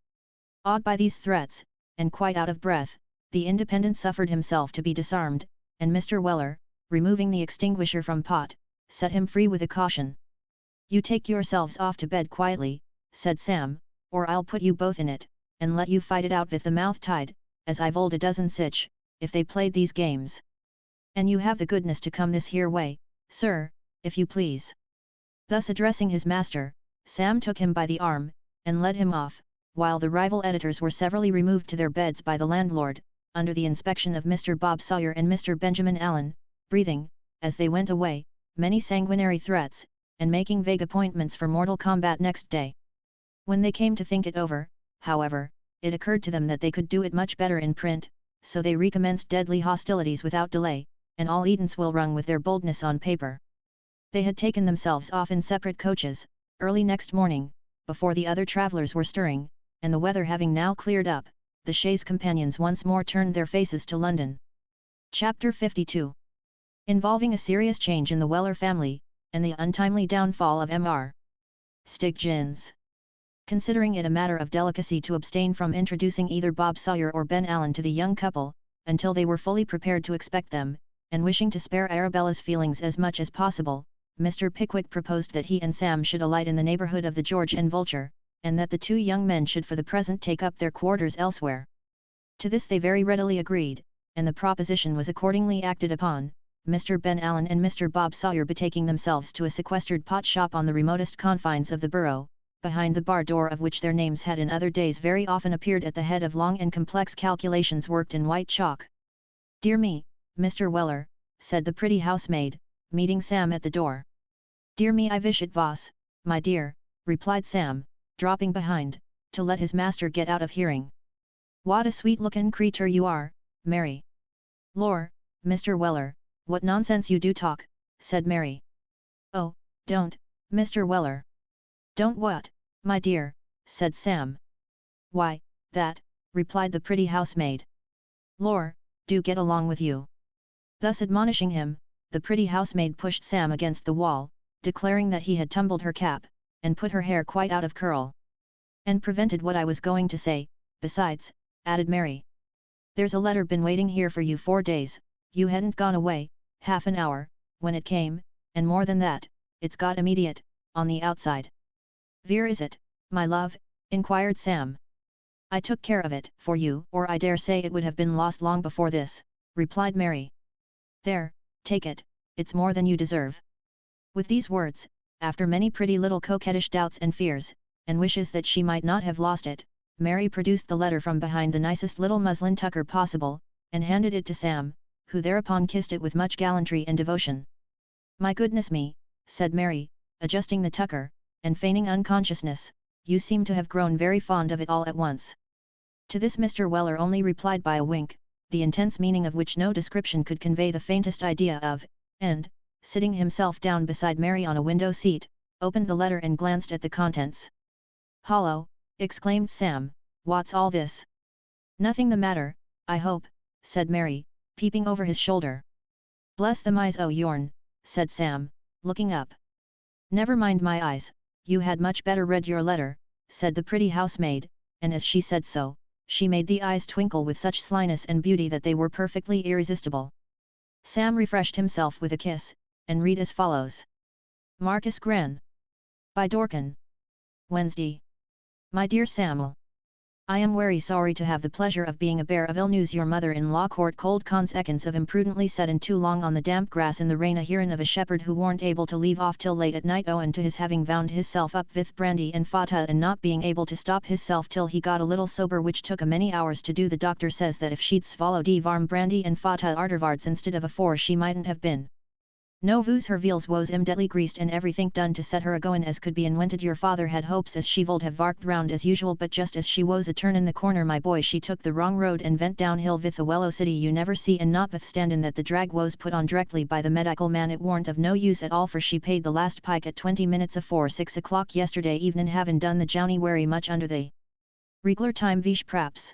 Awed by these threats, and quite out of breath, the Independent suffered himself to be disarmed, and Mr. Weller, removing the extinguisher from Pott, set him free with a caution. "You take yourselves off to bed quietly," said Sam, "or I'll put you both in it, and let you fight it out with the mouth tied, as I've old a dozen sich, if they played these games. And you have the goodness to come this here way, sir, if you please." Thus addressing his master, Sam took him by the arm, and led him off, while the rival editors were severally removed to their beds by the landlord, under the inspection of Mr. Bob Sawyer and Mr. Benjamin Allen, breathing, as they went away, many sanguinary threats, and making vague appointments for mortal combat next day. When they came to think it over, however, it occurred to them that they could do it much better in print, so they recommenced deadly hostilities without delay, and all Eatanswill rung with their boldness on paper. They had taken themselves off in separate coaches, early next morning, before the other travellers were stirring, and the weather having now cleared up, the chaise companions once more turned their faces to London. Chapter 52. Involving a serious change in the Weller family, and the untimely downfall of Mr. Stiggins. Considering it a matter of delicacy to abstain from introducing either Bob Sawyer or Ben Allen to the young couple, until they were fully prepared to expect them, and wishing to spare Arabella's feelings as much as possible, Mr. Pickwick proposed that he and Sam should alight in the neighbourhood of the George and Vulture, and that the two young men should for the present take up their quarters elsewhere. To this they very readily agreed, and the proposition was accordingly acted upon, Mr. Ben Allen and Mr. Bob Sawyer betaking themselves to a sequestered pot shop on the remotest confines of the borough, behind the bar door of which their names had in other days very often appeared at the head of long and complex calculations worked in white chalk. "Dear me, Mr. Weller," said the pretty housemaid, meeting Sam at the door. "Dear me, I wish it was, my dear," replied Sam, dropping behind, to let his master get out of hearing. "What a sweet-looking creature you are, Mary." "Lor, Mr. Weller, what nonsense you do talk," said Mary. "Oh, don't, Mr. Weller." "Don't what, my dear?" said Sam. "Why, that," replied the pretty housemaid. "Lor, do get along with you." Thus admonishing him, the pretty housemaid pushed Sam against the wall, declaring that he had tumbled her cap, and put her hair quite out of curl. "And prevented what I was going to say, besides," added Mary. "There's a letter been waiting here for you 4 days, you hadn't gone away, half an hour, when it came, and more than that, it's got immediate, on the outside." "Where is it, my love?" inquired Sam. "I took care of it for you, or I dare say it would have been lost long before this," replied Mary. "There, take it, it's more than you deserve." With these words, after many pretty little coquettish doubts and fears, and wishes that she might not have lost it, Mary produced the letter from behind the nicest little muslin tucker possible, and handed it to Sam, who thereupon kissed it with much gallantry and devotion. "My goodness me," said Mary, adjusting the tucker, and feigning unconsciousness, "you seem to have grown very fond of it all at once." To this Mr. Weller only replied by a wink, the intense meaning of which no description could convey the faintest idea of, and, sitting himself down beside Mary on a window seat, opened the letter and glanced at the contents. "Hollow!" exclaimed Sam, "what's all this?" "Nothing the matter, I hope," said Mary, peeping over his shoulder. "Bless them eyes o' yourn," said Sam, looking up. "Never mind my eyes, you had much better read your letter," said the pretty housemaid, and as she said so, she made the eyes twinkle with such slyness and beauty that they were perfectly irresistible. Sam refreshed himself with a kiss, and read as follows. Marcus Gran. By Dorkin. Wednesday. My dear Samuel. I am very sorry to have the pleasure of being a bearer of ill news. Your mother-in-law court cold consequence of imprudently settin' too long on the damp grass in the rain, a hearin' of a shepherd who warn't able to leave off till late at night owin' to his having vound hisself up with brandy and fata and not being able to stop hisself till he got a little sober, which took a many hours to do. The doctor says that if she'd swallowed varm brandy and fata artervards instead of afore, she mightn't have been no vus. Her veals was immediately greased and everythink done to set her a-goin' as could be inwented. Your father had hopes as she vold have varked round as usual, but just as she was a turnin' the corner, my boy, she took the wrong road and went downhill with the velocity you never see, and notwithstandin' that the drag was put on directly by the medical man, it warn't of no use at all, for she paid the last pike at 20 minutes afore 6 o'clock yesterday evenin', havin' done the journey wery much under the reg'lar time, vish praps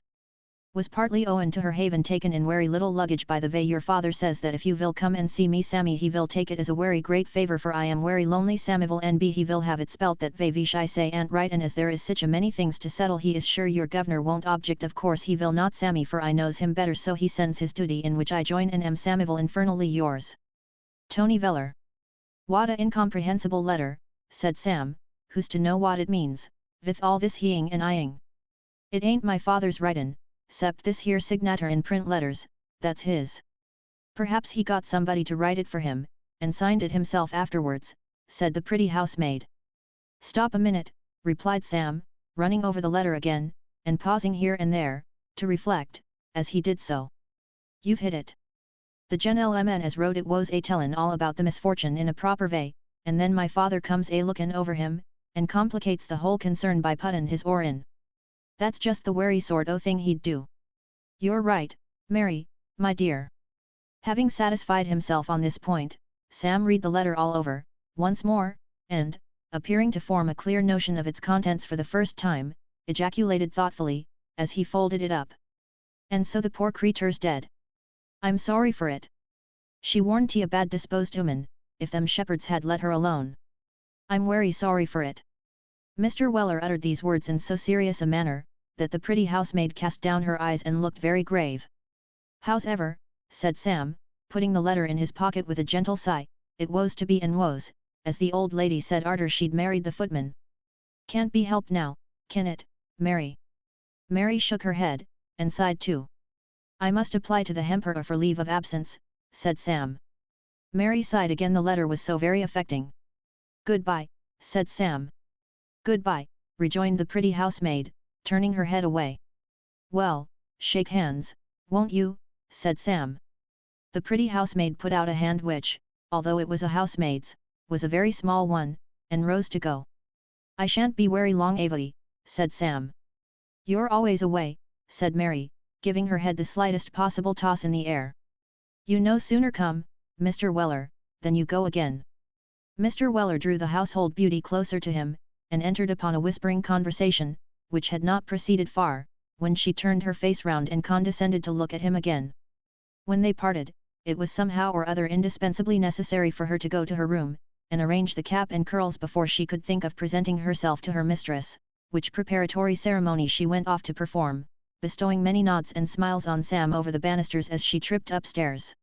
was partly owin' to her havin' taken in wery little luggage by the way. Your father says that if you will come and see me, Sammy, he will take it as a wery great favor, for I am wery lonely, Sammy will and he will have it spelt that way, vish I say an't right, and as there is sich a many things to settle, he is sure your governor won't object. Of course he will not, Sammy, for I knows him better, so he sends his duty, in which I join, and am Sammyville infernally yours, Tony Veller. What a incomprehensible letter, said Sam, who's to know what it means, with all this heing and eyeing. It ain't my father's writin', 'cept this here signature in print letters, that's his. Perhaps he got somebody to write it for him, and signed it himself afterwards, said the pretty housemaid. Stop a minute, replied Sam, running over the letter again, and pausing here and there, to reflect, as he did so. You've hit it. The gentleman as wrote it was a tellin' all about the misfortune in a proper way, and then my father comes a lookin' over him, and complicates the whole concern by puttin' his oar in. That's just the wery sort o' thing he'd do. You're right, Mary, my dear. Having satisfied himself on this point, Sam read the letter all over, once more, and, appearing to form a clear notion of its contents for the first time, ejaculated thoughtfully, as he folded it up. And so the poor creature's dead. I'm sorry for it. She warn't a bad disposed woman, if them shepherds had let her alone. I'm wery sorry for it. Mr. Weller uttered these words in so serious a manner, that the pretty housemaid cast down her eyes and looked very grave. Hows'ever, said Sam, putting the letter in his pocket with a gentle sigh, it was to be and was, as the old lady said arter she'd married the footman. Can't be helped now, can it, Mary? Mary shook her head, and sighed too. I must apply to the Emperor for leave of absence, said Sam. Mary sighed again, the letter was so very affecting. Goodbye, said Sam. Goodbye, rejoined the pretty housemaid, turning her head away. Well, shake hands, won't you, said Sam. The pretty housemaid put out a hand which, although it was a housemaid's, was a very small one, and rose to go. I shan't be wery long, Avie, said Sam. You're always away, said Mary, giving her head the slightest possible toss in the air. You no sooner come, Mr. Weller, than you go again. Mr. Weller drew the household beauty closer to him, and entered upon a whispering conversation, which had not proceeded far, when she turned her face round and condescended to look at him again. When they parted, it was somehow or other indispensably necessary for her to go to her room, and arrange the cap and curls before she could think of presenting herself to her mistress, which preparatory ceremony she went off to perform, bestowing many nods and smiles on Sam over the banisters as she tripped upstairs.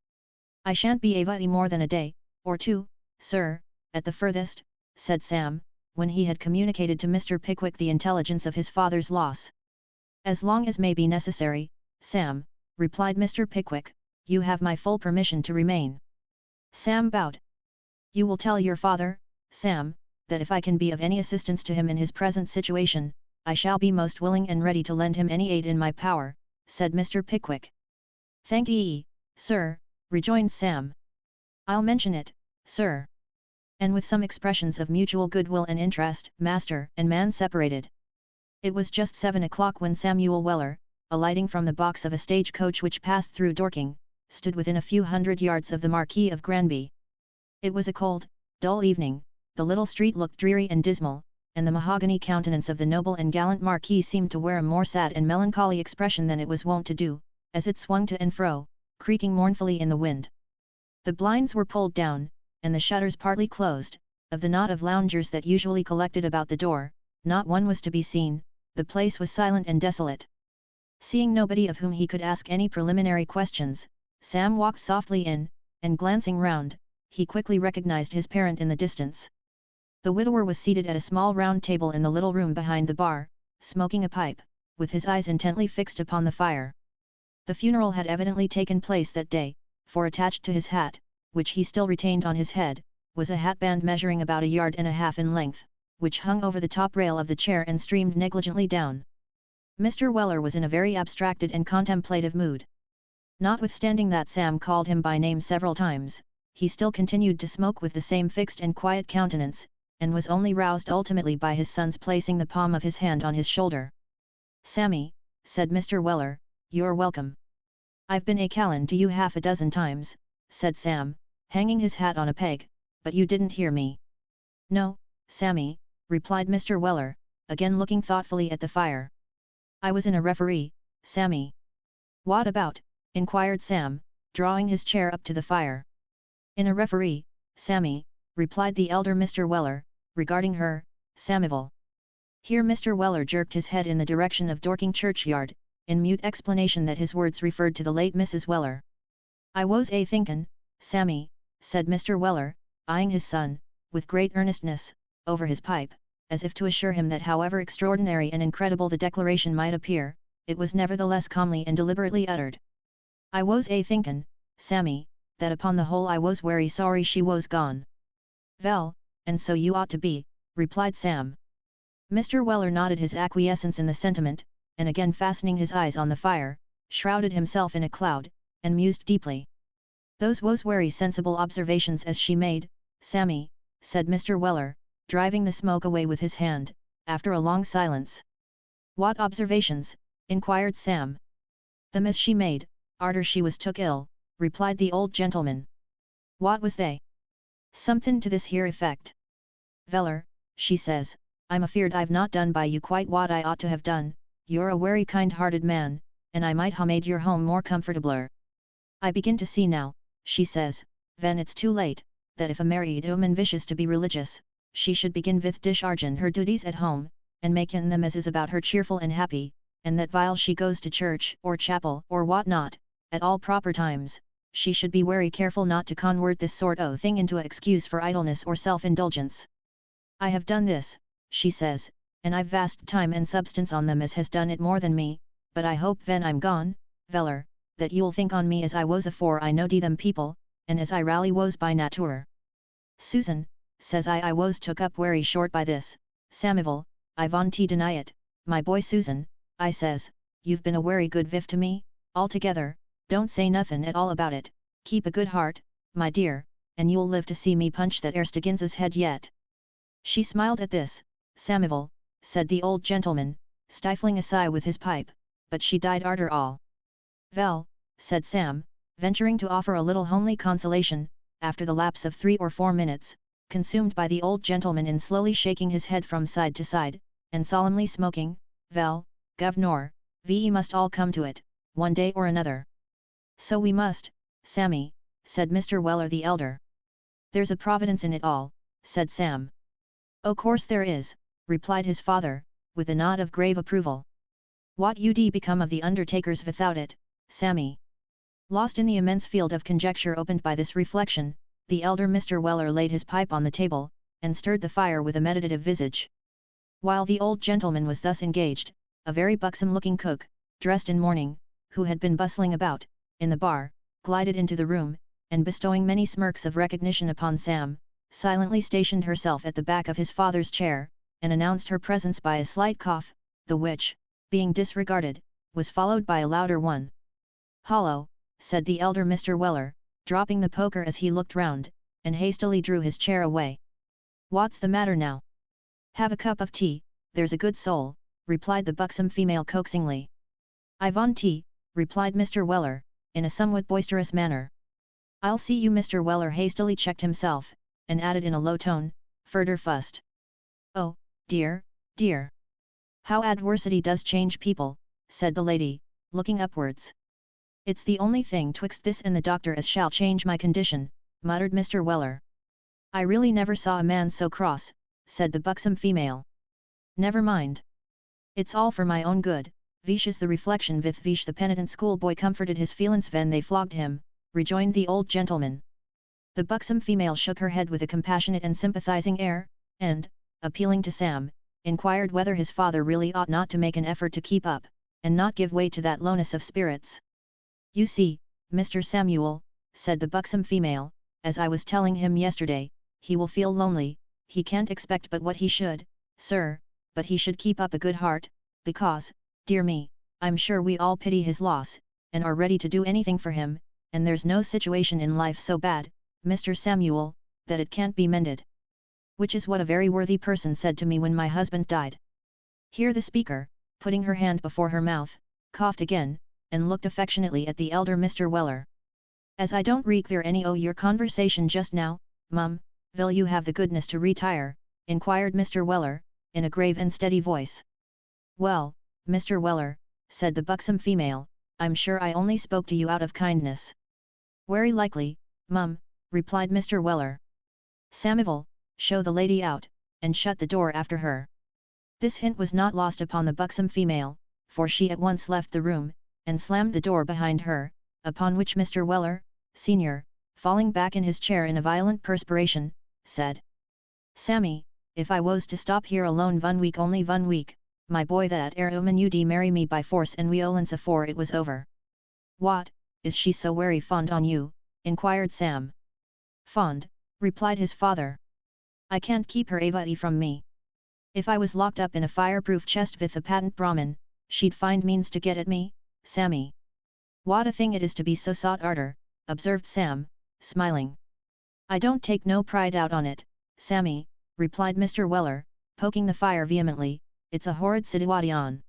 I shan't be Ava more than a day, or two, sir, at the furthest, said Sam, when he had communicated to Mr. Pickwick the intelligence of his father's loss. As long as may be necessary, Sam, replied Mr. Pickwick, you have my full permission to remain. Sam bowed. You will tell your father, Sam, that if I can be of any assistance to him in his present situation, I shall be most willing and ready to lend him any aid in my power, said Mr. Pickwick. Thank ye, sir, rejoined Sam. I'll mention it, sir. And with some expressions of mutual goodwill and interest, master and man separated. It was just 7 o'clock when Samuel Weller, alighting from the box of a stage-coach which passed through Dorking, stood within a few hundred yards of the Marquis of Granby. It was a cold, dull evening, the little street looked dreary and dismal, and the mahogany countenance of the noble and gallant Marquis seemed to wear a more sad and melancholy expression than it was wont to do, as it swung to and fro, creaking mournfully in the wind. The blinds were pulled down, and the shutters partly closed. Of the knot of loungers that usually collected about the door, not one was to be seen. The place was silent and desolate. Seeing nobody of whom he could ask any preliminary questions, Sam walked softly in, and glancing round, he quickly recognized his parent in the distance. The widower was seated at a small round table in the little room behind the bar, smoking a pipe, with his eyes intently fixed upon the fire. The funeral had evidently taken place that day, for attached to his hat, which he still retained on his head, was a hatband measuring about 1.5 yards in length, which hung over the top rail of the chair and streamed negligently down. Mr. Weller was in a very abstracted and contemplative mood. Notwithstanding that Sam called him by name several times, he still continued to smoke with the same fixed and quiet countenance, and was only roused ultimately by his son's placing the palm of his hand on his shoulder. "Sammy," said Mr. Weller, "you're welcome. I've been a calling to you 6 times," said Sam, hanging his hat on a peg, "but you didn't hear me." "No, Sammy," replied Mr. Weller, again looking thoughtfully at the fire. "I was in a referee, Sammy." "What about?" inquired Sam, drawing his chair up to the fire. "In a referee, Sammy," replied the elder Mr. Weller, regarding her, Samuel. Here Mr. Weller jerked his head in the direction of Dorking churchyard, in mute explanation that his words referred to the late Mrs. Weller. "I was a thinkin', Sammy," said Mr. Weller, eyeing his son, with great earnestness, over his pipe, as if to assure him that however extraordinary and incredible the declaration might appear, it was nevertheless calmly and deliberately uttered. "I was a thinkin', Sammy, that upon the whole I was wery sorry she was gone." "Vell, and so you ought to be," replied Sam. Mr. Weller nodded his acquiescence in the sentiment, and again fastening his eyes on the fire, shrouded himself in a cloud, and mused deeply. "Those was wery sensible observations as she made, Sammy," said Mr. Weller, driving the smoke away with his hand, after a long silence. "What observations?" inquired Sam. "Them as she made, arter she was took ill," replied the old gentleman. "What was they?" "Somethin' to this here effect. Veller, she says, I'm afeard I've not done by you quite what I ought to have done. You're a wery kind-hearted man, and I might ha' made your home more comfortabler. I begin to see now," she says, "ven it's too late, that if a married woman wishes to be religious, she should begin with dischargin' her duties at home, and makin' them as is about her cheerful and happy, and that while she goes to church or chapel or what not, at all proper times, she should be wery careful not to conwert this sort o' thing into a excuse for idleness or self-indulgence. I have done this," she says, "and I've vast time and substance on them as has done it more than me, but I hope ven I'm gone, Veller, that you'll think on me as I was afore I knowed them people, and as I rally was by nature. Susan, says I was took up wery short by this, Samuel, I vaunt deny it, my boy Susan, I says, you've been a wery good vif to me, altogether, don't say nothin' at all about it, keep a good heart, my dear, and you'll live to see me punch that 'ere Stiggins's head yet." She smiled at this, Samuel, said the old gentleman, stifling a sigh with his pipe, "but she died arter all." "Vell," said Sam, venturing to offer a little homely consolation, after the lapse of 3 or 4 minutes, consumed by the old gentleman in slowly shaking his head from side to side, and solemnly smoking, "Vell, governor, we must all come to it, one day or another." "So we must, Sammy," said Mr. Weller the elder. "There's a providence in it all," said Sam. "O' course there is," replied his father, with a nod of grave approval. "What ud become of the undertakers without it, Sammy?" Lost in the immense field of conjecture opened by this reflection, the elder Mr. Weller laid his pipe on the table, and stirred the fire with a meditative visage. While the old gentleman was thus engaged, a very buxom-looking cook, dressed in mourning, who had been bustling about, in the bar, glided into the room, and bestowing many smirks of recognition upon Sam, silently stationed herself at the back of his father's chair, and announced her presence by a slight cough, the which, being disregarded, was followed by a louder one. "Hollow," said the elder Mr. Weller, dropping the poker as he looked round, and hastily drew his chair away. "What's the matter now? Have a cup of tea, there's a good soul," replied the buxom female coaxingly. "I want tea," replied Mr. Weller, in a somewhat boisterous manner. "I'll see you." Mr. Weller hastily checked himself, and added in a low tone, "Furder fust." "Oh, dear, dear! How adversity does change people," said the lady, looking upwards. "It's the only thing twixt this and the doctor as shall change my condition," muttered Mr. Weller. "I really never saw a man so cross," said the buxom female. "Never mind. It's all for my own good, vish is the reflection with vish the penitent schoolboy comforted his feelings when they flogged him," rejoined the old gentleman. The buxom female shook her head with a compassionate and sympathizing air, and, appealing to Sam, inquired whether his father really ought not to make an effort to keep up, and not give way to that lowness of spirits. "You see, Mr. Samuel," said the buxom female, "as I was telling him yesterday, he will feel lonely, he can't expect but what he should, sir, but he should keep up a good heart, because, dear me, I'm sure we all pity his loss, and are ready to do anything for him, and there's no situation in life so bad, Mr. Samuel, that it can't be mended. Which is what a very worthy person said to me when my husband died." Here the speaker, putting her hand before her mouth, coughed again, and looked affectionately at the elder Mr. Weller. "As I don't require any o' your conversation just now, mum, will you have the goodness to retire?" inquired Mr. Weller, in a grave and steady voice. "Well, Mr. Weller," said the buxom female, "I'm sure I only spoke to you out of kindness." "Wery likely, mum," replied Mr. Weller. "Samivel, show the lady out, and shut the door after her." This hint was not lost upon the buxom female, for she at once left the room, and slammed the door behind her, upon which Mr. Weller, senior, falling back in his chair in a violent perspiration, said: "Sammy, if I was to stop here alone 1 week, my boy that ere woman ud marry me by force and wiolence afore it was over." "What, is she so wery fond on you?" inquired Sam. "Fond," replied his father. "I can't keep her avai from me. If I was locked up in a fireproof chest with a patent Brahmin, she'd find means to get at me, Sammy." "What a thing it is to be so sought arter," observed Sam, smiling. "I don't take no pride out on it, Sammy," replied Mr. Weller, poking the fire vehemently, "it's a horrid situation.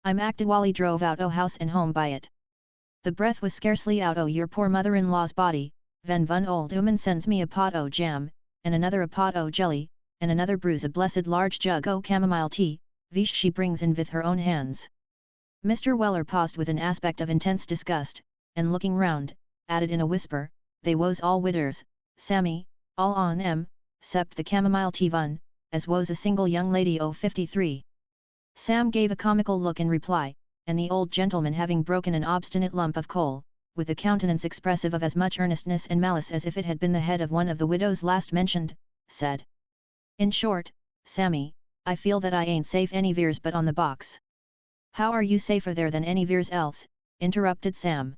I'm actually drove out o' house and home by it. The breath was scarcely out o' your poor mother-in-law's body, when one old ooman sends me a pot o' jam, and another a pot o' jelly, and another brews a blessed large jug o' chamomile tea, vish she brings in with her own hands." Mr. Weller paused with an aspect of intense disgust, and looking round, added in a whisper, "They was all widders, Sammy, all on 'em, 'cept the chamomile tea one, as was a single young lady o' 53. Sam gave a comical look in reply, and the old gentleman having broken an obstinate lump of coal, with a countenance expressive of as much earnestness and malice as if it had been the head of one of the widows last mentioned, said: "In short, Sammy, I feel that I ain't safe anywheres but on the box." "How are you safer there than anywheres else?" interrupted Sam.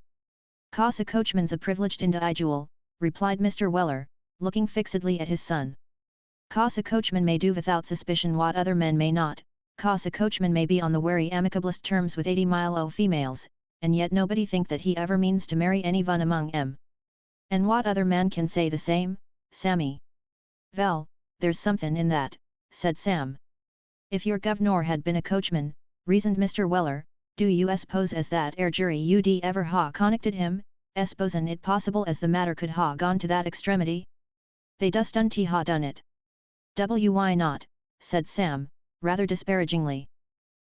"'Cause a coachman's a privileged individual," replied Mr. Weller, looking fixedly at his son. "'Cause a coachman may do without suspicion what other men may not, 'cause a coachman may be on the very amicablest terms with 80 o' females, and yet nobody think that he ever means to marry any one among 'em. And what other man can say the same, Sammy?" "Vell, there's somethin' in that," said Sam. "If your governor had been a coachman," reasoned Mr. Weller, "do you suppose as that ere jury ud ever ha connected him, supposin' it possible as the matter could ha gone to that extremity? They dust unti ha done it." "Why not?" said Sam, rather disparagingly.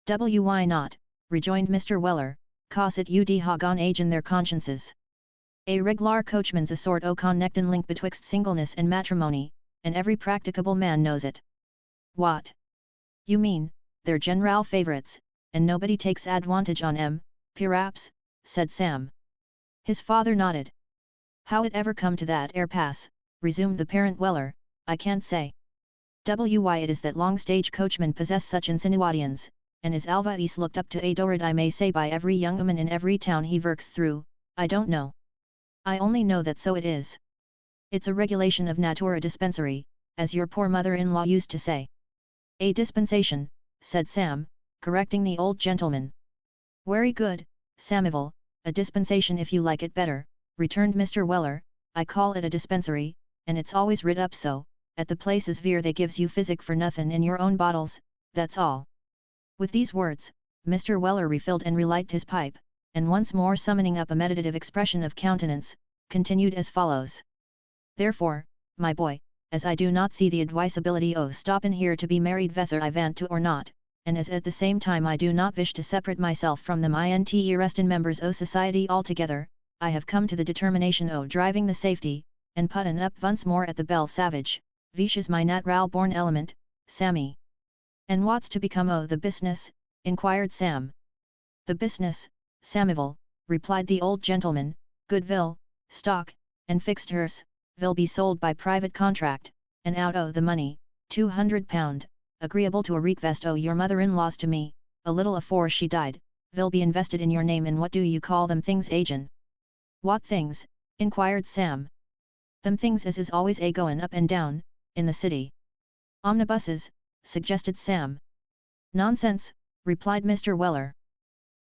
"Why not?" rejoined Mr. Weller, "'cause it ud ha gone agin their consciences. A reglar coachman's a sort o' connectin' link betwixt singleness and matrimony, and every practicable man knows it." "What? You mean, they're general favourites, and nobody takes advantage on 'em, perhaps?" said Sam. His father nodded. "How it ever come to that ere pass," resumed the parent Weller, "I can't say. Why it is that long stage coachmen possess such insinuations, and is always looked up to adored I may say by every young woman in every town he works through, I don't know. I only know that so it is." It's a regulation of natura dispensary, as your poor mother-in-law used to say. A dispensation, said Sam, correcting the old gentleman. Very good, Samivel, a dispensation if you like it better, returned Mr. Weller. I call it a dispensary, and it's always writ up so, at the places where they gives you physic for nothing in your own bottles, that's all. With these words, Mr. Weller refilled and relighted his pipe, and once more summoning up a meditative expression of countenance, continued as follows. Therefore, my boy, as I do not see the advisability o' stoppin' here to be married whether I want to or not, and as at the same time I do not wish to separate myself from them interested members o' society altogether, I have come to the determination o' driving the safety, and puttin' up once more at the Bell Savage, vish is my natural born element, Sammy. And what's to become o' the business? Inquired Sam. The business, Samivel, replied the old gentleman, goodwill, stock, and fixtures, will be sold by private contract, and out o' the money, £200, agreeable to a request o' your mother-in-law's to me, a little afore she died, will be invested in your name in what do you call them things agin? What things? Inquired Sam. Them things as is always a-goin' up and down, in the city. Omnibuses, suggested Sam. Nonsense, replied Mr. Weller.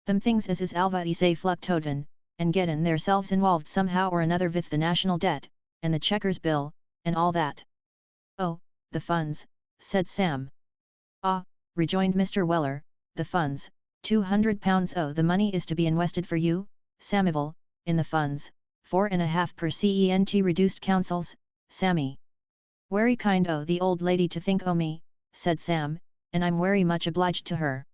Them things as is always a-fluctotin', and gettin' theirselves involved somehow or another with the national debt, and the checkers bill, and all that. Oh, the funds, said Sam. Ah, rejoined Mr. Weller, the funds, £200 oh the money is to be invested for you, Samivel, in the funds, 4.5 per cent reduced councils, Sammy. Very kind o' the old lady to think o' me, said Sam, and I'm very much obliged to her.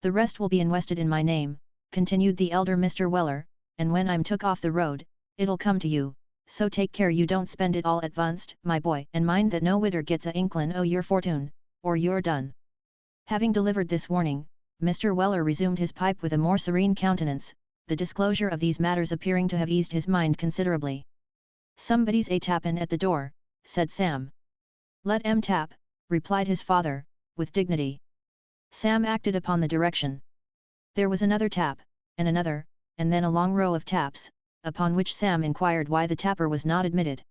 The rest will be invested in my name, continued the elder Mr. Weller, and when I'm took off the road, it'll come to you, so take care you don't spend it all at once, my boy, and mind that no widder gets a inklin' o' your fortune, or you're done. Having delivered this warning, Mr. Weller resumed his pipe with a more serene countenance, the disclosure of these matters appearing to have eased his mind considerably. Somebody's a-tappin' at the door, said Sam. Let 'em tap, replied his father, with dignity. Sam acted upon the direction. There was another tap, and another, and then a long row of taps, upon which Sam inquired why the tapper was not admitted.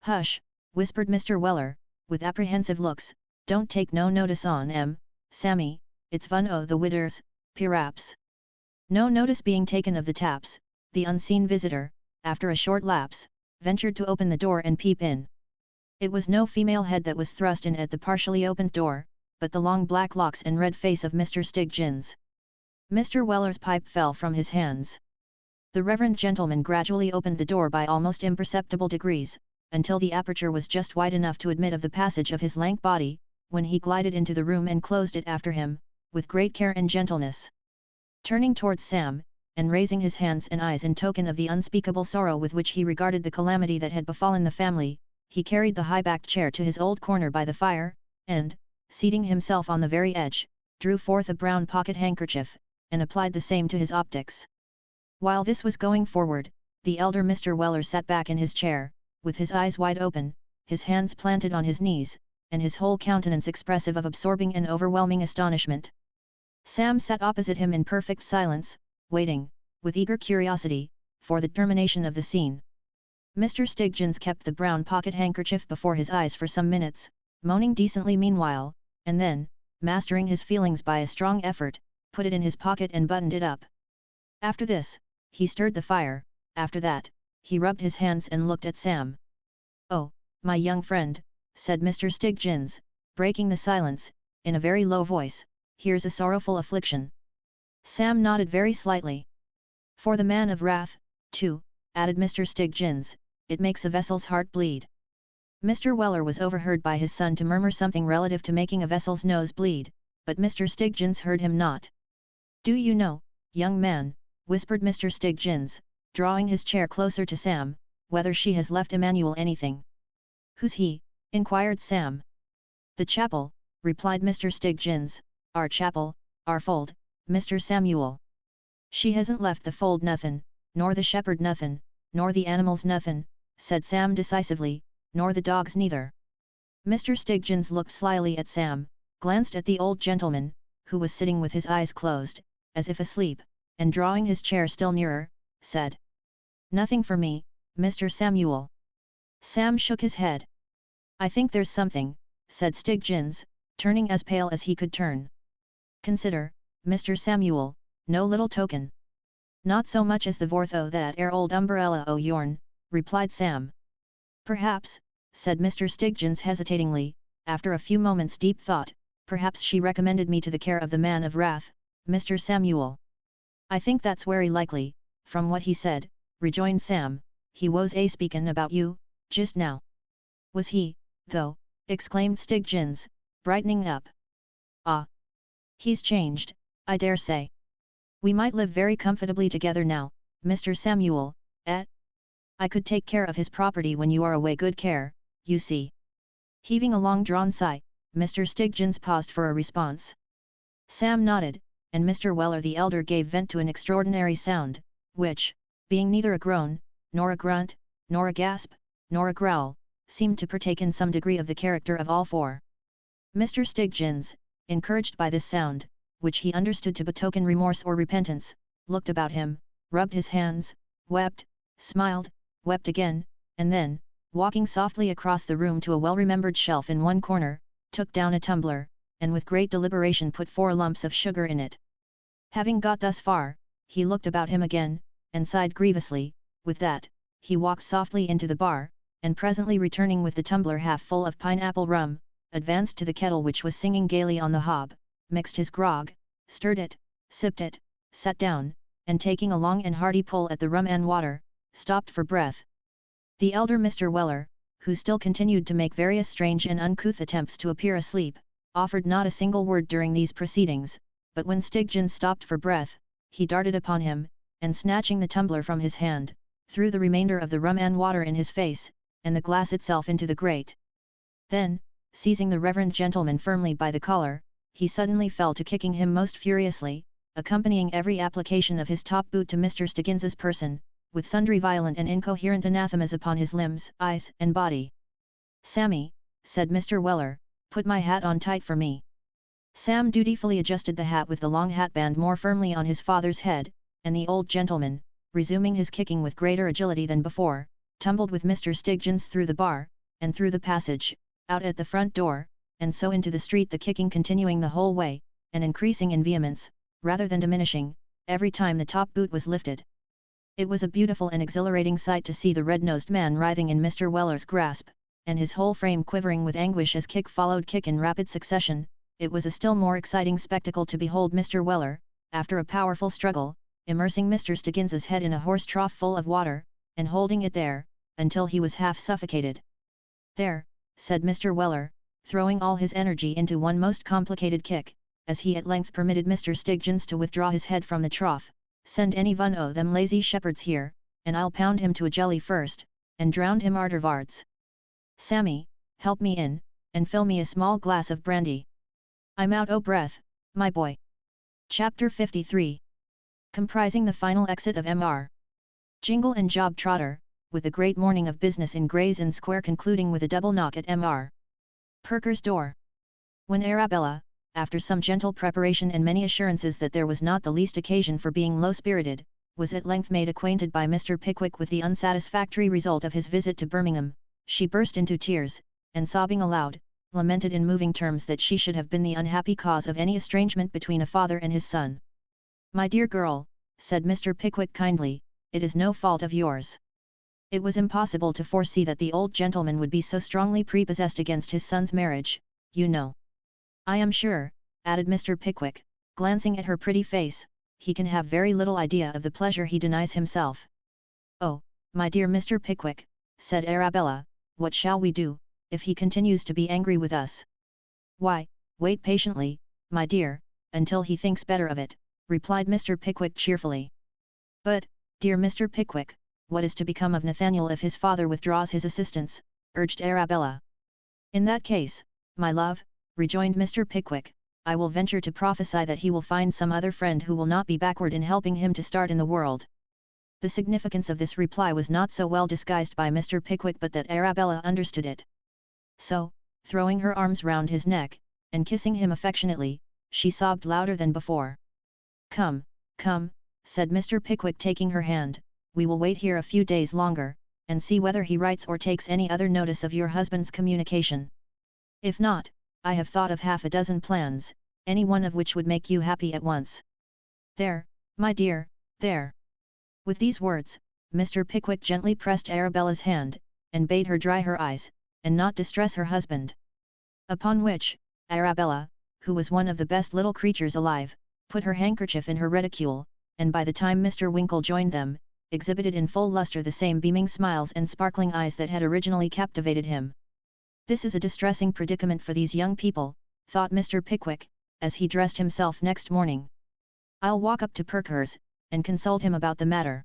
Hush, whispered Mr. Weller, with apprehensive looks, don't take no notice on 'em, Sammy, it's one o' the widders, perhaps. No notice being taken of the taps, the unseen visitor, after a short lapse, ventured to open the door and peep in. It was no female head that was thrust in at the partially opened door, but the long black locks and red face of Mr. Stiggins. Mr. Weller's pipe fell from his hands. The reverend gentleman gradually opened the door by almost imperceptible degrees, until the aperture was just wide enough to admit of the passage of his lank body, when he glided into the room and closed it after him, with great care and gentleness. Turning towards Sam, and raising his hands and eyes in token of the unspeakable sorrow with which he regarded the calamity that had befallen the family, he carried the high-backed chair to his old corner by the fire, and, seating himself on the very edge, drew forth a brown pocket-handkerchief, and applied the same to his optics. While this was going forward, the elder Mr. Weller sat back in his chair, with his eyes wide open, his hands planted on his knees, and his whole countenance expressive of absorbing and overwhelming astonishment. Sam sat opposite him in perfect silence, waiting, with eager curiosity, for the termination of the scene. Mr. Stiggins kept the brown pocket-handkerchief before his eyes for some minutes, moaning decently meanwhile, and then, mastering his feelings by a strong effort, put it in his pocket and buttoned it up. After this, he stirred the fire. After that, he rubbed his hands and looked at Sam. "Oh, my young friend," said Mr. Stiggins, breaking the silence, in a very low voice, "here's a sorrowful affliction." Sam nodded very slightly. "For the man of wrath, too," added Mr. Stiggins, "it makes a vessel's heart bleed." Mr. Weller was overheard by his son to murmur something relative to making a vessel's nose bleed, but Mr. Stiggins heard him not. "Do you know, young man," whispered Mr. Stiggins, drawing his chair closer to Sam, "whether she has left Emmanuel anything?" "Who's he?" inquired Sam. "The chapel," replied Mr. Stiggins, "our chapel, our fold, Mr. Samuel. She hasn't left the fold nothin', nor the shepherd nothin', nor the animals nothin'," said Sam decisively, "nor the dogs neither." Mr. Stiggins looked slyly at Sam, glanced at the old gentleman, who was sitting with his eyes closed, as if asleep, and drawing his chair still nearer, said, "Nothing for me, Mr. Samuel." Sam shook his head. I think there's something, said Stiggins, turning as pale as he could turn. Consider, Mr. Samuel, no little token. Not so much as the vorth o' that old umbrella o' yourn, replied Sam. Perhaps, said Mr. Stiggins hesitatingly, after a few moments' deep thought, perhaps she recommended me to the care of the man of wrath, Mr. Samuel. I think that's very likely, from what he said, rejoined Sam. He was a speakin' about you, just now. Was he, though? Exclaimed Stiggins, brightening up. Ah! He's changed, I dare say. We might live very comfortably together now, Mr. Samuel, eh? I could take care of his property when you are away, good care, you see. Heaving a long-drawn sigh, Mr. Stiggins paused for a response. Sam nodded, and Mr. Weller the elder gave vent to an extraordinary sound, which, being neither a groan, nor a grunt, nor a gasp, nor a growl, seemed to partake in some degree of the character of all four. Mr. Stiggins, encouraged by this sound, which he understood to betoken remorse or repentance, looked about him, rubbed his hands, wept, smiled, wept again, and then, walking softly across the room to a well-remembered shelf in one corner, took down a tumbler, and with great deliberation put 4 lumps of sugar in it. Having got thus far, he looked about him again, and sighed grievously. With that, he walked softly into the bar, and presently returning with the tumbler half full of pineapple rum, advanced to the kettle which was singing gaily on the hob, mixed his grog, stirred it, sipped it, sat down, and taking a long and hearty pull at the rum and water, stopped for breath. The elder Mr. Weller, who still continued to make various strange and uncouth attempts to appear asleep, offered not a single word during these proceedings, but when Stiggins stopped for breath, he darted upon him, and snatching the tumbler from his hand, threw the remainder of the rum and water in his face, and the glass itself into the grate. Then, seizing the reverend gentleman firmly by the collar, he suddenly fell to kicking him most furiously, accompanying every application of his top boot to Mr. Stiggins's person, with sundry violent and incoherent anathemas upon his limbs, eyes, and body. "Sammy," said Mr. Weller, "put my hat on tight for me." Sam dutifully adjusted the hat with the long hatband more firmly on his father's head, and the old gentleman, resuming his kicking with greater agility than before, tumbled with Mr. Stiggins through the bar, and through the passage, out at the front door, and so into the street, the kicking continuing the whole way, and increasing in vehemence, rather than diminishing, every time the top boot was lifted. It was a beautiful and exhilarating sight to see the red-nosed man writhing in Mr. Weller's grasp, and his whole frame quivering with anguish as kick followed kick in rapid succession. It was a still more exciting spectacle to behold Mr. Weller, after a powerful struggle, immersing Mr. Stiggins's head in a horse trough full of water, and holding it there, until he was half suffocated. "There," said Mr. Weller, throwing all his energy into one most complicated kick, as he at length permitted Mr. Stiggins to withdraw his head from the trough. "Send any one o' them lazy shepherds here, and I'll pound him to a jelly first, and drown him arterwards. Sammy, help me in, and fill me a small glass of brandy. I'm out o' breath, my boy." Chapter 53. Comprising the final exit of Mr. Jingle and Job Trotter, with the great morning of business in Gray's Inn Square concluding with a double knock at Mr. Perker's door. When Arabella, after some gentle preparation and many assurances that there was not the least occasion for being low-spirited, was at length made acquainted by Mr. Pickwick with the unsatisfactory result of his visit to Birmingham, she burst into tears, and sobbing aloud, lamented in moving terms that she should have been the unhappy cause of any estrangement between a father and his son. "My dear girl," said Mr. Pickwick kindly, "it is no fault of yours. It was impossible to foresee that the old gentleman would be so strongly prepossessed against his son's marriage, you know. I am sure," added Mr. Pickwick, glancing at her pretty face, "he can have very little idea of the pleasure he denies himself." "Oh, my dear Mr. Pickwick," said Arabella, "what shall we do, if he continues to be angry with us?" "Why, wait patiently, my dear, until he thinks better of it," replied Mr. Pickwick cheerfully. "But, dear Mr. Pickwick, what is to become of Nathaniel if his father withdraws his assistance?" urged Arabella. "In that case, my love," rejoined Mr. Pickwick, "I will venture to prophesy that he will find some other friend who will not be backward in helping him to start in the world." The significance of this reply was not so well disguised by Mr. Pickwick but that Arabella understood it. So, throwing her arms round his neck, and kissing him affectionately, she sobbed louder than before. "Come, come," said Mr. Pickwick taking her hand, "we will wait here a few days longer, and see whether he writes or takes any other notice of your husband's communication. If not, I have thought of half a dozen plans, any one of which would make you happy at once. There, my dear, there." With these words, Mr. Pickwick gently pressed Arabella's hand, and bade her dry her eyes, and not distress her husband. Upon which, Arabella, who was one of the best little creatures alive, put her handkerchief in her reticule, and by the time Mr. Winkle joined them, exhibited in full lustre the same beaming smiles and sparkling eyes that had originally captivated him. "This is a distressing predicament for these young people," thought Mr. Pickwick, as he dressed himself next morning. "I'll walk up to Parkhurst, and consult him about the matter."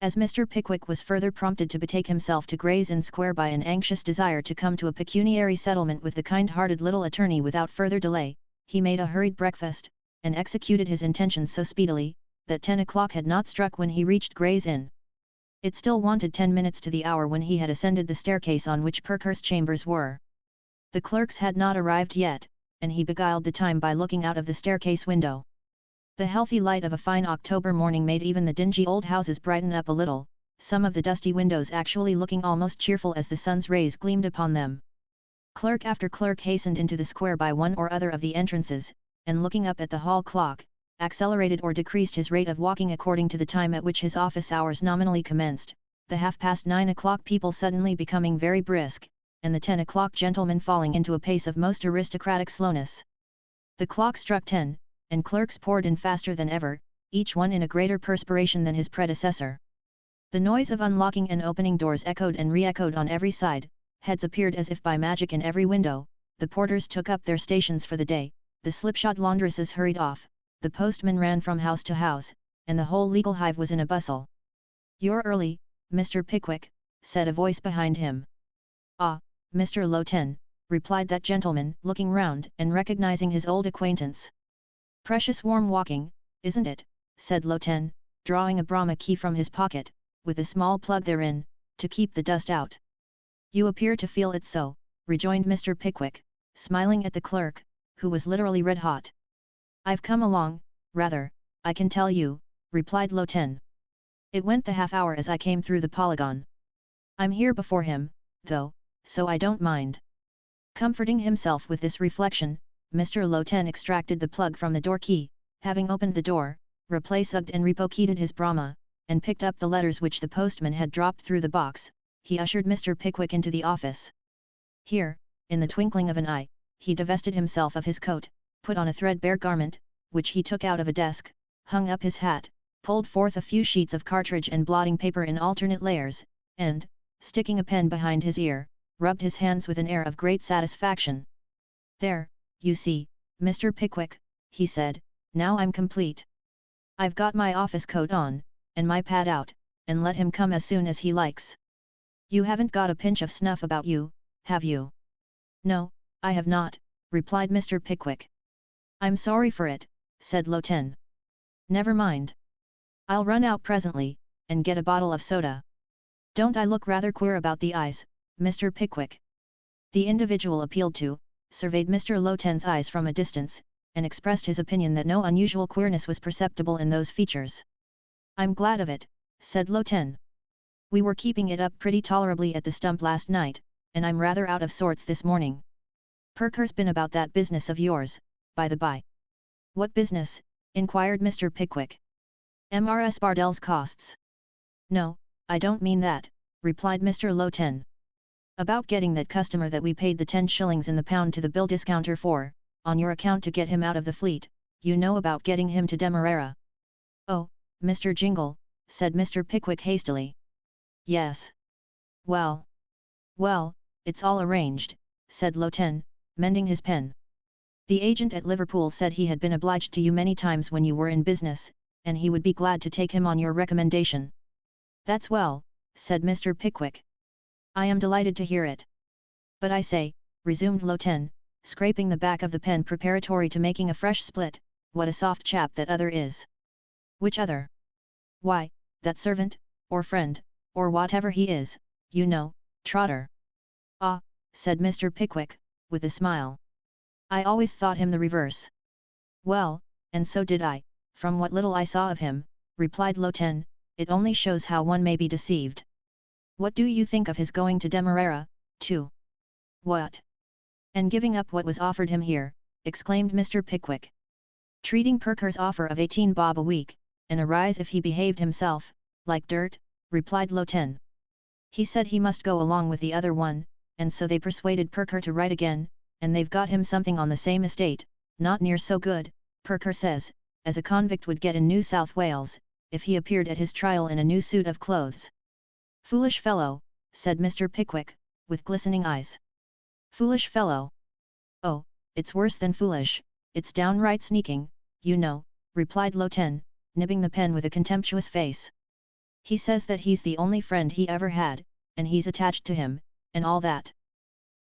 As Mr. Pickwick was further prompted to betake himself to Gray's Inn Square by an anxious desire to come to a pecuniary settlement with the kind-hearted little attorney without further delay, he made a hurried breakfast, and executed his intentions so speedily, that 10 o'clock had not struck when he reached Gray's Inn. It still wanted 10 minutes to the hour when he had ascended the staircase on which Parkhurst chambers were. The clerks had not arrived yet, and he beguiled the time by looking out of the staircase window. The healthy light of a fine October morning made even the dingy old houses brighten up a little, some of the dusty windows actually looking almost cheerful as the sun's rays gleamed upon them. Clerk after clerk hastened into the square by one or other of the entrances, and looking up at the hall clock, accelerated or decreased his rate of walking according to the time at which his office hours nominally commenced, the 9:30 o'clock people suddenly becoming very brisk, and the 10 o'clock gentlemen falling into a pace of most aristocratic slowness. The clock struck 10, and clerks poured in faster than ever, each one in a greater perspiration than his predecessor. The noise of unlocking and opening doors echoed and re-echoed on every side, heads appeared as if by magic in every window, the porters took up their stations for the day, the slipshod laundresses hurried off, the postman ran from house to house, and the whole legal hive was in a bustle. "You're early, Mr. Pickwick," said a voice behind him. "Ah, Mr. Lowten," replied that gentleman, looking round and recognizing his old acquaintance. "Precious warm walking, isn't it?" said Lowten, drawing a Brahma key from his pocket, with a small plug therein, to keep the dust out. "You appear to feel it so," rejoined Mr. Pickwick, smiling at the clerk, who was literally red-hot. "I've come along, rather, I can tell you," replied Lowten. "It went the half hour as I came through the Polygon. I'm here before him, though, so I don't mind." Comforting himself with this reflection, Mr. Lowten extracted the plug from the door key, having opened the door, replaced and repocketed his Brahma, and picked up the letters which the postman had dropped through the box. He ushered Mr. Pickwick into the office. Here, in the twinkling of an eye, he divested himself of his coat, put on a threadbare garment, which he took out of a desk, hung up his hat, pulled forth a few sheets of cartridge and blotting paper in alternate layers, and, sticking a pen behind his ear, rubbed his hands with an air of great satisfaction. "There, you see, Mr. Pickwick," he said, "now I'm complete. I've got my office coat on, and my pad out, and let him come as soon as he likes. You haven't got a pinch of snuff about you, have you?" "No, I have not," replied Mr. Pickwick. "I'm sorry for it," said Lowten. "Never mind. I'll run out presently, and get a bottle of soda. Don't I look rather queer about the eyes, Mr. Pickwick?" The individual appealed to surveyed Mr. Lowten's eyes from a distance, and expressed his opinion that no unusual queerness was perceptible in those features. "I'm glad of it," said Lowten. "We were keeping it up pretty tolerably at the Stump last night, and I'm rather out of sorts this morning. Parkhurst's been about that business of yours, by the by." "What business?" inquired Mr. Pickwick. "Mrs. Bardell's costs." "No, I don't mean that," replied Mr. Lowten. "About getting that customer that we paid the 10 shillings in the pound to the bill discounter for, on your account to get him out of the fleet, you know, about getting him to Demerara." "Oh, Mr. Jingle," said Mr. Pickwick hastily. "Yes. Well, it's all arranged," said Lowten, mending his pen. "The agent at Liverpool said he had been obliged to you many times when you were in business, and he would be glad to take him on your recommendation." "That's well," said Mr. Pickwick. "I am delighted to hear it. But I say," resumed Lowten, scraping the back of the pen preparatory to making a fresh split, "what a soft chap that other is." "Which other?" "Why, that servant, or friend, or whatever he is, you know, Trotter." "Ah," said Mr. Pickwick, with a smile. "I always thought him the reverse." "Well, and so did I, from what little I saw of him," replied Lowten. "It only shows how one may be deceived." What do you think of his going to Demerara, too? What? And giving up what was offered him here, exclaimed Mr. Pickwick. Treating Perker's offer of 18 bob a week, and a rise if he behaved himself, like dirt, replied Loten. He said he must go along with the other one, and so they persuaded Perker to write again, and they've got him something on the same estate, not near so good, Perker says, as a convict would get in New South Wales, if he appeared at his trial in a new suit of clothes. Foolish fellow, said Mr. Pickwick, with glistening eyes. Foolish fellow. Oh, it's worse than foolish, it's downright sneaking, you know, replied Loten, nibbing the pen with a contemptuous face. He says that he's the only friend he ever had, and he's attached to him, and all that.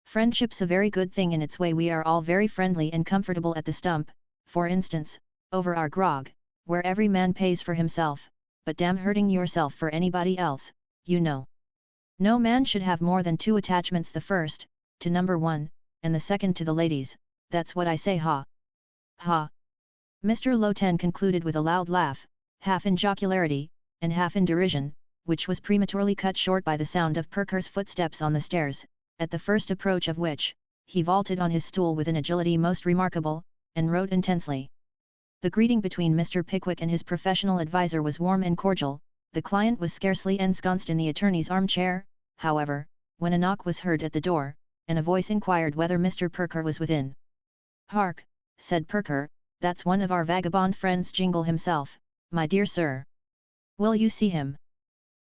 Friendship's a very good thing in its way. We are all very friendly and comfortable at the Stump, for instance, over our grog, where every man pays for himself, but damn hurting yourself for anybody else, you know. No man should have more than 2 attachments, the first, to number 1, and the second to the ladies, that's what I say, ha! Ha! Mr. Loten concluded with a loud laugh, half in jocularity, and half in derision, which was prematurely cut short by the sound of Perker's footsteps on the stairs, at the first approach of which, he vaulted on his stool with an agility most remarkable, and wrote intensely. The greeting between Mr. Pickwick and his professional adviser was warm and cordial. The client was scarcely ensconced in the attorney's armchair, however, when a knock was heard at the door, and a voice inquired whether Mr. Perker was within. "Hark," said Perker, "that's one of our vagabond friends, Jingle himself, my dear sir. Will you see him?"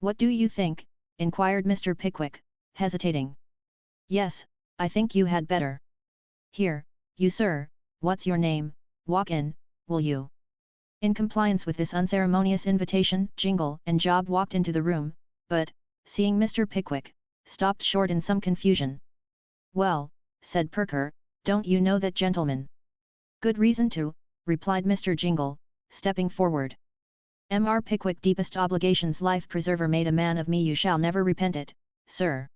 "What do you think?" inquired Mr. Pickwick, hesitating. "Yes, I think you had better. Here, you sir, what's your name, walk in, will you?" In compliance with this unceremonious invitation, Jingle and Job walked into the room, but, seeing Mr. Pickwick, stopped short in some confusion. "Well," said Perker, "don't you know that gentleman?" "Good reason to," replied Mr. Jingle, stepping forward. "M.R. Pickwick, deepest obligations, life preserver, made a man of me, you shall never repent it, sir."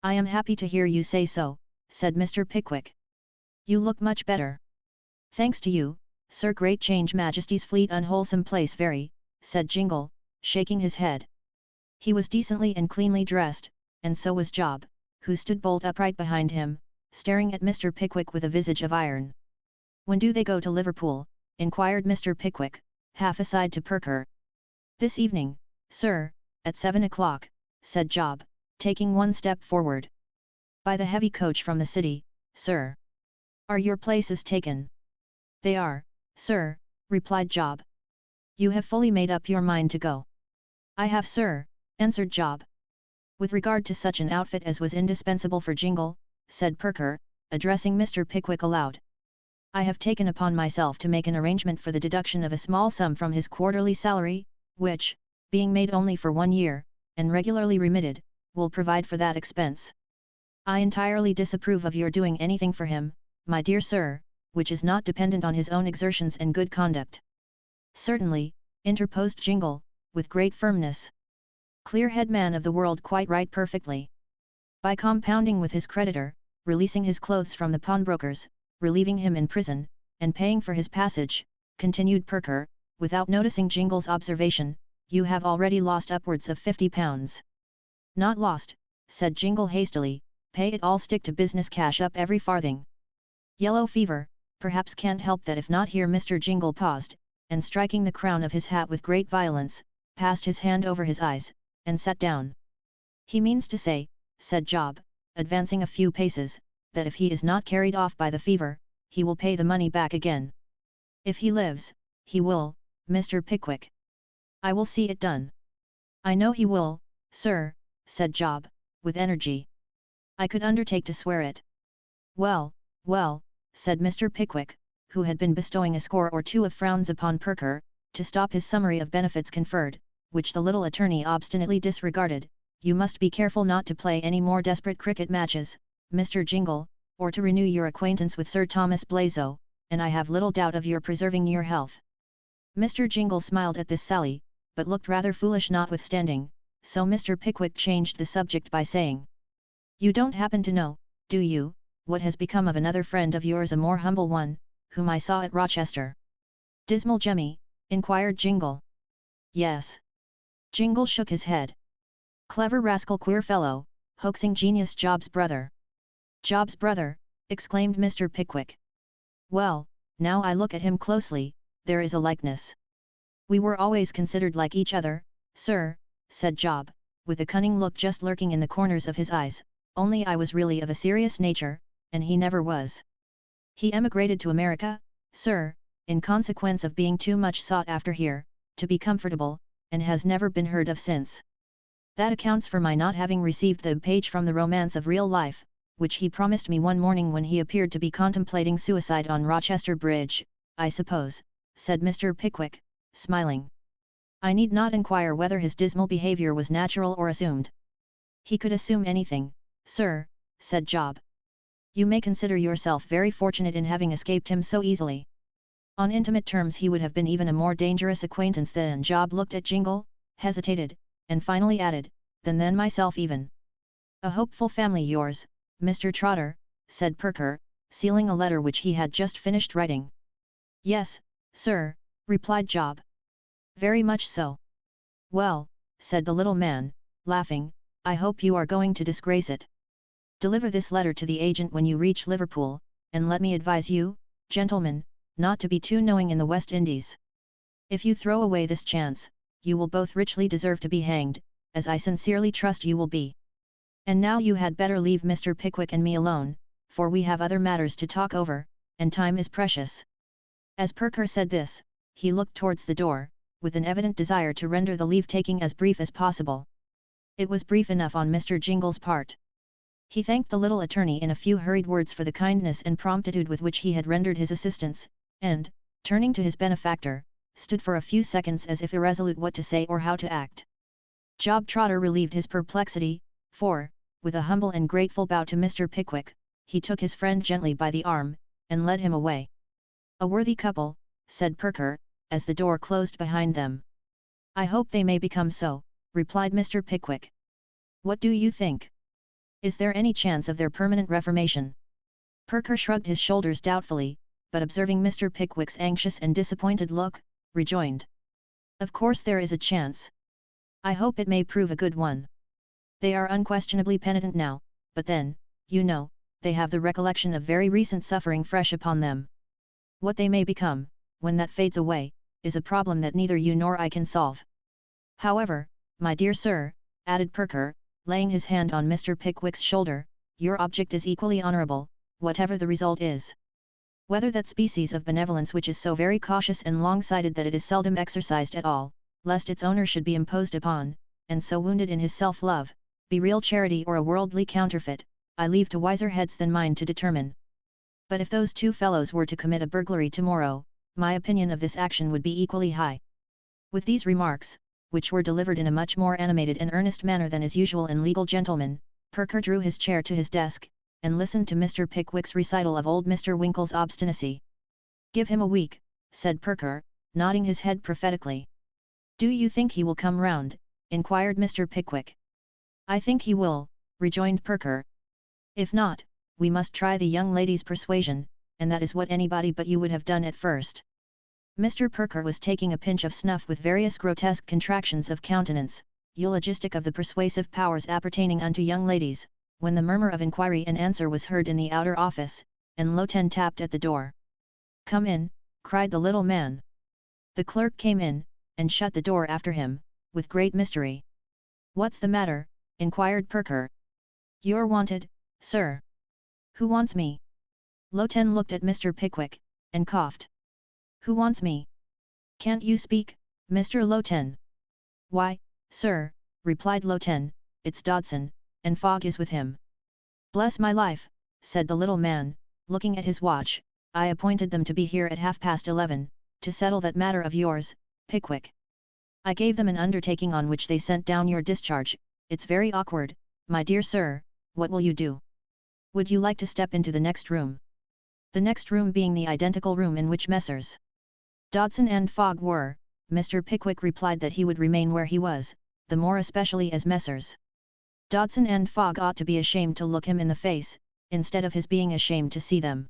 "I am happy to hear you say so," said Mr. Pickwick. "You look much better." "Thanks to you, sir, great change, Majesty's fleet unwholesome place very," said Jingle, shaking his head. He was decently and cleanly dressed, and so was Job, who stood bolt upright behind him, staring at Mr. Pickwick with a visage of iron. "When do they go to Liverpool?" inquired Mr. Pickwick, half aside to Perker. "This evening, sir, at 7 o'clock, said Job, taking one step forward. "By the heavy coach from the city, sir." "Are your places taken?" "They are, sir," replied Job. "You have fully made up your mind to go?" "I have, sir," answered Job. "With regard to such an outfit as was indispensable for Jingle," said Perker, addressing Mr. Pickwick aloud, "I have taken upon myself to make an arrangement for the deduction of a small sum from his quarterly salary, which, being made only for 1 year, and regularly remitted, will provide for that expense. I entirely disapprove of your doing anything for him, my dear sir, which is not dependent on his own exertions and good conduct." "Certainly," interposed Jingle, with great firmness. "Clear-head man of the world, quite right, perfectly. By compounding with his creditor, releasing his clothes from the pawnbrokers, relieving him in prison, and paying for his passage," continued Perker, without noticing Jingle's observation, "you have already lost upwards of £50. "Not lost," said Jingle hastily, "pay it all, stick to business, cash up every farthing. Yellow fever, perhaps, can't help that. If not." Here Mr. Jingle paused, and striking the crown of his hat with great violence, passed his hand over his eyes, and sat down. "He means to say," said Job, advancing a few paces, "that if he is not carried off by the fever, he will pay the money back again. If he lives, he will, Mr. Pickwick. I will see it done." "I know he will, sir," said Job, with energy. "I could undertake to swear it." "Well, well," said Mr. Pickwick, who had been bestowing a score or two of frowns upon Perker, to stop his summary of benefits conferred, which the little attorney obstinately disregarded, "you must be careful not to play any more desperate cricket matches, Mr. Jingle, or to renew your acquaintance with Sir Thomas Blazo, and I have little doubt of your preserving your health." Mr. Jingle smiled at this sally, but looked rather foolish notwithstanding, so Mr. Pickwick changed the subject by saying, "You don't happen to know, do you, what has become of another friend of yours, a more humble one, whom I saw at Rochester?" "Dismal Jemmy?" inquired Jingle. "Yes." Jingle shook his head. Clever rascal, queer fellow, hoaxing genius, Job's brother. Job's brother, exclaimed Mr. Pickwick. Well, now I look at him closely, there is a likeness. We were always considered like each other, sir, said Job, with a cunning look just lurking in the corners of his eyes, only I was really of a serious nature, and he never was. He emigrated to America, sir, in consequence of being too much sought after here, to be comfortable, and has never been heard of since. That accounts for my not having received the page from the romance of real life, which he promised me one morning when he appeared to be contemplating suicide on Rochester Bridge, I suppose, said Mr. Pickwick, smiling. I need not inquire whether his dismal behaviour was natural or assumed. He could assume anything, sir, said Job. You may consider yourself very fortunate in having escaped him so easily. On intimate terms he would have been even a more dangerous acquaintance than. Job looked at Jingle, hesitated, and finally added, than myself even. A hopeful family yours, Mr. Trotter, said Perker, sealing a letter which he had just finished writing. Yes, sir, replied Job. Very much so. Well, said the little man, laughing, I hope you are going to disgrace it. Deliver this letter to the agent when you reach Liverpool, and let me advise you, gentlemen, not to be too knowing in the West Indies. If you throw away this chance, you will both richly deserve to be hanged, as I sincerely trust you will be. And now you had better leave Mr. Pickwick and me alone, for we have other matters to talk over, and time is precious. As Perker said this, he looked towards the door, with an evident desire to render the leave-taking as brief as possible. It was brief enough on Mr. Jingle's part. He thanked the little attorney in a few hurried words for the kindness and promptitude with which he had rendered his assistance, and, turning to his benefactor, stood for a few seconds as if irresolute what to say or how to act. Job Trotter relieved his perplexity, for, with a humble and grateful bow to Mr. Pickwick, he took his friend gently by the arm, and led him away. A worthy couple, said Perker, as the door closed behind them. I hope they may become so, replied Mr. Pickwick. What do you think? Is there any chance of their permanent reformation? Perker shrugged his shoulders doubtfully, but observing Mr. Pickwick's anxious and disappointed look, rejoined. Of course there is a chance. I hope it may prove a good one. They are unquestionably penitent now, but then, you know, they have the recollection of very recent suffering fresh upon them. What they may become, when that fades away, is a problem that neither you nor I can solve. However, my dear sir, added Perker, laying his hand on Mr. Pickwick's shoulder, your object is equally honourable, whatever the result is. Whether that species of benevolence which is so very cautious and long-sighted that it is seldom exercised at all, lest its owner should be imposed upon, and so wounded in his self-love, be real charity or a worldly counterfeit, I leave to wiser heads than mine to determine. But if those two fellows were to commit a burglary tomorrow, my opinion of this action would be equally high. With these remarks, which were delivered in a much more animated and earnest manner than is usual in legal gentlemen, Perker drew his chair to his desk, and listened to Mr. Pickwick's recital of old Mr. Winkle's obstinacy. Give him a week, said Perker, nodding his head prophetically. Do you think he will come round? Inquired Mr. Pickwick. I think he will, rejoined Perker. If not, we must try the young lady's persuasion, and that is what anybody but you would have done at first. Mr. Perker was taking a pinch of snuff with various grotesque contractions of countenance, eulogistic of the persuasive powers appertaining unto young ladies, when the murmur of inquiry and answer was heard in the outer office, and Loten tapped at the door. Come in, cried the little man. The clerk came in, and shut the door after him, with great mystery. What's the matter? Inquired Perker. You're wanted, sir. Who wants me? Loten looked at Mr. Pickwick, and coughed. Who wants me? Can't you speak, Mr. Loten? Why, sir, replied Loten, it's Dodson, and Fogg is with him. Bless my life, said the little man, looking at his watch, I appointed them to be here at 11:30, to settle that matter of yours, Pickwick. I gave them an undertaking on which they sent down your discharge. It's very awkward, my dear sir, what will you do? Would you like to step into the next room? The next room being the identical room in which Messrs. Dodson and Fogg were, Mr. Pickwick replied that he would remain where he was, the more especially as Messrs. Dodson and Fogg ought to be ashamed to look him in the face, instead of his being ashamed to see them.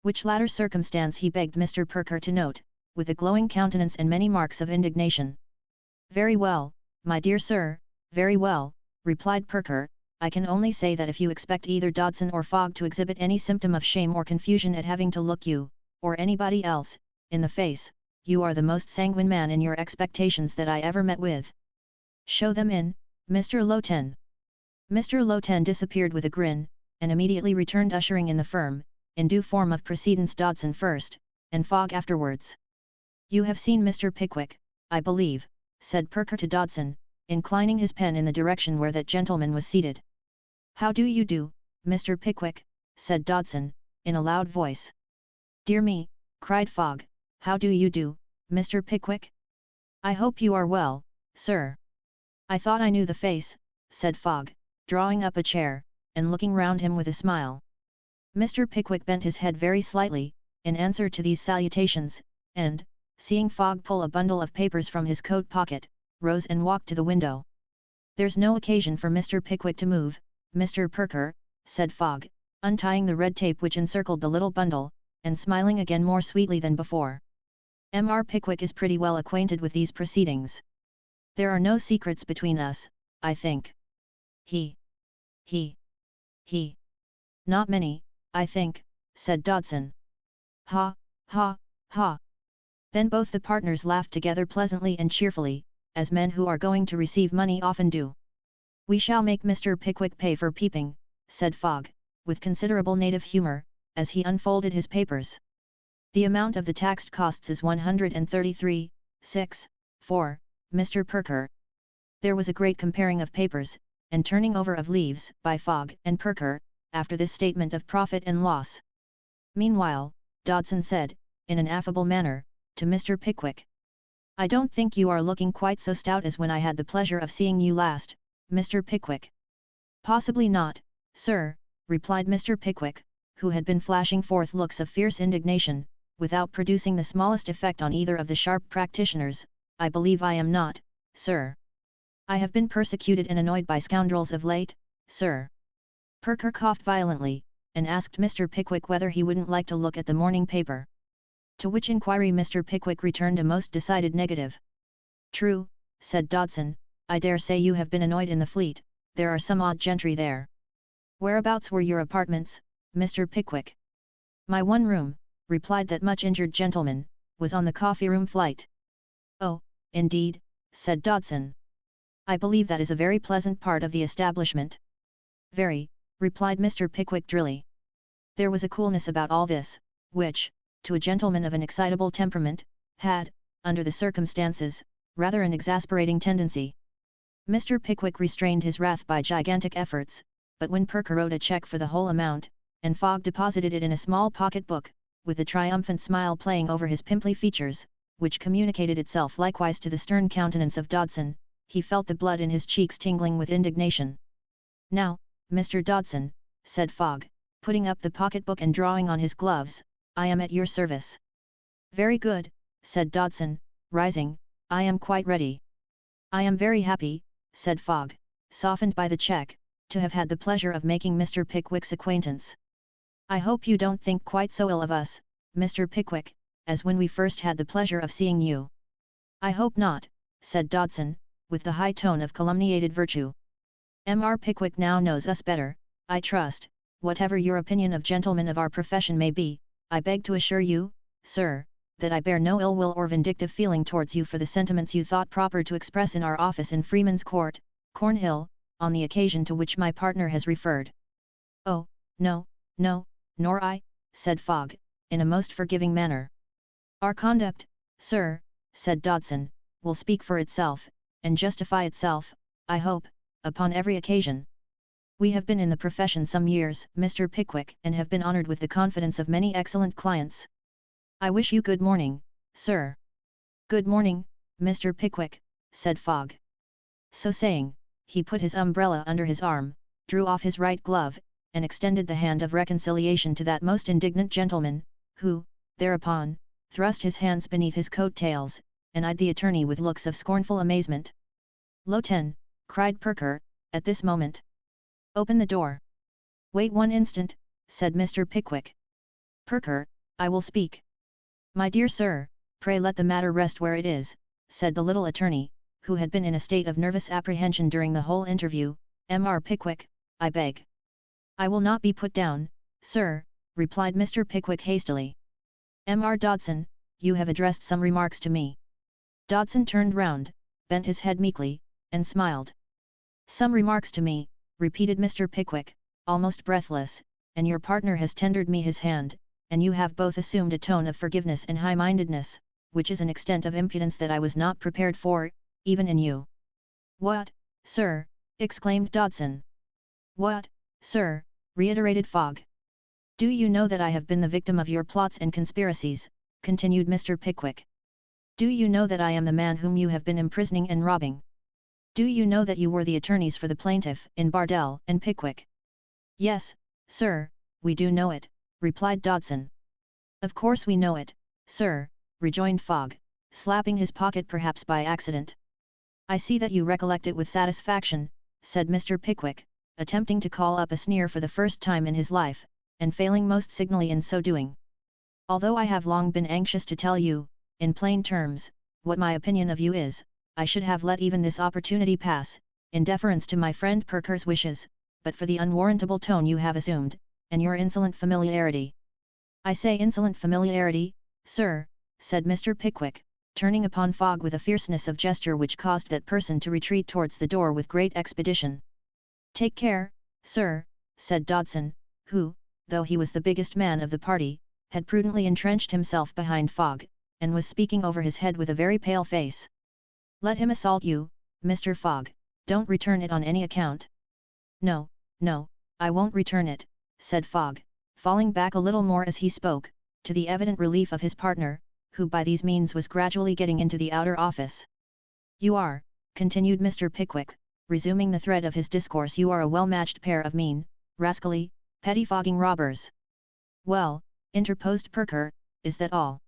Which latter circumstance he begged Mr. Perker to note, with a glowing countenance and many marks of indignation. Very well, my dear sir, very well, replied Perker. I can only say that if you expect either Dodson or Fogg to exhibit any symptom of shame or confusion at having to look you, or anybody else, in the face, you are the most sanguine man in your expectations that I ever met with. Show them in, Mr. Lowten. Mr. Lowten disappeared with a grin, and immediately returned ushering in the firm, in due form of precedence Dodson first, and Fogg afterwards. You have seen Mr. Pickwick, I believe, said Perker to Dodson, inclining his pen in the direction where that gentleman was seated. How do you do, Mr. Pickwick, said Dodson, in a loud voice. Dear me, cried Fogg, how do you do, Mr. Pickwick? I hope you are well, sir. I thought I knew the face, said Fogg, drawing up a chair, and looking round him with a smile. Mr. Pickwick bent his head very slightly, in answer to these salutations, and, seeing Fogg pull a bundle of papers from his coat pocket, rose and walked to the window. There's no occasion for Mr. Pickwick to move, Mr. Perker, said Fogg, untying the red tape which encircled the little bundle, and smiling again more sweetly than before. M.R. Pickwick is pretty well acquainted with these proceedings. There are no secrets between us, I think. He. Not many, I think, said Dodson. Ha, ha, ha. Then both the partners laughed together pleasantly and cheerfully, as men who are going to receive money often do. We shall make Mr. Pickwick pay for peeping, said Fogg, with considerable native humour, as he unfolded his papers. The amount of the taxed costs is 133,6, Mr. Perker. There was a great comparing of papers, and turning over of leaves, by Fogg and Perker, after this statement of profit and loss. Meanwhile, Dodson said, in an affable manner, to Mr. Pickwick. I don't think you are looking quite so stout as when I had the pleasure of seeing you last, Mr. Pickwick. Possibly not, sir, replied Mr. Pickwick, who had been flashing forth looks of fierce indignation, without producing the smallest effect on either of the sharp practitioners. I believe I am not, sir. I have been persecuted and annoyed by scoundrels of late, sir. Perker coughed violently, and asked Mr. Pickwick whether he wouldn't like to look at the morning paper. To which inquiry Mr. Pickwick returned a most decided negative. True, said Dodson, I dare say you have been annoyed in the Fleet, there are some odd gentry there. Whereabouts were your apartments, Mr. Pickwick? My one room, replied that much injured gentleman, was on the coffee-room flight. Oh, indeed, said Dodson. I believe that is a very pleasant part of the establishment. Very, replied Mr. Pickwick drily. There was a coolness about all this, which, to a gentleman of an excitable temperament, had, under the circumstances, rather an exasperating tendency. Mr. Pickwick restrained his wrath by gigantic efforts, but when Perker wrote a cheque for the whole amount, and Fogg deposited it in a small pocket-book, with a triumphant smile playing over his pimply features, which communicated itself likewise to the stern countenance of Dodson, he felt the blood in his cheeks tingling with indignation. Now, Mr. Dodson, said Fogg, putting up the pocket-book and drawing on his gloves, I am at your service. Very good, said Dodson, rising, I am quite ready. I am very happy, said Fogg, softened by the cheque, to have had the pleasure of making Mr. Pickwick's acquaintance. I hope you don't think quite so ill of us, Mr. Pickwick, as when we first had the pleasure of seeing you. I hope not, said Dodson, with the high tone of calumniated virtue. M.R. Pickwick now knows us better, I trust. Whatever your opinion of gentlemen of our profession may be, I beg to assure you, sir, that I bear no ill will or vindictive feeling towards you for the sentiments you thought proper to express in our office in Freeman's Court, Cornhill, on the occasion to which my partner has referred. Oh, no, nor I, said Fogg, in a most forgiving manner. Our conduct, sir, said Dodson, will speak for itself, and justify itself, I hope, upon every occasion. We have been in the profession some years, Mr. Pickwick, and have been honoured with the confidence of many excellent clients. I wish you good morning, sir. Good morning, Mr. Pickwick, said Fogg. So saying, he put his umbrella under his arm, drew off his right glove, and extended the hand of reconciliation to that most indignant gentleman, who, thereupon, thrust his hands beneath his coat-tails, and eyed the attorney with looks of scornful amazement. Lowten, cried Perker, at this moment. Open the door. Wait one instant, said Mr. Pickwick. Perker, I will speak. My dear sir, pray let the matter rest where it is, said the little attorney, who had been in a state of nervous apprehension during the whole interview, Mr. Pickwick, I beg. I will not be put down, sir, replied Mr. Pickwick hastily. Mr. Dodson, you have addressed some remarks to me. Dodson turned round, bent his head meekly, and smiled. Some remarks to me, repeated Mr. Pickwick, almost breathless, and your partner has tendered me his hand, and you have both assumed a tone of forgiveness and high-mindedness, which is an extent of impudence that I was not prepared for, even in you. What, sir? Exclaimed Dodson. What, sir? Reiterated Fogg. Do you know that I have been the victim of your plots and conspiracies, continued Mr. Pickwick. Do you know that I am the man whom you have been imprisoning and robbing? Do you know that you were the attorneys for the plaintiff in Bardell and Pickwick? Yes, sir, we do know it, replied Dodson. Of course we know it, sir, rejoined Fogg, slapping his pocket perhaps by accident. I see that you recollect it with satisfaction, said Mr. Pickwick, attempting to call up a sneer for the first time in his life, and failing most signally in so doing. Although I have long been anxious to tell you, in plain terms, what my opinion of you is, I should have let even this opportunity pass, in deference to my friend Perker's wishes, but for the unwarrantable tone you have assumed, and your insolent familiarity. I say insolent familiarity, sir, said Mr. Pickwick, turning upon Fogg with a fierceness of gesture which caused that person to retreat towards the door with great expedition. Take care, sir, said Dodson, who, though he was the biggest man of the party, had prudently entrenched himself behind Fogg, and was speaking over his head with a very pale face. Let him assault you, Mr. Fogg, don't return it on any account. No, no, I won't return it, said Fogg, falling back a little more as he spoke, to the evident relief of his partner, who by these means was gradually getting into the outer office. You are, continued Mr. Pickwick, resuming the thread of his discourse, you are a well-matched pair of mean, rascally, pettifogging robbers. Well, interposed Perker, is that all?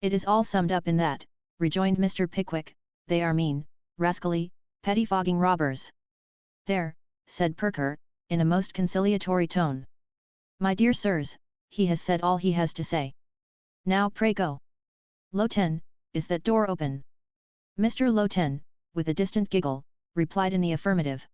It is all summed up in that, rejoined Mr. Pickwick, they are mean, rascally, pettifogging robbers. There, said Perker, in a most conciliatory tone. My dear sirs, he has said all he has to say. Now pray go. Loten, is that door open? Mr. Loten, with a distant giggle, replied in the affirmative.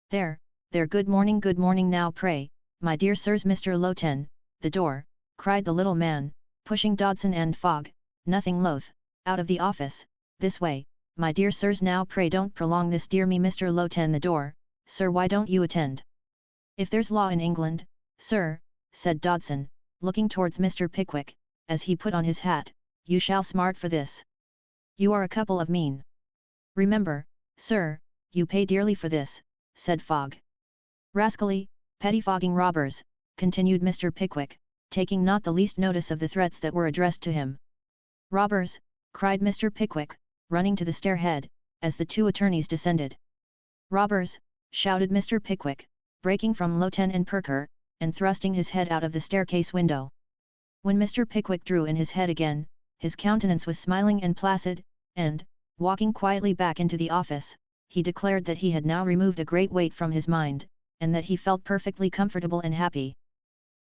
There, good morning now pray, my dear sirs. Mr. Loten, the door, cried the little man, pushing Dodson and Fogg, nothing loath, out of the office. This way, my dear sirs, now pray don't prolong this, dear me. Mr. Loten, the door, sir, why don't you attend? If there's law in England, sir, said Dodson, looking towards Mr. Pickwick, as he put on his hat, you shall smart for this. You are a couple of mean. Remember, sir, you pay dearly for this, said Fogg. Rascally, pettifogging robbers, continued Mr. Pickwick, taking not the least notice of the threats that were addressed to him. Robbers, cried Mr. Pickwick, running to the stairhead, as the two attorneys descended. Robbers, shouted Mr. Pickwick, breaking from Loten and Perker, and thrusting his head out of the staircase window. When Mr. Pickwick drew in his head again, his countenance was smiling and placid, and, walking quietly back into the office, he declared that he had now removed a great weight from his mind, and that he felt perfectly comfortable and happy.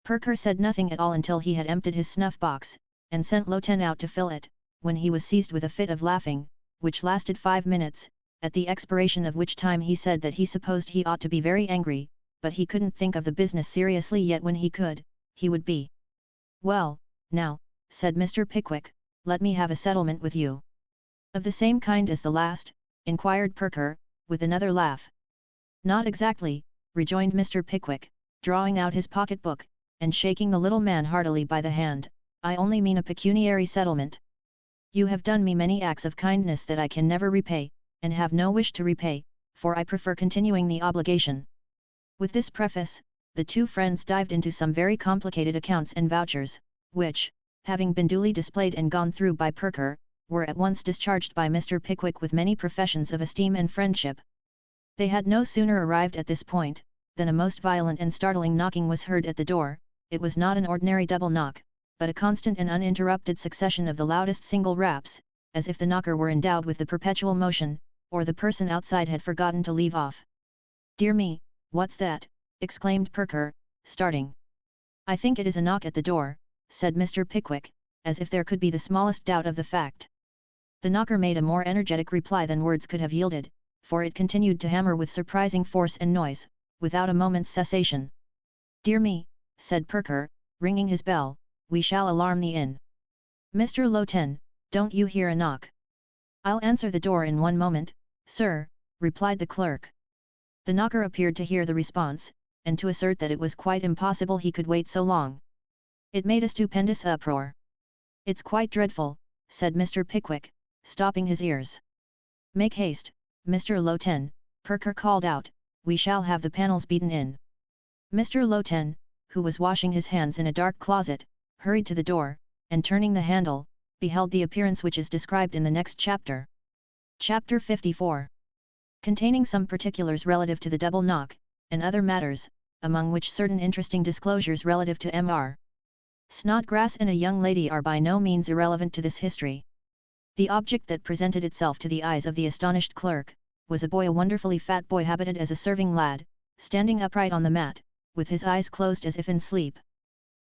Perker said nothing at all until he had emptied his snuff-box, and sent Loten out to fill it, when he was seized with a fit of laughing, which lasted 5 minutes, at the expiration of which time he said that he supposed he ought to be very angry, but he couldn't think of the business seriously yet. When he could, he would be. Well, now, said Mr. Pickwick, let me have a settlement with you. Of the same kind as the last? Inquired Perker, with another laugh. Not exactly, rejoined Mr. Pickwick, drawing out his pocket-book, and shaking the little man heartily by the hand. I only mean a pecuniary settlement. You have done me many acts of kindness that I can never repay, and have no wish to repay, for I prefer continuing the obligation. With this preface, the two friends dived into some very complicated accounts and vouchers, which, having been duly displayed and gone through by Perker, were at once discharged by Mr. Pickwick with many professions of esteem and friendship. They had no sooner arrived at this point, than a most violent and startling knocking was heard at the door. It was not an ordinary double knock, but a constant and uninterrupted succession of the loudest single raps, as if the knocker were endowed with the perpetual motion, or the person outside had forgotten to leave off. Dear me, what's that? Exclaimed Perker, starting. I think it is a knock at the door, said Mr. Pickwick, as if there could be the smallest doubt of the fact. The knocker made a more energetic reply than words could have yielded. for it continued to hammer with surprising force and noise, without a moment's cessation. "Dear me," said Perker, ringing his bell, "we shall alarm the inn. Mr. Lowten, don't you hear a knock?" "I'll answer the door in one moment, sir," replied the clerk. The knocker appeared to hear the response, and to assert that it was quite impossible he could wait so long. It made a stupendous uproar. "It's quite dreadful," said Mr. Pickwick, stopping his ears. "Make haste, Mr. Lowten," Perker called out, "we shall have the panels beaten in." Mr. Lowten, who was washing his hands in a dark closet, hurried to the door, and turning the handle, beheld the appearance which is described in the next chapter. Chapter 54. Containing some particulars relative to the double knock, and other matters, among which certain interesting disclosures relative to Mr. Snodgrass and a young lady are by no means irrelevant to this history. The object that presented itself to the eyes of the astonished clerk, was a wonderfully fat boy habited as a serving lad, standing upright on the mat, with his eyes closed as if in sleep.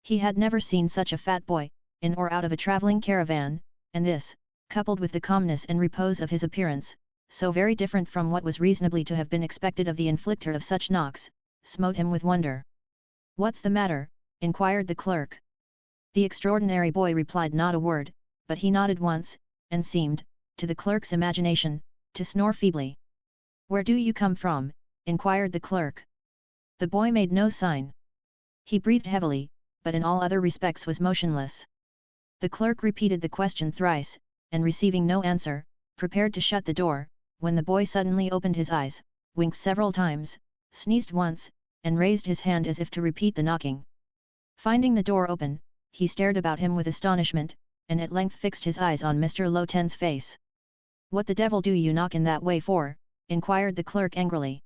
He had never seen such a fat boy, in or out of a travelling caravan, and this, coupled with the calmness and repose of his appearance, so very different from what was reasonably to have been expected of the inflictor of such knocks, smote him with wonder. "What's the matter?" inquired the clerk. The extraordinary boy replied not a word, but he nodded once, and seemed, to the clerk's imagination, to snore feebly. "Where do you come from?" inquired the clerk. The boy made no sign. He breathed heavily, but in all other respects was motionless. The clerk repeated the question thrice, and receiving no answer, prepared to shut the door, when the boy suddenly opened his eyes, winked several times, sneezed once, and raised his hand as if to repeat the knocking. Finding the door open, he stared about him with astonishment, and at length fixed his eyes on Mr. Lowten's face. "What the devil do you knock in that way for?" inquired the clerk angrily.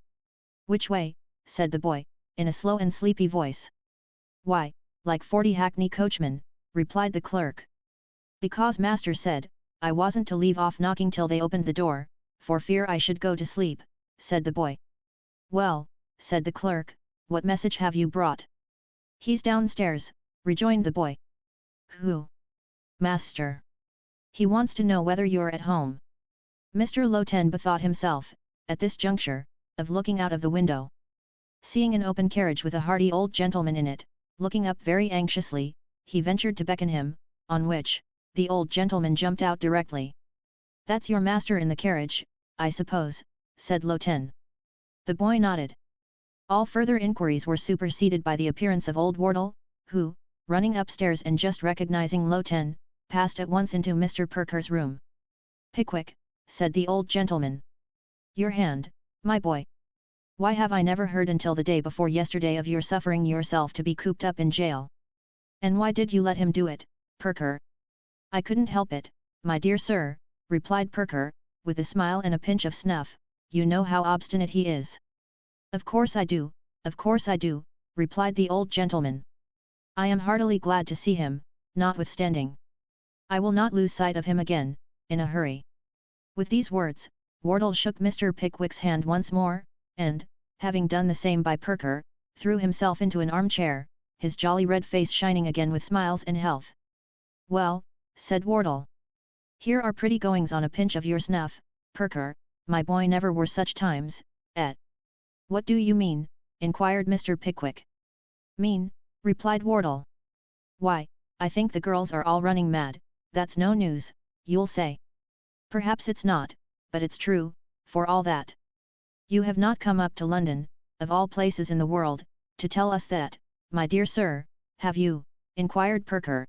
"Which way?" said the boy, in a slow and sleepy voice. "Why, like 40 hackney coachmen," replied the clerk. "Because master said, I wasn't to leave off knocking till they opened the door, for fear I should go to sleep," said the boy. "Well," said the clerk, "what message have you brought?" "He's downstairs," rejoined the boy. "Who?" "Master. He wants to know whether you're at home." Mr. Lowten bethought himself, at this juncture, of looking out of the window. Seeing an open carriage with a hearty old gentleman in it, looking up very anxiously, he ventured to beckon him, on which, the old gentleman jumped out directly. "That's your master in the carriage, I suppose," said Lowten. The boy nodded. All further inquiries were superseded by the appearance of old Wardle, who, running upstairs and just recognizing Lowten, passed at once into Mr. Perker's room. "Pickwick," said the old gentleman. "Your hand, my boy. Why have I never heard until the day before yesterday of your suffering yourself to be cooped up in jail? And why did you let him do it, Perker?" "I couldn't help it, my dear sir," replied Perker, with a smile and a pinch of snuff, "you know how obstinate he is." "Of course I do, of course I do," replied the old gentleman. "I am heartily glad to see him, notwithstanding. I will not lose sight of him again, in a hurry." With these words, Wardle shook Mr. Pickwick's hand once more, and, having done the same by Perker, threw himself into an armchair, his jolly red face shining again with smiles and health. "Well," said Wardle, "here are pretty goings on a pinch of your snuff, Perker, my boy, never were such times, eh?" "What do you mean?" inquired Mr. Pickwick. "Mean?" replied Wardle. "Why, I think the girls are all running mad. That's no news, you'll say. Perhaps it's not, but it's true, for all that. You have not come up to London, of all places in the world, to tell us that, my dear sir, have you?" inquired Perker.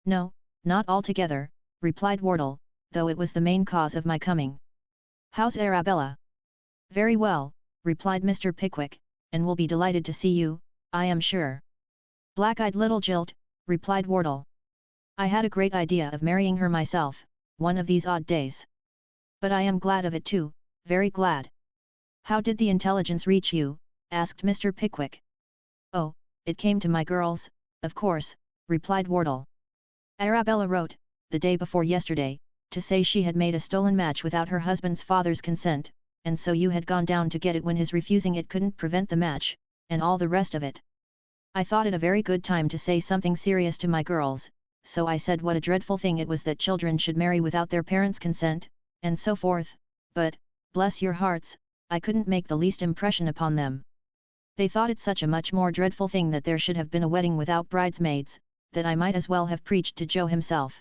"No, not altogether," replied Wardle, "though it was the main cause of my coming." "How's Arabella?" "Very well," replied Mr. Pickwick, "and will be delighted to see you, I am sure." "Black-eyed little jilt," replied Wardle. "I had a great idea of marrying her myself, one of these odd days. But I am glad of it too, very glad." "How did the intelligence reach you?" asked Mr. Pickwick. "Oh, it came to my girls, of course," replied Wardle. "Arabella wrote, the day before yesterday, to say she had made a stolen match without her husband's father's consent, and so you had gone down to get it when his refusing it couldn't prevent the match, and all the rest of it. I thought it a very good time to say something serious to my girls, so I said what a dreadful thing it was that children should marry without their parents' consent, and so forth, but, bless your hearts, I couldn't make the least impression upon them. They thought it such a much more dreadful thing that there should have been a wedding without bridesmaids, that I might as well have preached to Joe himself.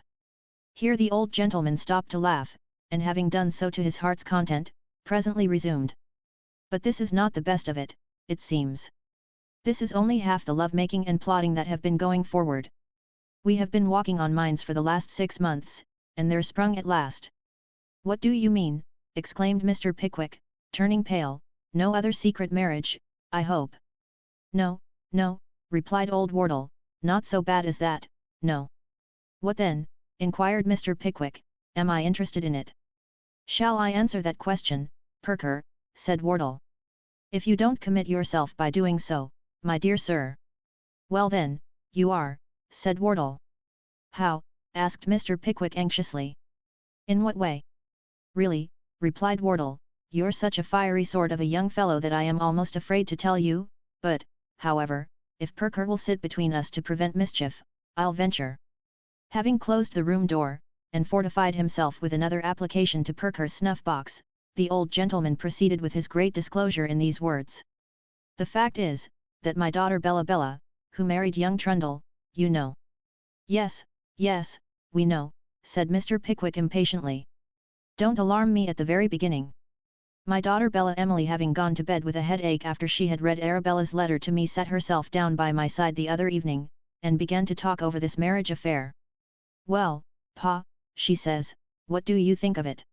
Here the old gentleman stopped to laugh, and having done so to his heart's content, presently resumed. But this is not the best of it, it seems. This is only half the love-making and plotting that have been going forward. We have been walking on mines for the last 6 months, and they're sprung at last. What do you mean? Exclaimed Mr. Pickwick, turning pale. No other secret marriage, I hope. No, no, replied old Wardle, not so bad as that, no. What then? Inquired Mr. Pickwick, am I interested in it? Shall I answer that question, Perker? Said Wardle. If you don't commit yourself by doing so, my dear sir. Well then, you are, said Wardle. How? Asked Mr. Pickwick anxiously. In what way? Really, replied Wardle, you're such a fiery sort of a young fellow that I am almost afraid to tell you, but, however, if Perker will sit between us to prevent mischief, I'll venture. Having closed the room door, and fortified himself with another application to Perker's snuff-box, the old gentleman proceeded with his great disclosure in these words. The fact is, that my daughter Bella, who married young Trundle, you know. Yes, yes, we know, said Mr. Pickwick impatiently. Don't alarm me at the very beginning. My daughter Bella Emily, having gone to bed with a headache after she had read Arabella's letter to me, sat herself down by my side the other evening, and began to talk over this marriage affair. Well, Pa, she says, what do you think of it?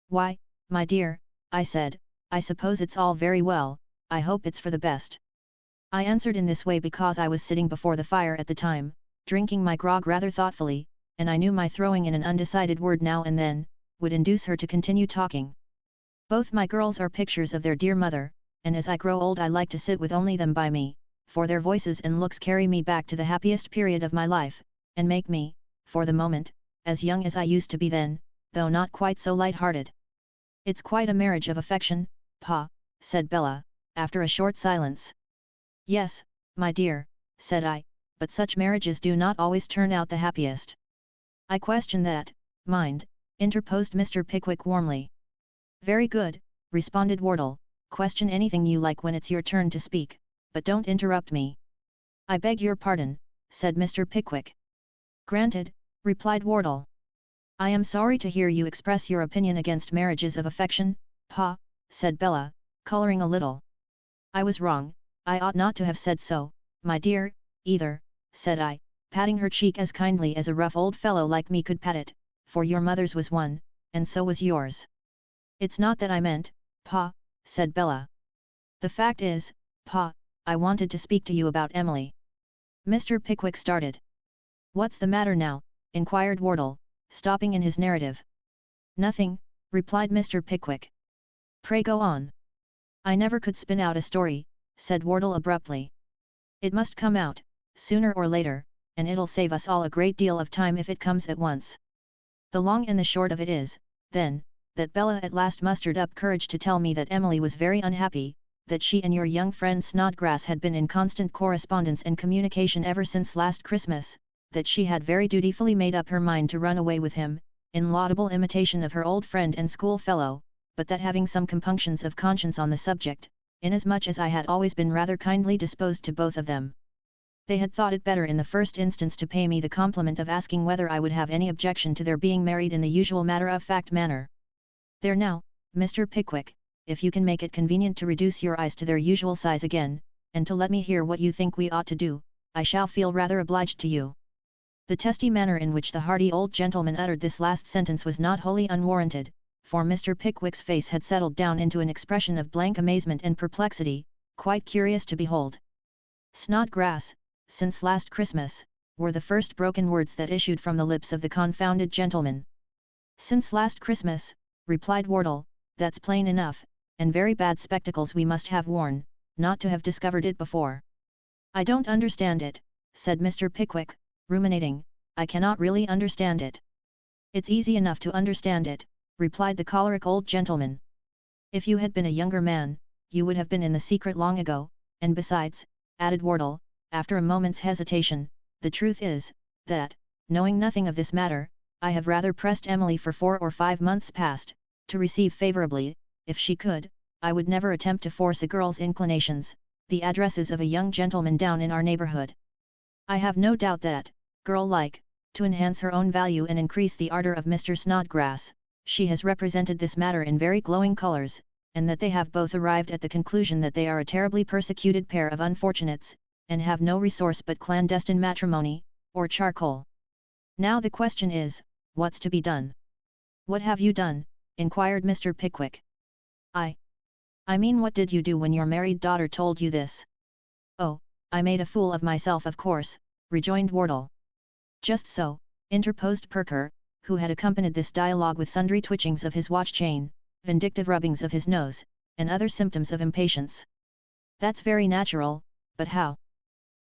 Why, my dear, I said, I suppose it's all very well, I hope it's for the best. I answered in this way because I was sitting before the fire at the time, drinking my grog rather thoughtfully, and I knew my throwing in an undecided word now and then, would induce her to continue talking. Both my girls are pictures of their dear mother, and as I grow old I like to sit with only them by me, for their voices and looks carry me back to the happiest period of my life, and make me, for the moment, as young as I used to be then, though not quite so light-hearted. It's quite a marriage of affection, Pa, said Bella, after a short silence. Yes, my dear, said I, but such marriages do not always turn out the happiest. I question that, mind, interposed Mr. Pickwick warmly. Very good, responded Wardle, question anything you like when it's your turn to speak, but don't interrupt me. I beg your pardon, said Mr. Pickwick. Granted, replied Wardle. I am sorry to hear you express your opinion against marriages of affection, Pa, said Bella, colouring a little. I was wrong, I ought not to have said so, my dear, either, said I, patting her cheek as kindly as a rough old fellow like me could pat it, for your mother's was one, and so was yours. It's not that I meant, Pa, said Bella. The fact is, Pa, I wanted to speak to you about Emily. Mr. Pickwick started. What's the matter now? Inquired Wardle, stopping in his narrative. Nothing, replied Mr. Pickwick. Pray go on. I never could spin out a story, said Wardle abruptly. It must come out, sooner or later, and it'll save us all a great deal of time if it comes at once. The long and the short of it is, then, that Bella at last mustered up courage to tell me that Emily was very unhappy, that she and your young friend Snodgrass had been in constant correspondence and communication ever since last Christmas, that she had very dutifully made up her mind to run away with him, in laudable imitation of her old friend and schoolfellow, but that having some compunctions of conscience on the subject, inasmuch as I had always been rather kindly disposed to both of them, they had thought it better in the first instance to pay me the compliment of asking whether I would have any objection to their being married in the usual matter-of-fact manner. There now, Mr. Pickwick, if you can make it convenient to reduce your eyes to their usual size again, and to let me hear what you think we ought to do, I shall feel rather obliged to you. The testy manner in which the hearty old gentleman uttered this last sentence was not wholly unwarranted, for Mr. Pickwick's face had settled down into an expression of blank amazement and perplexity, quite curious to behold. Snodgrass, since last Christmas, were the first broken words that issued from the lips of the confounded gentleman. Since last Christmas, replied Wardle, that's plain enough, and very bad spectacles we must have worn, not to have discovered it before. I don't understand it, said Mr. Pickwick, ruminating, I cannot really understand it. It's easy enough to understand it, replied the choleric old gentleman. If you had been a younger man, you would have been in the secret long ago, and besides, added Wardle, after a moment's hesitation, the truth is, that, knowing nothing of this matter, I have rather pressed Emily for 4 or 5 months past, to receive favourably, if she could, I would never attempt to force a girl's inclinations, the addresses of a young gentleman down in our neighborhood. I have no doubt that, girl-like, to enhance her own value and increase the ardor of Mr. Snodgrass, she has represented this matter in very glowing colors, and that they have both arrived at the conclusion that they are a terribly persecuted pair of unfortunates, and have no resource but clandestine matrimony, or charcoal. Now the question is, what's to be done? What have you done? Inquired Mr. Pickwick. I mean, what did you do when your married daughter told you this? Oh, I made a fool of myself, of course, rejoined Wardle. Just so, interposed Perker, who had accompanied this dialogue with sundry twitchings of his watch chain, vindictive rubbings of his nose, and other symptoms of impatience. That's very natural, but how?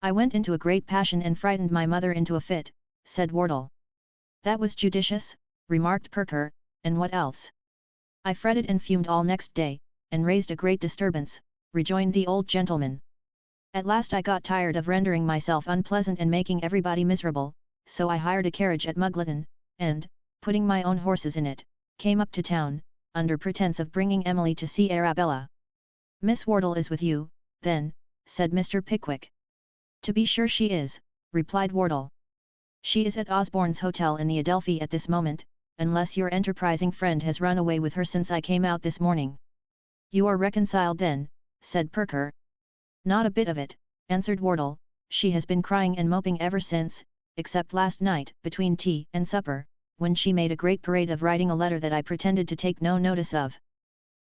I went into a great passion and frightened my mother into a fit, said Wardle. That was judicious, remarked Perker, and what else? I fretted and fumed all next day, and raised a great disturbance, rejoined the old gentleman. At last I got tired of rendering myself unpleasant and making everybody miserable, so I hired a carriage at Muggleton, and, putting my own horses in it, came up to town, under pretence of bringing Emily to see Arabella. Miss Wardle is with you, then, said Mr. Pickwick. To be sure she is, replied Wardle. She is at Osborne's Hotel in the Adelphi at this moment, unless your enterprising friend has run away with her since I came out this morning. You are reconciled then, said Perker. Not a bit of it, answered Wardle, she has been crying and moping ever since, except last night, between tea and supper, when she made a great parade of writing a letter that I pretended to take no notice of.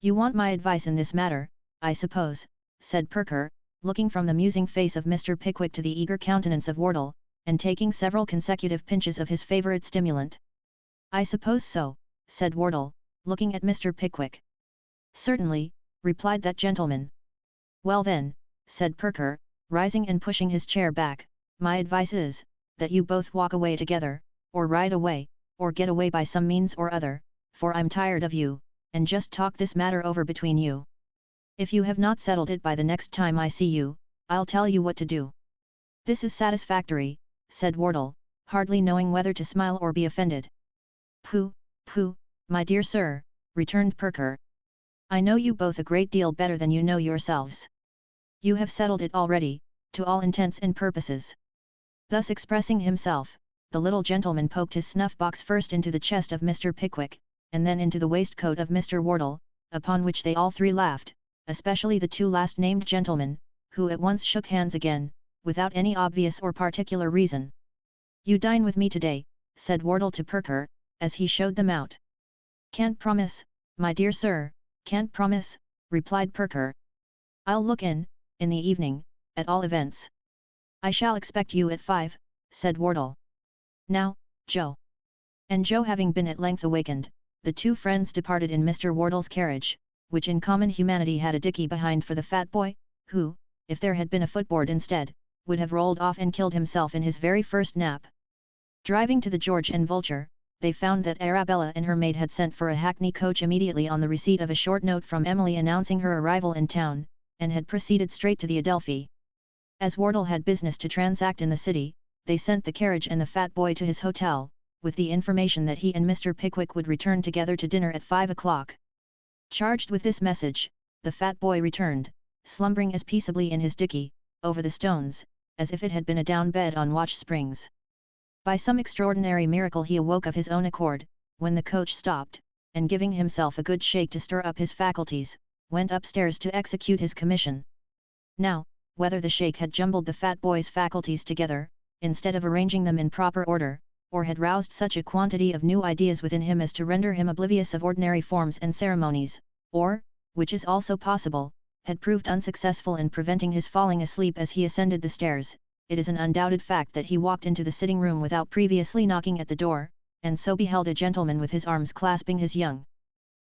You want my advice in this matter, I suppose, said Perker, looking from the musing face of Mr. Pickwick to the eager countenance of Wardle, and taking several consecutive pinches of his favourite stimulant. I suppose so, said Wardle, looking at Mr. Pickwick. Certainly, replied that gentleman. Well then, said Perker, rising and pushing his chair back, my advice is, that you both walk away together, or ride away, or get away by some means or other, for I'm tired of you, and just talk this matter over between you. If you have not settled it by the next time I see you, I'll tell you what to do. This is satisfactory, said Wardle, hardly knowing whether to smile or be offended. Pooh, pooh, my dear sir, returned Perker. I know you both a great deal better than you know yourselves. You have settled it already, to all intents and purposes. Thus expressing himself, the little gentleman poked his snuff-box first into the chest of Mr. Pickwick, and then into the waistcoat of Mr. Wardle, upon which they all three laughed, especially the two last-named gentlemen, who at once shook hands again, without any obvious or particular reason. You dine with me today, said Wardle to Perker, as he showed them out. Can't promise, my dear sir, can't promise, replied Perker. I'll look in the evening, at all events. I shall expect you at 5, said Wardle. Now, Joe. And Joe having been at length awakened, the two friends departed in Mr. Wardle's carriage, which in common humanity had a dickey behind for the fat boy, who, if there had been a footboard instead, would have rolled off and killed himself in his very first nap. Driving to the George and Vulture, they found that Arabella and her maid had sent for a hackney coach immediately on the receipt of a short note from Emily announcing her arrival in town, and had proceeded straight to the Adelphi. As Wardle had business to transact in the city, they sent the carriage and the fat boy to his hotel, with the information that he and Mr. Pickwick would return together to dinner at 5 o'clock. Charged with this message, the fat boy returned, slumbering as peaceably in his dickey, over the stones, as if it had been a down bed on watch springs. By some extraordinary miracle he awoke of his own accord, when the coach stopped, and giving himself a good shake to stir up his faculties, went upstairs to execute his commission. Now, whether the shake had jumbled the fat boy's faculties together, instead of arranging them in proper order, or had roused such a quantity of new ideas within him as to render him oblivious of ordinary forms and ceremonies, or, which is also possible, had proved unsuccessful in preventing his falling asleep as he ascended the stairs, it is an undoubted fact that he walked into the sitting-room without previously knocking at the door, and so beheld a gentleman with his arms clasping his young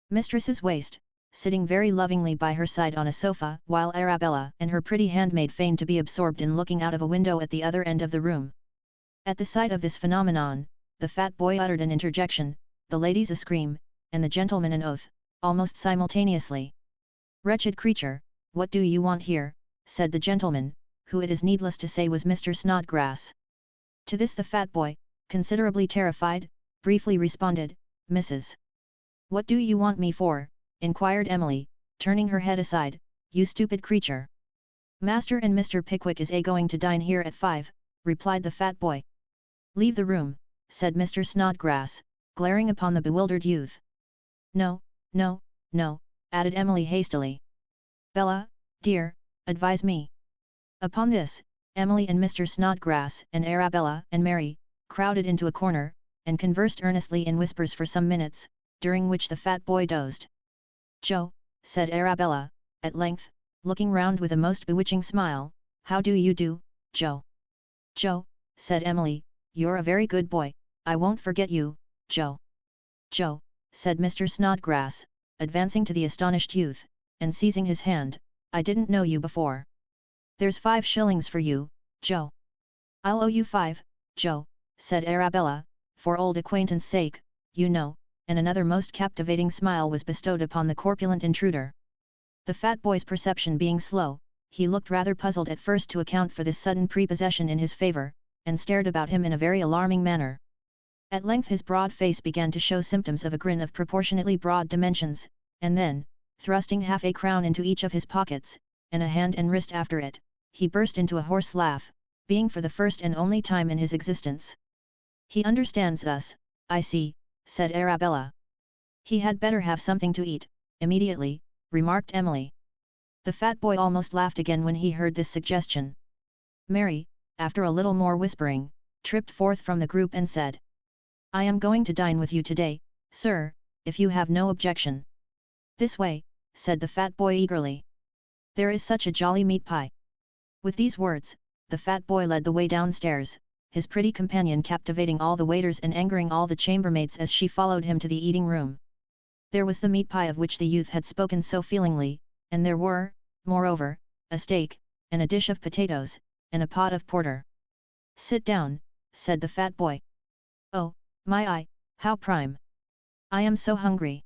mistress's waist, sitting very lovingly by her side on a sofa, while Arabella and her pretty handmaid feigned to be absorbed in looking out of a window at the other end of the room. At the sight of this phenomenon, the fat boy uttered an interjection, the ladies a scream, and the gentleman an oath, almost simultaneously. Wretched creature, what do you want here? Said the gentleman, who it is needless to say was Mr. Snodgrass. To this the fat boy, considerably terrified, briefly responded, Mrs. What do you want me for, inquired Emily, turning her head aside. You stupid creature. Master and Mr. Pickwick is going to dine here at 5, replied the fat boy. Leave the room, said Mr. Snodgrass, glaring upon the bewildered youth. No, no, no, added Emily hastily. Bella, dear, advise me. Upon this, Emily and Mr. Snodgrass and Arabella and Mary crowded into a corner, and conversed earnestly in whispers for some minutes, during which the fat boy dozed. Joe, said Arabella, at length, looking round with a most bewitching smile, how do you do, Joe? Joe, said Emily, you're a very good boy, I won't forget you, Joe. Joe, said Mr. Snodgrass, advancing to the astonished youth, and seizing his hand, I didn't know you before. There's 5 shillings for you, Joe. I'll owe you 5, Joe, said Arabella, for old acquaintance' sake, you know, and another most captivating smile was bestowed upon the corpulent intruder. The fat boy's perception being slow, he looked rather puzzled at first to account for this sudden prepossession in his favour, and stared about him in a very alarming manner. At length his broad face began to show symptoms of a grin of proportionately broad dimensions, and then, thrusting half a crown into each of his pockets, and a hand and wrist after it, he burst into a hoarse laugh, being for the first and only time in his existence. He understands us, I see, said Arabella. He had better have something to eat, immediately, remarked Emily. The fat boy almost laughed again when he heard this suggestion. Mary, after a little more whispering, tripped forth from the group and said, I am going to dine with you today, sir, if you have no objection. This way, said the fat boy eagerly. There is such a jolly meat pie. With these words, the fat boy led the way downstairs, his pretty companion captivating all the waiters and angering all the chambermaids as she followed him to the eating room. There was the meat pie of which the youth had spoken so feelingly, and there were, moreover, a steak, and a dish of potatoes, and a pot of porter. Sit down, said the fat boy. Oh, my eye, how prime! I am so hungry.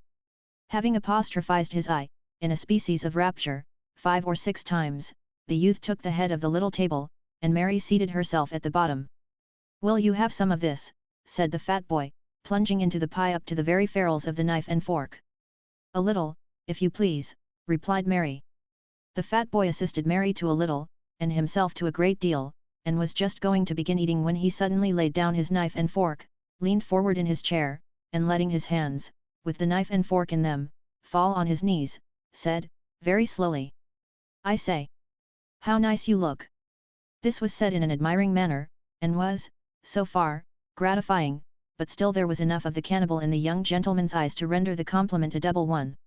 Having apostrophized his eye, in a species of rapture, 5 or 6 times, the youth took the head of the little table, and Mary seated herself at the bottom. Will you have some of this, said the fat boy, plunging into the pie up to the very ferrules of the knife and fork. A little, if you please, replied Mary. The fat boy assisted Mary to a little, and himself to a great deal, and was just going to begin eating when he suddenly laid down his knife and fork, leaned forward in his chair, and letting his hands, with the knife and fork in them, fall on his knees, said, very slowly, I say, how nice you look. This was said in an admiring manner, and was, so far, gratifying, but still there was enough of the cannibal in the young gentleman's eyes to render the compliment a double one.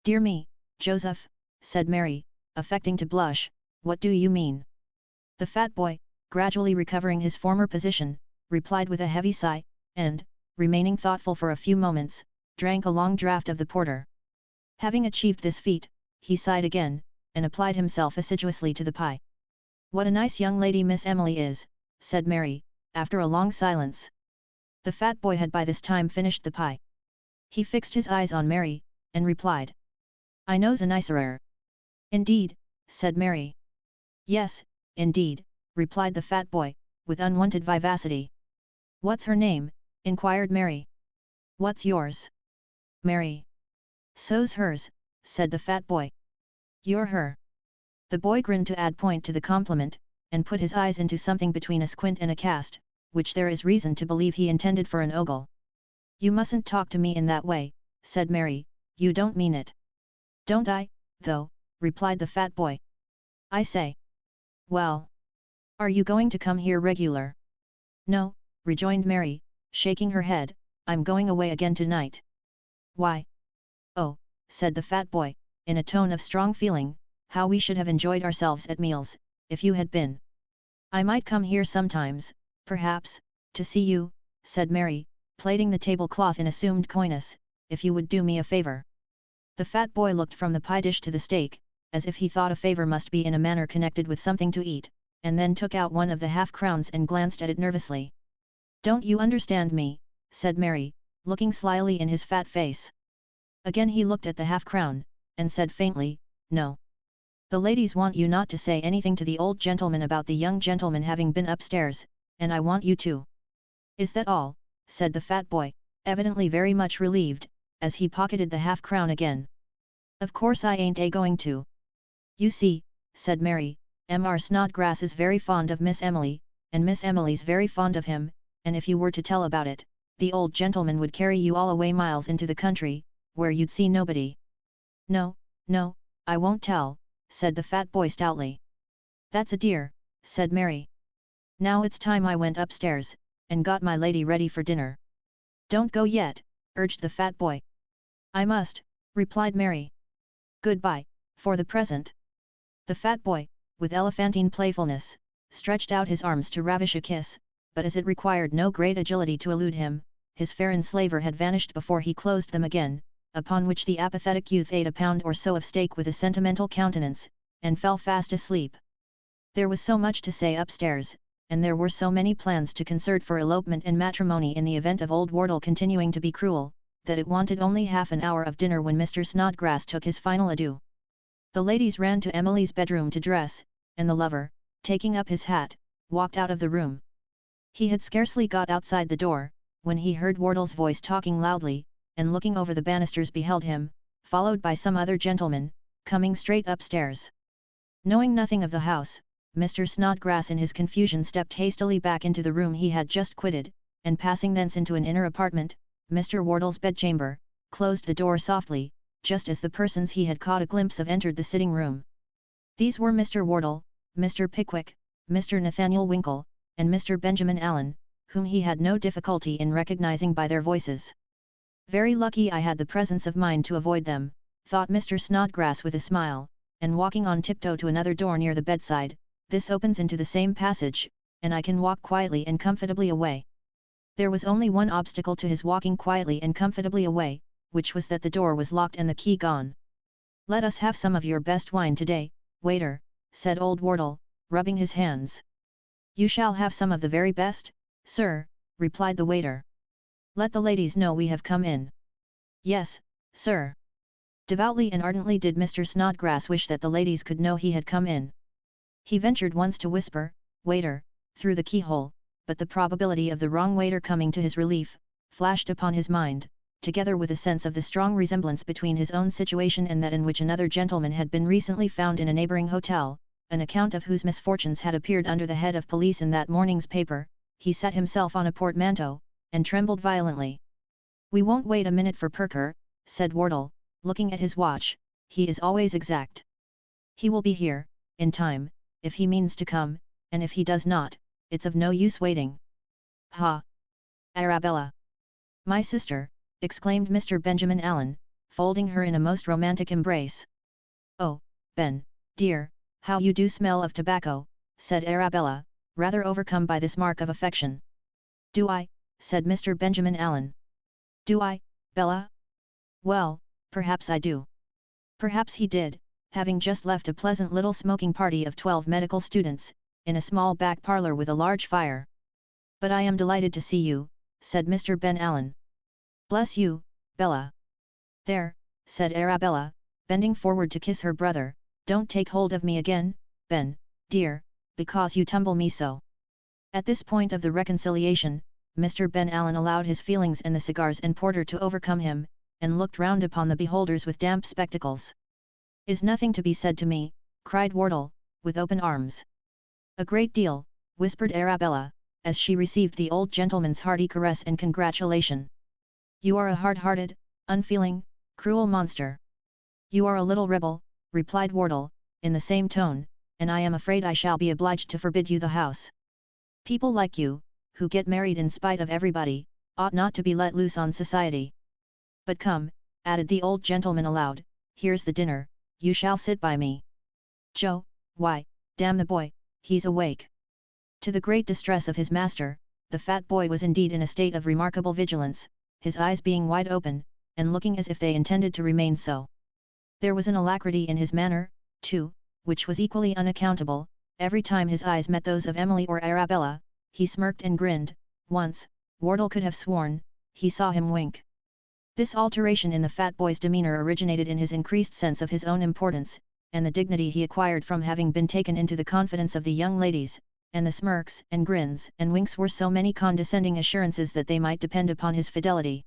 Dear me, Joseph, said Mary, affecting to blush, what do you mean? The fat boy, gradually recovering his former position, replied with a heavy sigh, and, remaining thoughtful for a few moments, drank a long draught of the porter. Having achieved this feat, he sighed again, and applied himself assiduously to the pie. What a nice young lady Miss Emily is, said Mary, after a long silence. The fat boy had by this time finished the pie. He fixed his eyes on Mary, and replied, I knows a nicerer. Indeed, said Mary. Yes, indeed, replied the fat boy, with unwonted vivacity. What's her name? Inquired Mary. What's yours? Mary. So's hers, said the fat boy. You're her. The boy grinned to add point to the compliment, and put his eyes into something between a squint and a cast, which there is reason to believe he intended for an ogle. You mustn't talk to me in that way, said Mary, you don't mean it. Don't I, though, replied the fat boy. I say. Well. Are you going to come here regular? No, rejoined Mary, shaking her head, I'm going away again tonight. Why? Oh, said the fat boy, in a tone of strong feeling, how we should have enjoyed ourselves at meals, if you had been. I might come here sometimes, perhaps, to see you, said Mary, plaiting the tablecloth in assumed coyness, if you would do me a favour. The fat boy looked from the pie dish to the steak, as if he thought a favour must be in a manner connected with something to eat, and then took out one of the half-crowns and glanced at it nervously. Don't you understand me, said Mary, looking slyly in his fat face. Again he looked at the half-crown, and said faintly, no. The ladies want you not to say anything to the old gentleman about the young gentleman having been upstairs, and I want you to. Is that all? Said the fat boy, evidently very much relieved, as he pocketed the half-crown again. Of course I ain't going to. You see, said Mary, Mr. Snodgrass is very fond of Miss Emily, and Miss Emily's very fond of him, and if you were to tell about it, the old gentleman would carry you all away miles into the country, where you'd see nobody. No, no, I won't tell, said the fat boy stoutly. That's a dear, said Mary. Now it's time I went upstairs, and got my lady ready for dinner. Don't go yet, urged the fat boy. I must, replied Mary. Goodbye, for the present. The fat boy, with elephantine playfulness, stretched out his arms to ravish a kiss, but as it required no great agility to elude him, his fair enslaver had vanished before he closed them again, upon which the apathetic youth ate a pound or so of steak with a sentimental countenance, and fell fast asleep. There was so much to say upstairs, and there were so many plans to concert for elopement and matrimony in the event of old Wardle continuing to be cruel, that it wanted only half an hour of dinner when Mr. Snodgrass took his final adieu. The ladies ran to Emily's bedroom to dress, and the lover, taking up his hat, walked out of the room. He had scarcely got outside the door, when he heard Wardle's voice talking loudly, and looking over the banisters beheld him, followed by some other gentleman, coming straight upstairs. Knowing nothing of the house, Mr. Snodgrass in his confusion stepped hastily back into the room he had just quitted, and passing thence into an inner apartment, Mr. Wardle's bedchamber, closed the door softly, just as the persons he had caught a glimpse of entered the sitting room. These were Mr. Wardle, Mr. Pickwick, Mr. Nathaniel Winkle, and Mr. Benjamin Allen, whom he had no difficulty in recognizing by their voices. Very lucky I had the presence of mind to avoid them, thought Mr. Snodgrass with a smile, and walking on tiptoe to another door near the bedside, this opens into the same passage, and I can walk quietly and comfortably away. There was only one obstacle to his walking quietly and comfortably away, which was that the door was locked and the key gone. Let us have some of your best wine today, waiter, said old Wardle, rubbing his hands. You shall have some of the very best, sir, replied the waiter. Let the ladies know we have come in. Yes, sir. Devoutly and ardently did Mr. Snodgrass wish that the ladies could know he had come in. He ventured once to whisper, waiter, through the keyhole, but the probability of the wrong waiter coming to his relief, flashed upon his mind, together with a sense of the strong resemblance between his own situation and that in which another gentleman had been recently found in a neighbouring hotel, an account of whose misfortunes had appeared under the head of police in that morning's paper. He set himself on a portmanteau, and trembled violently. We won't wait a minute for Perker, said Wardle, looking at his watch, he is always exact. He will be here, in time, if he means to come, and if he does not, it's of no use waiting. Ha! Arabella! My sister, exclaimed Mr. Benjamin Allen, folding her in a most romantic embrace. Oh, Ben, dear, how you do smell of tobacco, said Arabella, rather overcome by this mark of affection. Do I? Said Mr. Benjamin Allen. Do I, Bella? Well, perhaps I do. Perhaps he did, having just left a pleasant little smoking party of 12 medical students, in a small back parlour with a large fire. But I am delighted to see you, said Mr. Ben Allen. Bless you, Bella. There, said Arabella, bending forward to kiss her brother, don't take hold of me again, Ben, dear, because you tumble me so. At this point of the reconciliation, Mr. Ben Allen allowed his feelings and the cigars and porter to overcome him, and looked round upon the beholders with damp spectacles. Is nothing to be said to me, cried Wardle, with open arms. A great deal, whispered Arabella, as she received the old gentleman's hearty caress and congratulation. You are a hard-hearted, unfeeling, cruel monster. You are a little rebel, replied Wardle, in the same tone, and I am afraid I shall be obliged to forbid you the house. People like you, who get married in spite of everybody, ought not to be let loose on society. But come, added the old gentleman aloud, here's the dinner, you shall sit by me. Joe, why, damn the boy, he's awake. To the great distress of his master, the fat boy was indeed in a state of remarkable vigilance, his eyes being wide open, and looking as if they intended to remain so. There was an alacrity in his manner, too, which was equally unaccountable. Every time his eyes met those of Emily or Arabella, he smirked and grinned. Once, Wardle could have sworn, he saw him wink. This alteration in the fat boy's demeanour originated in his increased sense of his own importance, and the dignity he acquired from having been taken into the confidence of the young ladies, and the smirks and grins and winks were so many condescending assurances that they might depend upon his fidelity.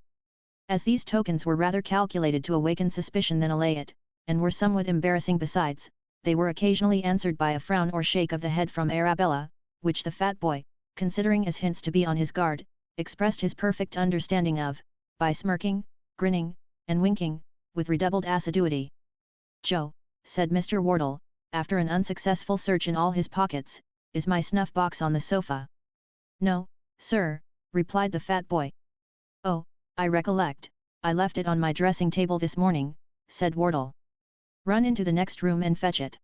As these tokens were rather calculated to awaken suspicion than allay it, and were somewhat embarrassing besides. They were occasionally answered by a frown or shake of the head from Arabella, which the fat boy, considering as hints to be on his guard, expressed his perfect understanding of, by smirking, grinning, and winking, with redoubled assiduity. "Joe," said Mr. Wardle, after an unsuccessful search in all his pockets, "is my snuff-box on the sofa?" "No, sir," replied the fat boy. "Oh, I recollect, I left it on my dressing-table this morning," said Wardle. "Run into the next room and fetch it."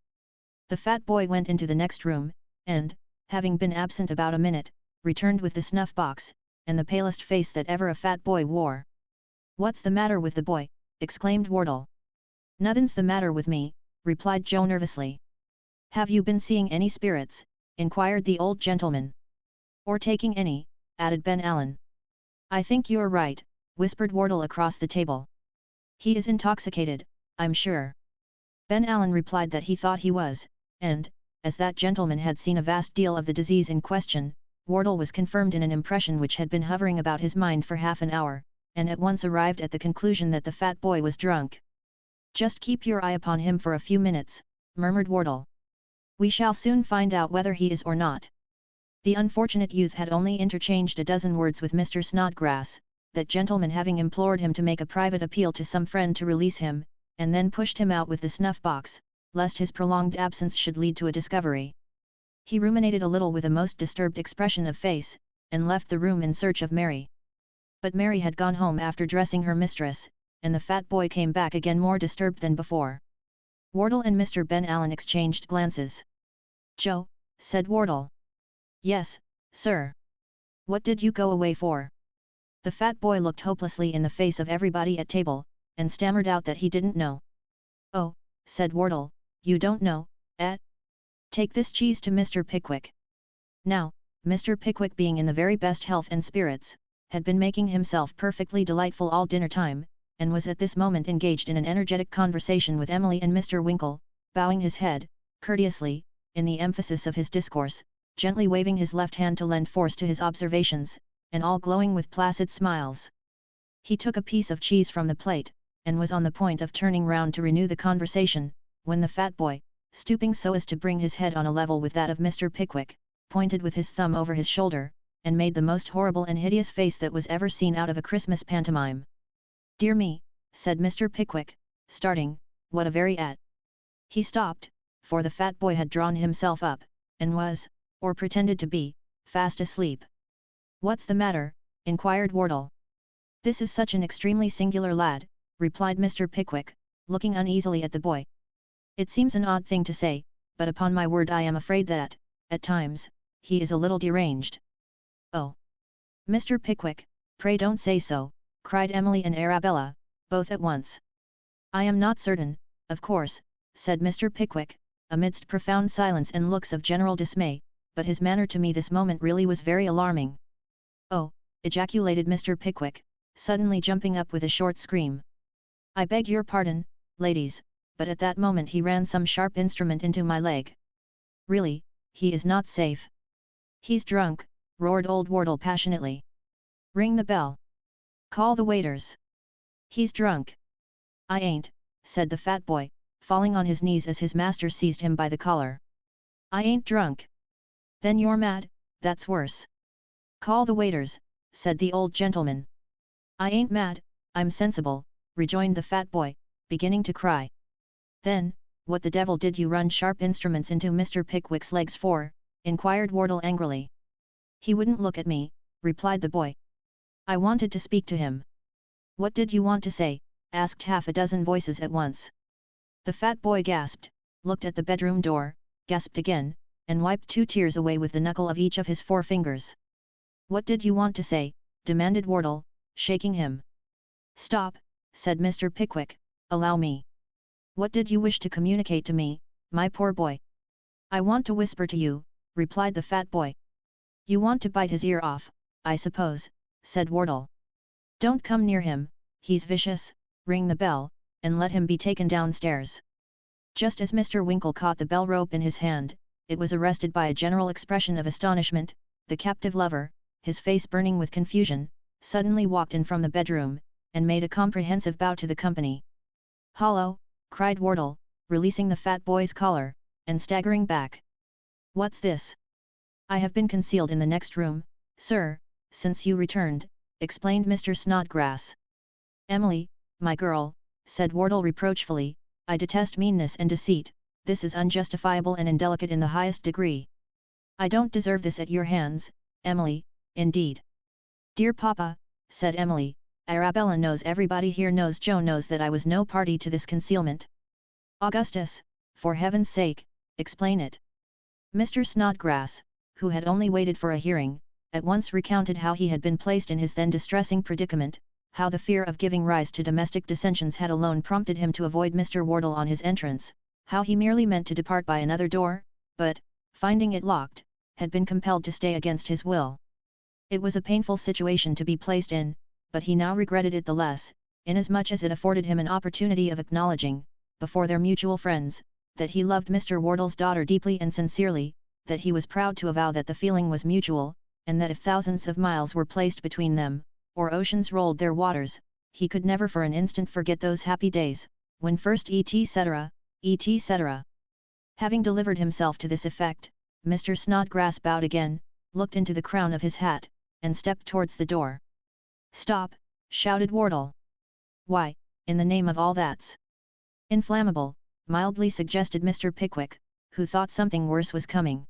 The fat boy went into the next room, and, having been absent about a minute, returned with the snuff-box, and the palest face that ever a fat boy wore. "What's the matter with the boy?" exclaimed Wardle. "Nothin's the matter with me," replied Joe nervously. "Have you been seeing any spirits?" inquired the old gentleman. "Or taking any," added Ben Allen. "I think you're right," whispered Wardle across the table. "He is intoxicated, I'm sure." Ben Allen replied that he thought he was, and, as that gentleman had seen a vast deal of the disease in question, Wardle was confirmed in an impression which had been hovering about his mind for half an hour, and at once arrived at the conclusion that the fat boy was drunk. "Just keep your eye upon him for a few minutes," murmured Wardle. "We shall soon find out whether he is or not." The unfortunate youth had only interchanged a dozen words with Mr. Snodgrass, that gentleman having implored him to make a private appeal to some friend to release him, and then pushed him out with the snuff-box, lest his prolonged absence should lead to a discovery. He ruminated a little with a most disturbed expression of face, and left the room in search of Mary. But Mary had gone home after dressing her mistress, and the fat boy came back again more disturbed than before. Wardle and Mr. Ben Allen exchanged glances. "Joe," said Wardle. "Yes, sir." "What did you go away for?" The fat boy looked hopelessly in the face of everybody at table, and stammered out that he didn't know. "Oh," said Wardle, "you don't know, eh? Take this cheese to Mr. Pickwick." Now, Mr. Pickwick, being in the very best health and spirits, had been making himself perfectly delightful all dinner time, and was at this moment engaged in an energetic conversation with Emily and Mr. Winkle, bowing his head, courteously, in the emphasis of his discourse, gently waving his left hand to lend force to his observations, and all glowing with placid smiles. He took a piece of cheese from the plate, and was on the point of turning round to renew the conversation, when the fat boy, stooping so as to bring his head on a level with that of Mr. Pickwick, pointed with his thumb over his shoulder, and made the most horrible and hideous face that was ever seen out of a Christmas pantomime. "Dear me," said Mr. Pickwick, starting, "what a very He stopped, for the fat boy had drawn himself up, and was, or pretended to be, fast asleep. "What's the matter?" inquired Wardle. "This is such an extremely singular lad," replied Mr. Pickwick, looking uneasily at the boy. "It seems an odd thing to say, but upon my word I am afraid that, at times, he is a little deranged." "Oh! Mr. Pickwick, pray don't say so," cried Emily and Arabella, both at once. "I am not certain, of course," said Mr. Pickwick, amidst profound silence and looks of general dismay, "but his manner to me this moment really was very alarming." "Oh!" ejaculated Mr. Pickwick, suddenly jumping up with a short scream. "I beg your pardon, ladies, but at that moment he ran some sharp instrument into my leg. Really, he is not safe." "He's drunk," roared old Wardle passionately. "Ring the bell. Call the waiters. He's drunk." "I ain't," said the fat boy, falling on his knees as his master seized him by the collar. "I ain't drunk." "Then you're mad, that's worse." "Call the waiters," said the old gentleman. "I ain't mad, I'm sensible," rejoined the fat boy, beginning to cry. "Then, what the devil did you run sharp instruments into Mr. Pickwick's legs for?" inquired Wardle angrily. "He wouldn't look at me," replied the boy. "I wanted to speak to him." "What did you want to say?" asked half a dozen voices at once. The fat boy gasped, looked at the bedroom door, gasped again, and wiped 2 tears away with the knuckle of each of his 4 fingers. "What did you want to say?" demanded Wardle, shaking him. "Stop," said Mr. Pickwick, "allow me. What did you wish to communicate to me, my poor boy?" "I want to whisper to you," replied the fat boy. "You want to bite his ear off, I suppose," said Wardle. "Don't come near him, he's vicious, ring the bell, and let him be taken downstairs." Just as Mr. Winkle caught the bell rope in his hand, it was arrested by a general expression of astonishment. The captive lover, his face burning with confusion, suddenly walked in from the bedroom, and made a comprehensive bow to the company. "Hollo, cried Wardle, releasing the fat boy's collar, and staggering back. What's this? I have been concealed in the next room, sir, since you returned, explained Mr. Snodgrass. Emily, my girl, said Wardle reproachfully, I detest meanness and deceit, this is unjustifiable and indelicate in the highest degree. I don't deserve this at your hands, Emily, indeed. Dear Papa, said Emily, Arabella knows everybody here knows Joe knows that I was no party to this concealment. Augustus, for heaven's sake, explain it. Mr. Snodgrass, who had only waited for a hearing, at once recounted how he had been placed in his then distressing predicament, how the fear of giving rise to domestic dissensions had alone prompted him to avoid Mr. Wardle on his entrance, how he merely meant to depart by another door, but, finding it locked, had been compelled to stay against his will. It was a painful situation to be placed in, but he now regretted it the less, inasmuch as it afforded him an opportunity of acknowledging, before their mutual friends, that he loved Mr. Wardle's daughter deeply and sincerely, that he was proud to avow that the feeling was mutual, and that if thousands of miles were placed between them, or oceans rolled their waters, he could never for an instant forget those happy days, when first etc. Having delivered himself to this effect, Mr. Snodgrass bowed again, looked into the crown of his hat, and stepped towards the door. Stop, shouted Wardle. Why, in the name of all that's inflammable, mildly suggested Mr. Pickwick, who thought something worse was coming.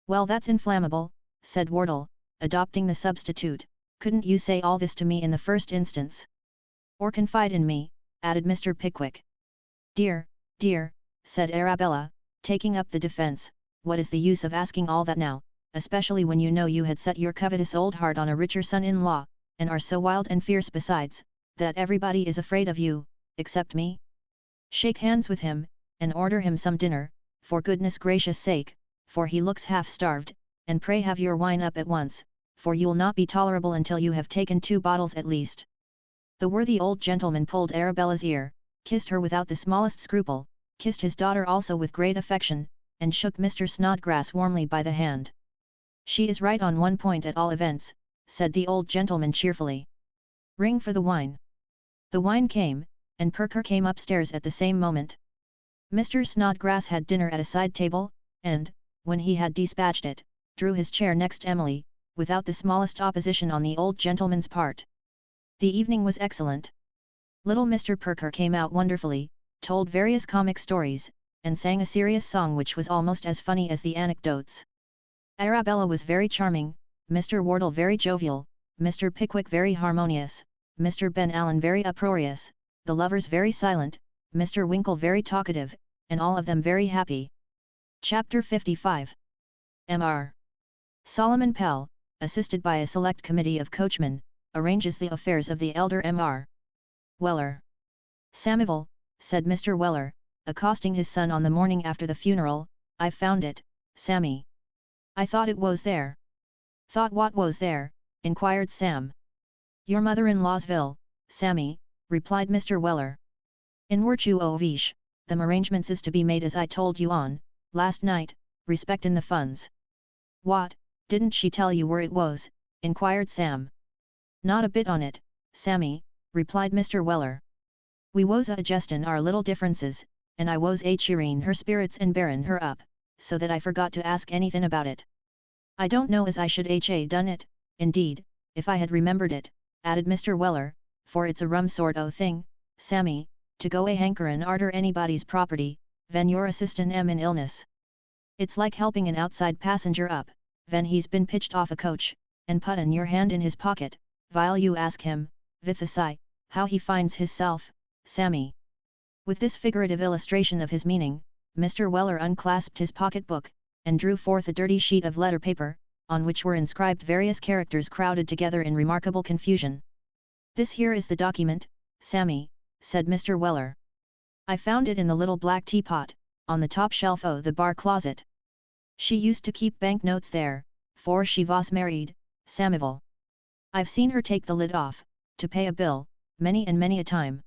Well, that's inflammable, said Wardle, adopting the substitute, couldn't you say all this to me in the first instance? Or confide in me, added Mr. Pickwick. Dear, said Arabella, taking up the defence, what is the use of asking all that now, especially when you know you had set your covetous old heart on a richer son-in-law, and are so wild and fierce besides, that everybody is afraid of you, except me? Shake hands with him, and order him some dinner, for goodness gracious sake, for he looks half-starved, and pray have your wine up at once, for you'll not be tolerable until you have taken 2 bottles at least. The worthy old gentleman pulled Arabella's ear, kissed her without the smallest scruple, kissed his daughter also with great affection, and shook Mr. Snodgrass warmly by the hand. She is right on one point at all events, said the old gentleman cheerfully. Ring for the wine. The wine came, and Perker came upstairs at the same moment. Mr. Snodgrass had dinner at a side table, and, when he had dispatched it, drew his chair next Emily, without the smallest opposition on the old gentleman's part. The evening was excellent. Little Mr. Perker came out wonderfully, told various comic stories, and sang a serious song which was almost as funny as the anecdotes. Arabella was very charming, Mr. Wardle very jovial, Mr. Pickwick very harmonious, Mr. Ben Allen very uproarious, the lovers very silent, Mr. Winkle very talkative, and all of them very happy. Chapter 55. Mr. Solomon Pell, assisted by a select committee of coachmen, arranges the affairs of the elder Mr. Weller. Samivel, said Mr. Weller, accosting his son on the morning after the funeral, I've found it, Sammy. I thought it was there. Thought what was there? Inquired Sam. Your mother-in-law's will, Sammy, replied Mr. Weller. In virtue of which, them arrangements is to be made as I told you on, last night, respectin' the funds. What, didn't she tell you where it was? Inquired Sam. Not a bit on it, Sammy, replied Mr. Weller. We was a-adjustin' our little differences, and I was a-cheerin' her spirits and bearin' her up, so that I forgot to ask anythin' about it. I don't know as I should done it, indeed, if I had remembered it, added Mr. Weller, for it's a rum sort o' thing, Sammy, to go a-hankerin' arter anybody's property, ven your assistin' in illness. It's like helping an outside passenger up, ven he's been pitched off a coach, and puttin' your hand in his pocket, while you ask him, with a sigh, how he finds hisself, Sammy. With this figurative illustration of his meaning, Mr. Weller unclasped his pocket-book, and drew forth a dirty sheet of letter paper, on which were inscribed various characters crowded together in remarkable confusion. This here is the document, Sammy, said Mr. Weller. I found it in the little black teapot, on the top shelf o' the bar closet. She used to keep banknotes there, for she was married, Samivel. I've seen her take the lid off, to pay a bill, many and many a time.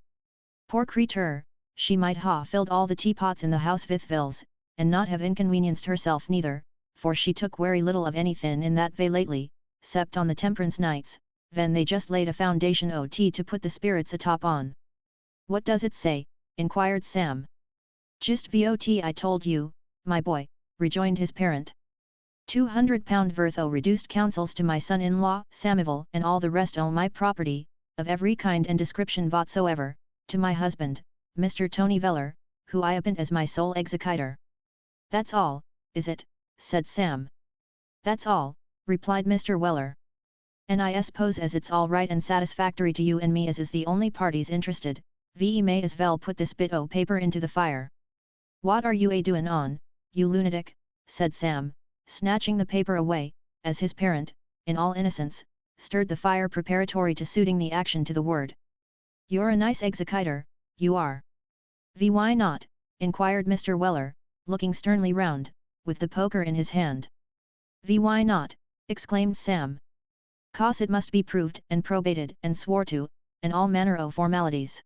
Poor creature, she might ha' filled all the teapots in the house with vills, and not have inconvenienced herself neither, for she took wery little of anythin' in that vay lately, 'cept on the temperance nights, ven they just laid a foundation o' tea to put the spirits atop on. What does it say, inquired Sam. Just what I told you, my boy, rejoined his parent. £200 worth o' reduced counsels to my son-in-law, Samivel, and all the rest o' my property, of every kind and description whatsoever, to my husband, Mr. Tony Veller, who I appoint as my sole executor. That's all, is it? Said Sam. That's all, replied Mr. Weller. And I suppose as it's all right and satisfactory to you and me as is the only parties interested, we may as well put this bit o' paper into the fire. What are you a-doin' on, you lunatic? Said Sam, snatching the paper away, as his parent, in all innocence, stirred the fire preparatory to suiting the action to the word. You're a nice executor, you are. Why not? Inquired Mr. Weller, looking sternly round, with the poker in his hand. Why not? Exclaimed Sam. 'Cause it must be proved and probated and swore to, and all manner o' formalities.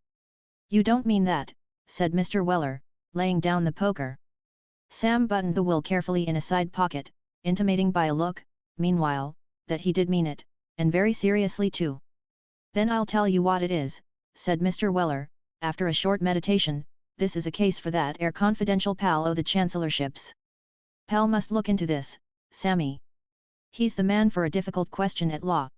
You don't mean that, said Mr. Weller, laying down the poker. Sam buttoned the will carefully in a side pocket, intimating by a look, meanwhile, that he did mean it, and very seriously too. Then I'll tell you what it is, said Mr. Weller, after a short meditation, this is a case for that air confidential pal o' the Chancellorship's. Pal must look into this, Sammy. He's the man for a difficult question at law.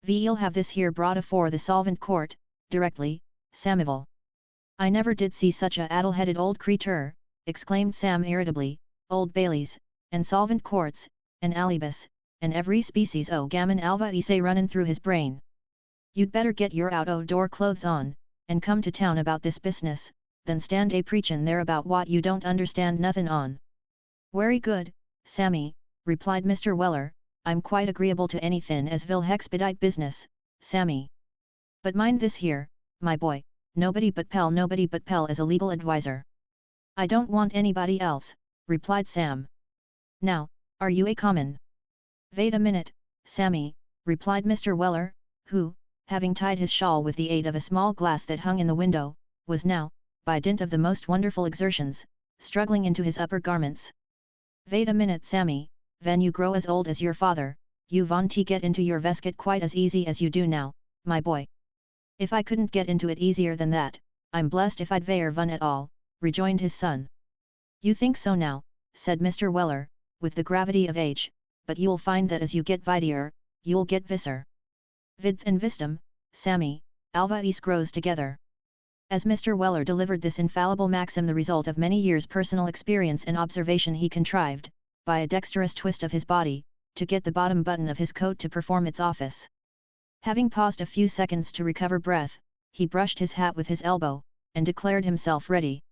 Ve'll have this here brought afore the solvent court, directly, Samivel. I never did see such a addle-headed old creature, exclaimed Sam irritably, Old Baileys, and solvent courts, and alibus, and every species o' gammon alva ise runnin' through his brain. You'd better get your out-o'-door clothes on, and come to town about this business, than stand a-preachin' there about what you don't understand nothin' on. Werry good, Sammy, replied Mr. Weller, I'm quite agreeable to anythin' as will hexpedite business, Sammy. But mind this here, my boy, nobody but Pell as a legal adviser. I don't want anybody else, replied Sam. Now, are you a common? Wait a minute, Sammy, replied Mr. Weller, who, having tied his shawl with the aid of a small glass that hung in the window, was now, by dint of the most wonderful exertions, struggling into his upper garments. Wait a minute, Sammy, when you grow as old as your father, you want to get into your vesket quite as easy as you do now, my boy. If I couldn't get into it easier than that, I'm blessed if I'd ve'er one at all, rejoined his son. You think so now, said Mr. Weller, with the gravity of age, but you'll find that as you get vidier, you'll get visser. Vidth and wisdom, Sammy, alva is grows together. As Mr. Weller delivered this infallible maxim, the result of many years' personal experience and observation, he contrived, by a dexterous twist of his body, to get the bottom button of his coat to perform its office. Having paused a few seconds to recover breath, he brushed his hat with his elbow, and declared himself ready.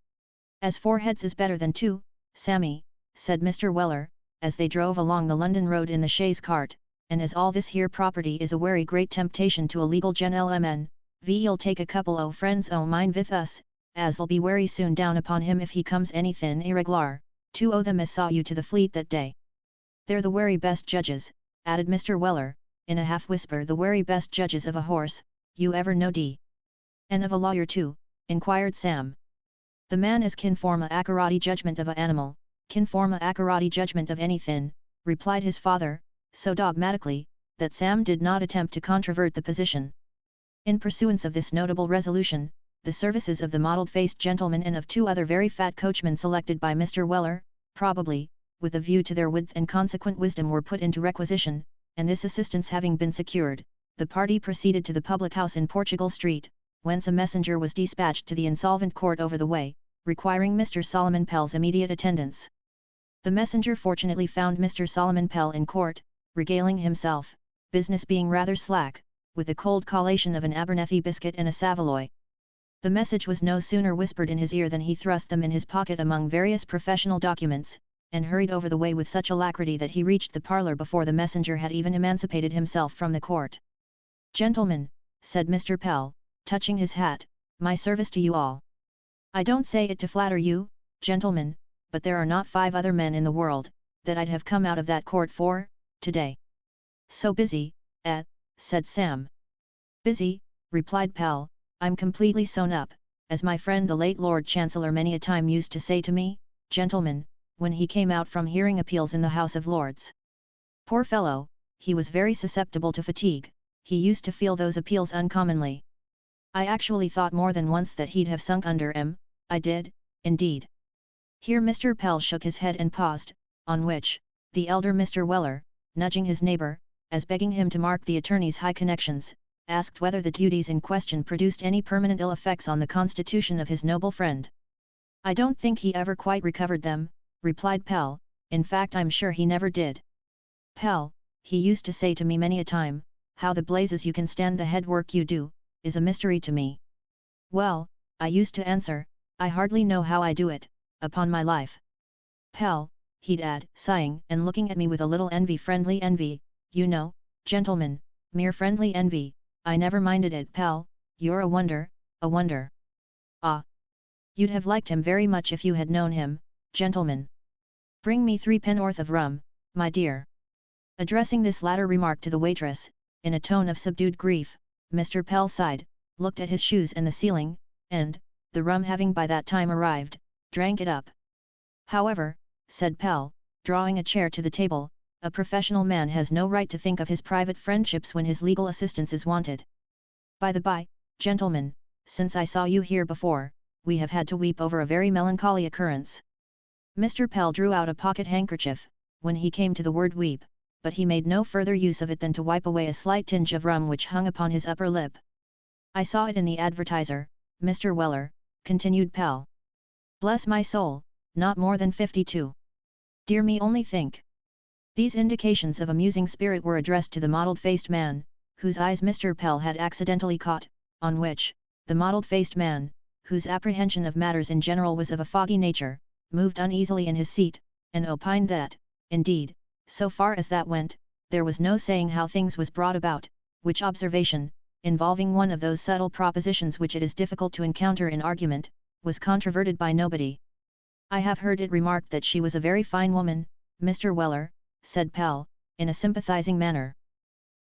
As 4 heads is better than 2, Sammy, said Mr. Weller, as they drove along the London road in the chaise cart, and as all this here property is a very great temptation to a legal gentleman, ve'll take a couple o' friends o' mine with us, as'll be very soon down upon him if he comes anythin' irregular, 2 o' them as saw you to the Fleet that day. They're the very best judges, added Mr. Weller, in a half-whisper, the very best judges of a horse, you ever knowed. And of a lawyer too, inquired Sam. The man as can form a accurate judgment of a animal, can form a accurate judgment of anythin', replied his father, so dogmatically, that Sam did not attempt to controvert the position. In pursuance of this notable resolution, the services of the mottled-faced gentleman and of 2 other very fat coachmen selected by Mr. Weller, probably, with a view to their width and consequent wisdom, were put into requisition, and this assistance having been secured, the party proceeded to the public house in Portugal Street, whence a messenger was dispatched to the insolvent court over the way, requiring Mr. Solomon Pell's immediate attendance. The messenger fortunately found Mr. Solomon Pell in court, regaling himself, business being rather slack, with a cold collation of an Abernethy biscuit and a Savoy. The message was no sooner whispered in his ear than he thrust them in his pocket among various professional documents, and hurried over the way with such alacrity that he reached the parlour before the messenger had even emancipated himself from the court. Gentlemen, said Mr. Pell, touching his hat, my service to you all. I don't say it to flatter you, gentlemen, but there are not 5 other men in the world, that I'd have come out of that court for, today. So busy, said Sam. Busy, replied Pell, I'm completely sewn up, as my friend the late Lord Chancellor many a time used to say to me, gentlemen, when he came out from hearing appeals in the House of Lords. Poor fellow, he was very susceptible to fatigue, he used to feel those appeals uncommonly. I actually thought more than once that he'd have sunk under 'em, I did, indeed. Here Mr. Pell shook his head and paused, on which, the elder Mr. Weller, nudging his neighbour, as begging him to mark the attorney's high connections, asked whether the duties in question produced any permanent ill effects on the constitution of his noble friend. I don't think he ever quite recovered them, replied Pell, in fact I'm sure he never did. Pell, he used to say to me many a time, how the blazes you can stand the head work you do, is a mystery to me. Well, I used to answer, I hardly know how I do it, upon my life. Pell, he'd add, sighing and looking at me with a little envy, friendly envy, you know, gentlemen, mere friendly envy, I never minded it. Pell, you're a wonder, a wonder. Ah! You'd have liked him very much if you had known him, gentlemen. Bring me 3 pennorth of rum, my dear. Addressing this latter remark to the waitress, in a tone of subdued grief, Mr. Pell sighed, looked at his shoes and the ceiling, and, the rum having by that time arrived, drank it up. However, said Pell, drawing a chair to the table, a professional man has no right to think of his private friendships when his legal assistance is wanted. By the by, gentlemen, since I saw you here before, we have had to weep over a very melancholy occurrence. Mr. Pell drew out a pocket handkerchief, when he came to the word weep, but he made no further use of it than to wipe away a slight tinge of rum which hung upon his upper lip. I saw it in the Advertiser, Mr. Weller, continued Pell. Bless my soul, not more than 52. Dear me, only think. These indications of amusing spirit were addressed to the mottled-faced man, whose eyes Mr. Pell had accidentally caught, on which, the mottled-faced man, whose apprehension of matters in general was of a foggy nature, moved uneasily in his seat, and opined that, indeed, so far as that went, there was no saying how things was brought about, which observation, involving one of those subtle propositions which it is difficult to encounter in argument, was controverted by nobody. I have heard it remarked that she was a very fine woman, Mr. Weller, said Pell, in a sympathizing manner.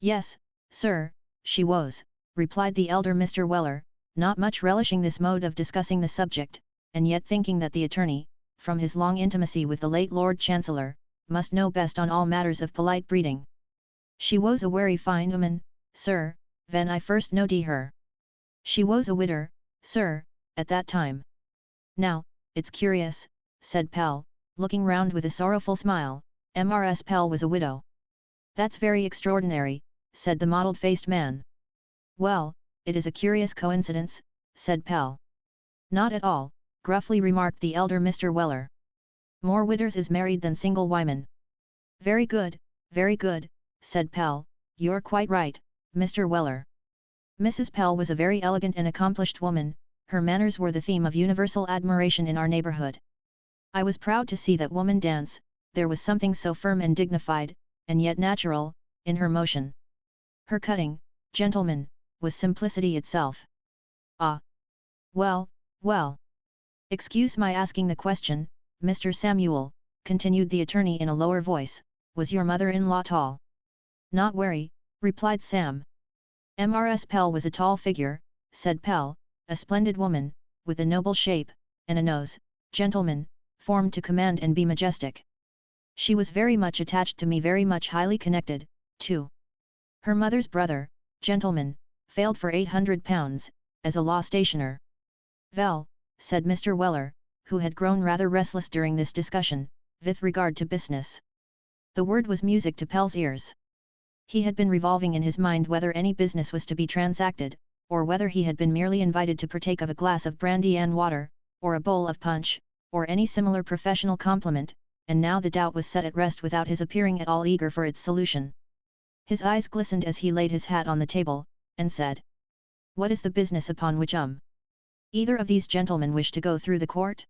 Yes, sir, she was, replied the elder Mr. Weller, not much relishing this mode of discussing the subject, and yet thinking that the attorney, from his long intimacy with the late Lord Chancellor, must know best on all matters of polite breeding. She was a wery fine woman, sir, ven I first knowed her. She was a widder, sir, at that time. Now, it's curious, said Pell, looking round with a sorrowful smile, Mrs. Pell was a widow. That's very extraordinary, said the mottled-faced man. Well, it is a curious coincidence, said Pell. Not at all, gruffly remarked the elder Mr. Weller. More widders is married than single women. Very good, said Pell, you're quite right, Mr. Weller. Mrs. Pell was a very elegant and accomplished woman, her manners were the theme of universal admiration in our neighbourhood. I was proud to see that woman dance, there was something so firm and dignified, and yet natural, in her motion. Her cutting, gentlemen, was simplicity itself. Ah! Well, well. Excuse my asking the question, Mr. Samuel, continued the attorney in a lower voice, was your mother-in-law tall? Not very, replied Sam. Mrs. Pell was a tall figure, said Pell, a splendid woman, with a noble shape, and a nose, gentlemen, formed to command and be majestic. She was very much attached to me, very much highly connected, too. Her mother's brother, gentlemen, failed for £800, as a law stationer. Vell, said Mr. Weller, who had grown rather restless during this discussion, with regard to business. The word was music to Pell's ears. He had been revolving in his mind whether any business was to be transacted, or whether he had been merely invited to partake of a glass of brandy and water, or a bowl of punch, or any similar professional compliment, and now the doubt was set at rest without his appearing at all eager for its solution. His eyes glistened as he laid his hat on the table, and said, "What is the business upon which either of these gentlemen wish to go through the court?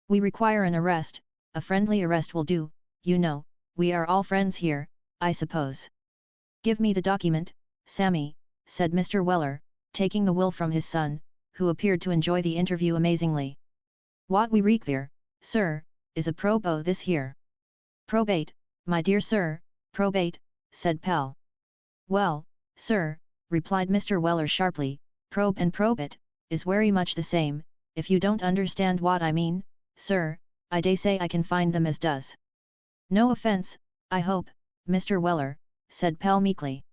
We require an arrest, a friendly arrest will do, you know, we are all friends here, I suppose." "Give me the document, Sammy," said Mr. Weller, taking the will from his son, who appeared to enjoy the interview amazingly. "What we require, sir, is a probo this here." "Probate, my dear sir, probate," said Pell. "Well, sir," replied Mr. Weller sharply, "probe and probate, is very much the same, if you don't understand what I mean, sir, I say I can find them as does." "No offence, I hope, Mr. Weller," said Pell meekly.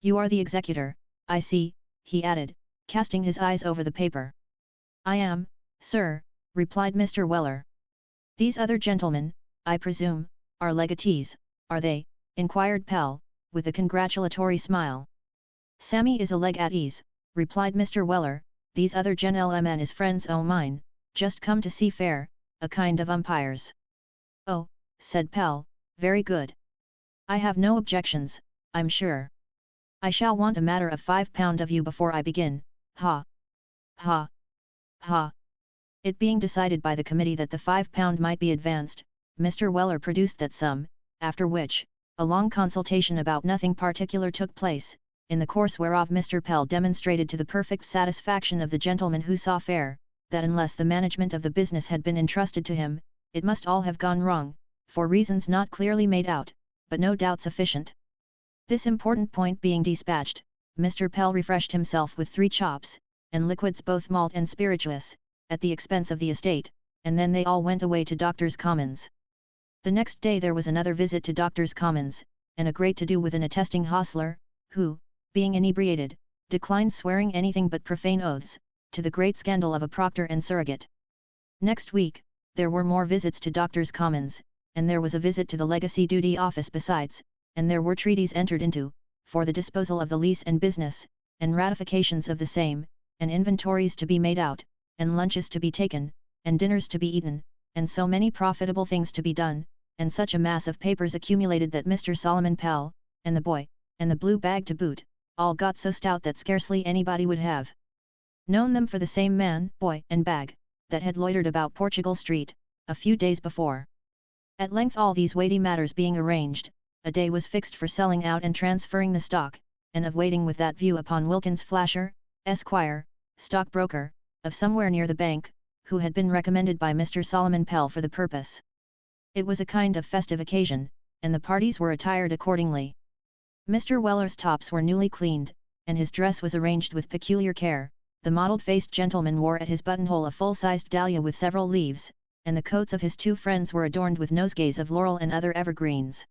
"You are the executor, I see," he added, casting his eyes over the paper. "I am, sir," replied Mr. Weller. These other gentlemen, I presume, are legatees, are they? Inquired Pell, with a congratulatory smile. Sammy is a legatees, replied Mr. Weller. These other gentlemen is friends o' mine, just come to see fair, a kind of umpires. Oh, said Pell, very good. I have no objections, I'm sure. I shall want a matter of £5 of you before I begin, ha! Ha! Ha! It being decided by the committee that the £5 might be advanced, Mr. Weller produced that sum, after which, a long consultation about nothing particular took place, in the course whereof Mr. Pell demonstrated to the perfect satisfaction of the gentleman who saw fair, that unless the management of the business had been entrusted to him, it must all have gone wrong, for reasons not clearly made out, but no doubt sufficient. This important point being dispatched, Mr. Pell refreshed himself with 3 chops, and liquids both malt and spirituous, at the expense of the estate, and then they all went away to Doctors' Commons. The next day there was another visit to Doctors' Commons, and a great to-do with an attesting hostler, who, being inebriated, declined swearing anything but profane oaths, to the great scandal of a proctor and surrogate. Next week, there were more visits to Doctors' Commons, and there was a visit to the Legacy Duty Office besides, and there were treaties entered into, for the disposal of the lease and business, and ratifications of the same, and inventories to be made out, and lunches to be taken, and dinners to be eaten, and so many profitable things to be done, and such a mass of papers accumulated that Mr. Solomon Pell, and the boy, and the blue bag to boot, all got so stout that scarcely anybody would have known them for the same man, boy, and bag, that had loitered about Portugal Street, a few days before. At length all these weighty matters being arranged, a day was fixed for selling out and transferring the stock, and of waiting with that view upon Wilkins Flasher, Esquire, stockbroker, of somewhere near the bank, who had been recommended by Mr. Solomon Pell for the purpose. It was a kind of festive occasion, and the parties were attired accordingly. Mr. Weller's tops were newly cleaned, and his dress was arranged with peculiar care. The mottled-faced gentleman wore at his buttonhole a full-sized dahlia with several leaves, and the coats of his 2 friends were adorned with nosegays of laurel and other evergreens.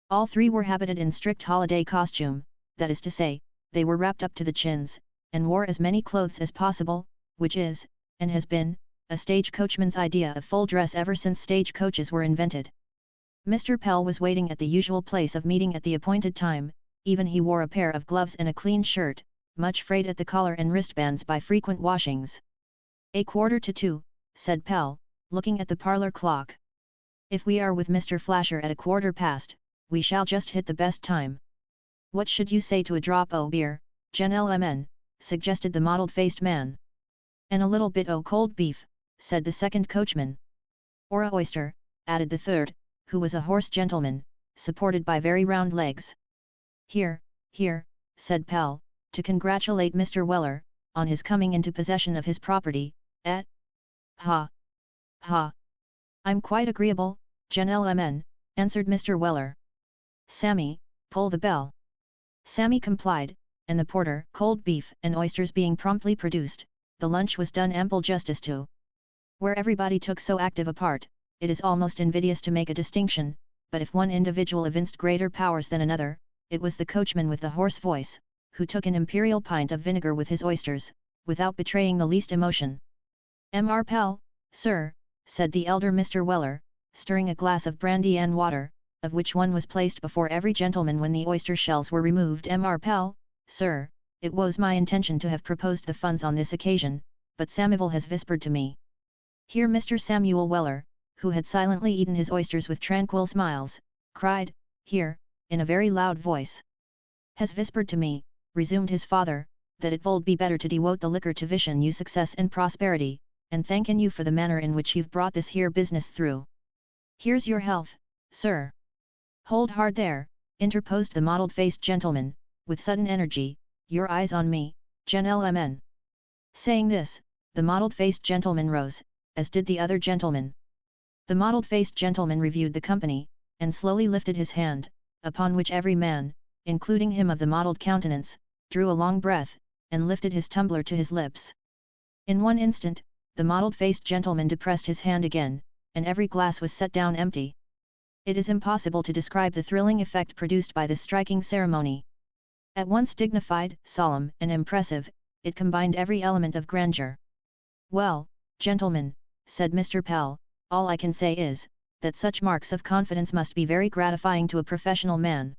All 3 were habited in strict holiday costume, that is to say, they were wrapped up to the chins, and wore as many clothes as possible, which is, and has been, a stage-coachman's idea of full dress ever since stage-coaches were invented. Mr. Pell was waiting at the usual place of meeting at the appointed time, even he wore a pair of gloves and a clean shirt, much frayed at the collar and wristbands by frequent washings. 1:45, said Pell, looking at the parlour clock. If we are with Mr. Flasher at 1:15, we shall just hit the best time. What should you say to a drop o' beer, gentlemen? Suggested the mottled-faced man. And a little bit o' cold beef, said the second coachman. Or a oyster, added the third, who was a hoarse gentleman, supported by very round legs. Here, here, said Pell, to congratulate Mr. Weller, on his coming into possession of his property, ha! Ha! I'm quite agreeable, gentlemen, answered Mr. Weller. Sammy, pull the bell. Sammy complied, and the porter, cold beef and oysters being promptly produced, the lunch was done ample justice to. Where everybody took so active a part, it is almost invidious to make a distinction, but if one individual evinced greater powers than another, it was the coachman with the hoarse voice, who took an imperial pint of vinegar with his oysters, without betraying the least emotion. Mr. Pell, sir, said the elder Mr. Weller, stirring a glass of brandy and water, of which one was placed before every gentleman when the oyster shells were removed. Mr. Pell, sir, it was my intention to have proposed the funds on this occasion, but Samuel has whispered to me. Here Mr. Samuel Weller, who had silently eaten his oysters with tranquil smiles, cried, here, in a very loud voice. Has whispered to me, resumed his father, that it would be better to devote the liquor to wishing you success and prosperity, and thanking you for the manner in which you've brought this here business through. Here's your health, sir. Hold hard there, interposed the mottled-faced gentleman, with sudden energy, your eyes on me, gentlemen. Saying this, the mottled-faced gentleman rose, as did the other gentleman. The mottled-faced gentleman reviewed the company, and slowly lifted his hand, upon which every man, including him of the mottled countenance, drew a long breath, and lifted his tumbler to his lips. In one instant, the mottled-faced gentleman depressed his hand again, and every glass was set down empty. It is impossible to describe the thrilling effect produced by this striking ceremony. At once dignified, solemn, and impressive, it combined every element of grandeur. Well, gentlemen, said Mr. Pell, all I can say is, that such marks of confidence must be very gratifying to a professional man.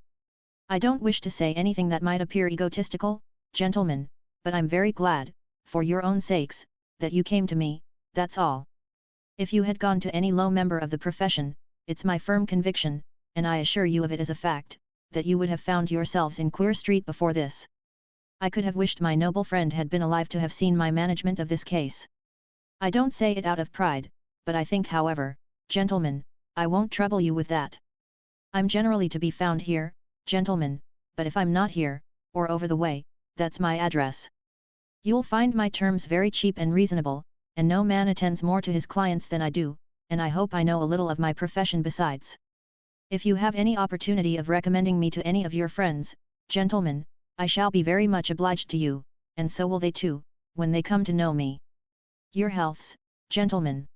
I don't wish to say anything that might appear egotistical, gentlemen, but I'm very glad, for your own sakes, that you came to me, that's all. If you had gone to any low member of the profession, it's my firm conviction, and I assure you of it as a fact, that you would have found yourselves in Queer Street before this. I could have wished my noble friend had been alive to have seen my management of this case. I don't say it out of pride, but I think however, gentlemen, I won't trouble you with that. I'm generally to be found here, gentlemen, but if I'm not here, or over the way, that's my address. You'll find my terms very cheap and reasonable, and no man attends more to his clients than I do, and I hope I know a little of my profession besides. If you have any opportunity of recommending me to any of your friends, gentlemen, I shall be very much obliged to you, and so will they too, when they come to know me. Your healths, gentlemen.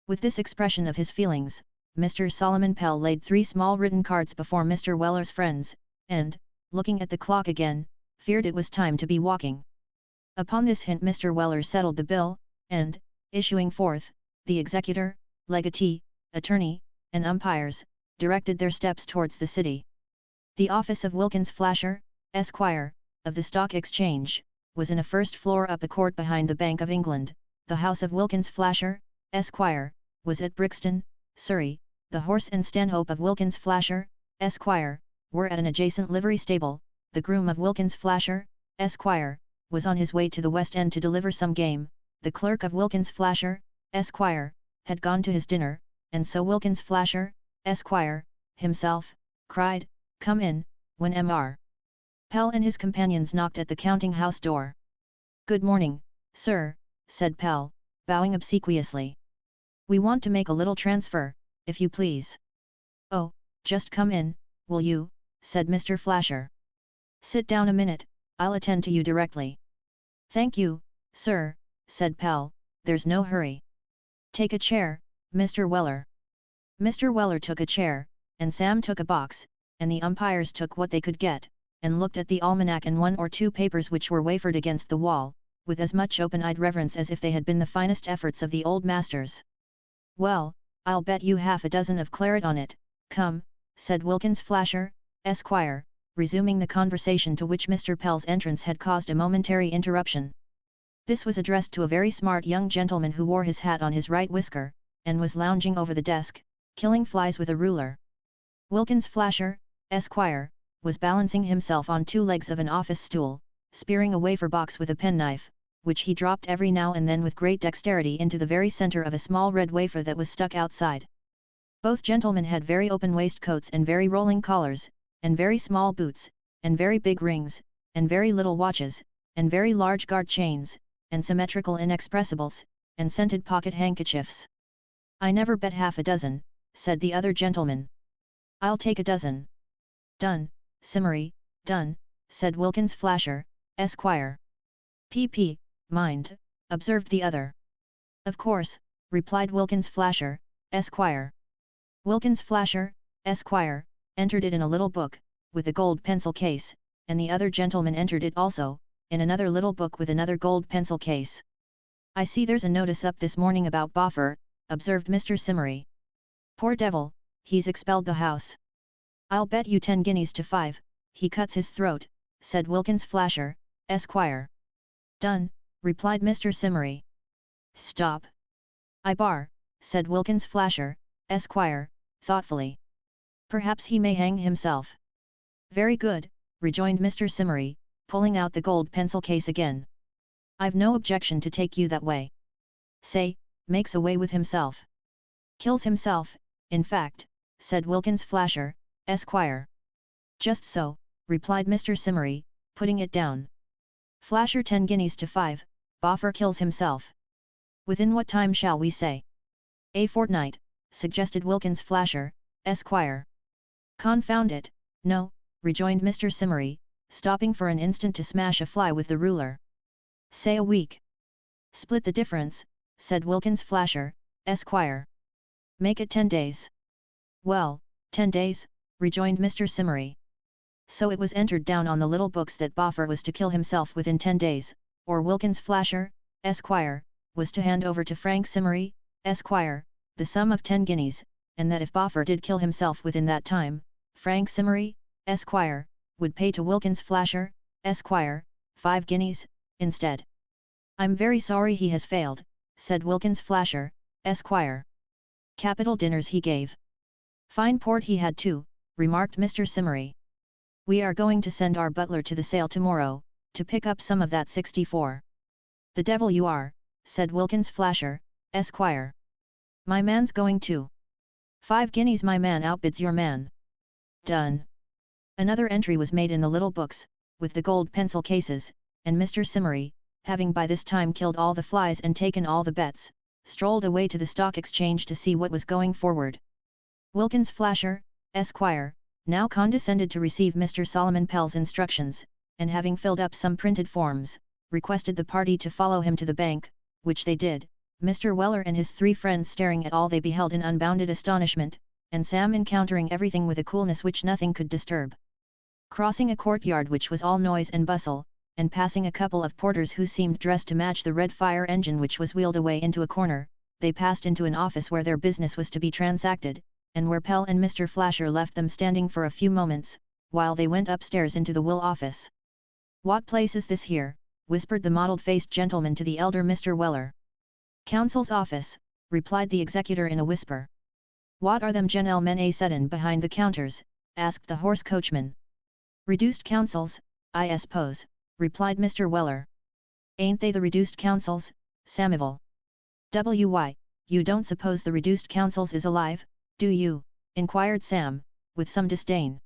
With this expression of his feelings, Mr. Solomon Pell laid 3 small written cards before Mr. Weller's friends, and, looking at the clock again, feared it was time to be walking. Upon this hint Mr. Weller settled the bill, and, issuing forth, the executor, legatee, attorney, and umpires, directed their steps towards the city. The office of Wilkins Flasher, Esquire, of the Stock Exchange, was in a first floor up a court behind the Bank of England. The house of Wilkins Flasher, Esquire, was at Brixton, Surrey. The horse and stanhope of Wilkins Flasher, Esquire, were at an adjacent livery stable. The groom of Wilkins Flasher, Esquire, was on his way to the West End to deliver some game. The clerk of Wilkins Flasher, Esquire, had gone to his dinner, and so Wilkins Flasher, Esquire, himself, cried, "Come in," when Mr. Pell and his companions knocked at the counting-house door. "Good morning, sir," said Pell, bowing obsequiously. "We want to make a little transfer, if you please." "Oh, just come in, will you," said Mr. Flasher. "Sit down a minute, I'll attend to you directly." "Thank you, sir," said Pell, "there's no hurry." "Take a chair, Mr. Weller." Mr. Weller took a chair, and Sam took a box, and the umpires took what they could get, and looked at the almanac and 1 or 2 papers which were wafered against the wall, with as much open-eyed reverence as if they had been the finest efforts of the old masters. "Well, I'll bet you half a dozen of claret on it, come," said Wilkins Flasher, Esquire, resuming the conversation to which Mr. Pell's entrance had caused a momentary interruption. This was addressed to a very smart young gentleman who wore his hat on his right whisker, and was lounging over the desk, killing flies with a ruler. Wilkins Flasher, Esquire, was balancing himself on 2 legs of an office stool, spearing a wafer box with a penknife, which he dropped every now and then with great dexterity into the very centre of a small red wafer that was stuck outside. Both gentlemen had very open waistcoats and very rolling collars, and very small boots, and very big rings, and very little watches, and very large guard chains, and symmetrical inexpressibles, and scented pocket handkerchiefs. "I never bet half a dozen," said the other gentleman. "I'll take a dozen." "Done, Simmery, done," said Wilkins Flasher, Esquire. "PP, mind," observed the other. "Of course," replied Wilkins Flasher, Esquire. Wilkins Flasher, Esquire, entered it in a little book, with a gold pencil case, and the other gentleman entered it also, in another little book with another gold pencil case. "I see there's a notice up this morning about Boffer," observed Mr. Simmery. "Poor devil, he's expelled the house." "I'll bet you 10 guineas to 5, he cuts his throat," said Wilkins Flasher, Esquire. "Done," replied Mr. Simmery. "Stop. I bar," said Wilkins Flasher, Esquire, thoughtfully. "Perhaps he may hang himself." "Very good," rejoined Mr. Simmery, pulling out the gold pencil case again. "I've no objection to take you that way. Say, makes away with himself." "Kills himself, in fact," said Wilkins Flasher, Esquire. "Just so," replied Mr. Simmery, putting it down. "Flasher 10 guineas to 5, Boffer kills himself. Within what time shall we say?" "A fortnight," suggested Wilkins Flasher, Esquire. "Confound it, no," rejoined Mr. Simmery, stopping for an instant to smash a fly with the ruler. "Say a week." "Split the difference," said Wilkins Flasher, Esquire. "Make it 10 days." "Well, 10 days," rejoined Mr. Simmery. So it was entered down on the little books that Boffer was to kill himself within 10 days, or Wilkins Flasher, Esquire, was to hand over to Frank Simmery, Esquire, the sum of 10 guineas, and that if Boffer did kill himself within that time, Frank Simmery, Esquire, would pay to Wilkins Flasher, Esquire, 5 guineas, instead. I'm very sorry he has failed, said Wilkins Flasher, Esquire. Capital dinners he gave. Fine port he had too, remarked Mr. Simmery. We are going to send our butler to the sale tomorrow, to pick up some of that 64. The devil you are, said Wilkins Flasher, Esquire. My man's going too. 5 guineas my man outbids your man. Done. Another entry was made in the little books, with the gold pencil cases, and Mr. Simmery, having by this time killed all the flies and taken all the bets, strolled away to the stock exchange to see what was going forward. Wilkins Flasher, Esquire, now condescended to receive Mr. Solomon Pell's instructions, and having filled up some printed forms, requested the party to follow him to the bank, which they did, Mr. Weller and his 3 friends staring at all they beheld in unbounded astonishment, and Sam encountering everything with a coolness which nothing could disturb. Crossing a courtyard which was all noise and bustle, and passing a couple of porters who seemed dressed to match the red fire engine which was wheeled away into a corner, they passed into an office where their business was to be transacted, and where Pell and Mr. Flasher left them standing for a few moments, while they went upstairs into the will office. What place is this here? Whispered the mottled-faced gentleman to the elder Mr. Weller. Counsel's office, replied the executor in a whisper. What are them gentlemen a settin' behind the counters? Asked the horse coachman. Reduced counsels, I suppose, replied Mr. Weller. Ain't they the reduced counsels, Samivel? Why, you don't suppose the reduced counsels is alive, do you? Inquired Sam, with some disdain.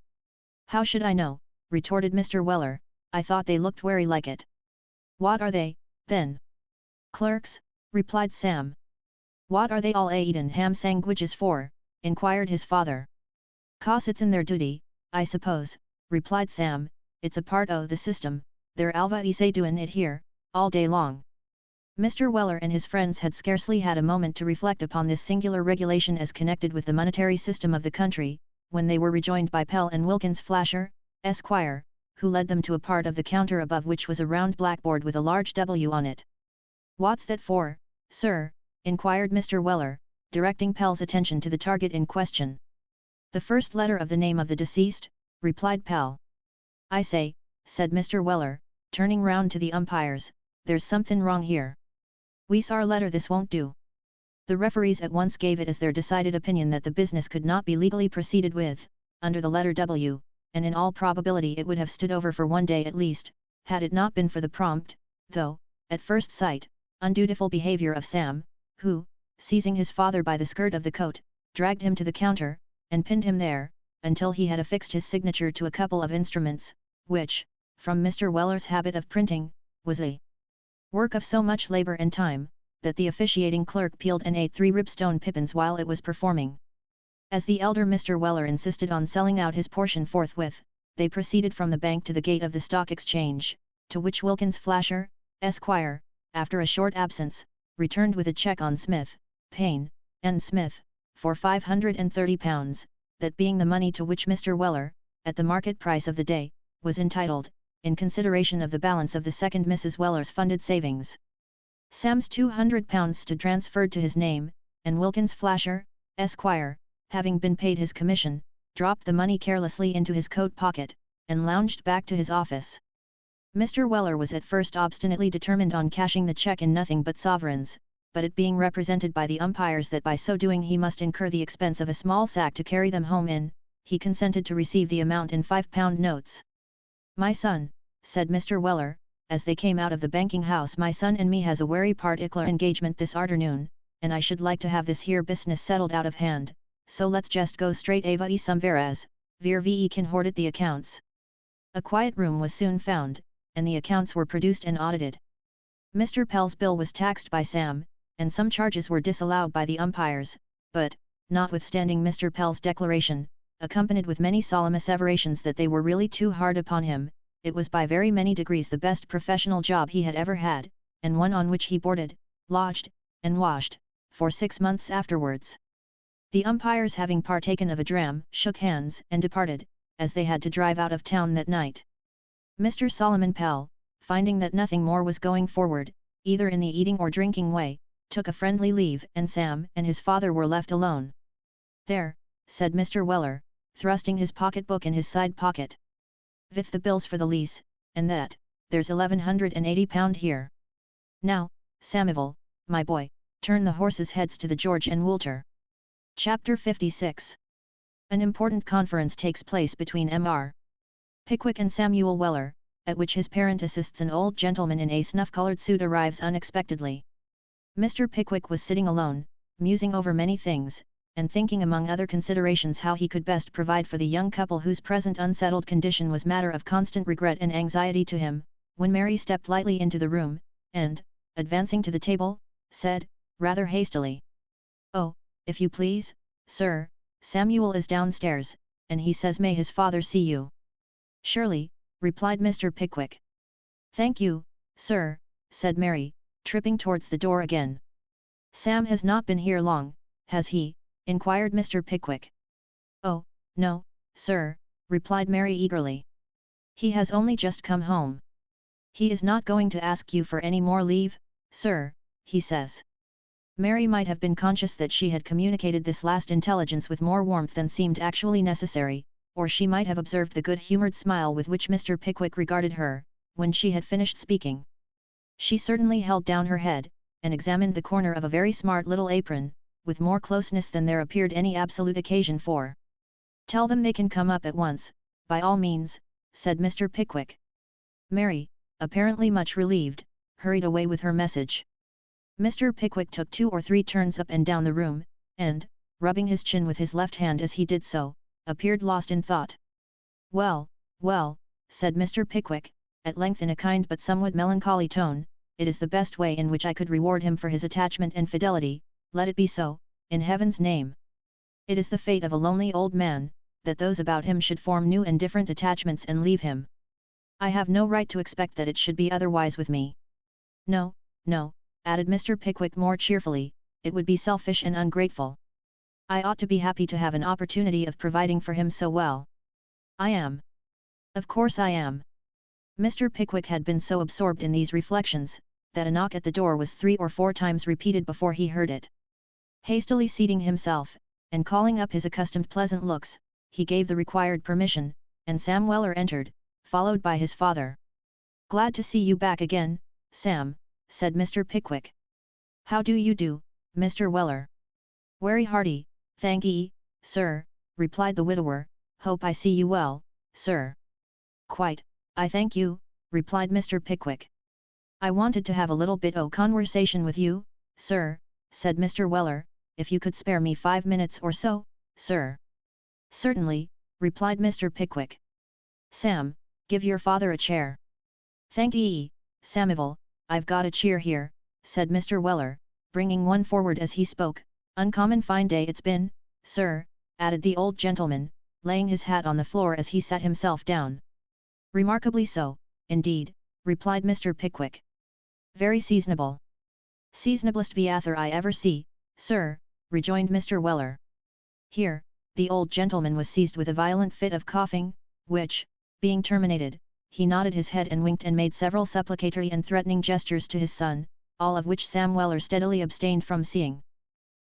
How should I know? Retorted Mr. Weller, I thought they looked very like it. What are they, then? Clerks, replied Sam. What are they all a-eatin' ham sandwiches for? Inquired his father. 'Cause it's in their duty, I suppose, replied Sam, it's a part o' the system, they're always a-doin' it here, all day long. Mr. Weller and his friends had scarcely had a moment to reflect upon this singular regulation as connected with the monetary system of the country, when they were rejoined by Pell and Wilkins Flasher, Esquire, who led them to a part of the counter above which was a round blackboard with a large W on it. What's that for, sir? Inquired Mr. Weller, directing Pell's attention to the target in question. The first letter of the name of the deceased, replied Pell. I say, said Mr. Weller, turning round to the umpires, there's something wrong here. We saw our letter, this won't do. The referees at once gave it as their decided opinion that the business could not be legally proceeded with, under the letter W, and in all probability it would have stood over for 1 day at least, had it not been for the prompt, though, at first sight, undutiful behavior of Sam, who, seizing his father by the skirt of the coat, dragged him to the counter, and pinned him there, until he had affixed his signature to a couple of instruments, which, from Mr. Weller's habit of printing, was a work of so much labor and time, that the officiating clerk peeled and ate 3 ribstone pippins while it was performing. As the elder Mr. Weller insisted on selling out his portion forthwith, they proceeded from the bank to the gate of the stock exchange, to which Wilkins Flasher, Esquire, after a short absence, returned with a cheque on Smith, Payne, and Smith, for £530, that being the money to which Mr. Weller, at the market price of the day, was entitled, in consideration of the balance of the second Mrs. Weller's funded savings. Sam's £200 stood transferred to his name, and Wilkins Flasher, Esquire, having been paid his commission, dropped the money carelessly into his coat pocket, and lounged back to his office. Mr. Weller was at first obstinately determined on cashing the cheque in nothing but sovereigns, but it being represented by the umpires that by so doing he must incur the expense of a small sack to carry them home in, he consented to receive the amount in £5 notes. My son, said Mr. Weller, as they came out of the banking house, my son and me has a wery particular engagement this arternoon, and I should like to have this here business settled out of hand, so let's just go straight ava somewheres, where we can hoard at the accounts. A quiet room was soon found, and the accounts were produced and audited. Mr. Pell's bill was taxed by Sam, and some charges were disallowed by the umpires, but, notwithstanding Mr. Pell's declaration, accompanied with many solemn asseverations that they were really too hard upon him, it was by very many degrees the best professional job he had ever had, and one on which he boarded, lodged, and washed, for 6 months afterwards. The umpires, having partaken of a dram, shook hands and departed, as they had to drive out of town that night. Mr. Solomon Pell, finding that nothing more was going forward, either in the eating or drinking way, took a friendly leave, and Sam and his father were left alone. "There," said Mr. Weller, thrusting his pocketbook in his side pocket. "With the bills for the lease, and that, there's £1180 here. Now, Samuel, my boy, turn the horses' heads to the George and Woolter." Chapter 56. An important conference takes place between Mr. Pickwick and Samuel Weller, at which his parent assists. An old gentleman in a snuff-coloured suit arrives unexpectedly. Mr. Pickwick was sitting alone, musing over many things, and thinking among other considerations how he could best provide for the young couple whose present unsettled condition was matter of constant regret and anxiety to him, when Mary stepped lightly into the room, and, advancing to the table, said, rather hastily, "Oh, if you please, sir, Samuel is downstairs, and he says may his father see you." "Surely," replied Mr. Pickwick. "Thank you, sir," said Mary, tripping towards the door again. "Sam has not been here long, has he?" inquired Mr. Pickwick. "Oh, no, sir," replied Mary eagerly. "He has only just come home. He is not going to ask you for any more leave, sir, he says." Mary might have been conscious that she had communicated this last intelligence with more warmth than seemed actually necessary, or she might have observed the good-humoured smile with which Mr. Pickwick regarded her, when she had finished speaking. She certainly held down her head, and examined the corner of a very smart little apron, with more closeness than there appeared any absolute occasion for. "Tell them they can come up at once, by all means," said Mr. Pickwick. Mary, apparently much relieved, hurried away with her message. Mr. Pickwick took 2 or 3 turns up and down the room, and, rubbing his chin with his left hand as he did so, appeared lost in thought. "Well, well," said Mr. Pickwick, at length in a kind but somewhat melancholy tone, "it is the best way in which I could reward him for his attachment and fidelity, let it be so, in heaven's name. It is the fate of a lonely old man, that those about him should form new and different attachments and leave him. I have no right to expect that it should be otherwise with me. No, no," added Mr. Pickwick more cheerfully, "it would be selfish and ungrateful. I ought to be happy to have an opportunity of providing for him so well. I am. Of course I am." Mr. Pickwick had been so absorbed in these reflections, that a knock at the door was 3 or 4 times repeated before he heard it. Hastily seating himself, and calling up his accustomed pleasant looks, he gave the required permission, and Sam Weller entered, followed by his father. "Glad to see you back again, Sam," said Mr. Pickwick. "How do you do, Mr. Weller?" "Wery hearty, thank ye, sir," replied the widower, "hope I see you well, sir." "Quite, I thank you," replied Mr. Pickwick. "I wanted to have a little bit o' conversation with you, sir," said Mr. Weller, "if you could spare me 5 minutes or so, sir." "Certainly," replied Mr. Pickwick. "Sam, give your father a chair." "Thank ye, Samuel, I've got a cheer here," said Mr. Weller, bringing one forward as he spoke. "Uncommon fine day it's been, sir," added the old gentleman, laying his hat on the floor as he sat himself down. "Remarkably so, indeed," replied Mr. Pickwick. "Very seasonable." "Seasonablest beather I ever see, sir," rejoined Mr. Weller. Here, the old gentleman was seized with a violent fit of coughing, which, being terminated, he nodded his head and winked and made several supplicatory and threatening gestures to his son, all of which Sam Weller steadily abstained from seeing.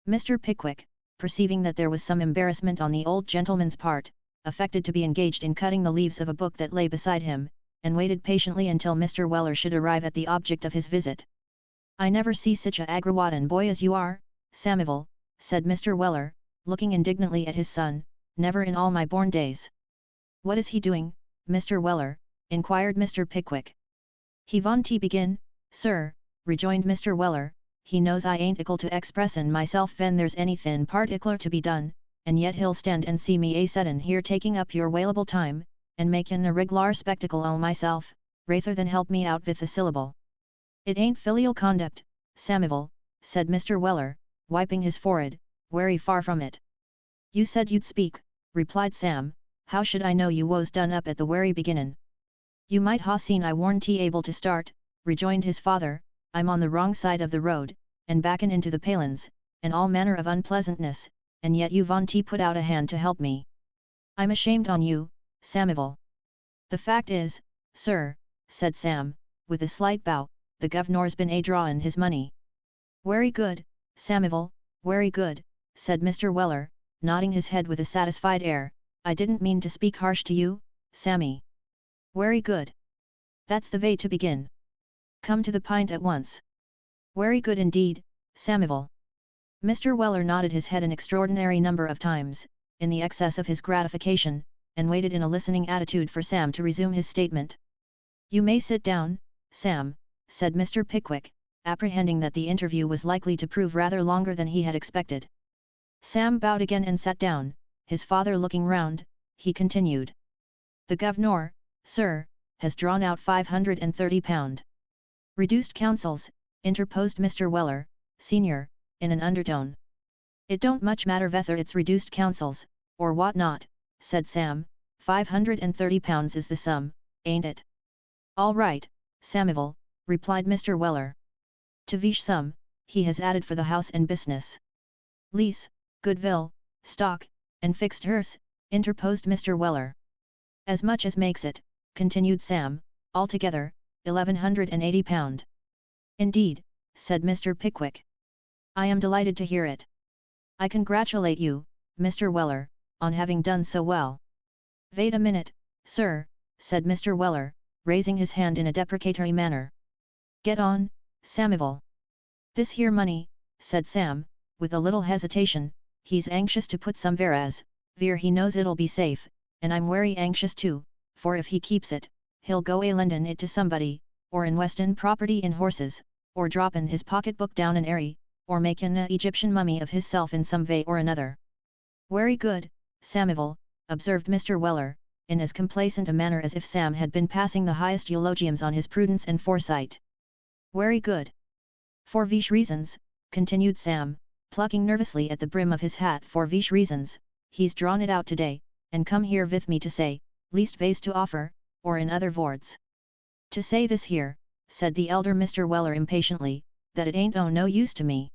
Mr. Pickwick, perceiving that there was some embarrassment on the old gentleman's part, affected to be engaged in cutting the leaves of a book that lay beside him, and waited patiently until Mr. Weller should arrive at the object of his visit. "I never see sich a aggrawatin' boy as you are, Samuel," said Mr. Weller, looking indignantly at his son, "never in all my born days." "What is he doing, Mr. Weller?" inquired Mr. Pickwick. "He vaunt to begin, sir," rejoined Mr. Weller, "he knows I ain't ickle to expressin' myself ven there's anythin' partic'lar to be done, and yet he'll stand and see me a settin' here taking up your wailable time, and makin' a reg'lar spectacle o' myself, rather than help me out with the syllable." "It ain't filial conduct, Samuel," said Mr. Weller, wiping his forehead, "wery far from it." "You said you'd speak," replied Sam, "how should I know you was done up at the wery beginnin'?" "You might ha' seen I warn't able to start," rejoined his father. "I'm on the wrong side of the road, and backin' into the palins, and all manner of unpleasantness, and yet you vaunt to put out a hand to help me. I'm ashamed on you, Samuel." "The fact is, sir," said Sam, with a slight bow, "the guv'nor's been a drawin' his money." Very good, Samivel, very good, said Mr. Weller, nodding his head with a satisfied air. I didn't mean to speak harsh to you, Sammy. Very good. That's the way to begin. Come to the pint at once. Very good indeed, Samivel. Mr. Weller nodded his head an extraordinary number of times, in the excess of his gratification, and waited in a listening attitude for Sam to resume his statement. You may sit down, Sam, said Mr. Pickwick, apprehending that the interview was likely to prove rather longer than he had expected. Sam bowed again and sat down, his father looking round. He continued. The governor, sir, has drawn out £530. Reduced counsels, interposed Mr. Weller, senior, in an undertone. It don't much matter whether it's reduced counsels, or what not, said Sam, £530 is the sum, ain't it? All right, Samivel, replied Mr. Weller. To which sum, he has added for the house and business. Lease, goodwill, stock, and fixed hers, interposed Mr. Weller. As much as makes it, continued Sam, altogether, £1,180. Indeed, said Mr. Pickwick. I am delighted to hear it. I congratulate you, Mr. Weller, on having done so well. Wait a minute, sir, said Mr. Weller, raising his hand in a deprecatory manner. Get on, Samivel. This here money, said Sam, with a little hesitation, he's anxious to put somewhere as, where he knows it'll be safe, and I'm very anxious too, for if he keeps it, he'll go a lendin' it to somebody, or invest in property in horses, or droppin' his pocketbook down an airy, or makin' a Egyptian mummy of hisself in some way or another. Very good, Samivel, observed Mr. Weller, in as complacent a manner as if Sam had been passing the highest eulogiums on his prudence and foresight. Very good. For which reasons, continued Sam, plucking nervously at the brim of his hat, for which reasons, he's drawn it out today, and come here with me to say, leastways to offer, or in other words. To say this here, said the elder Mr. Weller impatiently, that it ain't no use to me.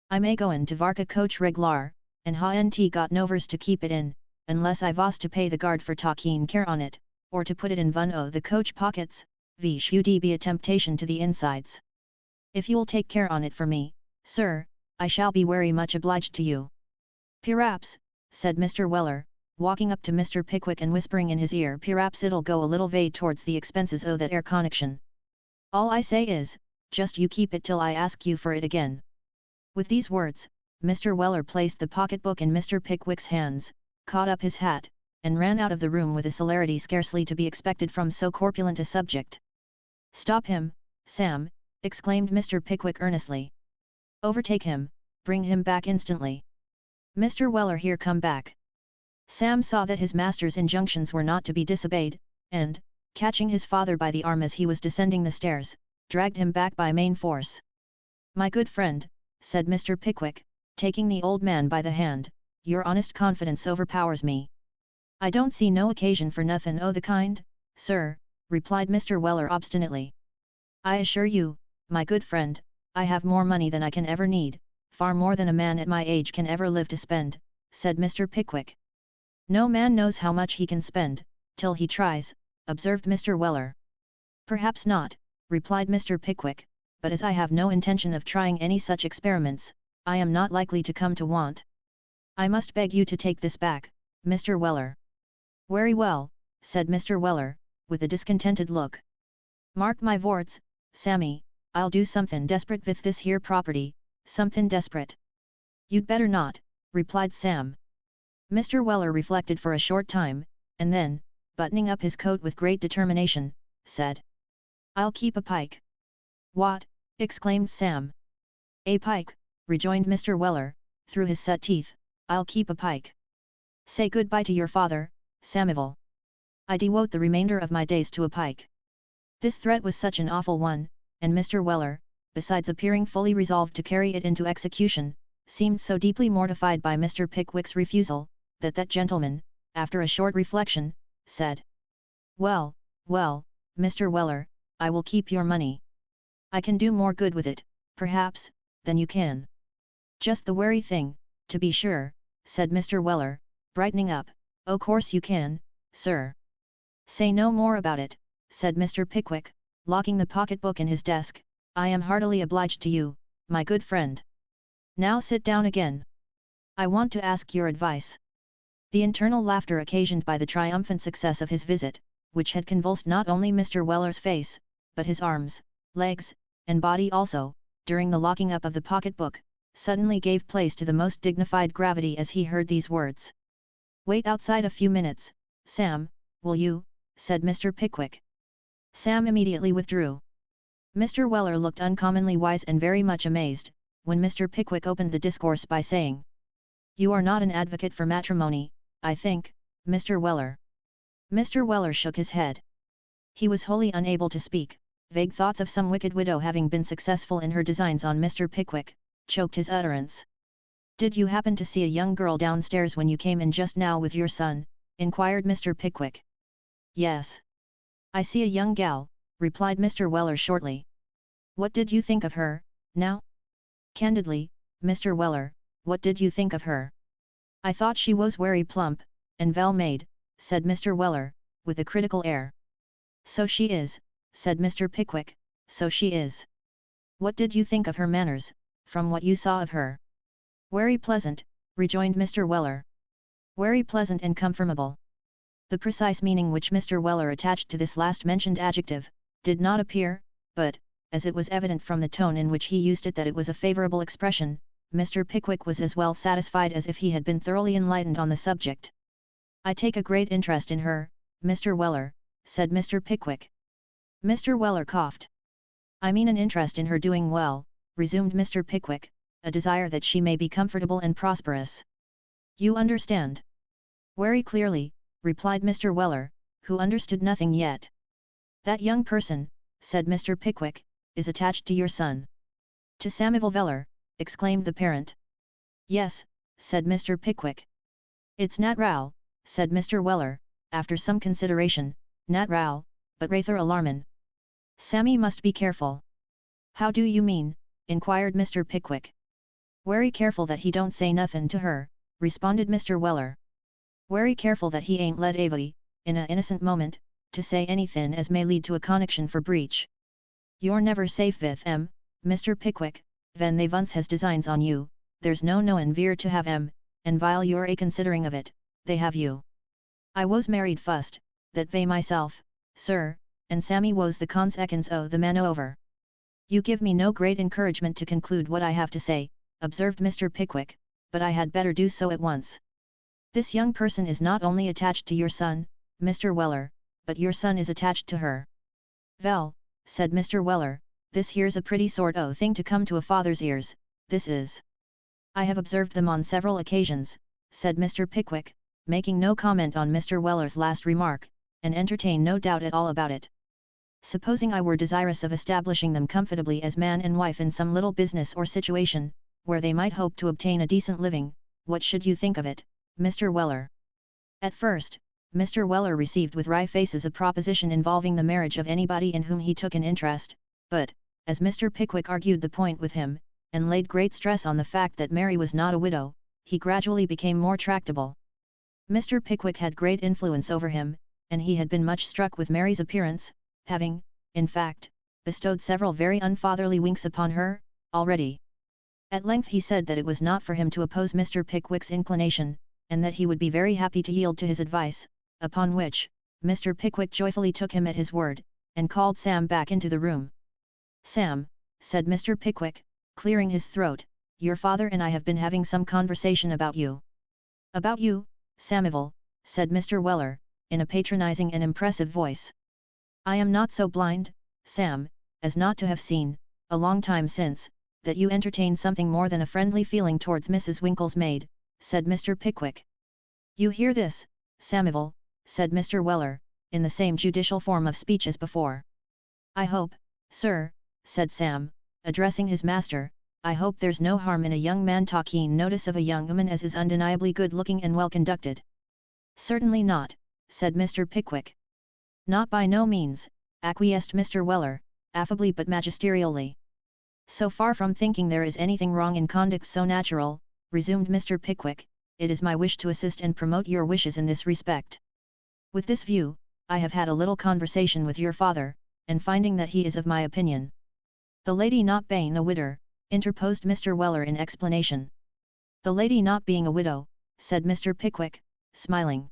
I may go in to vark a coach reglar, and ha-nt got novers to keep it in, unless I was to pay the guard for taking care on it, or to put it in one o' the coach pockets, which would be a temptation to the insides. If you'll take care on it for me, sir, I shall be very much obliged to you. Perhaps, said Mr. Weller, walking up to Mr. Pickwick and whispering in his ear, perhaps it'll go a little way towards the expenses o' that air connection. All I say is, just you keep it till I ask you for it again. With these words, Mr. Weller placed the pocketbook in Mr. Pickwick's hands, caught up his hat, and ran out of the room with a celerity scarcely to be expected from so corpulent a subject. Stop him, Sam, exclaimed Mr. Pickwick earnestly. Overtake him, bring him back instantly. Mr. Weller here come back. Sam saw that his master's injunctions were not to be disobeyed, and, catching his father by the arm as he was descending the stairs, dragged him back by main force. My good friend, said Mr. Pickwick, taking the old man by the hand, your honest confidence overpowers me. I don't see no occasion for nothin' o' the kind, sir, replied Mr. Weller obstinately. I assure you, my good friend, I have more money than I can ever need, far more than a man at my age can ever live to spend, said Mr. Pickwick. No man knows how much he can spend, till he tries, observed Mr. Weller. Perhaps not, replied Mr. Pickwick, but as I have no intention of trying any such experiments, I am not likely to come to want. I must beg you to take this back, Mr. Weller. Very well, said Mr. Weller, with a discontented look. Mark my words, Sammy, I'll do somethin' desperate with this here property, somethin' desperate. You'd better not, replied Sam. Mr. Weller reflected for a short time, and then, buttoning up his coat with great determination, said, I'll keep a pike. What? Exclaimed Sam. A pike, rejoined Mr. Weller, through his set teeth, I'll keep a pike. Say good-bye to your father, Samivel. I devote the remainder of my days to a pike. This threat was such an awful one, and Mr. Weller, besides appearing fully resolved to carry it into execution, seemed so deeply mortified by Mr. Pickwick's refusal, that gentleman, after a short reflection, said, Well, well, Mr. Weller, I will keep your money. I can do more good with it, perhaps, than you can. Just the very thing, to be sure, said Mr. Weller, brightening up, O' course you can, sir. Say no more about it, said Mr. Pickwick, locking the pocketbook in his desk, I am heartily obliged to you, my good friend. Now sit down again. I want to ask your advice. The internal laughter occasioned by the triumphant success of his visit, which had convulsed not only Mr. Weller's face, but his arms, legs, and body also, during the locking up of the pocket-book, suddenly gave place to the most dignified gravity as he heard these words. "Wait outside a few minutes, Sam, will you?" said Mr. Pickwick. Sam immediately withdrew. Mr. Weller looked uncommonly wise and very much amazed, when Mr. Pickwick opened the discourse by saying, "You are not an advocate for matrimony, I think, Mr. Weller." Mr. Weller shook his head. He was wholly unable to speak. Vague thoughts of some wicked widow having been successful in her designs on Mr. Pickwick, choked his utterance. "Did you happen to see a young girl downstairs when you came in just now with your son?" inquired Mr. Pickwick. "Yes. I see a young gal," replied Mr. Weller shortly. "What did you think of her, now? Candidly, Mr. Weller, what did you think of her?" "I thought she was very plump, and well made," said Mr. Weller, with a critical air. "So she is," said Mr. Pickwick, "so she is. What did you think of her manners, from what you saw of her?" "Very pleasant," rejoined Mr. Weller. "Very pleasant and comfortable." The precise meaning which Mr. Weller attached to this last mentioned adjective, did not appear, but, as it was evident from the tone in which he used it that it was a favourable expression, Mr. Pickwick was as well satisfied as if he had been thoroughly enlightened on the subject. "I take a great interest in her, Mr. Weller," said Mr. Pickwick. Mr. Weller coughed. "I mean an interest in her doing well," resumed Mr. Pickwick, "a desire that she may be comfortable and prosperous. You understand?" "Very clearly," replied Mr. Weller, who understood nothing yet. "That young person," said Mr. Pickwick, "is attached to your son." "To Samuel Weller," exclaimed the parent. "Yes," said Mr. Pickwick. "It's natural," said Mr. Weller, after some consideration, "natural, but rather alarmin'. Sammy must be careful." "How do you mean?" inquired Mr. Pickwick. "Very careful that he don't say nothin' to her," responded Mr. Weller. "Very careful that he ain't led Avy, in a innocent moment, to say anythin' as may lead to a connection for breach. You're never safe with 'em, Mr. Pickwick, ven they once has designs on you, there's no knowin' veer to have 'em, and while you're a-considering of it, they have you. I was married fust, that vay myself, sir, and Sammy was the consequence o' the man over." "You give me no great encouragement to conclude what I have to say," observed Mr. Pickwick, "but I had better do so at once. This young person is not only attached to your son, Mr. Weller, but your son is attached to her." "Vell," said Mr. Weller, "this here's a pretty sort o' thing to come to a father's ears, this is." "I have observed them on several occasions," said Mr. Pickwick, making no comment on Mr. Weller's last remark, "and entertain no doubt at all about it. Supposing I were desirous of establishing them comfortably as man and wife in some little business or situation, where they might hope to obtain a decent living, what should you think of it, Mr. Weller?" At first, Mr. Weller received with wry faces a proposition involving the marriage of anybody in whom he took an interest, but, as Mr. Pickwick argued the point with him, and laid great stress on the fact that Mary was not a widow, he gradually became more tractable. Mr. Pickwick had great influence over him, and he had been much struck with Mary's appearance, having, in fact, bestowed several very unfatherly winks upon her, already. At length he said that it was not for him to oppose Mr. Pickwick's inclination, and that he would be very happy to yield to his advice, upon which, Mr. Pickwick joyfully took him at his word, and called Sam back into the room. "Sam," said Mr. Pickwick, clearing his throat, "your father and I have been having some conversation about you." "About you, Samuel," said Mr. Weller, in a patronizing and impressive voice. "I am not so blind, Sam, as not to have seen, a long time since, that you entertain something more than a friendly feeling towards Mrs. Winkle's maid," said Mr. Pickwick. "You hear this, Samuel," said Mr. Weller, in the same judicial form of speech as before. "I hope, sir," said Sam, addressing his master, "I hope there's no harm in a young man taking notice of a young woman as is undeniably good-looking and well-conducted." "Certainly not," said Mr. Pickwick. "Not by no means," acquiesced Mr. Weller, affably but magisterially. "So far from thinking there is anything wrong in conduct so natural," resumed Mr. Pickwick, "it is my wish to assist and promote your wishes in this respect. With this view, I have had a little conversation with your father, and finding that he is of my opinion, the lady not being a widder, interposed Mr. Weller in explanation. "The lady not being a widow," said Mr. Pickwick, smiling.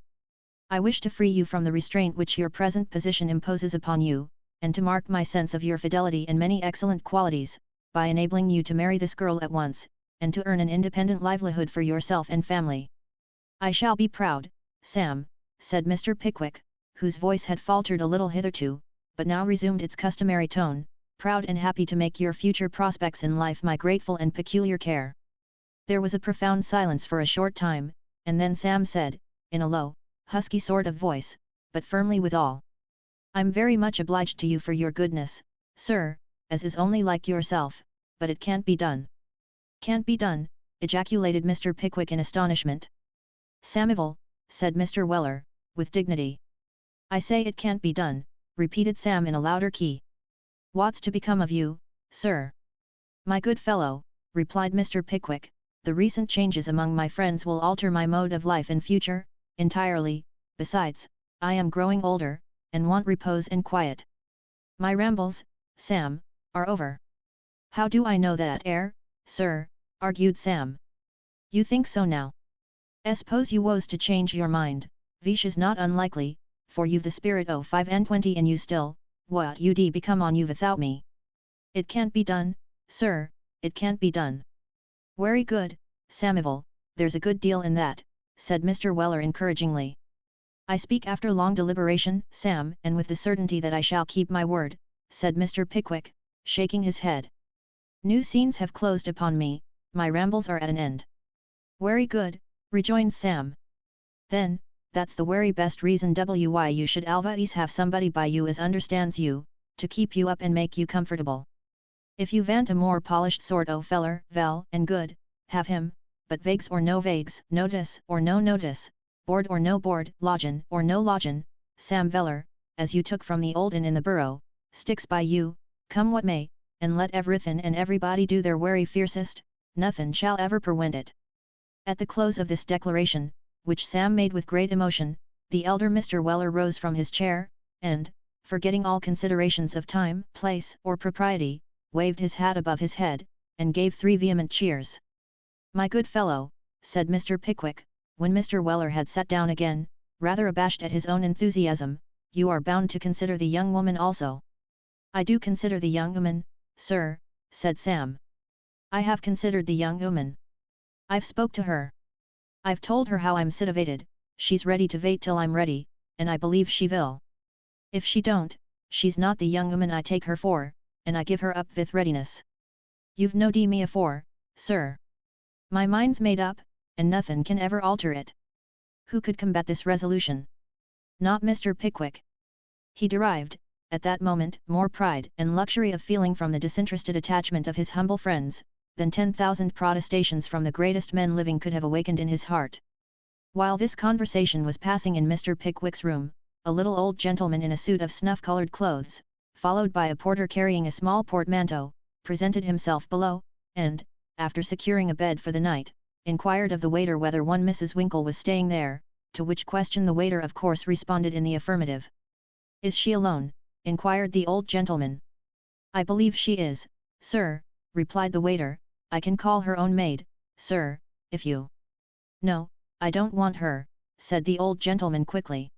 "I wish to free you from the restraint which your present position imposes upon you, and to mark my sense of your fidelity and many excellent qualities, by enabling you to marry this girl at once, and to earn an independent livelihood for yourself and family." "I shall be proud, Sam," said Mr. Pickwick, whose voice had faltered a little hitherto, but now resumed its customary tone, "proud and happy to make your future prospects in life my grateful and peculiar care." There was a profound silence for a short time, and then Sam said, in a low, husky sort of voice, but firmly withal, "I'm very much obliged to you for your goodness, sir, as is only like yourself, but it can't be done." "Can't be done," ejaculated Mr. Pickwick in astonishment. "Samivel," said Mr. Weller, with dignity. "I say it can't be done," repeated Sam in a louder key. "What's to become of you, sir?" "My good fellow," replied Mr. Pickwick, "the recent changes among my friends will alter my mode of life in future, entirely. Besides, I am growing older, and want repose and quiet. My rambles, Sam, are over." "How do I know that sir?" argued Sam. "You think so now? Suppose you was to change your mind, vish is not unlikely, for you've the spirit o' 25 and you still, what you'd become on you without me." "It can't be done, sir, it can't be done." "Wery good, Samivel, there's a good deal in that," said Mr. Weller encouragingly. "I speak after long deliberation, Sam, and with the certainty that I shall keep my word," said Mr. Pickwick, shaking his head. "New scenes have closed upon me, my rambles are at an end." "Wery good," rejoined Sam. "Then, that's the wery best reason why you should always have somebody by you as understands you, to keep you up and make you comfortable. If you vant a more polished sort o' feller, well and good, have him, but vagues or no vagues, notice or no notice, board or no board, lodgin' or no lodgin', Sam Veller, as you took from the old inn in the Borough, sticks by you, come what may, and let everythin' and everybody do their wery fiercest, nothin' shall ever perwent it." At the close of this declaration, which Sam made with great emotion, the elder Mr. Weller rose from his chair, and, forgetting all considerations of time, place, or propriety, waved his hat above his head, and gave 3 vehement cheers. "My good fellow," said Mr. Pickwick, when Mr. Weller had sat down again, rather abashed at his own enthusiasm, "you are bound to consider the young woman also." "I do consider the young woman, sir," said Sam. "I have considered the young woman. I've spoke to her. I've told her how I'm situated, she's ready to wait till I'm ready, and I believe she will. If she don't, she's not the young woman I take her for, and I give her up with readiness. You've no d me afore, sir. My mind's made up, and nothing can ever alter it." Who could combat this resolution? Not Mr. Pickwick. He derived, at that moment, more pride and luxury of feeling from the disinterested attachment of his humble friends, than 10,000 protestations from the greatest men living could have awakened in his heart. While this conversation was passing in Mr. Pickwick's room, a little old gentleman in a suit of snuff-coloured clothes, followed by a porter carrying a small portmanteau, presented himself below, and, after securing a bed for the night, inquired of the waiter whether one Mrs. Winkle was staying there, to which question the waiter of course responded in the affirmative. "Is she alone?" inquired the old gentleman. "I believe she is, sir," replied the waiter. "I can call her own maid, sir, if you—" "No, I don't want her," said the old gentleman quickly.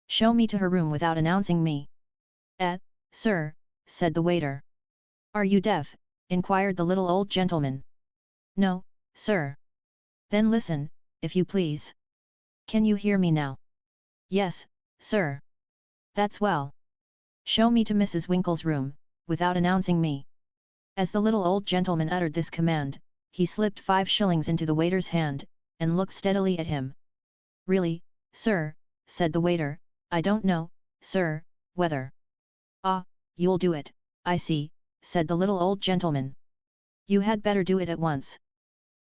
"Show me to her room without announcing me." Sir," said the waiter. "Are you deaf?" inquired the little old gentleman. "No, sir." "Then listen, if you please. Can you hear me now?" "Yes, sir." "That's well. Show me to Mrs. Winkle's room, without announcing me." As the little old gentleman uttered this command, he slipped 5 shillings into the waiter's hand, and looked steadily at him. "Really, sir," said the waiter, "I don't know, sir, whether—" "Ah, you'll do it, I see," said the little old gentleman. "You had better do it at once.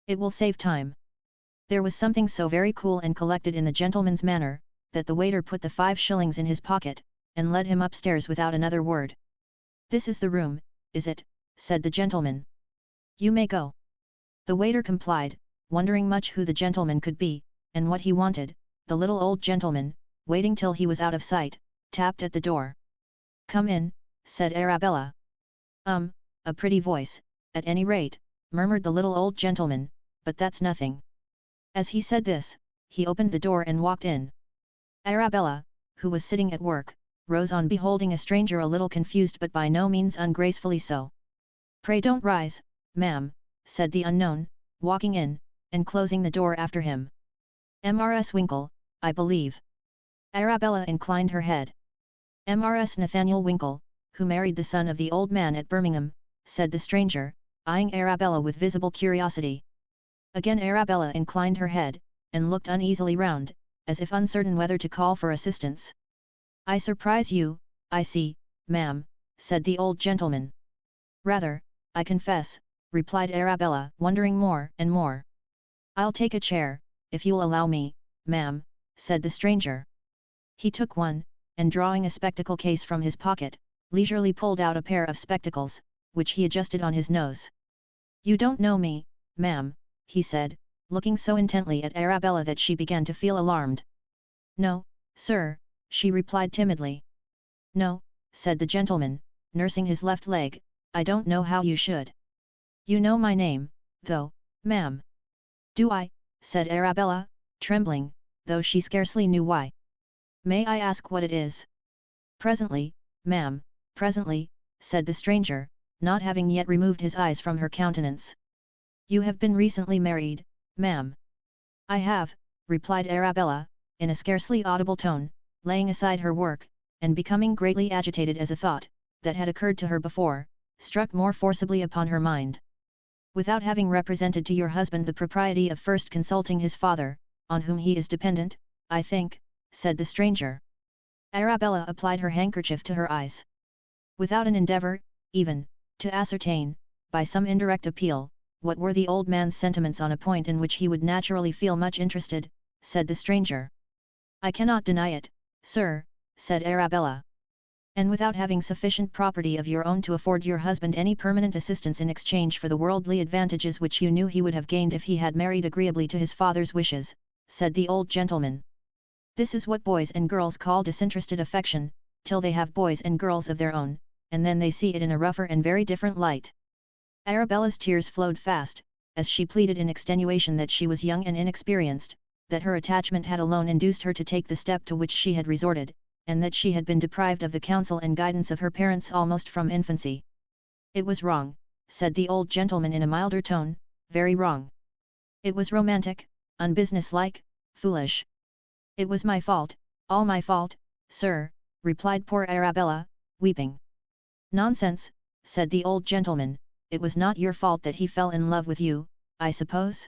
It will save time." There was something so very cool and collected in the gentleman's manner, that the waiter put the 5 shillings in his pocket, and led him upstairs without another word. "This is the room, is it?" said the gentleman. "You may go." The waiter complied, wondering much who the gentleman could be, and what he wanted. The little old gentleman, waiting till he was out of sight, tapped at the door. "Come in," said Arabella. A pretty voice, at any rate," murmured the little old gentleman, but that's nothing. As he said this, he opened the door and walked in. Arabella, who was sitting at work, rose on beholding a stranger, a little confused but by no means ungracefully so. "Pray don't rise, ma'am," said the unknown, walking in, and closing the door after him. "Mrs. Winkle, I believe." Arabella inclined her head. "Mrs. Nathaniel Winkle, who married the son of the old man at Birmingham," said the stranger, eyeing Arabella with visible curiosity. Again Arabella inclined her head, and looked uneasily round, as if uncertain whether to call for assistance. "I surprise you, I see, ma'am," said the old gentleman. "Rather, I confess," replied Arabella, wondering more and more. "I'll take a chair, if you'll allow me, ma'am," said the stranger. He took one, and drawing a spectacle case from his pocket, leisurely pulled out a pair of spectacles, which he adjusted on his nose. "You don't know me, ma'am," he said, looking so intently at Arabella that she began to feel alarmed. "No, sir," she replied timidly. "No," said the gentleman, nursing his left leg, "I don't know how you should. You know my name, though, ma'am." "Do I?" said Arabella, trembling, though she scarcely knew why. "May I ask what it is?" "Presently, ma'am, presently," said the stranger, not having yet removed his eyes from her countenance. "You have been recently married, ma'am?" "I have," replied Arabella, in a scarcely audible tone, laying aside her work, and becoming greatly agitated as a thought, that had occurred to her before, struck more forcibly upon her mind. "Without having represented to your husband the propriety of first consulting his father, on whom he is dependent, I think," said the stranger. Arabella applied her handkerchief to her eyes. Without an endeavour, even, to ascertain, by some indirect appeal, what were the old man's sentiments on a point in which he would naturally feel much interested, said the stranger. "I cannot deny it, sir," said Arabella. "And without having sufficient property of your own to afford your husband any permanent assistance in exchange for the worldly advantages which you knew he would have gained if he had married agreeably to his father's wishes," said the old gentleman. "This is what boys and girls call disinterested affection, till they have boys and girls of their own, and then they see it in a rougher and very different light." Arabella's tears flowed fast, as she pleaded in extenuation that she was young and inexperienced, that her attachment had alone induced her to take the step to which she had resorted, and that she had been deprived of the counsel and guidance of her parents almost from infancy. "It was wrong," said the old gentleman in a milder tone, "very wrong. It was romantic, unbusinesslike, foolish. It was my fault, all my fault, sir," replied poor Arabella, weeping. "Nonsense," said the old gentleman, "it was not your fault that he fell in love with you, I suppose?"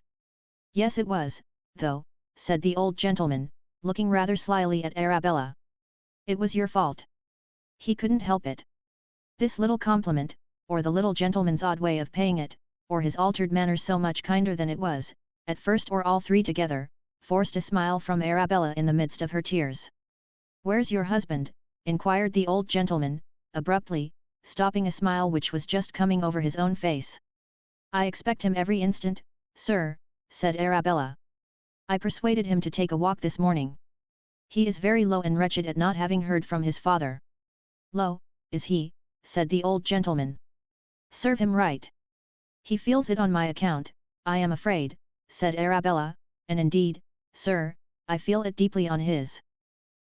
"Yes it was, though," said the old gentleman, looking rather slyly at Arabella. "It was your fault. He couldn't help it." This little compliment, or the little gentleman's odd way of paying it, or his altered manner so much kinder than it was, at first or all three together, forced a smile from Arabella in the midst of her tears. "Where's your husband?" inquired the old gentleman, abruptly, stopping a smile which was just coming over his own face. "I expect him every instant, sir," said Arabella. "I persuaded him to take a walk this morning. He is very low and wretched at not having heard from his father." "Low, is he?" said the old gentleman. "Serve him right. He feels it on my account, I am afraid," said Arabella, "and indeed, sir, I feel it deeply on his.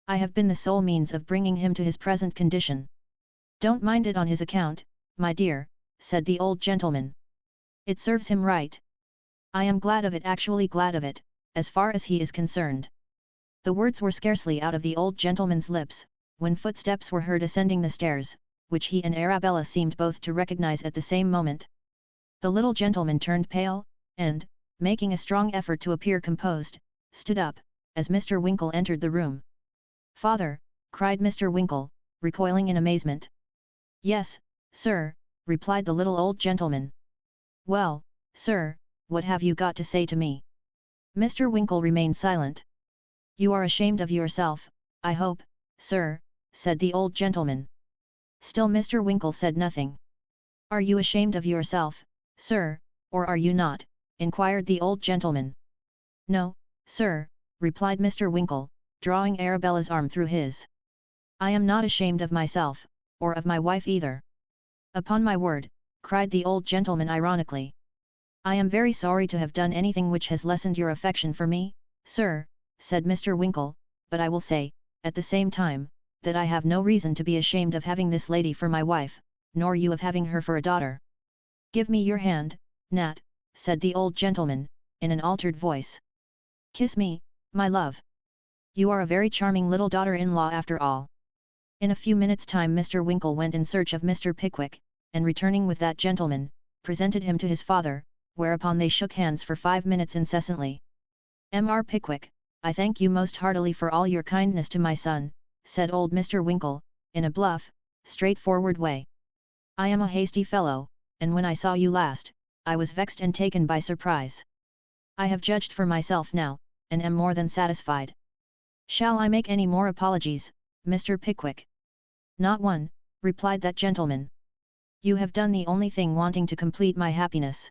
I have been the sole means of bringing him to his present condition." "Don't mind it on his account, my dear," said the old gentleman. "It serves him right. I am glad of it, actually glad of it, as far as he is concerned." The words were scarcely out of the old gentleman's lips, when footsteps were heard ascending the stairs, which he and Arabella seemed both to recognize at the same moment. The little gentleman turned pale, and, making a strong effort to appear composed, stood up, as Mr. Winkle entered the room. "Father!" cried Mr. Winkle, recoiling in amazement. "Yes, sir," replied the little old gentleman. "Well, sir, what have you got to say to me?" Mr. Winkle remained silent. "You are ashamed of yourself, I hope, sir," said the old gentleman. Still Mr. Winkle said nothing. "Are you ashamed of yourself, sir, or are you not?" inquired the old gentleman. "No, sir," replied Mr. Winkle, drawing Arabella's arm through his. "I am not ashamed of myself, or of my wife either." "Upon my word," cried the old gentleman ironically. I am very sorry to have done anything which has lessened your affection for me, sir, said Mr. Winkle, but I will say, at the same time, that I have no reason to be ashamed of having this lady for my wife, nor you of having her for a daughter. Give me your hand, Nat, said the old gentleman, in an altered voice. Kiss me, my love. You are a very charming little daughter-in-law after all. In a few minutes' time Mr. Winkle went in search of Mr. Pickwick, and returning with that gentleman, presented him to his father, whereupon they shook hands for 5 minutes incessantly. Mr. Pickwick, I thank you most heartily for all your kindness to my son, said old Mr. Winkle, in a bluff, straightforward way. I am a hasty fellow, and when I saw you last, I was vexed and taken by surprise. I have judged for myself now, and am more than satisfied. Shall I make any more apologies, Mr. Pickwick? Not one, replied that gentleman. You have done the only thing wanting to complete my happiness.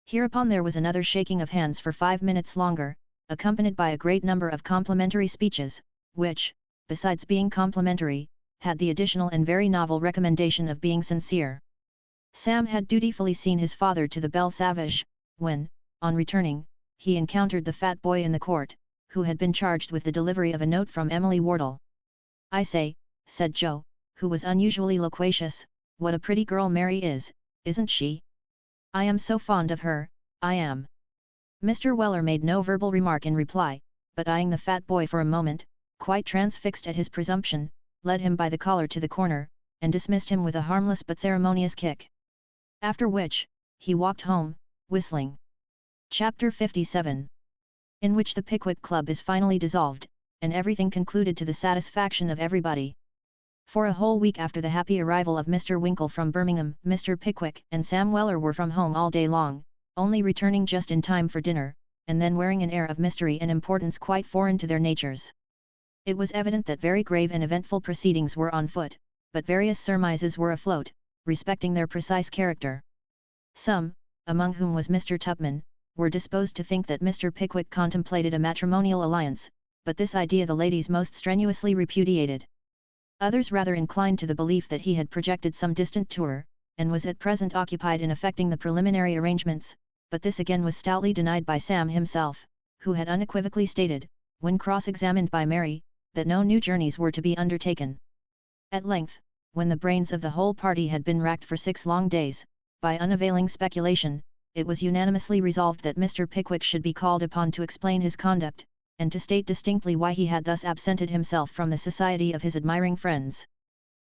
Hereupon there was another shaking of hands for 5 minutes longer, accompanied by a great number of complimentary speeches, which, besides being complimentary, had the additional and very novel recommendation of being sincere. Sam had dutifully seen his father to the Belle Savage, when, on returning, he encountered the fat boy in the court, who had been charged with the delivery of a note from Emily Wardle. I say, said Joe, who was unusually loquacious, what a pretty girl Mary is, isn't she? I am so fond of her, I am. Mr. Weller made no verbal remark in reply, but eyeing the fat boy for a moment, quite transfixed at his presumption, led him by the collar to the corner, and dismissed him with a harmless but ceremonious kick. After which, he walked home, whistling. Chapter 57. In which the Pickwick Club is finally dissolved, and everything concluded to the satisfaction of everybody. For a whole week after the happy arrival of Mr. Winkle from Birmingham, Mr. Pickwick and Sam Weller were from home all day long, only returning just in time for dinner, and then wearing an air of mystery and importance quite foreign to their natures. It was evident that very grave and eventful proceedings were on foot, but various surmises were afloat, respecting their precise character. Some, among whom was Mr. Tupman, were disposed to think that Mr. Pickwick contemplated a matrimonial alliance, but this idea the ladies most strenuously repudiated. Others rather inclined to the belief that he had projected some distant tour, and was at present occupied in effecting the preliminary arrangements, but this again was stoutly denied by Sam himself, who had unequivocally stated, when cross-examined by Mary, that no new journeys were to be undertaken. At length, when the brains of the whole party had been racked for 6 long days, by unavailing speculation, it was unanimously resolved that Mr. Pickwick should be called upon to explain his conduct, and to state distinctly why he had thus absented himself from the society of his admiring friends.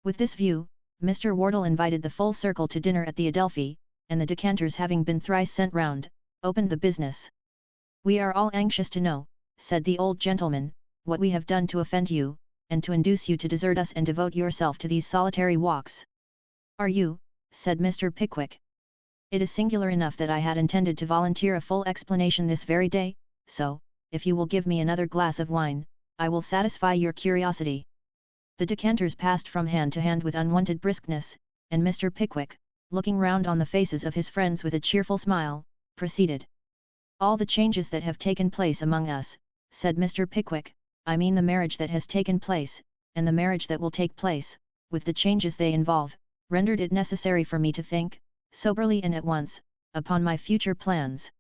With this view, Mr. Wardle invited the full circle to dinner at the Adelphi, and the decanters having been thrice sent round, opened the business. We are all anxious to know, said the old gentleman, what we have done to offend you, and to induce you to desert us and devote yourself to these solitary walks. Are you, said Mr. Pickwick. It is singular enough that I had intended to volunteer a full explanation this very day, so, if you will give me another glass of wine, I will satisfy your curiosity. The decanters passed from hand to hand with unwonted briskness, and Mr. Pickwick, looking round on the faces of his friends with a cheerful smile, proceeded. All the changes that have taken place among us, said Mr. Pickwick, I mean the marriage that has taken place, and the marriage that will take place, with the changes they involve, rendered it necessary for me to think, soberly and at once, upon my future plans.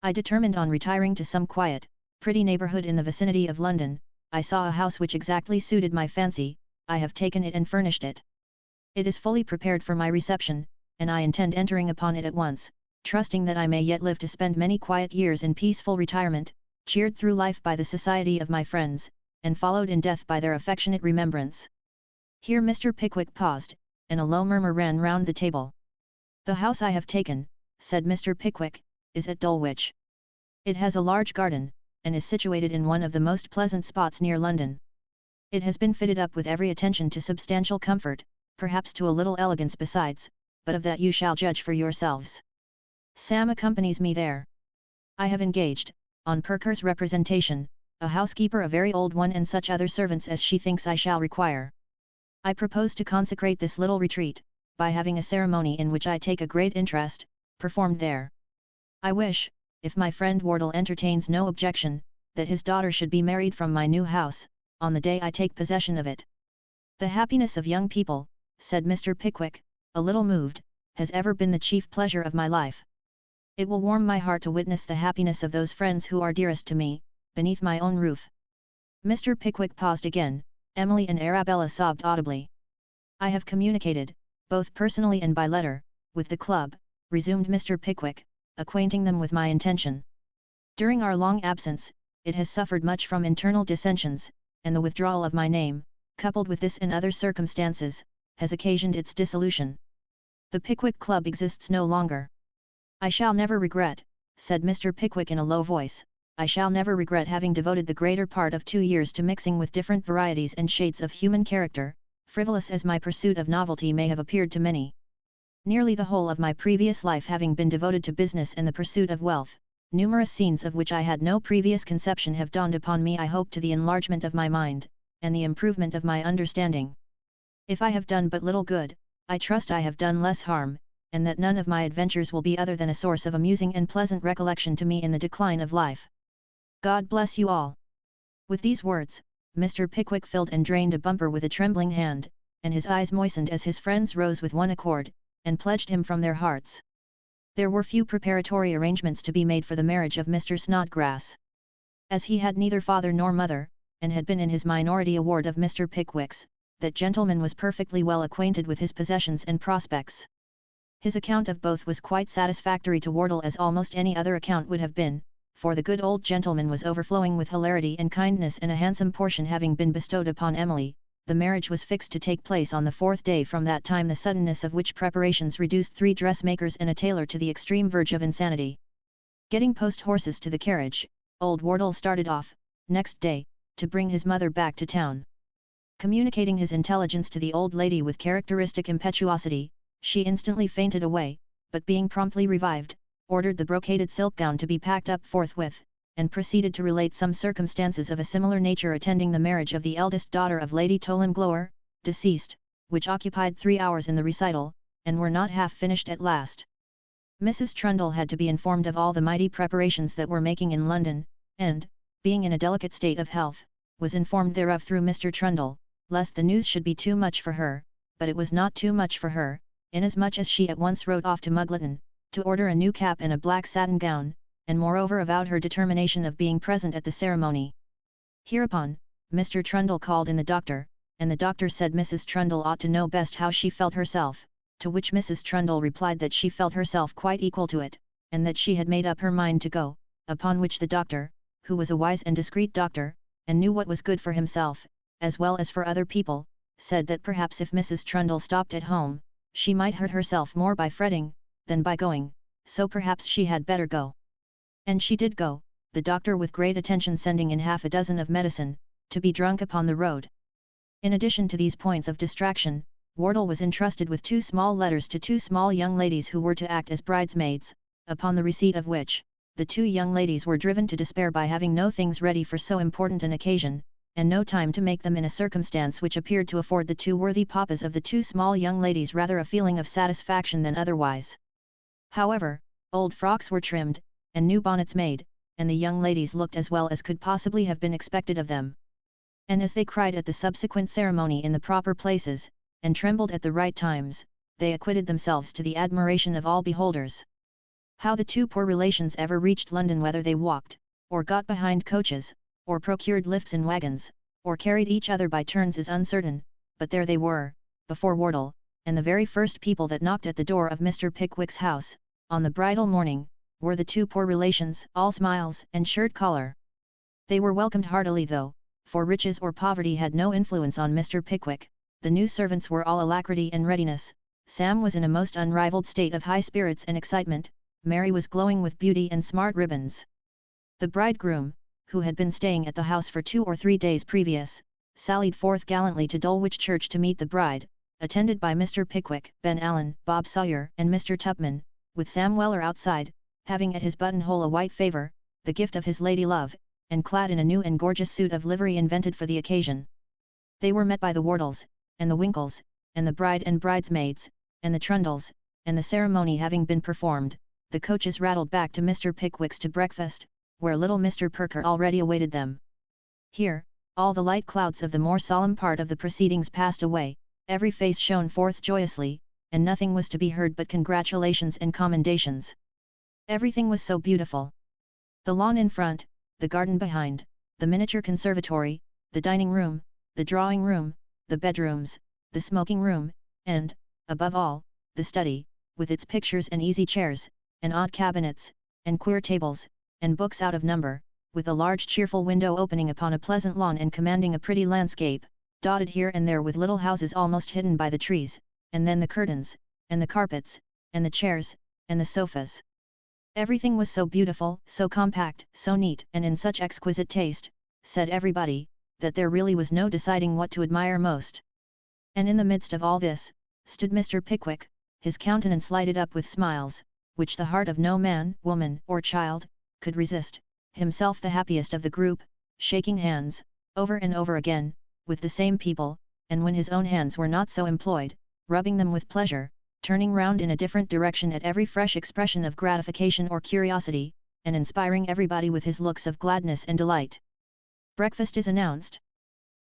I determined on retiring to some quiet, pretty neighbourhood in the vicinity of London. I saw a house which exactly suited my fancy, I have taken it and furnished it. It is fully prepared for my reception, and I intend entering upon it at once, trusting that I may yet live to spend many quiet years in peaceful retirement, cheered through life by the society of my friends, and followed in death by their affectionate remembrance. Here Mr. Pickwick paused, and a low murmur ran round the table. The house I have taken, said Mr. Pickwick, is at Dulwich. It has a large garden, and is situated in one of the most pleasant spots near London. It has been fitted up with every attention to substantial comfort, perhaps to a little elegance besides, but of that you shall judge for yourselves. Sam accompanies me there. I have engaged, on Perker's representation, a housekeeper, a very old one, and such other servants as she thinks I shall require. I propose to consecrate this little retreat, by having a ceremony in which I take a great interest, performed there. I wish, if my friend Wardle entertains no objection, that his daughter should be married from my new house, on the day I take possession of it. The happiness of young people, said Mr. Pickwick, a little moved, has ever been the chief pleasure of my life. It will warm my heart to witness the happiness of those friends who are dearest to me, beneath my own roof." Mr. Pickwick paused again. Emily and Arabella sobbed audibly. "I have communicated, both personally and by letter, with the club," resumed Mr. Pickwick, acquainting them with my intention. "During our long absence, it has suffered much from internal dissensions, and the withdrawal of my name, coupled with this and other circumstances, has occasioned its dissolution. The Pickwick Club exists no longer. I shall never regret," said Mr. Pickwick in a low voice, "I shall never regret having devoted the greater part of 2 years to mixing with different varieties and shades of human character, frivolous as my pursuit of novelty may have appeared to many. Nearly the whole of my previous life having been devoted to business and the pursuit of wealth, numerous scenes of which I had no previous conception have dawned upon me. I hope to the enlargement of my mind, and the improvement of my understanding. If I have done but little good, I trust I have done less harm, and that none of my adventures will be other than a source of amusing and pleasant recollection to me in the decline of life. God bless you all." With these words, Mr. Pickwick filled and drained a bumper with a trembling hand, and his eyes moistened as his friends rose with one accord, and pledged him from their hearts. There were few preparatory arrangements to be made for the marriage of Mr. Snodgrass. As he had neither father nor mother, and had been in his minority a ward of Mr. Pickwick's, that gentleman was perfectly well acquainted with his possessions and prospects. His account of both was quite satisfactory to Wardle, as almost any other account would have been, for the good old gentleman was overflowing with hilarity and kindness, and a handsome portion having been bestowed upon Emily, the marriage was fixed to take place on the 4th day from that time, the suddenness of which preparations reduced 3 dressmakers and a tailor to the extreme verge of insanity. Getting post horses to the carriage, old Wardle started off, next day, to bring his mother back to town. Communicating his intelligence to the old lady with characteristic impetuosity, she instantly fainted away, but being promptly revived, ordered the brocaded silk gown to be packed up forthwith, and proceeded to relate some circumstances of a similar nature attending the marriage of the eldest daughter of Lady Toland Glower, deceased, which occupied 3 hours in the recital, and were not half finished at last. Mrs. Trundle had to be informed of all the mighty preparations that were making in London, and, being in a delicate state of health, was informed thereof through Mr. Trundle, lest the news should be too much for her, but it was not too much for her, inasmuch as she at once wrote off to Muggleton, to order a new cap and a black satin gown, and moreover avowed her determination of being present at the ceremony. Hereupon, Mr. Trundle called in the doctor, and the doctor said Mrs. Trundle ought to know best how she felt herself, to which Mrs. Trundle replied that she felt herself quite equal to it, and that she had made up her mind to go, upon which the doctor, who was a wise and discreet doctor, and knew what was good for himself, as well as for other people, said that perhaps if Mrs. Trundle stopped at home, she might hurt herself more by fretting, than by going, so perhaps she had better go. And she did go, the doctor with great attention sending in half a dozen of medicine, to be drunk upon the road. In addition to these points of distraction, Wardle was entrusted with 2 small letters to 2 small young ladies who were to act as bridesmaids, upon the receipt of which, the 2 young ladies were driven to despair by having no things ready for so important an occasion, and no time to make them in a circumstance which appeared to afford the 2 worthy papas of the 2 small young ladies rather a feeling of satisfaction than otherwise. However, old frocks were trimmed, and new bonnets made, and the young ladies looked as well as could possibly have been expected of them. And as they cried at the subsequent ceremony in the proper places, and trembled at the right times, they acquitted themselves to the admiration of all beholders. How the 2 poor relations ever reached London, whether they walked, or got behind coaches, or procured lifts in wagons, or carried each other by turns, is uncertain, but there they were, before Wardle, and the very first people that knocked at the door of Mr. Pickwick's house, on the bridal morning, were the 2 poor relations, all smiles and shirt collar. They were welcomed heartily though, for riches or poverty had no influence on Mr. Pickwick. The new servants were all alacrity and readiness, Sam was in a most unrivalled state of high spirits and excitement, Mary was glowing with beauty and smart ribbons. The bridegroom, who had been staying at the house for 2 or 3 days previous, sallied forth gallantly to Dulwich Church to meet the bride, attended by Mr. Pickwick, Ben Allen, Bob Sawyer and Mr. Tupman, with Sam Weller outside, having at his buttonhole a white favour, the gift of his lady love, and clad in a new and gorgeous suit of livery invented for the occasion. They were met by the Wardles, and the Winkles, and the bride and bridesmaids, and the Trundles, and the ceremony having been performed, the coaches rattled back to Mr. Pickwick's to breakfast, where little Mr. Perker already awaited them. Here, all the light clouds of the more solemn part of the proceedings passed away, every face shone forth joyously, and nothing was to be heard but congratulations and commendations. Everything was so beautiful. The lawn in front, the garden behind, the miniature conservatory, the dining room, the drawing room, the bedrooms, the smoking room, and, above all, the study, with its pictures and easy chairs, and odd cabinets, and queer tables, and books out of number, with a large cheerful window opening upon a pleasant lawn and commanding a pretty landscape, dotted here and there with little houses almost hidden by the trees, and then the curtains, and the carpets, and the chairs, and the sofas. Everything was so beautiful, so compact, so neat, and in such exquisite taste, said everybody, that there really was no deciding what to admire most. And in the midst of all this, stood Mr. Pickwick, his countenance lighted up with smiles, which the heart of no man, woman, or child, could resist, himself the happiest of the group, shaking hands, over and over again, with the same people, and when his own hands were not so employed, rubbing them with pleasure, turning round in a different direction at every fresh expression of gratification or curiosity, and inspiring everybody with his looks of gladness and delight. Breakfast is announced.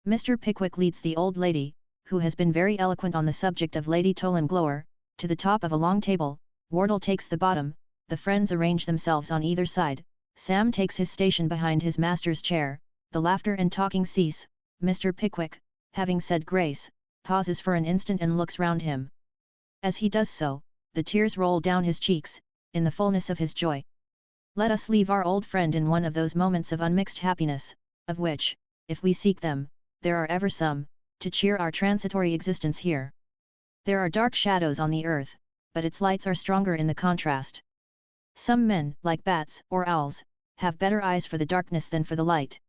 Mr. Pickwick leads the old lady, who has been very eloquent on the subject of Lady Toland Glower, to the top of a long table. Wardle takes the bottom, the friends arrange themselves on either side, Sam takes his station behind his master's chair, the laughter and talking cease. Mr. Pickwick, having said grace, pauses for an instant and looks round him. As he does so, the tears roll down his cheeks, in the fullness of his joy. Let us leave our old friend in one of those moments of unmixed happiness, of which, if we seek them, there are ever some, to cheer our transitory existence here. There are dark shadows on the earth, but its lights are stronger in the contrast. Some men, like bats or owls, have better eyes for the darkness than for the light.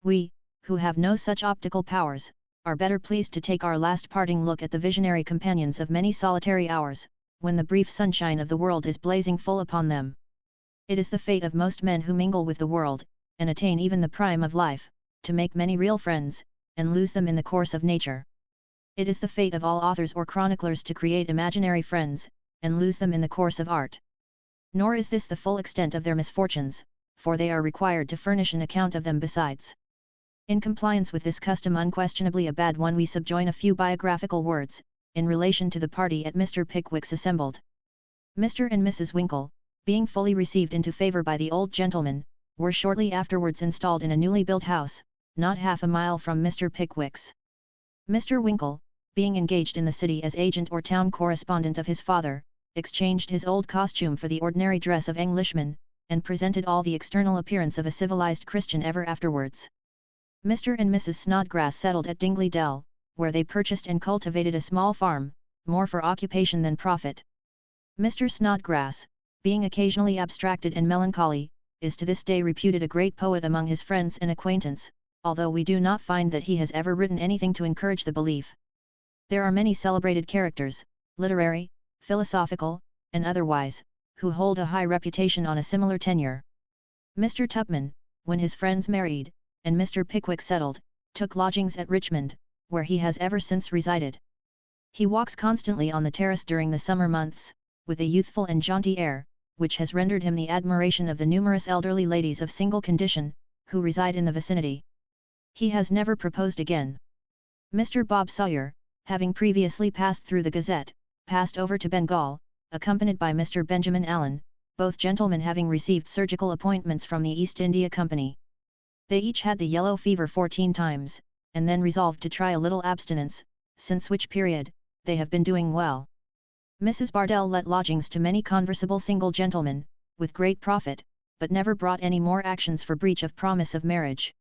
We, who have no such optical powers, are better pleased to take our last parting look at the visionary companions of many solitary hours, when the brief sunshine of the world is blazing full upon them. It is the fate of most men who mingle with the world, and attain even the prime of life, to make many real friends, and lose them in the course of nature. It is the fate of all authors or chroniclers to create imaginary friends, and lose them in the course of art. Nor is this the full extent of their misfortunes, for they are required to furnish an account of them besides. In compliance with this custom, unquestionably a bad one, we subjoin a few biographical words, in relation to the party at Mr. Pickwick's assembled. Mr. and Mrs. Winkle, being fully received into favour by the old gentleman, were shortly afterwards installed in a newly built house, not half a mile from Mr. Pickwick's. Mr. Winkle, being engaged in the city as agent or town correspondent of his father, exchanged his old costume for the ordinary dress of Englishmen, and presented all the external appearance of a civilized Christian ever afterwards. Mr. and Mrs. Snodgrass settled at Dingley Dell, where they purchased and cultivated a small farm, more for occupation than profit. Mr. Snodgrass, being occasionally abstracted and melancholy, is to this day reputed a great poet among his friends and acquaintance, although we do not find that he has ever written anything to encourage the belief. There are many celebrated characters, literary, philosophical, and otherwise, who hold a high reputation on a similar tenure. Mr. Tupman, when his friends married, and Mr. Pickwick settled, took lodgings at Richmond, where he has ever since resided. He walks constantly on the terrace during the summer months, with a youthful and jaunty air, which has rendered him the admiration of the numerous elderly ladies of single condition, who reside in the vicinity. He has never proposed again. Mr. Bob Sawyer, having previously passed through the Gazette, passed over to Bengal, accompanied by Mr. Benjamin Allen, both gentlemen having received surgical appointments from the East India Company. They each had the yellow fever 14 times, and then resolved to try a little abstinence, since which period, they have been doing well. Mrs. Bardell let lodgings to many conversable single gentlemen, with great profit, but never brought any more actions for breach of promise of marriage.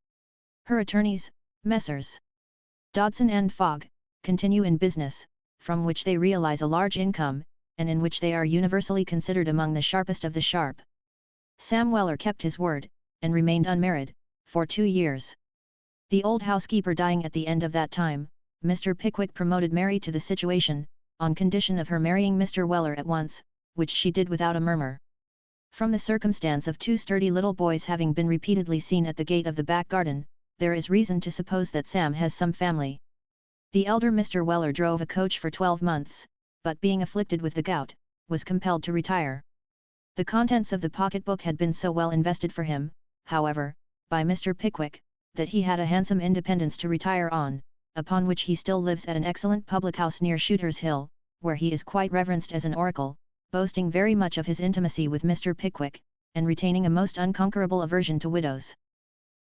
Her attorneys, Messrs. Dodson and Fogg, continue in business, from which they realize a large income, and in which they are universally considered among the sharpest of the sharp. Sam Weller kept his word, and remained unmarried, for 2 years. The old housekeeper dying at the end of that time, Mr. Pickwick promoted Mary to the situation, on condition of her marrying Mr. Weller at once, which she did without a murmur. From the circumstance of 2 sturdy little boys having been repeatedly seen at the gate of the back garden, there is reason to suppose that Sam has some family. The elder Mr. Weller drove a coach for 12 months, but being afflicted with the gout, was compelled to retire. The contents of the pocket-book had been so well invested for him, however, by Mr. Pickwick, that he had a handsome independence to retire on, upon which he still lives at an excellent public-house near Shooter's Hill, where he is quite reverenced as an oracle, boasting very much of his intimacy with Mr. Pickwick, and retaining a most unconquerable aversion to widows.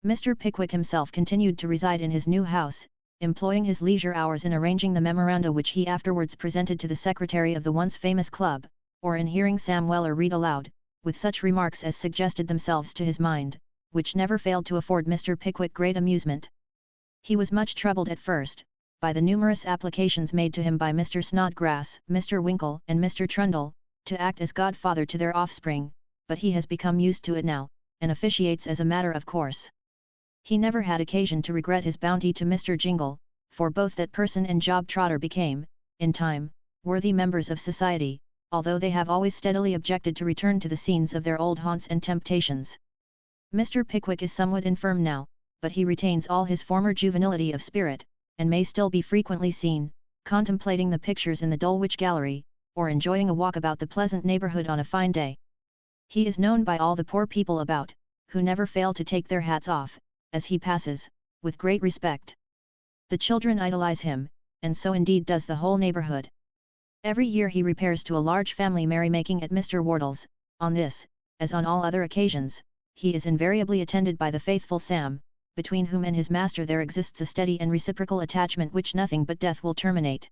Mr. Pickwick himself continued to reside in his new house, employing his leisure hours in arranging the memoranda which he afterwards presented to the secretary of the once famous club, or in hearing Sam Weller read aloud, with such remarks as suggested themselves to his mind, which never failed to afford Mr. Pickwick great amusement. He was much troubled at first, by the numerous applications made to him by Mr. Snodgrass, Mr. Winkle, and Mr. Trundle, to act as godfather to their offspring, but he has become used to it now, and officiates as a matter of course. He never had occasion to regret his bounty to Mr. Jingle, for both that person and Job Trotter became, in time, worthy members of society, although they have always steadily objected to return to the scenes of their old haunts and temptations. Mr. Pickwick is somewhat infirm now, but he retains all his former juvenility of spirit, and may still be frequently seen, contemplating the pictures in the Dulwich Gallery, or enjoying a walk about the pleasant neighbourhood on a fine day. He is known by all the poor people about, who never fail to take their hats off, as he passes, with great respect. The children idolize him, and so indeed does the whole neighbourhood. Every year he repairs to a large family merrymaking at Mr. Wardle's. On this, as on all other occasions, he is invariably attended by the faithful Sam, between whom and his master there exists a steady and reciprocal attachment which nothing but death will terminate.